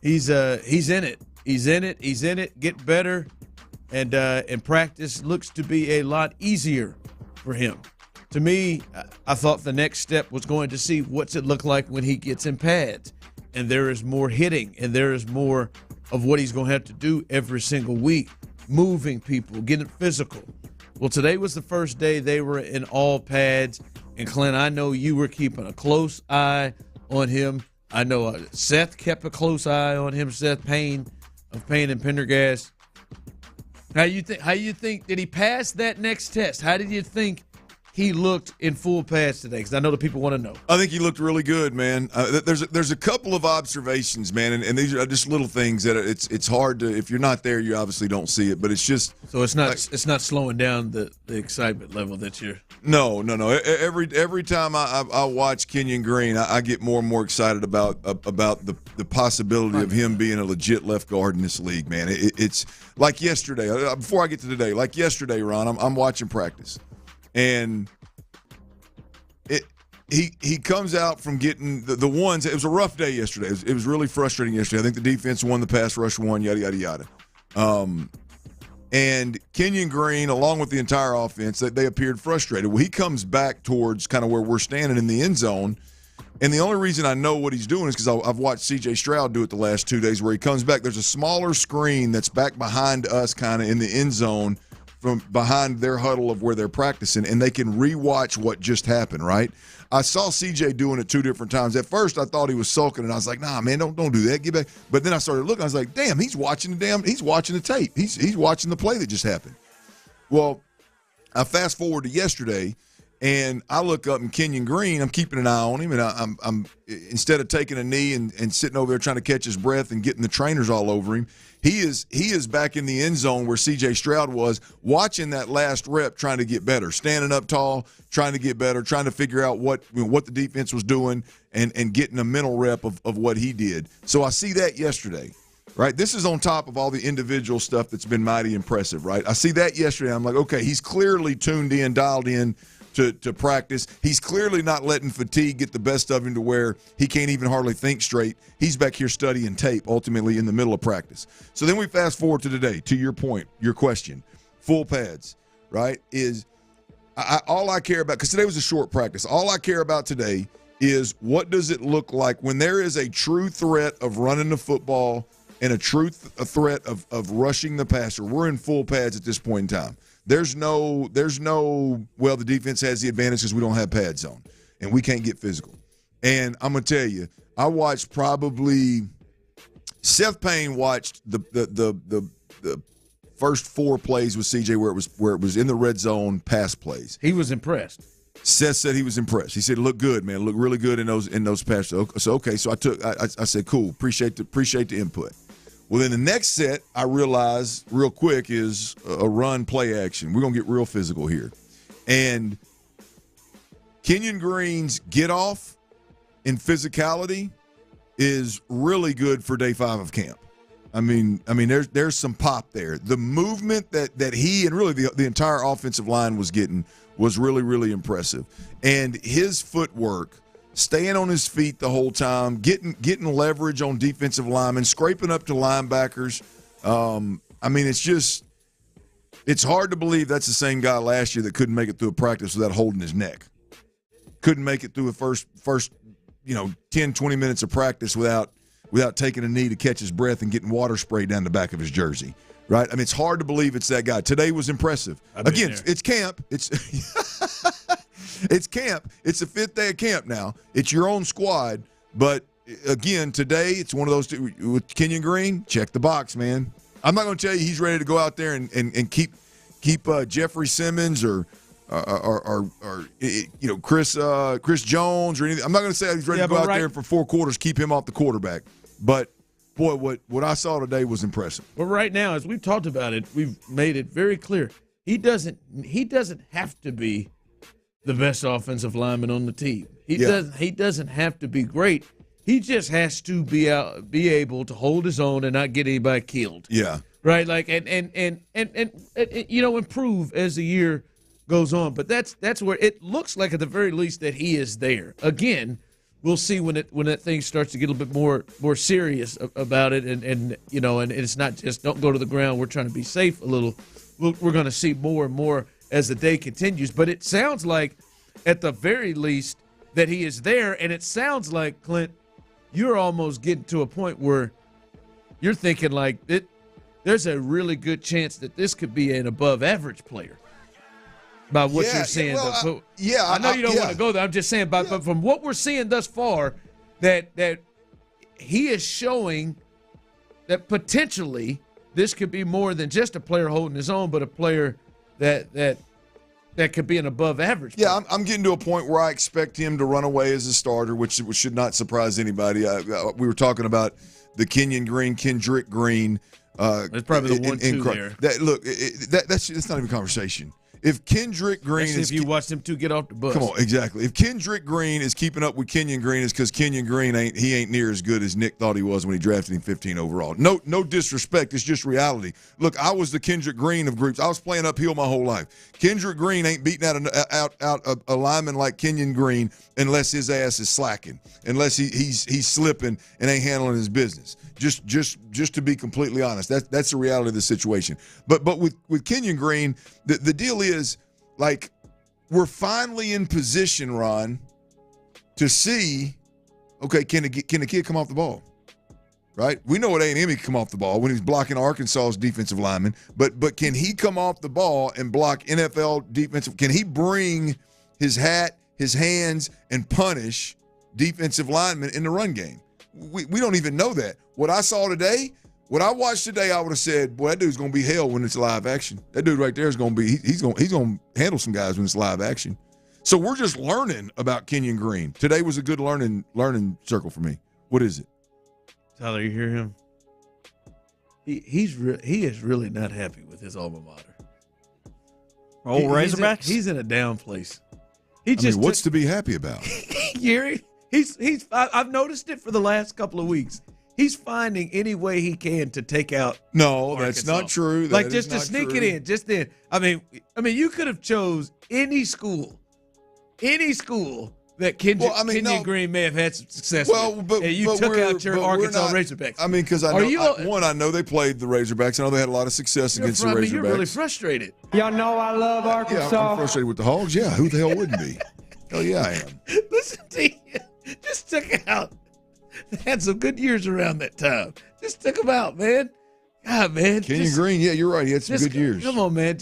He's in it. He's in it. Get better, and practice looks to be a lot easier for him. To me, I thought the next step was going to see what's it look like when he gets in pads, and there is more hitting, and there is more of what he's going to have to do every single week, moving people, getting physical. Well, today was the first day they were in all pads. And, Clint, I know you were keeping a close eye on him. I know Seth kept a close eye on him, Seth Payne of Payne and Pendergast. How you think did he pass that next test? How did you think he looked in full pads today? Because I know the people want to know. I think he looked really good, man. There's a couple of observations, man, and these are just little things that it's hard to, if you're not there, you obviously don't see it. But it's just so it's not slowing down the excitement level that you're. No. Every time I watch Kenyon Green, I get more and more excited about the possibility of him being a legit left guard in this league, man. It's like yesterday. Before I get to today, like yesterday, Ron, I'm watching practice. And he comes out from getting the ones. It was a rough day yesterday. It was really frustrating yesterday. I think the defense won, the pass rush won, yada, yada, yada. And Kenyon Green, along with the entire offense, they appeared frustrated. Well, he comes back towards kind of where we're standing in the end zone. And the only reason I know what he's doing is because I've watched C.J. Stroud do it the last 2 days where he comes back. There's a smaller screen that's back behind us kind of in the end zone from behind their huddle of where they're practicing, and they can rewatch what just happened, right? I saw CJ doing it 2 different times. At first, I thought he was sulking, and I was like, nah, man, don't do that. Get back. But then I started looking. I was like, damn, he's watching the tape. He's watching the play that just happened. Well, I fast forward to yesterday, and I look up, and Kenyon Green, I'm keeping an eye on him, and I'm instead of taking a knee and sitting over there trying to catch his breath and getting the trainers all over him, he is back in the end zone where C.J. Stroud was, watching that last rep, trying to get better, standing up tall, trying to get better, trying to figure out what the defense was doing and getting a mental rep of what he did. So I see that yesterday. right? This is on top of all the individual stuff that's been mighty impressive, right? I see that yesterday. I'm like, okay, he's clearly tuned in, dialed in to practice. He's clearly not letting fatigue get the best of him to where he can't even hardly think straight. He's back here studying tape, ultimately in the middle of practice. So then we fast forward to today, to your point, your question. Full pads, right, is all I care about, because today was a short practice, all I care about today is what does it look like when there is a true threat of running the football and a true threat of rushing the passer. We're in full pads at this point in time. There's no, well, the defense has the advantage because we don't have pads on, and we can't get physical. And I'm going to tell you, I watched probably Seth Payne watched the first 4 plays with CJ where it was in the red zone pass plays. He was impressed. Seth said he was impressed. He said, "Look good, man. Look really good in those passes." So okay, so I said, "Cool. Appreciate the input." Well, then the next set I realized real quick is a run play action. We're gonna get real physical here, and Kenyon Green's get off in physicality is really good for day 5 of camp. I mean, there's some pop there. The movement that he and really the entire offensive line was getting was really, really impressive. And his footwork, staying on his feet the whole time, getting leverage on defensive linemen, scraping up to linebackers. It's hard to believe that's the same guy last year that couldn't make it through a practice without holding his neck. Couldn't make it through a first 10, 20 minutes of practice without taking a knee to catch his breath and getting water sprayed down the back of his jersey. Right? I mean, it's hard to believe it's that guy. Today was impressive. Again, it's camp. It's camp. It's the 5th day of camp now. It's your own squad. But, again, today it's one of those two. With Kenyon Green, check the box, man. I'm not going to tell you he's ready to go out there and keep Jeffrey Simmons or Chris Jones or anything. I'm not going to say he's ready to go out there and for 4 quarters keep him off the quarterback. But boy, what I saw today was impressive. Well, right now, as we've talked about it, we've made it very clear. He doesn't have to be the best offensive lineman on the team. He doesn't have to be great. He just has to be able to hold his own and not get anybody killed. Yeah. Right? Like and improve as the year goes on. But that's where it looks like at the very least that he is there. Again, we'll see when that thing starts to get a little bit more serious about it, and it's not just don't go to the ground. We're trying to be safe a little. We're going to see more and more as the day continues. But it sounds like, at the very least, that he is there, and it sounds like, Clint, you're almost getting to a point where you're thinking like there's a really good chance that this could be an above-average player. By what you're saying, I know you don't want to go there. I'm just saying, but from what we're seeing thus far, that he is showing that potentially this could be more than just a player holding his own, but a player that could be an above-average player. Yeah, I'm getting to a point where I expect him to run away as a starter, which should not surprise anybody. We were talking about the Kendrick Green. That's probably the 1-2 there. That's not even a conversation. If Kendrick Green if you watch them two get off the bus. Come on, exactly. If Kendrick Green is keeping up with Kenyon Green, it's because Kenyon Green ain't near as good as Nick thought he was when he drafted him 15 overall. No disrespect, it's just reality. Look, I was the Kendrick Green of groups. I was playing uphill my whole life. Kendrick Green ain't beating out a lineman like Kenyon Green unless his ass is slacking, unless he's slipping and ain't handling his business. Just to be completely honest, that's the reality of the situation. But with Kenyon Green, the deal is, like, we're finally in position, Ron, to see, okay, can the kid come off the ball? Right? We know at A&M he can come off the ball when he's blocking Arkansas's defensive lineman, but can he come off the ball and block NFL defensive? Can he bring his hat, his hands, and punish defensive linemen in the run game? We don't even know that. What I saw today, what I watched today, I would have said, boy, that dude's going to be hell when it's live action. That dude right there is going to be, he's going to handle some guys when it's live action. So we're just learning about Kenyon Green. Today was a good learning circle for me. What is it? Tyler, you hear him? He is really not happy with his alma mater. Razorbacks? He's in a down place. What's to be happy about? Gary, I've noticed it for the last couple of weeks. He's finding any way he can to take out. No, Arkansas. that's not true. Like just to sneak it in, just then. I mean, you could have chose any school that Kenyon Green may have had some success with. And you took out your Arkansas Razorbacks. I mean, because I know they played the Razorbacks. I know they had a lot of success against the Razorbacks. You're really frustrated. Y'all know I love Arkansas. Yeah, I'm frustrated with the Hogs. Yeah, who the hell wouldn't be? Hell yeah, I am. Listen to you. Just took out. They had some good years around that time. Just took them out, man. God, man. Kenyon Green, yeah, you're right. He had some good years. Come on, man.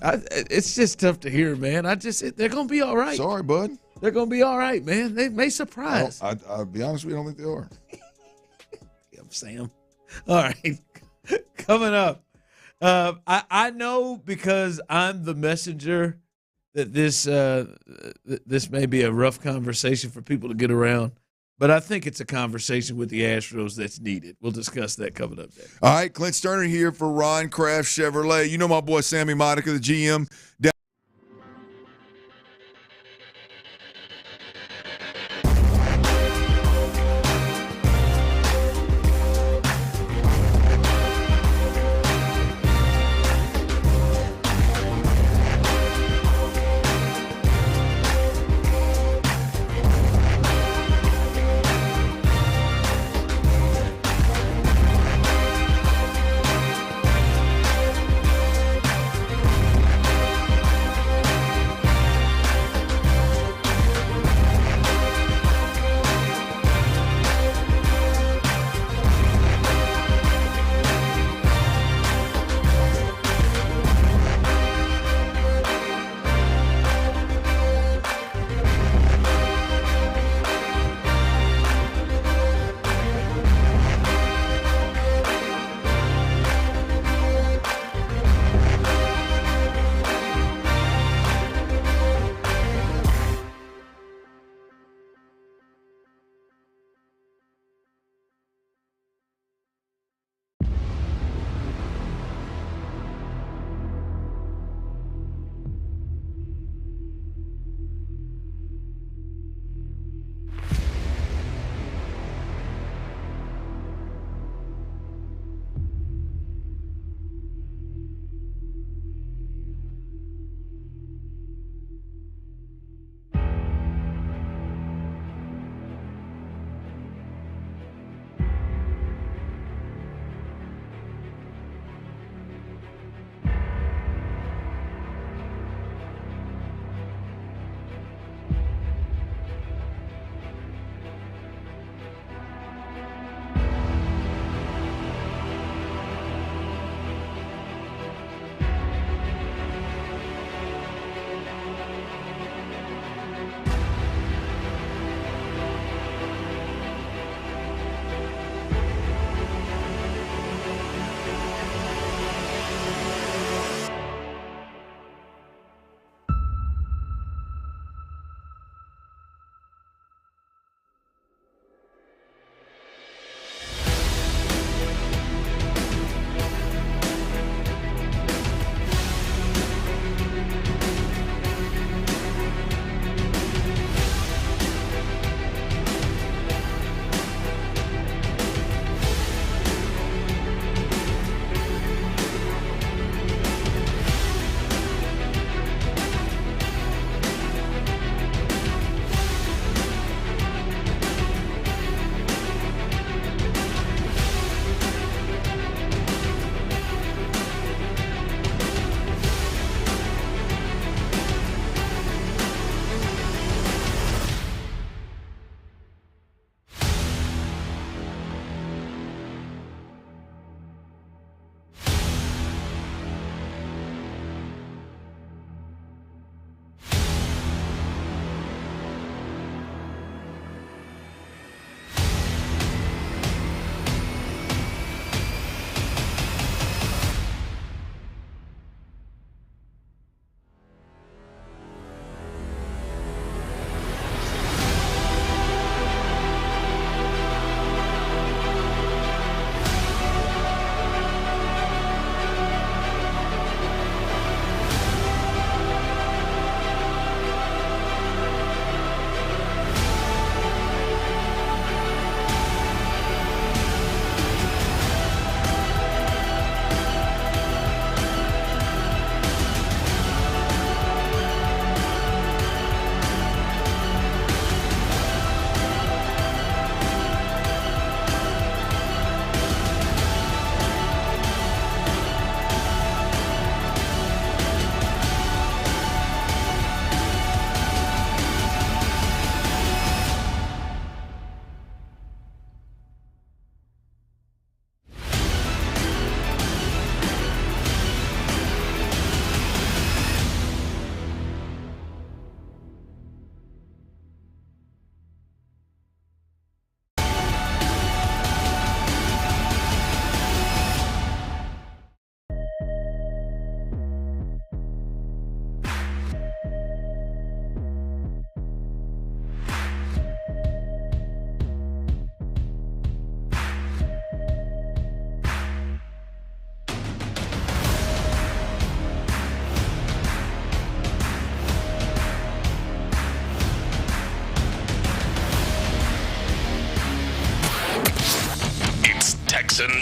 It's just tough to hear, man. They're going to be all right. Sorry, bud. They're going to be all right, man. They may surprise. I'll be honest with you, I don't think they are. Sam. All right. Coming up. I know because I'm the messenger that this may be a rough conversation for people to get around, but I think it's a conversation with the Astros that's needed. We'll discuss that coming up next. All right, Clint Stoerner here for Ron Kraft Chevrolet. You know my boy Sammy Monica, the GM.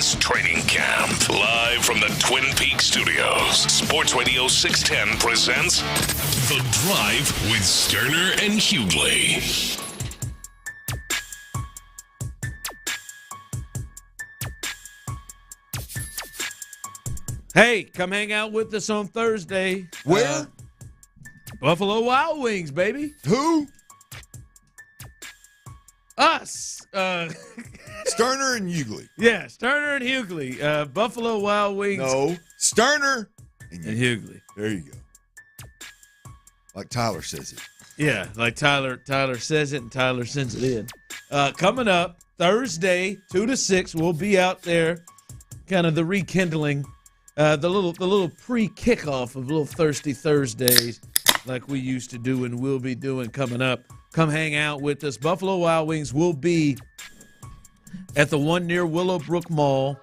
Texans training camp. Live from the Twin Peaks studios, Sports Radio 610 presents The Drive with Stoerner and Hughley. Hey, come hang out with us on Thursday. Where? Buffalo Wild Wings, baby. Who? Us. Stoerner and Hughley. Yeah, Stoerner and Hughley. Buffalo Wild Wings. No, Stoerner and Hughley. There you go. Like Tyler says it. Yeah, like Tyler says it and Tyler sends it in. Coming up Thursday, 2 to 6, we'll be out there, kind of the rekindling, the little pre-kickoff of little Thirsty Thursdays like we used to do and will be doing coming up. Come hang out with us. Buffalo Wild Wings will be at the one near Willowbrook Mall,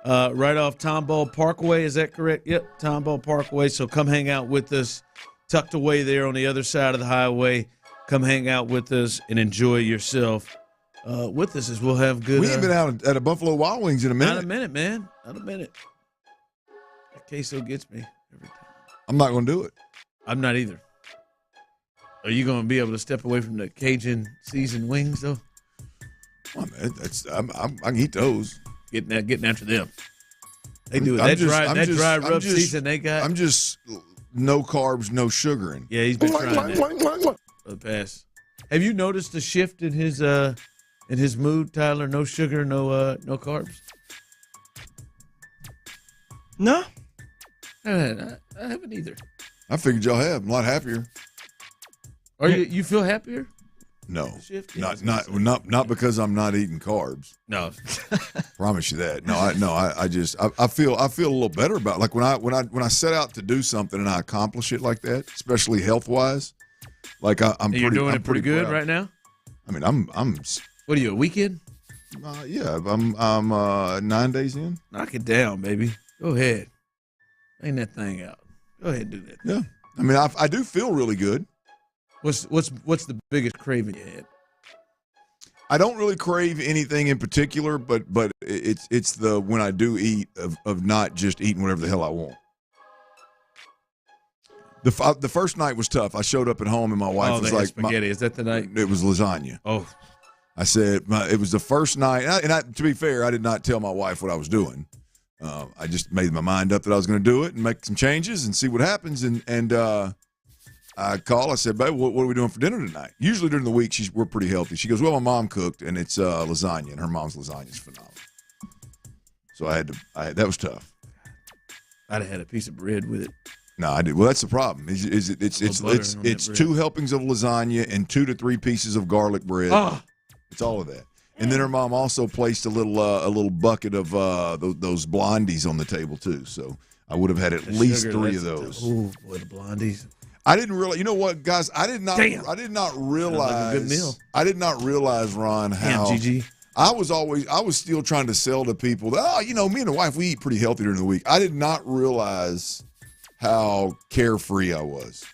right off Tomball Parkway. Is that correct? Yep, Tomball Parkway. So come hang out with us, tucked away there on the other side of the highway. Come hang out with us and enjoy yourself with us as we'll have good. We ain't been out at a Buffalo Wild Wings in a minute. Not a minute, man. Not a minute. That queso gets me every time. I'm not going to do it. I'm not either. Are you going to be able to step away from the Cajun seasoned wings, though? Well, man, I can eat those. Getting after them. They do it. That dry rub season they got. I'm just no carbs, no sugaring. Yeah, he's been trying that for the past. Have you noticed the shift in his mood, Tyler? No sugar, no carbs. No, I haven't either. I figured y'all have. I'm a lot happier. Are you feel happier? No, shift? not because I'm not eating carbs. No, promise you that. I feel a little better about it. Like when I set out to do something and I accomplish it like that, especially health wise. Like you're doing it pretty good right now. I mean, I'm. What are you, a weekend? Yeah, I'm 9 days in. Knock it down, baby. Go ahead. Hang that thing out. Go ahead and do that. Yeah, I mean, I do feel really good. What's the biggest craving you had? I don't really crave anything in particular, but it's the when I do eat of not just eating whatever the hell I want. The first night was tough. I showed up at home and my wife was like, spaghetti. Is that the night? It was lasagna. Oh. I said it was the first night, and to be fair, I did not tell my wife what I was doing. I just made my mind up that I was going to do it and make some changes and see what happens. And I called. I said, "Babe, what are we doing for dinner tonight?" Usually during the week, we're pretty healthy. She goes, "Well, my mom cooked, and it's lasagna, and her mom's lasagna is phenomenal." So that was tough. I'd have had a piece of bread with it. No, I did. Well, that's the problem. It's 2 helpings of lasagna and 2 to 3 pieces of garlic bread. Oh. It's all of that. And then her mom also placed a little bucket of those blondies on the table too. So I would have had at least 3 of those. Oh boy, the blondies. I didn't realize. You know what, guys? I did not realize. Like a good meal. I did not realize, Ron, how GG. I was still trying to sell to people that, me and the wife, we eat pretty healthy during the week. I did not realize how carefree I was.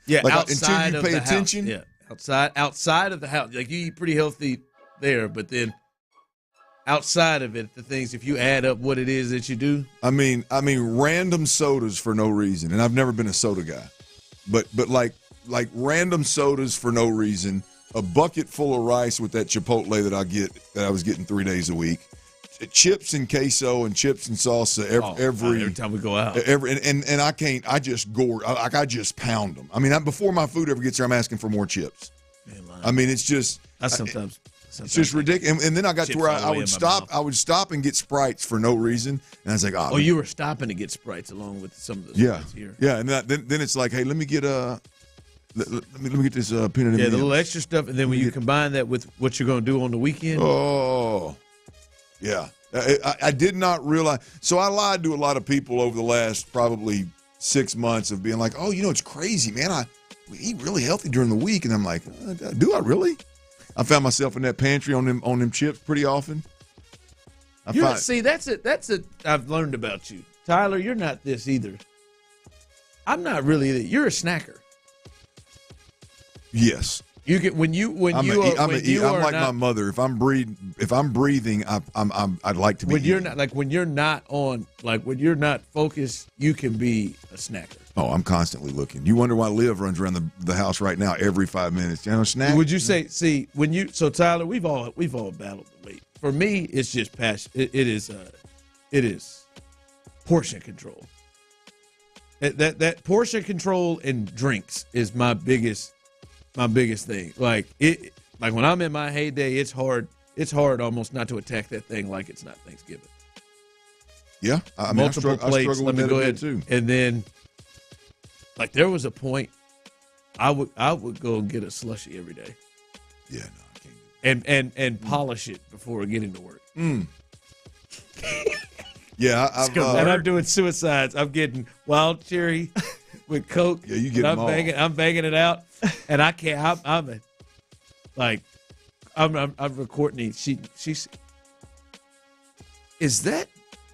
Yeah, like outside until you pay of the attention. House. Yeah, outside of the house. Like you eat pretty healthy there, but then outside of it, the things, if you add up what it is that you do. I mean, random sodas for no reason, and I've never been a soda guy, but like random sodas for no reason. A bucket full of rice with that Chipotle that I was getting 3 days a week. Chips and queso and chips and salsa every time we go out. And I can't. I just gore. I just pound them. I mean, before my food ever gets there, I'm asking for more chips. I mean, it's just. Sometimes it's just ridiculous. And then I got to where I would stop. I would stop and get Sprites for no reason. And I was like, oh, you were stopping to get Sprites along with some of those. Yeah, here. Yeah. And then it's like, hey, let me get let me get this peanut. Yeah, the little extra stuff, and then when you combine that with what you're going to do on the weekend. Oh. Yeah, I did not realize. So I lied to a lot of people over the last probably 6 months of being like, oh, it's crazy, man. We eat really healthy during the week. And I'm like, do I really? I found myself in that pantry on them chips pretty often. See, that's it. I've learned about you. Tyler, you're not this either. I'm not really. You're a snacker. Yes. You get when you are like not, my mother. If I'm breathing, I'd like to be. When you're not when you're not when you're not focused, you can be a snacker. Oh, I'm constantly looking. You wonder why Liv runs around the house right now every 5 minutes. You know, snack. Would you say? See, Tyler, we've all battled the weight. For me, it's just passion. It is portion control. That portion control and drinks is my biggest thing. Like when I'm in my heyday, it's hard almost not to attack that thing like it's not Thanksgiving. Yeah, multiple plates. I struggle Let me with go that ahead too. And then, like there was a point, I would go and get a slushie every day. Yeah, no, I can't do that. And polish it before getting to work. Yeah, and I'm doing suicides. I'm getting wild cherry with Coke. Yeah, you get them all. I'm banging it out, and I can't. I'm recording. She's. Is that?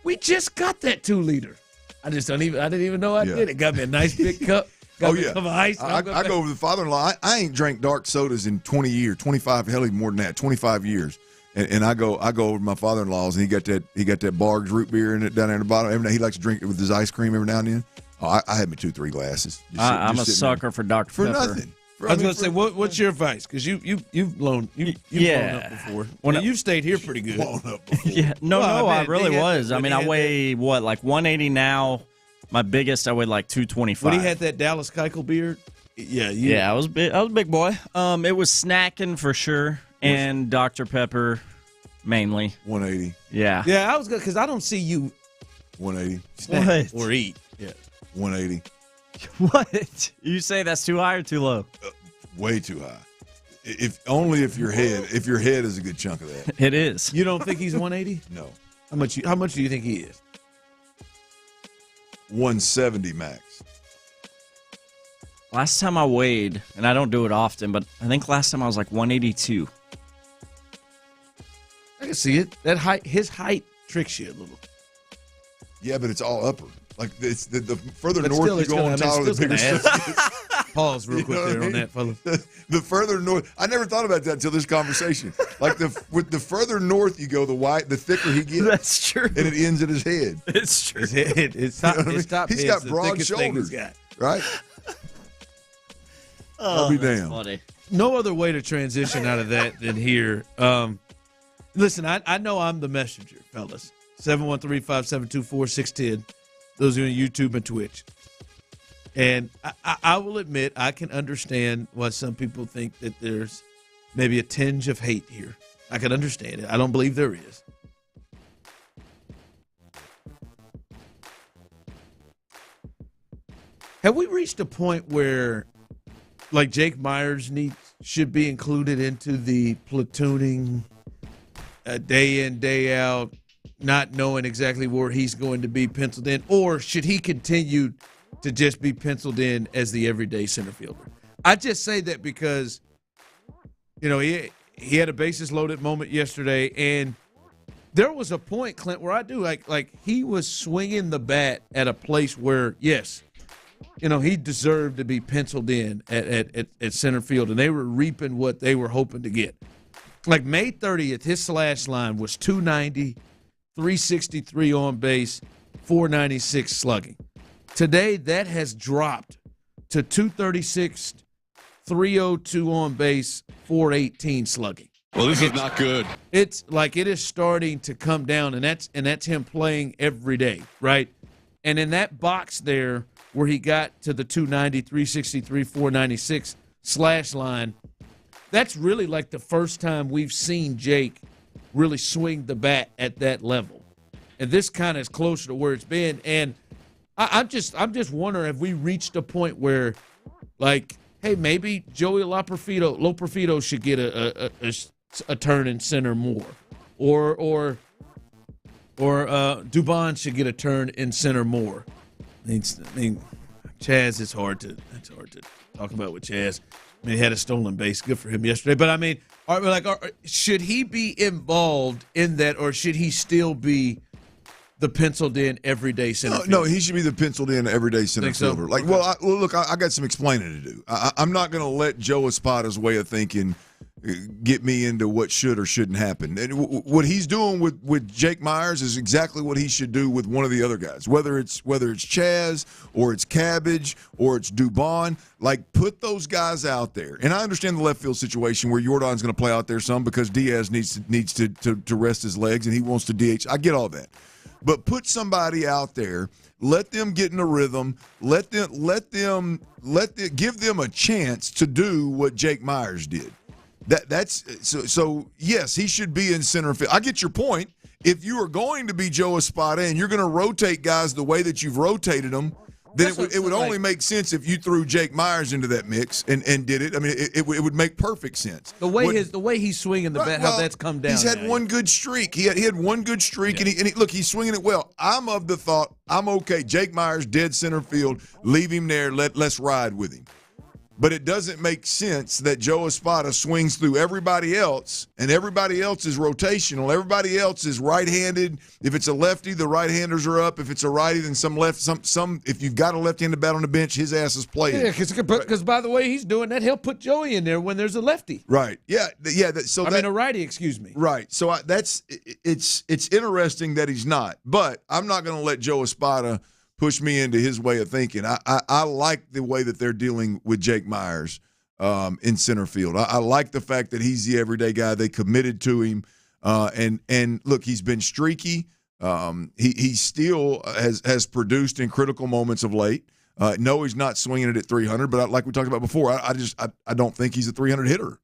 We just got that 2-liter. I didn't even know I did it. Got me a nice big cup. Got me a cup of ice. I go with the father-in-law. I ain't drank dark sodas in 20 years, 25, hell even more than that, 25 years. And I go over to my father-in-law's, and he got that Barg's root beer in it down there in the bottom. Every night he likes to drink it with his ice cream every now and then. Oh, I had me 2-3 glasses. I'm a sucker for Dr. For Pepper. nothing. I was going to say, what's your advice? Because you've blown up before. You've stayed here pretty good. Blown up before. Yeah, I really was. I mean, I weigh like 180 now. My biggest, I weighed like 225. When he had that Dallas Keuchel beard, yeah, I was big. I was a big boy. It was snacking for sure, and Dr. Pepper mainly. 180. Yeah. Yeah, I was good because I don't see you 180 snack or eat. Yeah, 180. What? You say that's too high or too low? Way too high. If your head is a good chunk of that. It is. You don't think he's 180? No. How much do you think he is? 170 max. Last time I weighed, and I don't do it often, but I think last time I was like 182. I can see it. That height, his height tricks you a little. Yeah, but it's all upper. Like it's the further But north still, you it's go gonna- on I mean, Tyler, the it's bigger still stuff. Pause real quick there on that, fella. The further north, I never thought about that until this conversation. Like with the further north you go, the thicker he gets. That's true. And it ends at his head. It's true. His head, his top, You know what I his mean? top He's head's got the broad thickest thing shoulders, he's got. right? Oh, I'll be that's damned. funny. No other way to transition out of that than here. Listen, I know I'm the messenger, fellas. 713-572-4610. Those are on YouTube and Twitch. And I will admit, I can understand why some people think that there's maybe a tinge of hate here. I can understand it. I don't believe there is. Have we reached a point where, like, Jake Myers should be included into the platooning day in, day out, not knowing exactly where he's going to be penciled in? Or should he continue to just be penciled in as the everyday center fielder? I just say that because, he had a bases loaded moment yesterday, and there was a point, Clint, where I do like he was swinging the bat at a place where, yes, he deserved to be penciled in at center field, and they were reaping what they were hoping to get. Like May 30th, his slash line was 290, 363 on base, 496 slugging. Today, that has dropped to 236, 302 on base, 418 slugging. Well, this is not good. It's like it is starting to come down, and that's him playing every day, right? And in that box there where he got to the 290, 363, 496 slash line, that's really like the first time we've seen Jake really swing the bat at that level. And this kind of is closer to where it's been. And I'm just wondering, have we reached a point where, like, hey, maybe Joey Loperfido should get a turn in center more, or Dubon should get a turn in center more. I mean, Chaz, it's hard to talk about with Chaz. I mean, he had a stolen base. Good for him yesterday. But, I mean, should he be involved in that, or should he still be the penciled-in everyday center fielder? No, he should be the penciled-in everyday center fielder. So? Like, look, I got some explaining to do. I'm not going to let Joe Espada's way of thinking get me into what should or shouldn't happen. And what he's doing with Jake Myers is exactly what he should do with one of the other guys, whether it's Chaz or it's Cabbage or it's Dubon. Like, put those guys out there. And I understand the left field situation where Jordan's going to play out there some because Diaz needs to rest his legs and he wants to DH. I get all that. But put somebody out there, let them get in a rhythm, give them a chance to do what Jake Myers did. So yes, he should be in center field. I get your point. If you are going to be Joe Espada and you're going to rotate guys the way that you've rotated them, then it would only make sense if you threw Jake Myers into that mix and did it. I mean, it would make perfect sense. The way he's swinging the bat, how that's come down. He's had one good streak. He had one good streak, and he's swinging it well. I'm of the thought I'm okay. Jake Myers, dead center field. Leave him there. Let's ride with him. But it doesn't make sense that Joe Espada swings through everybody else, and everybody else is rotational. Everybody else is right-handed. If it's a lefty, the right-handers are up. If it's a righty, then some left. Some. If you've got a left-handed bat on the bench, his ass is playing. Yeah, because by the way he's doing that, he'll put Joey in there when there's a lefty. Right. Yeah. A righty. Excuse me. Right. So it's interesting that he's not, but I'm not going to let Joe Espada push me into his way of thinking. I like the way that they're dealing with Jake Myers in center field. I like the fact that he's the everyday guy. They committed to him, and look, he's been streaky. He still has produced in critical moments of late. No, he's not swinging it at 300, but like we talked about before, I don't think he's a 300 hitter.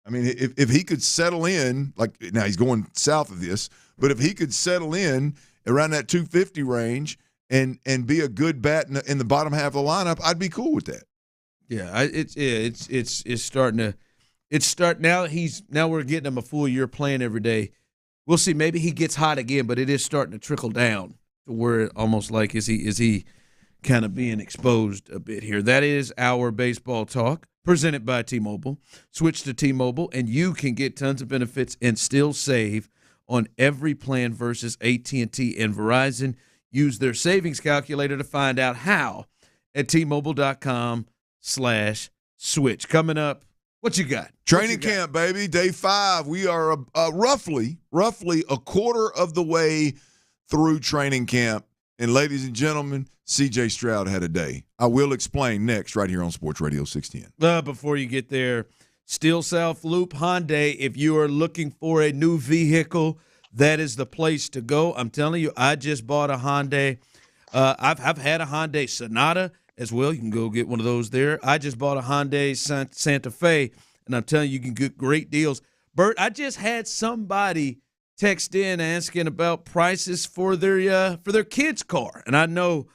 I mean, if he could settle in, like now he's going south of this, but if he could settle in around that 250 range and be a good bat in the bottom half of the lineup, I'd be cool with that. Yeah, it's starting to now we're getting him a full year playing every day. We'll see. Maybe he gets hot again, but it is starting to trickle down to where it almost like is he kind of being exposed a bit here. That is our baseball talk presented by T-Mobile. Switch to T-Mobile and you can get tons of benefits and still save on every plan versus AT&T and Verizon. Use their savings calculator to find out how at T-Mobile.com/switch. Coming up, what you got? Training camp, baby. Day 5. We are roughly a quarter of the way through training camp. And ladies and gentlemen, C.J. Stroud had a day. I will explain next right here on Sports Radio 610. Before you get there, Steel South Loop Hyundai, if you are looking for a new vehicle, that is the place to go. I'm telling you, I just bought a Hyundai. I've had a Hyundai Sonata as well. You can go get one of those there. I just bought a Hyundai Santa Fe, and I'm telling you, you can get great deals. Bert, I just had somebody text in asking about prices for their kids' car, and I know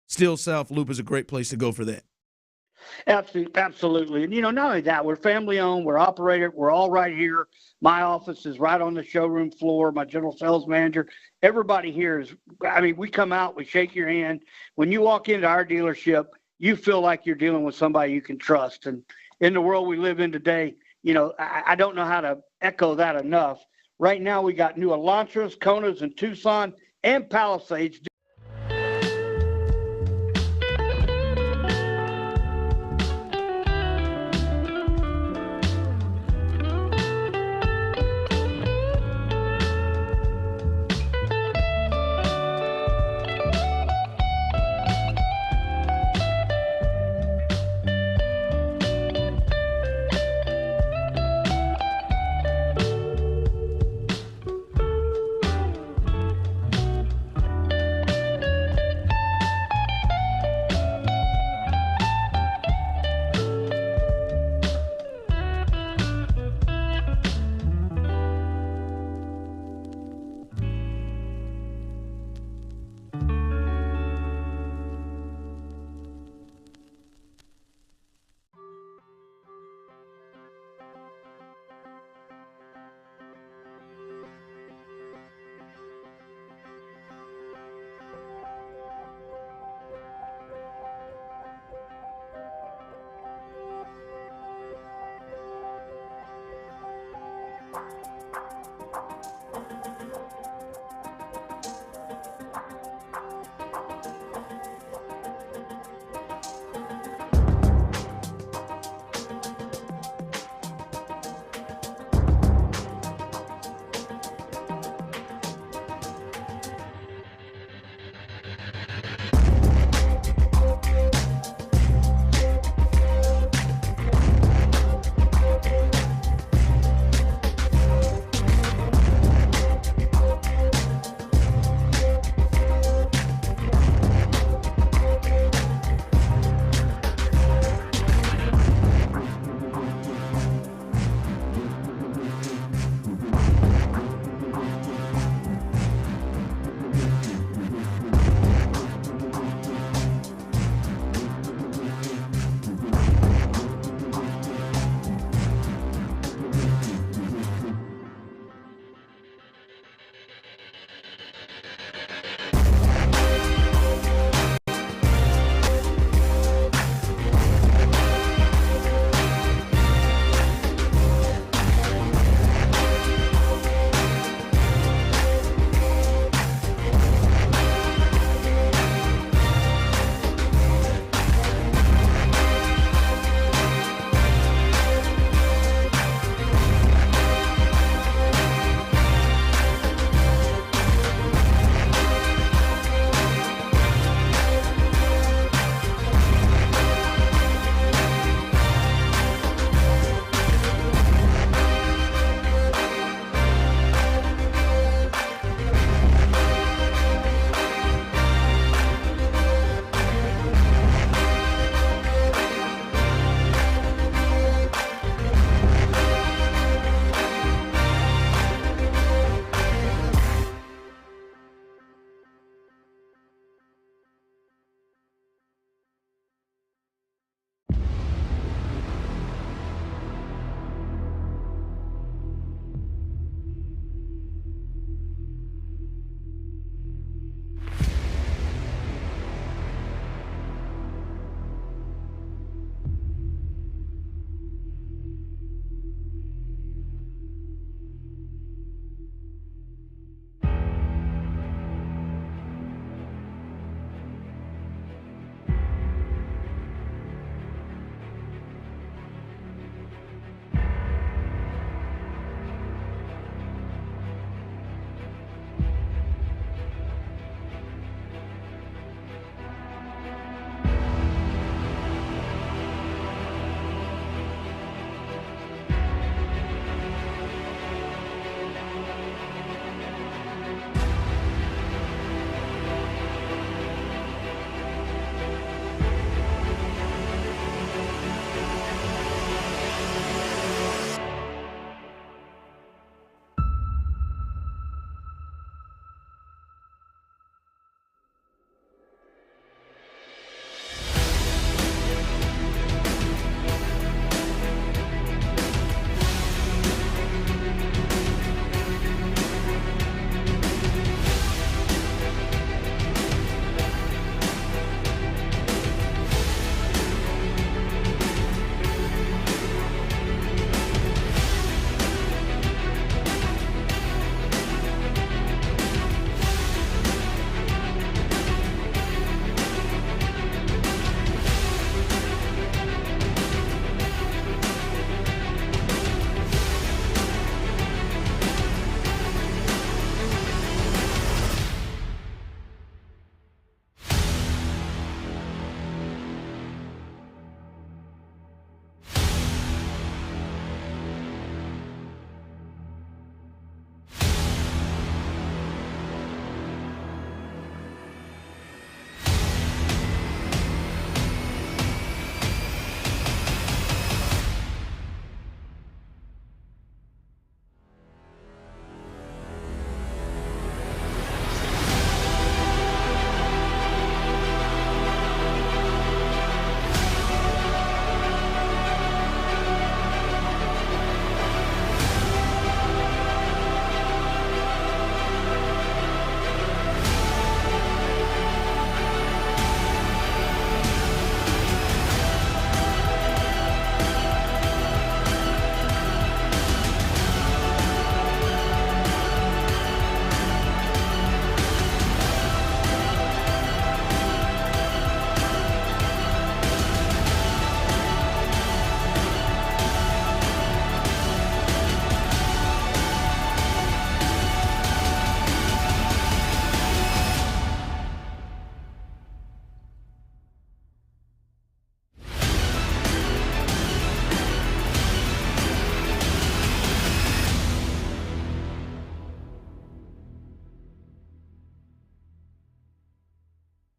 Steel South Loop is a great place to go for that. Absolutely. And, not only that, we're family-owned, we're operated, we're all right here. My office is right on the showroom floor, my general sales manager. Everybody here we come out, we shake your hand. When you walk into our dealership, you feel like you're dealing with somebody you can trust. And in the world we live in today, I don't know how to echo that enough. Right now we got new Elantras, Konas, and Tucson, and Palisades.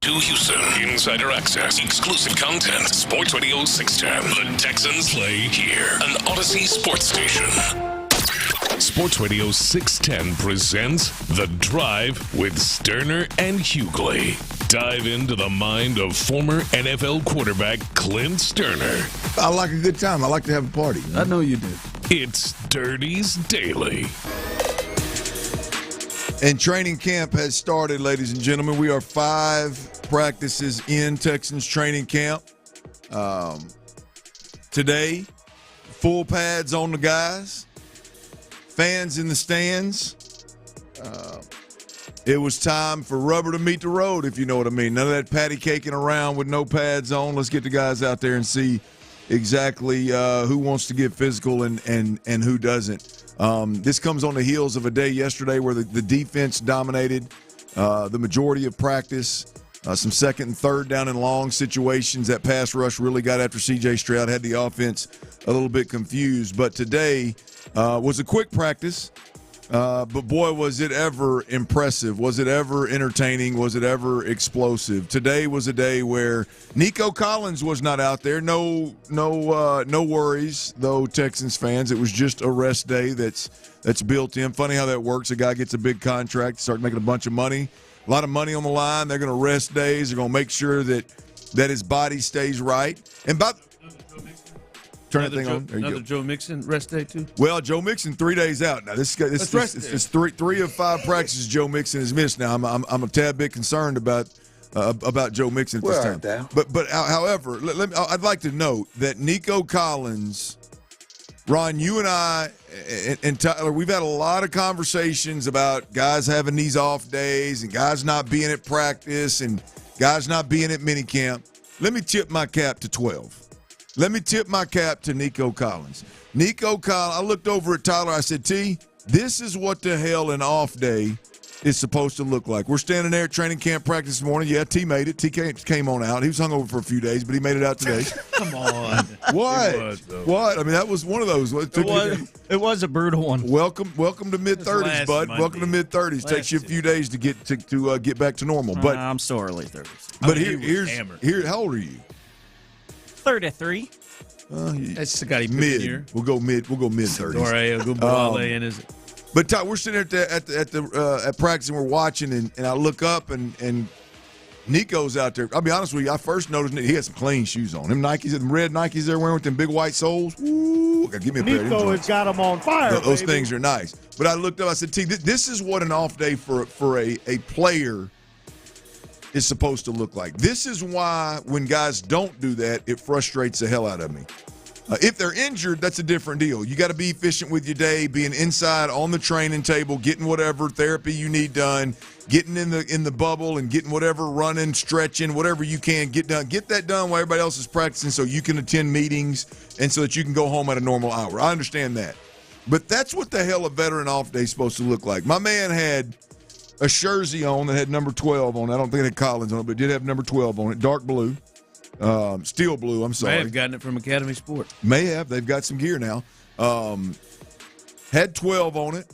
To Houston, insider access, exclusive content, Sports Radio 610. The Texans play here, an Odyssey sports station. Sports Radio 610 presents The Drive with Stoerner and Hughley. Dive into the mind of former NFL quarterback Clint Stoerner. I like a good time. I like to have a party. I know you do. It's Dirty's Daily. And training camp has started, ladies and gentlemen. We are 5 practices in Texans training camp. Today, full pads on the guys, fans in the stands. It was time for rubber to meet the road, if you know what I mean. None of that patty caking around with no pads on. Let's get the guys out there and see exactly who wants to get physical and who doesn't. This comes on the heels of a day yesterday where the defense dominated the majority of practice. Some second and third down and long situations. That pass rush really got after C.J. Stroud, had the offense a little bit confused. But today was a quick practice. But, boy, was it ever impressive. Was it ever entertaining? Was it ever explosive? Today was a day where Nico Collins was not out there. No worries, though, Texans fans. It was just a rest day that's built in. Funny how that works. A guy gets a big contract, start making a bunch of money. A lot of money on the line. They're going to rest days. They're going to make sure that his body stays right. And turn that thing on. There you Another go. Joe Mixon rest day too. Well, Joe Mixon 3 days out now. This is three of 5 practices Joe Mixon has missed. Now I'm a tad bit concerned about Joe Mixon at this time. But however, I'd like to note that Nico Collins, Ron, you and I and Tyler, we've had a lot of conversations about guys having these off days and guys not being at practice and guys not being at minicamp. Let me tip my cap to 12. Let me tip my cap to Nico Collins. Nico Collins, I looked over at Tyler. I said, T, this is what the hell an off day is supposed to look like. We're standing there at training camp practice this morning. Yeah, T made it. T came on out. He was hungover for a few days, but he made it out today. Come on. What? What? I mean, that was one of those. It was a brutal one. Welcome to mid-30s, bud. Monday. Welcome to mid-30s. Takes you a few days to get back to normal. But I'm still early 30s. But here, how old are you? 33. That's got him mid. We'll go mid-30s. But Todd, we're sitting at practice and we're watching, and I look up and Nico's out there. I'll be honest with you. I first noticed he had some clean shoes on. Them Nikes, them red Nikes they're wearing with them big white soles. Ooh, give me a pair of them. Nico has got them on fire. Those things are nice. But I looked up. I said, T, this is what an off day for a player is supposed to look like. This is why when guys don't do that, it frustrates the hell out of me. If they're injured, that's a different deal. You got to be efficient with your day, being inside on the training table, getting whatever therapy you need done, getting in the bubble and getting whatever running, stretching, whatever you can get done. Get that done while everybody else is practicing so you can attend meetings and so that you can go home at a normal hour. I understand that. But that's what the hell a veteran off day is supposed to look like. My man had a jersey on that had number 12 on it. I don't think it had Collins on it, but it did have number 12 on it, dark blue. Steel blue, I'm sorry. May have gotten it from Academy Sport. May have. They've got some gear now. Had 12 on it.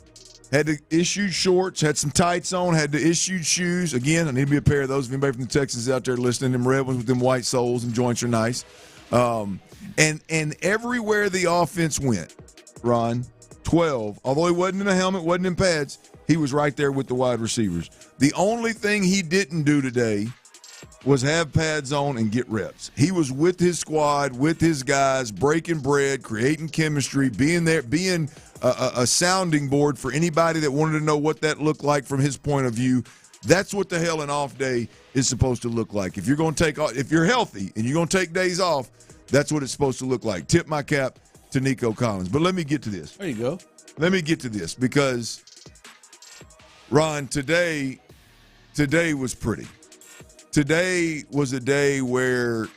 Had the issued shorts. Had some tights on. Had the issued shoes. Again, I need to be a pair of those. If anybody from the Texans out there listening, them red ones with them white soles and joints are nice. And everywhere the offense went, Ron, 12, although he wasn't in a helmet, wasn't in pads, he was right there with the wide receivers. The only thing he didn't do today was have pads on and get reps. He was with his squad, with his guys, breaking bread, creating chemistry, being there, being a sounding board for anybody that wanted to know what that looked like from his point of view. That's what the hell an off day is supposed to look like. If you're going to if you're healthy and you're going to take days off, that's what it's supposed to look like. Tip my cap to Nico Collins. But let me get to this. There you go. Let me get to this because, Ron, today was pretty. Today was a day where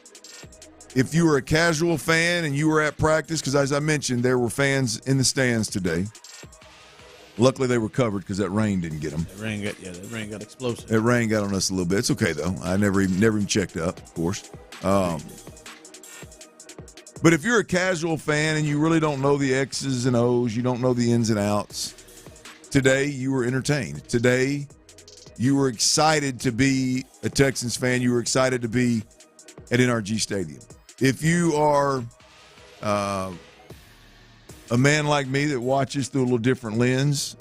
if you were a casual fan and you were at practice, because as I mentioned, there were fans in the stands today. Luckily, they were covered because that rain didn't get them. That rain got explosive. That rain got on us a little bit. It's okay, though. I never even checked up, of course. But if you're a casual fan and you really don't know the X's and O's, you don't know the ins and outs, today you were entertained. Today You were excited to be a Texans fan. You were excited to be at NRG Stadium. If you are a man like me that watches through a little different lens,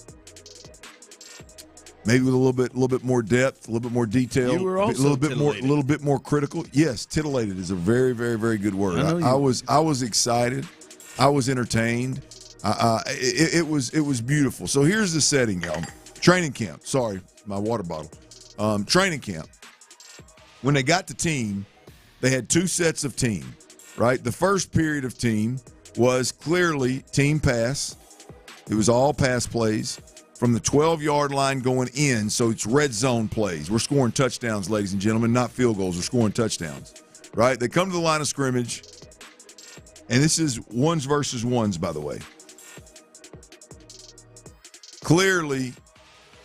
maybe with a little bit more depth, a little bit more detail, You were also a little bit more critical. Yes, titillated is a very, very, very good word. I was excited. I was entertained. It was beautiful. So here's the setting, y'all. Training camp. Sorry, my water bottle. Training camp. When they got to team, they had two sets of team, right? The first period of team was clearly team pass. It was all pass plays from the 12-yard line going in, so it's red zone plays. We're scoring touchdowns, ladies and gentlemen, not field goals. We're scoring touchdowns, right? They come to the line of scrimmage, and this is ones versus ones, by the way. Clearly,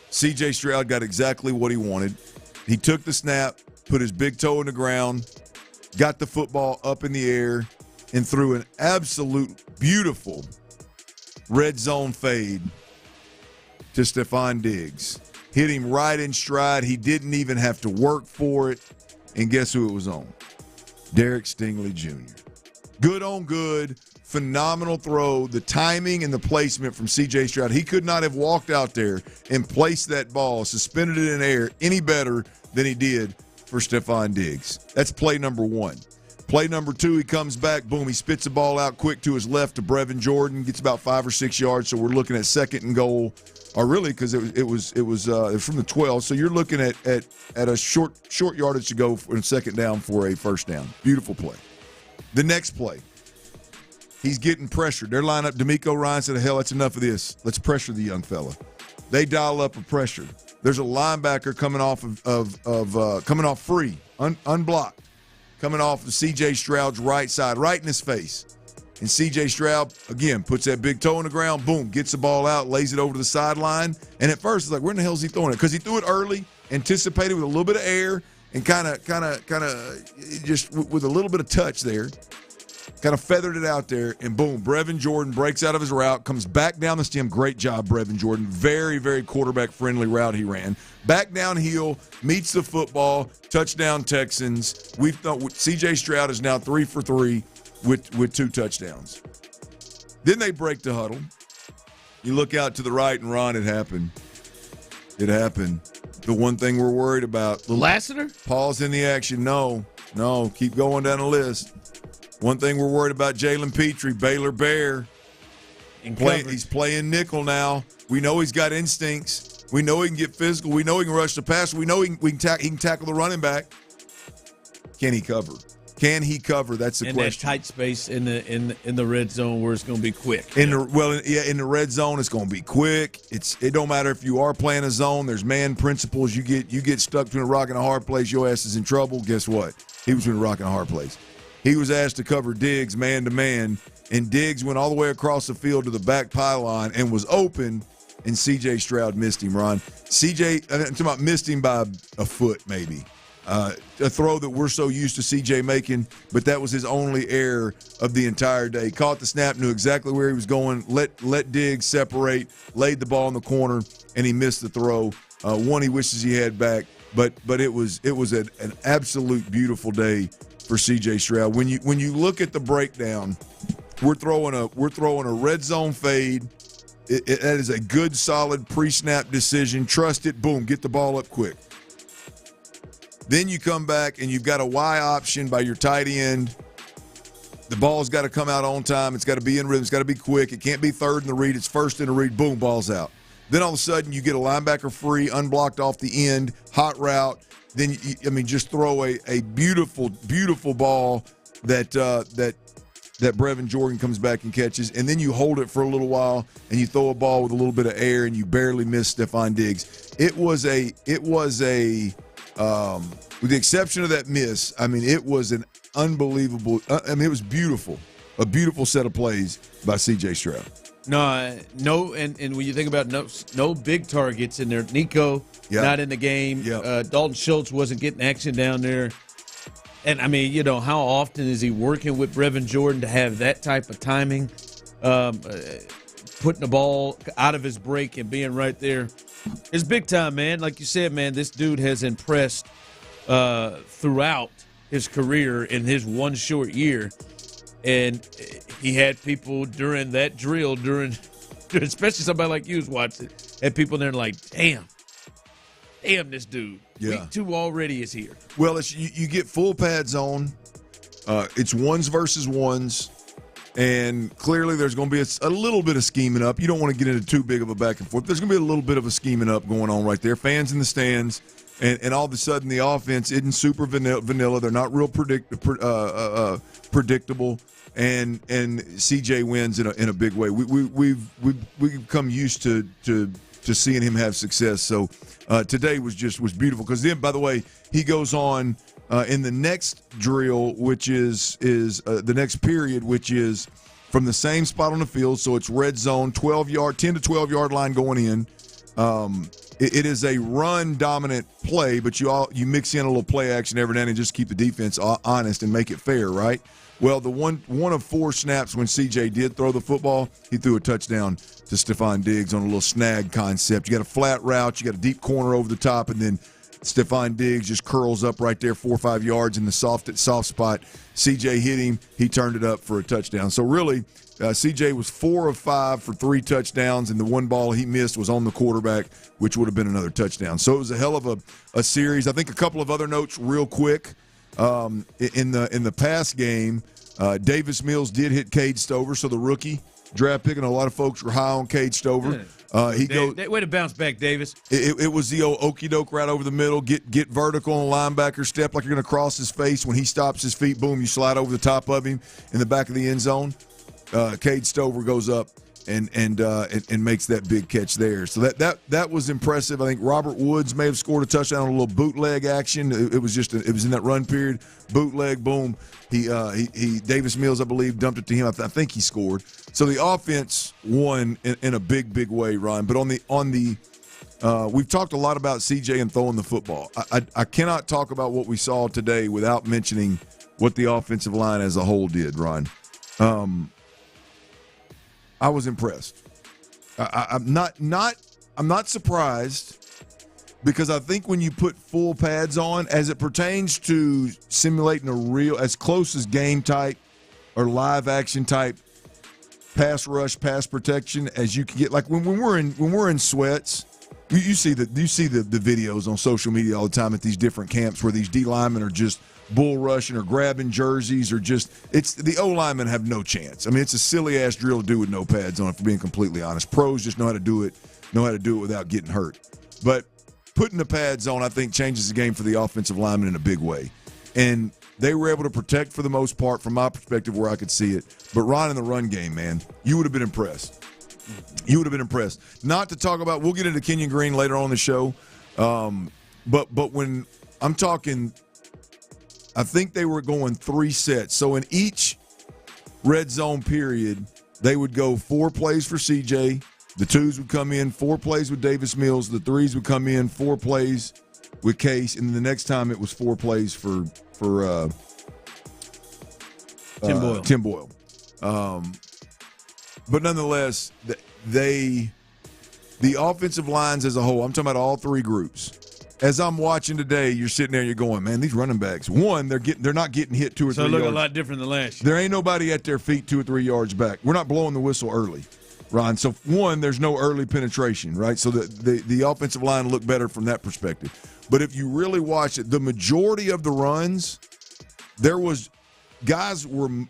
C.J. Stroud got exactly what he wanted. He took the snap, put his big toe in the ground, got the football up in the air, and threw an absolute beautiful red zone fade to Stefan Diggs. Hit him right in stride. He didn't even have to work for it. And guess who it was on? Derek Stingley Jr. Good on good. Phenomenal throw. The timing and the placement from C.J. Stroud. He could not have walked out there and placed that ball, suspended it in air any better than he did for Stefan Diggs. That's play number one. Play number two, he comes back, boom, he spits the ball out quick to his left to Brevin Jordan, gets about 5 or 6 yards, so we're looking at second and goal, or really because it was from the 12, so you're looking at a short yardage to go in second down for a first down. Beautiful play. The next play, he's getting pressured. They're lining up. DeMeco Ryans said, hell, that's enough of this. Let's pressure the young fella. They dial up a pressure. There's a linebacker coming off free, unblocked. Coming off of C.J. Stroud's right side, right in his face. And C.J. Stroud, again, puts that big toe in the ground, boom, gets the ball out, lays it over to the sideline. And at first, it's like, where in the hell is he throwing it? Because he threw it early, anticipated with a little bit of air, and kind of just with a little bit of touch there. Kind of feathered it out there, and boom, Brevin Jordan breaks out of his route, comes back down the stem. Great job, Brevin Jordan. Very, very quarterback-friendly route he ran. Back downhill, meets the football, touchdown Texans. We've thought C.J. Stroud is now 3 for 3 with 2 touchdowns. Then they break the huddle. You look out to the right, and Ron, it happened. It happened. The one thing we're worried about. Lassiter? Pause in the action. No, keep going down the list. One thing we're worried about, Jaylen Pitre, Baylor Bear. He's playing nickel now. We know he's got instincts. We know he can get physical. We know he can rush the passer. We know he can tackle the running back. Can he cover? Can he cover? That's the question. In that tight space in the red zone where it's going to be quick. In the red zone, it's going to be quick. It don't matter if you are playing a zone. There's man principles. You get stuck between a rock and a hard place. Your ass is in trouble. Guess what? He was between a rock and a hard place. He was asked to cover Diggs man-to-man, and Diggs went all the way across the field to the back pylon and was open, and C.J. Stroud missed him, Ron. I'm talking about missed him by a foot maybe. A throw that we're so used to C.J. making, but that was his only error of the entire day. Caught the snap, knew exactly where he was going, let Diggs separate, laid the ball in the corner, and he missed the throw. One he wishes he had back, but it was an absolute beautiful day for C.J. Stroud. When you look at the breakdown, we're throwing a red zone fade. That is a good, solid pre-snap decision. Trust it. Boom, get the ball up quick. Then you come back and you've got a Y option by your tight end. The ball's got to come out on time. It's got to be in rhythm. It's got to be quick. It can't be third in the read. It's first in the read. Boom, ball's out. Then all of a sudden you get a linebacker free, unblocked off the end, hot route. Then, just throw a beautiful, beautiful ball that Brevin Jordan comes back and catches, and then you hold it for a little while, and you throw a ball with a little bit of air, and you barely miss Stefan Diggs. It was a with the exception of that miss, it was an unbelievable. It was beautiful, a beautiful set of plays by C.J. Stroud. No, and when you think about no big targets in there, Nico not in the game. Dalton Schultz wasn't getting action down there. And, how often is he working with Brevin Jordan to have that type of timing, putting the ball out of his break and being right there It's big time, man. Like you said, man, this dude has impressed throughout his career in his one short year. And he had people during that drill, especially somebody like you was watching, had people there like, damn, this dude. Yeah. Week 2 already is here. Well, you get full pads on. It's ones versus ones. And clearly there's going to be a little bit of scheming up. You don't want to get into too big of a back and forth. There's going to be a little bit of a scheming up going on right there. Fans in the stands, and all of a sudden the offense isn't super vanilla. They're not real predictable. And CJ wins in a big way. We've become used to seeing him have success. So today was beautiful, because then, by the way, he goes on in the next drill, which is the next period, which is from the same spot on the field. So it's red zone, 10 to 12 yard line going in. It is a run dominant play, but you mix in a little play action every now and then just keep the defense honest and make it fair, right? Well, the one of 4 snaps when CJ did throw the football, he threw a touchdown to Stefan Diggs on a little snag concept. You got a flat route, you got a deep corner over the top, and then Stefan Diggs just curls up right there 4 or 5 yards in the soft spot. CJ hit him. He turned it up for a touchdown. So really, CJ was 4 of 5 for 3 touchdowns, and the one ball he missed was on the quarterback, which would have been another touchdown. So it was a hell of a series. I think a couple of other notes real quick. In the pass game, Davis Mills did hit Cade Stover, so the rookie draft pick, and a lot of folks were high on Cade Stover. Way to bounce back, Davis. It was the old okey doke right over the middle. Get vertical on linebacker, step like you're going to cross his face. When he stops his feet, boom, you slide over the top of him in the back of the end zone. Cade Stover goes up and makes that big catch there. So that was impressive. I think Robert Woods may have scored a touchdown on a little bootleg action. It was in that run period, bootleg, boom. He Davis Mills, I believe, dumped it to him. I think he scored. So the offense won in a big way, Ryan. But on the we've talked a lot about CJ and throwing the football. I cannot talk about what we saw today without mentioning what the offensive line as a whole did, Ryan. I was impressed. I'm not surprised, because I think when you put full pads on, as it pertains to simulating a real, as close as game type or live action type pass rush, pass protection as you can get, like when we're in sweats, you see the videos on social media all the time at these different camps where these D linemen are just bull rushing or grabbing jerseys, or it's the O linemen have no chance. I mean, it's a silly ass drill to do with no pads on, if we're being completely honest. Pros just know how to do it without getting hurt. But putting the pads on, I think, changes the game for the offensive linemen in a big way. And they were able to protect for the most part, from my perspective, where I could see it. But Ron, in the run game, man, you would have been impressed. You would have been impressed. Not to talk about, we'll get into Kenyon Green later on in the show. But when I'm talking, I think they were going 3 sets. So in each red zone period, they would go 4 plays for CJ. The 2s would come in, 4 plays with Davis Mills. The 3s would come in, 4 plays with Case. And the next time it was 4 plays for Tim Boyle. But nonetheless, the offensive lines as a whole, I'm talking about all 3 groups. As I'm watching today, you're sitting there, you're going, man, these running backs, one, they're not getting hit 2 or 3 yards. So look a lot different than last year. There ain't nobody at their feet 2 or 3 yards back. We're not blowing the whistle early, Ron. So one, there's no early penetration, right? So the offensive line looked better from that perspective. But if you really watch it, the majority of the runs,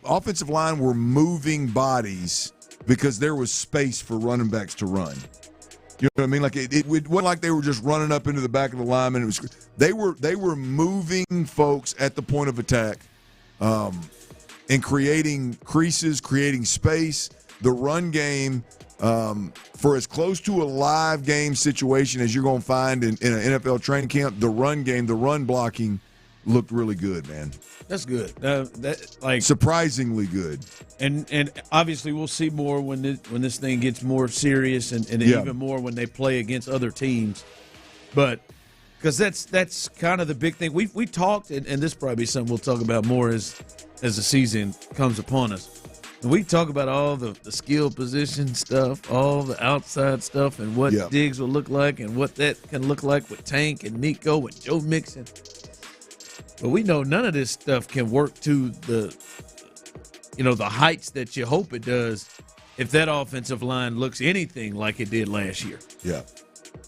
offensive line were moving bodies because there was space for running backs to run. You know what I mean? Like it wasn't like they were just running up into the back of the lineman. They were moving folks at the point of attack, and creating creases, creating space. The run game, for as close to a live game situation as you're going to find in an NFL training camp, the run game, the run blocking looked really good, man. That's good. Surprisingly good. And obviously we'll see more when this thing gets more serious, and even more when they play against other teams. But because that's kind of the big thing. We talked, and this probably be something we'll talk about more as the season comes upon us. We talk about all the skill position stuff, all the outside stuff, and what Diggs will look like and what that can look like with Tank and Nico and Joe Mixon. But we know none of this stuff can work to the heights that you hope it does if that offensive line looks anything like it did last year. Yeah.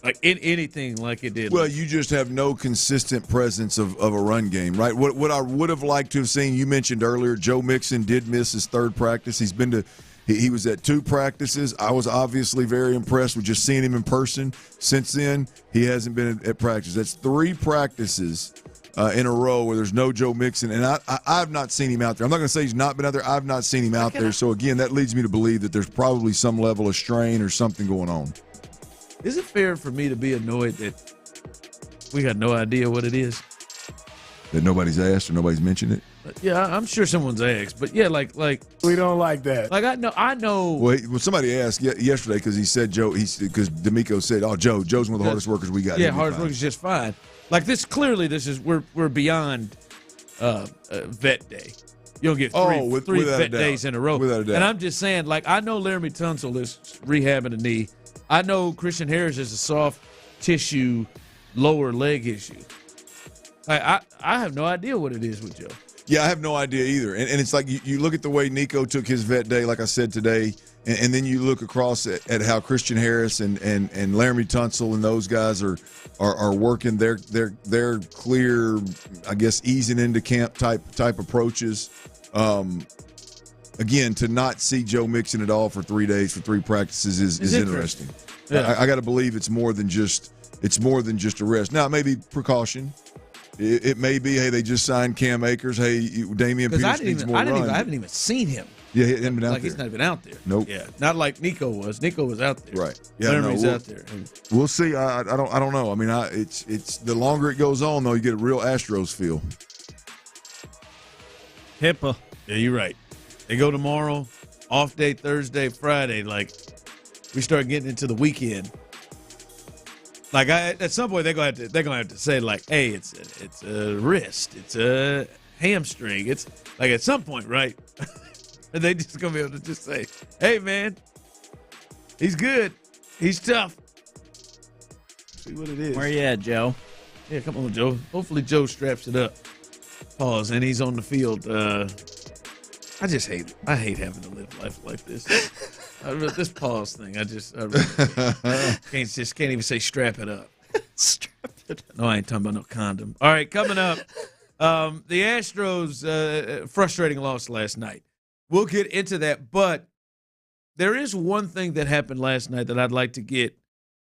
Like anything like it did. Well, you just have no consistent presence of a run game, right? What I would have liked to have seen, you mentioned earlier, Joe Mixon did miss his third practice. He was at 2 practices. I was obviously very impressed with just seeing him in person. Since then, he hasn't been at practice. That's 3 practices in a row where there's no Joe Mixon, and I've not seen him out there. I'm not going to say he's not been out there. I've not seen him out there. So, again, that leads me to believe that there's probably some level of strain or something going on. Is it fair for me to be annoyed that we got no idea what it is? That nobody's asked or nobody's mentioned it? Yeah, I'm sure someone's asked, but yeah, like we don't like that. Like I know. Well, somebody asked yesterday because he said Joe. Because DeMeco said, "Oh, Joe's one of the hardest workers we got." Yeah, hardest workers just fine. Like this, clearly, we're beyond vet day. You don't get three vet days in a row. Without a doubt. And I'm just saying, like I know Laramie Tunsil is rehabbing a knee. I know Christian Harris is a soft tissue lower leg issue. I have no idea what it is with Joe. Yeah, I have no idea either. And it's like you look at the way Nico took his vet day, like I said today, and then you look across at how Christian Harris and Laramie Tunsil and those guys are working their clear, I guess, easing into camp type approaches. Again, to not see Joe Mixon at all for 3 days, for 3 practices is interesting. Yeah. I got to believe it's more than just a rest. Now, it may be precaution. It may be, hey, they just signed Cam Akers. Hey, Damian Pierce needs more run. I haven't even seen him. Yeah, he hasn't been out there. He's not even out there. Nope. Yeah, not like Nico was. Nico was out there. Right. Yeah, Laramie's out there. We'll see. I don't know. I mean, it's the longer it goes on, though, you get a real Astros feel. HIPAA. Yeah, you're right. They go tomorrow, off day Thursday, Friday. Like we start getting into the weekend. Like at some point they're gonna have to say like, hey, it's a wrist, it's a hamstring. It's like at some point, right? And they just gonna be able to just say, hey man, he's good, he's tough. See what it is. Where you at, Joe? Yeah, come on, Joe. Hopefully Joe straps it up. Pause, and he's on the field. I hate having to live life like this. This pause thing, I really can't even say strap it up. Strap it up. No, I ain't talking about no condom. All right, coming up, the Astros frustrating loss last night. We'll get into that, but there is one thing that happened last night that I'd like to get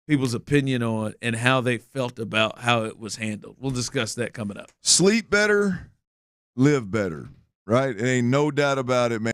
people's opinion on and how they felt about how it was handled. We'll discuss that coming up. Sleep better, live better, right? It ain't no doubt about it, man.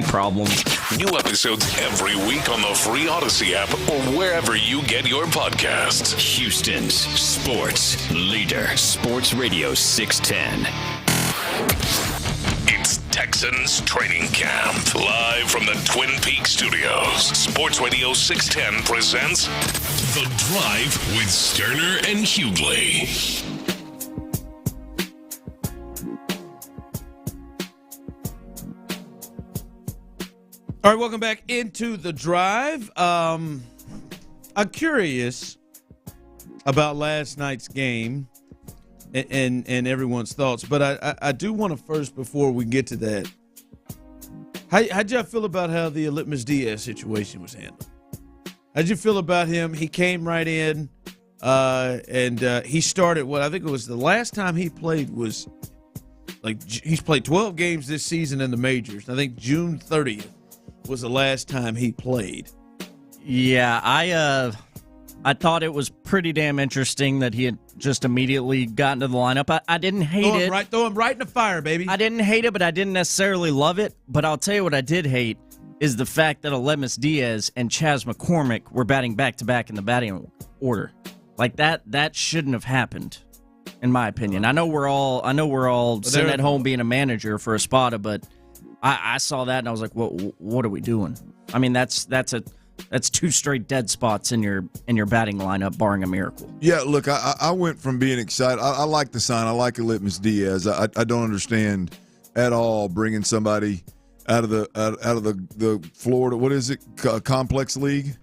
problem. New episodes every week on the free Odyssey app or wherever you get your podcasts. Houston's sports leader, Sports Radio 610. It's Texans Training Camp, live from the Twin Peaks studios. Sports Radio 610 presents The Drive with Stoerner and Hughley. All right, welcome back into The Drive. I'm curious about last night's game and everyone's thoughts, but I do want to first, before we get to that, how'd y'all feel about how the Litmus Diaz situation was handled? How'd you feel about him? He came right in, and he started what I think it was the last time he played was he's played 12 games this season in the majors. I think June 30th was the last time he played. Yeah, I thought it was pretty damn interesting that he had just immediately gotten to the lineup. I didn't hate it. Throw him right in the fire, baby. I didn't hate it, but I didn't necessarily love it. But I'll tell you what I did hate is the fact that Litmus Diaz and Chas McCormick were batting back-to-back in the batting order. Like that shouldn't have happened, in my opinion. I know we're all sitting at home being a manager for Espada, but I saw that and I was like, what are we doing? I mean, that's two straight dead spots in your batting lineup, barring a miracle. Yeah, look, I went from being excited. I like the sign. I like Litmus Diaz. I don't understand at all bringing somebody out of the Florida, what is it, complex league,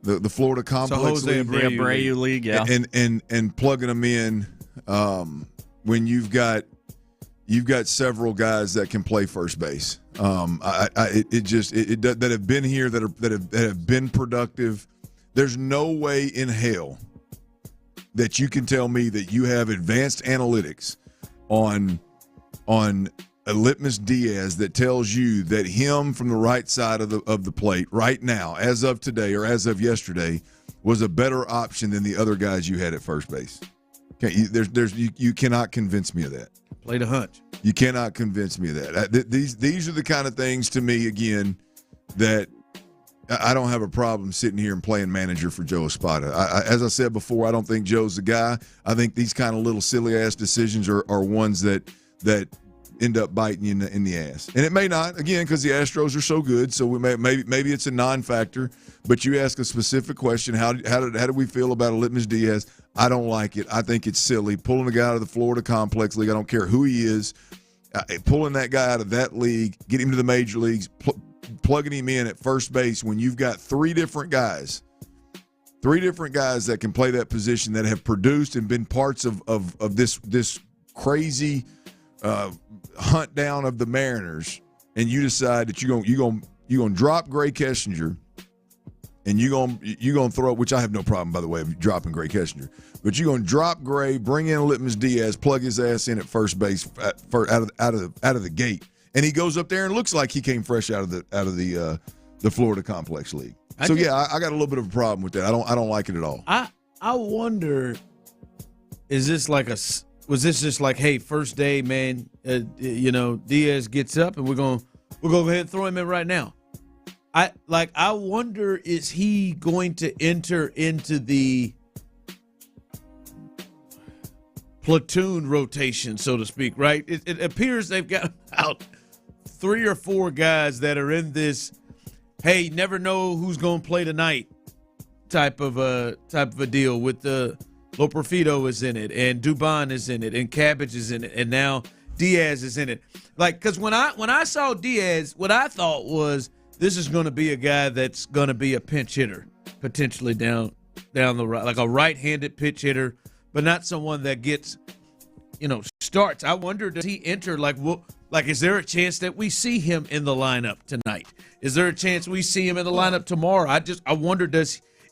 the Florida complex league, Abreu league, yeah, and plugging them in when you've got several guys that can play first base. That have been here, that have been productive. There's no way in hell that you can tell me that you have advanced analytics on a Litmus Diaz that tells you that him from the right side of the plate right now, as of today or as of yesterday, was a better option than the other guys you had at first base. Okay, you cannot convince me of that. Played a hunch. You cannot convince me of that. These are the kind of things, to me, again, that I don't have a problem sitting here and playing manager for Joe Espada. As I said before, I don't think Joe's the guy. I think these kind of little silly-ass decisions are ones that end up biting you in the ass. And it may not, again, because the Astros are so good, so maybe it's a non-factor. But you ask a specific question, how did we feel about Litmus Diaz? I don't like it. I think it's silly. Pulling a guy out of the Florida Complex League, I don't care who he is, pulling that guy out of that league, get him to the major leagues, plugging him in at first base when you've got three different guys that can play that position, that have produced and been parts of this crazy hunt down of the Mariners, and you decide that you're gonna drop Gray Kessinger, and you're gonna throw, which I have no problem, by the way, of dropping Gray Kessinger, but you're gonna drop Gray, bring in Litmus Diaz, plug his ass in at first base out of the gate, and he goes up there and looks like he came fresh out of the Florida Complex League. I got a little bit of a problem with that. I don't like it at all. I wonder, was this just like, hey, first day, man, Diaz gets up and we're gonna go ahead and throw him in right now. I wonder, is he going to enter into the platoon rotation, so to speak, right? It appears they've got about 3 or 4 guys that are in this, hey, never know who's going to play tonight type of a deal. With the Loperfido is in it, and Dubon is in it, and Cabbage is in it, and now Diaz is in it. Like, because when I saw Diaz, what I thought was, this is going to be a guy that's going to be a pinch hitter, potentially down the right, like a right-handed pitch hitter, but not someone that gets, starts. I wonder, does he enter, is there a chance that we see him in the lineup tonight? Is there a chance we see him in the lineup tomorrow? I wonder,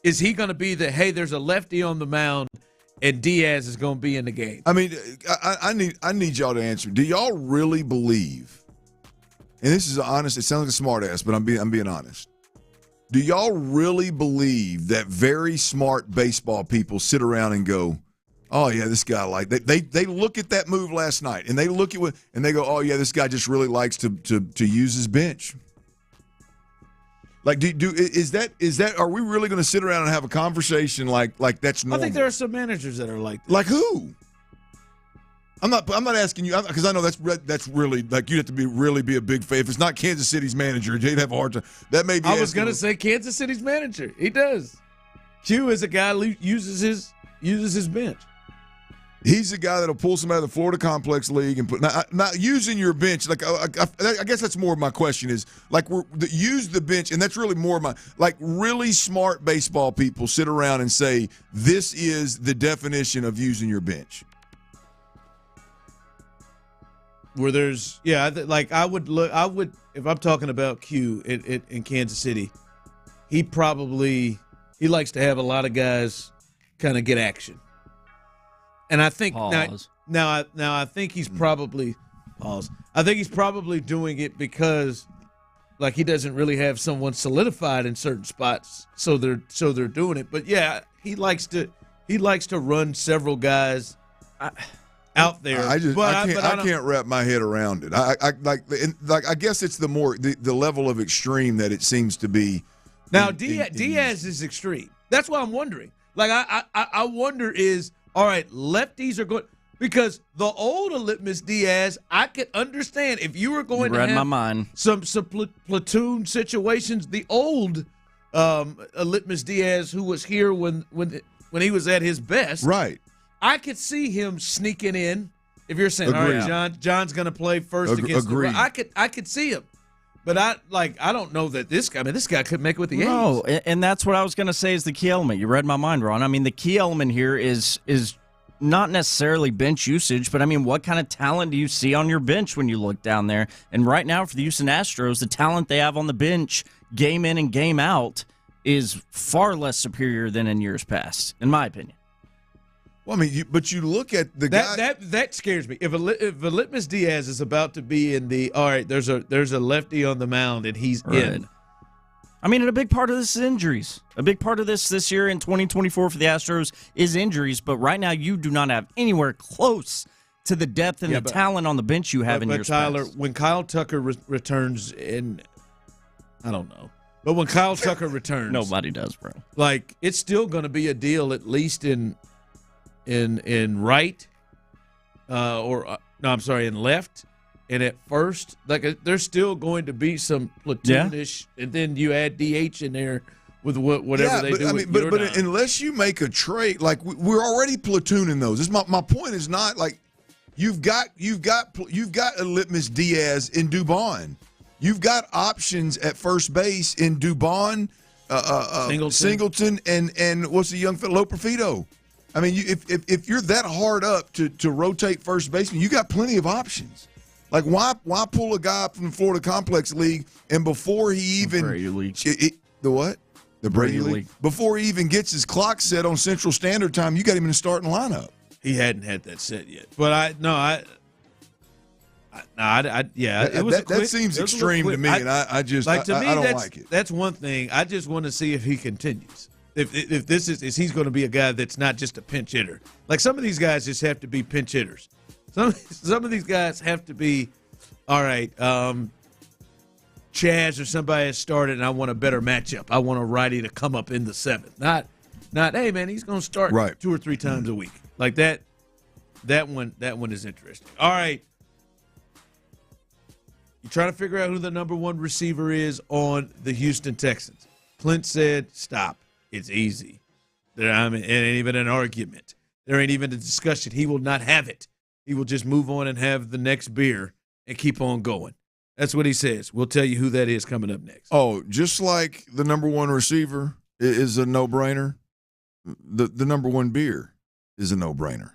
is he going to be the, hey, there's a lefty on the mound and Diaz is going to be in the game? I mean, I need y'all to answer. Do y'all really believe, and this is honest, it sounds like a smart ass, but I'm being honest. Do y'all really believe that very smart baseball people sit around and go, oh yeah, this guy they look at that move last night and they look at and they go, oh yeah, this guy just really likes to use his bench. Like, is that? Are we really going to sit around and have a conversation like that's normal? I think there are some managers that are like that. Like who? I'm not asking you because I know that's really like you'd have to really be a big fan. If it's not Kansas City's manager, they'd have a hard time. That may be. I was going to say Kansas City's manager. He does. Q is a guy who uses his bench. He's the guy that'll pull somebody out of the Florida Complex League and put not using your bench. Like I guess that's more of my question is like use the bench, and that's really more of my like really smart baseball people sit around and say this is the definition of using your bench. Where there's I would if I'm talking about Q in Kansas City, he likes to have a lot of guys kind of get action. And I think now I think he's probably I think he's probably doing it because like he doesn't really have someone solidified in certain spots, so they're doing it. But yeah, he likes to run several guys out there. I can't wrap my head around it. I guess it's the level of extreme that it seems to be. Now Diaz is extreme. That's why I'm wondering. Like I wonder is. All right, lefties are going because the older Litmus Diaz, I could understand if you were going to have my mind. some platoon situations. The old Litmus Diaz, who was here when he was at his best, right? I could see him sneaking in. If you're saying, all right, John's going to play first against the I could see him. But I don't know that this guy could make it with the A's. No, and that's what I was going to say is the key element. You read my mind, Ron. I mean, the key element here is not necessarily bench usage, but I mean, what kind of talent do you see on your bench when you look down there? And right now for the Houston Astros, the talent they have on the bench, game in and game out, is far less superior than in years past, in my opinion. Well, I mean, but you look at the guy that scares me. If a Litmus Diaz is about to be in the all right, there's a lefty on the mound and he's in. I mean, and a big part of this is injuries. A big part of this year in 2024 for the Astros is injuries. But right now, you do not have anywhere close to the depth and the talent on the bench you have in years Tyler, past. when Kyle Tucker returns in, I don't know. But when Kyle Tucker returns, nobody does, bro. Like it's still going to be a deal at least in right, in left, and at first. Like there's still going to be some platoonish, and then you add DH in there with whatever they do. I mean, but unless you make a trade, like we're already platooning those. This my point is not like you've got a Litmus Diaz in Dubon. You've got options at first base in Dubon, Singleton, and what's the young fellow, Loperfido. I mean, if you're that hard up to rotate first baseman, you got plenty of options. Like why pull a guy from the Florida Complex League and before he even the Brady League before he even gets his clock set on Central Standard Time, you got him in the starting lineup. He hadn't had that set yet, but that seems extreme to me, and I just I don't like it. That's one thing. I just want to see if he continues. If this is he's going to be a guy that's not just a pinch hitter. Like some of these guys just have to be pinch hitters. Some of these guys have to be, all right, Chaz or somebody has started and I want a better matchup. I want a righty to come up in the seventh. Not hey man, he's going to start 2 or 3 times a week. Like that one is interesting. All right. You're trying to figure out who the number one receiver is on the Houston Texans. Clint said, stop. It's easy. It ain't even an argument. There ain't even a discussion. He will not have it. He will just move on and have the next beer and keep on going. That's what he says. We'll tell you who that is coming up next. Oh, just like the number one receiver is a no-brainer, the number one beer is a no-brainer.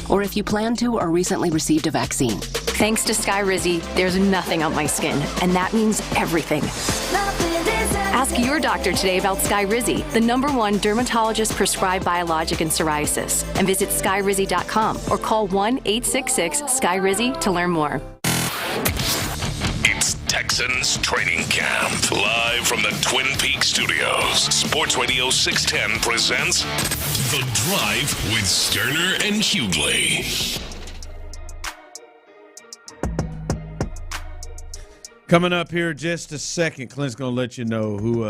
or if you plan to or recently received a vaccine. Thanks to Skyrizi, there's nothing on my skin, and that means everything. Ask your doctor today about Skyrizi, the #1 dermatologist-prescribed biologic in psoriasis, and visit skyrizi.com or call 1-866-SKYRIZI to learn more. It's Texans Training Camp, live from the Twin Peaks studios. Sports Radio 610 presents The Drive with Stoerner and Hughley. Coming up here just a second, Clint's going to let you know who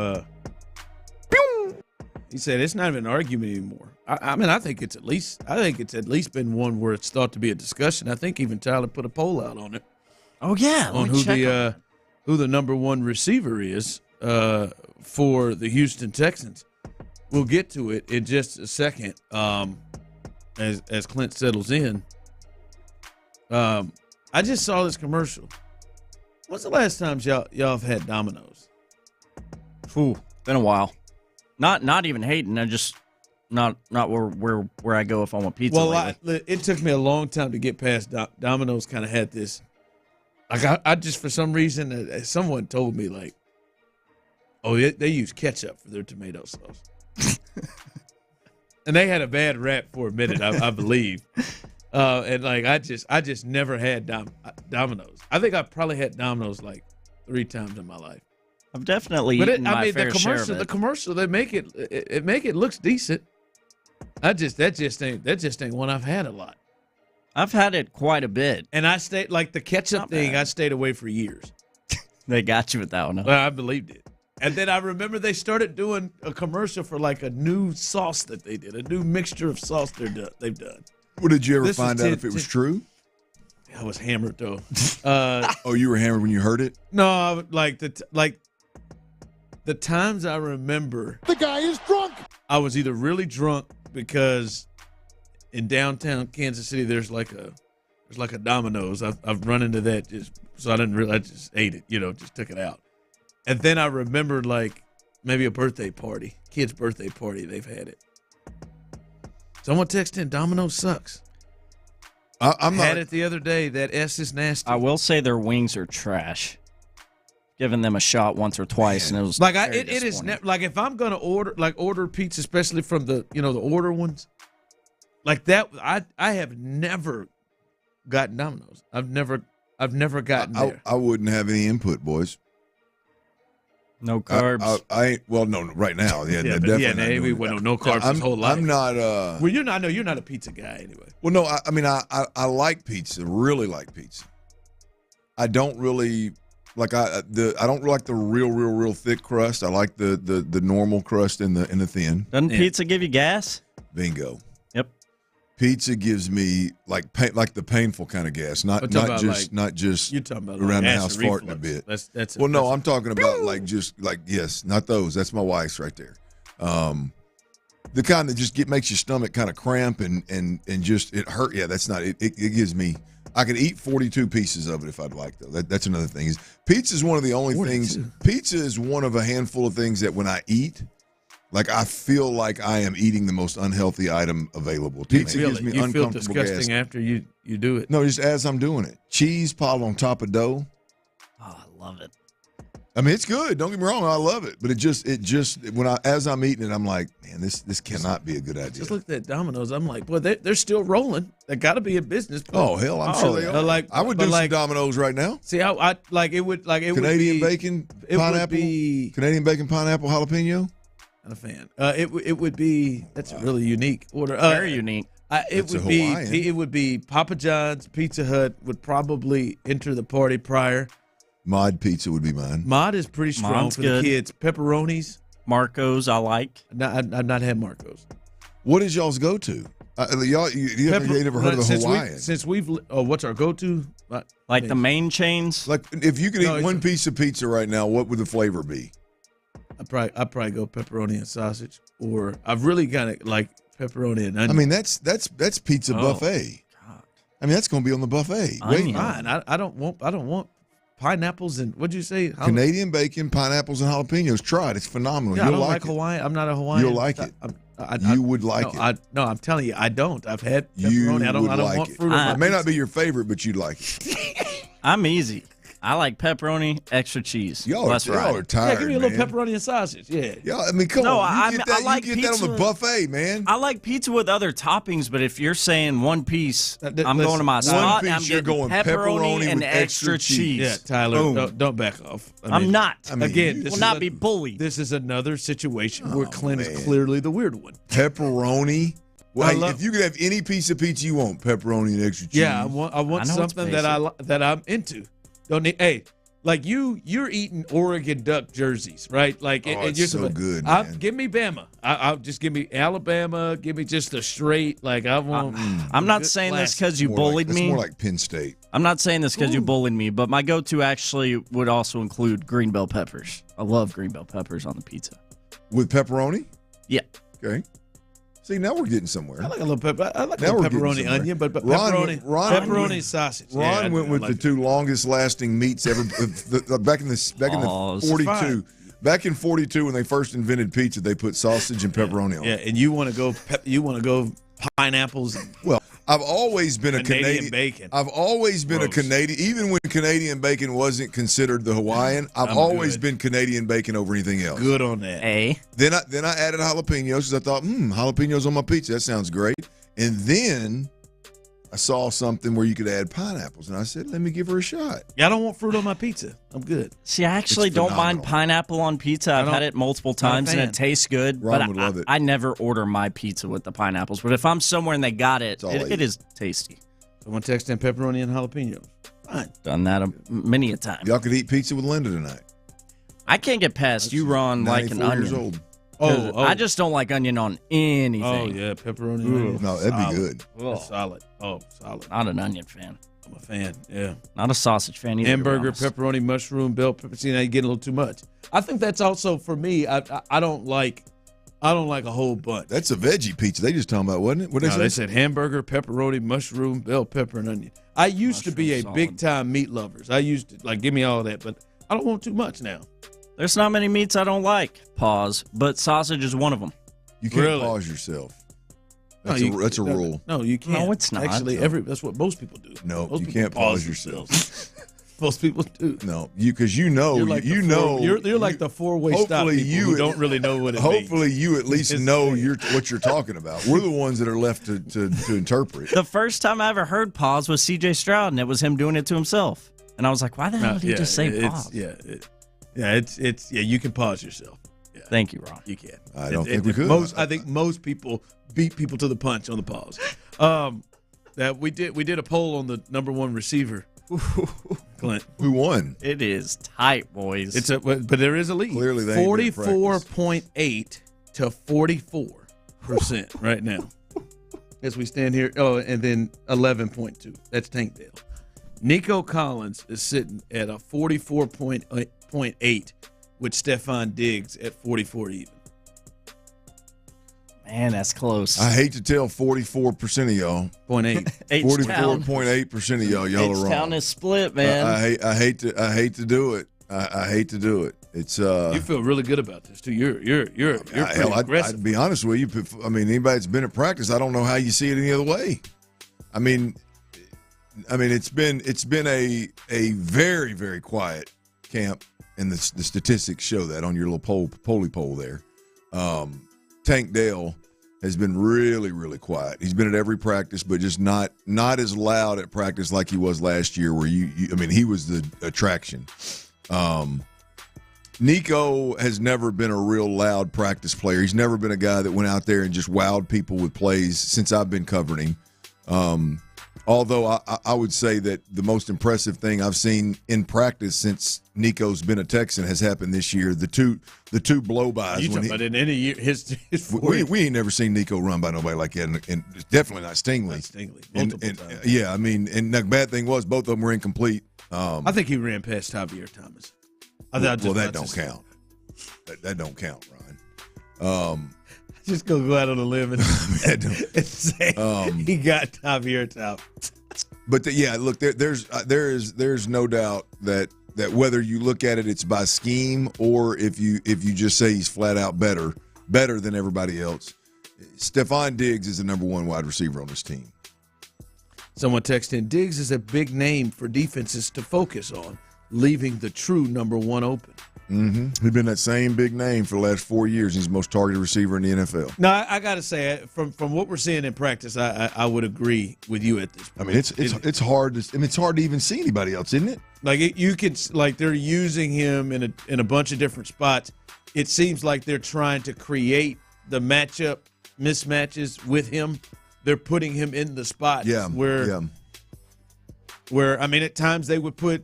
he said it's not even an argument anymore. I mean, I think it's at least been one where it's thought to be a discussion. I think even Tyler put a poll out on it. Oh yeah, on who the number one receiver is for the Houston Texans. We'll get to it in just a second as Clint settles in. I just saw this commercial. When's the last time y'all have had Domino's? Ooh, been a while. Not even hating. I just not where I go if I want pizza. Well, it took me a long time to get past Domino's. Kind of had this. Like I just for some reason someone told me like, oh they use ketchup for their tomato sauce, and they had a bad rap for a minute, I believe. And like I just never had Domino's. I think I probably had Domino's like 3 times in my life. I've definitely eaten my fair share of it. The commercial they make it looks decent. That just ain't one I've had a lot. I've had it quite a bit, and I stayed like the ketchup thing. Bad. I stayed away for years. They got you with that one. Huh? Well, I believed it, and then I remember they started doing a commercial for like a new sauce that they did, a new mixture of sauce they've done. Well, did you ever find out if it was true? I was hammered though. Oh, you were hammered when you heard it? No, the times I remember, the guy is drunk. I was either really drunk because in downtown Kansas City there's like a Domino's. I've run into that so I didn't realize. I just ate it, just took it out. And then I remembered like maybe a birthday party, kid's birthday party. They've had it. Someone texted in, Domino's sucks. I had it the other day. That S is nasty. I will say their wings are trash. Given them a shot once or twice, and it was like it is like if I'm gonna order pizza, especially from the the order ones, like that. I have never gotten Domino's. I've never gotten there. I wouldn't have any input, boys. No carbs. No, right now, definitely. No carbs his whole life. I'm not. Well, you're not. No, you're not a pizza guy anyway. Well, no, I mean, I like pizza. Really like pizza. I don't really. Like I don't like the real thick crust. I like the normal crust in the thin. Doesn't pizza give you gas? Bingo. Yep. Pizza gives me like the painful kind of gas, not just you're talking about around the house farting a bit. I'm talking about yes, not those. That's my wife's right there. The kind that just makes your stomach kind of cramp and just it hurt. Yeah, that's not it. It gives me. I could eat 42 pieces of it if I'd like, though. That's another thing. Pizza is one of the only 42. things. Pizza is one of a handful of things that when I eat, like I feel like I am eating the most unhealthy item available. Pizza gives me uncomfortable gas. You feel disgusting after you do it. No, just as I'm doing it. Cheese piled on top of dough. Oh, I love it. I mean, it's good. Don't get me wrong. I love it. But it just as I'm eating it, I'm like, man, this cannot be a good idea. Just look at that Domino's. I'm like, well, they're still rolling. They got to be a business. Oh hell, I'm sure they are. I would do some Domino's right now. See, I like it would Canadian bacon pineapple. Canadian bacon pineapple jalapeno. Not a fan. It would be that's a really unique order. Very unique. It would be Papa John's, Pizza Hut would probably enter the party prior. Mod pizza would be mine. Mod is pretty strong for the kids. Pepperonis. Marco's I like. I've not had Marco's. What is y'all's go-to? You ever heard of the Hawaiian? What's our go-to? The main chains? Like if you could eat one piece of pizza right now, what would the flavor be? I'd probably go pepperoni and sausage. Or I've really got it like pepperoni and onion. I mean, that's pizza buffet. God. I mean, that's going to be on the buffet. Wait, fine. I don't want pineapples and what'd you say? Canadian bacon, pineapples, and jalapenos. Try it. It's phenomenal. Yeah, I don't like Hawaiian. I'm not a Hawaiian. You'll like it. You would like it. No, I'm telling you, I don't. I've had pepperoni. I don't want fruit. It may not be your favorite, but you'd like it. I'm easy. I like pepperoni, extra cheese. Y'all are tired. Yeah, give me a little pepperoni and sausage. Yeah. I mean, come on. I like you get that on the buffet, man. I like pizza with other toppings, but if you're saying one piece, I'm going to my spot. I'm getting pepperoni and extra cheese. Yeah, Tyler, don't back off. I'm not. Again, will not be bullied. This is another situation where Clint is clearly the weird one. Pepperoni. Well, if you could have any piece of pizza you want, pepperoni and extra cheese. Yeah, I want something that I'm into. Don't need. Hey, Like you're eating Oregon Duck jerseys, right? Like, it's you're so good, man. Give me Bama. I'll just give me Alabama. Give me just a straight. Like I want. I'm not saying this because you bullied me. It's more like Penn State. I'm not saying this because you bullied me, but my go-to actually would also include green bell peppers. I love green bell peppers on the pizza. With pepperoni? Yeah. Okay. See, now we're getting somewhere. I like a little pepper. I like a little pepperoni onion, but pepperoni sausage. Ron went with the two longest lasting meats ever. back in the 42. Back in 42, when they first invented pizza, they put sausage and pepperoni on it. Yeah, and you want to go pineapples. Well, I've always been a Canadian bacon. I've always been a Canadian, even when Canadian bacon wasn't considered the Hawaiian. I've always been Canadian bacon over anything else. Good on that. Then I added jalapenos because I thought, jalapenos on my pizza, that sounds great. And then I saw something where you could add pineapples, and I said, let me give her a shot. Yeah, I don't want fruit on my pizza. I'm good. See, I actually don't mind pineapple on pizza. I've had it multiple times, and it tastes good. Ron would love it. I never order my pizza with the pineapples. But if I'm somewhere and they got it, it is tasty. Someone text in pepperoni and jalapeno. Fine. Done that many a time. Y'all could eat pizza with Linda tonight. I can't get past you, Ron, like an onion. Years old. I just don't like onion on anything. Oh, yeah, pepperoni. Onion. No, that'd be good. That's solid. Oh, solid. Not an onion fan. I'm a fan, yeah. Not a sausage fan either. Hamburger, pepperoni, mushroom, bell pepper. See, now you get a little too much. I think that's also, for me, I don't like a whole bunch. That's a veggie pizza. They just talking about, wasn't it? What they said hamburger, pepperoni, mushroom, bell pepper, and onion. I used to be a big-time meat lover. I used to, give me all of that, but I don't want too much now. There's not many meats I don't like. Pause. But sausage is one of them. You can't pause yourself. That's a rule. No, you can't. No, it's not. Actually, that's what most people do. No, most you people can't pause yourself. Most people do. No, because you're like you're like the four-way stop people who don't really know what it means. Hopefully, you at least know what you're talking about. We're the ones that are left to interpret. The first time I ever heard pause was C.J. Stroud, and it was him doing it to himself. And I was like, why the hell did he just say pause? You can pause yourself. Yeah. Thank you, Ron. You can. I don't think we could. I think most people beat people to the punch on the pause. That we did a poll on the number one receiver. Clint, who won? It is tight, boys. But there is a lead. Clearly, they 44.8 to 44% right now, as we stand here. Oh, and then 11.2. That's Tankdale. Nico Collins is sitting at a 44.8 with Stefan Diggs at 44 even. Man, that's close. I hate to tell 44% of y'all. 44.8% of y'all are wrong. H-Town is split, man. I hate to do it. I hate to do it. It's you feel really good about this too. You're pretty aggressive. I'd be honest with you. I mean, anybody that's been at practice, I don't know how you see it any other way. I mean, it's been a very, very quiet camp, and the statistics show that on your little poll there. Tank Dale has been really, really quiet. He's been at every practice, but just not as loud at practice like he was last year, where he was the attraction. Nico has never been a real loud practice player. He's never been a guy that went out there and just wowed people with plays since I've been covering him. Although I would say that the most impressive thing I've seen in practice since Nico's been a Texan has happened this year. The two blow-bys. You talking about in any year? We ain't never seen Nico run by nobody like that, and definitely not Stingley. Multiple times. Yeah, I mean, and the bad thing was both of them were incomplete. I think he ran past Javier Thomas. That don't count. That don't count, Ryan. Just go out on a limb and say he got Javier Thomas. But look, there's no doubt that whether you look at it, it's by scheme, or if you just say he's flat out better than everybody else. Stefan Diggs is the number one wide receiver on this team. Someone texted in, Diggs is a big name for defenses to focus on, leaving the true number one open. Mm-hmm. He's been that same big name for the last 4 years. He's the most targeted receiver in the NFL. No, I got to say, from what we're seeing in practice, I would agree with you at this point. I mean, it's hard. It's hard to even see anybody else, isn't it? They're using him in a bunch of different spots. It seems like they're trying to create the matchup mismatches with him. They're putting him in the spots where I mean, at times they would kind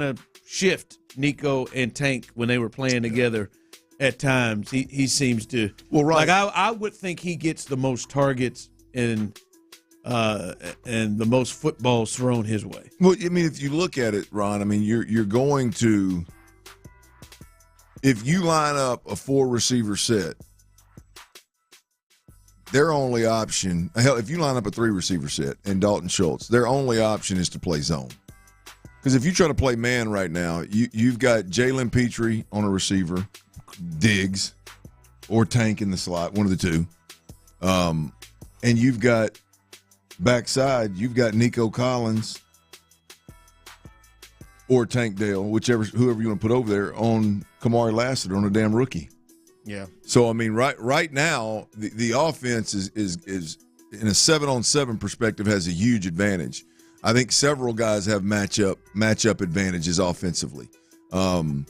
of shift Nico and Tank when they were playing together at times. He seems to like I would think he gets the most targets and the most footballs thrown his way. Well, I mean, if you look at it, Ron, I mean, you're going to, if you line up a 4-receiver set, their only option, hell, if you line up a 3-receiver set and Dalton Schultz, their only option is to play zone. Because if you try to play man right now, you've got Jaylen Pitre on a receiver, Diggs, or Tank in the slot, one of the two. And you've got backside, you've got Nico Collins or Tank Dale, whoever you want to put over there, on Kamari Lassiter, on a damn rookie. Yeah. So I mean, right now, the offense is in a 7-on-7 perspective has a huge advantage. I think several guys have matchup advantages offensively, and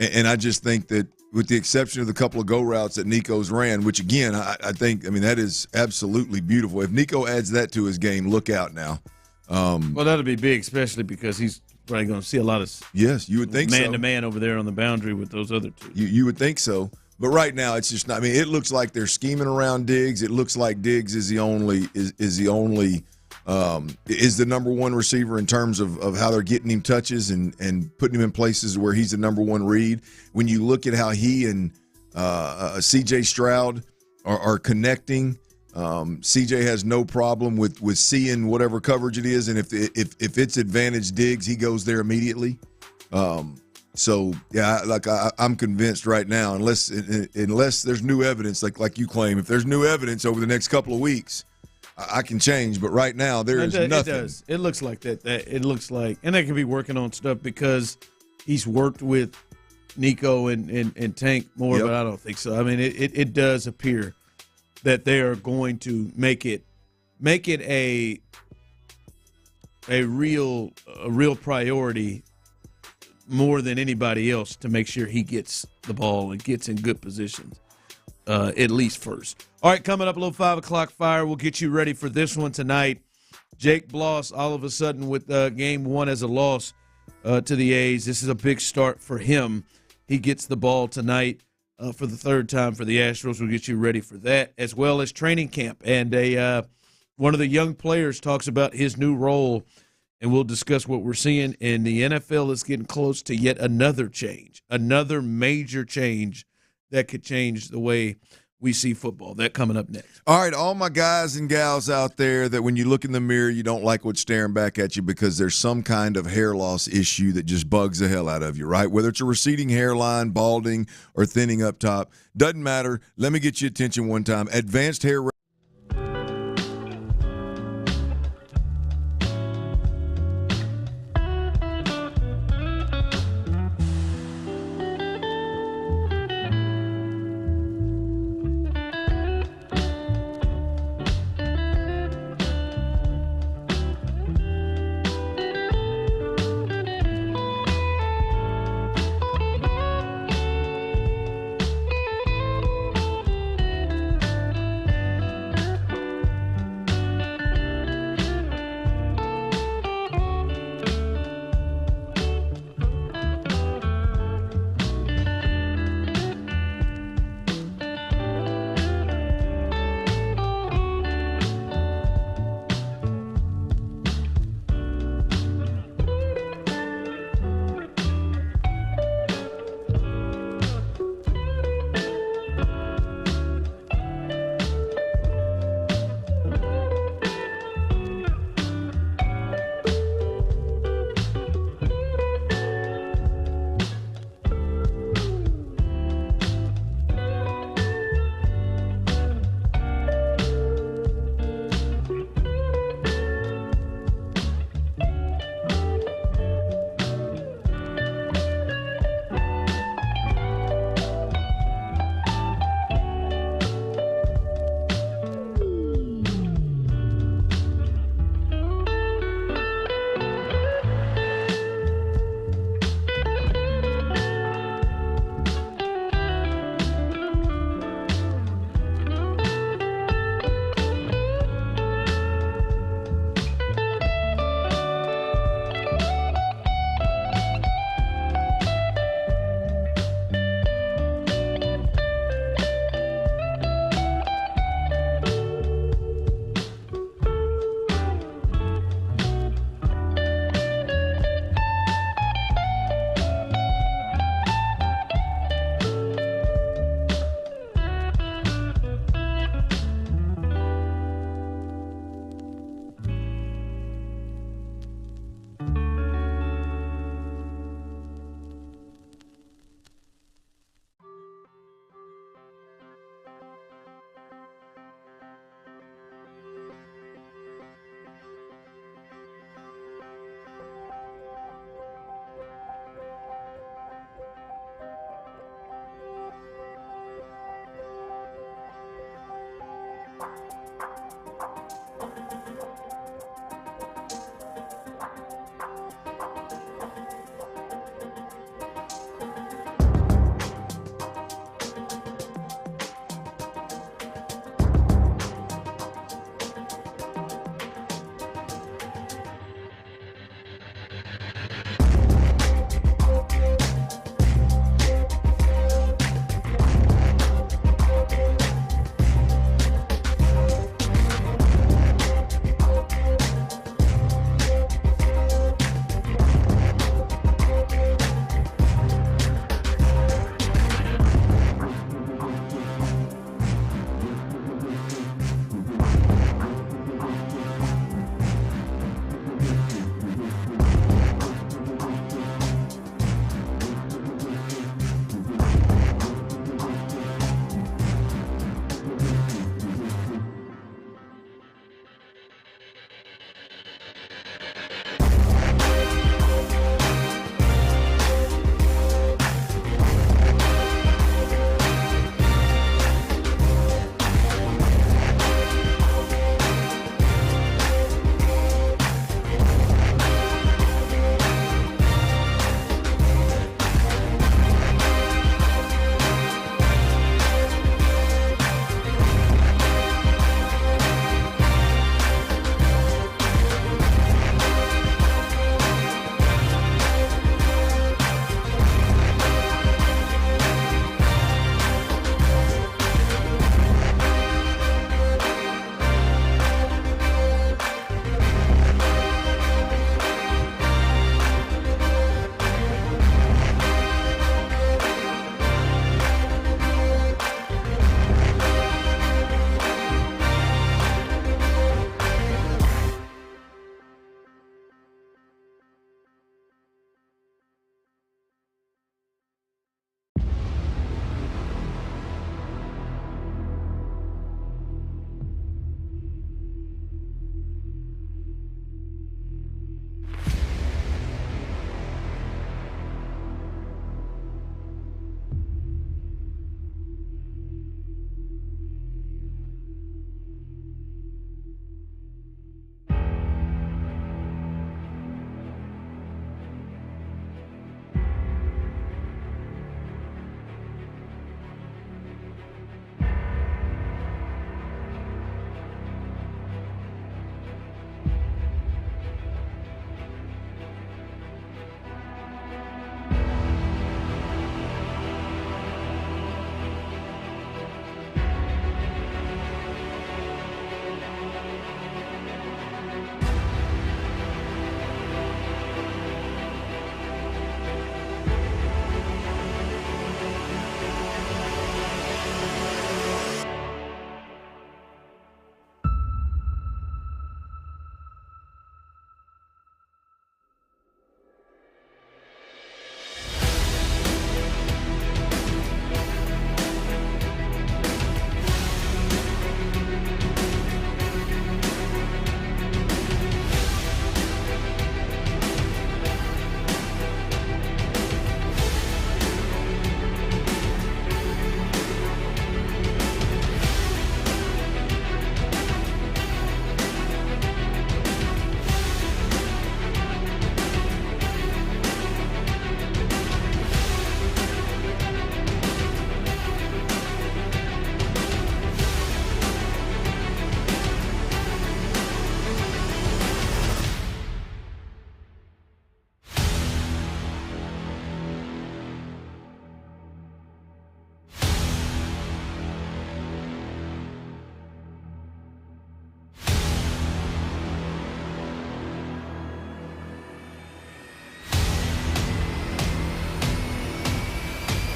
I just think that, with the exception of the couple of go routes that Nico's ran, which again I think, I mean, that is absolutely beautiful. If Nico adds that to his game, look out now. Well, that'll be big, especially because he's probably going to see a lot of you would think man-to-man over there on the boundary with those other two. You would think so. But right now, it's just not. I mean, it looks like they're scheming around Diggs. It looks like Diggs is the number one receiver in terms of how they're getting him touches and putting him in places where he's the number one read. When you look at how he and C.J. Stroud are connecting, C.J. has no problem with seeing whatever coverage it is, and if it's advantage Diggs, he goes there immediately. So yeah, I'm convinced right now, unless there's new evidence, like you claim, if there's new evidence over the next couple of weeks, I can change. But right now there is nothing. It does. It looks like that. It looks like, and they could be working on stuff because he's worked with Nico and Tank more, but I don't think so. I mean, it does appear that they are going to make it a real priority, more than anybody else, to make sure he gets the ball and gets in good positions, at least first. All right, coming up a little 5 o'clock fire. We'll get you ready for this one tonight. Jake Bloss, all of a sudden, with game one as a loss to the A's. This is a big start for him. He gets the ball tonight for the third time for the Astros. We'll get you ready for that, as well as training camp. And one of the young players talks about his new role, and we'll discuss what we're seeing. And the NFL is getting close to yet another change, another major change that could change the way we see football. That coming up next. All right, all my guys and gals out there that when you look in the mirror, you don't like what's staring back at you because there's some kind of hair loss issue that just bugs the hell out of you, right? Whether it's a receding hairline, balding, or thinning up top, doesn't matter. Let me get your attention one time. Advanced Hair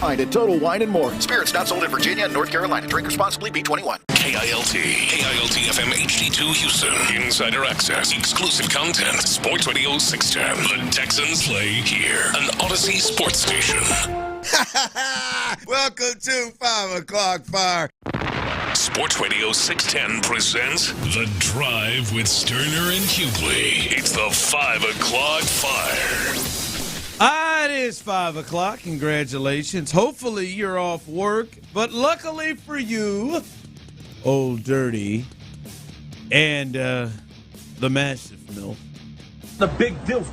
Find at Total Wine & More. Spirits not sold in Virginia and North Carolina. Drink responsibly. B21. KILT FM HD2 Houston. Insider access, exclusive content. Sports Radio 610. The Texans play here. An Odyssey sports station. Welcome to 5 o'clock fire. Sports Radio 610 presents The Drive with Stoerner and Hughley. It's the 5 o'clock fire. It is 5 o'clock. Congratulations. Hopefully you're off work, but luckily for you, Old Dirty and the Massive Mill. The big deal.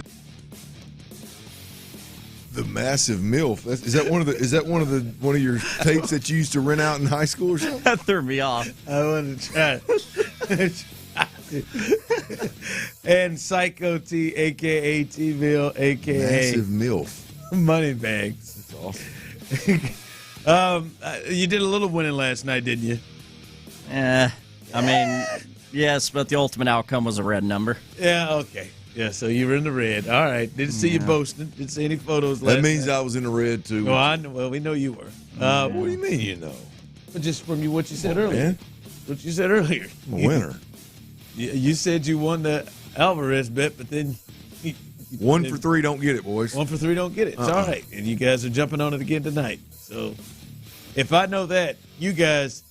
The Massive MILF. Is that one of your tapes that you used to rent out in high school or something? That threw me off. I wanted to try it. And Psycho T, a.k.a. T-Bill, a.k.a. Massive MILF. Moneybags. That's awesome. You did a little winning last night, didn't you? I mean, yes, but the ultimate outcome was a red number. Yeah, okay. Yeah, so you were in the red. All right. Didn't see you boasting. Didn't see any photos last That means night. I was in the red, too. Well, I know. Well, we know you were. What do you mean you know? Just from what you said earlier. Man. What you said earlier. I'm a winner. You said you won the Alvarez bet, but then... 1 for 3 don't get it, boys. 1 for 3 don't get it. It's all right. And you guys are jumping on it again tonight. So if I know that, you guys,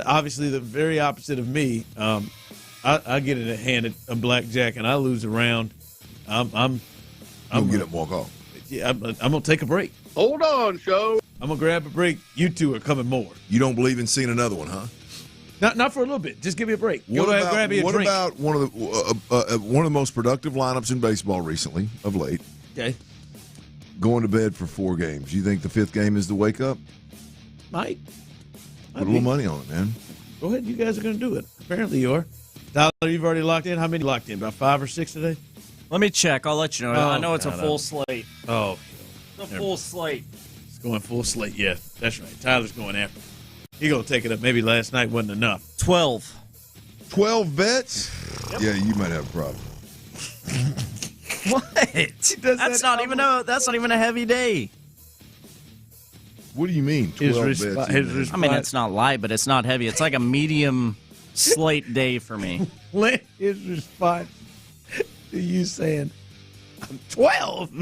obviously the very opposite of me, I get in a hand at a blackjack and I lose a round. I'm gonna get up and walk off. Yeah, I'm gonna take a break. Hold on, show. I'm gonna grab a break. You two are coming more. You don't believe in seeing another one, huh? Not for a little bit. Just give me a break. What Grab me a drink. about one of the most productive lineups in baseball recently, of late? Okay. Going to bed for 4 games. You think the 5th game is the wake up? Might. Put a little money on it, man. Go ahead. You guys are gonna do it. Apparently you are. Tyler, you've already locked in. How many locked in? About 5 or 6 today? Let me check. I'll let you know. I know it's a full slate. Oh. It's a full slate. It's going full slate. Yeah, that's right. Tyler's going after. He gonna take it up. Maybe last night wasn't enough. 12. 12 bets? Yep. Yeah, you might have a problem. What? That's not even a heavy day. What do you mean? 12 bets? I mean, it's not light, but it's not heavy. It's like a medium slate day for me. His response to you saying, "I'm 12."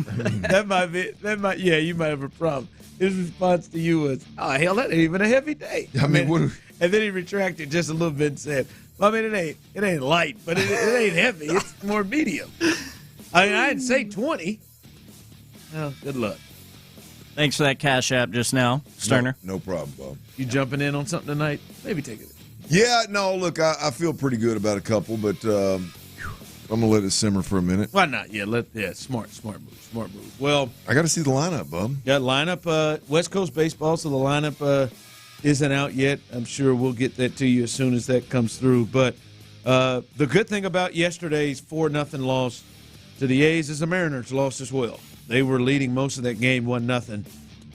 Yeah, you might have a problem. His response to you was, "Oh hell, that ain't even a heavy day." I mean, and then he retracted just a little bit and said, "Well, I mean, it ain't light, but it ain't heavy. It's more medium." I mean, I didn't say 20. Well, good luck. Thanks for that Cash App just now, Stoerner. No problem, Bob. You jumping in on something tonight? Maybe take it. Yeah, no, look, I feel pretty good about a couple, but I'm going to let it simmer for a minute. Why not? Yeah, smart move. Well, I got to see the lineup, Bub. Got lineup, West Coast baseball, so the lineup isn't out yet. I'm sure we'll get that to you as soon as that comes through. But the good thing about yesterday's 4-0 loss to the A's is the Mariners lost as well. They were leading most of that game 1-0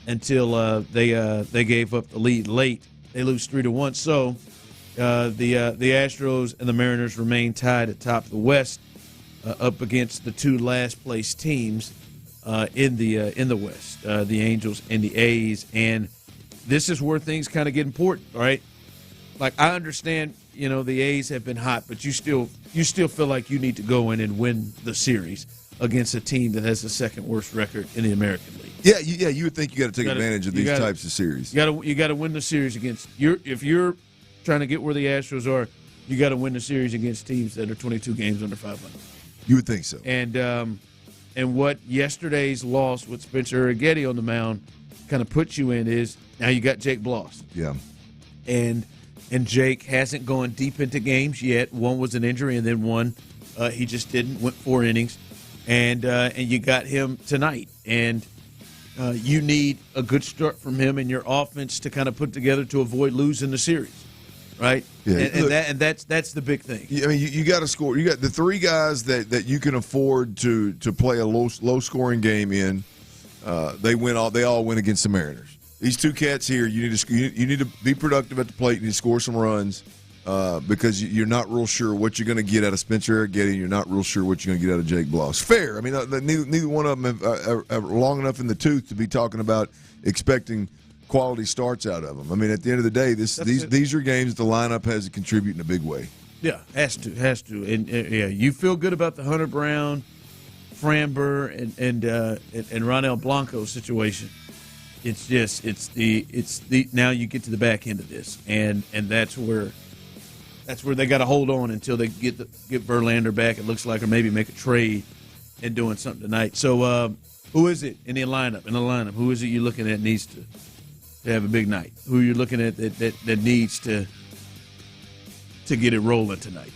until they gave up the lead late. They lose 3-1. So the Astros and the Mariners remain tied atop the West, up against the 2 last place teams in the West, the Angels and the A's. And this is where things kind of get important, all right? Like, I understand, the A's have been hot, but you still feel like you need to go in and win the series against a team that has the second worst record in the American League. Yeah, you would think you got to take advantage of these types of series. You got to win the series against if you're trying to get where the Astros are, you got to win the series against teams that are 22 games under 500. You would think so. And what yesterday's loss with Spencer Urrutia on the mound kind of puts you in is now you got Jake Bloss. Yeah. And Jake hasn't gone deep into games yet. One was an injury, and then one he just didn't. Went 4 innings, and you got him tonight. And you need a good start from him and your offense to kind of put together to avoid losing the series, right? Yeah. And that's the big thing. I mean, you got to score. You got the 3 guys that you can afford to play a low scoring game in. They all win against the Mariners. These 2 cats here, you need to be productive at the plate. You need to score some runs. because you're not real sure what you're going to get out of Spencer Arrighetti, and you're not real sure what you're going to get out of Jake Bloss. Fair. I mean, neither one of them are long enough in the tooth to be talking about expecting quality starts out of them. I mean, at the end of the day, these are games the lineup has to contribute in a big way. Yeah, has to. And you feel good about the Hunter Brown, Framber, and Ronell Blanco situation. It's the now you get to the back end of this, and that's where they got to hold on until they get Verlander back. It looks like, or maybe make a trade and doing something tonight. So who is it in the lineup? Who is it you're looking at needs to have a big night? Who you're looking at that needs to get it rolling tonight?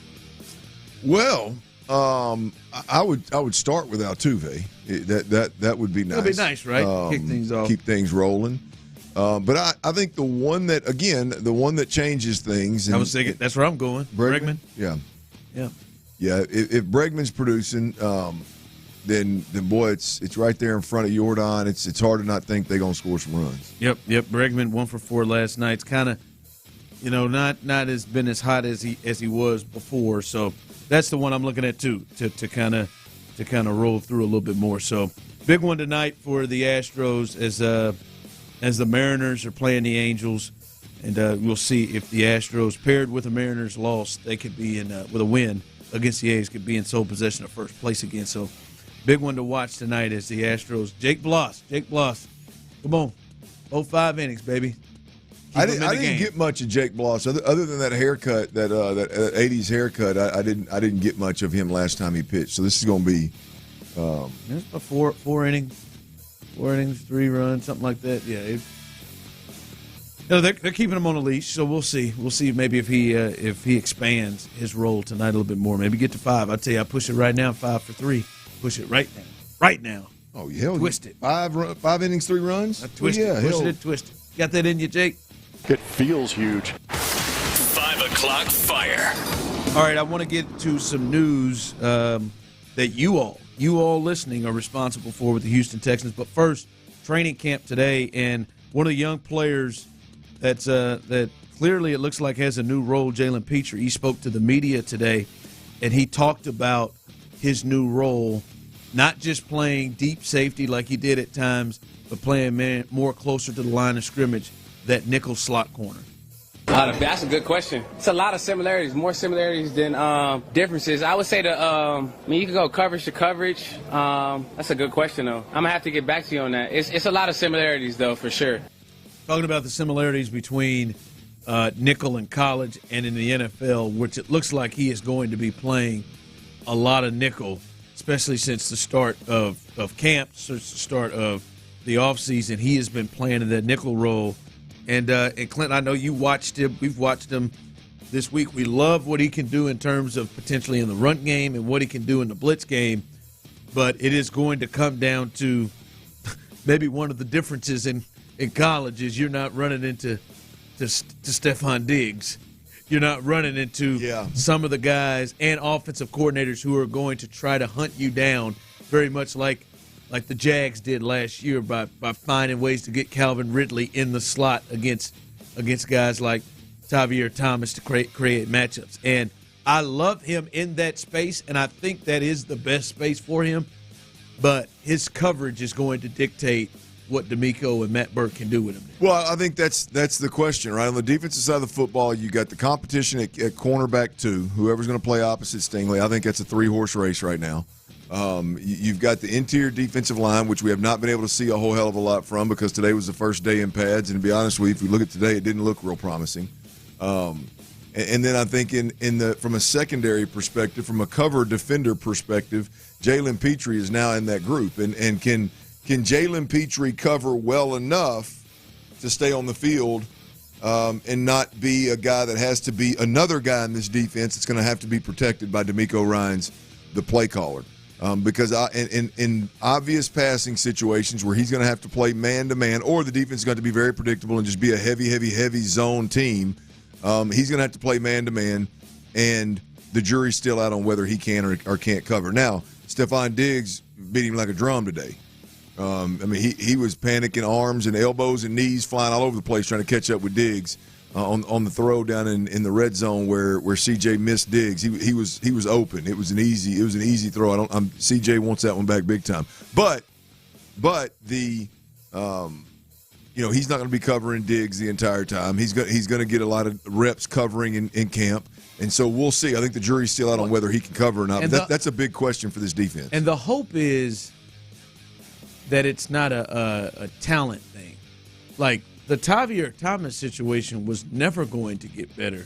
Well, I would start with Altuve. That would be nice. That'd be nice, right? Kick things off, keep things rolling. But I think the one that changes things. I was thinking that's where I'm going. Bregman. Yeah. If Bregman's producing, then boy, it's right there in front of Jordan. It's hard to not think they're gonna score some runs. Yep. Bregman 1 for 4 last night. It's kind of, not as been as hot as he was before. So that's the one I'm looking at too, to kind of roll through a little bit more. So big one tonight for the Astros as the Mariners are playing the Angels, and we'll see if the Astros paired with the Mariners loss, they could be in with a win against the A's, could be in sole possession of first place again. So big one to watch tonight is the Astros. Jake Bloss, come on, 5 innings, baby. I didn't get much of Jake Bloss other than that haircut, that 80s haircut. I didn't get much of him last time he pitched. So this is going to be a four innings, 3 runs, something like that. Yeah, they're keeping him on a leash. So we'll see. We'll see maybe if he expands his role tonight a little bit more. Maybe get to 5. I tell you, I push it right now, 5 for 3. Push it right now. Oh yeah, twist it. 5 innings, 3 runs. Twist it. Got that in you, Jake? It feels huge. 5 o'clock fire. All right, I want to get to some news that you all listening are responsible for with the Houston Texans. But first, training camp today, and one of the young players that clearly it looks like has a new role, Jalen Pitre. He spoke to the media today, and he talked about his new role, not just playing deep safety like he did at times, but playing more closer to the line of scrimmage, that nickel slot corner. That's a good question. It's a lot of similarities, more similarities than differences. I would say you could go coverage to coverage. That's a good question, though. I'm going to have to get back to you on that. It's a lot of similarities, though, for sure. Talking about the similarities between nickel in college and in the NFL, which it looks like he is going to be playing a lot of nickel, especially since the start of camp, since the start of the offseason. He has been playing in that nickel role. And Clint, I know you watched him. We've watched him this week. We love what he can do in terms of potentially in the run game and what he can do in the blitz game. But it is going to come down to maybe one of the differences in college is you're not running into Stefan Diggs. You're not running into some of the guys and offensive coordinators who are going to try to hunt you down, very much like the Jags did last year by finding ways to get Calvin Ridley in the slot against guys like Tavier Thomas to create matchups. And I love him in that space, and I think that is the best space for him. But his coverage is going to dictate what DeMeco and Matt Burke can do with him. Well, I think that's the question, right? On the defensive side of the football, you got the competition at cornerback 2, whoever's going to play opposite Stingley. I think that's a 3-horse race right now. You've got the interior defensive line, which we have not been able to see a whole hell of a lot from because today was the first day in pads. And to be honest with you, if we look at today, it didn't look real promising. And then I think from a secondary perspective, from a cover defender perspective, Jaylen Pitre is now in that group. And can Jaylen Pitre cover well enough to stay on the field and not be a guy that has to be another guy in this defense that's going to have to be protected by DeMeco Ryans, the play caller? Because in obvious passing situations where he's going to have to play man-to-man or the defense is going to be very predictable and just be a heavy zone team, he's going to have to play man-to-man, and the jury's still out on whether he can or can't cover. Now, Stefan Diggs beat him like a drum today. He was panicking, arms and elbows and knees flying all over the place trying to catch up with Diggs. on the throw down in the red zone where CJ missed Diggs. He was open. It was an easy throw. CJ wants that one back big time. But the he's not going to be covering Diggs the entire time. He's going to get a lot of reps covering in camp. And so we'll see. I think the jury's still out on whether he can cover or not. But that's a big question for this defense. And the hope is that it's not a talent thing. Like the Tavier Thomas situation was never going to get better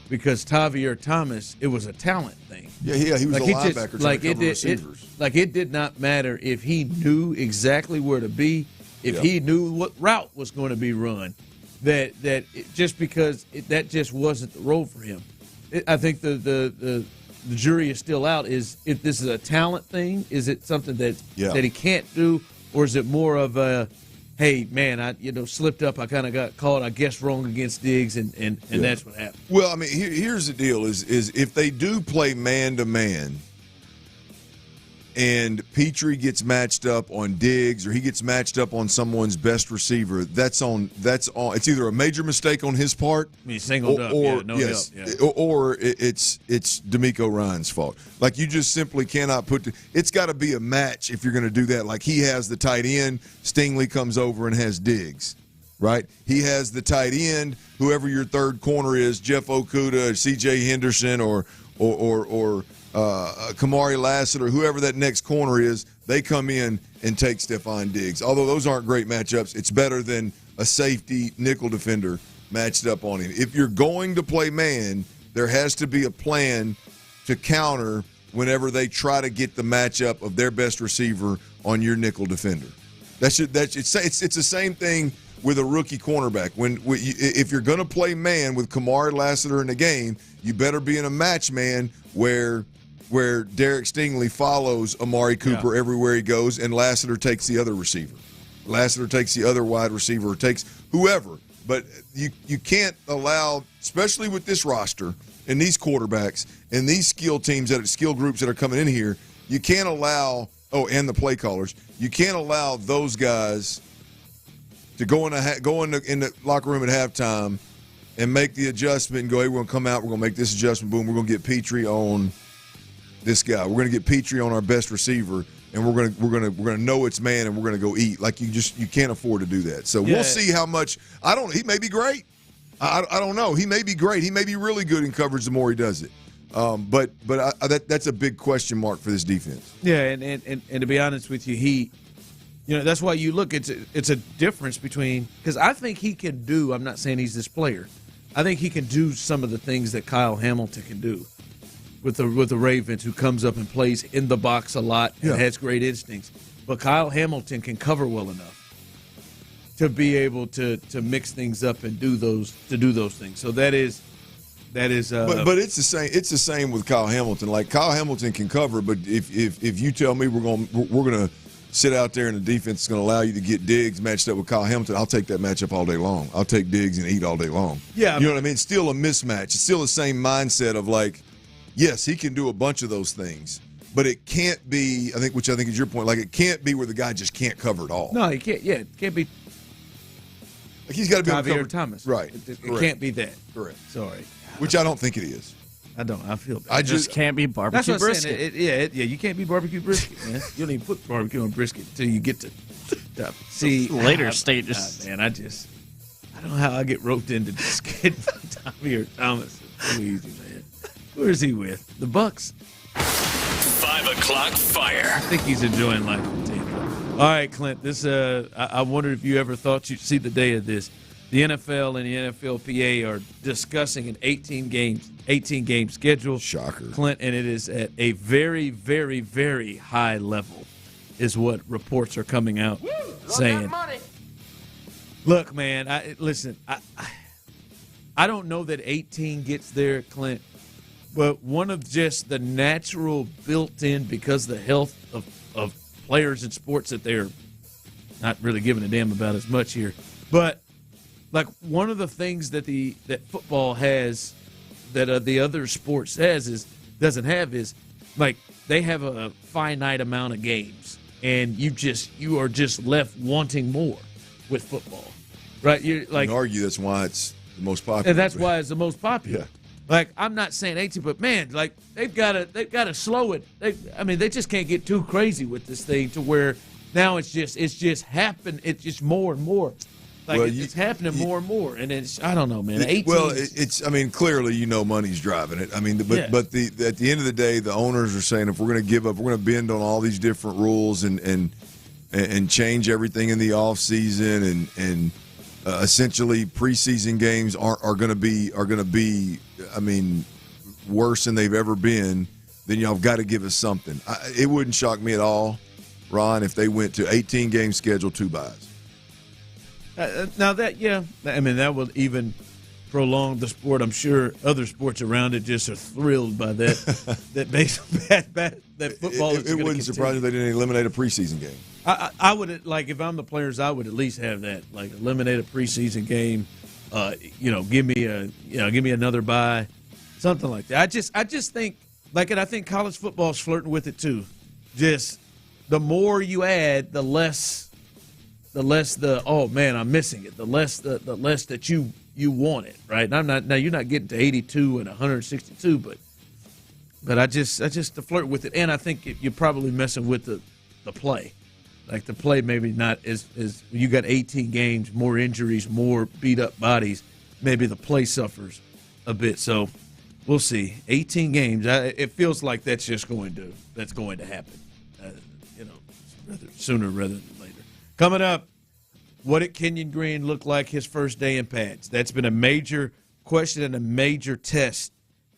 because Tavier Thomas, it was a talent thing. Yeah, he was a linebacker trying to cover receivers. It did not matter if he knew exactly where to be, if he knew what route was going to be run, just because that just wasn't the role for him. I think the jury is still out. Is if this is a talent thing? Is it something that he can't do, or is it more of a, hey man, I slipped up. I kind of got caught. I guess wrong against Diggs, and that's what happened. Well, I mean, here's the deal: is if they do play man to man, and Pitre gets matched up on Diggs or he gets matched up on someone's best receiver, that's on. It's either a major mistake on his part, singled up, or help. Yeah. or it's DeMeco Ryans' fault. Like you just simply cannot it's got to be a match if you're going to do that. Like he has the tight end, Stingley comes over and has Diggs, right? He has the tight end, whoever your third corner is, Jeff Okudah, C.J. Henderson, or Kamari Lassiter, whoever that next corner is, they come in and take Stefan Diggs. Although those aren't great matchups, it's better than a safety nickel defender matched up on him. If you're going to play man, there has to be a plan to counter whenever they try to get the matchup of their best receiver on your nickel defender. It's the same thing with a rookie cornerback. If you're going to play man with Kamari Lassiter in the game, you better be in a match man where Derek Stingley follows Amari Cooper everywhere he goes, and Lassiter takes the other receiver. Lassiter takes the other wide receiver, or takes whoever. But you can't allow, especially with this roster and these quarterbacks and these skill groups that are coming in here, you can't allow, and the play callers, you can't allow those guys to go in the locker room at halftime and make the adjustment and go, hey, we're going to come out, we're going to make this adjustment, boom, we're going to get Pitre on this guy. We're going to get Pitre on our best receiver, and we're going to know it's man, and we're going to go eat. Like you can't afford to do that. So we'll see how much. He may be great. I don't know. He may be great. He may be really good in coverage the more he does it. But that's a big question mark for this defense. Yeah, and to be honest with you, that's why you look. It's a difference between, because I think he can do. I'm not saying he's this player. I think he can do some of the things that Kyle Hamilton can do with the Ravens, who comes up and plays in the box a lot and has great instincts. But Kyle Hamilton can cover well enough to be able to mix things up and do those things. So that is. But it's the same. It's the same with Kyle Hamilton. Like Kyle Hamilton can cover, but if you tell me we're gonna sit out there and the defense is going to allow you to get Diggs matched up with Kyle Hamilton, I'll take that matchup all day long. I'll take Diggs and eat all day long. Yeah, you know what I mean? It's still a mismatch. It's still the same mindset of like, yes, he can do a bunch of those things, but it can't be, which I think is your point, like it can't be where the guy just can't cover it all. No, he can't. Yeah, it can't be. Like he's got to be able to cover Thomas. Right. It can't be that. Correct. Sorry. Which I don't think it is. I don't. I feel bad. I just can't be barbecue brisket. You can't be barbecue brisket, man. You don't even put barbecue on brisket until you get to see later stages. Man, I don't know how I get roped into this kid Tommy or Thomas. It's too easy, man. Who is he with? The Bucks. 5 o'clock fire. I think he's enjoying life in Tampa. All right, Clint. This I wondered if you ever thought you'd see the day of this. The NFL and the NFLPA are discussing an 18-game schedule. Shocker. Clint, and it is at a very, very, very high level is what reports are coming out saying. Look, man, I don't know that 18 gets there, Clint, but one of just the natural built-in, because the health of players in sports that they're not really giving a damn about as much here, but like one of the things that football has that the other sports doesn't have is like they have a finite amount of games, and you are just left wanting more with football, right? You're like, you can argue that's why it's the most popular. And that's why it's the most popular. Yeah. Like, I'm not saying 18, but man, like they've got to slow it. They just can't get too crazy with this thing to where now it's just happened. It's just more and more. Like it's happening more and more, and I don't know, man. 18. Well, it's clearly money's driving it. At the end of the day, the owners are saying if we're going to give up, we're going to bend on all these different rules and change everything in the off season and essentially preseason games are going to be worse than they've ever been. Then y'all have got to give us something. It wouldn't shock me at all, Ron, if they went to 18 game schedule, 2 byes. Now that would even prolong the sport. I'm sure other sports around it just are thrilled by that. that football. It wouldn't surprise me if they didn't eliminate a preseason game. I would if I'm the players, I would at least have that, like eliminate a preseason game. Give me another bye, something like that. I just think and I think college football's flirting with it too. Just the more you add, the less oh man, I'm missing it. The less that you want it, right? And you're not getting to 82 and 162, but I just to flirt with it, and I think you're probably messing with the play. Like the play maybe not as you got 18 games, more injuries, more beat up bodies. Maybe the play suffers a bit. So we'll see. 18 games. It feels like that's going to happen. Sooner rather than later. Coming up, what did Kenyon Green look like his first day in pads? That's been a major question and a major test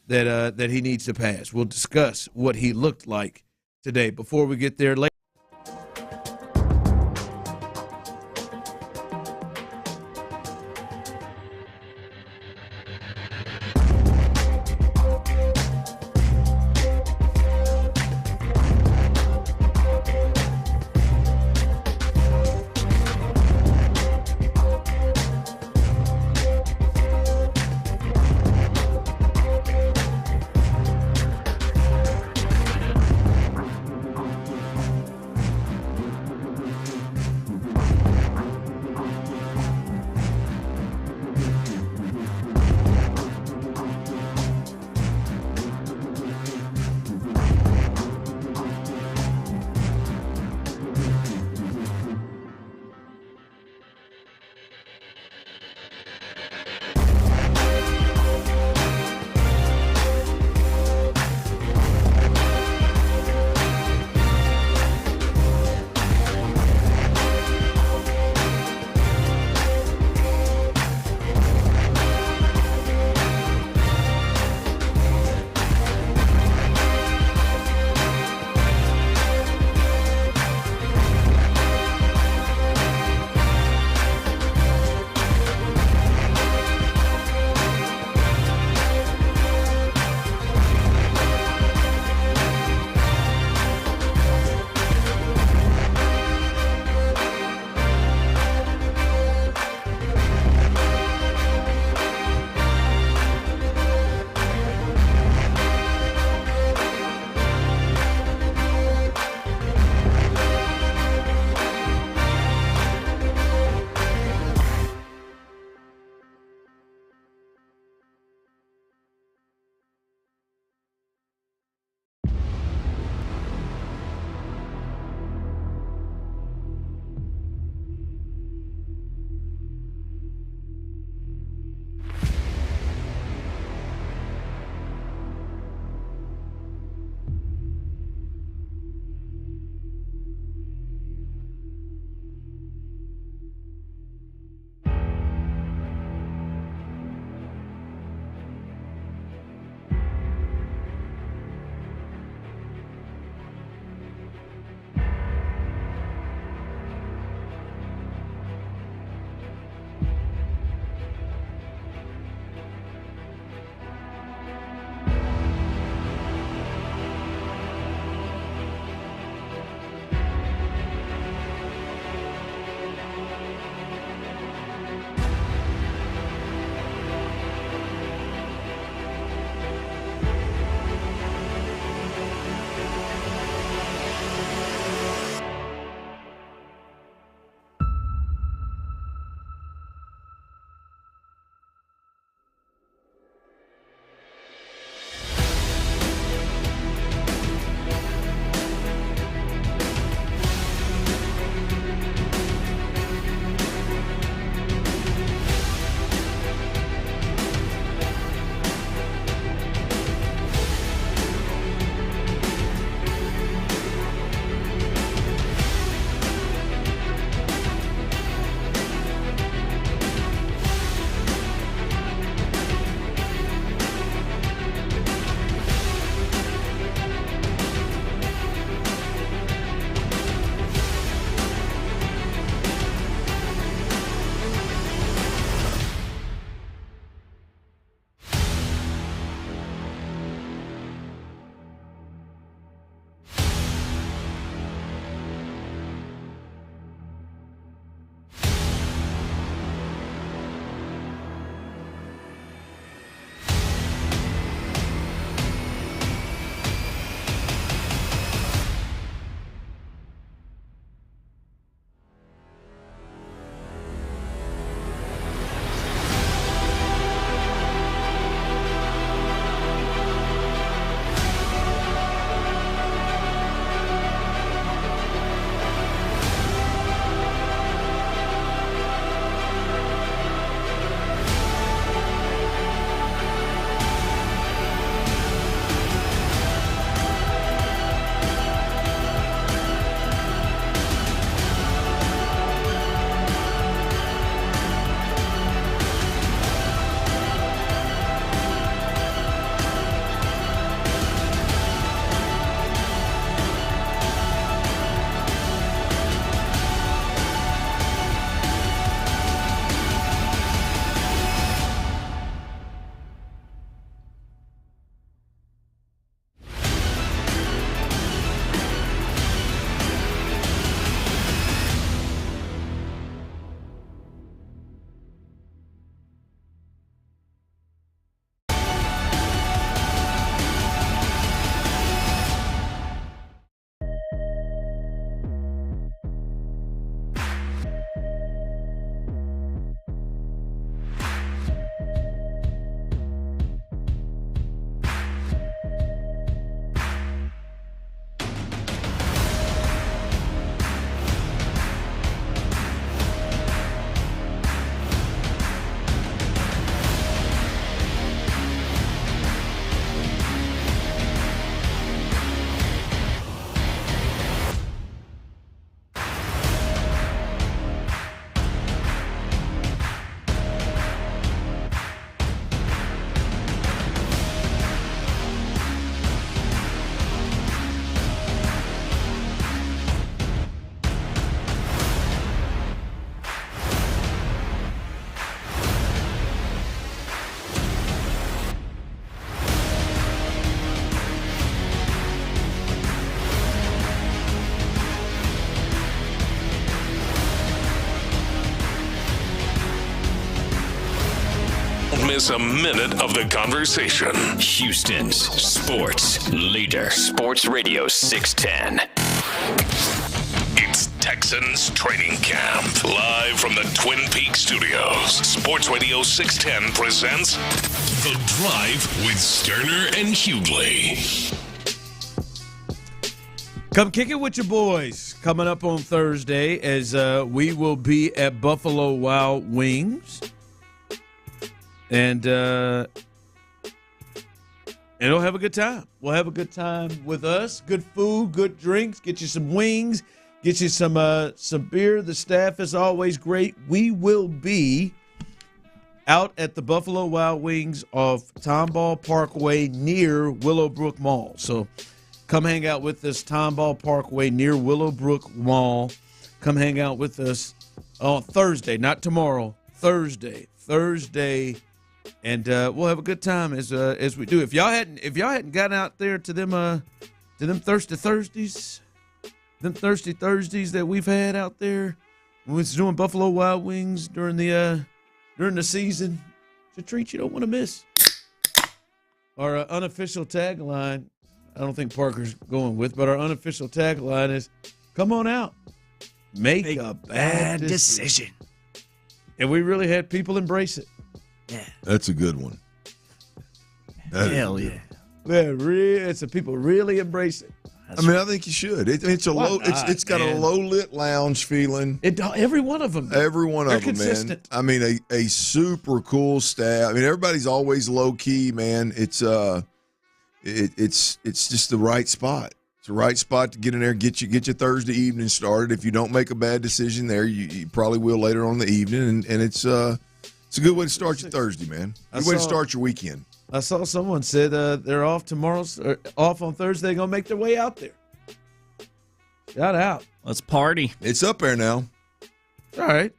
that he needs to pass. We'll discuss what he looked like today. Before we get there later. miss a minute of the conversation. Houston's sports leader. Sports Radio 610. It's Texans Training Camp. Live from the Twin Peaks studios. Sports Radio 610 presents The Drive with Stoerner and Hughley. Come kick it with your boys coming up on Thursday as we will be at Buffalo Wild Wings. And it'll have a good time. We'll have a good time with us. Good food, good drinks. Get you some wings. Get you some beer. The staff is always great. We will be out at the Buffalo Wild Wings off Tomball Parkway near Willowbrook Mall. So come hang out with us, Tomball Parkway near Willowbrook Mall. Come hang out with us on Thursday, not tomorrow. Thursday, and we'll have a good time as we do. If y'all hadn't gotten out there to them Thirsty Thursdays that we've had out there, when we was doing Buffalo Wild Wings during the season, it's a treat you don't want to miss. Our unofficial tagline, I don't think Parker's going with, but our unofficial tagline is, come on out, make a bad decision. And we really had people embrace it. Yeah. That's a good one. Hell yeah. People really embrace it. I mean, I think you should. It's got a low lit lounge feeling. Every one of them. Every one They're of them, consistent. man. I mean, a super cool staff. I mean, everybody's always low key, man. It's just the right spot. It's the right spot to get in there, get your Thursday evening started. If you don't make a bad decision there, you probably will later on in the evening, and it's a good way to start your Thursday, man. Good way to start your weekend. I saw someone said they're off off on Thursday. They're gonna make their way out there. Shout out! Let's party. It's up there now. All right.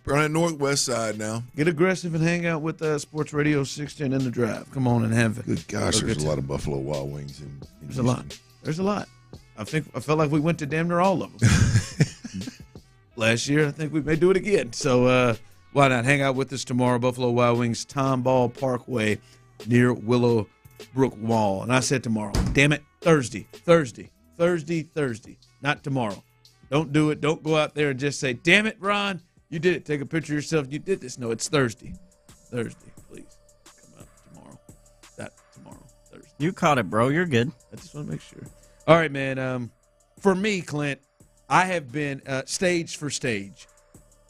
We're on the northwest side now. Get aggressive and hang out with Sports Radio 610 in the drive. Come on and have it. Good gosh, there's a lot of Buffalo Wild Wings in There's a lot. There's a lot. I felt like we went to damn near all of them last year. I think we may do it again. So why not hang out with us tomorrow? Buffalo Wild Wings, Tomball Parkway near Willowbrook Mall. And I said tomorrow. Damn it, Thursday, not tomorrow. Don't do it. Don't go out there and just say, damn it, Ron. You did it. Take a picture of yourself. You did this. No, it's Thursday. Thursday, please. Come out tomorrow. Not tomorrow. Thursday. You caught it, bro. You're good. I just want to make sure. All right, man. For me, Clint, I have been stage for stage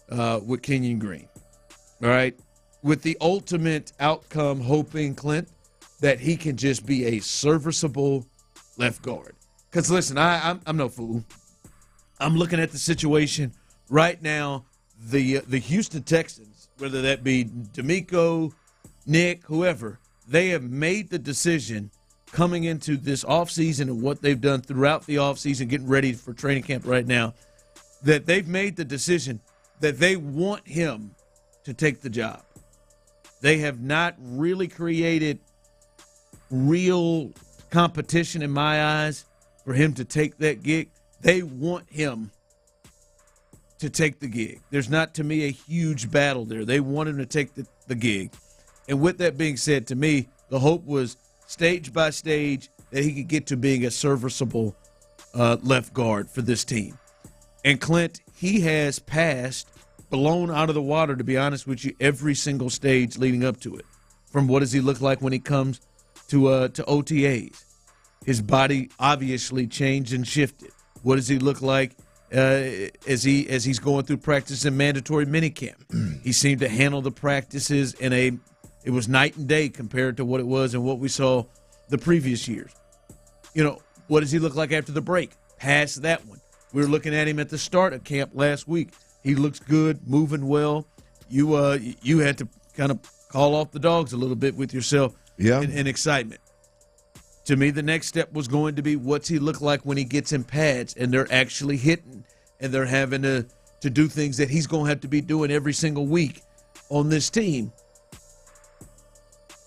with Kenyon Green. All right? With the ultimate outcome, hoping, Clint, that he can just be a serviceable left guard. Because, listen, I'm no fool. I'm looking at the situation right now. The Houston Texans, whether that be DeMeco, Nick, whoever, they have made the decision coming into this offseason and what they've done throughout the offseason, getting ready for training camp right now, that they've made the decision that they want him to take the job. They have not really created real competition in my eyes for him to take that gig. They want him to take the gig. There's not, to me, a huge battle there. They want him to take the gig. And with that being said, to me, the hope was stage by stage that he could get to being a serviceable left guard for this team. And Clint, he has passed, blown out of the water, to be honest with you, every single stage leading up to it. From what does he look like when he comes to OTAs? His body obviously changed and shifted. What does he look like as he's going through practice and mandatory minicamp? He seemed to handle the practices it was night and day compared to what it was and what we saw the previous years. You know, what does he look like after the break? Past that one. We were looking at him at the start of camp last week. He looks good, moving well. You had to kind of call off the dogs a little bit with yourself in excitement. To me, the next step was going to be what's he look like when he gets in pads and they're actually hitting and they're having to do things that he's going to have to be doing every single week on this team.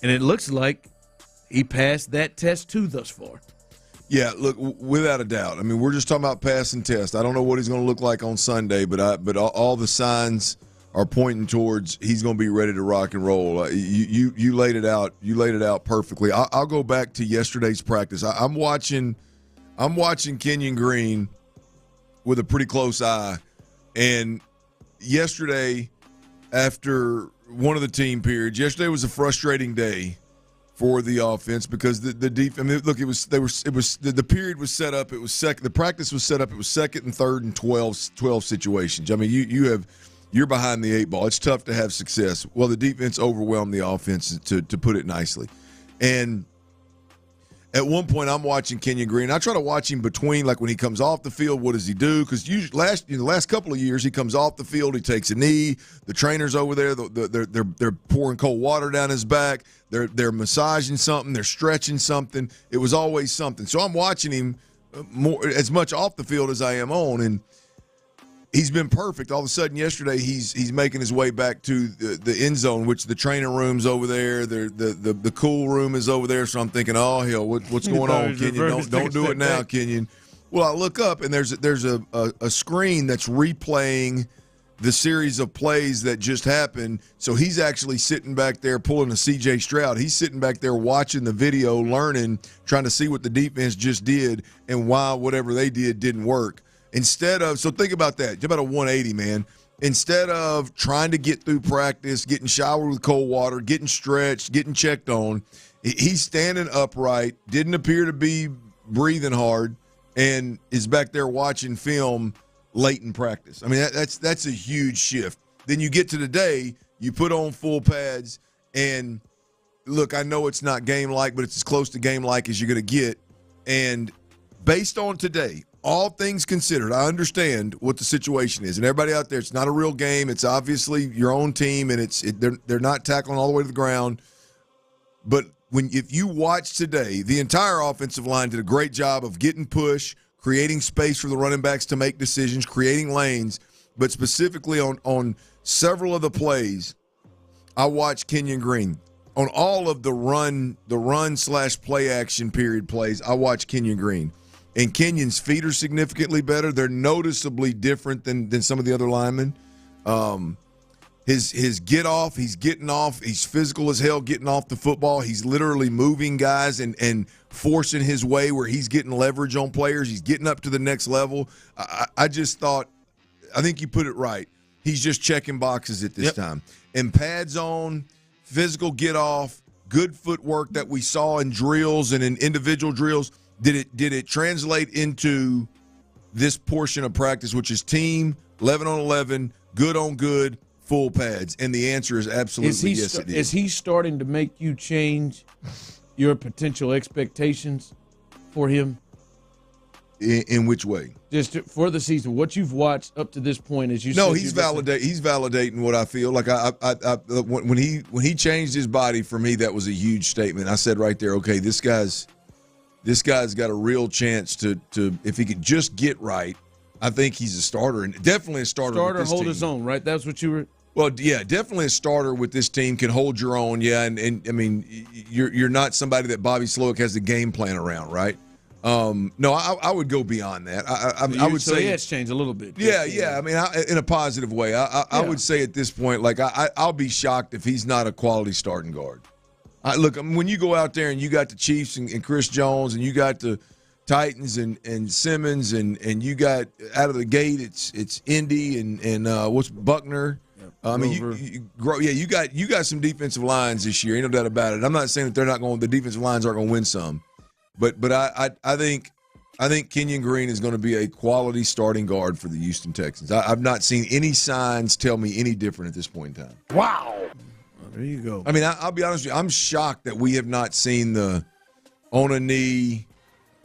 And it looks like he passed that test too thus far. Yeah, look, without a doubt. I mean, we're just talking about passing tests. I don't know what he's going to look like on Sunday, but all the signs are pointing towards he's going to be ready to rock and roll. You laid it out. You laid it out perfectly. I'll go back to yesterday's practice. I'm watching Kenyon Green with a pretty close eye, and yesterday, after one of the team periods, yesterday was a frustrating day for the offense because the defense. I mean, look, the period was set up. It was second. The practice was set up. It was second and third and 12 situations. I mean, you're behind the eight ball. It's tough to have success. Well, the defense overwhelmed the offense, to put it nicely, and at one point, I'm watching Kenyon Green. I try to watch him between, like when he comes off the field, what does he do? Because the last couple of years, he comes off the field, he takes a knee. The trainer's over there, they're pouring cold water down his back. They're massaging something, they're stretching something. It was always something. So I'm watching him as much off the field as I am on, and he's been perfect. All of a sudden, yesterday, he's making his way back to the end zone, which the training room's over there. The cool room is over there. So I'm thinking, oh hell, what's going on, Kenyon? Don't do it now, Kenyon. Well, I look up and there's a screen that's replaying the series of plays that just happened. So he's actually sitting back there pulling a C.J. Stroud. He's sitting back there watching the video, learning, trying to see what the defense just did and why whatever they did didn't work. So think about that. Think about a 180, man. Instead of trying to get through practice, getting showered with cold water, getting stretched, getting checked on, he's standing upright, didn't appear to be breathing hard, and is back there watching film late in practice. I mean, that's a huge shift. Then you get to today, you put on full pads, and look, I know it's not game-like, but it's as close to game-like as you're going to get. And based on today, all things considered, I understand what the situation is. And everybody out there, it's not a real game. It's obviously your own team, and they're not tackling all the way to the ground. But if you watch today, the entire offensive line did a great job of getting push, creating space for the running backs to make decisions, creating lanes. But specifically on several of the plays, I watched Kenyon Green. On all of the run/play action period plays, I watched Kenyon Green. And Kenyon's feet are significantly better. They're noticeably different than some of the other linemen. His get off, he's getting off. He's physical as hell getting off the football. He's literally moving guys and forcing his way where he's getting leverage on players. He's getting up to the next level. I think you put it right. He's just checking boxes at this time. And pads on, physical get off, good footwork that we saw in drills and in individual drills. Did it translate into this portion of practice, which is team, 11 on 11, good on good, full pads? And the answer is absolutely yes, it is. Is he starting to make you change your potential expectations for him? In which way? Just for the season, what you've watched up to this point, as you no, said, he's validating what I feel. Like when he changed his body for me, that was a huge statement. I said right there, okay, this guy's got a real chance to if he could just get right. I think he's a starter, and definitely a starter. Starter, hold his own, right? That's what you were. Well, yeah, definitely a starter with this team, can hold your own. Yeah, and I mean, you're not somebody that Bobby Slowick has the game plan around, right? No, I would go beyond that. I would say it's changed a little bit. Yeah. I mean, in a positive way. I would say at this point, like I'll be shocked if he's not a quality starting guard. Look, when you go out there and you got the Chiefs and Chris Jones, and you got the Titans and Simmons, and you got out of the gate it's Indy and what's Buckner. I mean, you got some defensive lines this year. Ain't no doubt about it. I'm not saying that the defensive lines aren't going to win some, but I think Kenyon Green is going to be a quality starting guard for the Houston Texans. I've not seen any signs tell me any different at this point in time. Wow. There you go. I mean, I'll be honest with you. I'm shocked that we have not seen the on a knee,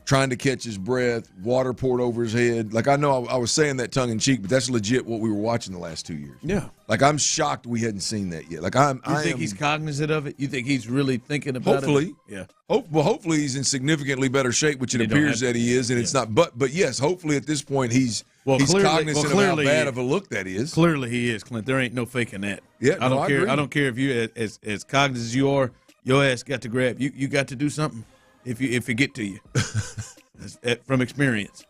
trying to catch his breath, water poured over his head. Like, I know I was saying that tongue in cheek, but that's legit what we were watching the last 2 years. Yeah. Like, I'm shocked we hadn't seen that yet. Like, You think he's cognizant of it? You think he's really thinking about hopefully, it? Yeah. Hopefully he's in significantly better shape, which it appears that he is, and it's not. But yes, hopefully at this point he's cognizant of how bad of a look that is. Clearly he is, Clint. There ain't no faking that. Yeah, I don't care. agree. I don't care if you as cognizant as you are. Your ass got to grab. You got to do something if it get to you. From experience.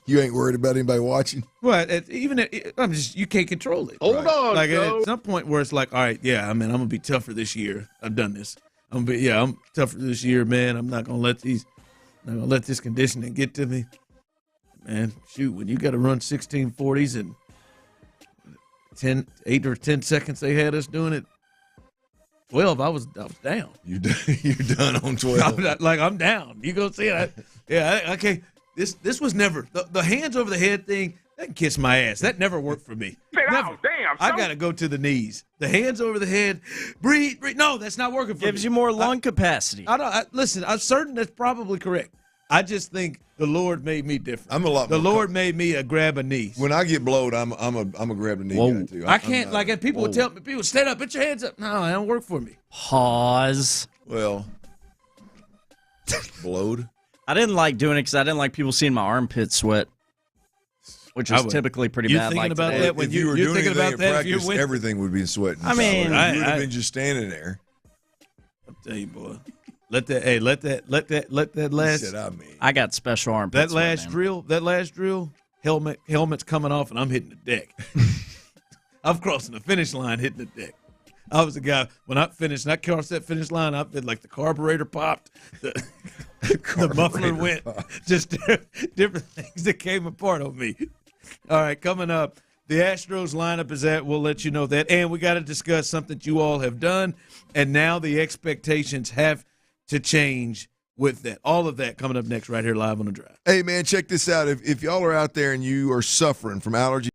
You ain't worried about anybody watching? Well, you can't control it. Hold on, like Joe. at some point where it's like, all right, yeah, I mean, I'm gonna be tougher this year. I've done this. I'm tougher this year, man. I'm not gonna let this conditioning get to me. Man, shoot, when you got to run 1640s and 8 or 10 seconds they had us doing it. 12, I was down. You're done on 12. I'm down. You go see it. Okay. This was never the hands over the head thing. That can kiss my ass. That never worked for me. Never. Damn. I got to go to the knees. The hands over the head. Breathe. No, that's not working for me. Gives you more lung capacity. Listen, I'm certain that's probably correct. I just think the Lord made me different. I'm a lot. The Lord made me a grab a knee. When I get blowed, I'm a grab a knee guy too. I can't if people would tell me, people stand up, put your hands up. No, it don't work for me. Pause. Well, blowed. I didn't like doing it because I didn't like people seeing my armpit sweat, which is typically pretty bad. Thinking about today. that when if you were you're doing thinking anything about in that, practice, everything would be sweating. I mean, you would have been just standing there. I'll tell you, boy. Let that last. Said, I mean, I got special armpits. That last drill, helmet's coming off, and I'm hitting the deck. I'm crossing the finish line, hitting the deck. I was the guy when I finished, and I crossed that finish line. I felt like the carburetor popped, the muffler went, just different things that came apart on me. All right, coming up, the Astros lineup is at. We'll let you know that, and we got to discuss something that you all have done, and now the expectations have to change with that. All of that coming up next right here live on The Drive. Hey, man, check this out. If y'all are out there and you are suffering from allergies,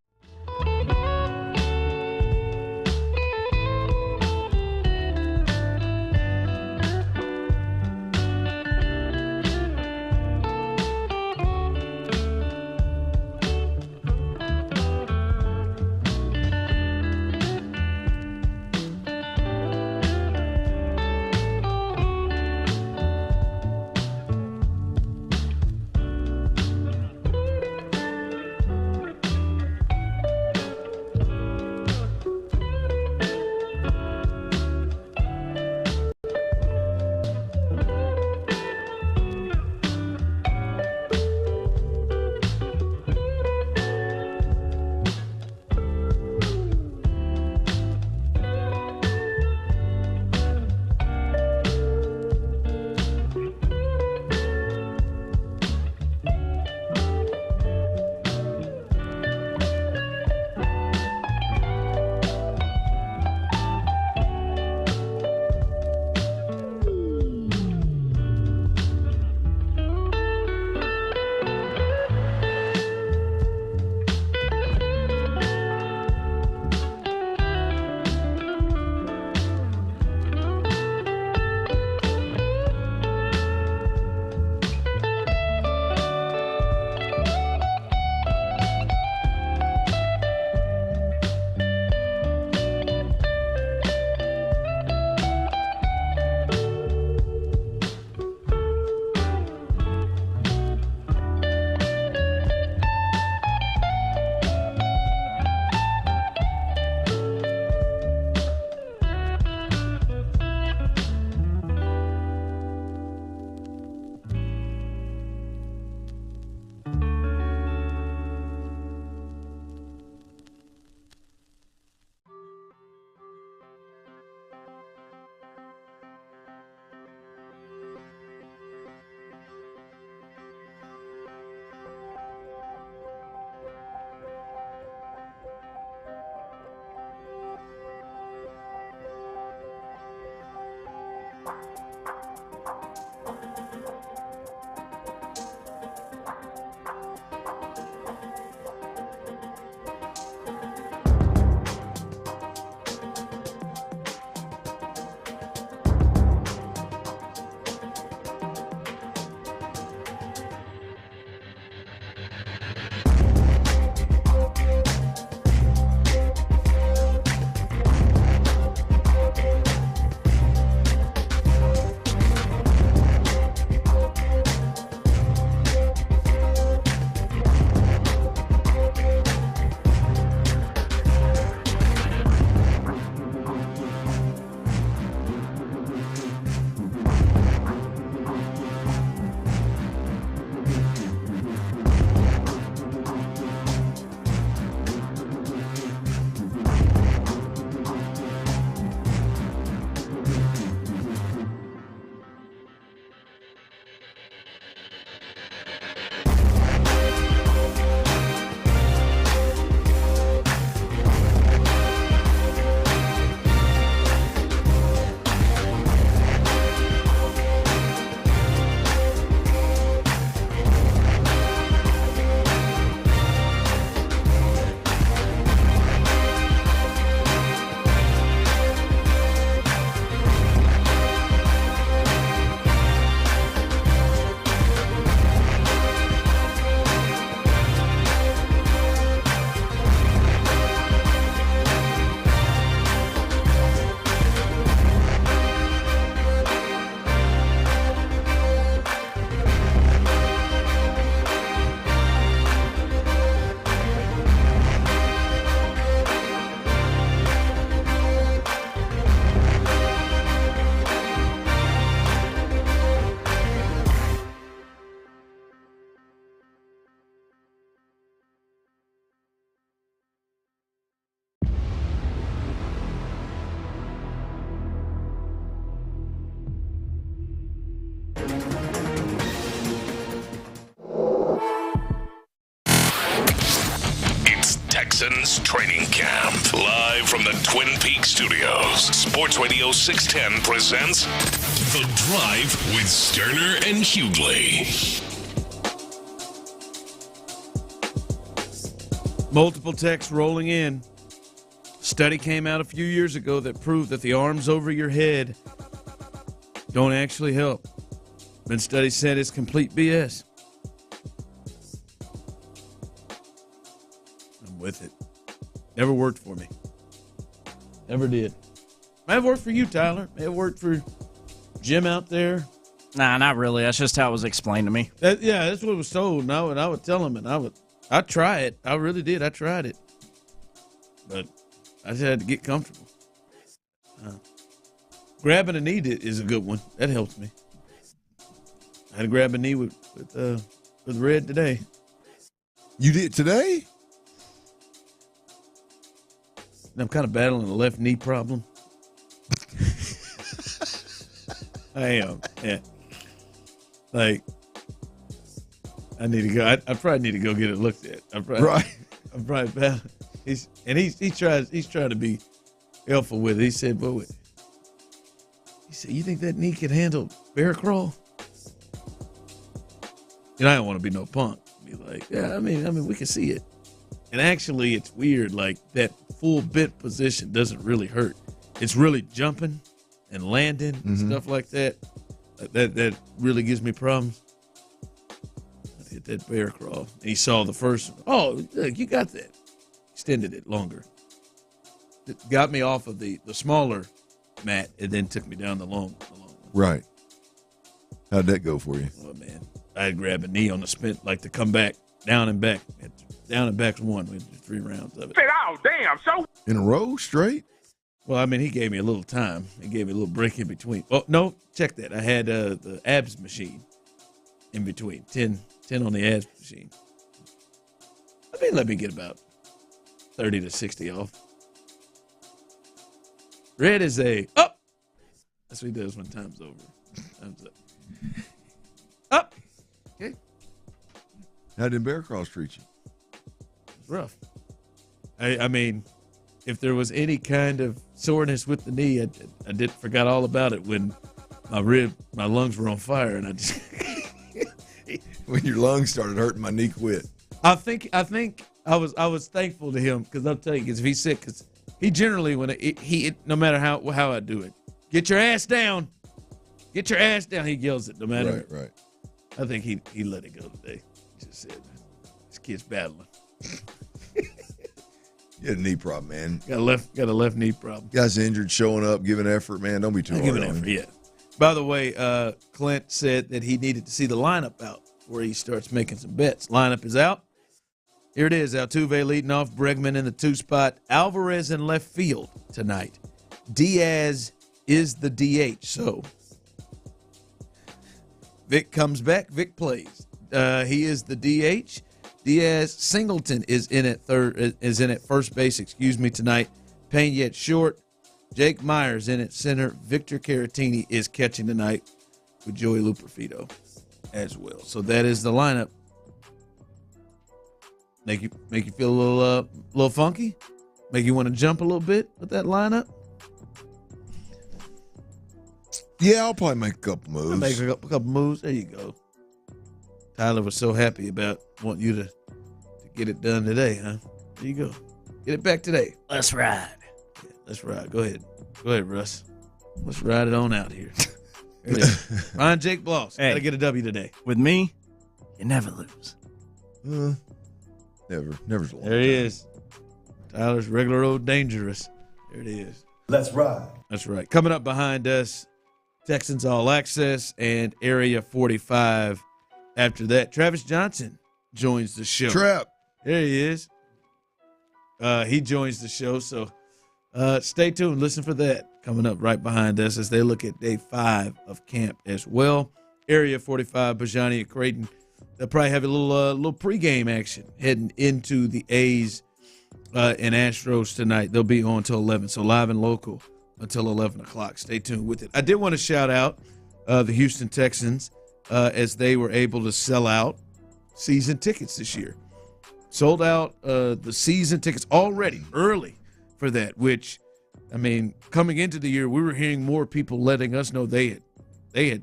Texans training camp. Live from the Twin Peaks studios, Sports Radio 610 presents The Drive with Stoerner and Hughley. Multiple texts rolling in. Study came out a few years ago that proved that the arms over your head don't actually help. Been study said it's complete BS. I'm with it. Never worked for me. Never did. May have worked for you, Tyler. May have worked for Jim out there. Nah, not really. That's just how it was explained to me. That's what was told. And I would tell him, and I'd try it. I really did. I tried it. But I just had to get comfortable. Grabbing a knee is a good one. That helps me. I had to grab a knee with Red today. You did today? I'm kind of battling a left knee problem. I am. Yeah. Like, I need to go. I probably need to go get it looked at. I'm probably battling. He's trying to be helpful with it. He said, "But you think that knee can handle bear crawl?" I don't want to be no punk. Be like, yeah, I mean, we can see it. And actually, it's weird. Like, that full bent position doesn't really hurt. It's really jumping and landing and stuff like that. That really gives me problems. I hit that bear crawl. And he saw the first one. Oh, look, you got that. Extended it longer. It got me off of the smaller mat and then took me down the long one. Right. How'd that go for you? Oh, man. I had grabbed a knee on the spin, like to come back, down and back. Down and back's one. We did 3 rounds of it. Oh, damn. So in a row, straight? Well, I mean, he gave me a little time. He gave me a little break in between. Oh, no, check that. I had the abs machine in between. 10 on the abs machine. Let me get about 30 to 60 off. Red is up. That's what he does when time's over. Time's up. Up. Okay. How did bear crawls treat you? It's rough. I mean, if there was any kind of soreness with the knee, I forgot all about it when my lungs were on fire, and I just when your lungs started hurting, my knee quit. I think I was thankful to him, because I'll tell you, because if he's sick, because he generally no matter how I do it, get your ass down, he yells it no matter. Right. I think he let it go today. He just said, this kid's battling. You had a knee problem, man. Got a left knee problem. Guys injured, showing up, giving effort, man. Don't be too hard on him. Yeah. By the way, Clint said that he needed to see the lineup out before he starts making some bets. Lineup is out. Here it is. Altuve leading off, Bregman in the 2 spot, Alvarez in left field tonight. Diaz is the DH. So Vic comes back. Vic plays. He is the DH. Diaz, Singleton is in at first base, tonight. Payne yet short. Jake Myers in at center. Victor Caratini is catching tonight with Joey Luperfido as well. So that is the lineup. Make you feel a little funky? Make you want to jump a little bit with that lineup? Yeah, I'll probably make a couple moves. Make a couple moves. There you go. Tyler was so happy about wanting you to get it done today, huh? There you go. Get it back today. Let's ride. Yeah, let's ride. Go ahead, Russ. Let's ride it on out here. Ryan Jake Bloss. Hey, gotta get a W today. With me, you never lose. Never's a long There he is. Tyler's regular old dangerous. There it is. Let's ride. That's right. Coming up behind us, Texans All Access and Area 45. After that, Travis Johnson joins the show. Trap. There he is. He joins the show, so stay tuned. Listen for that coming up right behind us as they look at day 5 of camp as well. Area 45, Bijani and Creighton. They'll probably have a little pregame action heading into the A's and Astros tonight. They'll be on until 11, so live and local until 11 o'clock. Stay tuned with it. I did want to shout out the Houston Texans as they were able to sell out season tickets this year. sold out the season tickets already early for that, which, I mean, coming into the year, we were hearing more people letting us know they had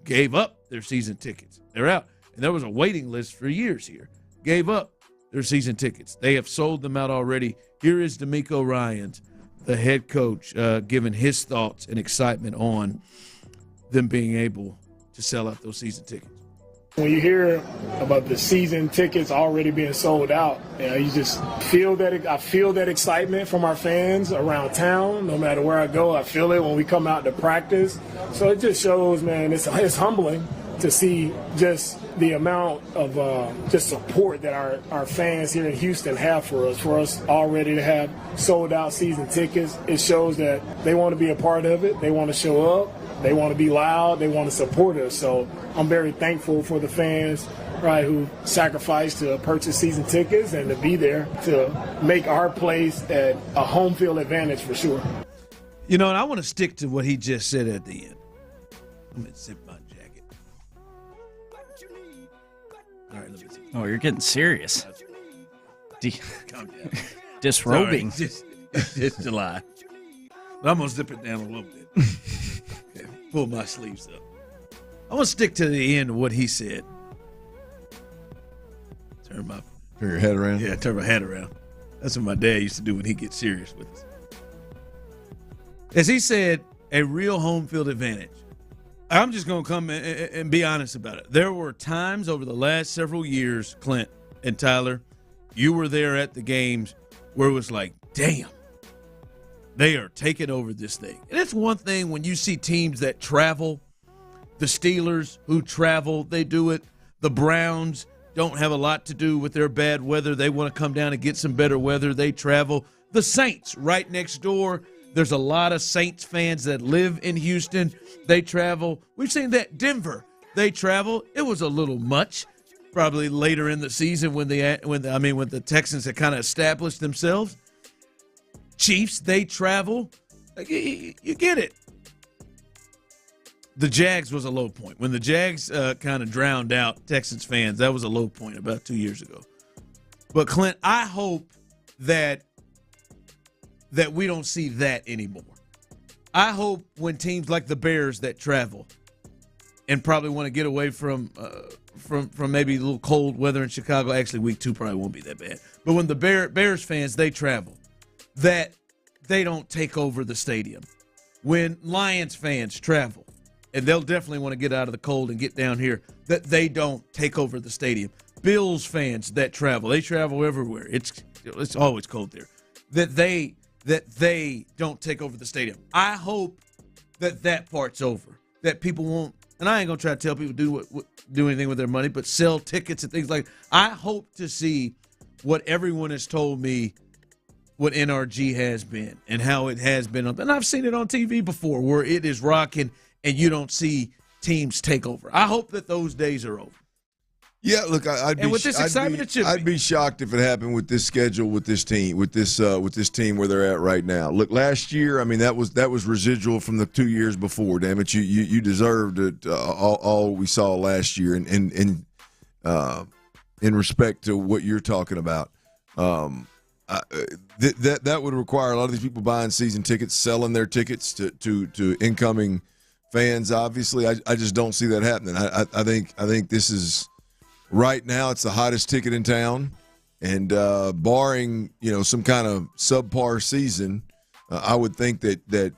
gave up their season tickets. They're out. And there was a waiting list for years here. Gave up their season tickets. They have sold them out already. Here is DeMeco Ryans, the head coach, giving his thoughts and excitement on them being able to sell out those season tickets. When you hear about the season tickets already being sold out, you just feel that. I feel that excitement from our fans around town. No matter where I go, I feel it when we come out to practice. So it just shows, man, it's humbling to see just the amount of just support that our fans here in Houston have for us already to have sold out season tickets. It shows that they want to be a part of it. They want to show up. They want to be loud. They want to support us. So I'm very thankful for the fans, right, who sacrificed to purchase season tickets and to be there to make our place at a home field advantage for sure. You know, and I want to stick to what he just said at the end. Let me zip my jacket. All right, let me see. Oh, you're getting serious. Calm down. Disrobing. Sorry, it's July. But I'm going to zip it down a little bit. Okay, pull my sleeves up. I want to stick to the end of what he said. Turn your head around? Yeah, turn my head around. That's what my dad used to do when he gets serious with us. As he said, a real home field advantage. I'm just going to come and be honest about it. There were times over the last several years, Clint and Tyler, you were there at the games where it was like, damn, they are taking over this thing. And it's one thing when you see teams that travel, the Steelers who travel, they do it. The Browns don't have a lot to do with their bad weather. They want to come down and get some better weather. They travel. The Saints right next door. There's a lot of Saints fans that live in Houston. They travel. We've seen that. Denver, they travel. It was a little much, probably later in the season when the Texans had kind of established themselves. Chiefs, they travel. You get it. The Jags was a low point. When the Jags kind of drowned out Texans fans, that was a low point about 2 years ago. But, Clint, I hope that we don't see that anymore. I hope when teams like the Bears that travel and probably want to get away from maybe a little cold weather in Chicago, actually week 2 probably won't be that bad. But when the Bears fans, they travel, that they don't take over the stadium. When Lions fans travel, and they'll definitely want to get out of the cold and get down here, that they don't take over the stadium. Bills fans that travel, they travel everywhere. It's always cold there. That they don't take over the stadium. I hope that part's over. That people won't, and I ain't going to try to tell people do anything with their money, but sell tickets and things like that. I hope to see what everyone has told me what NRG has been and how it has been. And I've seen it on TV before where it is rocking and you don't see teams take over. I hope that those days are over. Yeah, look, I'd be shocked if it happened with this schedule, with this team, with this team where they're at right now. Look, last year, I mean, that was residual from the 2 years before. Damn it, you deserved it, all we saw last year, and in respect to what you're talking about, that would require a lot of these people buying season tickets, selling their tickets to incoming fans. Obviously, I just don't see that happening. I think this is. Right now, it's the hottest ticket in town, and barring some kind of subpar season, I would think that the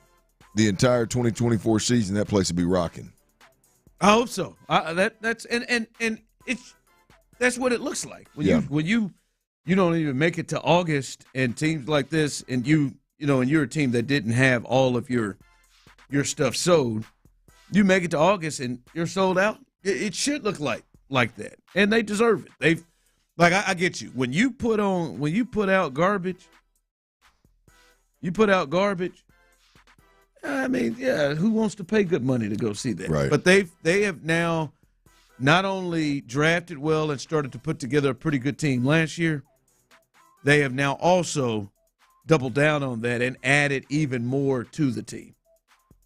entire 2024 season that place would be rocking. I hope so. That's what it looks like when you don't even make it to August, and teams like this, and and you're a team that didn't have all of your stuff sold. You make it to August and you're sold out. It should look like that, and they deserve it. I get you. When you put out garbage. I mean, yeah, who wants to pay good money to go see that? Right. But they have now not only drafted well and started to put together a pretty good team last year. They have now also doubled down on that and added even more to the team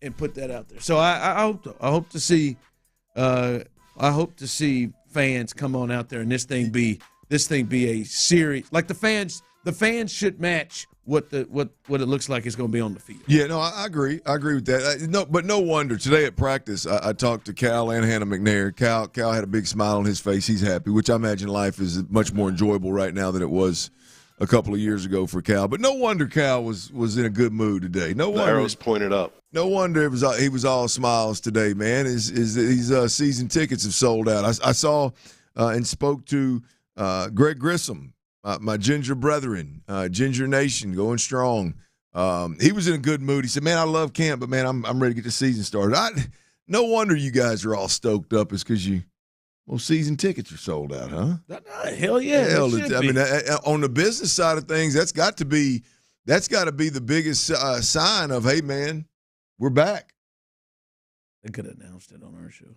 and put that out there. So I hope to see fans come on out there and this thing be this thing be a series. Like the fans should match what it looks like it's going to be on the field. Yeah, no, I agree. I agree with that. But no wonder today at practice, I talked to Cal and Hannah McNair. Cal had a big smile on his face. He's happy, which I imagine life is much more enjoyable right now than it was a couple of years ago for Cal. But no wonder Cal was in a good mood today. No wonder. The arrows pointed up. No wonder he was all smiles today, man. These season tickets have sold out. I saw and spoke to Greg Grissom, my Ginger brethren, Ginger Nation, going strong. He was in a good mood. He said, "Man, I love camp, but man, I'm ready to get the season started." No wonder you guys are all stoked up. It's because season tickets are sold out, huh? Hell yeah! I mean, on the business side of things, that's got to be the biggest sign of, hey, man, we're back. They could have announced it on our show.